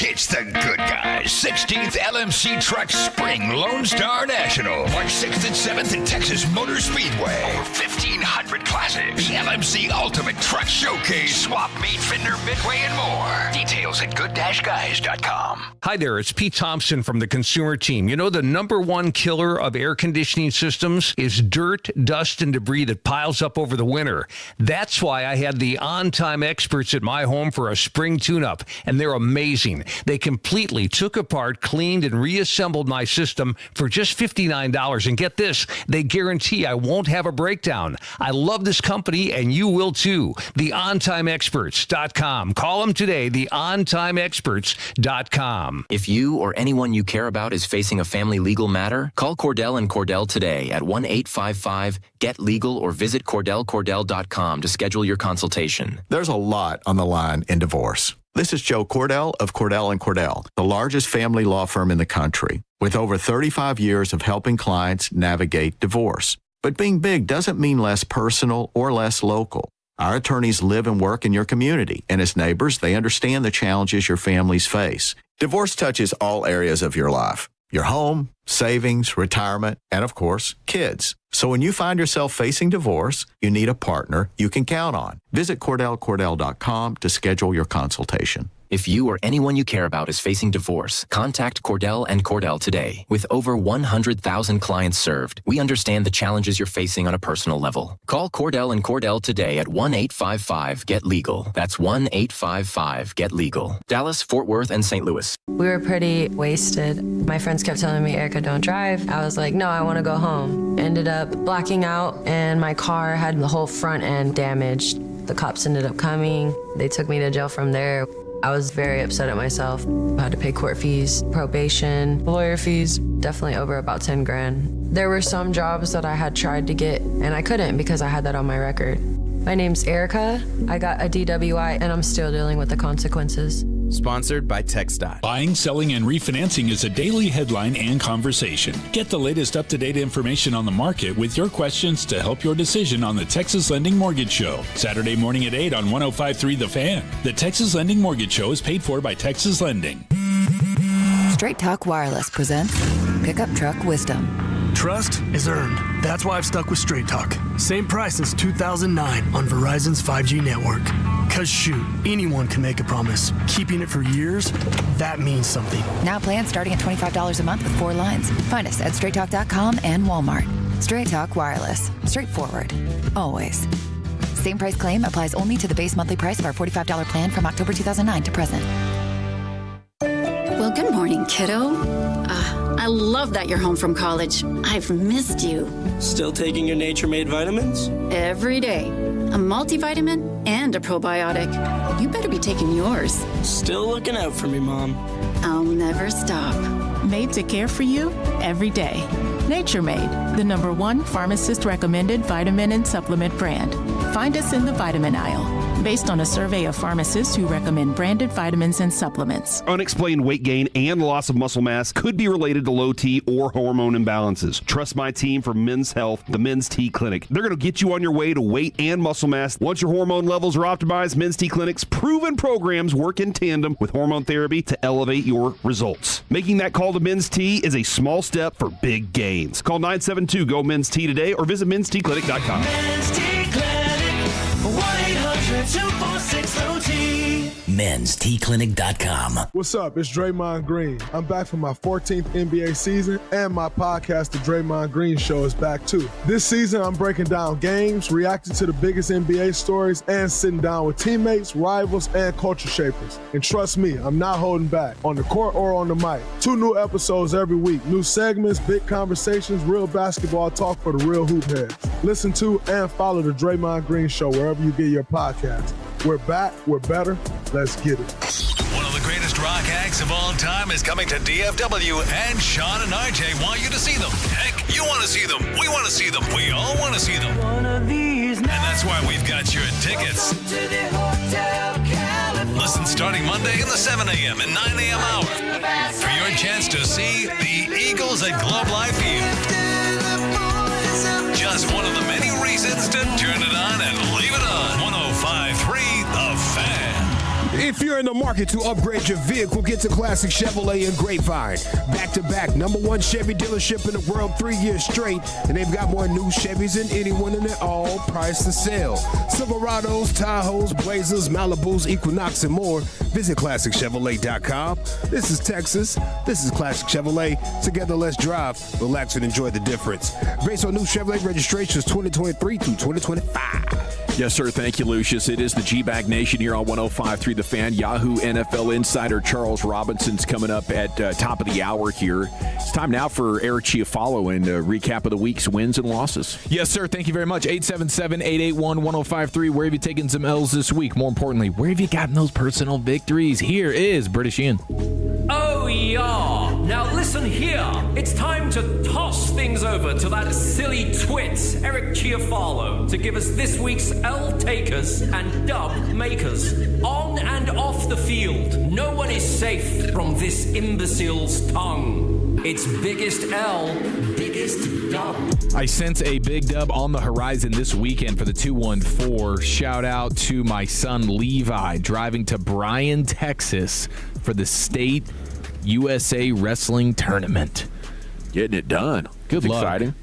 It's the good guys. 16th LMC Truck Spring Lone Star National. March 6th and 7th at Texas Motor Speedway. Over 1,500 classics. The LMC Ultimate Truck Showcase. Swap Meet, Fender, Midway, and more. Details at good-guys.com. Hi there, it's Pete Thompson from the Consumer Team. You know, the number one killer of air conditioning systems is dirt, dust, and debris that piles up over the winter. That's why I had the on-time experts at my home for a spring tune-up, and they're amazing. They completely took apart, cleaned, and reassembled my system for just $59. And get this, they guarantee I won't have a breakdown. I love this company, and you will too. TheOnTimeExperts.com. Call them today, TheOnTimeExperts.com. If you or anyone you care about is facing a family legal matter, call Cordell & Cordell today at 1-855-GET-LEGAL or visit KordellCordell.com to schedule your consultation. There's a lot on the line in divorce. This is Joe Cordell of Cordell & Cordell, the largest family law firm in the country, with over 35 years of helping clients navigate divorce. But being big doesn't mean less personal or less local. Our attorneys live and work in your community, and as neighbors, they understand the challenges your families face. Divorce touches all areas of your life: your home, savings, retirement, and of course, kids. So when you find yourself facing divorce, you need a partner you can count on. Visit KordellCordell.com to schedule your consultation. If you or anyone you care about is facing divorce, contact Cordell & Cordell today. With over 100,000 clients served, we understand the challenges you're facing on a personal level. Call Cordell & Cordell today at 1-855-GET-LEGAL. That's 1-855-GET-LEGAL. Dallas, Fort Worth, and St. Louis. We were pretty wasted. My friends kept telling me, Erica, don't drive. I was like, no, I want to go home. Ended up blacking out, and my car had the whole front end damaged. The cops ended up coming. They took me to jail from there. I was very upset at myself. I had to pay court fees, probation, lawyer fees, definitely over about 10 grand. There were some jobs that I had tried to get, and I couldn't because I had that on my record. My name's Erica. I got a DWI, and I'm still dealing with the consequences. Sponsored by TxDOT. Buying, selling, and refinancing is a daily headline and conversation. Get the latest up-to-date information on the market with your questions to help your decision on the Texas Lending Mortgage Show. Saturday morning at 8 on 105.3 The Fan. The Texas Lending Mortgage Show is paid for by Texas Lending. Straight Talk Wireless presents Pickup Truck Wisdom. Trust is earned. That's why I've stuck with Straight Talk. Same price since 2009 on Verizon's 5G network. Cause shoot, anyone can make a promise. Keeping it for years, that means something. Now plans starting at $25 a month with 4 lines. Find us at straighttalk.com and Walmart. Straight Talk Wireless. Straightforward. Always. Same price claim applies only to the base monthly price of our $45 plan from October 2009 to present. Well, good morning, kiddo. I love that you're home from college. I've missed you. Still taking your Nature-Made vitamins? Every day. A multivitamin and a probiotic. You better be taking yours. Still looking out for me, Mom. I'll never stop. Made to care for you every day. Nature Made, the #1 pharmacist-recommended vitamin and supplement brand. Find us in the vitamin aisle. Based on a survey of pharmacists who recommend branded vitamins and supplements. Unexplained weight gain and loss of muscle mass could be related to low T or hormone imbalances. Trust my team for Men's Health, the Men's T Clinic. They're going to get you on your way to weight and muscle mass. Once your hormone levels are optimized, Men's T Clinic's proven programs work in tandem with hormone therapy to elevate your results. Making that call to Men's T is a small step for big gains. Call 972-GO-MEN'S T today or visit menstclinic.com. Men's T Clinic, 1-800-246-OT. menstclinic.com. What's up? It's Draymond Green. I'm back for my 14th NBA season, and my podcast, The Draymond Green Show, is back too. This season, I'm breaking down games, reacting to the biggest NBA stories, and sitting down with teammates, rivals, and culture shapers. And trust me, I'm not holding back, on the court or on the mic. 2 new episodes every week, new segments, big conversations, real basketball talk for the real hoop heads. Listen to and follow The Draymond Green Show wherever you get your podcast. We're back, we're better, let's get it. One of the greatest rock acts of all time is coming to DFW, and Shan and RJ want you to see them. Heck, you want to see them. We want to see them. We all want to see them. And that's why we've got your tickets. Listen starting Monday in the 7 a.m. and 9 a.m. hour for your chance to see the Eagles at Globe Life Field. Just one of the many reasons to turn it on and leave it on. 105.3 The Fan. If you're in the market to upgrade your vehicle, get to Classic Chevrolet in Grapevine. Back-to-back, #1 Chevy dealership in the world 3 years straight, and they've got more new Chevys than anyone, and they're all priced to sell. Silverados, Tahoes, Blazers, Malibus, Equinox, and more. Visit ClassicChevrolet.com. This is Texas. This is Classic Chevrolet. Together, let's drive, relax, and enjoy the difference. Based on new Chevrolet registrations 2023 through 2025. Yes, sir. Thank you, Lucius. It is the G-Bag Nation here on 105.3 The Fan. Yahoo NFL insider Charles Robinson's coming up at top of the hour here. It's time now for Eric Chiafalo and a recap of the week's wins and losses. Yes, sir. Thank you very much. 877-881-1053. Where have you taken some L's this week? More importantly, where have you gotten those personal victories? Here is British Ian. Oh, yeah. Now listen here. It's time to toss things over to that silly twit, Eric Chiafalo, to give us this week's L takers and dub makers. On and off the field, no one is safe from this imbecile's tongue. It's biggest L, biggest dub. I sense a big dub on the horizon this weekend for the 214. Shout out to my son Levi driving to Bryan, Texas for the State USA Wrestling Tournament. Getting it done. Good luck. Exciting.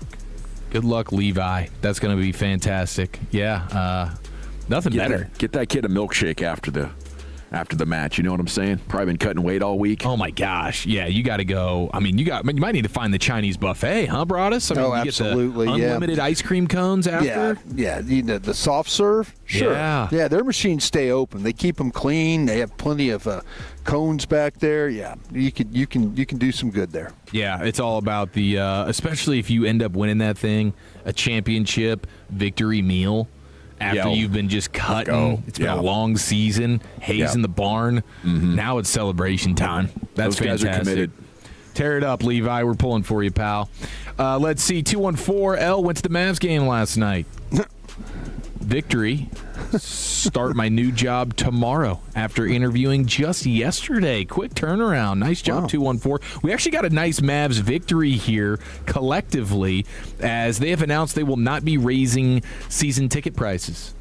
Good luck, Levi. That's going to be fantastic. Yeah, nothing better. Get that kid a milkshake after the match. You know what I'm saying? Probably been cutting weight all week. Oh my gosh. Yeah, you got to go. I mean, you might need to find the Chinese buffet, huh, Broaddus? I mean, you absolutely. Get the unlimited ice cream cones after. Yeah. You know, the soft serve. Sure. Yeah. Their machines stay open. They keep them clean. They have plenty of cones back there. Yeah, you can do some good there. Yeah, it's all about the especially if you end up winning that thing, a championship victory meal. After you've been just cutting, it's been a long season, hazing the barn. Mm-hmm. Now it's celebration time. That's Those guys fantastic. are committed. Tear it up, Levi. We're pulling for you, pal. Let's see. 214L went to the Mavs game last night. Victory Start my new job tomorrow after interviewing just yesterday. Quick turnaround. Nice job, 214. We actually got a nice Mavs victory here collectively as they have announced they will not be raising season ticket prices.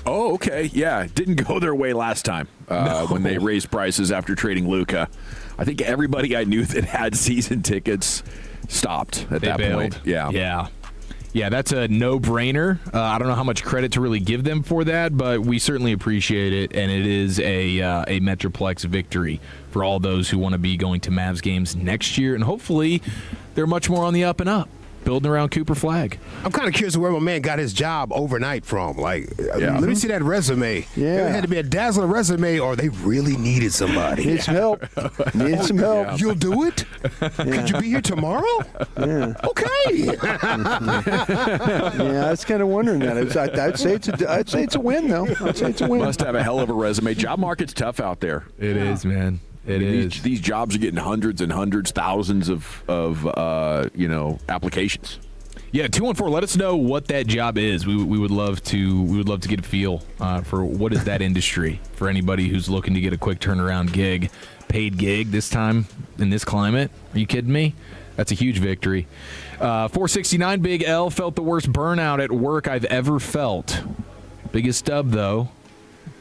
Oh, okay. Yeah, didn't go their way last time when they raised prices after trading Luka. I think everybody I knew that had season tickets stopped at that point. Yeah. Yeah, that's a no-brainer. I don't know how much credit to really give them for that, but we certainly appreciate it, and it is a Metroplex victory for all those who want to be going to Mavs games next year, and hopefully they're much more on the up and up, building around Cooper Flag. I'm kind of curious where my man got his job overnight from. Let me see that resume. Yeah. It had to be a dazzling resume, or they really needed somebody. Need some help. Need some help. Yeah. You'll do it? Could you be here tomorrow? Yeah. Okay. I was kind of wondering that. I'd say it's a win, though. I'd say it's a win. Must have a hell of a resume. Job market's tough out there. It is, man. It is. These jobs are getting hundreds and hundreds, thousands of applications. Yeah, 214. Let us know what that job is. We would love to get a feel for what is that industry for anybody who's looking to get a quick turnaround gig, paid gig this time in this climate. Are you kidding me? That's a huge victory. 469 Big L felt the worst burnout at work I've ever felt. Biggest dub though,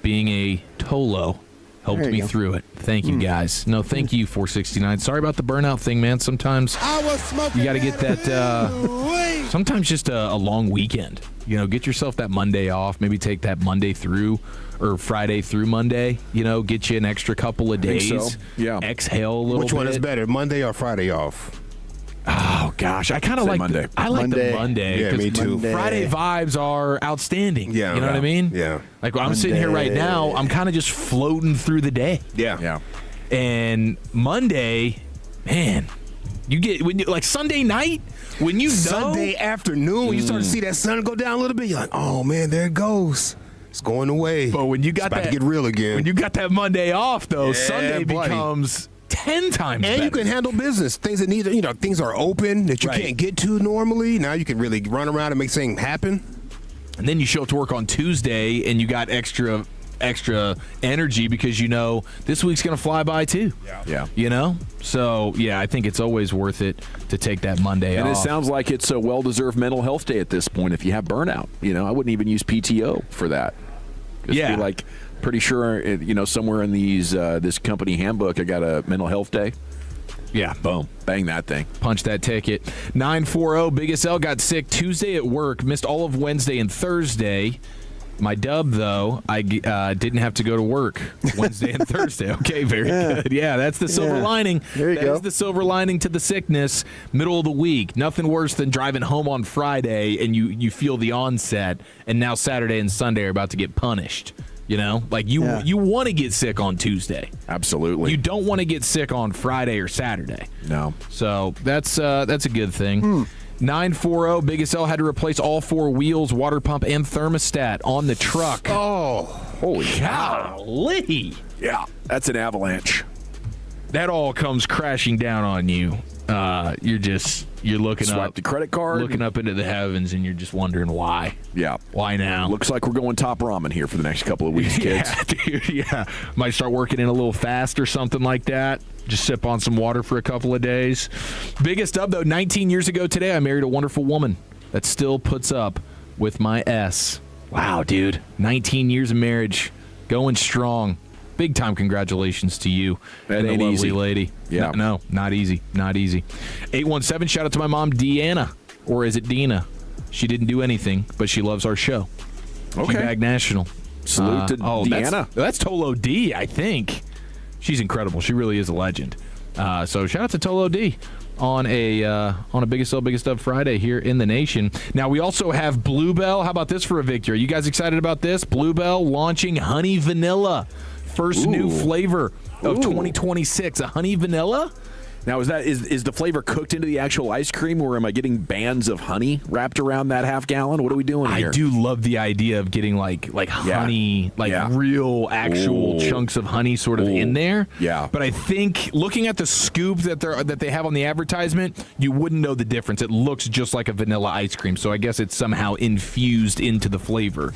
being a Tolo. Helped me through it. Thank you, guys. No, thank you, 469. Sorry about the burnout thing, man. Sometimes you got to get that, sometimes just a long weekend. Get yourself that Monday off. Maybe take that Monday through or Friday through Monday. Get you an extra couple of days. So. Yeah. Exhale a little bit. Which one is better, Monday or Friday off? Oh, gosh. I kind of like Monday. I like the Monday. Yeah, me too. Friday vibes are outstanding. Yeah. You know what I mean? Yeah. Like, I'm sitting here right now, I'm kind of just floating through the day. Yeah. And Monday, man, you get, like Sunday night, when Sunday afternoon, when you start to see that sun go down a little bit, you're like, oh, man, there it goes. It's going away. But when you got about to get real again. When you got that Monday off, though, Sunday becomes 10 times better. And you can handle business. Things that need, things are open that you can't get to normally. Now you can really run around and make things happen. And then you show up to work on Tuesday and you got extra energy because this week's going to fly by too. Yeah. So, I think it's always worth it to take that Monday off. And it sounds like it's a well-deserved mental health day at this point if you have burnout. I wouldn't even use PTO for that. Yeah. Be like, pretty sure, somewhere in this company handbook, I got a mental health day. Yeah. Boom. Bang that thing. Punch that ticket. 940, Biggest L got sick Tuesday at work, missed all of Wednesday and Thursday. My dub, though, I didn't have to go to work Wednesday and Thursday. Okay, very good. Yeah, that's the silver lining. There you go. That's the silver lining to the sickness. Middle of the week. Nothing worse than driving home on Friday and you feel the onset, and now Saturday and Sunday are about to get punished. You want to get sick on Tuesday. Absolutely. You don't want to get sick on Friday or Saturday. No. So that's a good thing. 940, Biggest L had to replace all 4 wheels, water pump, and thermostat on the truck. Oh, holy cow. Golly. Yeah, that's an avalanche. That all comes crashing down on you. You're looking Swipe the credit card. looking up into the heavens, and you're just wondering why. Yeah. Why now? Looks like we're going top ramen here for the next couple of weeks, kids. Yeah, dude, yeah. Might start working in a little fast or something like that. Just sip on some water for a couple of days. Biggest up, though, 19 years ago today, I married a wonderful woman that still puts up with my S. Wow, dude. 19 years of marriage. Going strong. Big time congratulations to you. That ain't lovely easy. Lady. Yeah. No, not easy. Not easy. 817, shout out to my mom, Deanna. Or is it Dina? She didn't do anything, but she loves our show. Okay. G-Bag National. Salute to Deanna. That's Tolo D, I think. She's incredible. She really is a legend. So shout out to Tolo D on a Biggest L, Biggest Up Friday here in the nation. Now, we also have Bluebell. How about this for a victory? Are you guys excited about this? Bluebell launching Honey Vanilla. First new flavor of 2026, a honey vanilla. Now, is the flavor cooked into the actual ice cream, or am I getting bands of honey wrapped around that half gallon? What are we doing here? I do love the idea of getting like honey, real actual chunks of honey sort of in there. Yeah. But I think looking at the scoop that they have on the advertisement, you wouldn't know the difference. It looks just like a vanilla ice cream, so I guess it's somehow infused into the flavor.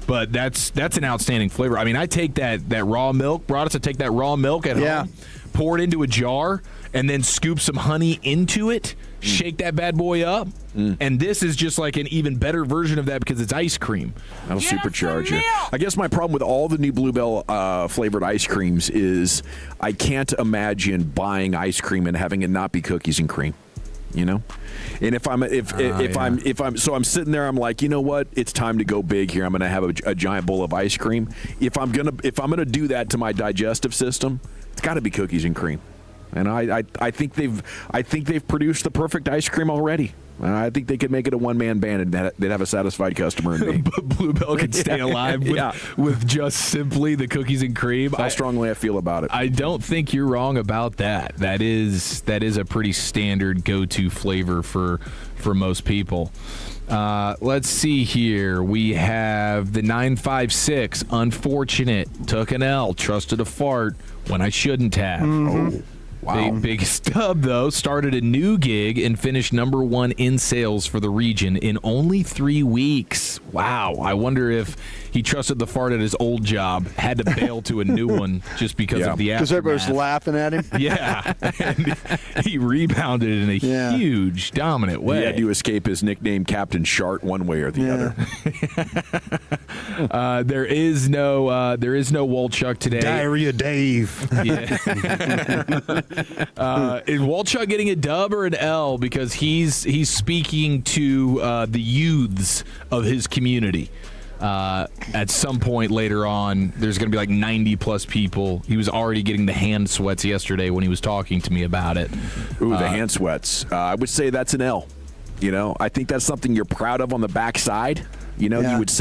But that's an outstanding flavor. I mean, I take that raw milk, Broaddus, I take that raw milk at home, pour it into a jar, and then scoop some honey into it, shake that bad boy up, and this is just like an even better version of that because it's ice cream. That'll supercharge you. I guess my problem with all the new Bluebell flavored ice creams is I can't imagine buying ice cream and having it not be cookies and cream. You know, and I'm sitting there, I'm like, you know what? It's time to go big here. I'm going to have a giant bowl of ice cream. If I'm gonna do that to my digestive system, it's got to be cookies and cream. And I think they've produced the perfect ice cream already. And I think they could make it a one-man band and they'd have a satisfied customer in me. Bluebell could stay alive with just simply the cookies and cream. How strongly I feel about it. I don't think you're wrong about that. That is a pretty standard go-to flavor for most people. Let's see here. We have the 956. Unfortunate. Took an L. Trusted a fart when I shouldn't have. Mm-hmm. Wow. Big stub, though, started a new gig and finished number 1 in sales for the region in only 3 weeks. Wow. I wonder if he trusted the fart at his old job, had to bail to a new one just because of the aftermath. Because everybody was laughing at him? Yeah. And he rebounded in a huge, dominant way. He had to escape his nickname, Captain Shart, one way or the other. There is no Wolchuk today. Diarrhea Dave. Yeah. Is Wolchuk getting a dub or an L because he's speaking to the youths of his community? At some point later on, there's going to be like 90-plus people. He was already getting the hand sweats yesterday when he was talking to me about it. Ooh, the hand sweats. I would say that's an L. You know, I think that's something you're proud of on the backside. You know, you would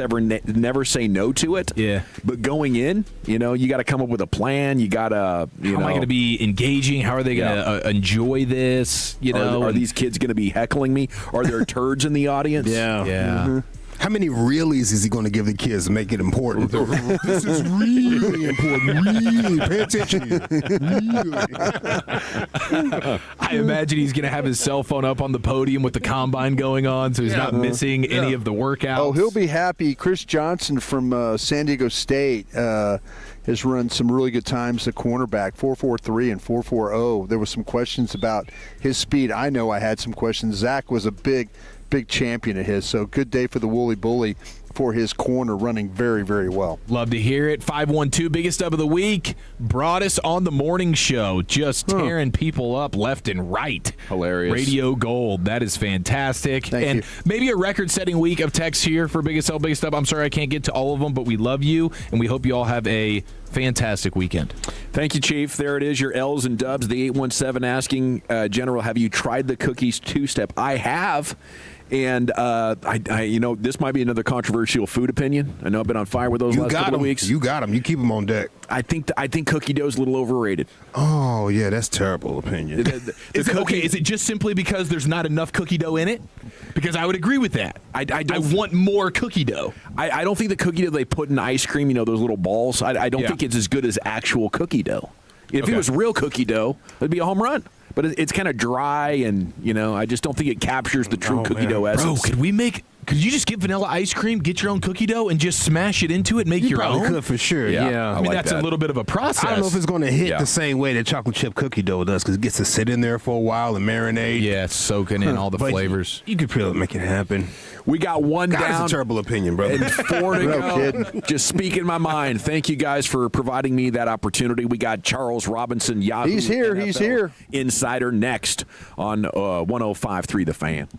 never say no to it. Yeah. But going in, you know, you got to come up with a plan. You got to, How am I going to be engaging? How are they going to enjoy this? You know, are these kids going to be heckling me? Are there turds in the audience? Yeah. Mm-hmm. How many reallys is he going to give the kids to make it important? This is really important. Really, pay attention. Really. I imagine he's going to have his cell phone up on the podium with the combine going on, so he's not missing any of the workouts. Oh, he'll be happy. Chris Johnson from San Diego State has run some really good times at cornerback, 4.43 and 4.40. There was some questions about his speed. I know I had some questions. Zach was a big champion of his, so good day for the Woolly Bully for his corner running very, very well. Love to hear it. 512, biggest up of the week. Broaddus on the morning show, just tearing people up left and right. Hilarious. Radio gold. That is fantastic. Thank you. Maybe a record-setting week of texts here for biggest L, biggest up. I'm sorry I can't get to all of them, but we love you, and we hope you all have a fantastic weekend. Thank you, Chief. There it is, your L's and dubs. The 817 asking, General, have you tried the cookies two-step? I have. And I this might be another controversial food opinion. I know I've been on fire with those last couple of weeks. You got them. You keep them on deck. I think cookie dough is a little overrated. Oh yeah, that's terrible opinion. Is it just simply because there's not enough cookie dough in it? Because I would agree with that. I want more cookie dough. I don't think the cookie dough they put in ice cream, those little balls. I don't think it's as good as actual cookie dough. If it was real cookie dough, it'd be a home run. But it's kind of dry, and I just don't think it captures the true cookie dough essence. Bro, could you just get vanilla ice cream, get your own cookie dough, and just smash it into it, and make your own? You probably could for sure. Yeah. I mean, that's a little bit of a process. I don't know if it's going to hit the same way that chocolate chip cookie dough does, because it gets to sit in there for a while and marinate. Yeah, soaking in all the flavors. You could probably make it happen. We got one down. That's a terrible opinion, brother. And 4 to go. Just speaking my mind. Thank you guys for providing me that opportunity. We got Charles Robinson, Yahoo. He's here. NFL He's here. Insider next on 105.3 The Fan.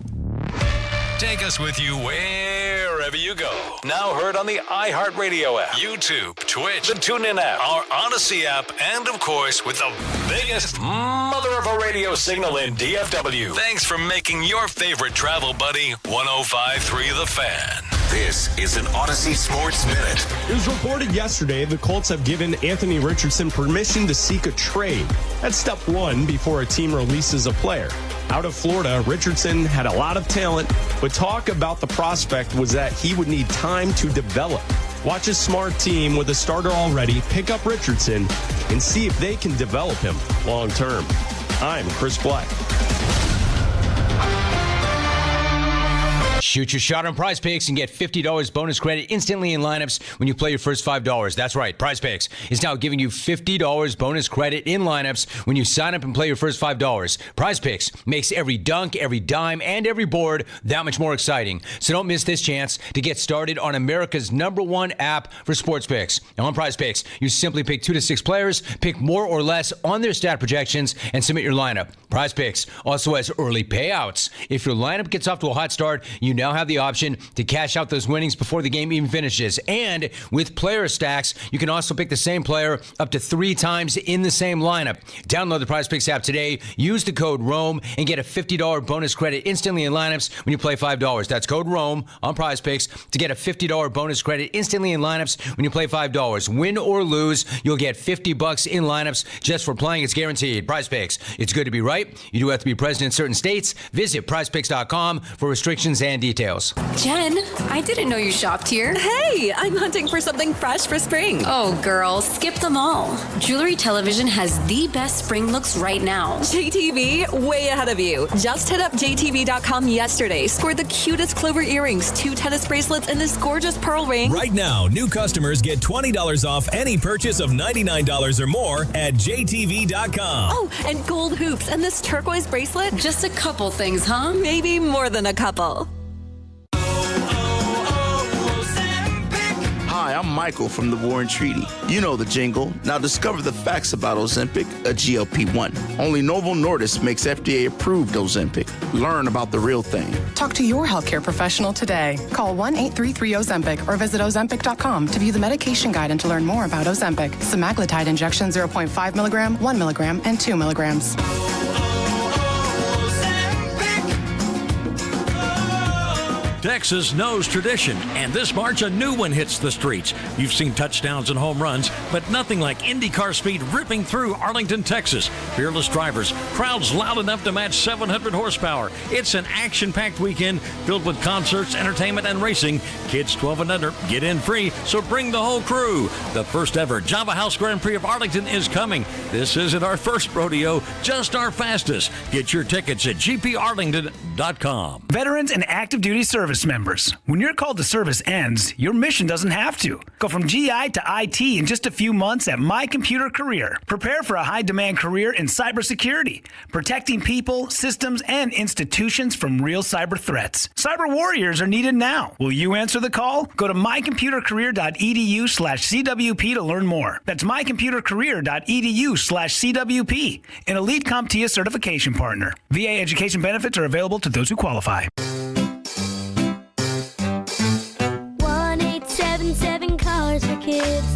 Take us with you wherever you go. Now heard on the iHeartRadio app, YouTube, Twitch, the TuneIn app, our Odyssey app, and of course with the biggest mother of a radio signal in DFW. Thanks for making your favorite travel buddy 105.3 The Fan. This is an Odyssey Sports Minute. It was reported yesterday the Colts have given Anthony Richardson permission to seek a trade. That's step one before a team releases a player. Out of Florida, Richardson had a lot of talent, but talk about the prospect was that he would need time to develop. Watch a smart team with a starter already pick up Richardson and see if they can develop him long term. I'm Chris Black. Shoot your shot on Prize Picks and get $50 bonus credit instantly in lineups when you play your first $5. That's right. Prize Picks is now giving you $50 bonus credit in lineups when you sign up and play your first $5. Prize Picks makes every dunk, every dime, and every board that much more exciting. So don't miss this chance to get started on America's #1 app for sports picks. Now on Prize Picks, you simply pick 2 to 6 players, pick more or less on their stat projections, and submit your lineup. Prize Picks also has early payouts. If your lineup gets off to a hot start, you now have the option to cash out those winnings before the game even finishes. And with player stacks, you can also pick the same player up to 3 times in the same lineup. Download the Prize Picks app today, use the code ROAM, and get a $50 bonus credit instantly in lineups when you play $5. That's code ROAM on Prize Picks to get a $50 bonus credit instantly in lineups when you play $5. Win or lose, you'll get $50 in lineups just for playing. It's guaranteed. Prize Picks. It's good to be right. You do have to be present in certain states. Visit prizepicks.com for restrictions and details. Jen, I didn't know you shopped here. Hey, I'm hunting for something fresh for spring. Oh, girl, skip them all. Jewelry Television has the best spring looks right now. JTV, way ahead of you. Just hit up JTV.com yesterday. Scored the cutest clover earrings, 2 tennis bracelets, and this gorgeous pearl ring. Right now, new customers get $20 off any purchase of $99 or more at JTV.com. Oh, and gold hoops and this turquoise bracelet. Just a couple things, huh? Maybe more than a couple. Hi, I'm Michael from the War and Treaty. You know the jingle. Now discover the facts about Ozempic, a GLP-1. Only Novo Nordisk makes FDA-approved Ozempic. Learn about the real thing. Talk to your healthcare professional today. Call 1-833-OZEMPIC or visit Ozempic.com to view the medication guide and to learn more about Ozempic. Semaglutide injection 0.5 milligram, 1 milligram, and 2 milligrams. Texas knows tradition, and this March a new one hits the streets. You've seen touchdowns and home runs, but nothing like IndyCar speed ripping through Arlington, Texas. Fearless drivers, crowds loud enough to match 700 horsepower. It's an action-packed weekend filled with concerts, entertainment, and racing. Kids 12 and under get in free, so bring the whole crew. The first ever Java House Grand Prix of Arlington is coming. This isn't our first rodeo, just our fastest. Get your tickets at gparlington.com. Veterans and active duty service members. When your call to service ends, your mission doesn't have to. Go from GI to IT in just a few months at My Computer Career. Prepare for a high-demand career in cybersecurity, protecting people, systems, and institutions from real cyber threats. Cyber warriors are needed now. Will you answer the call? Go to mycomputercareer.edu/CWP to learn more. That's mycomputercareer.edu/CWP, an elite CompTIA certification partner. VA education benefits are available to those who qualify. 1-877 Cars for Kids.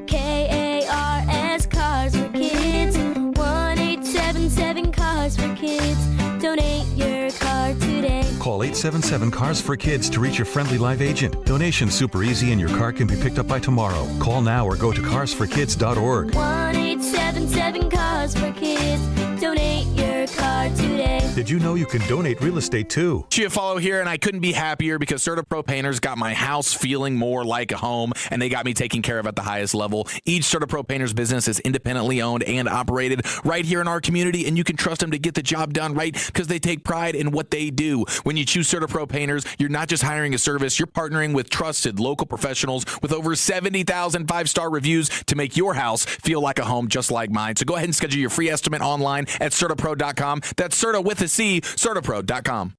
KARS Cars for Kids. 1-877 Cars for Kids. Donate your car today. Call 877 Cars for Kids to reach your friendly live agent. Donation's super easy and your car can be picked up by tomorrow. Call now or go to carsforkids.org. 1-877 Cars for Kids. Donate your car today. Did you know you can donate real estate too? Follow here, and I couldn't be happier because CertaPro Painters got my house feeling more like a home, and they got me taken care of at the highest level. Each CertaPro Painters business is independently owned and operated right here in our community, and you can trust them to get the job done right because they take pride in what they do. When you choose CertaPro Painters, you're not just hiring a service, you're partnering with trusted local professionals with over 70,000 five-star reviews to make your house feel like a home just like mine. So go ahead and schedule your free estimate online at CertaPro.com. That's Certa with a C, CertaPro.com.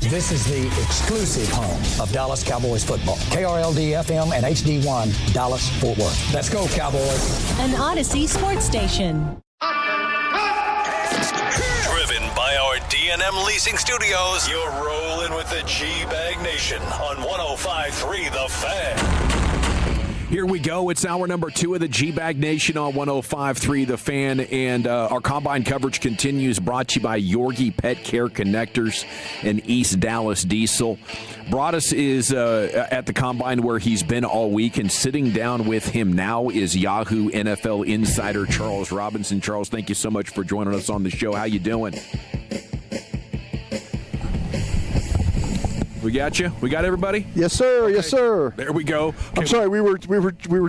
This is the exclusive home of Dallas Cowboys football. KRLD-FM and HD1, Dallas, Fort Worth. Let's go, Cowboys. An Odyssey sports station. Driven by our D&M Leasing Studios, you're rolling with the G-Bag Nation on 105.3 The Fan. Here we go. It's hour number 2 of the G-Bag Nation on 105.3 The Fan, and our combine coverage continues, brought to you by Yorgi Pet Care Connectors and East Dallas Diesel. Broaddus is at the combine where he's been all week, and sitting down with him now is Yahoo NFL insider Charles Robinson. Charles, thank you so much for joining us on the show. How you doing? We got you? We got everybody? Yes, sir. Okay. Yes, sir. There we go. Okay. I'm sorry. We were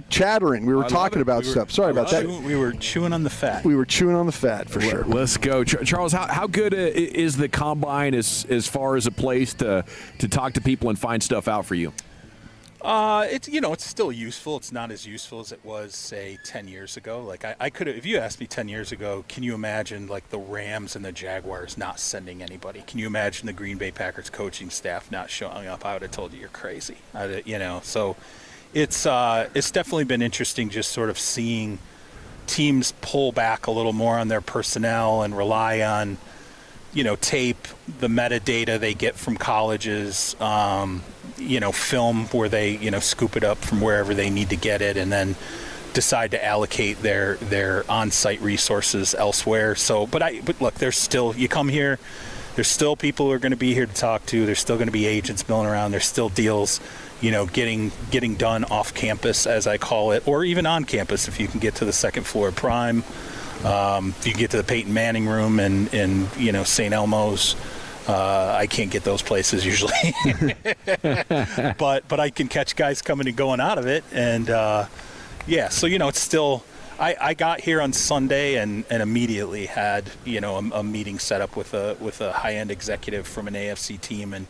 chattering. We were talking about stuff. Sorry about that. We were chewing on the fat. We were chewing on the fat for sure. Let's go, Charles. How good is the combine as far as a place to talk to people and find stuff out for you? It's still useful. It's not as useful as it was, say, 10 years ago. Like I could have, if you asked me 10 years ago, can you imagine like the Rams and the Jaguars not sending anybody? Can you imagine the Green Bay Packers coaching staff not showing up? I would have told you you're crazy. So it's definitely been interesting just sort of seeing teams pull back a little more on their personnel and rely on, tape, the metadata they get from colleges, film where they, scoop it up from wherever they need to get it and then decide to allocate their on-site resources elsewhere. So, but look, there's still, you come here, there's still people who are going to be here to talk to. There's still going to be agents milling around. There's still deals, getting done off campus, as I call it, or even on campus if you can get to the second floor of Prime. If you get to the Peyton Manning room in St. Elmo's, I can't get those places usually, but I can catch guys coming and going out of it, and so it's still. I got here on Sunday and immediately had a meeting set up with a high-end executive from an AFC team, and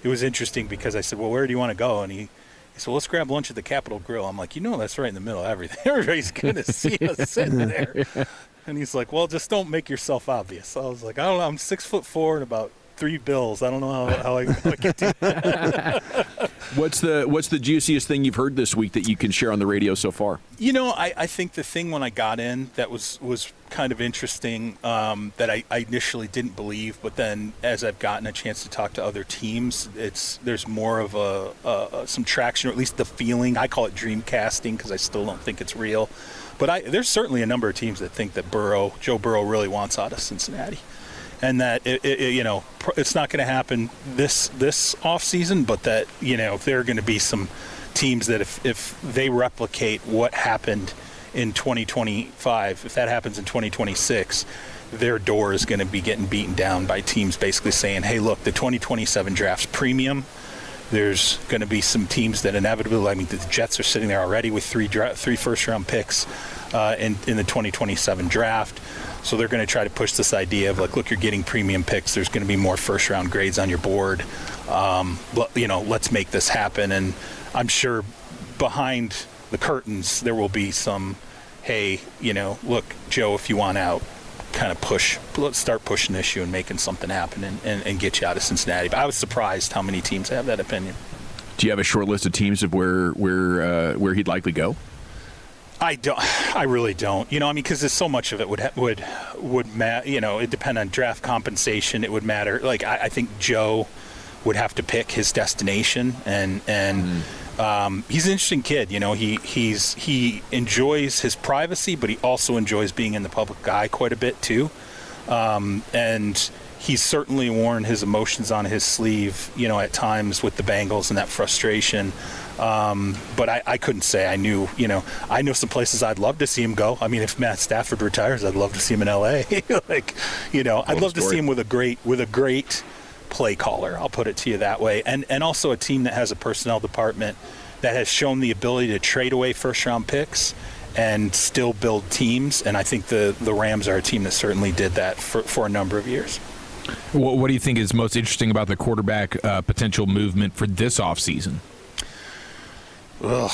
it was interesting because I said, well, where do you want to go? And he said, well, let's grab lunch at the Capitol Grill. I'm like, that's right in the middle of everything. Everybody's going to see us sitting there. And he's like, well, just don't make yourself obvious. I was like, I don't know. I'm 6'4" and about 3 bills. I don't know how I can do that. What's the juiciest thing you've heard this week that you can share on the radio so far? I think the thing when I got in that was kind of interesting that I initially didn't believe, but then as I've gotten a chance to talk to other teams, there's more of some traction, or at least the feeling. I call it dream casting because I still don't think it's real. But there's certainly a number of teams that think that Joe Burrow really wants out of Cincinnati. And that it's not going to happen this offseason, but that there are going to be some teams that if they replicate what happened in 2025, if that happens in 2026, their door is going to be getting beaten down by teams basically saying, hey, look, the 2027 draft's premium. There's going to be some teams that inevitably, the Jets are sitting there already with three first-round picks in the 2027 draft. So they're going to try to push this idea of look, you're getting premium picks. There's going to be more first-round grades on your board. Let's make this happen. And I'm sure behind the curtains there will be some, hey, look, Joe, if you want out, kind of let's start pushing this issue and making something happen and get you out of Cincinnati. But I was surprised how many teams have that opinion. Do you have a short list of teams of where he'd likely go? I don't. I really don't. Because there's so much of it would matter. It depend on draft compensation. It would matter. I think Joe would have to pick his destination, and he's an interesting kid. He enjoys his privacy, but he also enjoys being in the public eye quite a bit too, and he's certainly worn his emotions on his sleeve. At times with the Bengals and that frustration. But I couldn't say I knew, I know some places I'd love to see him go. If Matt Stafford retires, I'd love to see him in LA. I'd love to see him with a great play caller. I'll put it to you that way. And also a team that has a personnel department that has shown the ability to trade away first round picks and still build teams. And I think the Rams are a team that certainly did that for a number of years. What do you think is most interesting about the quarterback potential movement for this offseason? Ugh.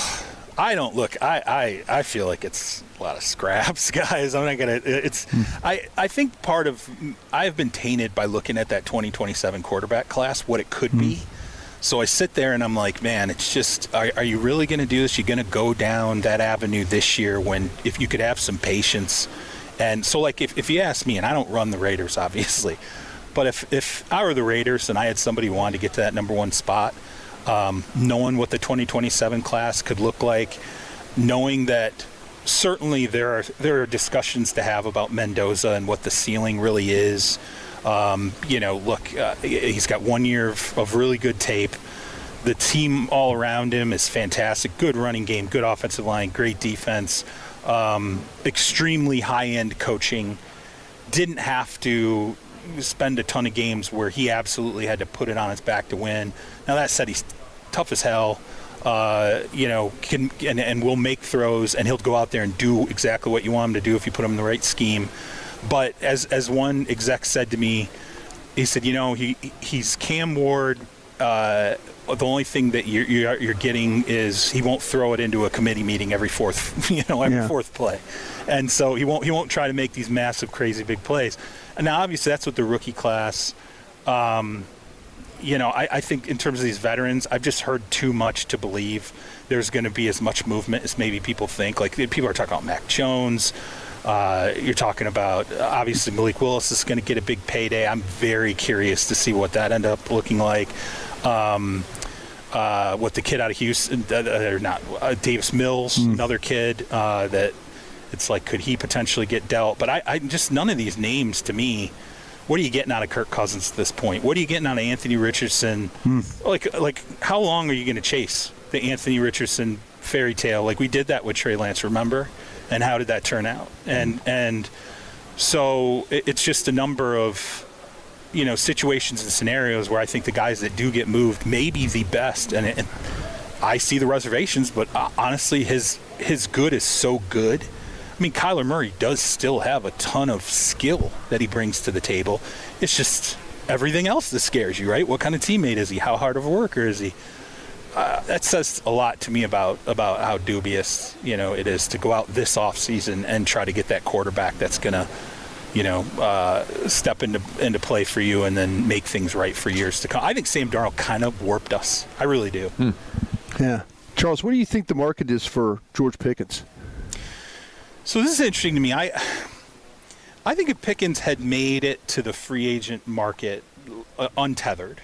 I feel like it's a lot of scraps, guys. I'm not gonna. I think I've been tainted by looking at that 2027 quarterback class, what it could be. So I sit there and I'm like, man, it's just, are you really going to do this? You're going to go down that avenue this year if you could have some patience. And so if you ask me, and I don't run the Raiders, obviously, but if I were the Raiders and I had somebody who wanted to get to that number one spot, knowing what the 2027 class could look like, knowing that certainly there are discussions to have about Mendoza and what the ceiling really is. He's got 1 year of really good tape. The team all around him is fantastic. Good running game, good offensive line, great defense, extremely high-end coaching. Didn't have to spend a ton of games where he absolutely had to put it on his back to win. Now, that said, he's tough as hell. And will make throws, and he'll go out there and do exactly what you want him to do if you put him in the right scheme. But as one exec said to me, he said, he's Cam Ward. The only thing that you're getting is he won't throw it into a committee meeting every fourth play, and so he won't try to make these massive, crazy big plays. And now, obviously, that's what the rookie class. I think in terms of these veterans, I've just heard too much to believe there's going to be as much movement as maybe people think. Like, people are talking about Mac Jones. You're talking about, obviously, Malik Willis is going to get a big payday. I'm very curious to see what that end up looking like. What the kid out of Houston, Davis Mills, another kid that it's like, could he potentially get dealt? But I just, none of these names to me. What are you getting out of Kirk Cousins at this point? What are you getting out of Anthony Richardson? Like how long are you going to chase the Anthony Richardson fairy tale? Like, we did that with Trey Lance, remember? And how did that turn out? And so it's just a number of, situations and scenarios where I think the guys that do get moved may be the best. And I see the reservations, but honestly, his good is so good. I mean, Kyler Murray does still have a ton of skill that he brings to the table. It's just everything else that scares you, right? What kind of teammate is he? How hard of a worker is he? That says a lot to me about how dubious, it is to go out this offseason and try to get that quarterback that's going to, step into play for you and then make things right for years to come. I think Sam Darnold kind of warped us. I really do. Yeah. Charles, what do you think the market is for George Pickens? So this is interesting to me. I think if Pickens had made it to the free agent market untethered,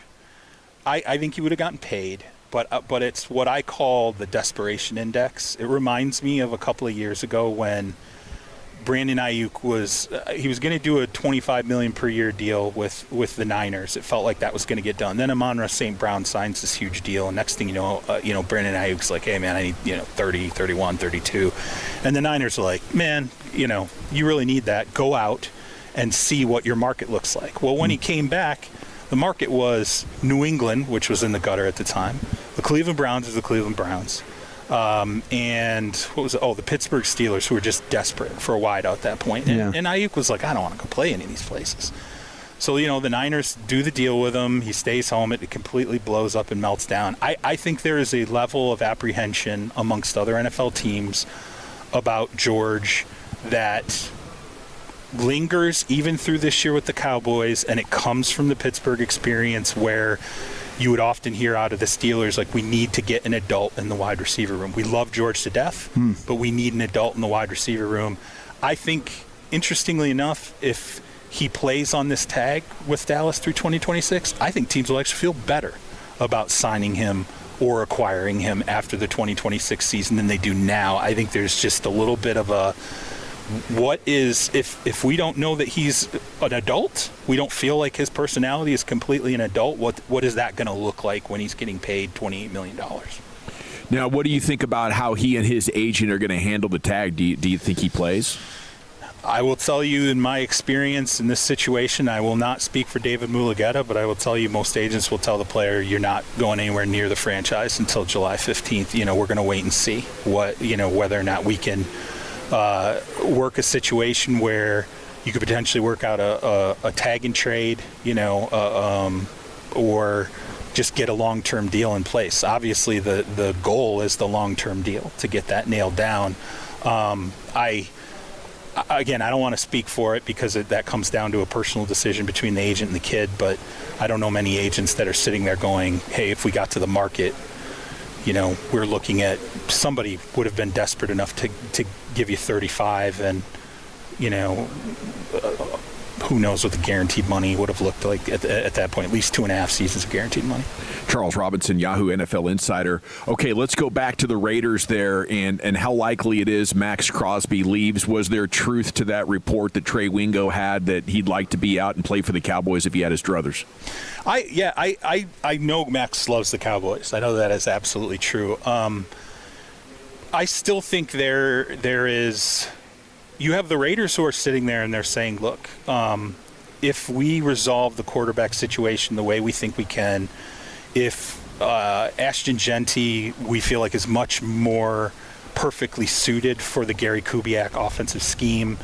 I think he would have gotten paid. But it's what I call the desperation index. It reminds me of a couple of years ago when Brandon Ayuk was going to do a $25 million per year deal with the Niners. It felt like that was going to get done. Then Amon-Ra St. Brown signs this huge deal, and next thing you know, Brandon Ayuk's like, hey man, I need 30, 31, 32, and the Niners are like, man, you really need that. Go out and see what your market looks like. Well, when he came back, the market was New England, which was in the gutter at the time. The Cleveland Browns is the Cleveland Browns. And what was it? Oh, the Pittsburgh Steelers, who were just desperate for a wideout at that point. And Ayuk was like, I don't want to go play any of these places. So, the Niners do the deal with him. He stays home. It completely blows up and melts down. I think there is a level of apprehension amongst other NFL teams about George that lingers even through this year with the Cowboys, and it comes from the Pittsburgh experience where you would often hear out of the Steelers, like, we need to get an adult in the wide receiver room. We love George to death, but we need an adult in the wide receiver room. I think, interestingly enough, if he plays on this tag with Dallas through 2026, I think teams will actually feel better about signing him or acquiring him after the 2026 season than they do now. I think there's just a little bit of a, what is, if we don't know that he's an adult, we don't feel like his personality is completely an adult, what is that going to look like when he's getting paid $28 million? Now, what do you think about how he and his agent are going to handle the tag? Do you think he plays? I will tell you, in my experience in this situation, I will not speak for David Mulugeta, but I will tell you most agents will tell the player, you're not going anywhere near the franchise until July 15th. We're going to wait and see whether or not we can work a situation where you could potentially work out a tag and trade, or just get a long-term deal in place. Obviously, the goal is the long-term deal to get that nailed down. I don't want to speak for it because that comes down to a personal decision between the agent and the kid, but I don't know many agents that are sitting there going, hey, if we got to the market, we're looking at, somebody would have been desperate enough to give you 35, and who knows what the guaranteed money would have looked like at that point. At least 2.5 seasons of guaranteed money. Charles Robinson, Yahoo NFL Insider. Okay, let's go back to the Raiders there and how likely it is Max Crosby leaves. Was there truth to that report that Trey Wingo had that he'd like to be out and play for the Cowboys if he had his druthers? I know Max loves the Cowboys. I know that is absolutely true. I still think there is. You have the Raiders who are sitting there and they're saying, look, if we resolve the quarterback situation the way we think we can, if Ashton Genty we feel like is much more perfectly suited for the Gary Kubiak offensive scheme,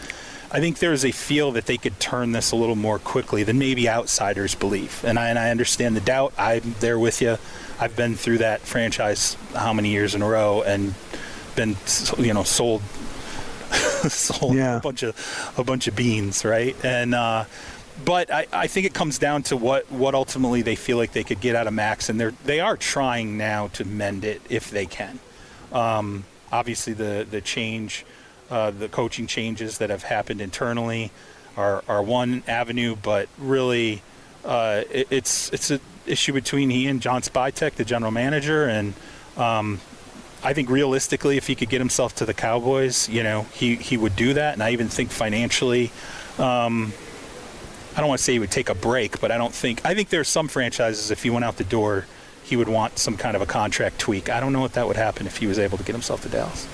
I think there's a feel that they could turn this a little more quickly than maybe outsiders believe. And I understand the doubt. I'm there with you. I've been through that franchise how many years in a row and been, sold a bunch of beans, right? And but I think it comes down to what ultimately they feel like they could get out of Max, and they are trying now to mend it if they can. Obviously, the change. The coaching changes that have happened internally are one avenue, but really it's an issue between he and John Spytek, the general manager, and I think realistically, if he could get himself to the Cowboys, he would do that. And I even think financially, I don't want to say he would take a break, but I think there's some franchises, if he went out the door, he would want some kind of a contract tweak. I don't know if that would happen if he was able to get himself to Dallas.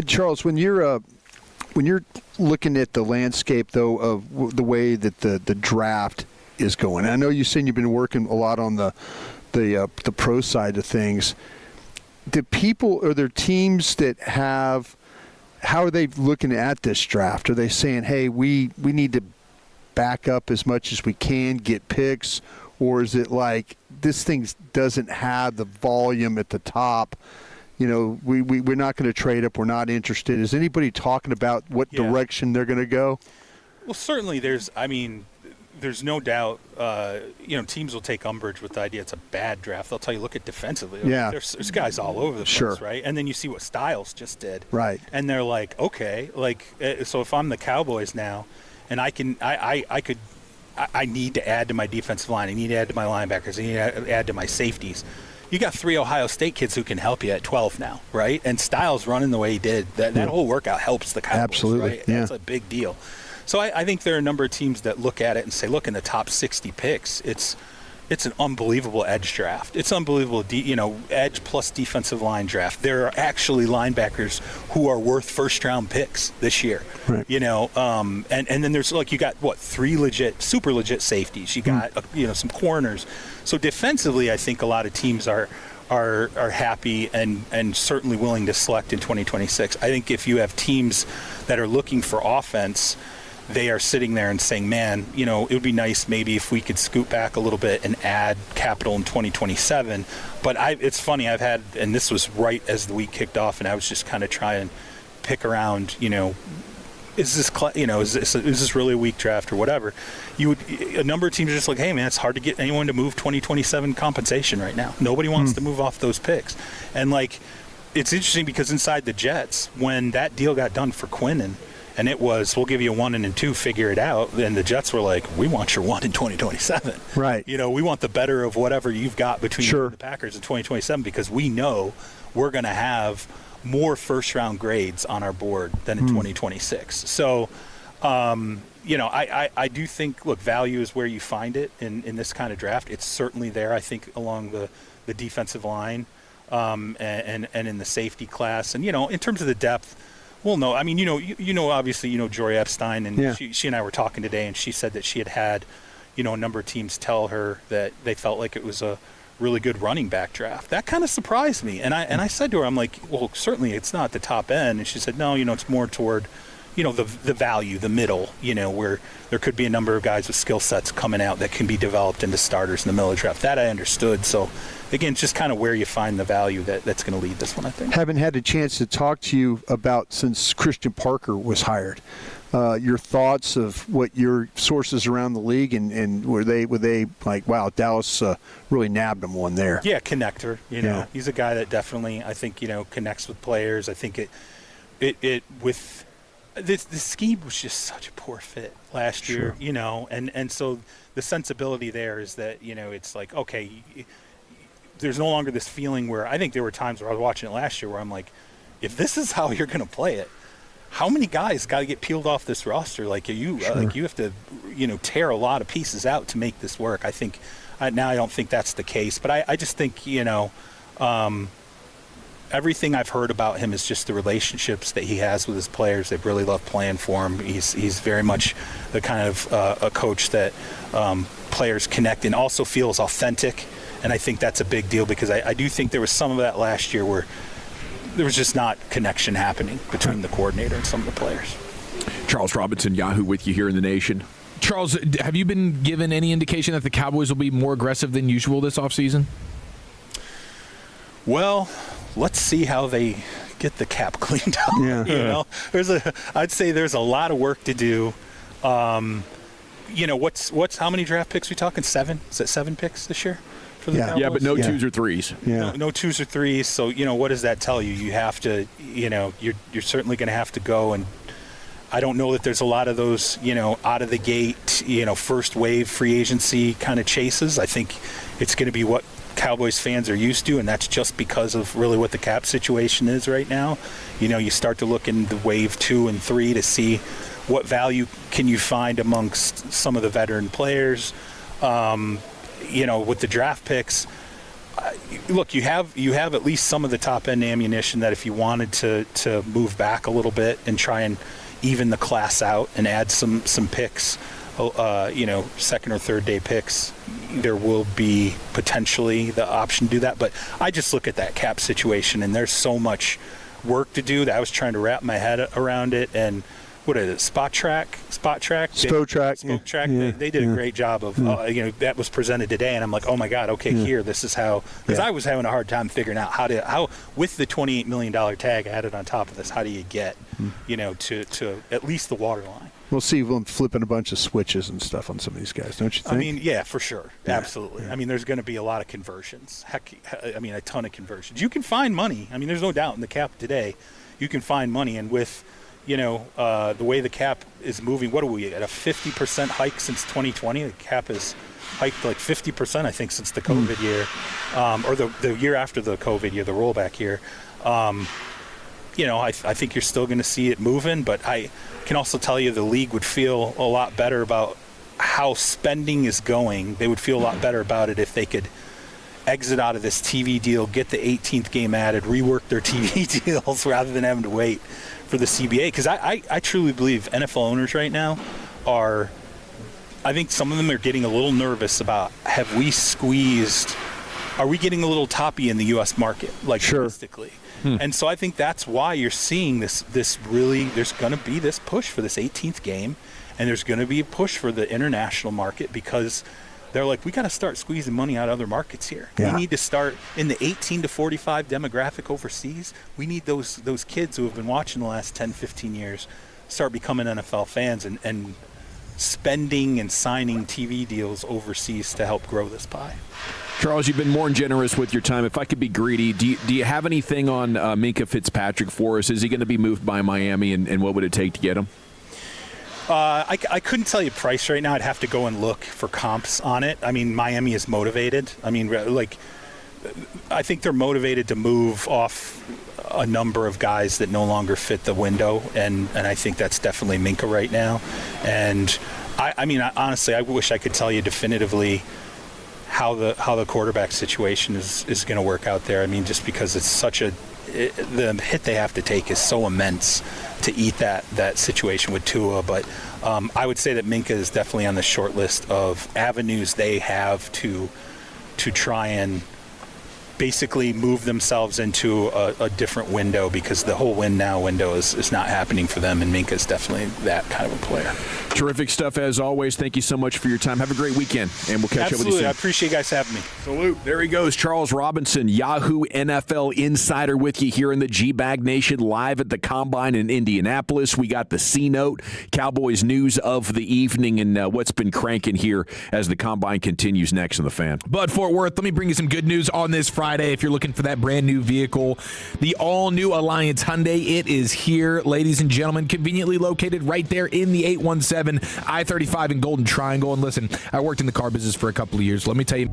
Charles, when you're looking at the landscape, though, of the way that the draft is going, I know you said you've been working a lot on the pro side of things. Are there teams that have? How are they looking at this draft? Are they saying, "Hey, we need to back up as much as we can, get picks," or is it like this thing doesn't have the volume at the top? We're not going to trade up. We're not interested. Is anybody talking about what direction they're going to go? Well, certainly there's no doubt, teams will take umbrage with the idea it's a bad draft. They'll tell you, look at defensively. Yeah. There's guys all over the place, right? And then you see what Styles just did. Right. And they're like, okay, so if I'm the Cowboys now and I need to add to my defensive line, I need to add to my linebackers, I need to add to my safeties. You got 3 Ohio State kids who can help you at 12 now, right? And Styles running the way he did, that whole workout helps the Cowboys, absolutely, right? That's a big deal. So I think there are a number of teams that look at it and say, look, in the top 60 picks, it's an unbelievable edge draft. It's unbelievable, edge plus defensive line draft. There are actually linebackers who are worth first-round picks this year. Right. And then there's you got 3 super legit safeties. You got some corners. So defensively, I think a lot of teams are happy and certainly willing to select in 2026. I think if you have teams that are looking for offense, they are sitting there and saying, man, it would be nice maybe if we could scoot back a little bit and add capital in 2027. But it's funny, and this was right as the week kicked off, and I was just kind of trying to pick around, is this really a weak draft or whatever? A number of teams are just like, hey man, it's hard to get anyone to move 2027 compensation right now. Nobody wants to move off those picks. And it's interesting because inside the Jets, when that deal got done for Quinnen, and it was, we'll give you a 1 and a 2, figure it out. And the Jets were like, we want your 1 in 2027. Right. We want the better of whatever you've got between you and the Packers in 2027 because we know we're going to have more first-round grades on our board than in 2026. So, I do think, look, value is where you find it in this kind of draft. It's certainly there, I think, along the defensive line and in the safety class. And, in terms of the depth, well, no, I mean, obviously, Jory Epstein, and she and I were talking today, and she said that she had, a number of teams tell her that they felt like it was a really good running back draft. That kind of surprised me. And I said to her, I'm like, well, certainly it's not the top end. And she said, no, it's more toward, the value, the middle, where there could be a number of guys with skill sets coming out that can be developed into starters in the middle of the draft. That I understood. So, again, it's just kind of where you find the value that's going to lead this one, I think. Haven't had a chance to talk to you about since Christian Parker was hired. Your thoughts of what your sources around the league and were they like, wow, Dallas really nabbed him one there? Yeah, connector. He's a guy that definitely I think connects with players. I think it with the scheme was just such a poor fit last year. And so the sensibility there is that it's like, okay, there's no longer this feeling where I think there were times where I was watching it last year where I'm like, if this is how you're going to play it, how many guys got to get peeled off this roster? Like you have to, tear a lot of pieces out to make this work. I think now I don't think that's the case, but I just think, I everything I've heard about him is just the relationships that he has with his players. They really love playing for him. He's very much the kind of a coach that players connect and also feels authentic. And I think that's a big deal because I do think there was some of that last year where there was just not connection happening between the coordinator and some of the players. Charles Robinson, Yahoo, with you here in the Nation. Charles, have you been given any indication that the Cowboys will be more aggressive than usual this offseason? Well, let's see how they get the cap cleaned up. Yeah. You know, I'd say there's a lot of work to do. You know, what's how many draft picks we talking? 7? Is it 7 picks this year for the Cowboys? Yeah, but no 2s or 3s. Yeah. No 2s or 3s. So, you know, what does that tell you? You have to, you know, you're certainly going to have to go, and I don't know that there's a lot of those, you know, out of the gate, you know, first wave free agency kind of chases. I think it's going to be what Cowboys fans are used to, and that's just because of really what the cap situation is right now. You know, you start to look in the wave 2 and 3 to see what value can you find amongst some of the veteran players. You know, with the draft picks, look, you have at least some of the top end ammunition that if you wanted to move back a little bit and try and even the class out and add some picks, you know, second or third day picks, there will be potentially the option to do that. But I just look at that cap situation, and there's so much work to do that I was trying to wrap my head around it. And what is it, Spot Track? Yeah. They did a great job of, you know, that was presented today, and I'm like, oh my God, okay, here, this is how, because I was having a hard time figuring out how with the $28 million tag added on top of this, how do you get, you know, to at least the waterline? We'll see them flipping a bunch of switches and stuff on some of these guys, don't you think? I mean, yeah, for sure. Yeah. Absolutely. Yeah. I mean, there's going to be a lot of conversions. Heck, I mean, a ton of conversions. You can find money. I mean, there's no doubt in the cap today, you can find money. And with, you know, the way the cap is moving, what are we at, a 50% hike since 2020? The cap has hiked like 50%, I think, since the COVID year, or the year after the COVID year, the rollback year. You know, I think you're still going to see it moving, but I can also tell you the league would feel a lot better about how spending is going. They would feel a lot better about it if they could exit out of this TV deal, get the 18th game added, rework their TV deals rather than having to wait for the CBA. Because I truly believe NFL owners right now are, I think some of them are getting a little nervous about, are we getting a little toppy in the U.S. market, like realistically? And so I think that's why you're seeing this really, there's going to be this push for this 18th game, and there's going to be a push for the international market, because they're like, we got to start squeezing money out of other markets here. Yeah. We need to start in the 18 to 45 demographic overseas. We need those kids who have been watching the last 10, 15 years start becoming NFL fans and spending and signing TV deals overseas to help grow this pie. Charles, you've been more than generous with your time. If I could be greedy, do you have anything on Minkah Fitzpatrick for us? Is he going to be moved by Miami, and what would it take to get him? I couldn't tell you price right now. I'd have to go and look for comps on it. I mean, Miami is motivated. I mean, like, I think they're motivated to move off a number of guys that no longer fit the window, and I think that's definitely Minkah right now. And I mean, honestly, I wish I could tell you definitively how the quarterback situation is going to work out there. I mean, just because it's such the hit they have to take is so immense to eat that situation with Tua. But I would say that Minkah is definitely on the short list of avenues they have to try and basically move themselves into a different window, because the whole win now window is not happening for them, and Minkah is definitely that kind of a player. Terrific stuff as always. Thank you so much for your time. Have a great weekend, and we'll catch up with you soon. I appreciate you guys having me. Salute. There he goes, Charles Robinson, Yahoo NFL Insider, with you here in the G-Bag Nation, live at the Combine in Indianapolis. We got the C-Note, Cowboys news of the evening, and what's been cranking here as the Combine continues next on The Fan. Bud Fort Worth, let me bring you some good news on this Friday. If you're looking for that brand new vehicle, the all-new Alliance Hyundai, it is here, ladies and gentlemen, conveniently located right there in the 817 I-35 in Golden Triangle. And listen, I worked in the car business for a couple of years. Let me tell you,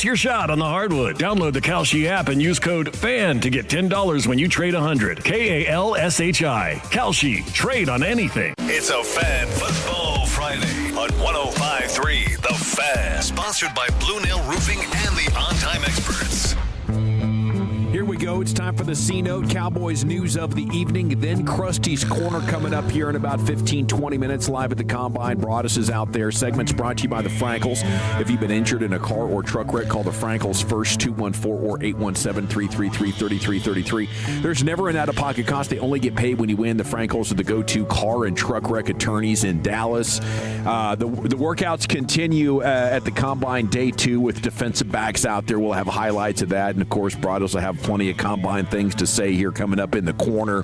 It's your shot on the hardwood. Download the Kalshi app and use code FAN to get $10 when you trade 100. KALSHI. Kalshi. Trade on anything. It's a Fan Football Friday on 105.3 The Fan. Sponsored by Blue Nail Roofing and the On Time Experts. Here we go. It's time for the C-Note, Cowboys news of the evening. Then Krusty's Corner coming up here in about 15, 20 minutes live at the Combine. Broaddus is out there. Segments brought to you by the Frankels. If you've been injured in a car or truck wreck, call the Frankels first, 214 or 817-333-3333. There's never an out-of-pocket cost. They only get paid when you win. The Frankels are the go-to car and truck wreck attorneys in Dallas. The workouts continue at the Combine day 2 with defensive backs out there. We'll have highlights of that. And, of course, Broaddus will have plenty of Combine things to say here coming up in the corner.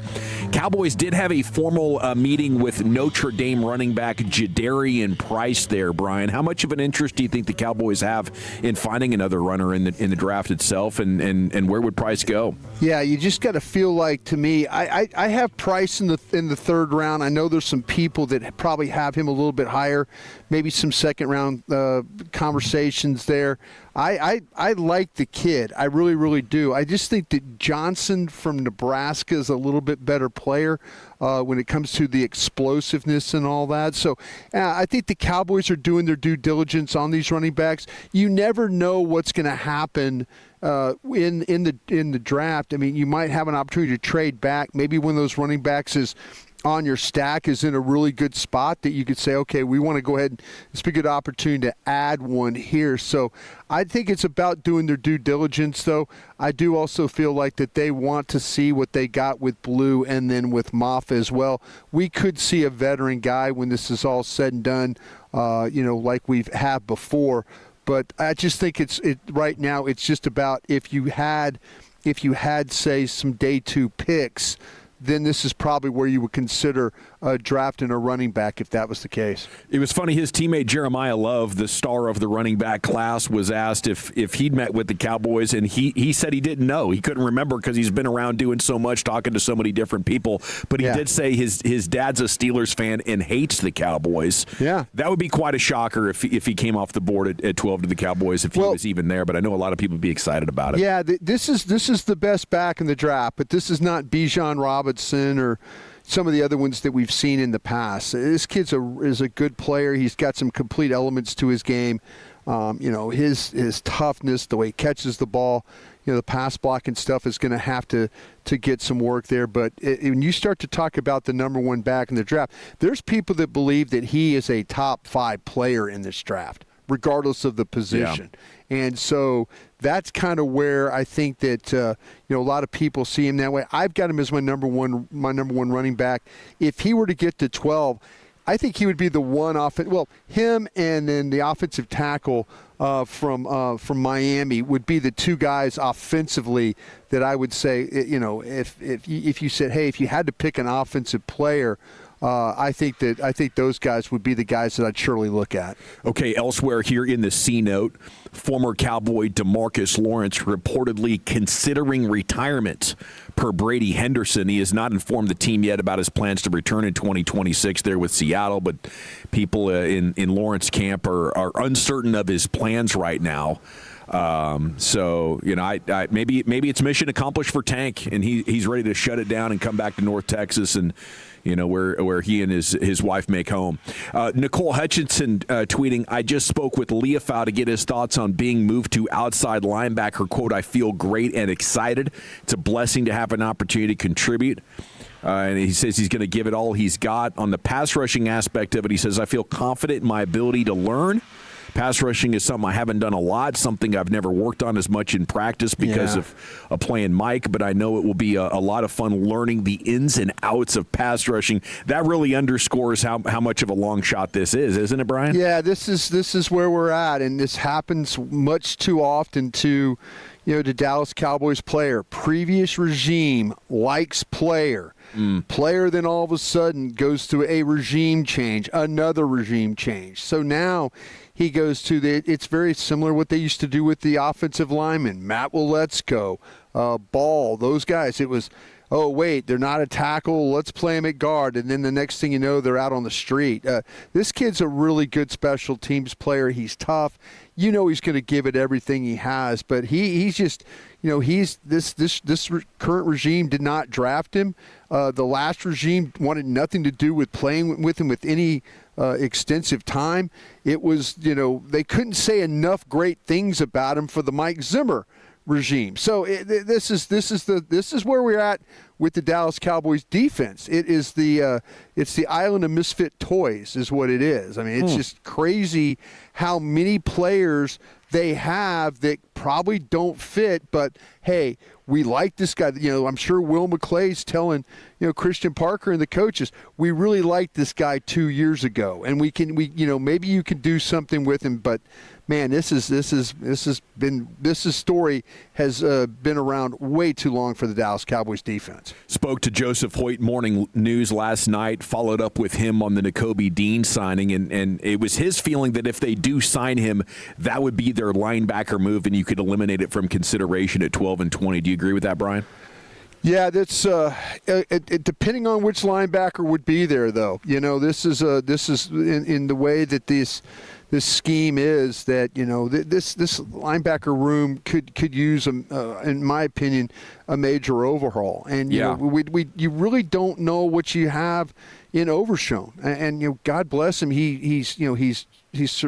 Cowboys did have a formal meeting with Notre Dame running back Jadarian Price there, Brian. How much of an interest do you think the Cowboys have in finding another runner in the draft itself, and where would Price go? Yeah, you just got to feel like, to me, I have Price in the third round. I know there's some people that probably have him a little bit higher, maybe some second round conversations there. I like the kid. I really, really do. I just think that Johnson from Nebraska is a little bit better player when it comes to the explosiveness and all that. So I think the Cowboys are doing their due diligence on these running backs. You never know what's going to happen in the draft. I mean, you might have an opportunity to trade back. Maybe one of those running backs is on your stack is in a really good spot that you could say, okay, we want to go ahead and it's a good opportunity to add one here. So I think it's about doing their due diligence, though. I do also feel like that they want to see what they got with Blue and then with Moffa as well. We could see a veteran guy when this is all said and done, like we've had before. But I just think right now it's just about if you had say some day 2 picks, then this is probably where you would consider drafting a running back if that was the case. It was funny. His teammate Jeremiah Love, the star of the running back class, was asked if he'd met with the Cowboys, and he said he didn't know. He couldn't remember because he's been around doing so much, talking to so many different people. But he did say his dad's a Steelers fan and hates the Cowboys. Yeah. That would be quite a shocker if he came off the board at 12 to the Cowboys, if he was even there. But I know a lot of people would be excited about it. Yeah, this is the best back in the draft, but this is not Bijan Robinson or some of the other ones that we've seen in the past. This kid is a good player. He's got some complete elements to his game. His toughness, the way he catches the ball, the pass blocking stuff is going to have to get some work there. But when you start to talk about the number 1 back in the draft, there's people that believe that he is a top 5 player in this draft, regardless of the position. Yeah. And so that's kind of where I think that a lot of people see him that way. I've got him as my number one running back. If he were to get to 12, I think he would be the one him and then the offensive tackle from Miami would be the 2 guys offensively that I would say, if you said, hey, if you had to pick an offensive player, I think those guys would be the guys that I'd surely look at. Okay, elsewhere here in the C-Note, former Cowboy DeMarcus Lawrence reportedly considering retirement per Brady Henderson. He has not informed the team yet about his plans to return in 2026 there with Seattle, but people in Lawrence camp are uncertain of his plans right now. So maybe it's mission accomplished for Tank, and he's ready to shut it down and come back to North Texas and where he and his wife make home. Nicole Hutchinson tweeting, I just spoke with Leofau to get his thoughts on being moved to outside linebacker. Quote, I feel great and excited. It's a blessing to have an opportunity to contribute. And he says he's going to give it all he's got. On the pass rushing aspect of it, he says, I feel confident in my ability to learn. Pass rushing is something I haven't done a lot, something I've never worked on as much in practice because of playing Mike, but I know it will be a lot of fun learning the ins and outs of pass rushing. That really underscores how much of a long shot this is, isn't it, Brian? Yeah, this is where we're at, and this happens much too often to the Dallas Cowboys player. Previous regime likes player. Player then all of a sudden goes through a regime change, another regime change. So now he goes to it's very similar what they used to do with the offensive linemen, Matt Waletzko, Ball, those guys. It was oh, wait, they're not a tackle, let's play him at guard, and then the next thing you know, they're out on the street. This kid's a really good special teams player. He's tough. You know he's going to give it everything he has, but he's just, he's this current regime did not draft him. The last regime wanted nothing to do with playing with him with any extensive time. It was, they couldn't say enough great things about him for the Mike Zimmer regime. So this is where we're at with the Dallas Cowboys defense. It's the island of misfit toys is what it is. I mean, it's just crazy how many players they have that probably don't fit, but hey, we like this guy. I'm sure Will McClay's telling, Christian Parker and the coaches, we really liked this guy 2 years ago, and maybe you can do something with him. But man, this story has been around way too long for the Dallas Cowboys defense. Spoke to Joseph Hoyt Morning News last night, followed up with him on the Nakobe Dean signing, and it was his feeling that if they do sign him, that would be their linebacker move, and you could eliminate it from consideration at 12 and 20. Do you agree with that, Brian? Yeah, that's depending on which linebacker would be there, though. This is in the way that this scheme is that this linebacker room could use in my opinion a major overhaul, and you really don't know what you have in Overshown, and God bless him, he's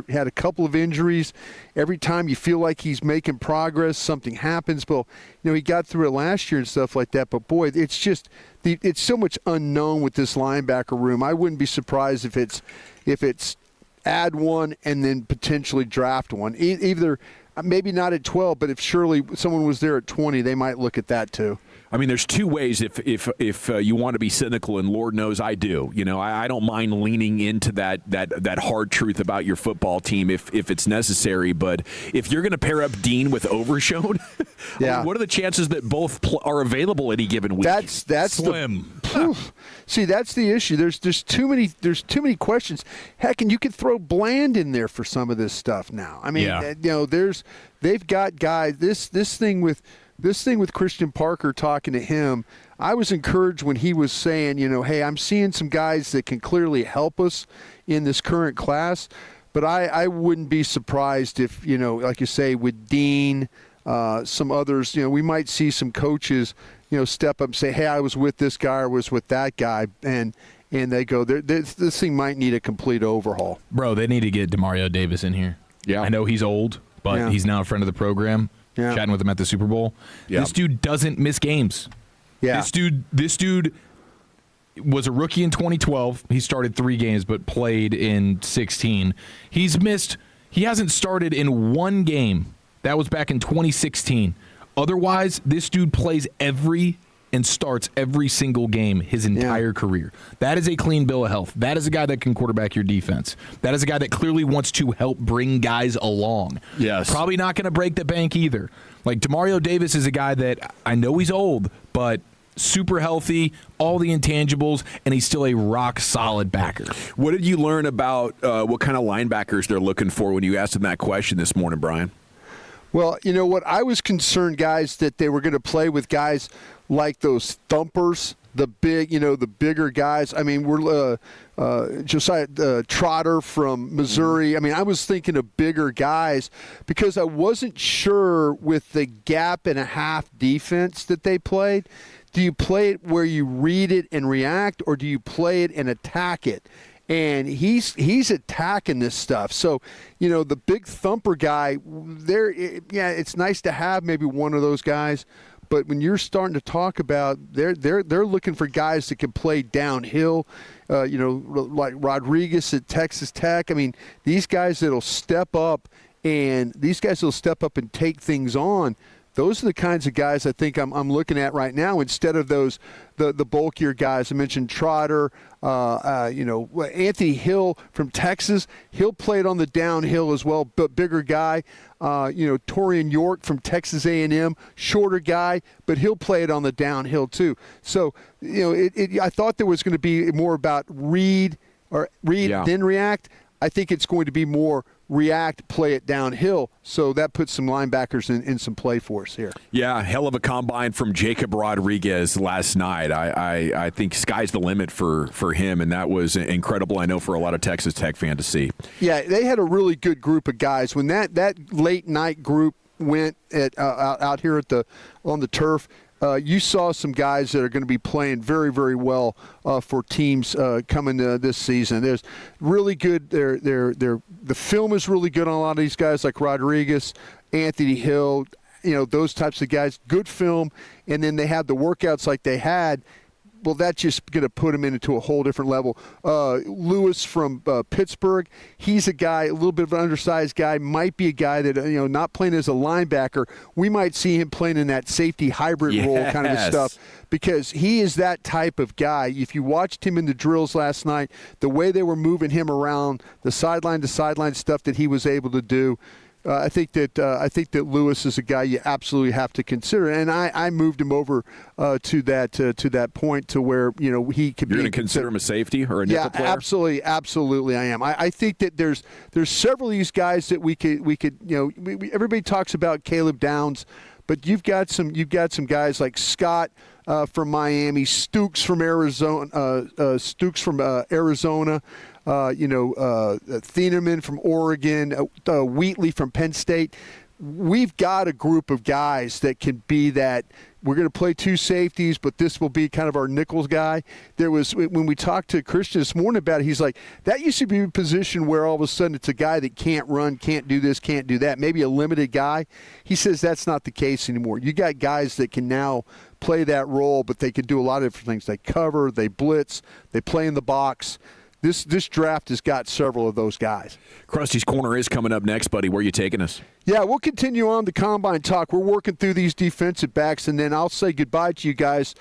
had a couple of injuries. Every time you feel like he's making progress, something happens. Well, he got through it last year and stuff like that. But boy, it's just it's so much unknown with this linebacker room. I wouldn't be surprised if it's add one and then potentially draft one. Either maybe not at 12, but if surely someone was there at 20, they might look at that too. I mean, there's two ways if you want to be cynical, and Lord knows I do. I don't mind leaning into that hard truth about your football team if it's necessary. But if you're going to pair up Dean with Overshown, what are the chances that both are available any given week? That's slim. See, that's the issue. There's too many questions. Heck, and you could throw Bland in there for some of this stuff now. I mean, they've got guys. This thing with Christian Parker talking to him, I was encouraged when he was saying, hey, I'm seeing some guys that can clearly help us in this current class, but I wouldn't be surprised if, like you say, with Dean, some others, we might see some coaches, step up and say, hey, I was with this guy or was with that guy, and they go, this thing might need a complete overhaul. Bro, they need to get Demario Davis in here. Yeah, I know he's old, but he's now a friend of the program. Yeah. Chatting with him at the Super Bowl. Yeah. This dude doesn't miss games. Yeah. This dude was a rookie in 2012. He started 3 games but played in 16. He hasn't started in 1 game. That was back in 2016. Otherwise, this dude plays and starts every single game his entire career. That is a clean bill of health. That is a guy that can quarterback your defense. That is a guy that clearly wants to help bring guys along. Yes. Probably not going to break the bank either. Like, Demario Davis is a guy that I know he's old, but super healthy, all the intangibles, and he's still a rock-solid backer. What did you learn about what kind of linebackers they're looking for when you asked them that question this morning, Brian? Well, you know what? I was concerned, guys, that they were going to play with guys like those thumpers, the bigger guys. I mean, we're Josiah Trotter from Missouri. I mean, I was thinking of bigger guys because I wasn't sure with the gap and a half defense that they played. Do you play it where you read it and react, or do you play it and attack it? And he's attacking this stuff. So, the big thumper guy, it's nice to have maybe one of those guys. But when you're starting to talk about, they're looking for guys that can play downhill, like Rodriguez at Texas Tech. I mean, these guys that'll step up and take things on. Those are the kinds of guys I think I'm looking at right now instead of the bulkier guys. I mentioned Trotter, Anthony Hill from Texas. He'll play it on the downhill as well, but bigger guy. Torian York from Texas A&M, shorter guy, but he'll play it on the downhill too. So, I thought there was going to be more about read then react. I think it's going to be more react, play it downhill. So that puts some linebackers in some play for us here. Yeah, hell of a combine from Jacob Rodriguez last night. I think sky's the limit for him, and that was incredible, I know, for a lot of Texas Tech fans to see. Yeah, they had a really good group of guys. When that late night group went out here on the turf, you saw some guys that are going to be playing very, very well for teams coming this season. There's really good. The film is really good on a lot of these guys, like Rodriguez, Anthony Hill. Those types of guys. Good film, and then they have the workouts like they had. Well, that's just going to put him into a whole different level. Lewis from Pittsburgh, he's a guy, a little bit of an undersized guy, might be a guy that, not playing as a linebacker. We might see him playing in that safety hybrid role kind of stuff, because he is that type of guy. If you watched him in the drills last night, the way they were moving him around, the sideline to sideline stuff that he was able to do, I think that Lewis is a guy you absolutely have to consider, and I moved him over to that point to where he could be. You're going to consider him a safety or a nickel player? Yeah, absolutely, I am. I think that there's several of these guys that we could everybody talks about Caleb Downs, but you've got some guys like Scott from Miami, Stukes from Arizona. Thieneman from Oregon, Wheatley from Penn State. We've got a group of guys that can be that. We're going to play two safeties, but this will be kind of our nickels guy. When we talked to Christian this morning about it, he's like, that used to be a position where all of a sudden it's a guy that can't run, can't do this, can't do that, maybe a limited guy. He says that's not the case anymore. You got guys that can now play that role, but they can do a lot of different things. They cover, they blitz, they play in the box. This draft has got several of those guys. Krusty's Corner is coming up next, buddy. Where are you taking us? Yeah, we'll continue on the Combine talk. We're working through these defensive backs, and then I'll say goodbye to you guys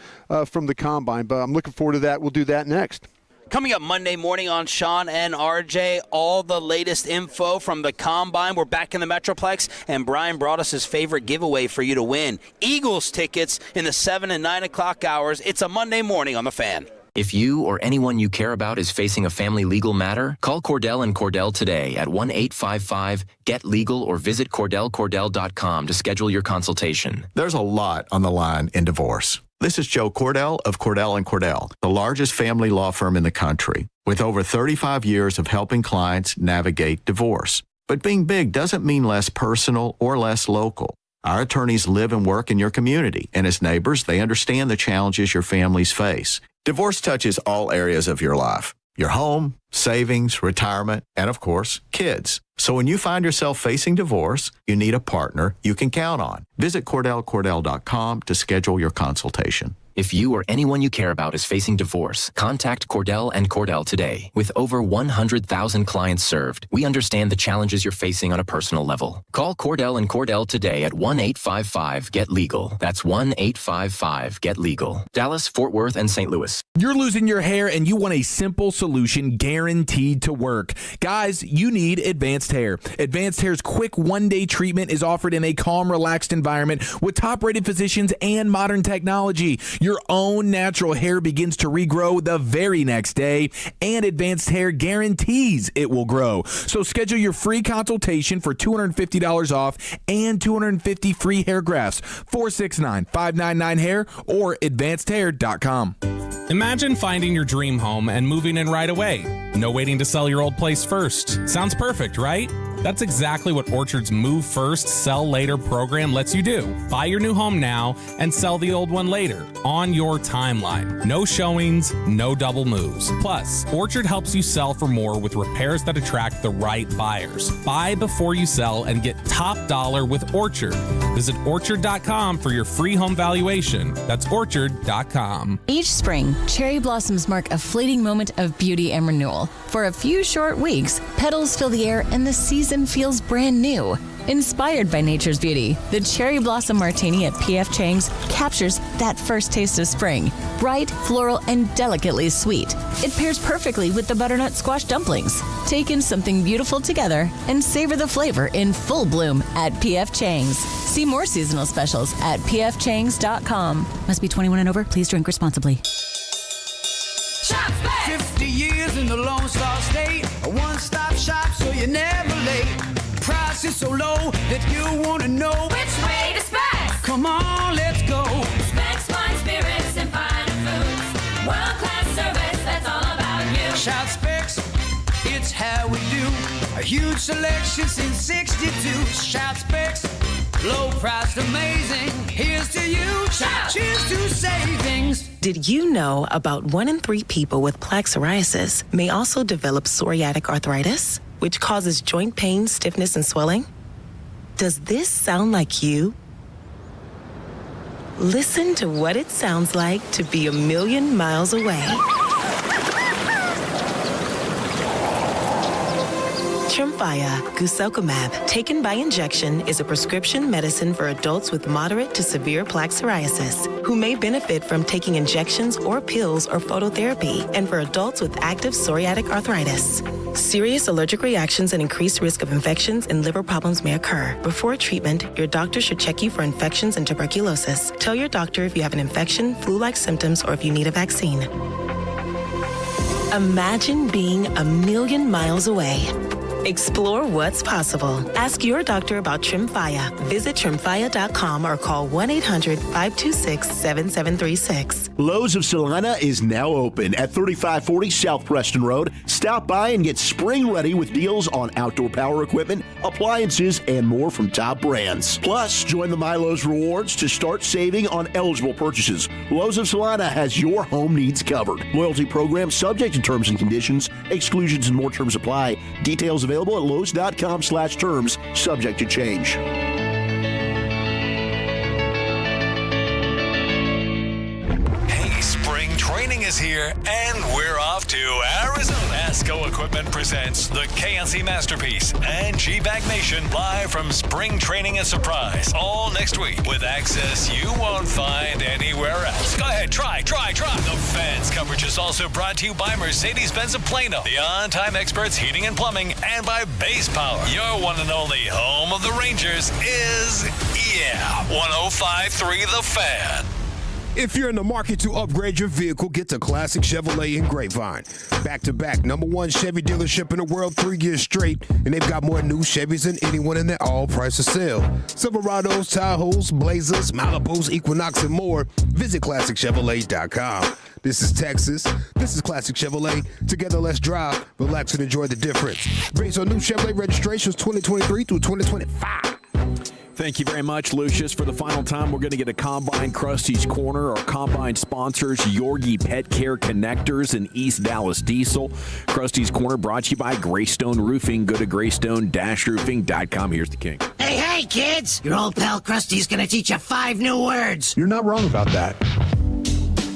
from the Combine. But I'm looking forward to that. We'll do that next. Coming up Monday morning on Shan and RJ, all the latest info from the Combine. We're back in the Metroplex, and Brian Broaddus' favorite giveaway for you to win. Eagles tickets in the 7 and 9 o'clock hours. It's a Monday morning on The Fan. If you or anyone you care about is facing a family legal matter, call Cordell & Cordell today at 1-855-GET-LEGAL or visit KordellCordell.com to schedule your consultation. There's a lot on the line in divorce. This is Joe Cordell of Cordell & Cordell, the largest family law firm in the country, with over 35 years of helping clients navigate divorce. But being big doesn't mean less personal or less local. Our attorneys live and work in your community, and as neighbors, they understand the challenges your families face. Divorce touches all areas of your life: your home, savings, retirement, and of course, kids. So when you find yourself facing divorce, you need a partner you can count on. Visit KordellCordell.com to schedule your consultation. If you or anyone you care about is facing divorce, contact Cordell & Cordell today. With over 100,000 clients served, we understand the challenges you're facing on a personal level. Call Cordell & Cordell today at 1-855-GET-LEGAL. That's 1-855-GET-LEGAL. Dallas, Fort Worth, and St. Louis. You're losing your hair and you want a simple solution guaranteed to work. Guys, you need Advanced Hair. Advanced Hair's quick one-day treatment is offered in a calm, relaxed environment with top-rated physicians and modern technology. Your own natural hair begins to regrow the very next day, and Advanced Hair guarantees it will grow. So schedule your free consultation for $250 off and 250 free hair grafts. 469-599-HAIR or advancedhair.com. Imagine finding your dream home and moving in right away. No waiting to sell your old place first. Sounds perfect, right? That's exactly what Orchard's Move First, Sell Later program lets you do. Buy your new home now and sell the old one later on your timeline. No showings, no double moves. Plus, Orchard helps you sell for more with repairs that attract the right buyers. Buy before you sell and get top dollar with Orchard. Visit Orchard.com for your free home valuation. That's Orchard.com. Each spring, cherry blossoms mark a fleeting moment of beauty and renewal. For a few short weeks, petals fill the air and the season feels brand new. Inspired by nature's beauty, the Cherry Blossom Martini at P.F. Chang's captures that first taste of spring. Bright, floral, and delicately sweet. It pairs perfectly with the butternut squash dumplings. Take in something beautiful together and savor the flavor in full bloom at P.F. Chang's. See more seasonal specials at pfchangs.com. Must be 21 and over. Please drink responsibly. Shots back! Express! 50 years in the Lone Star State, a one-stop shop so you're never late. Price is so low that you want to know Which way to Specs? Come on, let's go. Specs wine, spirits, and finer foods. World-class service, that's all about you. Shout Specs, it's how we do. A huge selection since 62. Shout Specs, low priced, amazing. Here's to you. Shout. Cheers to savings. Did you know about 1 in 3 people with plaque psoriasis may also develop psoriatic arthritis, which causes joint pain, stiffness, and swelling? Does this sound like you? Listen to what it sounds like to be a million miles away. Tremfya guselkumab, taken by injection, is a prescription medicine for adults with moderate to severe plaque psoriasis who may benefit from taking injections or pills or phototherapy, and for adults with active psoriatic arthritis. Serious allergic reactions and increased risk of infections and liver problems may occur. Before treatment, your doctor should check you for infections and tuberculosis. Tell your doctor if you have an infection, flu-like symptoms, or if you need a vaccine. Imagine being a million miles away. Explore what's possible. Ask your doctor about Tremfya. Visit Tremfya.com or call 1-800-526-7736. Lowe's of Salina is now open at 3540 South Preston Road. Stop by and get spring ready with deals on outdoor power equipment, appliances, and more from top brands. Plus, join the MyLowe's Rewards to start saving on eligible purchases. Lowe's of Salina has your home needs covered. Loyalty program subject to terms and conditions. Exclusions and more terms apply. Details available at Lowe's.com/terms, subject to change. Hey, spring training is here, and we're off to Arizona. ASCO Equipment presents the KNC Masterpiece and G-Bag Nation live from spring training and surprise all next week with access you won't find anywhere else. Go ahead, try. The Fans coverage is also brought to you by Mercedes-Benz of Plano, the on-time experts heating and plumbing, and by Base Power. Your one and only home of the Rangers is, 105.3 The Fan. If you're in the market to upgrade your vehicle, get to Classic Chevrolet in Grapevine. Back-to-back #1 Chevy dealership in the world 3 years straight, and they've got more new Chevys than anyone in their all-price sale. Silverados, Tahoes, Blazers, Malibus, Equinox, and more. Visit ClassicChevrolet.com. This is Texas. This is Classic Chevrolet. Together, let's drive, relax, and enjoy the difference. Based on new Chevrolet registrations 2023 through 2025. Thank you very much, Lucius. For the final time, we're going to get a Combine Krusty's Corner. Our Combine sponsors, Yorgi Pet Care Connectors and East Dallas Diesel. Krusty's Corner brought to you by Greystone Roofing. Go to greystone-roofing.com. Here's the king. Hey, kids! Your old pal Krusty's going to teach you 5 new words. You're not wrong about that.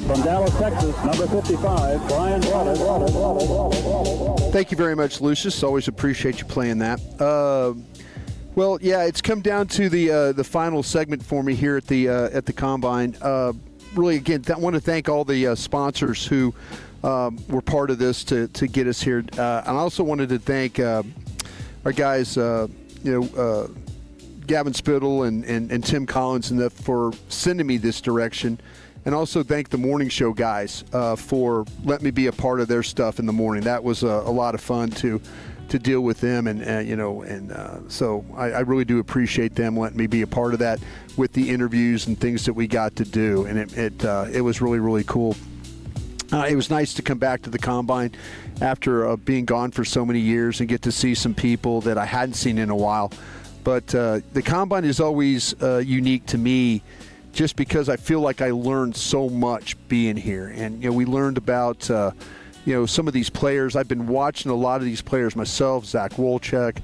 From Dallas, Texas, number 55, Brian Broaddus. Thank you very much, Lucius. Always appreciate you playing that. Well, yeah, it's come down to the final segment for me here at the Combine. Really, again, I want to thank all the sponsors who were part of this to get us here. And I also wanted to thank our guys, Gavin Spittle and Tim Collins for sending me this direction. And also thank the morning show guys for letting me be a part of their stuff in the morning. That was a lot of fun to deal with them, so I really do appreciate them letting me be a part of that with the interviews and things that we got to do, and it was really, really cool. It was nice to come back to the Combine after being gone for so many years and get to see some people that I hadn't seen in a while. But the Combine is always unique to me just because I feel like I learned so much being here. And, we learned about some of these players. I've been watching a lot of these players myself, Zach Wolchek,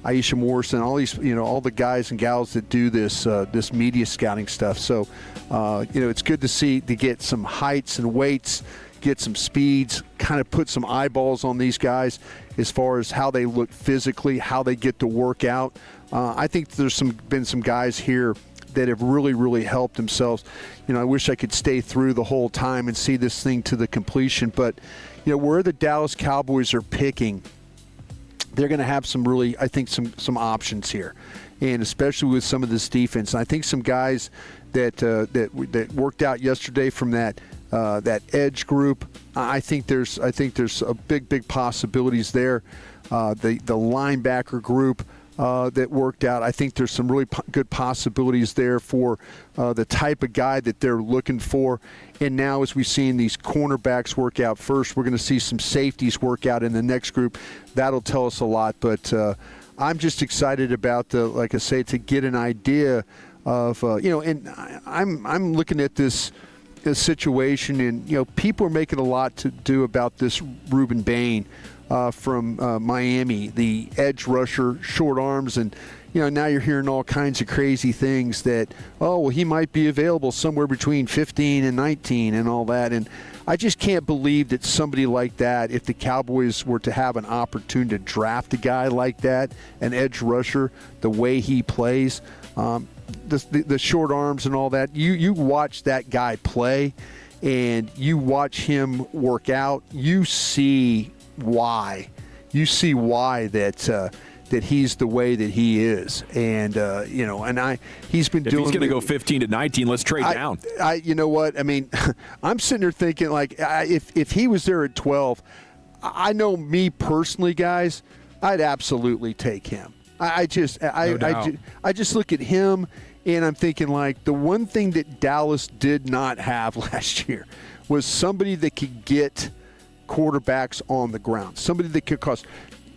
Aisha Morrison, all these, all the guys and gals that do this media scouting stuff. So, it's good to get some heights and weights, get some speeds, kind of put some eyeballs on these guys as far as how they look physically, how they get to work out. I think there's been some guys here that have really, really helped themselves. I wish I could stay through the whole time and see this thing to the completion, but where the Dallas Cowboys are picking, they're going to have some really, I think, some options here, and especially with some of this defense. And I think some guys that worked out yesterday from that that edge group. I think there's a big possibilities there. The linebacker group that worked out. I think there's some really good possibilities there for the type of guy that they're looking for. And now as we've seen these cornerbacks work out first, we're going to see some safeties work out in the next group. That'll tell us a lot. But I'm just excited about like I say, to get an idea of and I'm looking at this situation, and people are making a lot to do about this Ruben Bain from Miami, the edge rusher, short arms, and now you're hearing all kinds of crazy things that he might be available somewhere between 15 and 19 and all that. And I just can't believe that somebody like that, if the Cowboys were to have an opportunity to draft a guy like that, an edge rusher, the way he plays, the short arms and all that, you watch that guy play and you watch him work out, you see why that he's the way that he is. And he's been doing. If he's going to go 15 to 19, let's trade down. You know what? I mean, I'm sitting there thinking, like, if he was there at 12, I know me personally, guys, I'd absolutely take him. I just look at him and I'm thinking, like, the one thing that Dallas did not have last year was somebody that could get quarterbacks on the ground, somebody that could cause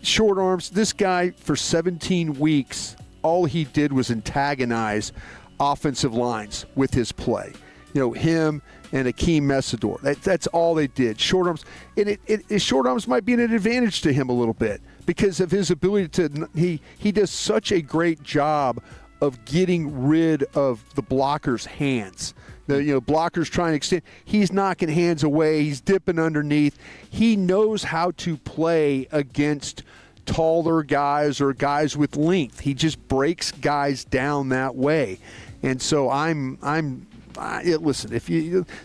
short arms. This guy, for 17 weeks, all he did was antagonize offensive lines with his play. Him and Akeem Messidor. That's all they did. Short arms. And short arms might be an advantage to him a little bit because of his ability to. He does such a great job of getting rid of the blocker's hands. The blockers trying to extend. He's knocking hands away. He's dipping underneath. He knows how to play against taller guys or guys with length. He just breaks guys down that way. And so listen,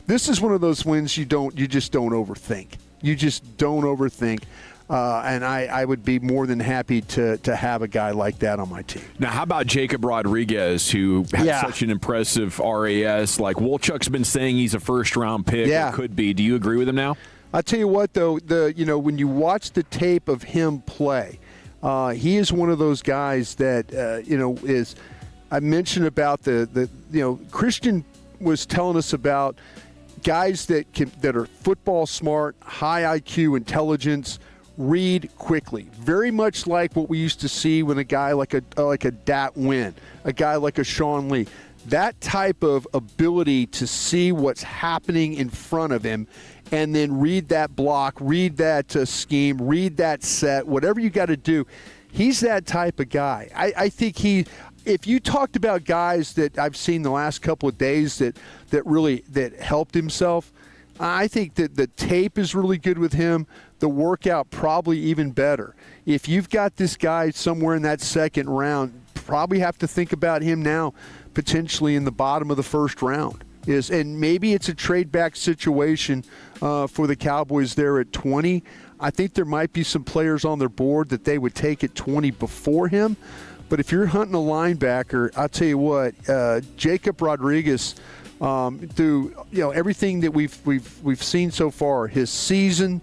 this is one of those wins you just don't overthink. You just don't overthink. And I would be more than happy to have a guy like that on my team. Now, how about Jacob Rodriguez, who has such an impressive RAS? Like, Wolchuk's been saying he's a first-round pick. Yeah. Or could be. Do you agree with him now? I'll tell you what, though, when you watch the tape of him play, he is one of those guys that, is – I mentioned about Christian was telling us about guys that are football smart, high IQ, intelligence, read quickly, very much like what we used to see when a guy like a Dat Nguyen, a guy like a Sean Lee, that type of ability to see what's happening in front of him and then read that block, read that scheme, read that set, whatever you got to do. He's that type of guy. I think if you talked about guys that I've seen the last couple of days that really helped himself, I think that the tape is really good with him. The workout probably even better. If you've got this guy somewhere in that second round, probably have to think about him now potentially in the bottom of the first round. And maybe it's a trade back situation for the Cowboys there at 20. I think there might be some players on their board that they would take at 20 before him. But if you're hunting a linebacker, I'll tell you what, Jacob Rodriguez, through everything that we've seen so far, his season,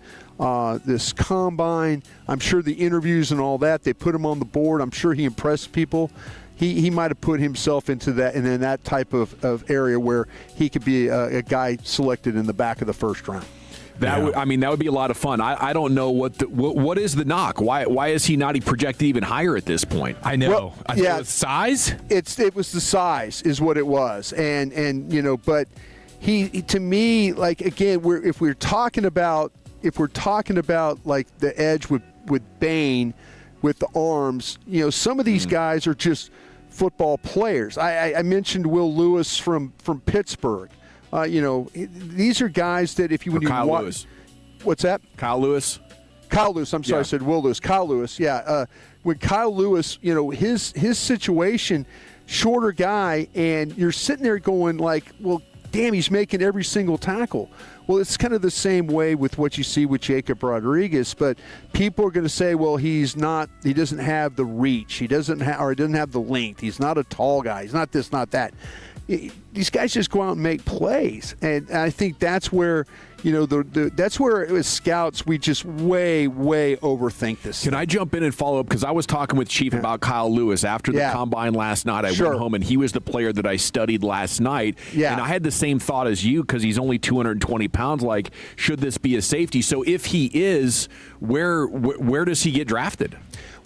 this combine, I'm sure the interviews and all that, they put him on the board. I'm sure he impressed people. He might have put himself into that and in that type of area where he could be a guy selected in the back of the first round. That would be a lot of fun. I don't know what is the knock. Why is he not projected even higher at this point? I know. Well, I think it was size. It was the size is what it was, and but he to me, like, again, if we're talking about like the edge with Bain with the arms, some of these guys are just football players. I mentioned Will Lewis from Pittsburgh. These are guys that if you when you Kyle watch, Lewis. What's that? Kyle Lewis. I'm sorry, I said Will Lewis. Kyle Lewis, yeah. When Kyle Lewis, his situation, shorter guy, and you're sitting there going like, well, damn, he's making every single tackle. Well, it's kind of the same way with what you see with Jacob Rodriguez, but people are going to say, well, he doesn't have the reach. He doesn't have the length. He's not a tall guy. He's not this, not that. These guys just go out and make plays. And I think that's where, that's where as scouts we just way overthink this. Can I jump in and follow up? Because I was talking with Chief about Kyle Lewis after the combine last night. I went home, and he was the player that I studied last night. Yeah. And I had the same thought as you because he's only 220 pounds. Like, should this be a safety? So if he is, where does he get drafted?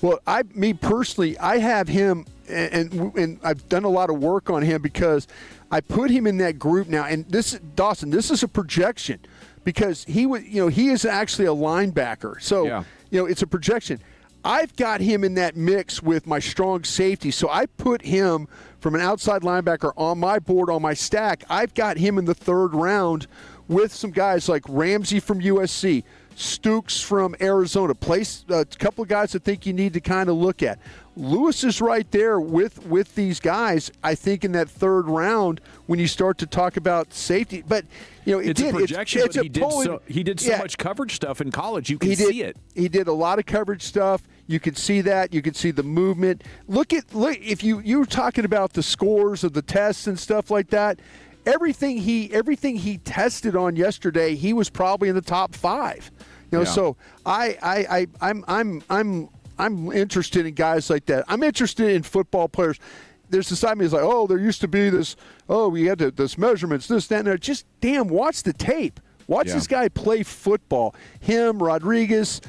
Well, me personally, I have him, and I've done a lot of work on him because I put him in that group now. And this is a projection because he is actually a linebacker. So, it's a projection. I've got him in that mix with my strong safety. So I put him from an outside linebacker on my board, on my stack. I've got him in the 3rd round with some guys like Ramsey from USC, Stooks from Arizona, a couple of guys I think you need to kind of look at. Lewis is right there with these guys, I think, in that 3rd round when you start to talk about safety. But, it's a projection, but he did so much coverage stuff in college. You can see it. He did a lot of coverage stuff. You could see that. You could see the movement. Look if you were talking about the scores of the tests and stuff like that. Everything he tested on yesterday, he was probably in the top 5. So I'm interested in guys like that. I'm interested in football players. There's this side of me is like, oh, there used to be this. Oh, we had this measurements, this, that, and that. Just watch the tape. Watch this guy play football. Him, Rodriguez,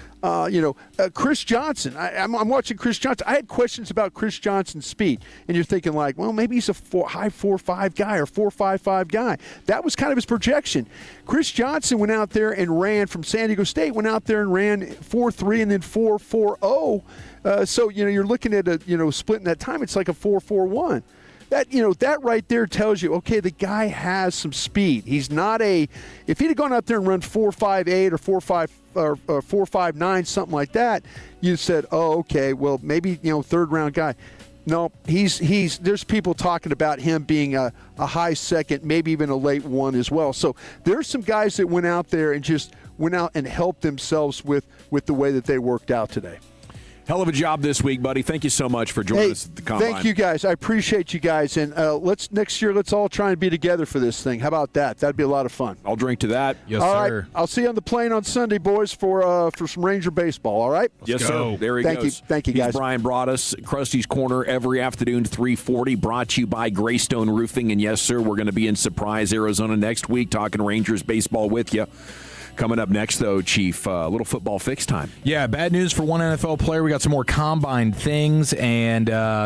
Chris Johnson. I'm watching Chris Johnson. I had questions about Chris Johnson's speed, and you're thinking like, well, maybe he's a high 4.5 guy or 4.55 guy. That was kind of his projection. Chris Johnson went out there and ran from San Diego State. Went out there and ran 4.3 and then 4.40. So you're looking at splitting that time. It's like a 4.41. That right there tells you, okay, the guy has some speed. He's not if he'd have gone out there and run 4.58 or 4.5 or 4.59, something like that, you said, oh, okay, well, maybe, 3rd round guy. No, there's people talking about him being a high 2nd, maybe even a late 1 as well. So there's some guys that went out there and just went out and helped themselves with the way that they worked out today. Hell of a job this week, buddy. Thank you so much for joining us at the Combine. Thank you, guys. I appreciate you guys. And next year, let's all try and be together for this thing. How about that? That'd be a lot of fun. I'll drink to that. Yes, all sir. Right. I'll see you on the plane on Sunday, boys, for some Ranger baseball. All right? Yes, sir. There he goes. Thank you, guys. He's Brian Broaddus, Krusty's Corner every afternoon, 3:40, brought to you by Greystone Roofing. And yes, sir, we're going to be in Surprise, Arizona next week, talking Rangers baseball with you. Coming up next, though, Chief, a little football fix time. Yeah, bad news for one NFL player. We got some more combine things, and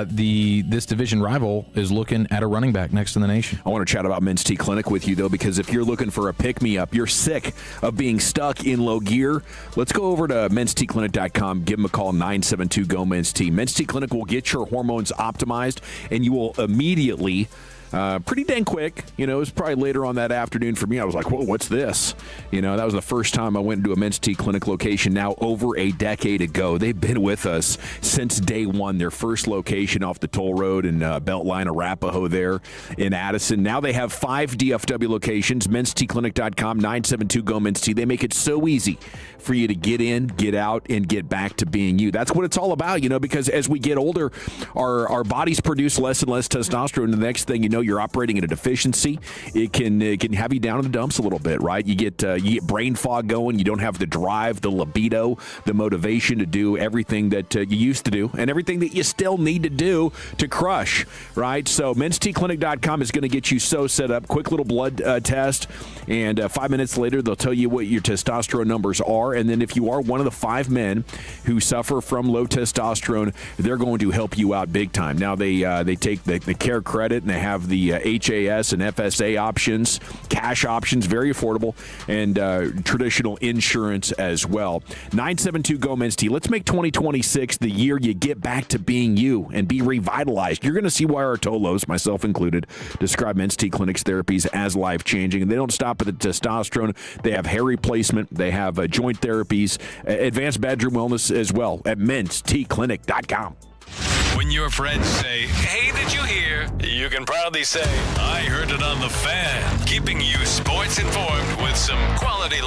this division rival is looking at a running back next in the nation. I want to chat about Men's T Clinic with you, though, because if you're looking for a pick-me-up, you're sick of being stuck in low gear, let's go over to mensteclinic.com. Give them a call, 972-GO-MENS-T. Men's T Clinic will get your hormones optimized, and you will immediately pretty dang quick. It was probably later on that afternoon for me. I was like, whoa, what's this? That was the first time I went into a Men's T Clinic location now over a decade ago. They've been with us since day one. Their first location off the toll road in Beltline, Arapahoe there in Addison. Now they have 5 DFW locations. mensteclinic.com, 972-GO-MENS-T. They make it so easy for you to get in, get out, and get back to being you. That's what it's all about, because as we get older, our bodies produce less and less testosterone. And the next thing you know, you're operating at a deficiency. It can have you down in the dumps a little bit, right? You get brain fog going. You don't have the drive, the libido, the motivation to do everything that you used to do and everything that you still need to do to crush, right? So mensteclinic.com is going to get you so set up. Quick little blood test, and 5 minutes later, they'll tell you what your testosterone numbers are. And then if you are one of the 5 men who suffer from low testosterone, they're going to help you out big time. Now, they take the care credit, and they have the HAS and FSA options, cash options, very affordable, and traditional insurance as well. 972-GO-MENS-T. Let's make 2026 the year you get back to being you and be revitalized. You're going to see why our Tolos, myself included, describe Men's T Clinic's therapies as life-changing. And they don't stop at the testosterone. They have hair replacement. They have joint therapies, advanced bedroom wellness as well at mensteclinic.com. When your friends say, hey, did you hear? You can proudly say, I heard it on the Fan. Keeping you sports informed with some quality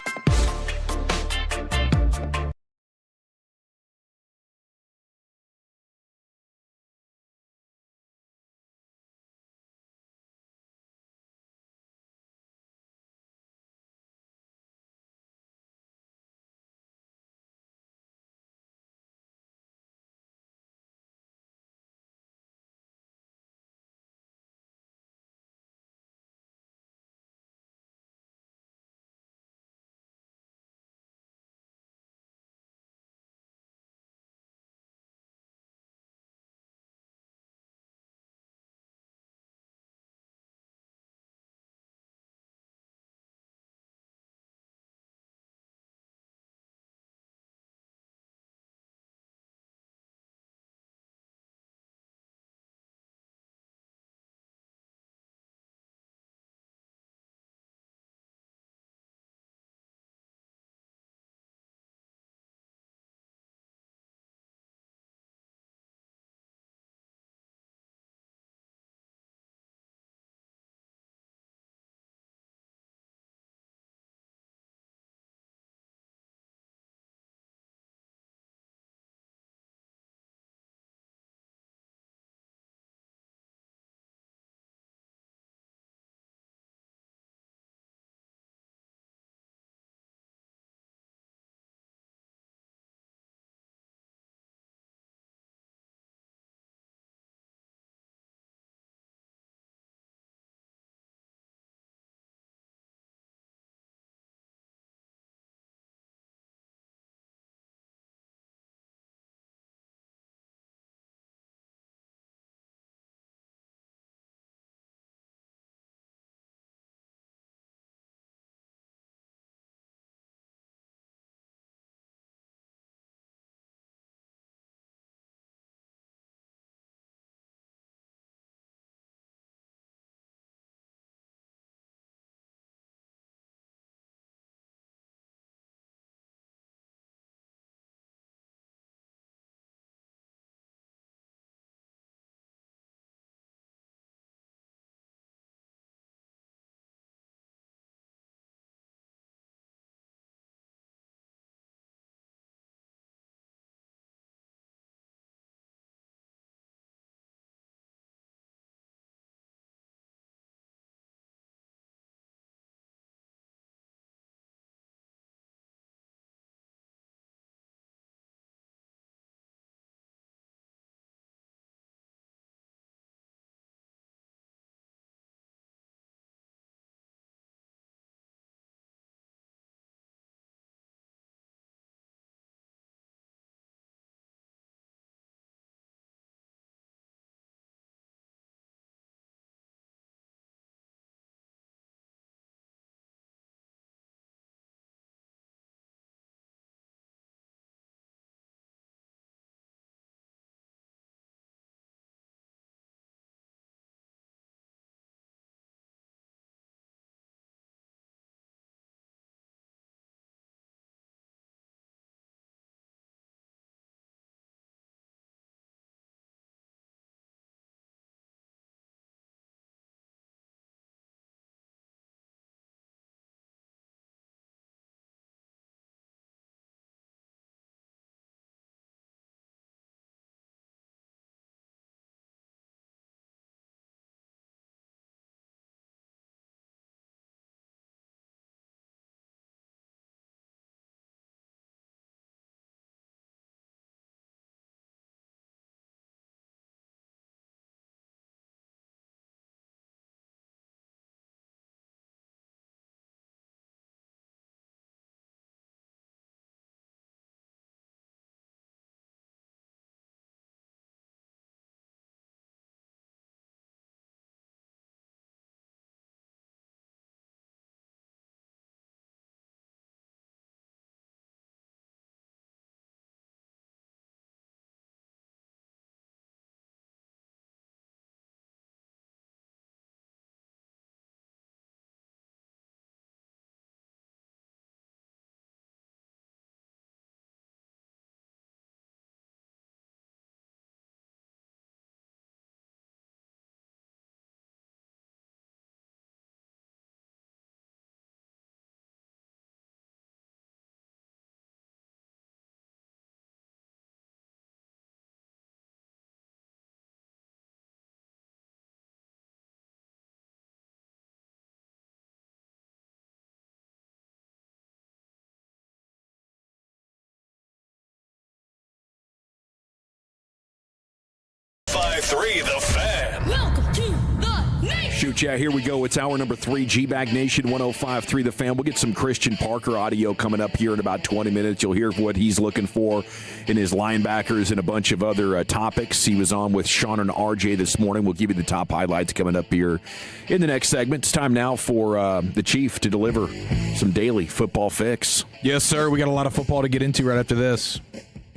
105.3 The Fan. Welcome to the nation. Shoot, yeah, here we go. It's hour number 3, G-Bag Nation, 105.3 The Fan. We'll get some Christian Parker audio coming up here in about 20 minutes. You'll hear what he's looking for in his linebackers and a bunch of other topics. He was on with Shan and RJ this morning. We'll give you the top highlights coming up here in the next segment. It's time now for the Chief to deliver some daily football fix. Yes, sir. We got a lot of football to get into right after this.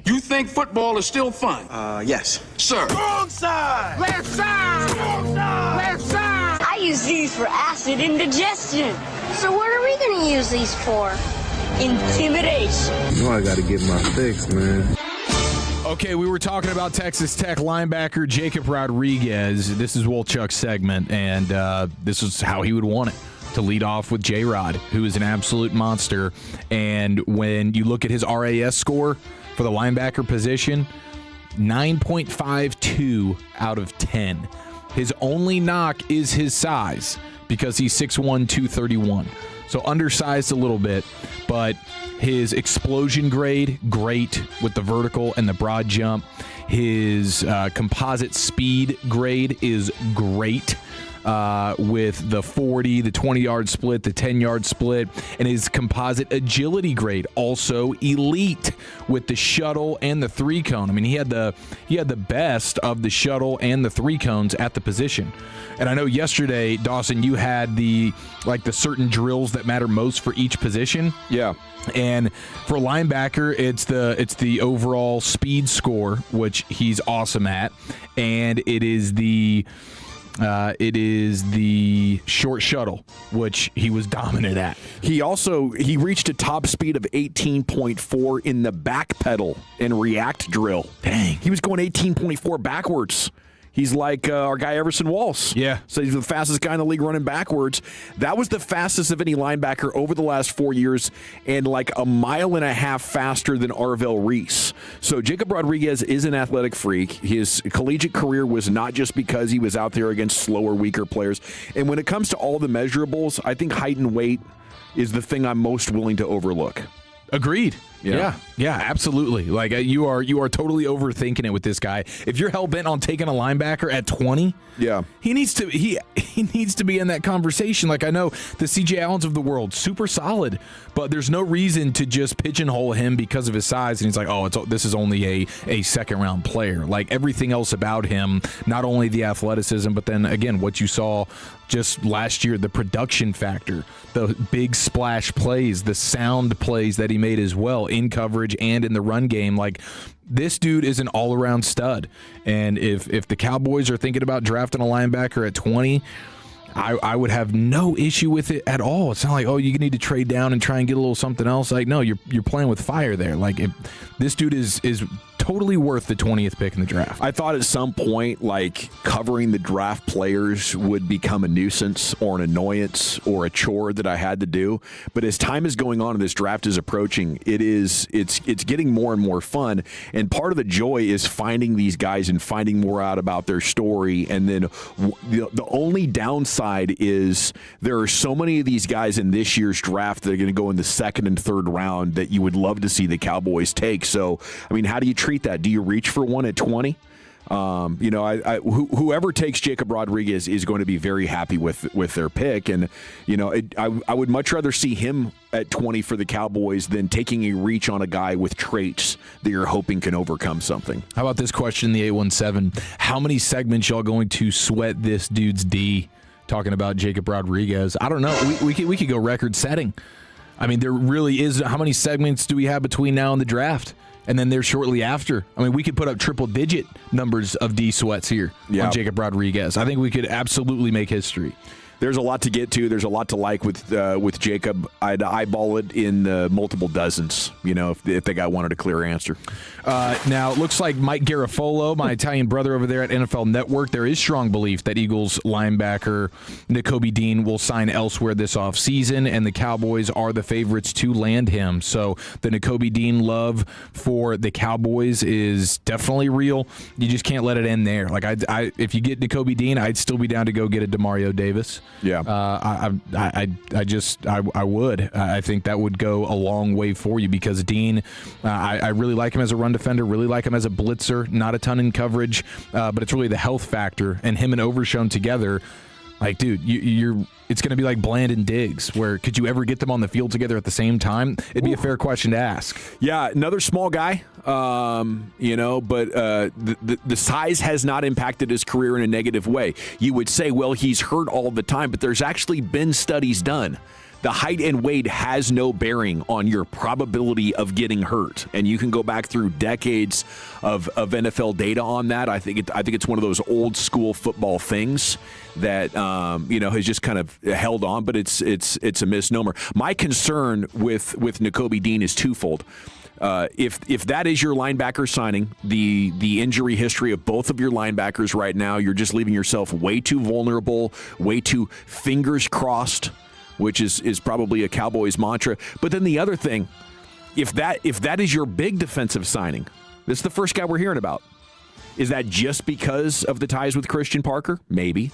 You think football is still fun? Yes. Sir. Wrong side! Left side! Wrong side! Left side! I use these for acid indigestion. So what are we going to use these for? Intimidation. You know I got to get my fix, man. Okay, we were talking about Texas Tech linebacker Jacob Rodriguez. This is Wolchuk's segment, and this is how he would want it. To lead off with J-Rod, who is an absolute monster. And when you look at his RAS score for the linebacker position, 9.52 out of 10. His only knock is his size because he's 6'1", 231. So undersized a little bit, but his explosion grade, great with the vertical and the broad jump. His composite speed grade is great. With the 40, the 20-yard split, the 10-yard split, and his composite agility grade also elite with the shuttle and the 3-cone. I mean, he had the best of the shuttle and the 3-cones at the position. And I know yesterday, Dawson, you had the certain drills that matter most for each position. Yeah. And for linebacker, it's the overall speed score, which he's awesome at, and it is the short shuttle, which he was dominant at. He reached a top speed of 18.4 in the back pedal and react drill. Dang. He was going 18.4 backwards. He's like our guy Everson Walls. Yeah. So he's the fastest guy in the league running backwards. That was the fastest of any linebacker over the last 4 years and like a mile and a half faster than Arvell Reese. So Jacob Rodriguez is an athletic freak. His collegiate career was not just because he was out there against slower, weaker players. And when it comes to all the measurables, I think height and weight is the thing I'm most willing to overlook. Agreed. Yeah, absolutely. Like you are totally overthinking it with this guy. If you're hell bent on taking a linebacker at 20, he needs to be in that conversation. Like I know the CJ Allens of the world, super solid, but there's no reason to just pigeonhole him because of his size. And he's like, this is only a second round player. Like everything else about him, not only the athleticism, but then again what you saw just last year, the production factor, the big splash plays, the sound plays that he made as well in coverage and in the run game. Like this dude is an all-around stud. And if the Cowboys are thinking about drafting a linebacker at 20, I would have no issue with it at all. It's not like, you need to trade down and try and get a little something else. Like, no, you're playing with fire there. Like, this dude is totally worth the 20th pick in the draft. I thought at some point, like, covering the draft players would become a nuisance or an annoyance or a chore that I had to do. But as time is going on and this draft is approaching, it's getting more and more fun. And part of the joy is finding these guys and finding more out about their story. And then the only downside is there are so many of these guys in this year's draft that are going to go in the second and third round that you would love to see the Cowboys take. So, I mean, how do you treat that? Do you reach for one at 20? Whoever takes Jacob Rodriguez is going to be very happy with their pick. And, I would much rather see him at 20 for the Cowboys than taking a reach on a guy with traits that you're hoping can overcome something. How about this question in the 817? How many segments y'all going to sweat this dude's D? Talking about Jacob Rodriguez. I don't know. We could go record setting. I mean, there really is. How many segments do we have between now and the draft? And then there shortly after. I mean, we could put up triple-digit numbers of D sweats here on Jacob Rodriguez. I think we could absolutely make history. There's a lot to get to. There's a lot to like with Jacob. I'd eyeball it in the multiple dozens, if the guy wanted a clear answer. Now, it looks like Mike Garafolo, my Italian brother over there at NFL Network, there is strong belief that Eagles linebacker Nakobe Dean will sign elsewhere this offseason, and the Cowboys are the favorites to land him. So the Nakobe Dean love for the Cowboys is definitely real. You just can't let it end there. Like, if you get Nakobe Dean, I'd still be down to go get a Demario Davis. Yeah. I would. I think that would go a long way for you because Dean, I really like him as a run defender, really like him as a blitzer, not a ton in coverage, but it's really the health factor, and him and Overshown together. Like, dude, it's going to be like Bland and Diggs, where could you ever get them on the field together at the same time? It'd be a fair question to ask. Yeah, another small guy, but the size has not impacted his career in a negative way. You would say, well, he's hurt all the time, but there's actually been studies done. The height and weight has no bearing on your probability of getting hurt, and you can go back through decades of NFL data on that. I think it's one of those old school football things that has just kind of held on, but it's a misnomer. My concern with Nakobe Dean is twofold. If that is your linebacker signing, the injury history of both of your linebackers right now, you're just leaving yourself way too vulnerable, way too fingers crossed, which is probably a Cowboys mantra. But then the other thing, if that is your big defensive signing, this is the first guy we're hearing about. Is that just because of the ties with Christian Parker? Maybe.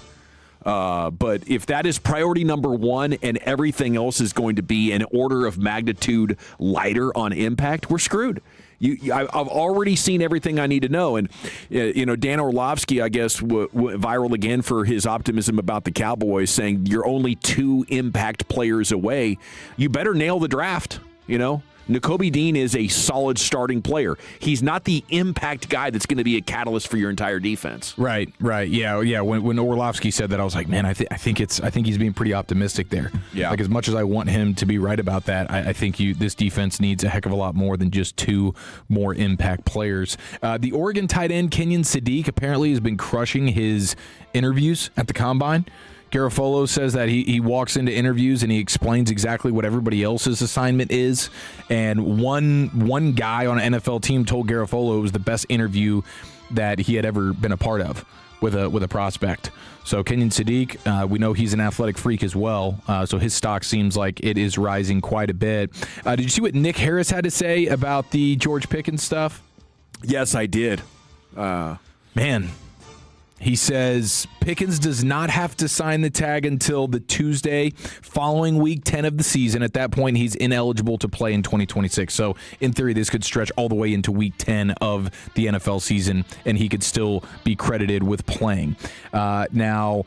But if that is priority number one and everything else is going to be an order of magnitude lighter on impact, we're screwed. I've already seen everything I need to know. And, Dan Orlovsky, I guess, went viral again for his optimism about the Cowboys, saying you're only 2 impact players away. You better nail the draft, Nakobe Dean is a solid starting player. He's not the impact guy that's going to be a catalyst for your entire defense. Right. Yeah. When Orlovsky said that, I was like, man, I think he's being pretty optimistic there. Yeah. Like, as much as I want him to be right about that, I think this defense needs a heck of a lot more than just 2 more impact players. The Oregon tight end Kenyon Sadiq apparently has been crushing his interviews at the Combine. Garofalo says that he walks into interviews and he explains exactly what everybody else's assignment is. And one guy on an NFL team told Garofalo it was the best interview that he had ever been a part of with a prospect. So Kenyon Sadiq, we know he's an athletic freak as well. So his stock seems like it is rising quite a bit. Did you see what Nick Harris had to say about the George Pickens stuff? Yes, I did. Man. He says Pickens does not have to sign the tag until the Tuesday following week 10 of the season. At that point, he's ineligible to play in 2026. So, in theory, this could stretch all the way into week 10 of the NFL season, and he could still be credited with playing. Now,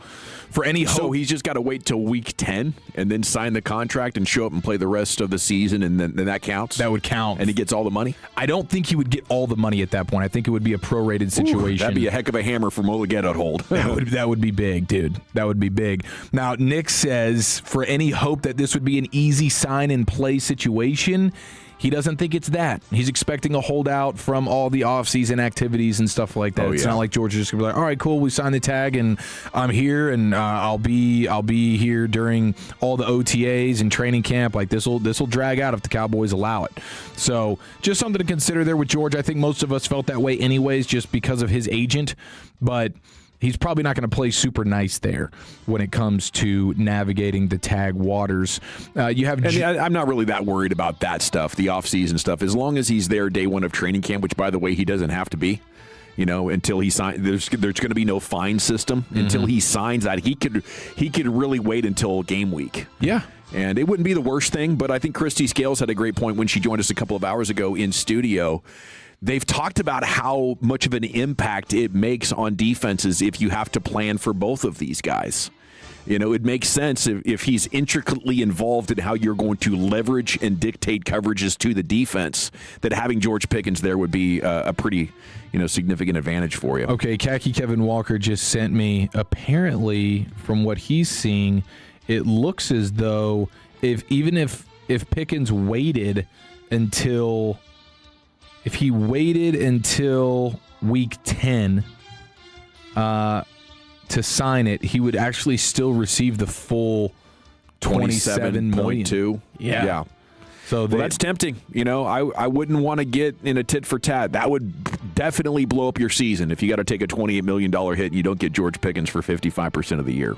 for any hope... So he's just got to wait till week 10 and then sign the contract and show up and play the rest of the season, and then that counts? That would count. And he gets all the money? I don't think he would get all the money at that point. I think it would be a prorated situation. That'd be a heck of a hammer for Mulligan to hold. That would be big, dude. That would be big. Now, Nick says for any hope that this would be an easy sign and play situation, he doesn't think it's that. He's expecting a holdout from all the offseason activities and stuff like that. It's not like George is just going to be like, all right, cool, we signed the tag and I'm here and I'll be here during all the OTAs and training camp. Like, this will drag out if the Cowboys allow it. So just something to consider there with George. I think most of us felt that way anyways just because of his agent, but he's probably not going to play super nice there when it comes to navigating the tag waters. I'm not really that worried about that stuff, the offseason stuff, as long as he's there day one of training camp, which, by the way, he doesn't have to be. Until he signs, there's going to be no fine system until he signs that. He could really wait until game week. Yeah. And it wouldn't be the worst thing, but I think Christy Scales had a great point when she joined us a couple of hours ago in studio. They've talked about how much of an impact it makes on defenses if you have to plan for both of these guys. It makes sense if he's intricately involved in how you're going to leverage and dictate coverages to the defense, that having George Pickens there would be a pretty significant advantage for you. Okay, Khaki Kevin Walker just sent me, apparently, from what he's seeing, it looks as though if Pickens waited until... If he waited until week 10 to sign it, he would actually still receive the full $27 million. Yeah. So that's tempting. I wouldn't want to get in a tit for tat. That would definitely blow up your season if you got to take a $28 million hit and you don't get George Pickens for 55% of the year.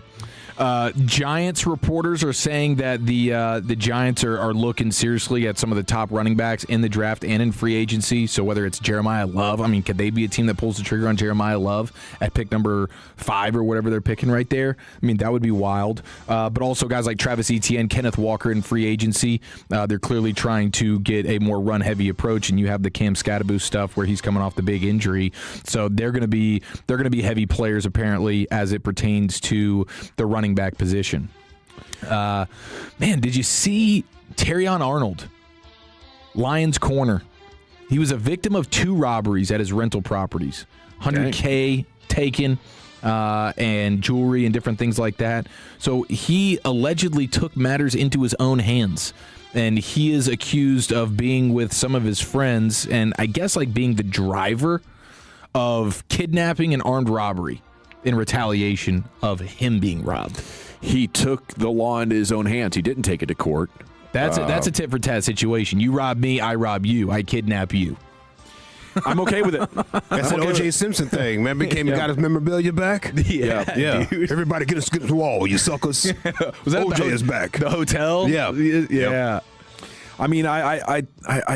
Giants reporters are saying that the Giants are looking seriously at some of the top running backs in the draft and in free agency. So whether it's Jeremiah Love, I mean, could they be a team that pulls the trigger on Jeremiah Love at pick number 5 or whatever they're picking right there? I mean, that would be wild. But also guys like Travis Etienne, Kenneth Walker in free agency. They're clearly trying to get a more run-heavy approach, and you have the Cam Scatterbo stuff where he's coming off the big injury. So they're going to be heavy players apparently as it pertains to the running back position. Man, did you see Terrion Arnold, Lions corner? He was a victim of 2 robberies at his rental properties. $100K taken, and jewelry and different things like that. So he allegedly took matters into his own hands. And he is accused of being with some of his friends and I guess like being the driver of kidnapping and armed robbery in retaliation of him being robbed. He took the law into his own hands. He didn't take it to court. That's a tit for tat situation. You rob me, I rob you, I kidnap you. I'm okay with it. That's an O.J. Simpson thing. Man, got his memorabilia back. Yeah. Dude. Everybody get us against the wall, you suckers. Was that O.J. is back. The hotel? Yeah. I mean, I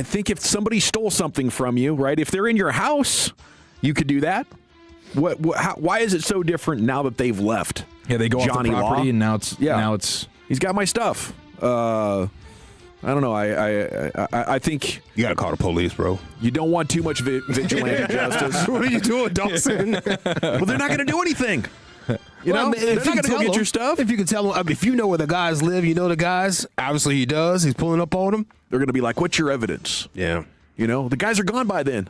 think if somebody stole something from you, right? If they're in your house, you could do that. Why is it so different now that they've left? Yeah, they go Johnny off the property, Law? and now it's he's got my stuff. I don't know. I think you got to call the police, bro. You don't want too much vigilante justice. What are you doing, Dawson? Well, they're not going to do anything. You know, they're not going to go get your stuff. If you can tell them, if you know where the guys live, you know the guys. Obviously, he does. He's pulling up on them. They're going to be like, "What's your evidence?" Yeah. You know, the guys are gone by then.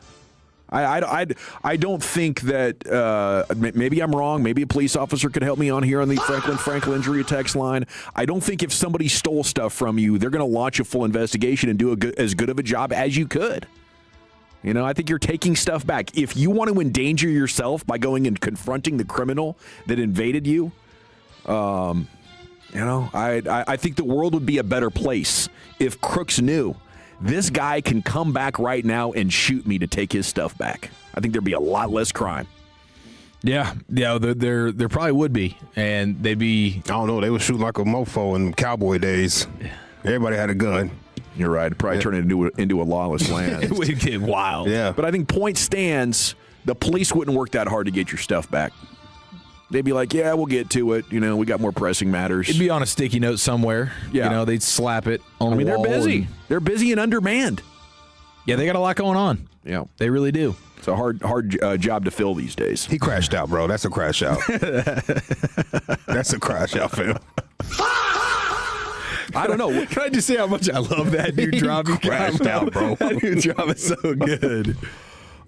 I don't think that maybe I'm wrong. Maybe a police officer could help me on here on the Franklin injury text line. I don't think if somebody stole stuff from you, they're going to launch a full investigation and do as good of a job as you could. You know, I think you're taking stuff back. If you want to endanger yourself by going and confronting the criminal that invaded you, I think the world would be a better place if crooks knew this guy can come back right now and shoot me to take his stuff back. I think there'd be a lot less crime. Yeah, there probably would be, and they'd be. I don't know. They would shoot like a mofo in Cowboy days. Everybody had a gun. You're right. It'd probably turn it into a lawless land. It would get wild. Yeah. But I think point stands, the police wouldn't work that hard to get your stuff back. They'd be like, yeah, we'll get to it. You know, we got more pressing matters. It'd be on a sticky note somewhere. Yeah. You know, they'd slap it on they're wall busy. They're busy and undermanned. Yeah, they got a lot going on. Yeah. They really do. It's a hard job to fill these days. He crashed out, bro. That's a crash out. That's a crash out, fam. I don't know. Can I just say how much I love that new drop? He crashed out, bro. That new drop is so good.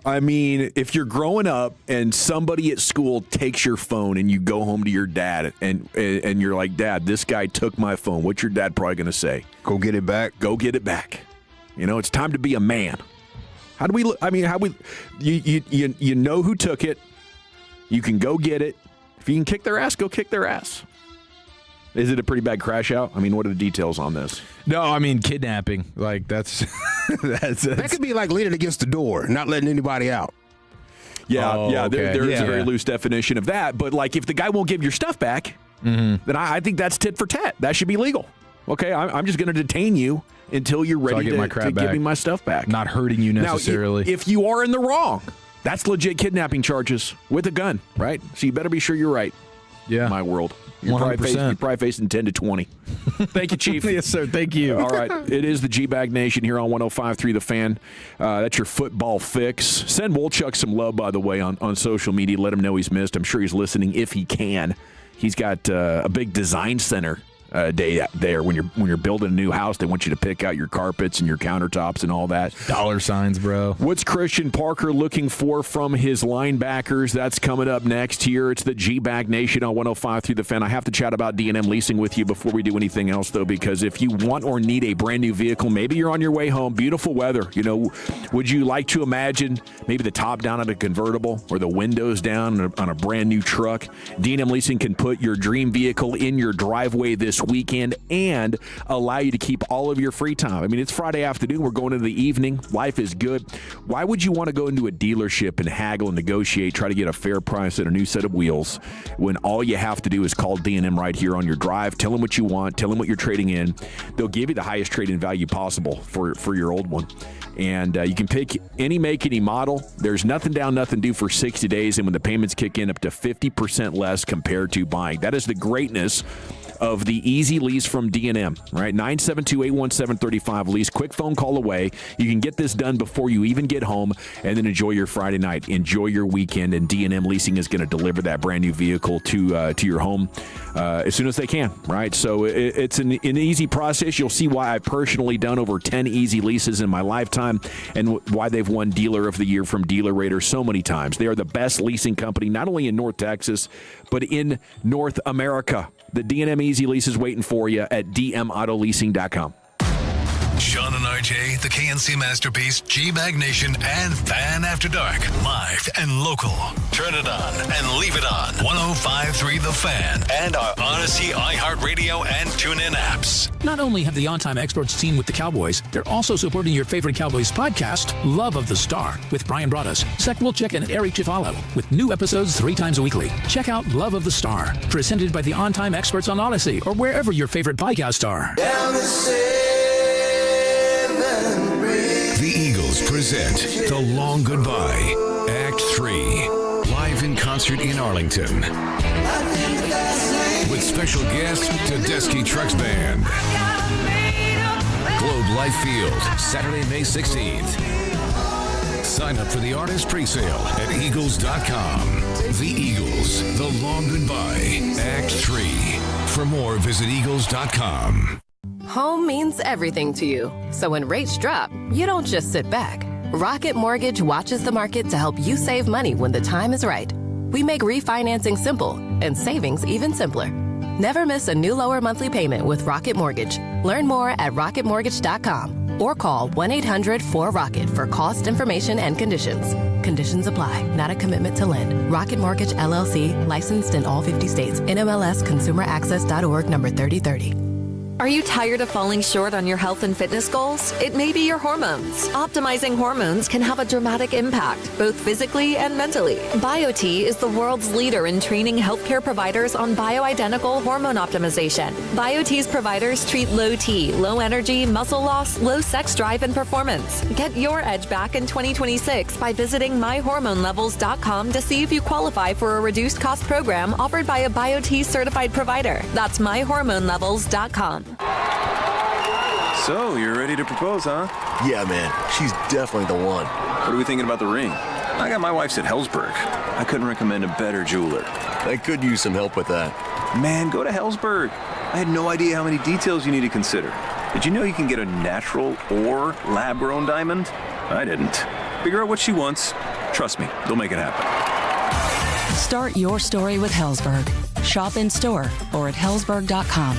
I mean, if you're growing up and somebody at school takes your phone and you go home to your dad and you're like, Dad, this guy took my phone. What's your dad probably going to say? Go get it back. Go get it back. You know, it's time to be a man. You know who took it. You can go get it. If you can kick their ass, go kick their ass. Is it a pretty bad crash out? I mean, what are the details on this? No, I mean kidnapping. Like that's that could be like leaning against the door, not letting anybody out. Yeah, there's a very loose definition of that. But like, if the guy won't give your stuff back, then I think that's tit for tat. That should be legal. Okay, I'm just going to detain you until you're ready to give me my stuff back. Not hurting you necessarily. Now, if you are in the wrong, that's legit kidnapping charges with a gun, right? So you better be sure you're right. Yeah, my world. You're 100%. probably facing 10 to 20. Thank you, Chief. Yes, sir. Thank you. All right. It is the G-Bag Nation here on 105.3 The Fan. That's your football fix. Send Wolchuk some love, by the way, on social media. Let him know he's missed. I'm sure he's listening if he can. He's got a big design center day there. When you're building a new house, they want you to pick out your carpets and your countertops and all that. Dollar signs, bro. What's Christian Parker looking for from his linebackers? That's coming up next here. It's the G-Bag Nation on 105.3 The Fan. I have to chat about D&M leasing with you before we do anything else, though, because if you want or need a brand new vehicle, maybe you're on your way home, beautiful weather. You know, would you like to imagine maybe the top down on a convertible or the windows down on a brand new truck? D&M leasing can put your dream vehicle in your driveway this weekend and allow you to keep all of your free time. I mean, it's Friday afternoon. We're going into the evening. Life is good. Why would you want to go into a dealership and haggle and negotiate, try to get a fair price and a new set of wheels when all you have to do is call D&M right here on your drive, tell them what you want, tell them what you're trading in. They'll give you the highest trade-in value possible for your old one. And you can pick any make, any model. There's nothing down, nothing due for 60 days. And when the payments kick in, up to 50% less compared to buying. That is the greatness of the easy lease from D&M, right? 972-817-35 lease. Quick phone call away. You can get this done before you even get home and then enjoy your Friday night. Enjoy your weekend, and D&M Leasing is going to deliver that brand new vehicle to your home as soon as they can, right? So it's an easy process. You'll see why I've personally done over 10 easy leases in my lifetime and why they've won Dealer of the Year from Dealer Rater so many times. They are the best leasing company, not only in North Texas, but in North America. The D&M Easy Lease is waiting for you at dmautoleasing.com. Shan and RJ, the KNC Masterpiece, G-Bag Nation, and Fan After Dark. Live and local. Turn it on and leave it on. 105.3 The Fan and our Odyssey, iHeartRadio, and TuneIn apps. Not only have the on-time experts teamed with the Cowboys, they're also supporting your favorite Cowboys podcast, Love of the Star, with Brian Broaddus, Zach Wilczek, and Eric Chifalo, with new episodes 3 times a weekly. Check out Love of the Star, presented by the on-time experts on Odyssey, or wherever your favorite podcasts are. The Eagles present The Long Goodbye, Act 3, live in concert in Arlington. With special guest, Tedeschi Trucks Band. Globe Life Field, Saturday, May 16th. Sign up for the artist presale at Eagles.com. The Eagles, The Long Goodbye, Act 3. For more, visit Eagles.com. Home means everything to you. So when rates drop, you don't just sit back. Rocket Mortgage watches the market to help you save money when the time is right. We make refinancing simple and savings even simpler. Never miss a new lower monthly payment with Rocket Mortgage. Learn more at rocketmortgage.com or call 1-800-4ROCKET for cost information and conditions. Conditions apply. Not a commitment to lend. Rocket Mortgage, LLC, licensed in all 50 states. NMLS ConsumerAccess.org number 3030. Are you tired of falling short on your health and fitness goals? It may be your hormones. Optimizing hormones can have a dramatic impact, both physically and mentally. BioT is the world's leader in training healthcare providers on bioidentical hormone optimization. BioT's providers treat low T, low energy, muscle loss, low sex drive, and performance. Get your edge back in 2026 by visiting myhormonelevels.com to see if you qualify for a reduced cost program offered by a BioT certified provider. That's myhormonelevels.com. So, you're ready to propose, huh? Yeah, man. She's definitely the one. What are we thinking about the ring? I got my wife's at Hellsberg. I couldn't recommend a better jeweler. I could use some help with that. Man, go to Hellsberg. I had no idea how many details you need to consider. Did you know you can get a natural or lab-grown diamond? I didn't. Figure out what she wants. Trust me, they'll make it happen. Start your story with Hellsberg. Shop in store or at hellsberg.com.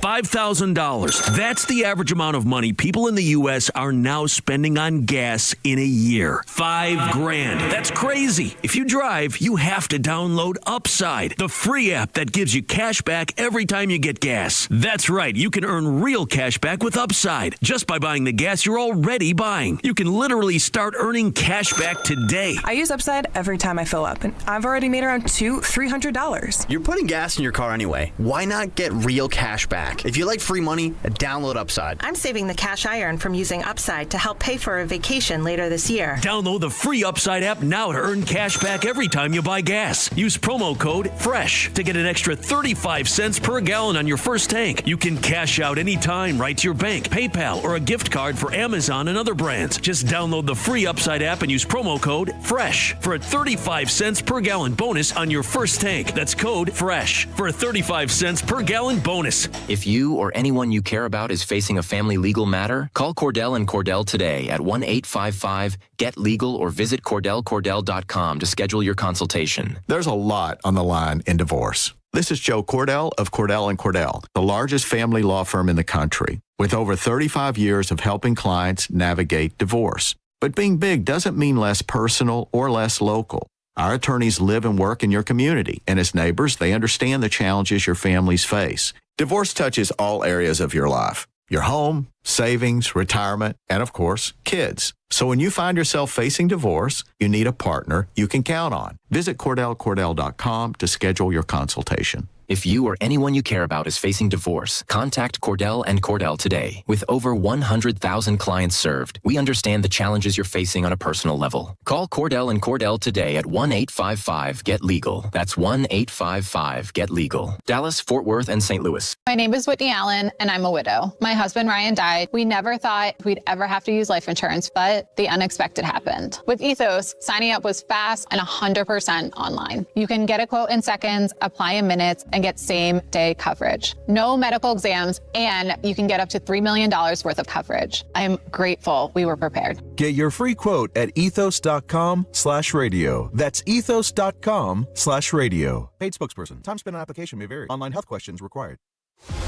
$5,000. That's the average amount of money people in the U.S. are now spending on gas in a year. $5,000. That's crazy. If you drive, you have to download Upside, the free app that gives you cash back every time you get gas. That's right. You can earn real cash back with Upside just by buying the gas you're already buying. You can literally start earning cash back today. I use Upside every time I fill up, and I've already made around $200-$300. You're putting gas in your car anyway. Why not get real cash back? If you like free money, download Upside. I'm saving the cash I earn from using Upside to help pay for a vacation later this year. Download the free Upside app now to earn cash back every time you buy gas. Use promo code FRESH to get an extra 35 cents per gallon on your first tank. You can cash out anytime right to your bank, PayPal, or a gift card for Amazon and other brands. Just download the free Upside app and use promo code FRESH for a 35 cents per gallon bonus on your first tank. That's code FRESH for a 35 cents per gallon bonus. If you or anyone you care about is facing a family legal matter, call Cordell and Cordell today at 1-855-GET-LEGAL or visit KNC to schedule your consultation. There's a lot on the line in divorce. This is Joe Cordell of Cordell & Cordell, the largest family law firm in the country, with over 35 years of helping clients navigate divorce. But being big doesn't mean less personal or less local. Our attorneys live and work in your community, and as neighbors, they understand the challenges your families face. Divorce touches all areas of your life. Your home, savings, retirement, and of course, kids. So when you find yourself facing divorce, you need a partner you can count on. Visit KordellCordell.com to schedule your consultation. If you or anyone you care about is facing divorce, contact Cordell and Cordell today. With over 100,000 clients served, we understand the challenges you're facing on a personal level. Call Cordell and Cordell today at 1-855-GET-LEGAL. That's 1-855-GET-LEGAL. Dallas, Fort Worth, and St. Louis. My name is Whitney Allen, and I'm a widow. My husband, Ryan, died. We never thought we'd ever have to use life insurance, but the unexpected happened. With Ethos, signing up was fast and 100% online. You can get a quote in seconds, apply in minutes, and get same-day coverage. No medical exams, and you can get up to $3 million worth of coverage. I'm grateful we were prepared. Get your free quote at ethos.com/radio. That's ethos.com/radio. Paid spokesperson. Time spent on application may vary. Online health questions required.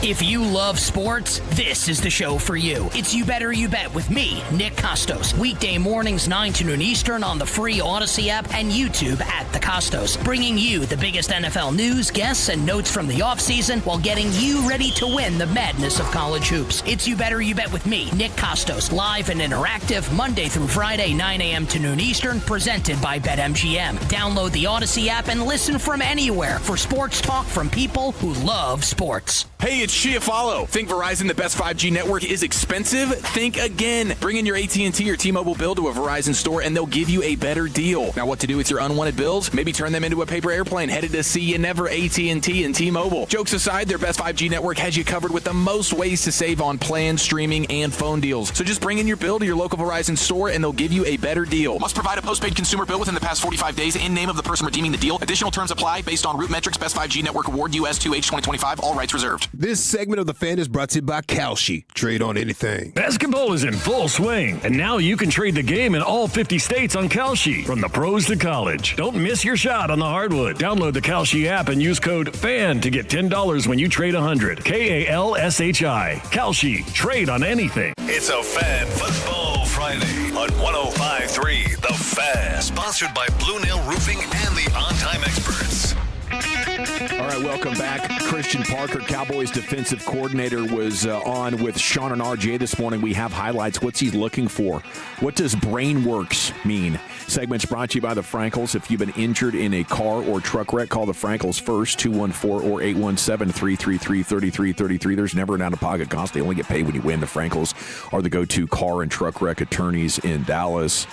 If you love sports, this is the show for you. It's You Better You Bet with me, Nick Costos. Weekday mornings 9 to noon Eastern on the free Odyssey app and YouTube at The Costos. Bringing you the biggest NFL news, guests, and notes from the offseason while getting you ready to win the madness of college hoops. It's You Better You Bet with me, Nick Costos. Live and interactive Monday through Friday, 9 a.m. to noon Eastern. Presented by BetMGM. Download the Odyssey app and listen from anywhere for sports talk from people who love sports. Hey, it's Chiafalo. Think Verizon, the best 5G network, is expensive? Think again. Bring in your AT&T or T-Mobile bill to a Verizon store and they'll give you a better deal. Now, what to do with your unwanted bills? Maybe turn them into a paper airplane headed to see you never. AT&T and T-Mobile. Jokes aside, their best 5G network has you covered with the most ways to save on plans, streaming, and phone deals. So just bring in your bill to your local Verizon store and they'll give you a better deal. Must provide a postpaid consumer bill within the past 45 days in name of the person redeeming the deal. Additional terms apply based on Root Metrics Best 5G Network Award US 2H 2025. All rights reserved. This segment of The Fan is brought to you by Kalshi. Trade on anything. Basketball is in full swing, and now you can trade the game in all 50 states on Kalshi, from the pros to college. Don't miss your shot on the hardwood. Download the Kalshi app and use code FAN to get $10 when you trade 100. KALSHI. Kalshi. Trade on anything. It's a Fan Football Friday on 105.3 The Fan. Sponsored by Blue Nail Roofing and the On Time Experts. All right, welcome back. Christian Parker, Cowboys defensive coordinator, was on with Shan and RJ this morning. We have highlights. What's he looking for? What does Brainworks mean? Segment's brought to you by the Frankels. If you've been injured in a car or truck wreck, call the Frankels first, 214 or 817-333-3333. There's never an out-of-pocket cost. They only get paid when you win. The Frankels are the go-to car and truck wreck attorneys in Dallas.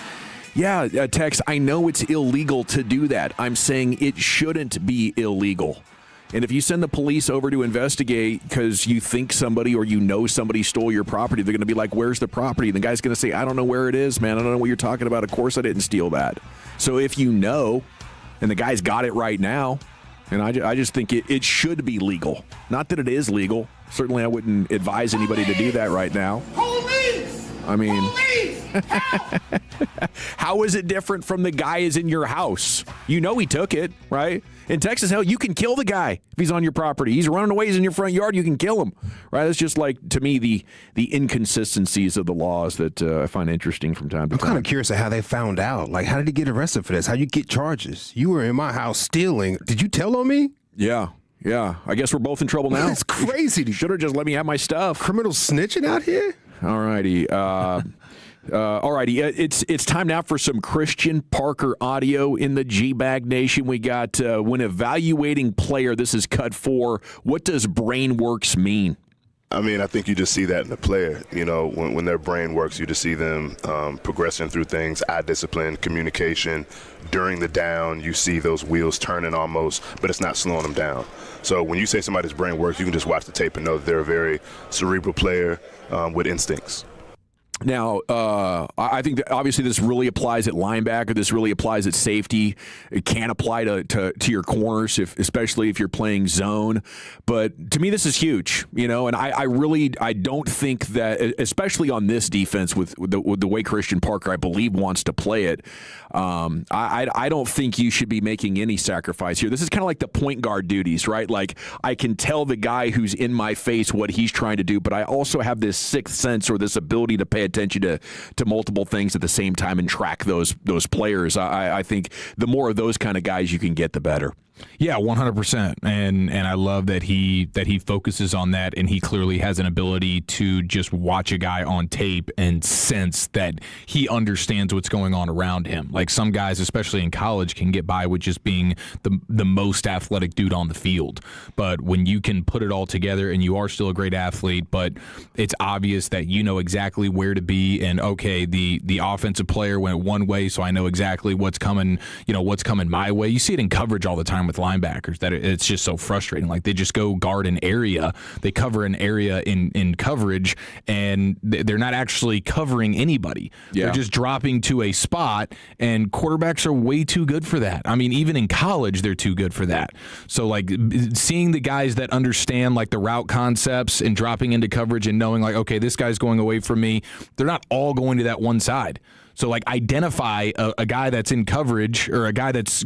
Yeah, Tex, I know it's illegal to do that. I'm saying it shouldn't be illegal. And if you send the police over to investigate because you think somebody or you know somebody stole your property, they're going to be like, where's the property? And the guy's going to say, I don't know where it is, man. I don't know what you're talking about. Of course I didn't steal that. So if you know, and the guy's got it right now, and I just think it should be legal. Not that it is legal. Certainly I wouldn't advise anybody to do that right now. Police! I mean, how is it different from the guy is in your house? You know he took it, right? In Texas, hell, you can kill the guy if he's on your property. He's running away, he's in your front yard, you can kill him, right? That's just like, to me, the inconsistencies of the laws that I find interesting from time to time. I'm kind of curious of how they found out. Like, how did he get arrested for this? How you get charges? You were in my house stealing. Did you tell on me? Yeah. I guess we're both in trouble now. That's crazy. You should have just let me have my stuff. Criminals snitching out here? All righty. It's time now for some Christian Parker audio in the G-Bag Nation. We got when evaluating player, this is cut 4. What does Brainworks mean? I mean, I think you just see that in the player. You know, when their brain works, you just see them progressing through things, eye discipline, communication. During the down, you see those wheels turning almost, but it's not slowing them down. So when you say somebody's brain works, you can just watch the tape and know that they're a very cerebral player with instincts. Now, I think that obviously this really applies at linebacker. This really applies at safety. It can apply to your corners, especially if you're playing zone. But to me, this is huge, you know. And I don't think that, especially on this defense with the way Christian Parker, I believe, wants to play it. I don't think you should be making any sacrifice here. This is kind of like the point guard duties, right? Like, I can tell the guy who's in my face what he's trying to do, but I also have this sixth sense or this ability to pay attention to multiple things at the same time and track those players. I think the more of those kind of guys you can get, the better. Yeah, 100%. And I love that he focuses on that, and he clearly has an ability to just watch a guy on tape and sense that he understands what's going on around him. Like some guys, especially in college, can get by with just being the most athletic dude on the field. But when you can put it all together and you are still a great athlete, but it's obvious that you know exactly where to be, and okay, the offensive player went one way, so I know exactly what's coming my way. You see it in coverage all the time with linebackers, that it's just so frustrating. Like they just go guard an area, they cover an area in coverage, and they're not actually covering anybody. Yeah. They're just dropping to a spot, and quarterbacks are way too good for that. I mean, even in college, they're too good for that. So like seeing the guys that understand like the route concepts and dropping into coverage and knowing like, okay, this guy's going away from me, they're not all going to that one side. So, like, identify a guy that's in coverage or a guy that's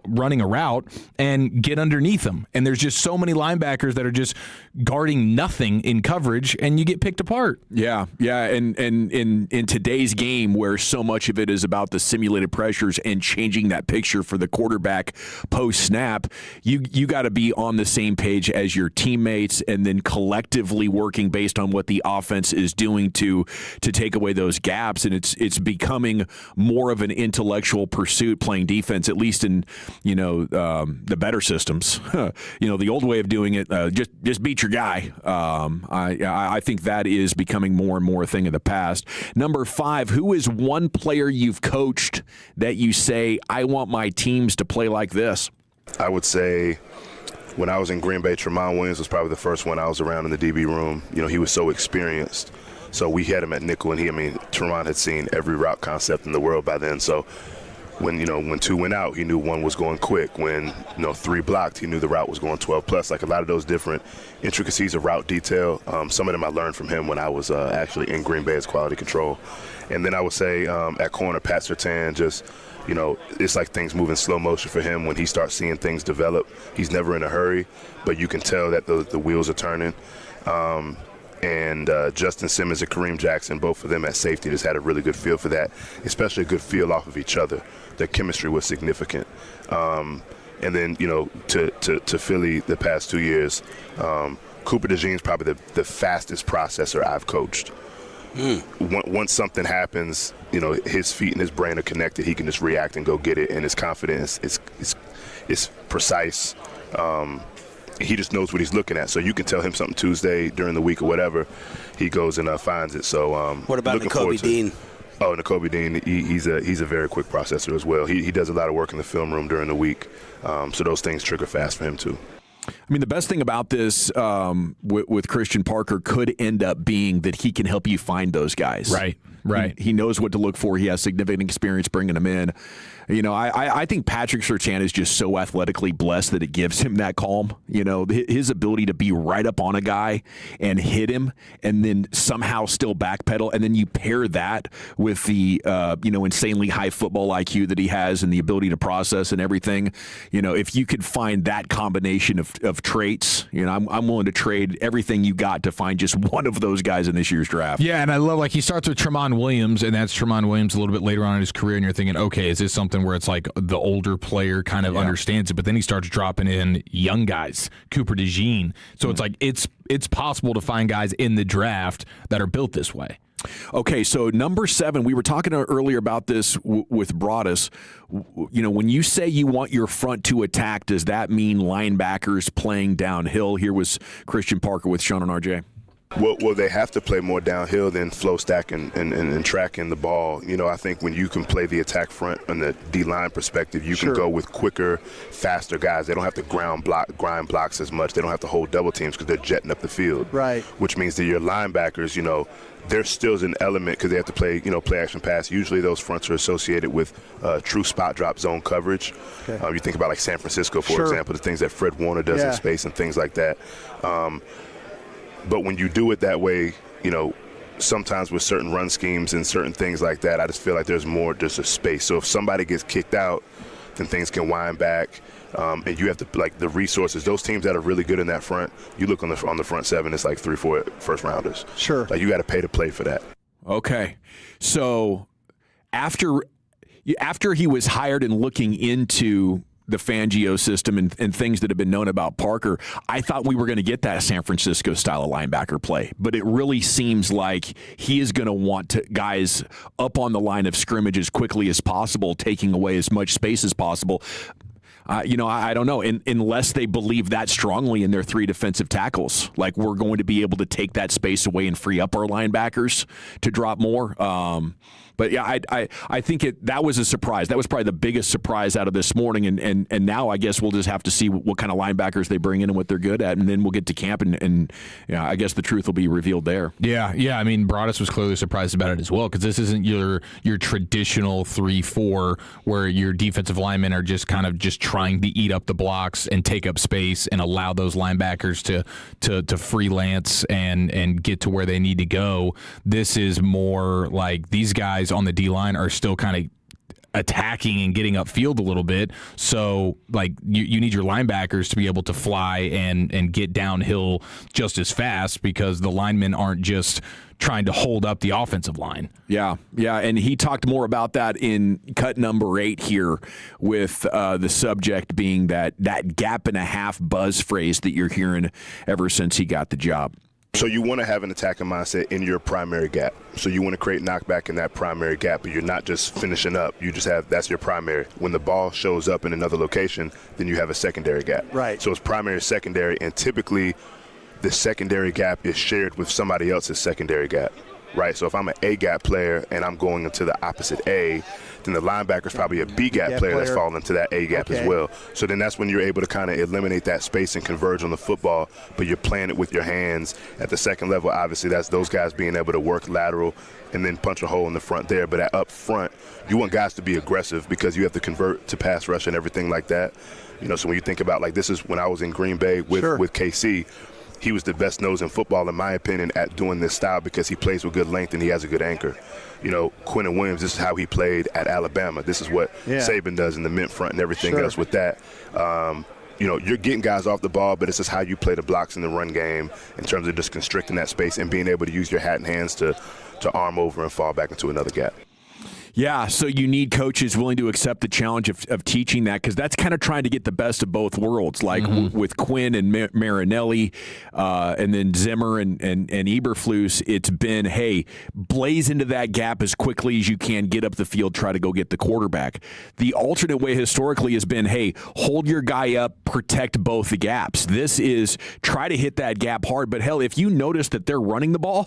running a route and get underneath him. And there's just so many linebackers that are just guarding nothing in coverage, and you get picked apart. Yeah. And in today's game, where so much of it is about the simulated pressures and changing that picture for the quarterback post-snap, you got to be on the same page as your teammates and then collectively working based on what the offense is doing to take away those gaps. And it's becoming more of an intellectual pursuit playing defense, at least in the better systems. The old way of doing it, just beat your guy. I think that is becoming more and more a thing of the past. Number 5, who is one player you've coached that you say, I want my teams to play like this? I would say when I was in Green Bay, Tramon Williams was probably the first one I was around in the DB room. He was so experienced. So we had him at nickel, and Tramon had seen every route concept in the world by then. So when 2 went out, he knew 1 was going quick. When 3 blocked, he knew the route was going 12 plus. Like a lot of those different intricacies of route detail, some of them I learned from him when I was actually in Green Bay as quality control. And then I would say at corner, Pat Surtain, just it's like things move in slow motion for him when he starts seeing things develop. He's never in a hurry, but you can tell that the wheels are turning. And Justin Simmons and Kareem Jackson, both of them at safety, just had a really good feel for that, especially a good feel off of each other. Their chemistry was significant. And then, to Philly the past 2 years, Cooper DeJean's probably the fastest processor I've coached. Once something happens, his feet and his brain are connected. He can just react and go get it, and his confidence is precise. He just knows what he's looking at. So you can tell him something Tuesday during the week or whatever, he goes and finds it. So what about Nakobe Dean? Oh, Nakobe Dean, he's a very quick processor as well. He does a lot of work in the film room during the week. So those things trigger fast for him too. I mean, the best thing about this with Christian Parker could end up being that he can help you find those guys. Right. He knows what to look for. He has significant experience bringing them in. I think Patrick Surtain is just so athletically blessed that it gives him that calm. His ability to be right up on a guy and hit him and then somehow still backpedal. And then you pair that with the, insanely high football IQ that he has and the ability to process and everything. If you could find that combination of traits, I'm willing to trade everything you got to find just one of those guys in this year's draft. Yeah, and I love, he starts with Tramon Williams, and that's Tramon Williams a little bit later on in his career, and you're thinking, okay, is this something where it's like the older player kind of understands it, but then he starts dropping in young guys, Cooper DeJean. So it's like it's possible to find guys in the draft that are built this way. Okay, so number 7, we were talking earlier about this with Broaddus. When you say you want your front to attack, does that mean linebackers playing downhill? Here was Christian Parker with Shan and RJ. Well, they have to play more downhill than flow stack and tracking the ball. I think when you can play the attack front on the D-line perspective, you can go with quicker, faster guys. They don't have to grind blocks as much. They don't have to hold double teams because they're jetting up the field. Right. Which means that your linebackers, there still is an element because they have to play, play action pass. Usually those fronts are associated with true spot drop zone coverage. Okay. You think about like San Francisco, for example, the things that Fred Warner does in space and things like that. But when you do it that way, sometimes with certain run schemes and certain things like that, I just feel like there's a space. So if somebody gets kicked out, then things can wind back. And you have to, the resources, those teams that are really good in that front, you look on the front 7, it's like 3-4 first rounders. Sure. You got to pay to play for that. Okay. So after he was hired and looking into the Fangio system and things that have been known about Parker, I thought we were going to get that San Francisco style of linebacker play. But it really seems like he is going to want guys up on the line of scrimmage as quickly as possible, taking away as much space as possible. I don't know, unless they believe that strongly in their 3 defensive tackles. Like, we're going to be able to take that space away and free up our linebackers to drop more. But yeah, I think that was a surprise. That was probably the biggest surprise out of this morning. And now I guess we'll just have to see what kind of linebackers they bring in and what they're good at, and then we'll get to camp and I guess the truth will be revealed there. Yeah. I mean, Broaddus was clearly surprised about it as well, because this isn't your traditional 3-4 where your defensive linemen are just kind of just trying to eat up the blocks and take up space and allow those linebackers to freelance and get to where they need to go. This is more like these guys on the D-line are still kind of attacking and getting upfield a little bit. So, like, you need your linebackers to be able to fly and get downhill just as fast, because the linemen aren't just trying to hold up the offensive line. Yeah, and he talked more about that in cut number 8 here, with the subject being that gap and a half buzz phrase that you're hearing ever since he got the job. So you want to have an attacking mindset in your primary gap. So you want to create knockback in that primary gap, but you're not just finishing up. You just that's your primary. When the ball shows up in another location, then you have a secondary gap. Right. So it's primary, secondary, and typically the secondary gap is shared with somebody else's secondary gap. Right, so if I'm an A-gap player and I'm going into the opposite A, then the linebacker's probably a B-gap player that's falling into that A-gap as well. So then that's when you're able to kind of eliminate that space and converge on the football, but you're playing it with your hands. At the second level, obviously, that's those guys being able to work lateral and then punch a hole in the front there. But at up front, you want guys to be aggressive, because you have to convert to pass rush and everything like that. So when you think about, like, this is when I was in Green Bay with KC, he was the best nose in football, in my opinion, at doing this style, because he plays with good length and he has a good anchor. Quentin Williams, this is how he played at Alabama. This is what Saban does in the mint front and everything else with that. You're getting guys off the ball, but it's just how you play the blocks in the run game in terms of just constricting that space and being able to use your hat and hands to arm over and fall back into another gap. Yeah, so you need coaches willing to accept the challenge of teaching that, because that's kind of trying to get the best of both worlds. Like with Quinn and Marinelli, and then Zimmer and Eberflus, it's been, hey, blaze into that gap as quickly as you can, get up the field, try to go get the quarterback. The alternate way historically has been, hey, hold your guy up, protect both the gaps. This is try to hit that gap hard, but hell, if you notice that they're running the ball,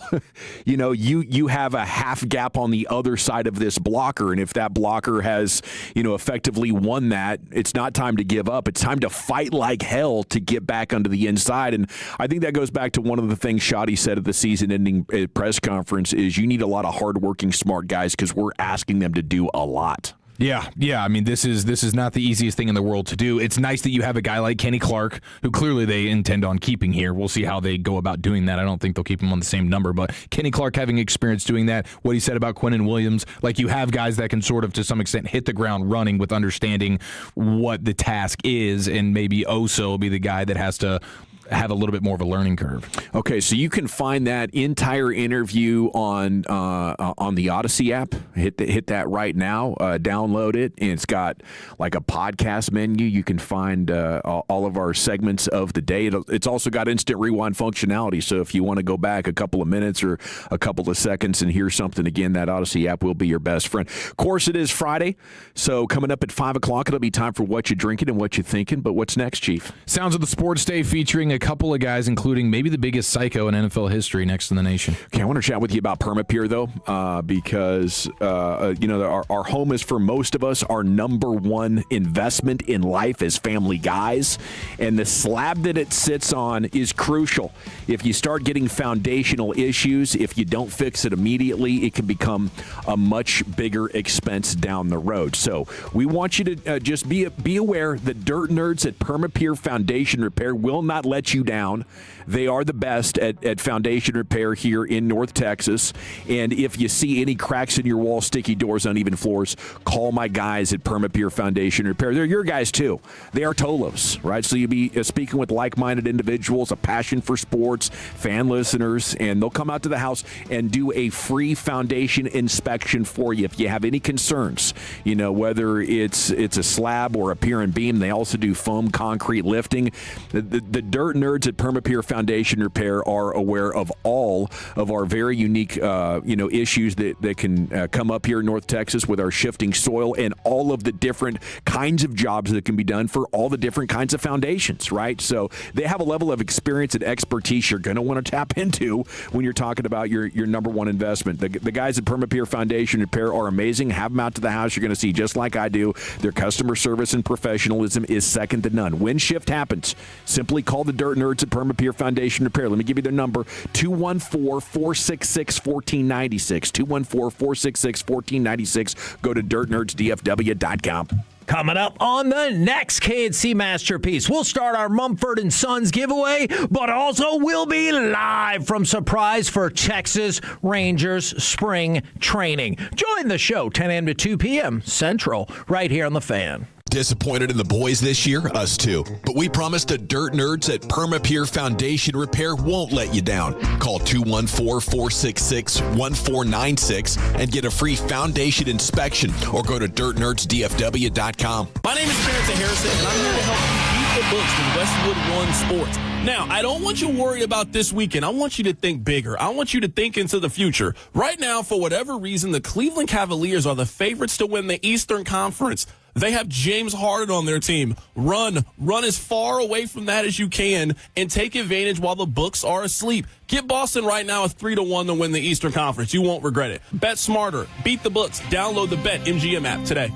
you have a half gap on the other side of this blocker, and if that blocker has, effectively won that, it's not time to give up. It's time to fight like hell to get back onto the inside. And I think that goes back to one of the things Schotty said at the season-ending press conference is you need a lot of hardworking, smart guys, because we're asking them to do a lot. Yeah. I mean, this is not the easiest thing in the world to do. It's nice that you have a guy like Kenny Clark, who clearly they intend on keeping here. We'll see how they go about doing that. I don't think they'll keep him on the same number, but Kenny Clark having experience doing that, what he said about Quinnen Williams, like you have guys that can sort of, to some extent, hit the ground running with understanding what the task is, and maybe Oso will be the guy that has to have a little bit more of a learning curve. Okay, so you can find that entire interview on the Odyssey app. Hit that right now. Download it, and it's got like a podcast menu. You can find all of our segments of the day. It's also got instant rewind functionality, so if you want to go back a couple of minutes or a couple of seconds and hear something again, that Odyssey app will be your best friend. Of course, it is Friday, so coming up at 5 o'clock, it'll be time for What You Drinking and What You Thinking. But what's next, Chief? Sounds of the Sports Day featuring a couple of guys, including maybe the biggest psycho in NFL history next in the nation. Okay, I want to chat with you about Permapure, though, because our home is, for most of us, our number one investment in life as family guys, and the slab that it sits on is crucial. If you start getting foundational issues, if you don't fix it immediately, it can become a much bigger expense down the road. So we want you to just be aware that dirt nerds at Permapure Foundation Repair will not let let you down. They are the best at foundation repair here in North Texas. And if you see any cracks in your wall, sticky doors, uneven floors, call my guys at Perma-Pure Foundation Repair. They're your guys, too. They are Tolos, right? So you'll be speaking with like-minded individuals, a passion for sports, fan listeners, and they'll come out to the house and do a free foundation inspection for you. If you have any concerns, whether it's a slab or a pier and beam, they also do foam concrete lifting. The dirt nerds at Perma-Pure Foundation Repair are aware of all of our very unique, issues that can come up here in North Texas with our shifting soil and all of the different kinds of jobs that can be done for all the different kinds of foundations, right? So they have a level of experience and expertise you're going to want to tap into when you're talking about your number one investment. The guys at Perma-Pure Foundation Repair are amazing. Have them out to the house. You're going to see just like I do. Their customer service and professionalism is second to none. When shift happens, simply call the dirt nerds at Perma-Pure Foundation Repair. Let me give you their number, 214-466-1496. 214-466-1496. Go to dirtnerdsdfw.com. Coming up on the next KNC Masterpiece, we'll start our Mumford & Sons giveaway, but also we'll be live from Surprise for Texas Rangers spring training. Join the show 10 a.m. to 2 p.m. Central right here on The Fan. Disappointed in the boys this year? Us too. But we promise the dirt nerds at Perma-Pure Foundation Repair won't let you down. Call 214-466-1496 and get a free foundation inspection or go to dirtnerdsdfw.com. My name is Terrence Harrison, and I'm here to help you beat the books with Westwood One Sports. Now, I don't want you worried about this weekend. I want you to think bigger. I want you to think into the future. Right now, for whatever reason, the Cleveland Cavaliers are the favorites to win the Eastern Conference. They have James Harden on their team. Run as far away from that as you can and take advantage while the books are asleep. Get Boston right now at 3-1 to win the Eastern Conference. You won't regret it. Bet smarter. Beat the books. Download the BetMGM app today.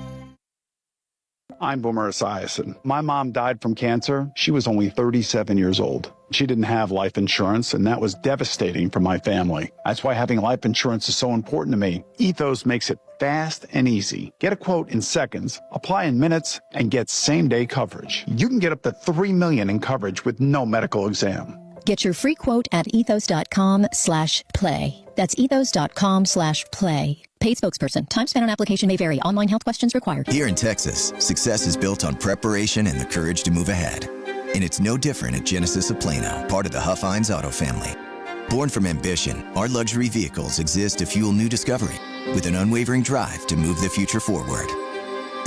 I'm Boomer Esiason. My mom died from cancer. She was only 37 years old. She didn't have life insurance, and that was devastating for my family. That's why having life insurance is so important to me. Ethos makes it fast and easy. Get a quote in seconds, apply in minutes, and get same-day coverage. You can get up to $3 million in coverage with no medical exam. Get your free quote at ethos.com/play. That's ethos.com/play. Paid spokesperson. Time spent on application may vary. Online health questions required. Here in Texas, success is built on preparation and the courage to move ahead. And it's no different at Genesis of Plano, part of the Huff-Hines Auto family. Born from ambition, our luxury vehicles exist to fuel new discovery with an unwavering drive to move the future forward.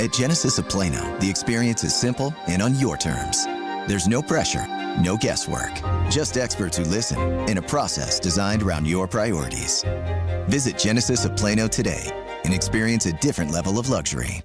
At Genesis of Plano, the experience is simple and on your terms. There's no pressure, no guesswork, just experts who listen and a process designed around your priorities. Visit Genesis of Plano today and experience a different level of luxury.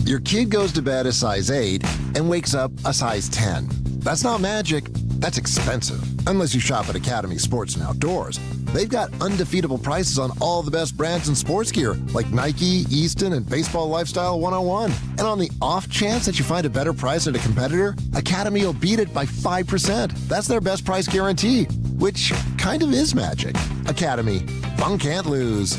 Your kid goes to bed a size 8 and wakes up a size 10. That's not magic. That's expensive. Unless you shop at Academy Sports and Outdoors. They've got undefeatable prices on all the best brands in sports gear, like Nike, Easton, and Baseball Lifestyle 101. And on the off chance that you find a better price at a competitor, Academy will beat it by 5%. That's their best price guarantee, which kind of is magic. Academy. Fun can't lose.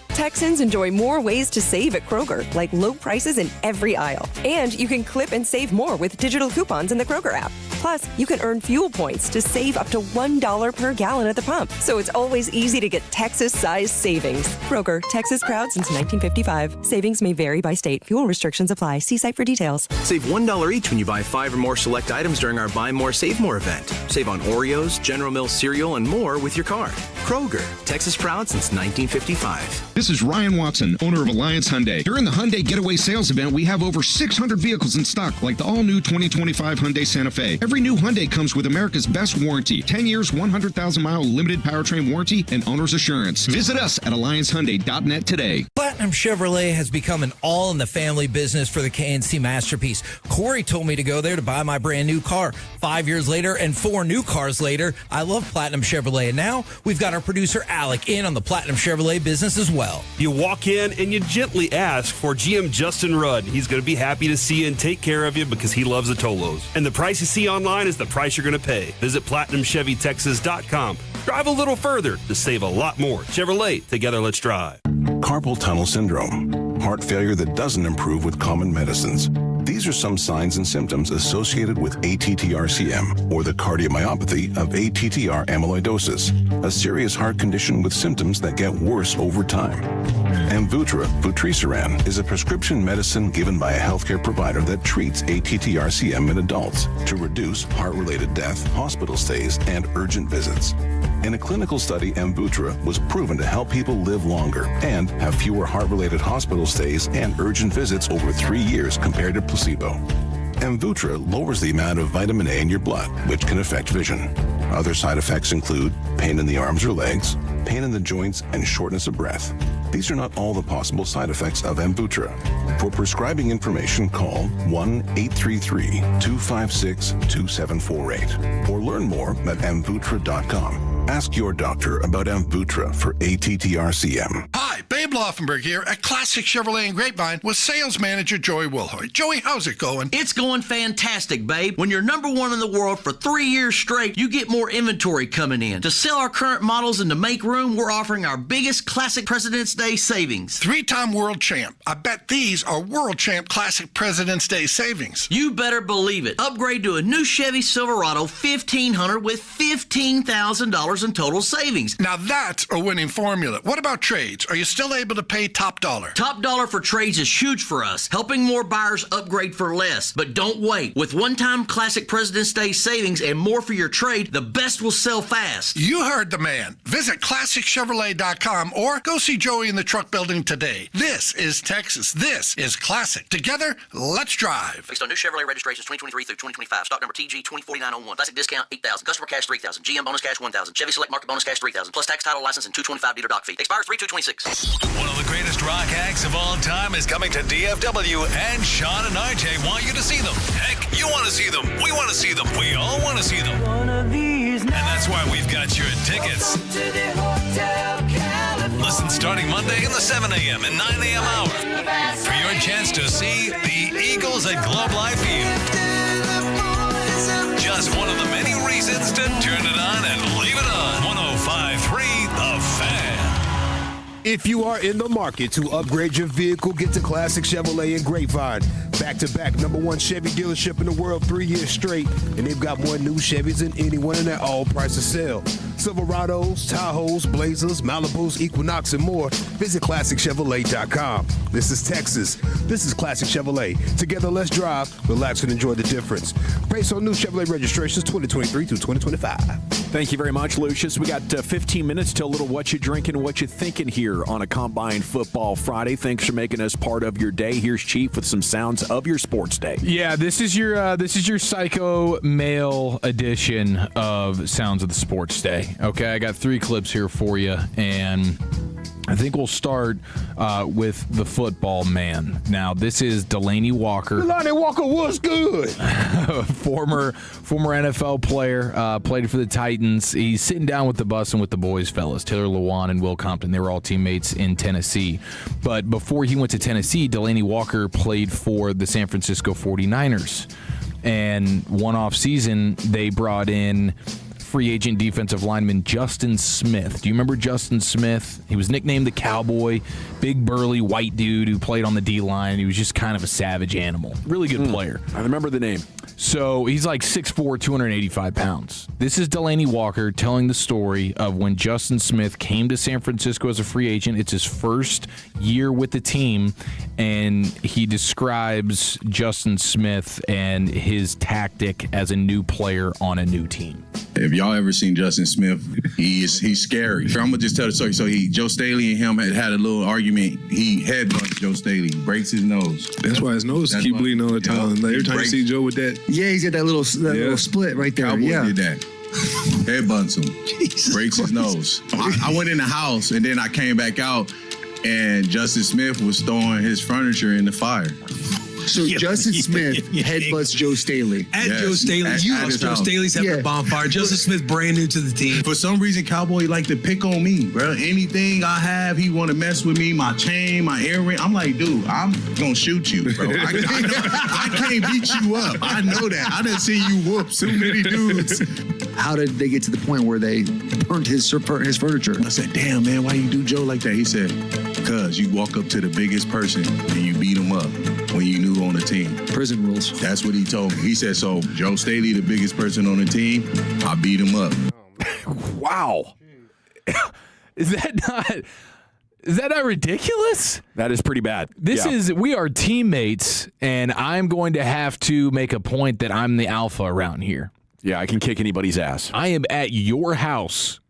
Texans enjoy more ways to save at Kroger, like low prices in every aisle. And you can clip and save more with digital coupons in the Kroger app. Plus, you can earn fuel points to save up to $1 per gallon at the pump. So it's always easy to get Texas-sized savings. Kroger, Texas proud since 1955. Savings may vary by state. Fuel restrictions apply. See site for details. Save $1 each when you buy 5 or more select items during our Buy More, Save More event. Save on Oreos, General Mills cereal, and more with your card. Kroger, Texas proud since 1955. This is Ryan Watson, owner of Alliance Hyundai. During the Hyundai Getaway Sales Event, we have over 600 vehicles in stock, like the all-new 2025 Hyundai Santa Fe. Every new Hyundai comes with America's best warranty, 10 years, 100,000-mile limited powertrain warranty, and owner's assurance. Visit us at alliancehyundai.net today. Platinum Chevrolet has become an all-in-the-family business for the KNC Masterpiece. Corey told me to go there to buy my brand new car. 5 years later and 4 new cars later, I love Platinum Chevrolet. And now we've got our producer Alec in on the Platinum Chevrolet business as well. You walk in and you gently ask for GM Justin Rudd. He's going to be happy to see you and take care of you because he loves the Tolos. And the price you see online is the price you're going to pay. Visit PlatinumChevyTexas.com. Drive a little further to save a lot more. Chevrolet, together let's drive. Carpal tunnel syndrome. Heart failure that doesn't improve with common medicines. These are some signs and symptoms associated with ATTR-CM, or the cardiomyopathy of ATTR amyloidosis, a serious heart condition with symptoms that get worse over time. Amvuttra, vutrisiran, is a prescription medicine given by a healthcare provider that treats ATTR-CM in adults to reduce heart-related death, hospital stays, and urgent visits. In a clinical study, Amvuttra was proven to help people live longer and have fewer heart-related hospital stays and urgent visits over 3 years compared to placebo. Amvuttra lowers the amount of vitamin A in your blood, which can affect vision. Other side effects include pain in the arms or legs, pain in the joints, and shortness of breath. These are not all the possible side effects of Amvuttra. For prescribing information, call 1-833-256-2748 or learn more at amvuttra.com. Ask your doctor about Amvuttra for ATTR-CM. Hi, Babe Laufenberg here at Classic Chevrolet and Grapevine with sales manager Joey Wilhoit. Joey, how's it going? It's going fantastic, babe. When you're number one in the world for 3 years straight, you get more inventory coming in. To sell our current models and to make room, we're offering our biggest Classic President's Day savings. 3-time world champ. I bet these are world champ Classic President's Day savings. You better believe it. Upgrade to a new Chevy Silverado 1500 with $15,000 in total savings. Now that's a winning formula. What about trades? Are you still able to pay top dollar? Top dollar for trades is huge for us, helping more buyers upgrade for less. But don't wait. With one-time Classic President's Day savings and more for your trade, the best will sell fast. You heard the man. Visit ClassicChevrolet.com or go see Joey in the truck building today. This is Texas. This is Classic. Together, let's drive. Based on new Chevrolet registrations 2023 through 2025. Stock number TG 204901. Classic discount $8,000. Customer cash $3,000. GM bonus cash $1,000. Chevy Select Market bonus cash $3,000. Plus tax, title, license, and $225 dealer dock fee. Expires 3/2/26. One of the greatest rock acts of all time is coming to DFW, and Shan and RJ want you to see them. Heck, you want to see them. We want to see them. We all want to see them. And that's why we've got your tickets. Listen starting Monday in the 7 a.m. and 9 a.m. hour for your chance to see the Eagles at Globe Life Field. Just one of the many reasons to turn it on and leave it on. 105.3 The Fan. If you are in the market to upgrade your vehicle, get to Classic Chevrolet and Grapevine. Back-to-back #1 Chevy dealership in the world 3 years straight, and they've got more new Chevys than anyone in that all-prices sale. Silverados, Tahoes, Blazers, Malibus, Equinox, and more. Visit ClassicChevrolet.com. This is Texas. This is Classic Chevrolet. Together, let's drive, relax, and enjoy the difference. Based on new Chevrolet registrations 2023 through 2025. Thank you very much, Lucius. We got 15 minutes to a little what you drinking and what you thinking here on a Combine Football Friday. Thanks for making us part of your day. Here's Chief with some sounds of your sports day. Yeah, this is your psycho male edition of Sounds of the Sports Day. Okay, I got 3 clips here for you, and I think we'll start with the football man. Now, this is Delanie Walker. Delanie Walker was good. former NFL player, played for the Titans. He's sitting down with the bus and with the boys, fellas. Taylor Lewan and Will Compton. They were all teammates in Tennessee. But before he went to Tennessee, Delanie Walker played for the San Francisco 49ers. And one off season, they brought in free agent defensive lineman Justin Smith. Do you remember Justin Smith? He was nicknamed the Cowboy, big burly white dude who played on the D-line. He was just kind of a savage animal. Really good player. I remember the name. So he's like 6'4", 285 pounds. This is Delanie Walker telling the story of when Justin Smith came to San Francisco as a free agent. It's his first year with the team, and he describes Justin Smith and his tactic as a new player on a new team. If y'all ever seen Justin Smith, he's scary. I'm gonna just tell the story. So Joe Staley and him had a little argument. He headbutts Joe Staley, breaks his nose. That's why his nose keep bleeding all the time. Like, every time you see Joe with that. Yeah, he's got that little split right there. Cowboy did that. Headbutts him, breaks his nose. I went in the house and then I came back out, and Justin Smith was throwing his furniture in the fire. So Justin Smith headbutts Joe Staley. Joe Staley's house. Joe Staley's having a bonfire. Justin Smith brand new to the team. For some reason, Cowboy like to pick on me, bro. Anything I have, he want to mess with me. My chain, my earring. I'm like, dude, I'm gonna shoot you, bro. I can't beat you up. I know that. I didn't see you whoop so many dudes. How did they get to the point where they burnt his furniture? I said, damn, man, why you do Joe like that? He said, because you walk up to the biggest person and you beat him up when you knew on the team. Prison rules. That's what he told me. He said, so Joe Staley, the biggest person on the team, I beat him up. Wow. Is that not ridiculous? That is pretty bad. We are teammates, and I'm going to have to make a point that I'm the alpha around here. Yeah, I can kick anybody's ass. I am at your house,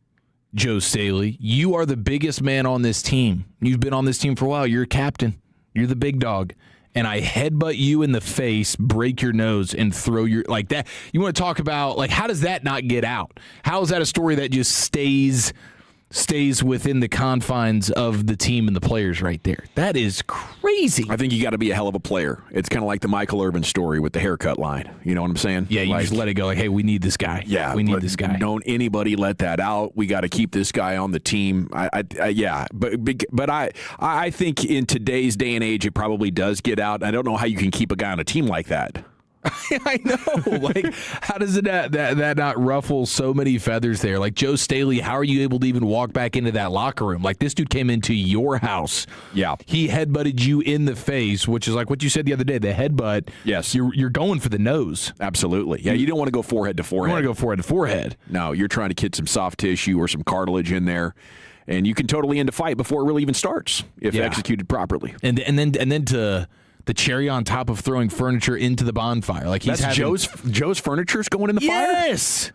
Joe Staley. You are the biggest man on this team. You've been on this team for a while. You're a captain. You're the big dog. And I headbutt you in the face, break your nose, and throw your like that. You want to talk about like how does that not get out? How is that a story that just stays within the confines of the team and the players right there? That is crazy. I think you got to be a hell of a player. It's kind of like the Michael Irvin story with the haircut line. You know what I'm saying? Yeah, you just let it go. Like, hey, we need this guy. Yeah, we need this guy. Don't anybody let that out. We got to keep this guy on the team. But I think in today's day and age, it probably does get out. I don't know how you can keep a guy on a team like that. I know. Like, how does that not ruffle so many feathers there? Like, Joe Staley, how are you able to even walk back into that locker room? Like, this dude came into your house. Yeah. He headbutted you in the face, which is like what you said the other day, the headbutt. Yes. You're going for the nose. Absolutely. Yeah, you don't want to go forehead to forehead. You want to go forehead to forehead. No, you're trying to get some soft tissue or some cartilage in there. And you can totally end a fight before it really even starts if executed properly. And then to the cherry on top of throwing furniture into the bonfire. Like Joe's furniture's going in the fire? Yes.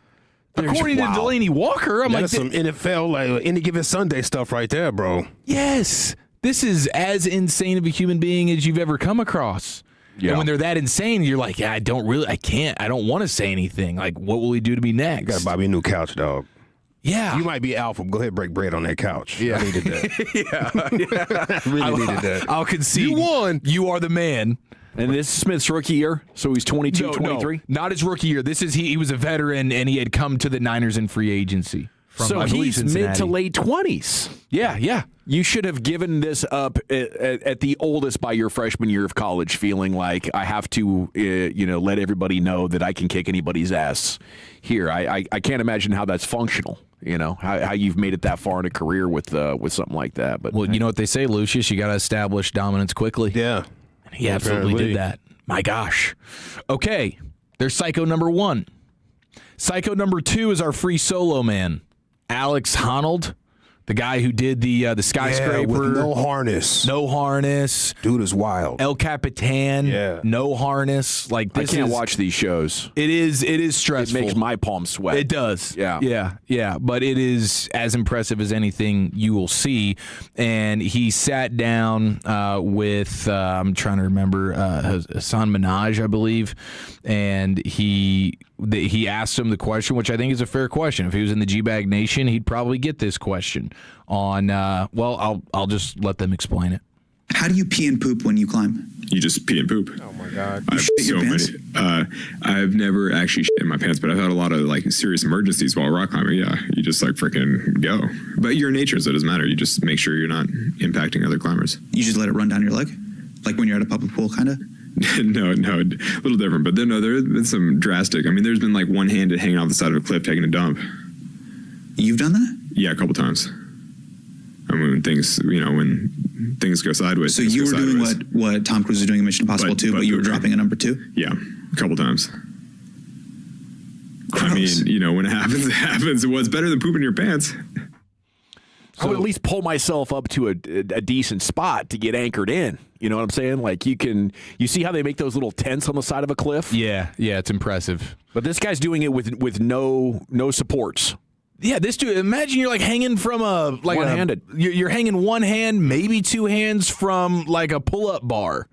According to Delaney Walker, I'm That's some NFL, like any given Sunday stuff right there, bro. Yes. This is as insane of a human being as you've ever come across. Yeah. And when they're that insane, you're like, I don't want to say anything. Like, what will he do to me next? You got to buy me a new couch, dog. Yeah. You might be alpha. Go ahead and break bread on that couch. Yeah. I needed that. I really needed that. I'll concede. You won. You are the man. And this is Smith's rookie year, so he's 22, 23? No, not his rookie year. This is he was a veteran, and he had come to the Niners in free agency. So he's mid to late 20s. Yeah. You should have given this up at the oldest by your freshman year of college, feeling like I have to, let everybody know that I can kick anybody's ass here. I can't imagine how that's functional. You know, how you've made it that far in a career with something like that. But you know what they say, Lucius, you got to establish dominance quickly. Yeah. And he absolutely did that. My gosh. Okay, there's Psycho number 1. Psycho number 2 is our free solo man, Alex Honnold. The guy who did the skyscraper. With no harness. No harness. Dude is wild. El Capitan. Yeah. No harness. Like this I can't watch these shows. It is stressful. It makes my palms sweat. It does. Yeah. But it is as impressive as anything you will see. And he sat down with, I'm trying to remember, Hassan Minhaj, I believe. And he asked him the question, which I think is a fair question. If he was in the G-Bag Nation, he'd probably get this question on, I'll just let them explain it. How do you pee and poop when you climb? You just pee and poop. Oh, my God. I've so many. I've never actually shit in my pants, but I've had a lot of like serious emergencies while rock climbing. Yeah, you just like freaking go. But you're in nature, so it doesn't matter. You just make sure you're not impacting other climbers. You just let it run down your leg? Like when you're at a public pool, kind of? No, a little different. But there have been some drastic. I mean, there's been like one-handed hanging off the side of a cliff taking a dump. You've done that? Yeah, a couple times. I mean, when things go sideways. So you were doing what Tom Cruise is doing in Mission Impossible 2, but you were dropping a number 2? Yeah, a couple times. Gross. I mean, when it happens, it happens. Well, it's better than pooping your pants. I would at least pull myself up to a decent spot to get anchored in. You know what I'm saying? Like you see how they make those little tents on the side of a cliff? Yeah, it's impressive. But this guy's doing it with no supports. Yeah, this dude, imagine you're like hanging from one-handed. You're hanging one hand, maybe two hands from like a pull-up bar.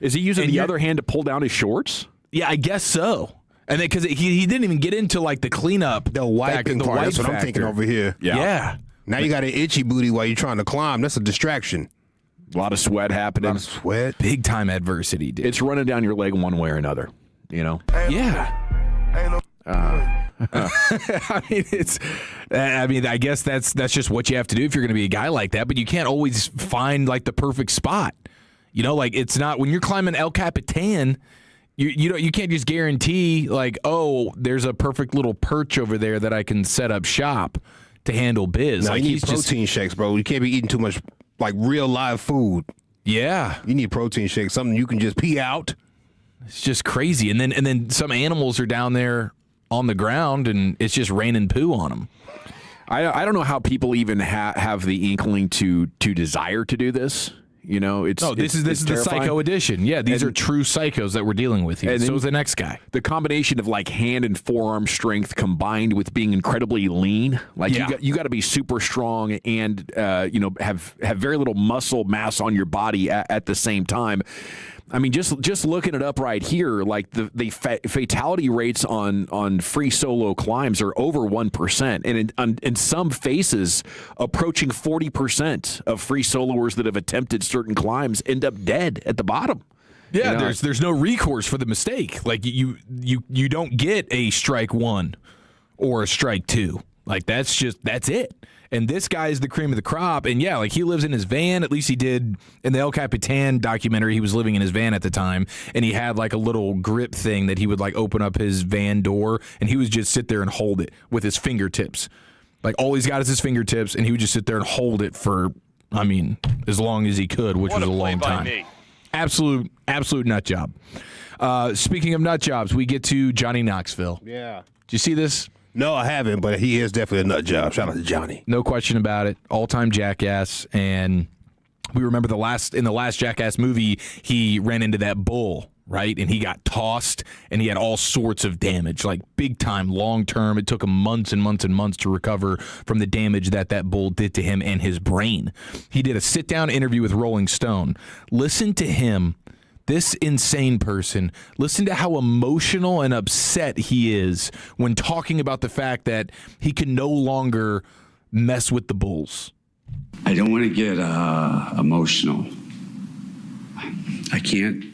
Is he using the other hand to pull down his shorts? Yeah, I guess so. And then because he didn't even get into like the cleanup. The wiping part, that's what I'm thinking over here. Yeah. Now you got an itchy booty while you're trying to climb. That's a distraction. A lot of sweat happening. A lot of sweat. Big time adversity, dude. It's running down your leg one way or another, you know? Yeah. I mean, I guess that's just what you have to do if you're going to be a guy like that, but you can't always find like the perfect spot. You know, like it's not when you're climbing El Capitan, you can't just guarantee like, oh, there's a perfect little perch over there that I can set up shop to handle biz. No, like you need protein shakes, bro. You can't be eating too much like real live food. Yeah. You need protein shakes, something you can just pee out. It's just crazy. And then some animals are down there on the ground, and it's just raining poo on them. I don't know how people even have the inkling to desire to do this. You know, this is the psycho edition. Yeah, these are true psychos that we're dealing with here. And so is the next guy. The combination of like hand and forearm strength combined with being incredibly lean, like you got to be super strong and have very little muscle mass on your body at the same time. I mean, just looking it up right here, like the fatality rates on free solo climbs are over 1%, and in some phases, approaching 40% of free soloers that have attempted certain climbs end up dead at the bottom. Yeah, there's no recourse for the mistake. Like you don't get a strike 1 or a strike 2. Like that's it. And this guy is the cream of the crop. And yeah, like he lives in his van. At least he did in the El Capitan documentary. He was living in his van at the time. And he had like a little grip thing that he would like open up his van door. And he would just sit there and hold it with his fingertips. Like all he's got is his fingertips. And he would just sit there and hold it for, as long as he could, which was a long time. Absolute nut job. Speaking of nut jobs, we get to Johnny Knoxville. Yeah. Did you see this? No, I haven't, but he is definitely a nut job. Shout out to Johnny. No question about it. All-time jackass. And we remember in the last Jackass movie, he ran into that bull, right? And he got tossed, and he had all sorts of damage, like big time, long term. It took him months and months and months to recover from the damage that bull did to him and his brain. He did a sit-down interview with Rolling Stone. Listen to him. This insane person, listen to how emotional and upset he is when talking about the fact that he can no longer mess with the bulls. I don't want to get emotional. I can't.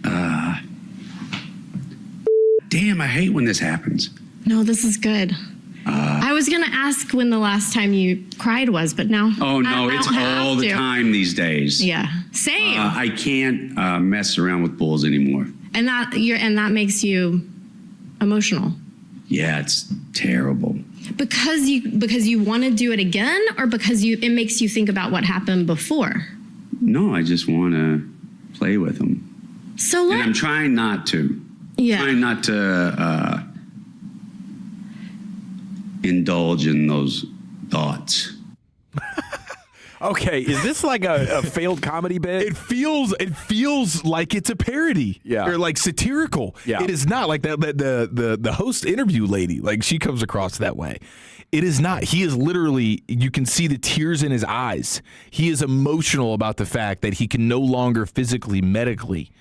Damn, I hate when this happens. No, this is good. I was going to ask when the last time you cried was, but now. Oh, no, it's all the time these days. Yeah, same. I can't mess around with bulls anymore. And that makes you emotional. Yeah, it's terrible. Because you want to do it again, or because it makes you think about what happened before? No, I just want to play with them. So and I'm trying not to. Yeah. Trying not to indulge in those thoughts. Okay, is this like a failed comedy bit? It feels like it's a parody, or like satirical. Yeah. It is not like that. The host interview lady, like she comes across that way. It is not. He is literally. You can see the tears in his eyes. He is emotional about the fact that he can no longer physically, medically,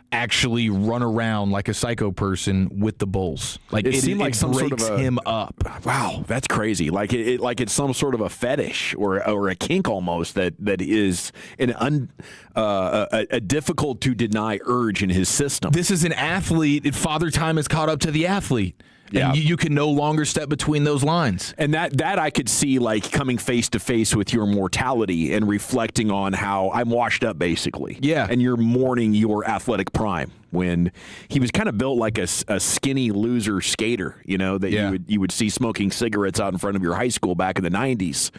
actually run around like a psycho person with the bulls. Like it seemed like some breaks sort of him up. Wow, that's crazy. Like it's some sort of a fetish or a kink almost that is a difficult to deny urge in his system. This is an athlete. Father Time has caught up to the athlete. Yeah. And you can no longer step between those lines. And that I could see like coming face to face with your mortality and reflecting on how I'm washed up basically. Yeah. And you're mourning your athletic prime when he was kind of built like a skinny loser skater, that you would see smoking cigarettes out in front of your high school back in the 90s.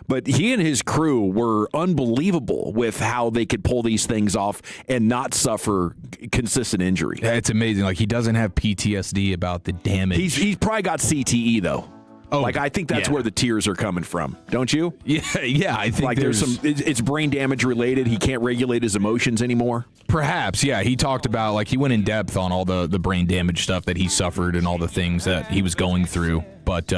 But he and his crew were unbelievable with how they could pull these things off and not suffer consistent injury. Yeah, it's amazing. Like he doesn't have PTSD about the damage. He's probably got CTE though. Oh, like I think that's where the tears are coming from, don't you? Yeah. I think like there's some. It's brain damage related. He can't regulate his emotions anymore. Perhaps, yeah. He talked about like he went in depth on all the brain damage stuff that he suffered and all the things that he was going through. But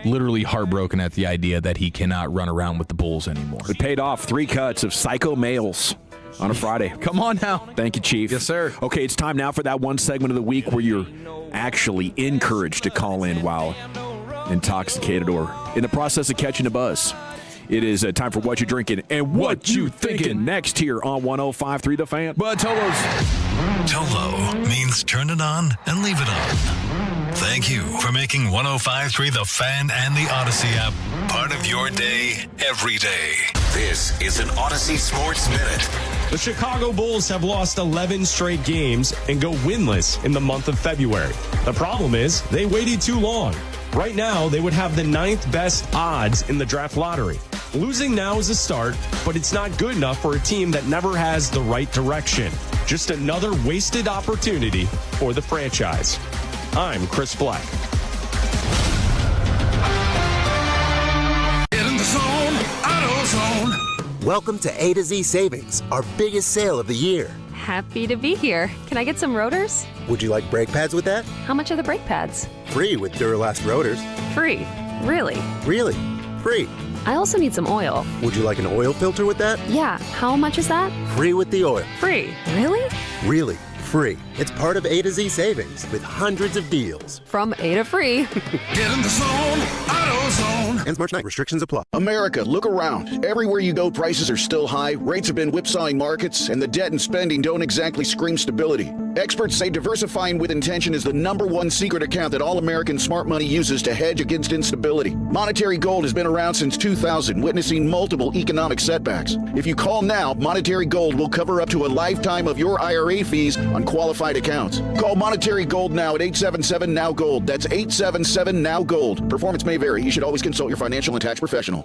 literally heartbroken at the idea that he cannot run around with the bulls anymore. It paid off. 3 cuts of Psycho Males on a Friday. Come on now. Thank you, Chief. Yes, sir. Okay, it's time now for that one segment of the week where you're actually encouraged to call in while intoxicated or in the process of catching a buzz. It is time for What You Drinking and What You Thinking next here on 105.3 The Fan. But Tolos. Tolo means turn it on and leave it on. Thank you for making 105.3 The Fan and the Odyssey app part of your day every day. This is an Odyssey Sports Minute. The Chicago Bulls have lost 11 straight games and go winless in the month of February. The problem is they waited too long. Right now, they would have the 9th best odds in the draft lottery. Losing now is a start, but it's not good enough for a team that never has the right direction. Just another wasted opportunity for the franchise. I'm Chris Black. Get in the zone, AutoZone. Welcome to A to Z Savings, our biggest sale of the year. Happy to be here. Can I get some rotors? Would you like brake pads with that? How much are the brake pads? Free with Duralast rotors. Free. Really? Really? Free. I also need some oil. Would you like an oil filter with that? Yeah. How much is that? Free with the oil. Free. Really? Really. Free. It's part of A to Z Savings with hundreds of deals. From A to free. Get in the zone, AutoZone. Ends March 9th. Restrictions apply. America, look around. Everywhere you go, prices are still high, rates have been whipsawing markets, and the debt and spending don't exactly scream stability. Experts say diversifying with intention is the #1 secret account that all American smart money uses to hedge against instability. Monetary Gold has been around since 2000, witnessing multiple economic setbacks. If you call now, Monetary Gold will cover up to a lifetime of your IRA fees on qualified accounts. Call Monetary Gold now at 877-NOW-GOLD. That's 877-NOW-GOLD. Performance may vary. You should always consult your financial and tax professional.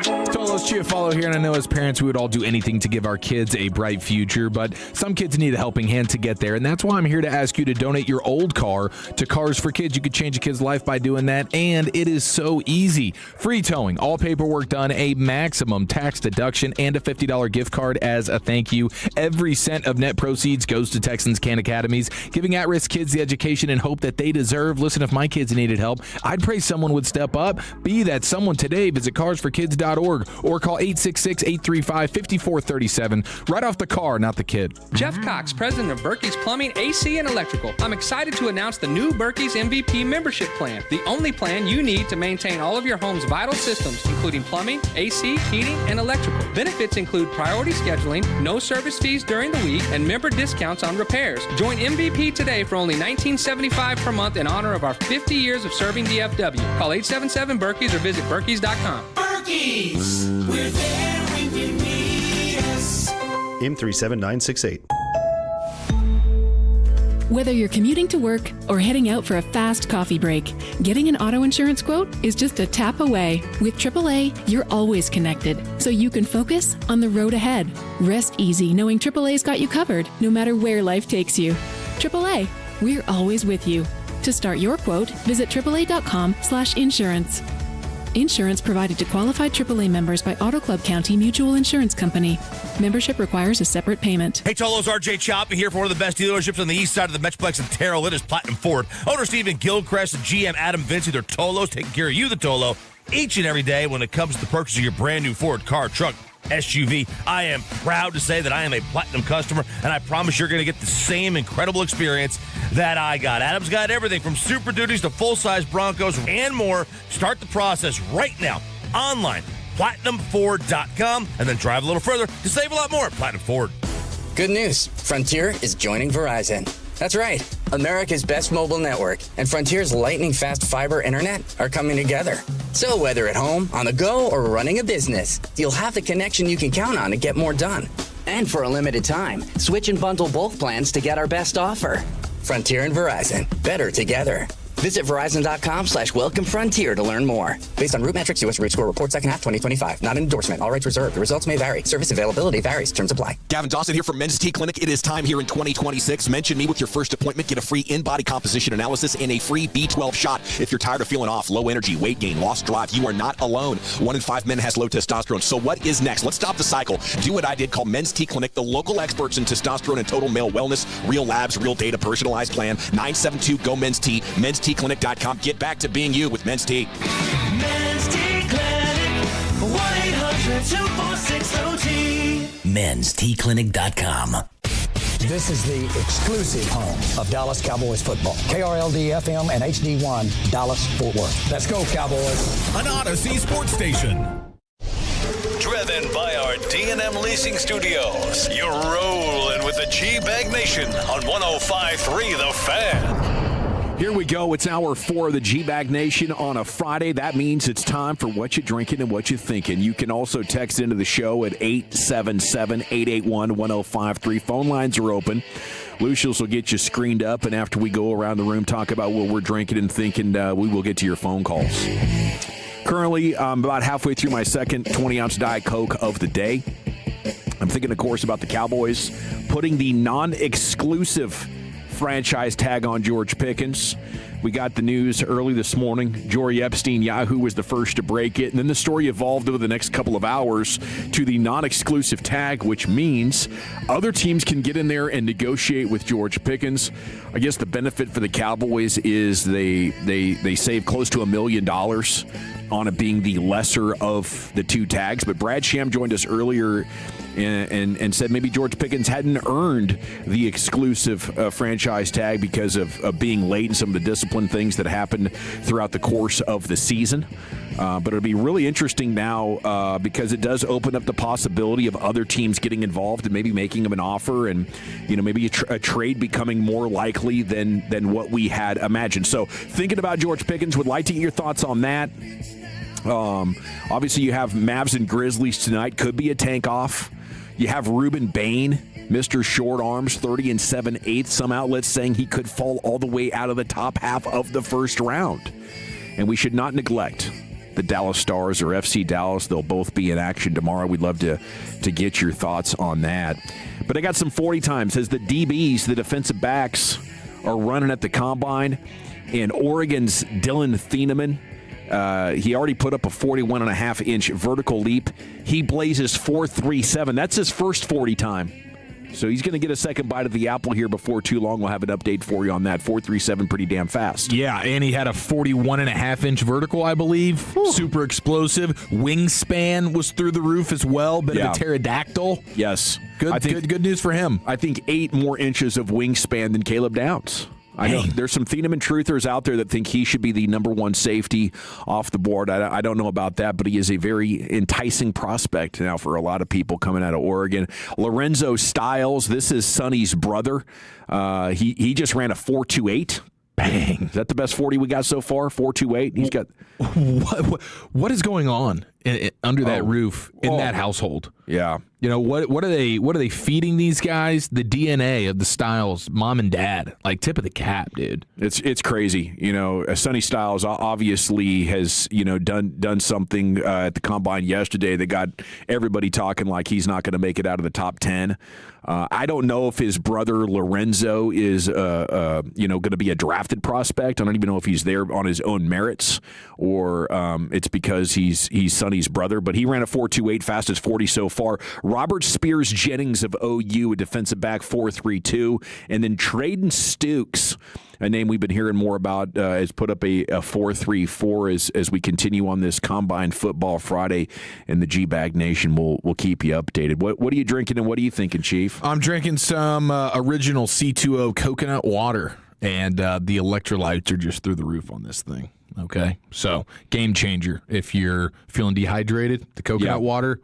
Tolos Chiafalo here, and I know as parents we would all do anything to give our kids a bright future, but some kids need a helping hand to get there, and that's why I'm here to ask you to donate your old car to Cars for Kids. You could change a kid's life by doing that, and it is so easy. Free towing, all paperwork done, a maximum tax deduction, and a $50 gift card as a thank you. Every cent of net proceeds goes to Texans Can Academies, giving at-risk kids the education and hope that they deserve. Listen, if my kids needed help, I'd pray someone would step up. Be that someone today. Visit carsforkids.org or call 866-835-5437. Right off the car, not the kid. Jeff Cox, president of Berkey's Plumbing, AC, and Electrical. I'm excited to announce the new Berkey's MVP membership plan, the only plan you need to maintain all of your home's vital systems, including plumbing, AC, heating, and electrical. Benefits include priority scheduling, no service fees during the week, and member discounts on repairs. Join MVP today for only $19.75 per month in honor of our 50 years of serving DFW. Call 877-BERKEYS or visit Berkeys.com. Berkey's, we're there when you need us. M37968. Whether you're commuting to work or heading out for a fast coffee break, getting an auto insurance quote is just a tap away. With AAA, you're always connected, so you can focus on the road ahead. Rest easy knowing AAA's got you covered, no matter where life takes you. AAA, we're always with you. To start your quote, visit AAA.com/insurance. Insurance provided to qualified AAA members by Auto Club County Mutual Insurance Company. Membership requires a separate payment. Hey, Tolos, RJ Choppy here for one of the best dealerships on the east side of the Metroplex in Terrell. It is Platinum Ford. Owner Stephen Gilchrist and GM Adam Vinci, they're Tolos, taking care of you, the Tolo, each and every day when it comes to the purchase of your brand new Ford car, truck, SUV. I am proud to say that I am a Platinum customer, and I promise you're going to get the same incredible experience that I got. Adam's got everything from Super Duties to full-size Broncos and more. Start the process right now online, PlatinumFord.com, and then drive a little further to save a lot more at Platinum Ford. Good news. Frontier is joining Verizon. That's right. America's best mobile network and Frontier's lightning-fast fiber internet are coming together. So whether at home, on the go, or running a business, you'll have the connection you can count on to get more done. And for a limited time, switch and bundle both plans to get our best offer. Frontier and Verizon. Better together. Visit Verizon.com/Welcome Frontier to learn more. Based on Root Metrics U.S. Root Score Report second half 2025. Not an endorsement. All rights reserved. The results may vary. Service availability varies. Terms apply. Gavin Dawson here from Men's T Clinic. It is time here in 2026. Mention me with your first appointment. Get a free in-body composition analysis and a free B12 shot. If you're tired of feeling off, low energy, weight gain, lost drive, you are not alone. 1 in 5 men has low testosterone. So what is next? Let's stop the cycle. Do what I did. Call Men's T Clinic, the local experts in testosterone and total male wellness. Real labs, real data, personalized plan. 972-GO-MEN'S-T. Men'sTClinic.com. Get back to being you with Men's T. Men's T Clinic, 1-800-246-OT. Men'sTClinic.com. This is the exclusive home of Dallas Cowboys football. KRLD-FM and HD1, Dallas-Fort Worth. Let's go, Cowboys. An Odyssey sports station. Driven by our D&M Leasing Studios. You're rolling with the G-Bag Nation on 105.3 The Fan. Here we go. It's hour 4 of the G-Bag Nation on a Friday. That means it's time for what you're drinking and what you're thinking. You can also text into the show at 877-881-1053. Phone lines are open. Lucius will get you screened up, and after we go around the room, talk about what we're drinking and thinking, we will get to your phone calls. Currently, I'm about halfway through my second 20-ounce Diet Coke of the day. I'm thinking, of course, about the Cowboys putting the non-exclusive franchise tag on George Pickens. We got the news early this morning. Jory Epstein, Yahoo, was the first to break it. And then the story evolved over the next couple of hours to the non-exclusive tag, which means other teams can get in there and negotiate with George Pickens. I guess the benefit for the Cowboys is they save close to $1 million on it being the lesser of the two tags. But Brad Sham joined us earlier and said maybe George Pickens hadn't earned the exclusive franchise tag because of being late and some of the discipline things that happened throughout the course of the season. But it'll be really interesting now because it does open up the possibility of other teams getting involved and maybe making him an offer, and maybe a trade becoming more likely than what we had imagined. So thinking about George Pickens, would like to get your thoughts on that. Obviously, you have Mavs and Grizzlies tonight. Could be a tank off. You have Ruben Bain, Mr. Short Arms, 30 7/8. Some outlets saying he could fall all the way out of the top half of the first round. And we should not neglect the Dallas Stars or FC Dallas. They'll both be in action tomorrow. We'd love to get your thoughts on that. But I got some 40 times as the DBs, the defensive backs, are running at the combine. And Oregon's Dylan Thieneman, he already put up a 41.5-inch vertical leap. He blazes 4.37. That's his first 40 time. So he's going to get a second bite of the apple here before too long. We'll have an update for you on that. 4.37, pretty damn fast. Yeah, and he had a 41.5-inch vertical, I believe. Ooh. Super explosive. Wingspan was through the roof as well. Bit of a pterodactyl. Yes. Good news for him. I think 8 more inches of wingspan than Caleb Downs. I know there's some Thieneman truthers out there that think he should be the number one safety off the board. I don't know about that, but he is a very enticing prospect now for a lot of people coming out of Oregon. Lorenzo Styles, this is Sonny's brother. He just ran a 4.28. Bang. Is that the best 40 we got so far? 4.28? He's got... What is going on under that roof in that household? Yeah. What are they feeding these guys? The DNA of the Styles, mom and dad, like tip of the cap, dude. It's crazy. Sonny Styles obviously has done something at the combine yesterday that got everybody talking like he's not going to make it out of the top 10. I don't know if his brother Lorenzo is going to be a drafted prospect. I don't even know if he's there on his own merits or it's because he's Sonny's brother. But he ran a 4.28, fastest 40 so far. Robert Spears Jennings of OU, a defensive back, 4.32. And then Traden Stukes, a name we've been hearing more about, has put up a 4.34 as we continue on this Combine Football Friday. And the G-Bag Nation will keep you updated. What are you drinking and what are you thinking, Chief? I'm drinking some original C2O coconut water, and the electrolytes are just through the roof on this thing. Okay, so game changer if you're feeling dehydrated. The coconut water,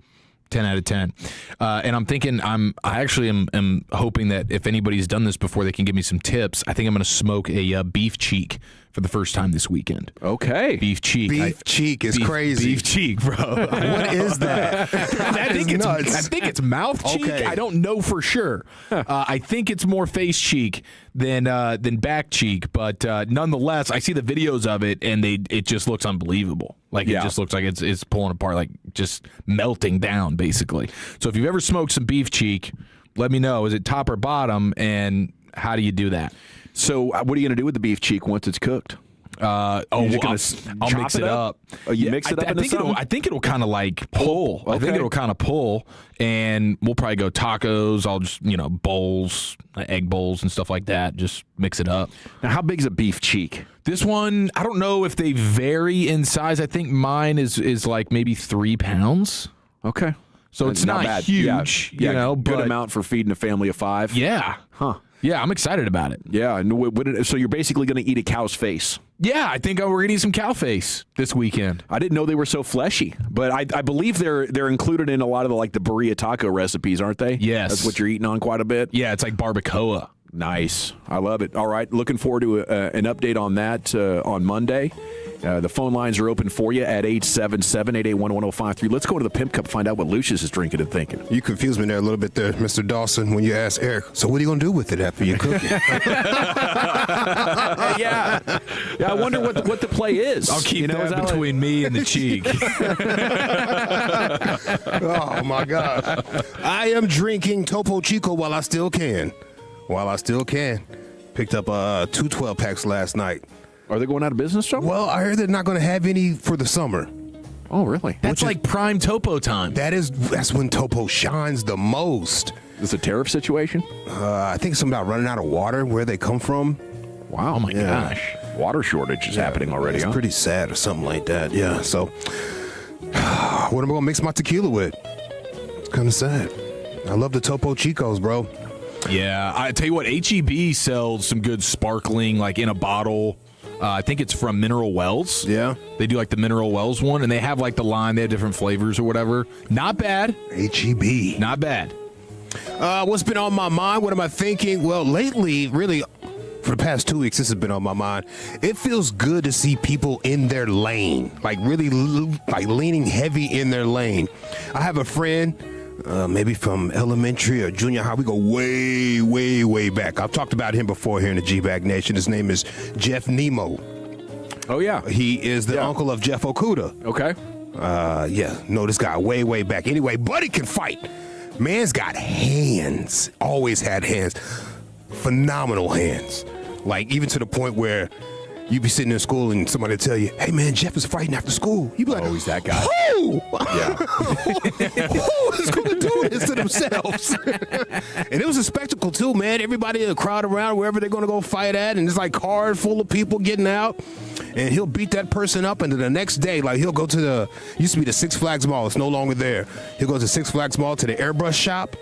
10 out of 10. And I'm thinking, I actually am hoping that if anybody's done this before, they can give me some tips. I think I'm going to smoke a beef cheek for the first time this weekend. Okay. Beef cheek. Beef cheek is crazy. Beef cheek, bro. What is that? I think it's mouth cheek. Okay. I don't know for sure. I think it's more face cheek than back cheek, but nonetheless, I see the videos of it and it just looks unbelievable. Like it just looks like it's pulling apart, like just melting down, basically. So if you've ever smoked some beef cheek, let me know. Is it top or bottom, and how do you do that? So what are you going to do with the beef cheek once it's cooked? I'll mix it up. Oh, you mix it up into something? I think it'll kind of like pull. Okay. I think it'll kind of pull, and we'll probably go tacos. I'll just, bowls, egg bowls and stuff like that. Just mix it up. Now, how big is a beef cheek? This one, I don't know if they vary in size. I think mine is like maybe 3 pounds. Okay. So it's not bad. huge, good but amount for feeding a family of 5. Yeah. Huh. Yeah, I'm excited about it. Yeah, so you're basically going to eat a cow's face. Yeah, I think we're going to eat some cow face this weekend. I didn't know they were so fleshy, but I believe they're included in a lot of the burrito taco recipes, aren't they? Yes. That's what you're eating on quite a bit? Yeah, it's like barbacoa. Nice. I love it. All right, looking forward to an update on that on Monday. The phone lines are open for you at 877-881-1053. Let's go to the Pimp Cup, find out what Lucius is drinking and thinking. You confused me there a little bit there, Mr. Dawson, when you asked Eric, so what are you going to do with it after you cook it? Yeah. Yeah, I wonder what the play is. I'll keep that between me and the cheek. Oh, my God. I am drinking Topo Chico while I still can. Picked up 2 12-packs last night. Are they going out of business, Joe? Well, I heard they're not going to have any for the summer. Oh, really? That's like prime Topo time. That's when Topo shines the most. Is it a tariff situation? I think it's something about running out of water, where they come from. Wow. Oh, my gosh. Water shortage is happening already, It's pretty sad or something like that, yeah. So, what am I going to mix my tequila with? It's kind of sad. I love the Topo Chicos, bro. Yeah, I tell you what, HEB sells some good sparkling, like in a bottle. I think it's from Mineral Wells. Yeah. They do like the Mineral Wells one, and they have like the line. They have different flavors or whatever. Not bad. HEB. Not bad. What's been on my mind? What am I thinking? Well, lately, really, for the past 2 weeks, this has been on my mind. It feels good to see people in their lane, like really like leaning heavy in their lane. I have a friend, maybe from elementary or junior high. We go way, way, way back. I've talked about him before here in the G-Bag Nation. His name is Jeff Nemo. Oh, yeah. He is the uncle of Jeff Okuda. Okay. Know this guy way, way back. Anyway, Buddy can fight. Man's got hands. Always had hands. Phenomenal hands. Like, even to the point where you be sitting in school and somebody tell you, hey, man, Jeff is fighting after school. You be like, oh, he's that guy. Who? Yeah. Who is going to do this to themselves? And it was a spectacle, too, man. Everybody in the crowd around wherever they're going to go fight at, and it's like car full of people getting out. And he'll beat that person up, and then the next day, like, he'll go to used to be the Six Flags Mall. It's no longer there. He'll go to Six Flags Mall to the airbrush shop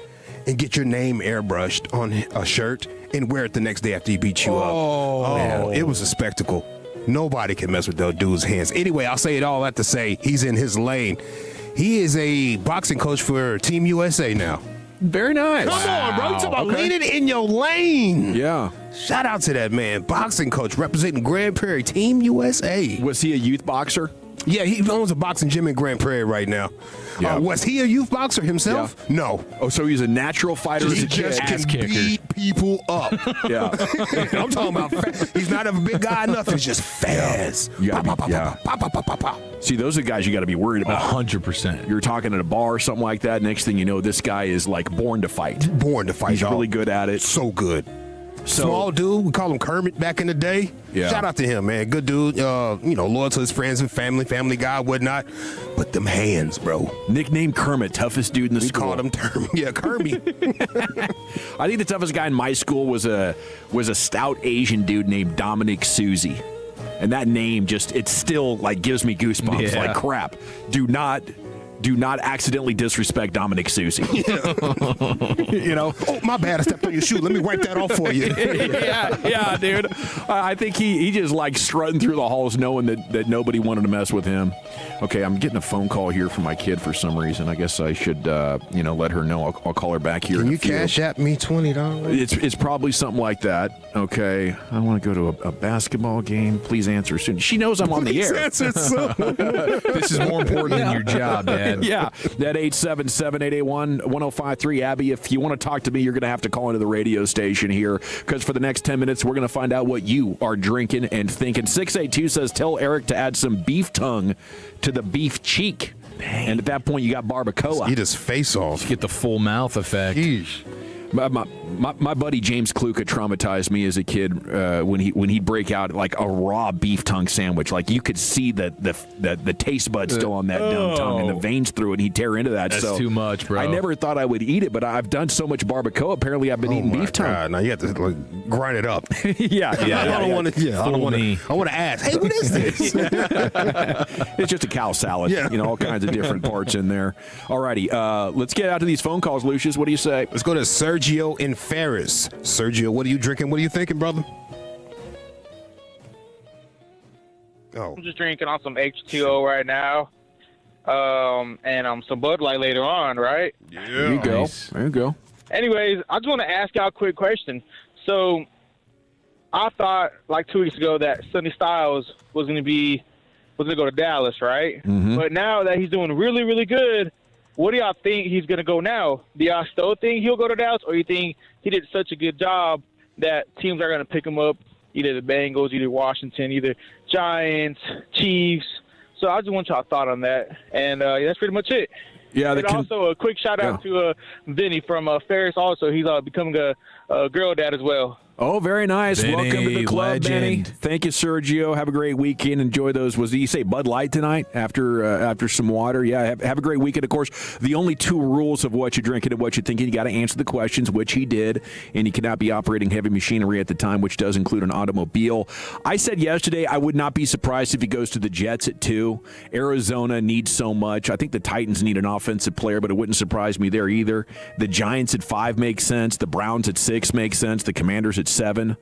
and get your name airbrushed on a shirt and wear it the next day after he beats you up. Oh, man, it was a spectacle. Nobody can mess with those dude's hands. Anyway, I'll say it all that to say he's in his lane. He is a boxing coach for Team USA now. Very nice. Come on, bro. You talking about leaning in your lane. Yeah. Shout out to that man. Boxing coach representing Grand Prairie, Team USA. Was he a youth boxer? Yeah, he owns a boxing gym in Grand Prairie right now. Yeah. Was he a youth boxer himself? Yeah. No. Oh, so he's a natural fighter as He a kid. just can beat people up. Yeah. I'm talking about he's not a big guy, nothing. He's just fast. Yeah. See, those are the guys you got to be worried about. 100%. You're talking at a bar or something like that. Next thing you know, this guy is like born to fight. Born to fight. He's y'all. really good at it. So good. So, small dude, we call him Kermit back in the day. Yeah. Shout out to him, man. Good dude. Loyal to his friends and family guy, whatnot. But them hands, bro. Nickname Kermit, toughest dude in the school. We called him Kermit. I think the toughest guy in my school was a stout Asian dude named Dominic Susie. And that name it still like gives me goosebumps. Yeah. Like crap. Do not accidentally disrespect Dominic Susie. You know? Oh, my bad. I stepped on your shoe. Let me wipe that off for you. yeah, dude. I think he just like strutting through the halls knowing that nobody wanted to mess with him. Okay, I'm getting a phone call here from my kid for some reason. I guess I should, let her know. I'll call her back here. Can you cash app me $20? It's probably something like that. Okay, I want to go to a basketball game. Please answer soon. She knows I'm on the air. Answer soon. This is more important than your job, Dad. Yeah, that 877-881-1053. Abby, if you want to talk to me, you're going to have to call into the radio station here because for the next 10 minutes, we're going to find out what you are drinking and thinking. 682 says, tell Eric to add some beef tongue to the beef cheek. Dang. And at that point, you got barbacoa. Eat his face off. Get the full mouth effect. Jeez. My buddy James Kluka traumatized me as a kid when he'd break out like a raw beef tongue sandwich. Like you could see the taste buds still on that dumb tongue and the veins through it. And he'd tear into that. That's too much, bro. I never thought I would eat it, but I've done so much barbacoa. Apparently, I've been eating beef tongue. Now you have to grind it up. Yeah. I don't want to. I want to ask. Hey, what is this? It's just a cow salad. Yeah. All kinds of different parts in there. Alrighty, let's get out to these phone calls, Lucius. What do you say? Let's go to Sergio in Ferris. Sergio, what are you drinking? What are you thinking, brother? Oh. I'm just drinking on some H2O right now. And some Bud Light later on, right? Yeah. There you go. Nice. There you go. Anyways, I just want to ask y'all a quick question. So, I thought like 2 weeks ago that Sonny Styles was going to go to Dallas, right? Mm-hmm. But now that he's doing really, really good, what do y'all think he's going to go now? Do y'all still think he'll go to Dallas, or you think he did such a good job that teams are going to pick him up, either the Bengals, either Washington, either Giants, Chiefs. So I just want y'all thought on that. And that's pretty much it. Yeah, and also a quick shout out to Vinny from Ferris. Also, he's becoming a girl dad as well. Oh, very nice. Vinny, Welcome to the club, legend. Benny. Thank you, Sergio. Have a great weekend. Enjoy those. Did you say Bud Light tonight after some water? Yeah, have a great weekend. Of course, the only two rules of what you're drinking and what you're thinking, you got to answer the questions, which he did, and you cannot be operating heavy machinery at the time, which does include an automobile. I said yesterday I would not be surprised if he goes to the Jets at 2. Arizona needs so much. I think the Titans need an offensive player, but it wouldn't surprise me there either. The Giants at 5 makes sense. The Browns at 6 makes sense. The Commanders at 7.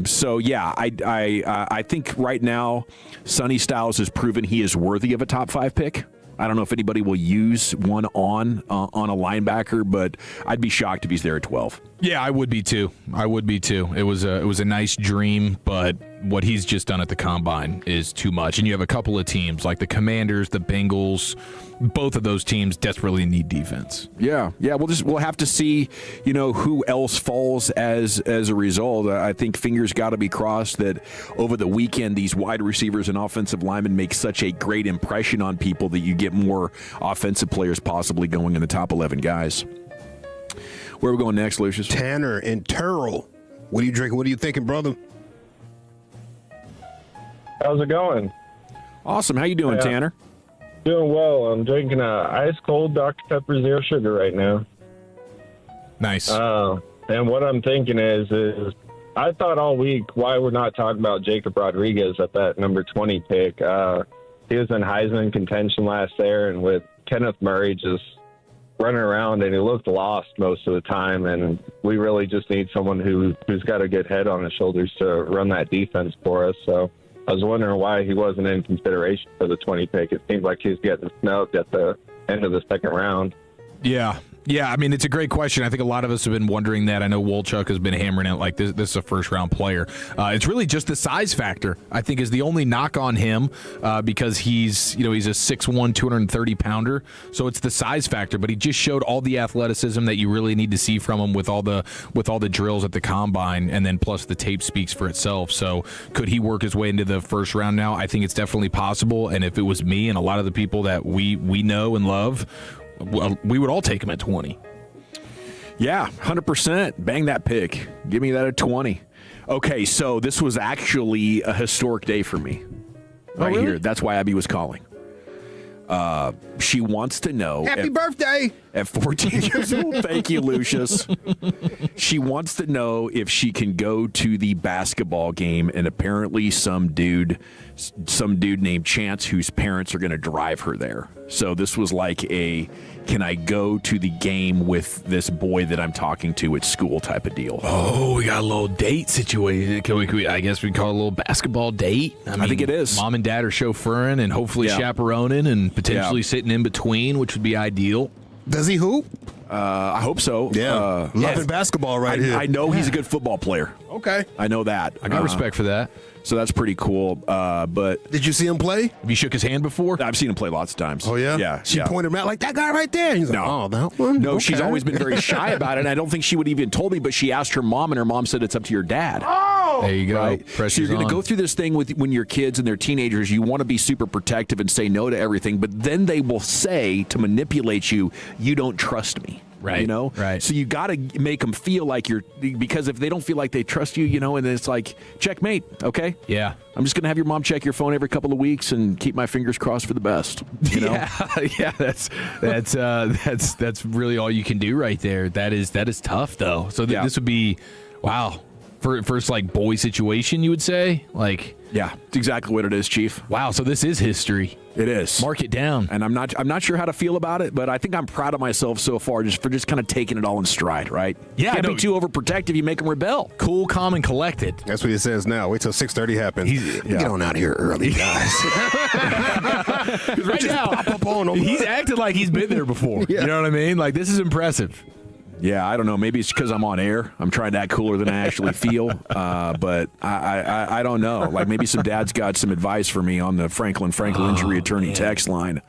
So yeah, I think right now Sonny Styles has proven he is worthy of a top 5 pick. I don't know if anybody will use one on a linebacker, but I'd be shocked if he's there at 12. Yeah, I would be too. It was a nice dream, but what he's just done at the Combine is too much. And you have a couple of teams like the Commanders, the Bengals. Both of those teams desperately need defense. Yeah. We'll have to see, who else falls as a result. I think fingers got to be crossed that over the weekend these wide receivers and offensive linemen make such a great impression on people that you get more offensive players possibly going in the top 11 guys. Where are we going next, Lucius? Tanner and Terrell. What are you drinking? What are you thinking, brother? How's it going? Awesome. How you doing, Tanner? Doing well. I'm drinking a ice cold Dr. Pepper Zero Sugar right now. Nice. And what I'm thinking is I thought all week why we're not talking about Jacob Rodriguez at that number 20 pick. He was in Heisman contention last year, and with Kenneth Murray just running around, and he looked lost most of the time, and we really just need someone who's got a good head on his shoulders to run that defense for us. So I was wondering why he wasn't in consideration for the 20 pick. It seems like he's getting snubbed at the end of the second round. Yeah, I mean, it's a great question. I think a lot of us have been wondering that. I know Wolchuk has been hammering it like this is a first-round player. It's really just the size factor, I think, is the only knock on him because he's a 6'1", 230-pounder. So it's the size factor, but he just showed all the athleticism that you really need to see from him with all the drills at the Combine, and then plus the tape speaks for itself. So could he work his way into the first round now? I think it's definitely possible, and if it was me and a lot of the people that we know and love, well, we would all take him at 20. Yeah, 100%. Bang that pick. Give me that at 20. Okay, so this was actually a historic day for me. Right here. That's why Abby was calling. She wants to know. Happy birthday! At 14 years old. Thank you, Lucius. She wants to know if she can go to the basketball game, and apparently some dude named Chance, whose parents are going to drive her there. So this was like can I go to the game with this boy that I'm talking to at school type of deal. Oh, we got a little date situation. Can we I guess we call it a little basketball date. I think it is. Mom and dad are chauffeuring and hopefully chaperoning and potentially sitting in between, which would be ideal. Does he hoop? I hope so. Yeah. Loving basketball here. I know he's a good football player. Okay. I know that. I got respect for that. So that's pretty cool. But did you see him play? Have you shook his hand before? I've seen him play lots of times. Oh, yeah? Yeah. She pointed him out like, that guy right there. He's like, oh, that one? No, Okay. she's always been very shy about it. And I don't think she would even told me, but she asked her mom, and her mom said it's up to your dad. Oh! There you go. Right? So you're going to go through this thing when you're kids and they're teenagers. You want to be super protective and say no to everything, but then they will say to manipulate you, you don't trust me. Right. Right. So you got to make them feel like because if they don't feel like they trust you, and then it's like, checkmate, okay? Yeah. I'm just going to have your mom check your phone every couple of weeks and keep my fingers crossed for the best. Yeah, that's really all you can do right there. That is tough though. So this would be, wow, first like boy situation, you would say? Like, yeah, it's exactly what it is, Chief. Wow, so this is history. It is. Mark it down. And I'm not sure how to feel about it, but I think I'm proud of myself so far for just kind of taking it all in stride, right? Yeah, Can't be too overprotective. You make them rebel. Cool, calm, and collected. That's what he says now. Wait till 6:30 happens. Get on out of here early, guys. Right now, pop up on him. He's acted like he's been there before. Yeah. You know what I mean? Like, this is impressive. Yeah, I don't know. Maybe it's because I'm on air. I'm trying to act cooler than I actually feel. But I don't know. Like maybe some dad's got some advice for me on the Franklin injury attorney text line.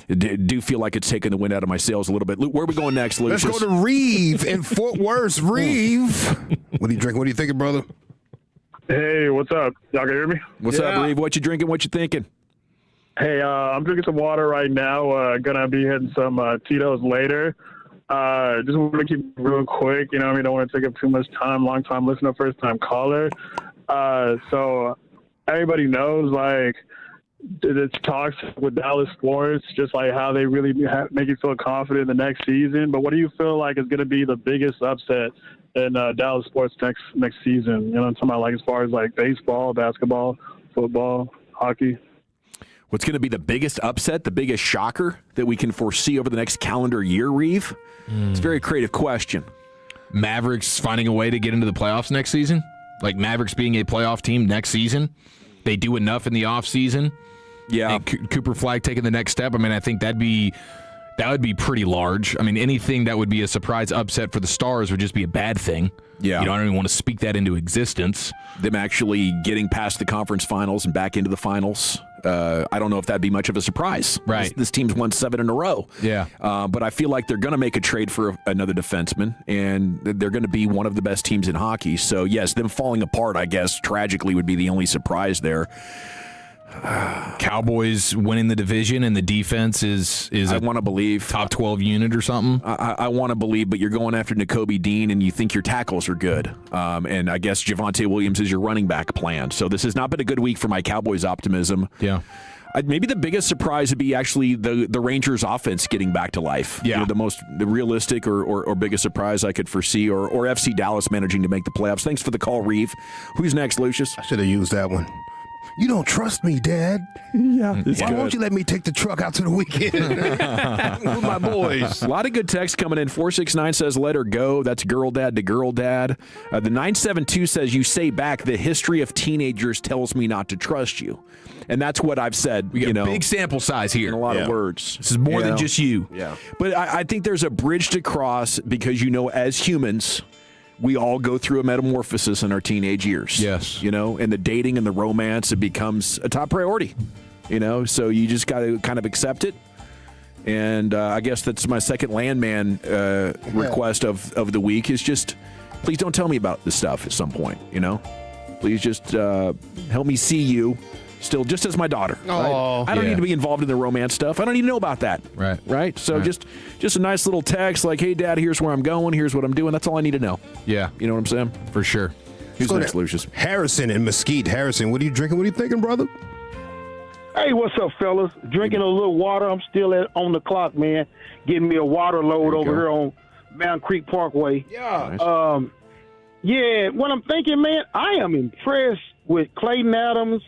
I do feel like it's taking the wind out of my sails a little bit. Where are we going next, Lucius? Let's go to Reeve in Fort Worth. Reeve. What are you drinking? What are you thinking, brother? Hey, what's up? Y'all can hear me? What's up, Reeve? What you drinking? What you thinking? Hey, I'm drinking some water right now. Gonna be hitting some Tito's later. Just want to keep it real quick. You know what I mean? Don't want to take up too much time. Long time listener, first time caller. So everybody knows, like, it's talks with Dallas sports, just like how they really make you feel confident in the next season. But what do you feel like is going to be the biggest upset in Dallas sports next season? You know what I'm talking about, like as far as like baseball, basketball, football, hockey? What's going to be the biggest upset, the biggest shocker that we can foresee over the next calendar year, Reeve? It's a very creative question. Mavericks finding a way to get into the playoffs next season? Like Mavericks being a playoff team next season? They do enough in the offseason? Yeah. And Cooper Flag taking the next step? I mean, I think that would be pretty large. I mean, anything that would be a surprise upset for the Stars would just be a bad thing. Yeah. You know, I don't even want to speak that into existence. Them actually getting past the conference finals and back into the finals. I don't know if that'd be much of a surprise. Right. This team's won 7 in a row. Yeah. But I feel like they're going to make a trade for another defenseman, and they're going to be one of the best teams in hockey. So, yes, them falling apart, I guess, tragically would be the only surprise there. Cowboys winning the division and the defense is I want to believe top 12 unit or something. I want to believe, but you're going after Nakobe Dean and you think your tackles are good. And I guess Javonte Williams is your running back plan. So this has not been a good week for my Cowboys optimism. Yeah. Maybe the biggest surprise would be actually the Rangers offense getting back to life. Yeah. You know, the realistic or biggest surprise I could foresee, or FC Dallas managing to make the playoffs. Thanks for the call, Reeve. Who's next, Lucius? I should have used that one. You don't trust me, Dad. Yeah. Why won't you let me take the truck out to the weekend with my boys? A lot of good text coming in. 469 says, let her go. That's girl dad to girl dad. The 972 says, you say back, the history of teenagers tells me not to trust you. And that's what I've said. We got big sample size here. In a lot of words. This is more than just you. Yeah. But I think there's a bridge to cross because, you know, as humans, we all go through a metamorphosis in our teenage years. Yes. You know, and the dating and the romance, it becomes a top priority. You know, so you just got to kind of accept it. And I guess that's my second landman request of the week is just, please don't tell me about this stuff at some point, you know? Please just help me see you still just as my daughter. Oh, right? I don't need to be involved in the romance stuff. I don't need to know about that. Right. Right? So just a nice little text like, hey, Dad, here's where I'm going. Here's what I'm doing. That's all I need to know. Yeah. You know what I'm saying? For sure. Who's next, Lucius? Harrison in Mesquite. Harrison, what are you drinking? What are you thinking, brother? Hey, what's up, fellas? Drinking a little water. I'm still on the clock, man. Getting me a water load over here on Mountain Creek Parkway. Yeah. Nice. Yeah, what I'm thinking, man, I am impressed with Clayton Adams,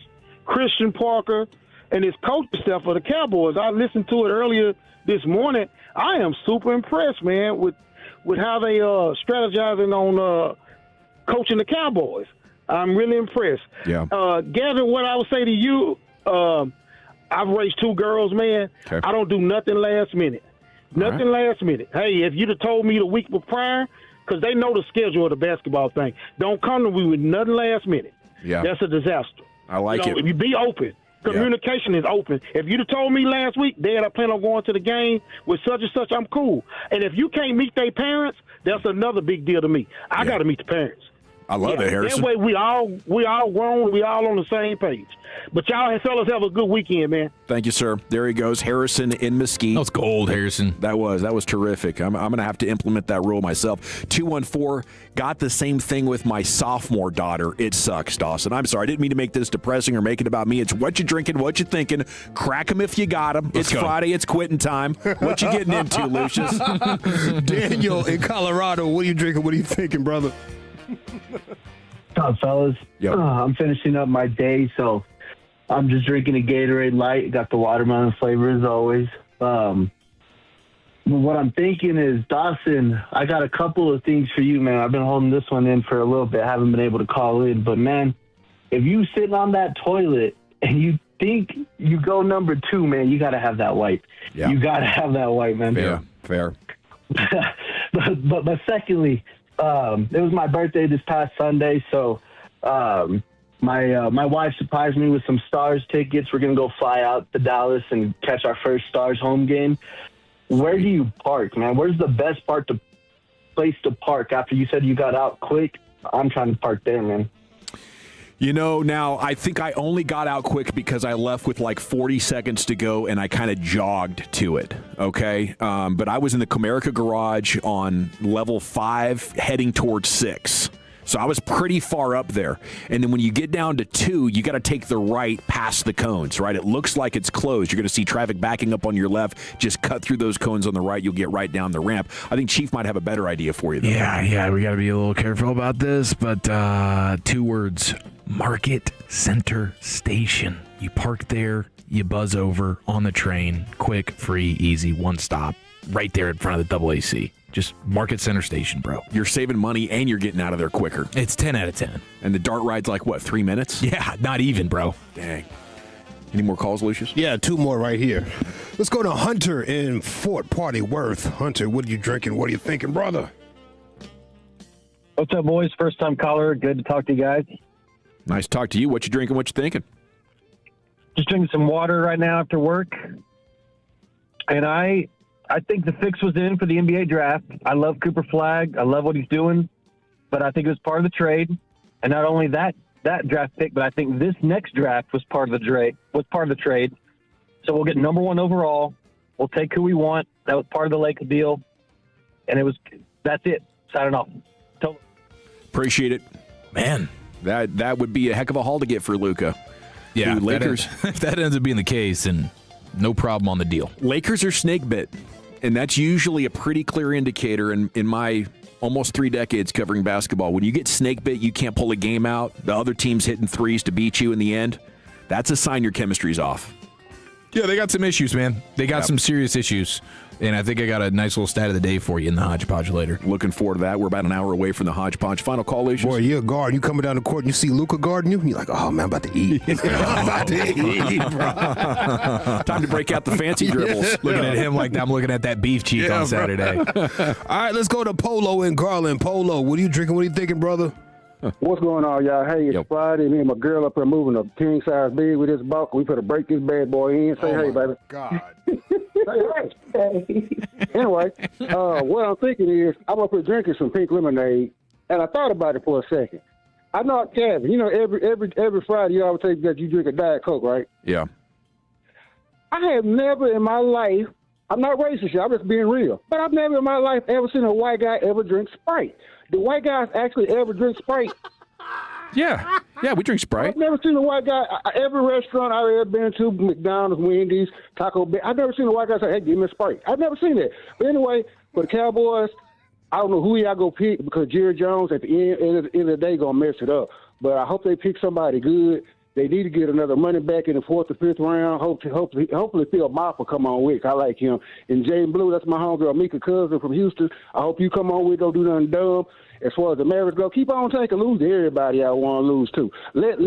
Christian Parker, and his coaching staff for the Cowboys. I listened to it earlier this morning. I am super impressed, man, with how they strategizing on coaching the Cowboys. I'm really impressed. Yeah. Gavin, what I would say to you, I've raised 2 girls, man. Okay. I don't do nothing last minute. Nothing last minute. Hey, if you'd have told me the week prior, because they know the schedule of the basketball thing, don't come to me with nothing last minute. Yeah. That's a disaster. I like it. If you be open. Communication is open. If you'd have told me last week, Dad, I plan on going to the game with such and such, I'm cool. And if you can't meet their parents, that's another big deal to me. I got to meet the parents. I love it, Harrison. That way we all grown, we all on the same page. But y'all fellas have a good weekend, man. Thank you, sir. There he goes, Harrison in Mesquite. That was gold, Harrison. That was terrific. I'm going to have to implement that rule myself. 214, got the same thing with my sophomore daughter. It sucks, Dawson. I'm sorry. I didn't mean to make this depressing or make it about me. It's what you drinking, what you thinking. Crack them if you got them. It's Friday. It's quitting time. What you getting into, Lucius? Daniel in Colorado, what are you drinking? What are you thinking, brother? What's up, fellas? Yep. I'm finishing up my day, so I'm just drinking a Gatorade Light. Got the watermelon flavor as always. What I'm thinking is, Dawson, I got a couple of things for you, man. I've been holding this one in for a little bit. Haven't been able to call in. But, man, if you sitting on that toilet and you think you go number 2, man, you got to have that wipe. Yeah. You got to have that wipe, man. Fair. But secondly, it was my birthday this past Sunday, so my wife surprised me with some Stars tickets. We're going to go fly out to Dallas and catch our first Stars home game. Where do you park, man? Where's the best place to park after you said you got out quick? I'm trying to park there, man. Now I think I only got out quick because I left with like 40 seconds to go and I kind of jogged to it, okay? But I was in the Comerica garage on level 5 heading towards 6. So I was pretty far up there. And then when you get down to 2, you got to take the right past the cones, right? It looks like it's closed. You're going to see traffic backing up on your left. Just cut through those cones on the right. You'll get right down the ramp. I think Chief might have a better idea for you, though. Yeah, we got to be a little careful about this, but 2 words, Market Center Station. You park there, you buzz over on the train, quick, free, easy, one stop, right there in front of the AAC. Just Market Center Station, bro. You're saving money and you're getting out of there quicker. It's 10 out of 10. And the dart ride's like, what, 3 minutes? Yeah, not even, bro. Dang. Any more calls, Lucius? Yeah, 2 more right here. Let's go to Hunter in Fort Party Worth. Hunter, what are you drinking? What are you thinking, brother? What's up, boys? First time caller. Good to talk to you guys. Nice to talk to you. What you drinking? What you thinking? Just drinking some water right now after work. And I think the fix was in for the NBA draft. I love Cooper Flagg. I love what he's doing. But I think it was part of the trade. And not only that draft pick, but I think this next draft was part of the trade. So we'll get number 1 overall. We'll take who we want. That was part of the Lakers deal. And that's it. Signing off. Totally. Appreciate it. Man. That would be a heck of a haul to get for Luka. Yeah, Dude, Lakers. If that ends up being the case, and no problem on the deal. Lakers are snake bit, and that's usually a pretty clear indicator in my almost 3 decades covering basketball. When you get snake bit, you can't pull a game out. The other team's hitting threes to beat you in the end. That's a sign your chemistry's off. Yeah, they got some issues, man. They got some serious issues. And I think I got a nice little stat of the day for you in the hodgepodge later. Looking forward to that. We're about an hour away from the hodgepodge. Final call, Lucius. Boy, you're a guard. You coming down the court and you see Luka guarding you, you're like, oh, man, I'm about to eat. I'm about to eat, bro. Time to break out the fancy dribbles. Yeah. Looking at him like I'm looking at that beef cheek on Saturday. All right, let's go to Polo in Garland. Polo, what are you drinking? What are you thinking, brother? What's going on, y'all? Hey, it's Friday. Me and my girl up there moving a king size bed with this bulk. We finna break this bad boy in. Say hey, baby. God. Anyway, what I'm thinking is I'm up here drinking some pink lemonade, and I thought about it for a second. I know, Kevin, every Friday you always take that you drink a Diet Coke, right? Yeah. I have never in my life, I'm not racist, I'm just being real, but I've never in my life ever seen a white guy ever drink Sprite. Do white guys actually ever drink Sprite? Yeah, we drink Sprite. I've never seen a white guy, every restaurant I've ever been to, McDonald's, Wendy's, Taco Bell, I've never seen a white guy say, hey, give me a Sprite. I've never seen that. But anyway, for the Cowboys, I don't know who y'all go pick because Jerry Jones at the end of the day going to mess it up. But I hope they pick somebody good. They need to get another running back in the 4th or 5th round. Hopefully Phil Maffa come on with. I like him. And Jane Blue, that's my homegirl, Mika Cousin from Houston. I hope you come on with. Don't do nothing dumb. As far as the Mavericks go, keep on taking lose to everybody I want to lose to. Let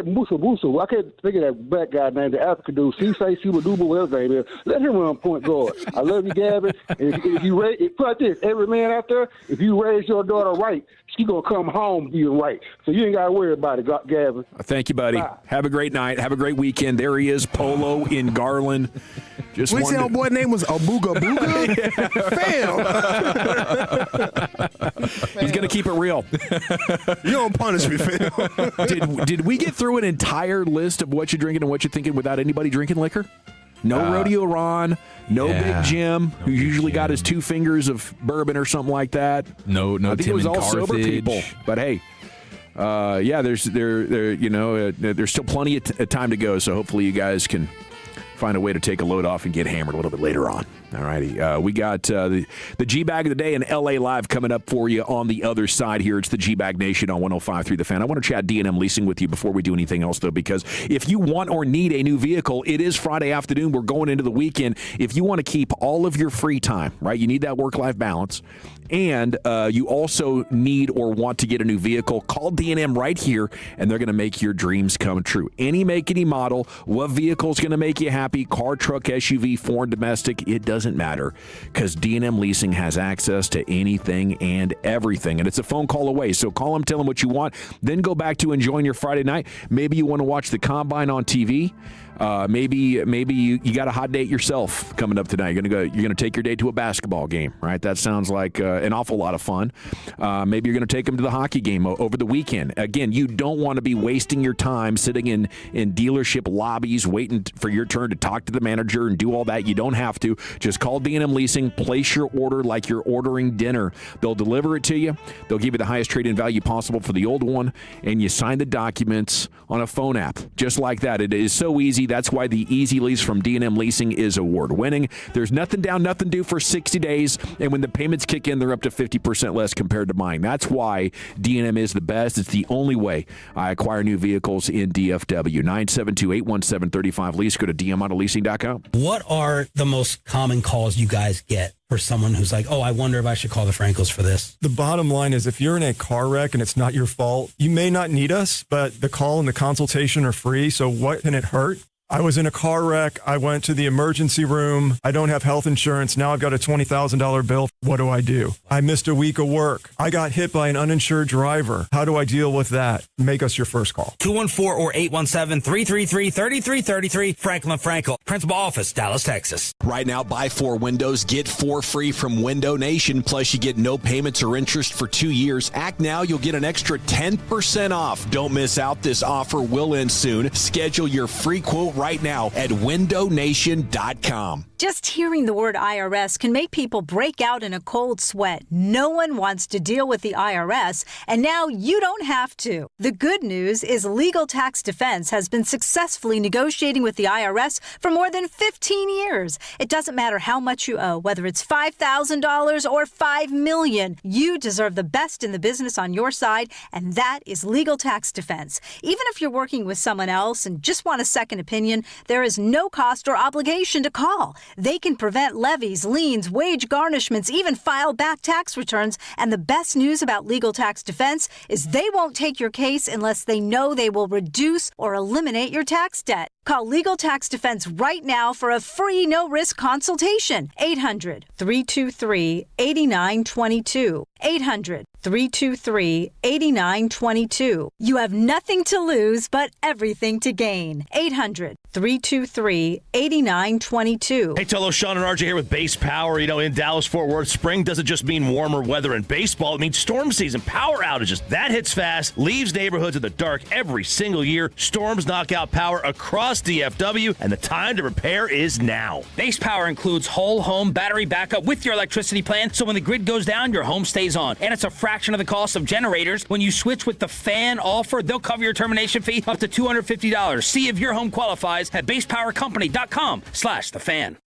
Musa, I can't think of that black guy named the African dude, Cisse Subaduba, whatever his name is. Let him run point guard. I love you, Gavin. And if you put like this, every man out there, if you raise your daughter right, she's going to come home being right. So you ain't got to worry about it, Gavin. Thank you, buddy. Bye. Have a great night. Have a great weekend. There he is, Polo in Garland. Just we say our boy name was Abuga Booga? Fam. He's going to keep it real. You don't punish me, fam. Did we get through an entire list of what you're drinking and what you're thinking without anybody drinking liquor? No Rodeo Ron, no Big Jim, who usually got his 2 fingers of bourbon or something like that. No, I think Tim it was all Carthage. sober people. But hey, there's still plenty of time to go. So hopefully you guys can find a way to take a load off and get hammered a little bit later on. All righty. We got the G-Bag of the Day and LA Live coming up for you on the other side here. It's the G-Bag Nation on 105.3 The Fan. I want to chat D&M leasing with you before we do anything else, though, because if you want or need a new vehicle, it is Friday afternoon. We're going into the weekend. If you want to keep all of your free time, right, you need that work-life balance, and you also need or want to get a new vehicle, call D&M right here, and they're going to make your dreams come true. Any make, any model, what vehicle is going to make you happy, car, truck, SUV, foreign, domestic, it doesn't doesn't matter because D&M Leasing has access to anything and everything. And it's a phone call away. So call them, tell them what you want, then go back to enjoying your Friday night. Maybe you want to watch the Combine on TV. Maybe you got a hot date yourself coming up tonight. You're gonna take your date to a basketball game, right? That sounds like an awful lot of fun. Maybe you're gonna take them to the hockey game over the weekend. Again, you don't want to be wasting your time sitting in dealership lobbies waiting for your turn to talk to the manager and do all that. You don't have to. Just call D&M Leasing, place your order like you're ordering dinner. They'll deliver it to you. They'll give you the highest trade-in value possible for the old one, and you sign the documents on a phone app, just like that. It is so easy. That's why the Easy Lease from D&M Leasing is award-winning. There's nothing down, nothing due for 60 days, and when the payments kick in, they're up to 50% less compared to mine. That's why D&M is the best. It's the only way I acquire new vehicles in DFW. 972-817-35-LEASE. Go to dmautololeasing.com. What are the most common calls you guys get for someone who's like, oh, I wonder if I should call the Frankels for this? The bottom line is if you're in a car wreck and it's not your fault, you may not need us, but the call and the consultation are free. So what can it hurt? I was in a car wreck. I went to the emergency room. I don't have health insurance. Now I've got a $20,000 bill. What do? I missed a week of work. I got hit by an uninsured driver. How do I deal with that? Make us your first call. 214 or 817-333-3333. Franklin Frankel, Principal Office, Dallas, Texas. Right now, buy 4 windows, get 4 free from Window Nation. Plus, you get no payments or interest for 2 years. Act now, you'll get an extra 10% off. Don't miss out. This offer will end soon. Schedule your free quote right now at windownation.com. Just hearing the word IRS can make people break out in a cold sweat. No one wants to deal with the IRS, and now you don't have to. The good news is Legal Tax Defense has been successfully negotiating with the IRS for more than 15 years. It doesn't matter how much you owe, whether it's $5,000 or $5 million. You deserve the best in the business on your side, and that is Legal Tax Defense. Even if you're working with someone else and just want a second opinion, there is no cost or obligation to call. They can prevent levies, liens, wage garnishments, even file back tax returns. And the best news about Legal Tax Defense is they won't take your case unless they know they will reduce or eliminate your tax debt. Call Legal Tax Defense right now for a free no-risk consultation. 800-323-8922. 800-323-8922. You have nothing to lose but everything to gain. 800-323-8922. Hey, Tolo, Shan, and RJ here with Base Power. You know, in Dallas-Fort Worth, spring doesn't just mean warmer weather and baseball. It means storm season, power outages. That hits fast, leaves neighborhoods in the dark every single year. Storms knock out power across DFW, and the time to repair is now. Base Power includes whole home battery backup with your electricity plan, so when the grid goes down, your home stays on. And it's a fraction of the cost of generators. When you switch with the fan offer, they'll cover your termination fee up to $250. See if your home qualifies at basepowercompany.com/thefan.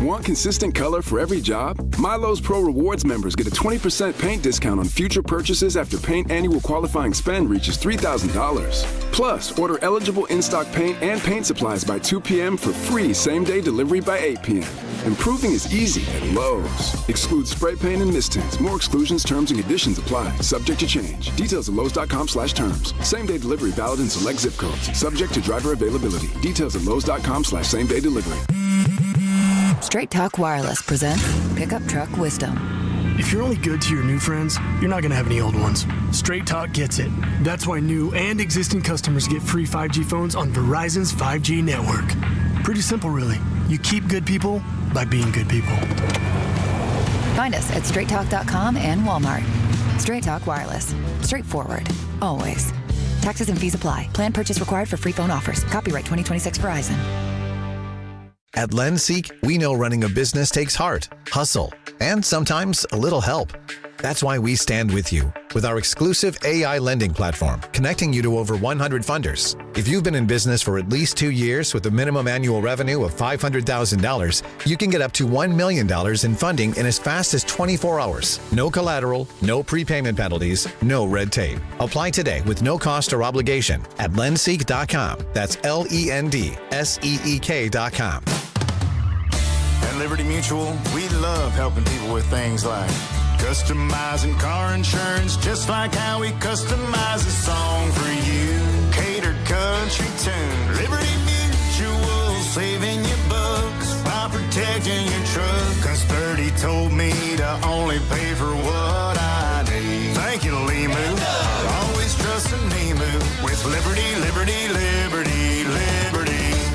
Want consistent color for every job? Milo's Pro Rewards members get a 20% paint discount on future purchases after paint annual qualifying spend reaches $3,000. Plus, order eligible in-stock paint and paint supplies by 2 p.m. for free same-day delivery by 8 p.m. Improving is easy at Lowe's. Excludes spray paint and mist tints. More exclusions, terms, and conditions apply. Subject to change. Details at Lowe's.com/terms. Same-day delivery valid in select zip codes. Subject to driver availability. Details at Lowe's.com/same-day delivery. Straight Talk Wireless presents Pickup Truck Wisdom. If you're only good to your new friends, you're not going to have any old ones. Straight Talk gets it. That's why new and existing customers get free 5G phones on Verizon's 5G network. Pretty simple, really. You keep good people by being good people. Find us at straighttalk.com and Walmart. Straight Talk Wireless. Straightforward. Always. Taxes and fees apply. Plan purchase required for free phone offers. Copyright 2026 Verizon. At LendSeek, we know running a business takes heart, hustle, and sometimes a little help. That's why we stand with you with our exclusive AI lending platform, connecting you to over 100 funders. If you've been in business for at least 2 years with a minimum annual revenue of $500,000, you can get up to $1 million in funding in as fast as 24 hours. No collateral, no prepayment penalties, no red tape. Apply today with no cost or obligation at lendseek.com. That's LENDSEEK.com. At Liberty Mutual, we love helping people with things like customizing car insurance, just like how we customize a song for you. Catered country tune. Liberty Mutual, saving you bucks while protecting told me to only pay for what I need. Thank you, Limu. Always trust in Nemu with Liberty, Liberty, Liberty, Liberty.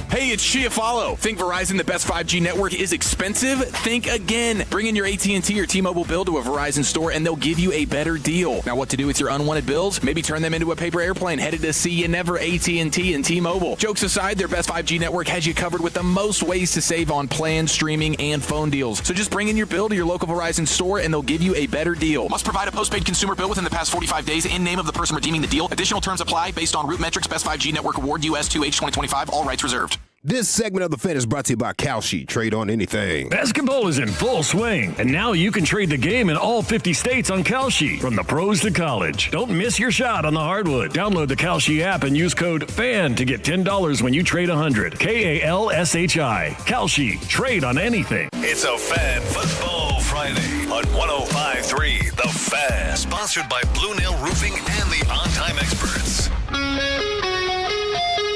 Hey, it's Chiafalo. Think Verizon, the best 5G network, is expensive? Think again. Bring in your AT&T or T-Mobile bill to a Verizon store and they'll give you a better deal. Now, what to do with your unwanted bills? Maybe turn them into a paper airplane headed to see you never, AT&T and T-Mobile. Jokes aside, their best 5G network has you covered with the most ways to save on plans, streaming, and phone deals. So just bring in your bill to your local Verizon store and they'll give you a better deal. Must provide a postpaid consumer bill within the past 45 days in name of the person redeeming the deal. Additional terms apply based on Root Metrics Best 5G Network Award US 2H 2025. All rights reserved. This segment of The Fan is brought to you by Kalshi. Trade on anything. Basketball is in full swing, and now you can trade the game in all 50 states on Kalshi, from the pros to college. Don't miss your shot on the hardwood. Download the Kalshi app and use code FAN to get $10 when you trade 100. KALSHI. Kalshi. Trade on anything. It's a Fan Football Friday on 105.3 The Fan. Sponsored by Blue Nail Roofing and the On Time Experts.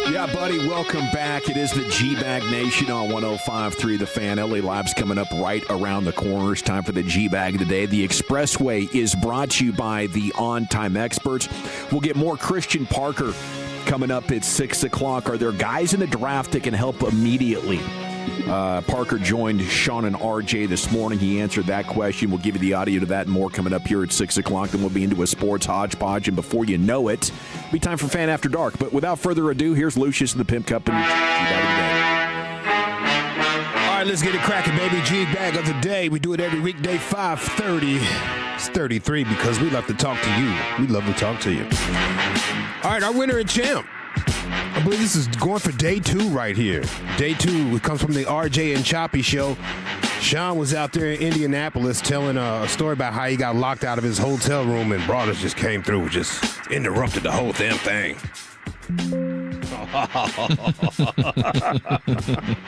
Yeah, buddy, welcome back. It is the G-Bag Nation on 105.3 The Fan. LA Live's coming up right around the corner. It's time for the G-Bag of the day. The Expressway is brought to you by the On-Time Experts. We'll get more Christian Parker coming up at 6 o'clock. Are there guys in the draft that can help immediately? Parker joined Shan and RJ this morning. He answered that question. We'll give you the audio to that and more coming up here at 6 o'clock. Then we'll be into a sports hodgepodge. And before you know it, it'll be time for Fan After Dark. But without further ado, here's Lucius and the Pimp Cup. And all right, let's get it cracking, baby. G-Bag of the day. We do it every weekday, 5:30. It's 33 because we love to talk to you. We love to talk to you. All right, our winner and champ. I believe this is going for day 2 right here. Day 2, it comes from the RJ and Choppy show. Shan was out there in Indianapolis telling a story about how he got locked out of his hotel room and Broaddus just came through, just interrupted the whole damn thing.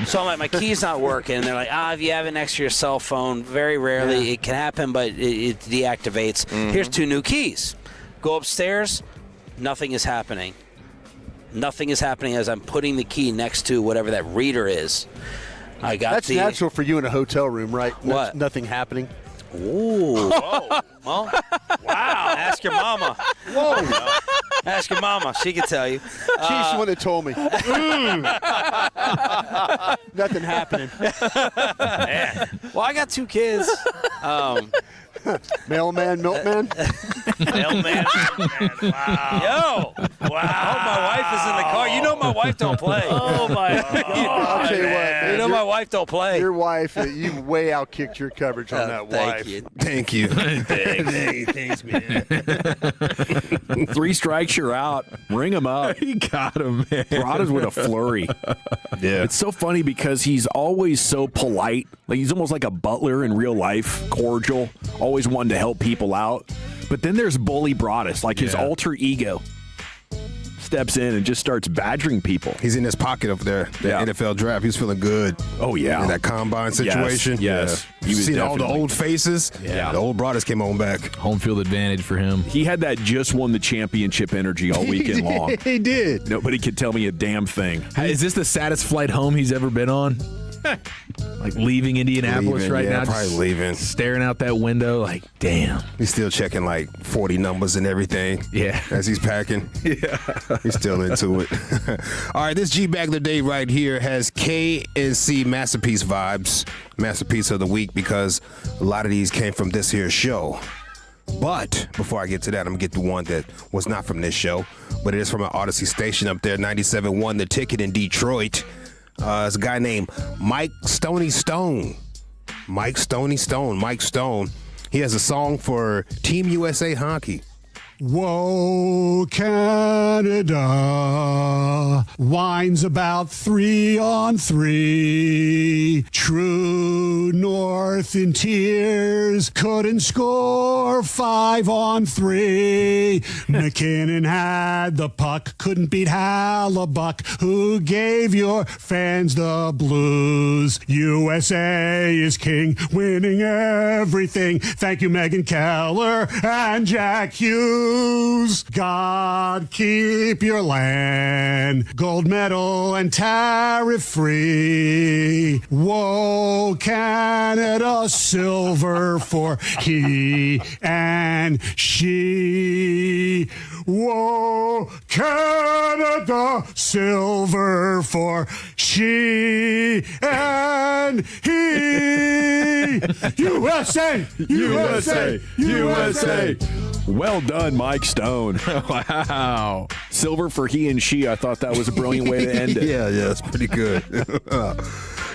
So my key's not working, and they're like, if you have it next to your cell phone, very rarely it can happen, but it deactivates. Mm-hmm. Here's 2 new keys. Go upstairs, nothing is happening. Nothing is happening as I'm putting the key next to whatever that reader is. That's natural for you in a hotel room, right? What? Nothing happening. Ooh. Whoa. Well, wow. Ask your mama. Whoa. Ask your mama. She can tell you. She's the one that told me. Nothing happening. Yeah. Well, I got 2 kids. Mailman, milkman. Mailman. Wow. Yo. Wow. I hope my wife is in the car. You know my wife don't play. Oh, my God. I'll tell you what. You know my wife don't play. Your wife, you way outkicked your coverage on that wife. Thank you. Thanks, man. 3 strikes, you're out. Ring him up. He got him, man. Broaddus with a flurry. Yeah. It's so funny because he's always so polite. Like he's almost like a butler in real life, cordial, always wanting to help people out. But then there's Bully Broaddus, like his alter ego steps in and just starts badgering people. He's in his pocket over there, the NFL draft. He was feeling good. Oh, yeah. In that combine situation. Yes. Yeah. You see all the old faces. Yeah. The old Broaddus came on back. Home field advantage for him. He had that just won the championship energy all weekend long. He did. Nobody could tell me a damn thing. Is this the saddest flight home he's ever been on? Like leaving Indianapolis now, probably just leaving, staring out that window, like, damn. He's still checking like 40 numbers and everything. Yeah, as he's packing. Yeah, he's still into it. All right, this G-Bag of the day right here has KNC Masterpiece vibes. Masterpiece of the week because a lot of these came from this here show. But before I get to that, I'm going to get the one that was not from this show, but it is from an Odyssey station up there, 97.1 The Ticket in Detroit. It's a guy named Mike Stoney Stone. Mike Stoney Stone. Mike Stone. He has a song for Team USA Hockey. Whoa, Canada whines about 3-on-3. True North in tears couldn't score 5-on-3. McKinnon had the puck, couldn't beat Hallebuck, who gave your fans the blues. USA is king, winning everything. Thank you, Megan Keller and Jack Hughes. God keep your land. gold medal and tariff-free. Whoa, Canada, silver for he and she. Whoa, Canada, silver for she and he. USA, USA, USA. Well done, Mike Stone. Wow. Silver for he and she. I thought that was a brilliant way to end it. Yeah, it's pretty good.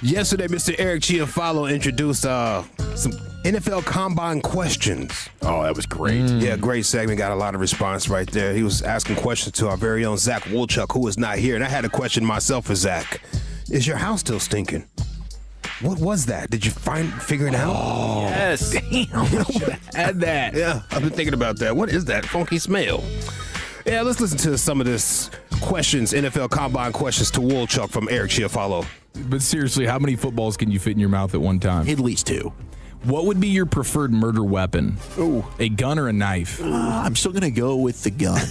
Yesterday, Mr. Eric Chiafalo introduced some NFL Combine questions. Oh, that was great. Yeah, great segment. Got a lot of response right there. He was asking questions to our very own Zach Wolchuk, who is not here. And I had a question myself for Zach. Is your house still stinking? What was that? Did you figure it out? Oh, yes. Damn. I should have had that. Yeah, I've been thinking about that. What is that funky smell? Yeah, let's listen to some of this questions, NFL Combine questions to Wolchuk from Eric Chiafalo. But seriously, how many footballs can you fit in your mouth at one time? At least 2. What would be your preferred murder weapon? Oh, a gun or a knife? I'm still going to go with the gun.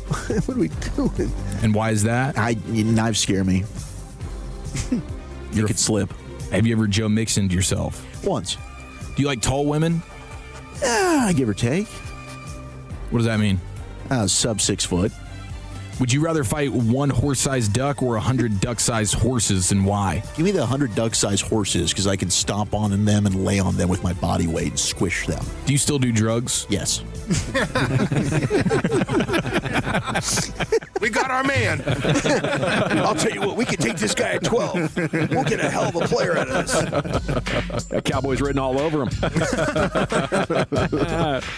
What are we doing? And why is that? Knives scare me. You could slip. Have you ever Joe Mixoned yourself? Once. Do you like tall women? Give or take. What does that mean? Sub 6 foot. Would you rather fight one horse-sized duck or 100 duck-sized horses, and why? Give me the 100 duck-sized horses, because I can stomp on them and lay on them with my body weight and squish them. Do you still do drugs? Yes. We got our man. I'll tell you what, we could take this guy at 12. We'll get a hell of a player out of this. That Cowboys written all over him.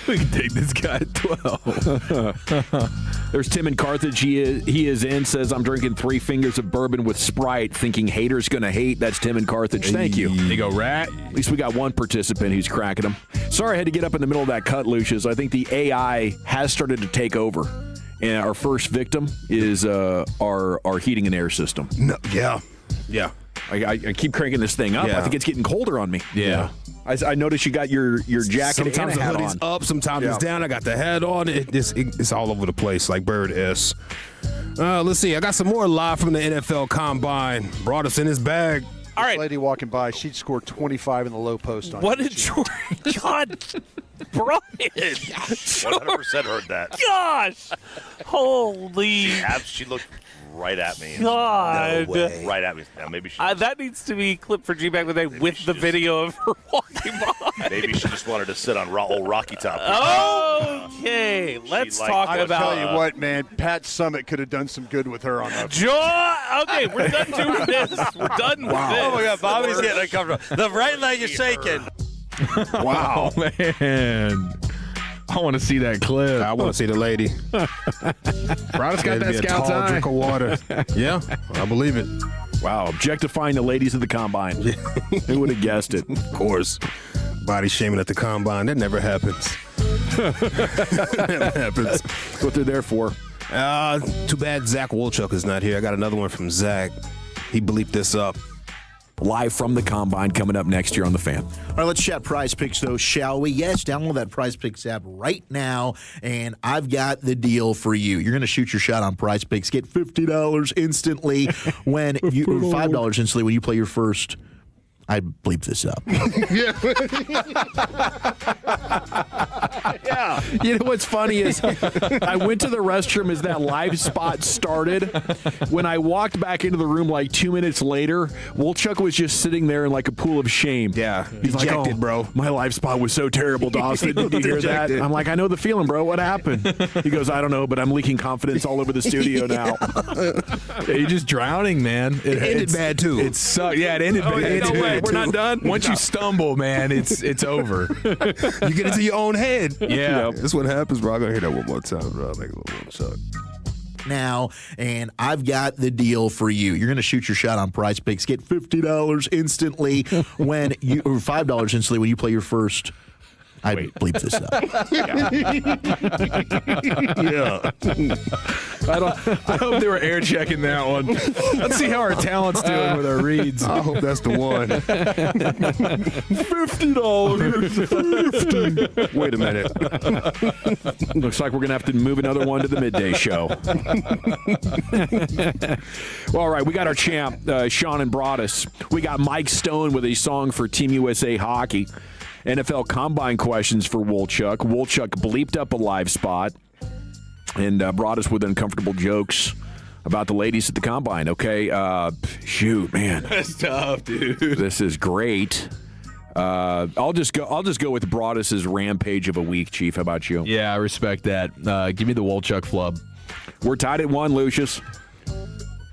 We can take this guy at 12. There's Tim in Carthage. He is in, says, I'm drinking 3 fingers of bourbon with Sprite, thinking haters going to hate. That's Tim in Carthage. Thank you. They go, rat. At least we got one participant who's cracking them. Sorry I had to get up in the middle of that cut, Lucius. I think the AI has started to take over. And our first victim is our heating and air system. No, yeah. I keep cranking this thing up. Yeah. I think it's getting colder on me. Yeah. I noticed you got your jacket sometimes and a hat the hoodie's on. up, sometimes it's down. I got the hat on. It's all over the place like Bird S. Let's see. I got some more live from the NFL Combine. Broaddus in his bag. All right. Lady walking by, she'd scored 25 in the low post on what did Jordan? God, Brian. 100% heard that. Gosh. Holy. She looked right at me. God. No way. Right at me. Now, maybe she that needs to be clipped for G-Bag today with the video of her walking by. Maybe she just wanted to sit on old Rocky Top. Okay, let's talk I'll about. tell you what, man. Pat Summitt could have done some good with her on that. Okay, we're done doing this. We're done with this. Oh, my God. Bobby's getting uncomfortable. The right leg is shaking. Wow, man. I want to see that clip. I want to see the lady. Broaddus got that Scout's eye. Drink of water. Yeah, I believe it. Wow, objectifying the ladies of the Combine. Who would have guessed it? Of course. Body shaming at the Combine. That never happens. Never happens. That's what they're there for. Too bad Zach Wolchuk is not here. I got another one from Zach. He bleeped this up. Live from the Combine coming up next year on The Fan. All right, let's chat Prize Picks, though, shall we? Yes, download that Prize Picks app right now, and I've got the deal for you. You're going to shoot your shot on Prize Picks. Get $50 instantly when you $5 instantly when you play your first. I bleeped this up. Yeah. You know what's funny is I went to the restroom as that live spot started. When I walked back into the room like 2 minutes later, Wolchuk was just sitting there in like a pool of shame. Yeah. He's like, Dejected, bro. My live spot was so terrible, Dawson. Did you hear that? I'm like, I know the feeling, bro. What happened? He goes, I don't know, but I'm leaking confidence all over the studio now. Yeah, you're just drowning, man. It ended bad, too. It ended bad. No way. We're not done. Once you stumble, man, it's over. You get into your own head. Yeah. That's what happens, bro. I'm going to hear that one more time, bro. I'll make a little more shot. Now, and I've got the deal for you. You're going to shoot your shot on Prize Picks. Get $50 instantly when you, or $5 instantly when you play your first. I bleep this up. Yeah. I hope they were air checking that one. Let's see how our talent's doing with our reads. I hope that's the one. $50. Wait a minute. Looks like we're going to have to move another one to the midday show. Well, all right, we got our champ, Shan and Broaddus. We got Mike Stone with a song for Team USA Hockey. NFL Combine questions for Wolchuk. Wolchuk bleeped up a live spot and brought us with uncomfortable jokes about the ladies at the Combine. Okay, shoot, man. That's tough, dude. This is great. I'll just go with Broaddus's rampage of a week, Chief. How about you? Yeah, I respect that. Give me the Wolchuk flub. We're tied at 1, Lucius.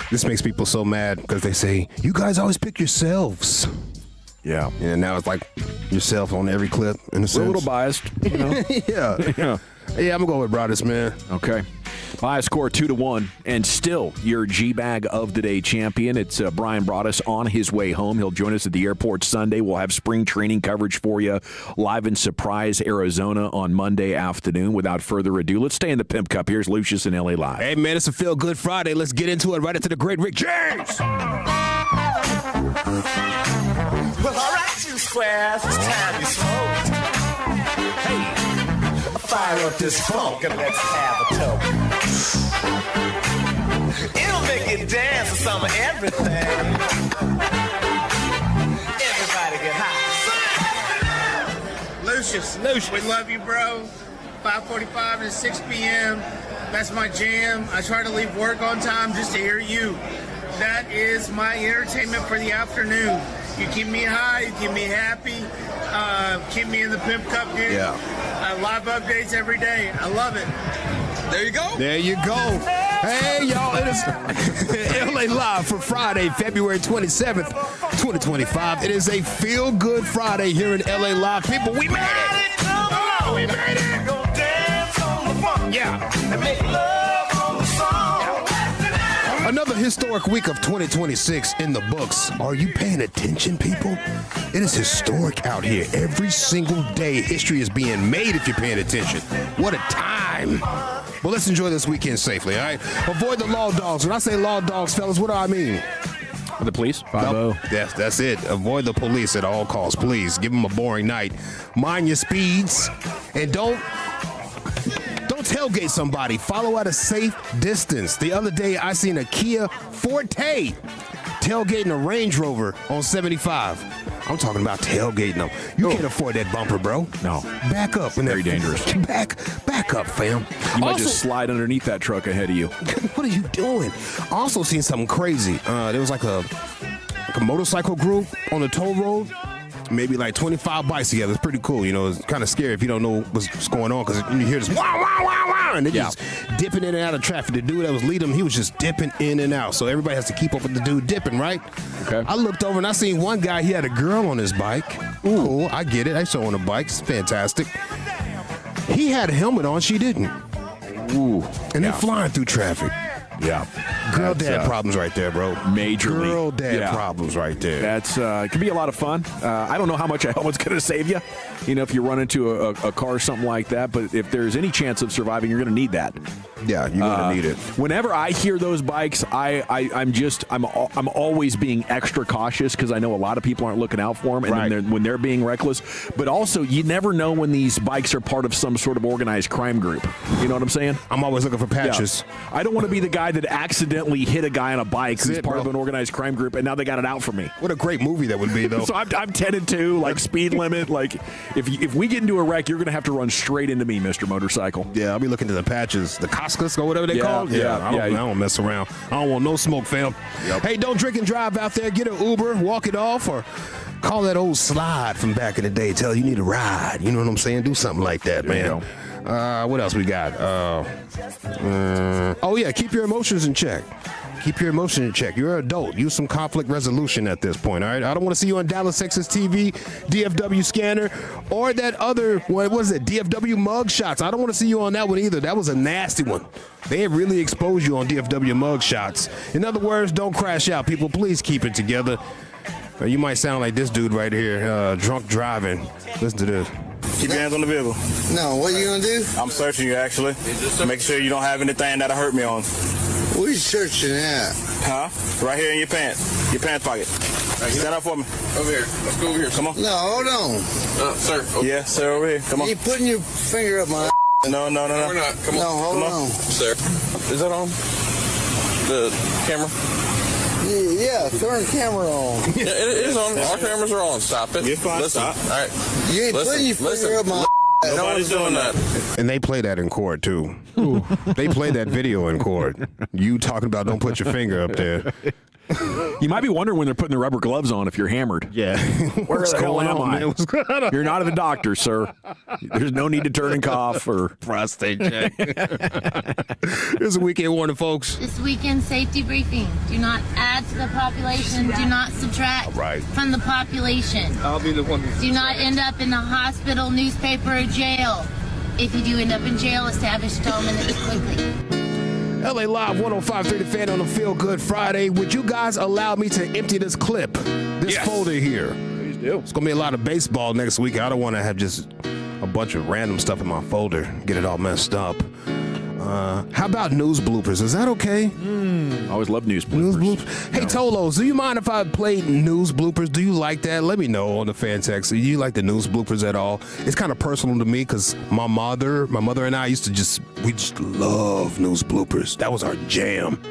This makes people so mad because they say, you guys always pick yourselves. Yeah. And now it's like yourself on every clip, in a sense. We're a little biased, you know? Yeah, I'm going to go with Broaddus, man. Okay. My score 2-1, and still your G-Bag of the Day champion. It's Brian Broaddus on his way home. He'll join us at the airport Sunday. We'll have spring training coverage for you live in Surprise, Arizona on Monday afternoon. Without further ado, let's stay in the Pimp Cup. Here's Lucius in LA Live. Hey, man, it's a Feel Good Friday. Let's get into it right into the great Rick James. Well, all right, you squares, it's time you smoke. Hey, fire up this funk and let's have a toke. It'll make you dance to some of everything. Everybody get high. Lucius, we love you, bro. 5:45 to 6 p.m. That's my jam. I try to leave work on time just to hear you. That is my entertainment for the afternoon. You keep me high, you keep me happy, keep me in the Pimp Cup, dude. Yeah. Live updates every day. I love it. There you go. There you go. Hey, y'all, it is LA Live for Friday, February 27th, 2025. It is a Feel Good Friday here in LA Live. People, we made it. Oh, we made it. Go dance on the funk. Yeah. And make love on the song. Another historic week of 2026 in the books. Are you paying attention, people? It is historic out here. Every single day, history is being made if you're paying attention. What a time. Well, let's enjoy this weekend safely, all right? Avoid the law dogs. When I say law dogs, fellas, what do I mean? The police? 5-0. Nope. That's it. Avoid the police at all costs, please. Give them a boring night. Mind your speeds. And don't tailgate somebody. Follow at a safe distance. The other day, I seen a Kia Forte tailgating a Range Rover on 75. I'm talking about tailgating them. You can't afford that bumper, bro. No. Back up. Very dangerous. Back up, fam. You might just slide underneath that truck ahead of you. What are you doing? I also seen something crazy. There was like a motorcycle group on the toll road. Maybe like 25 bikes together. It's pretty cool. You know, it's kind of scary if you don't know what's going on because you hear this wow, wow, wow, wow, and they're just dipping in and out of traffic. The dude that was leading them, he was just dipping in and out. So everybody has to keep up with the dude dipping, right? Okay. I looked over and I seen one guy, he had a girl on his bike. Ooh. Cool, I get it. I saw on a bike. It's fantastic. He had a helmet on, she didn't. Ooh. And they're flying through traffic. Yeah. Girl dad problems right there, bro. Majorly. Girl dad problems right there. That's it can be a lot of fun. I don't know how much a helmet's going to save you, you know, if you run into a car or something like that. But if there's any chance of surviving, you're going to need that. Yeah, you're going to need it. Whenever I hear those bikes, I'm always being extra cautious because I know a lot of people aren't looking out for them, and then when they're being reckless. But also, you never know when these bikes are part of some sort of organized crime group. You know what I'm saying? I'm always looking for patches. Yeah. I don't want to be the guy that accidentally hit a guy on a bike who's part of an organized crime group, and now they got it out for me. What a great movie that would be, though. So I'm 10-2, like speed limit. Like if we get into a wreck, you're going to have to run straight into me, Mr. Motorcycle. Yeah, I'll be looking to the patches, the Coscas or whatever they call them. I don't mess around. I don't want no smoke, fam. Yep. Hey, don't drink and drive out there. Get an Uber, walk it off, or call that old slide from back in the day. Tell you need a ride. You know what I'm saying? Do something like that, man. What else we got? Keep your emotions in check. Keep your emotions in check. You're an adult. Use some conflict resolution at this point, all right? I don't want to see you on Dallas, Texas TV, DFW scanner, or that other, what was it, DFW mug shots. I don't want to see you on that one either. That was a nasty one. They have really exposed you on DFW mug shots. In other words, don't crash out, people. Please keep it together. You might sound like this dude right here, drunk driving. Listen to this. Keep your hands on the vehicle. No, what are you going to do? I'm searching you, actually. Make sure you don't have anything that'll hurt me on. Where are you searching at? Huh? Right here in your pants pocket. Right, stand up for me. Over here. Let's go over here. Come on. No, hold on. Sir. Okay. Yeah, sir, over here. Come on. You putting your finger up my No. No, we're not. Come on. No, hold on. Sir. Is that on? The camera? Yeah, turn the camera on. Yeah, it is on. Our cameras are on. Stop it. You're fine. Listen. Stop. All right. You ain't putting your finger up my Nobody's doing that. And they play that in court, too. They play that video in court. You talking about don't put your finger up there. You might be wondering when they're putting the rubber gloves on if you're hammered. Yeah. Where the hell am I? Man? What's going on? You're not at the doctor, sir. There's no need to turn and cough or prostate check. Here's a weekend warning, folks. This weekend safety briefing. Do not add to the population. Do not subtract from the population. I'll be the one. Do not end up in the hospital, newspaper, or jail. If you do end up in jail, establish 12 minutes quickly. LA Live 105.3 The Fan on a Feel Good Friday. Would you guys allow me to empty this clip, this folder here? Please do. It's going to be a lot of baseball next week. I don't want to have just a bunch of random stuff in my folder, get it all messed up. How about news bloopers? Is that okay? I always love news bloopers. Hey, Tolos, do you mind if I play news bloopers? Do you like that? Let me know on the fan text. Do you like the news bloopers at all? It's kind of personal to me because my mother and I used to just love news bloopers. That was our jam.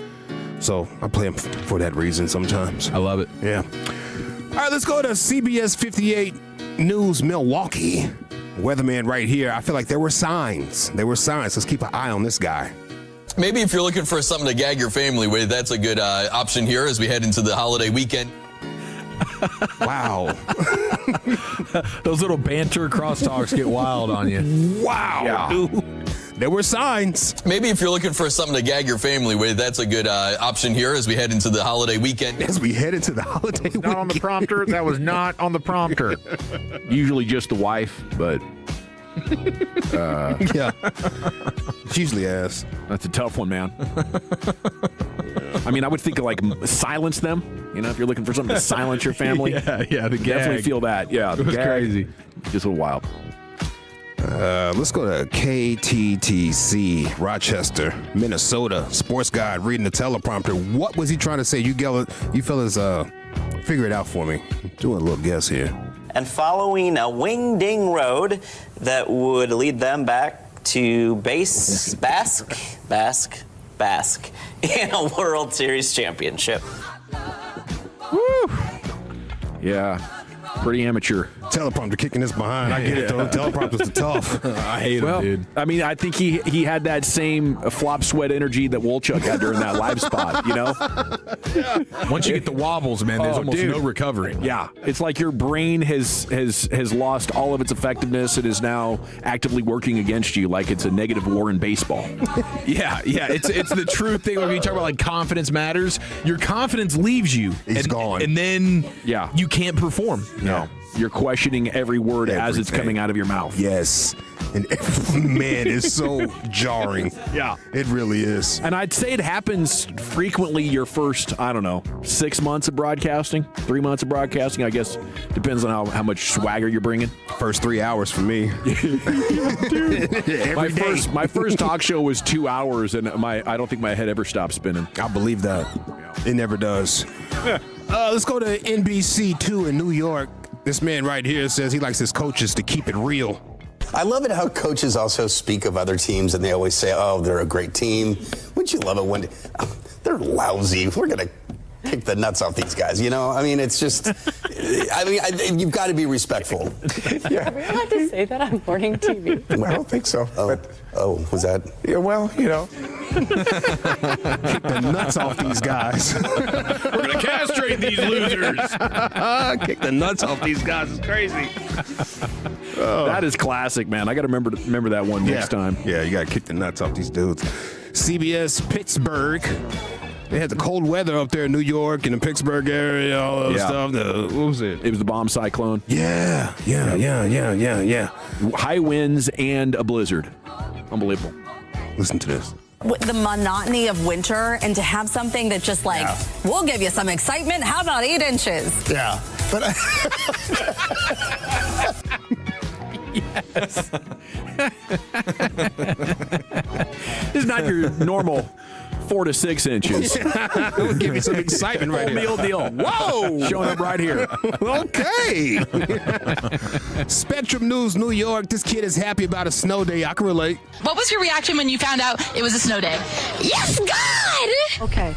So I play them for that reason sometimes. I love it. Yeah. All right, let's go to CBS 58 News Milwaukee. Weatherman right here. I feel like there were signs. Let's keep an eye on this guy. Maybe if you're looking for something to gag your family with, that's a good option here as we head into the holiday weekend. Wow. Those little banter crosstalks get wild on you. Wow. Dude. There were signs. Maybe if you're looking for something to gag your family with, that's a good option here as we head into the holiday weekend. As we head into the holiday weekend. Not on the prompter. That was not on the prompter. Usually just the wife, but... yeah. It's usually ass. That's a tough one, man. I mean, I would think of like silence them. You know, if you're looking for something to silence your family. Yeah, the gag. Definitely feel that. Yeah, the was gag. crazy. Just a little wild. Let's go to KTTC, Rochester, Minnesota. Sports guy reading the teleprompter. What was he trying to say? You fellas figure it out for me. Doing a little guess here. And following a wing-ding road that would lead them back to Bask in a World Series championship. Woo! Yeah, pretty amateur. Teleprompter kicking this behind. I get it, though. Teleprompters are tough. I hate him, dude. I mean, I think he had that same flop sweat energy that Wolchuk had during that live spot, you know? Once you get the wobbles, man, there's almost no recovery. Yeah. It's like your brain has lost all of its effectiveness and is now actively working against you like it's a negative war in baseball. Yeah. It's the true thing when you talk about like confidence matters. Your confidence leaves you. It's gone. And then you can't perform. No. You're questioning every word as it's coming out of your mouth. Yes. And man, it's so jarring. Yeah. It really is. And I'd say it happens frequently your first, 6 months of broadcasting, 3 months of broadcasting. I guess depends on how much swagger you're bringing. First 3 hours for me. My first talk show was 2 hours, and I don't think my head ever stopped spinning. I believe that. It never does. Let's go to NBC2 in New York. This man right here says he likes his coaches to keep it real. I love it how coaches also speak of other teams and they always say, oh, they're a great team. Wouldn't you love it when they're lousy? We're going to kick the nuts off these guys, you know? I mean, it's just, you've got to be respectful. Are we allowed to say that on morning TV? Well, I don't think so. Was that? Yeah, well, you know. Kick the nuts off these guys. We're going to castrate these losers. Kick the nuts off these guys. It's crazy. That is classic, man. I got to remember that one next time. Yeah, you got to kick the nuts off these dudes. CBS Pittsburgh. They had the cold weather up there in New York and the Pittsburgh area, all that stuff. What was it? It was the bomb cyclone. Yeah. High winds and a blizzard. Unbelievable. Listen to this. The monotony of winter, and to have something that just we'll give you some excitement. How about 8 inches? Yeah. But This is not your normal 4 to 6 inches. It'll give you some excitement right here. Meal deal. Whoa! Showing up right here. Okay. Spectrum News, New York. This kid is happy about a snow day. I can relate. What was your reaction when you found out it was a snow day? Yes, God! Okay.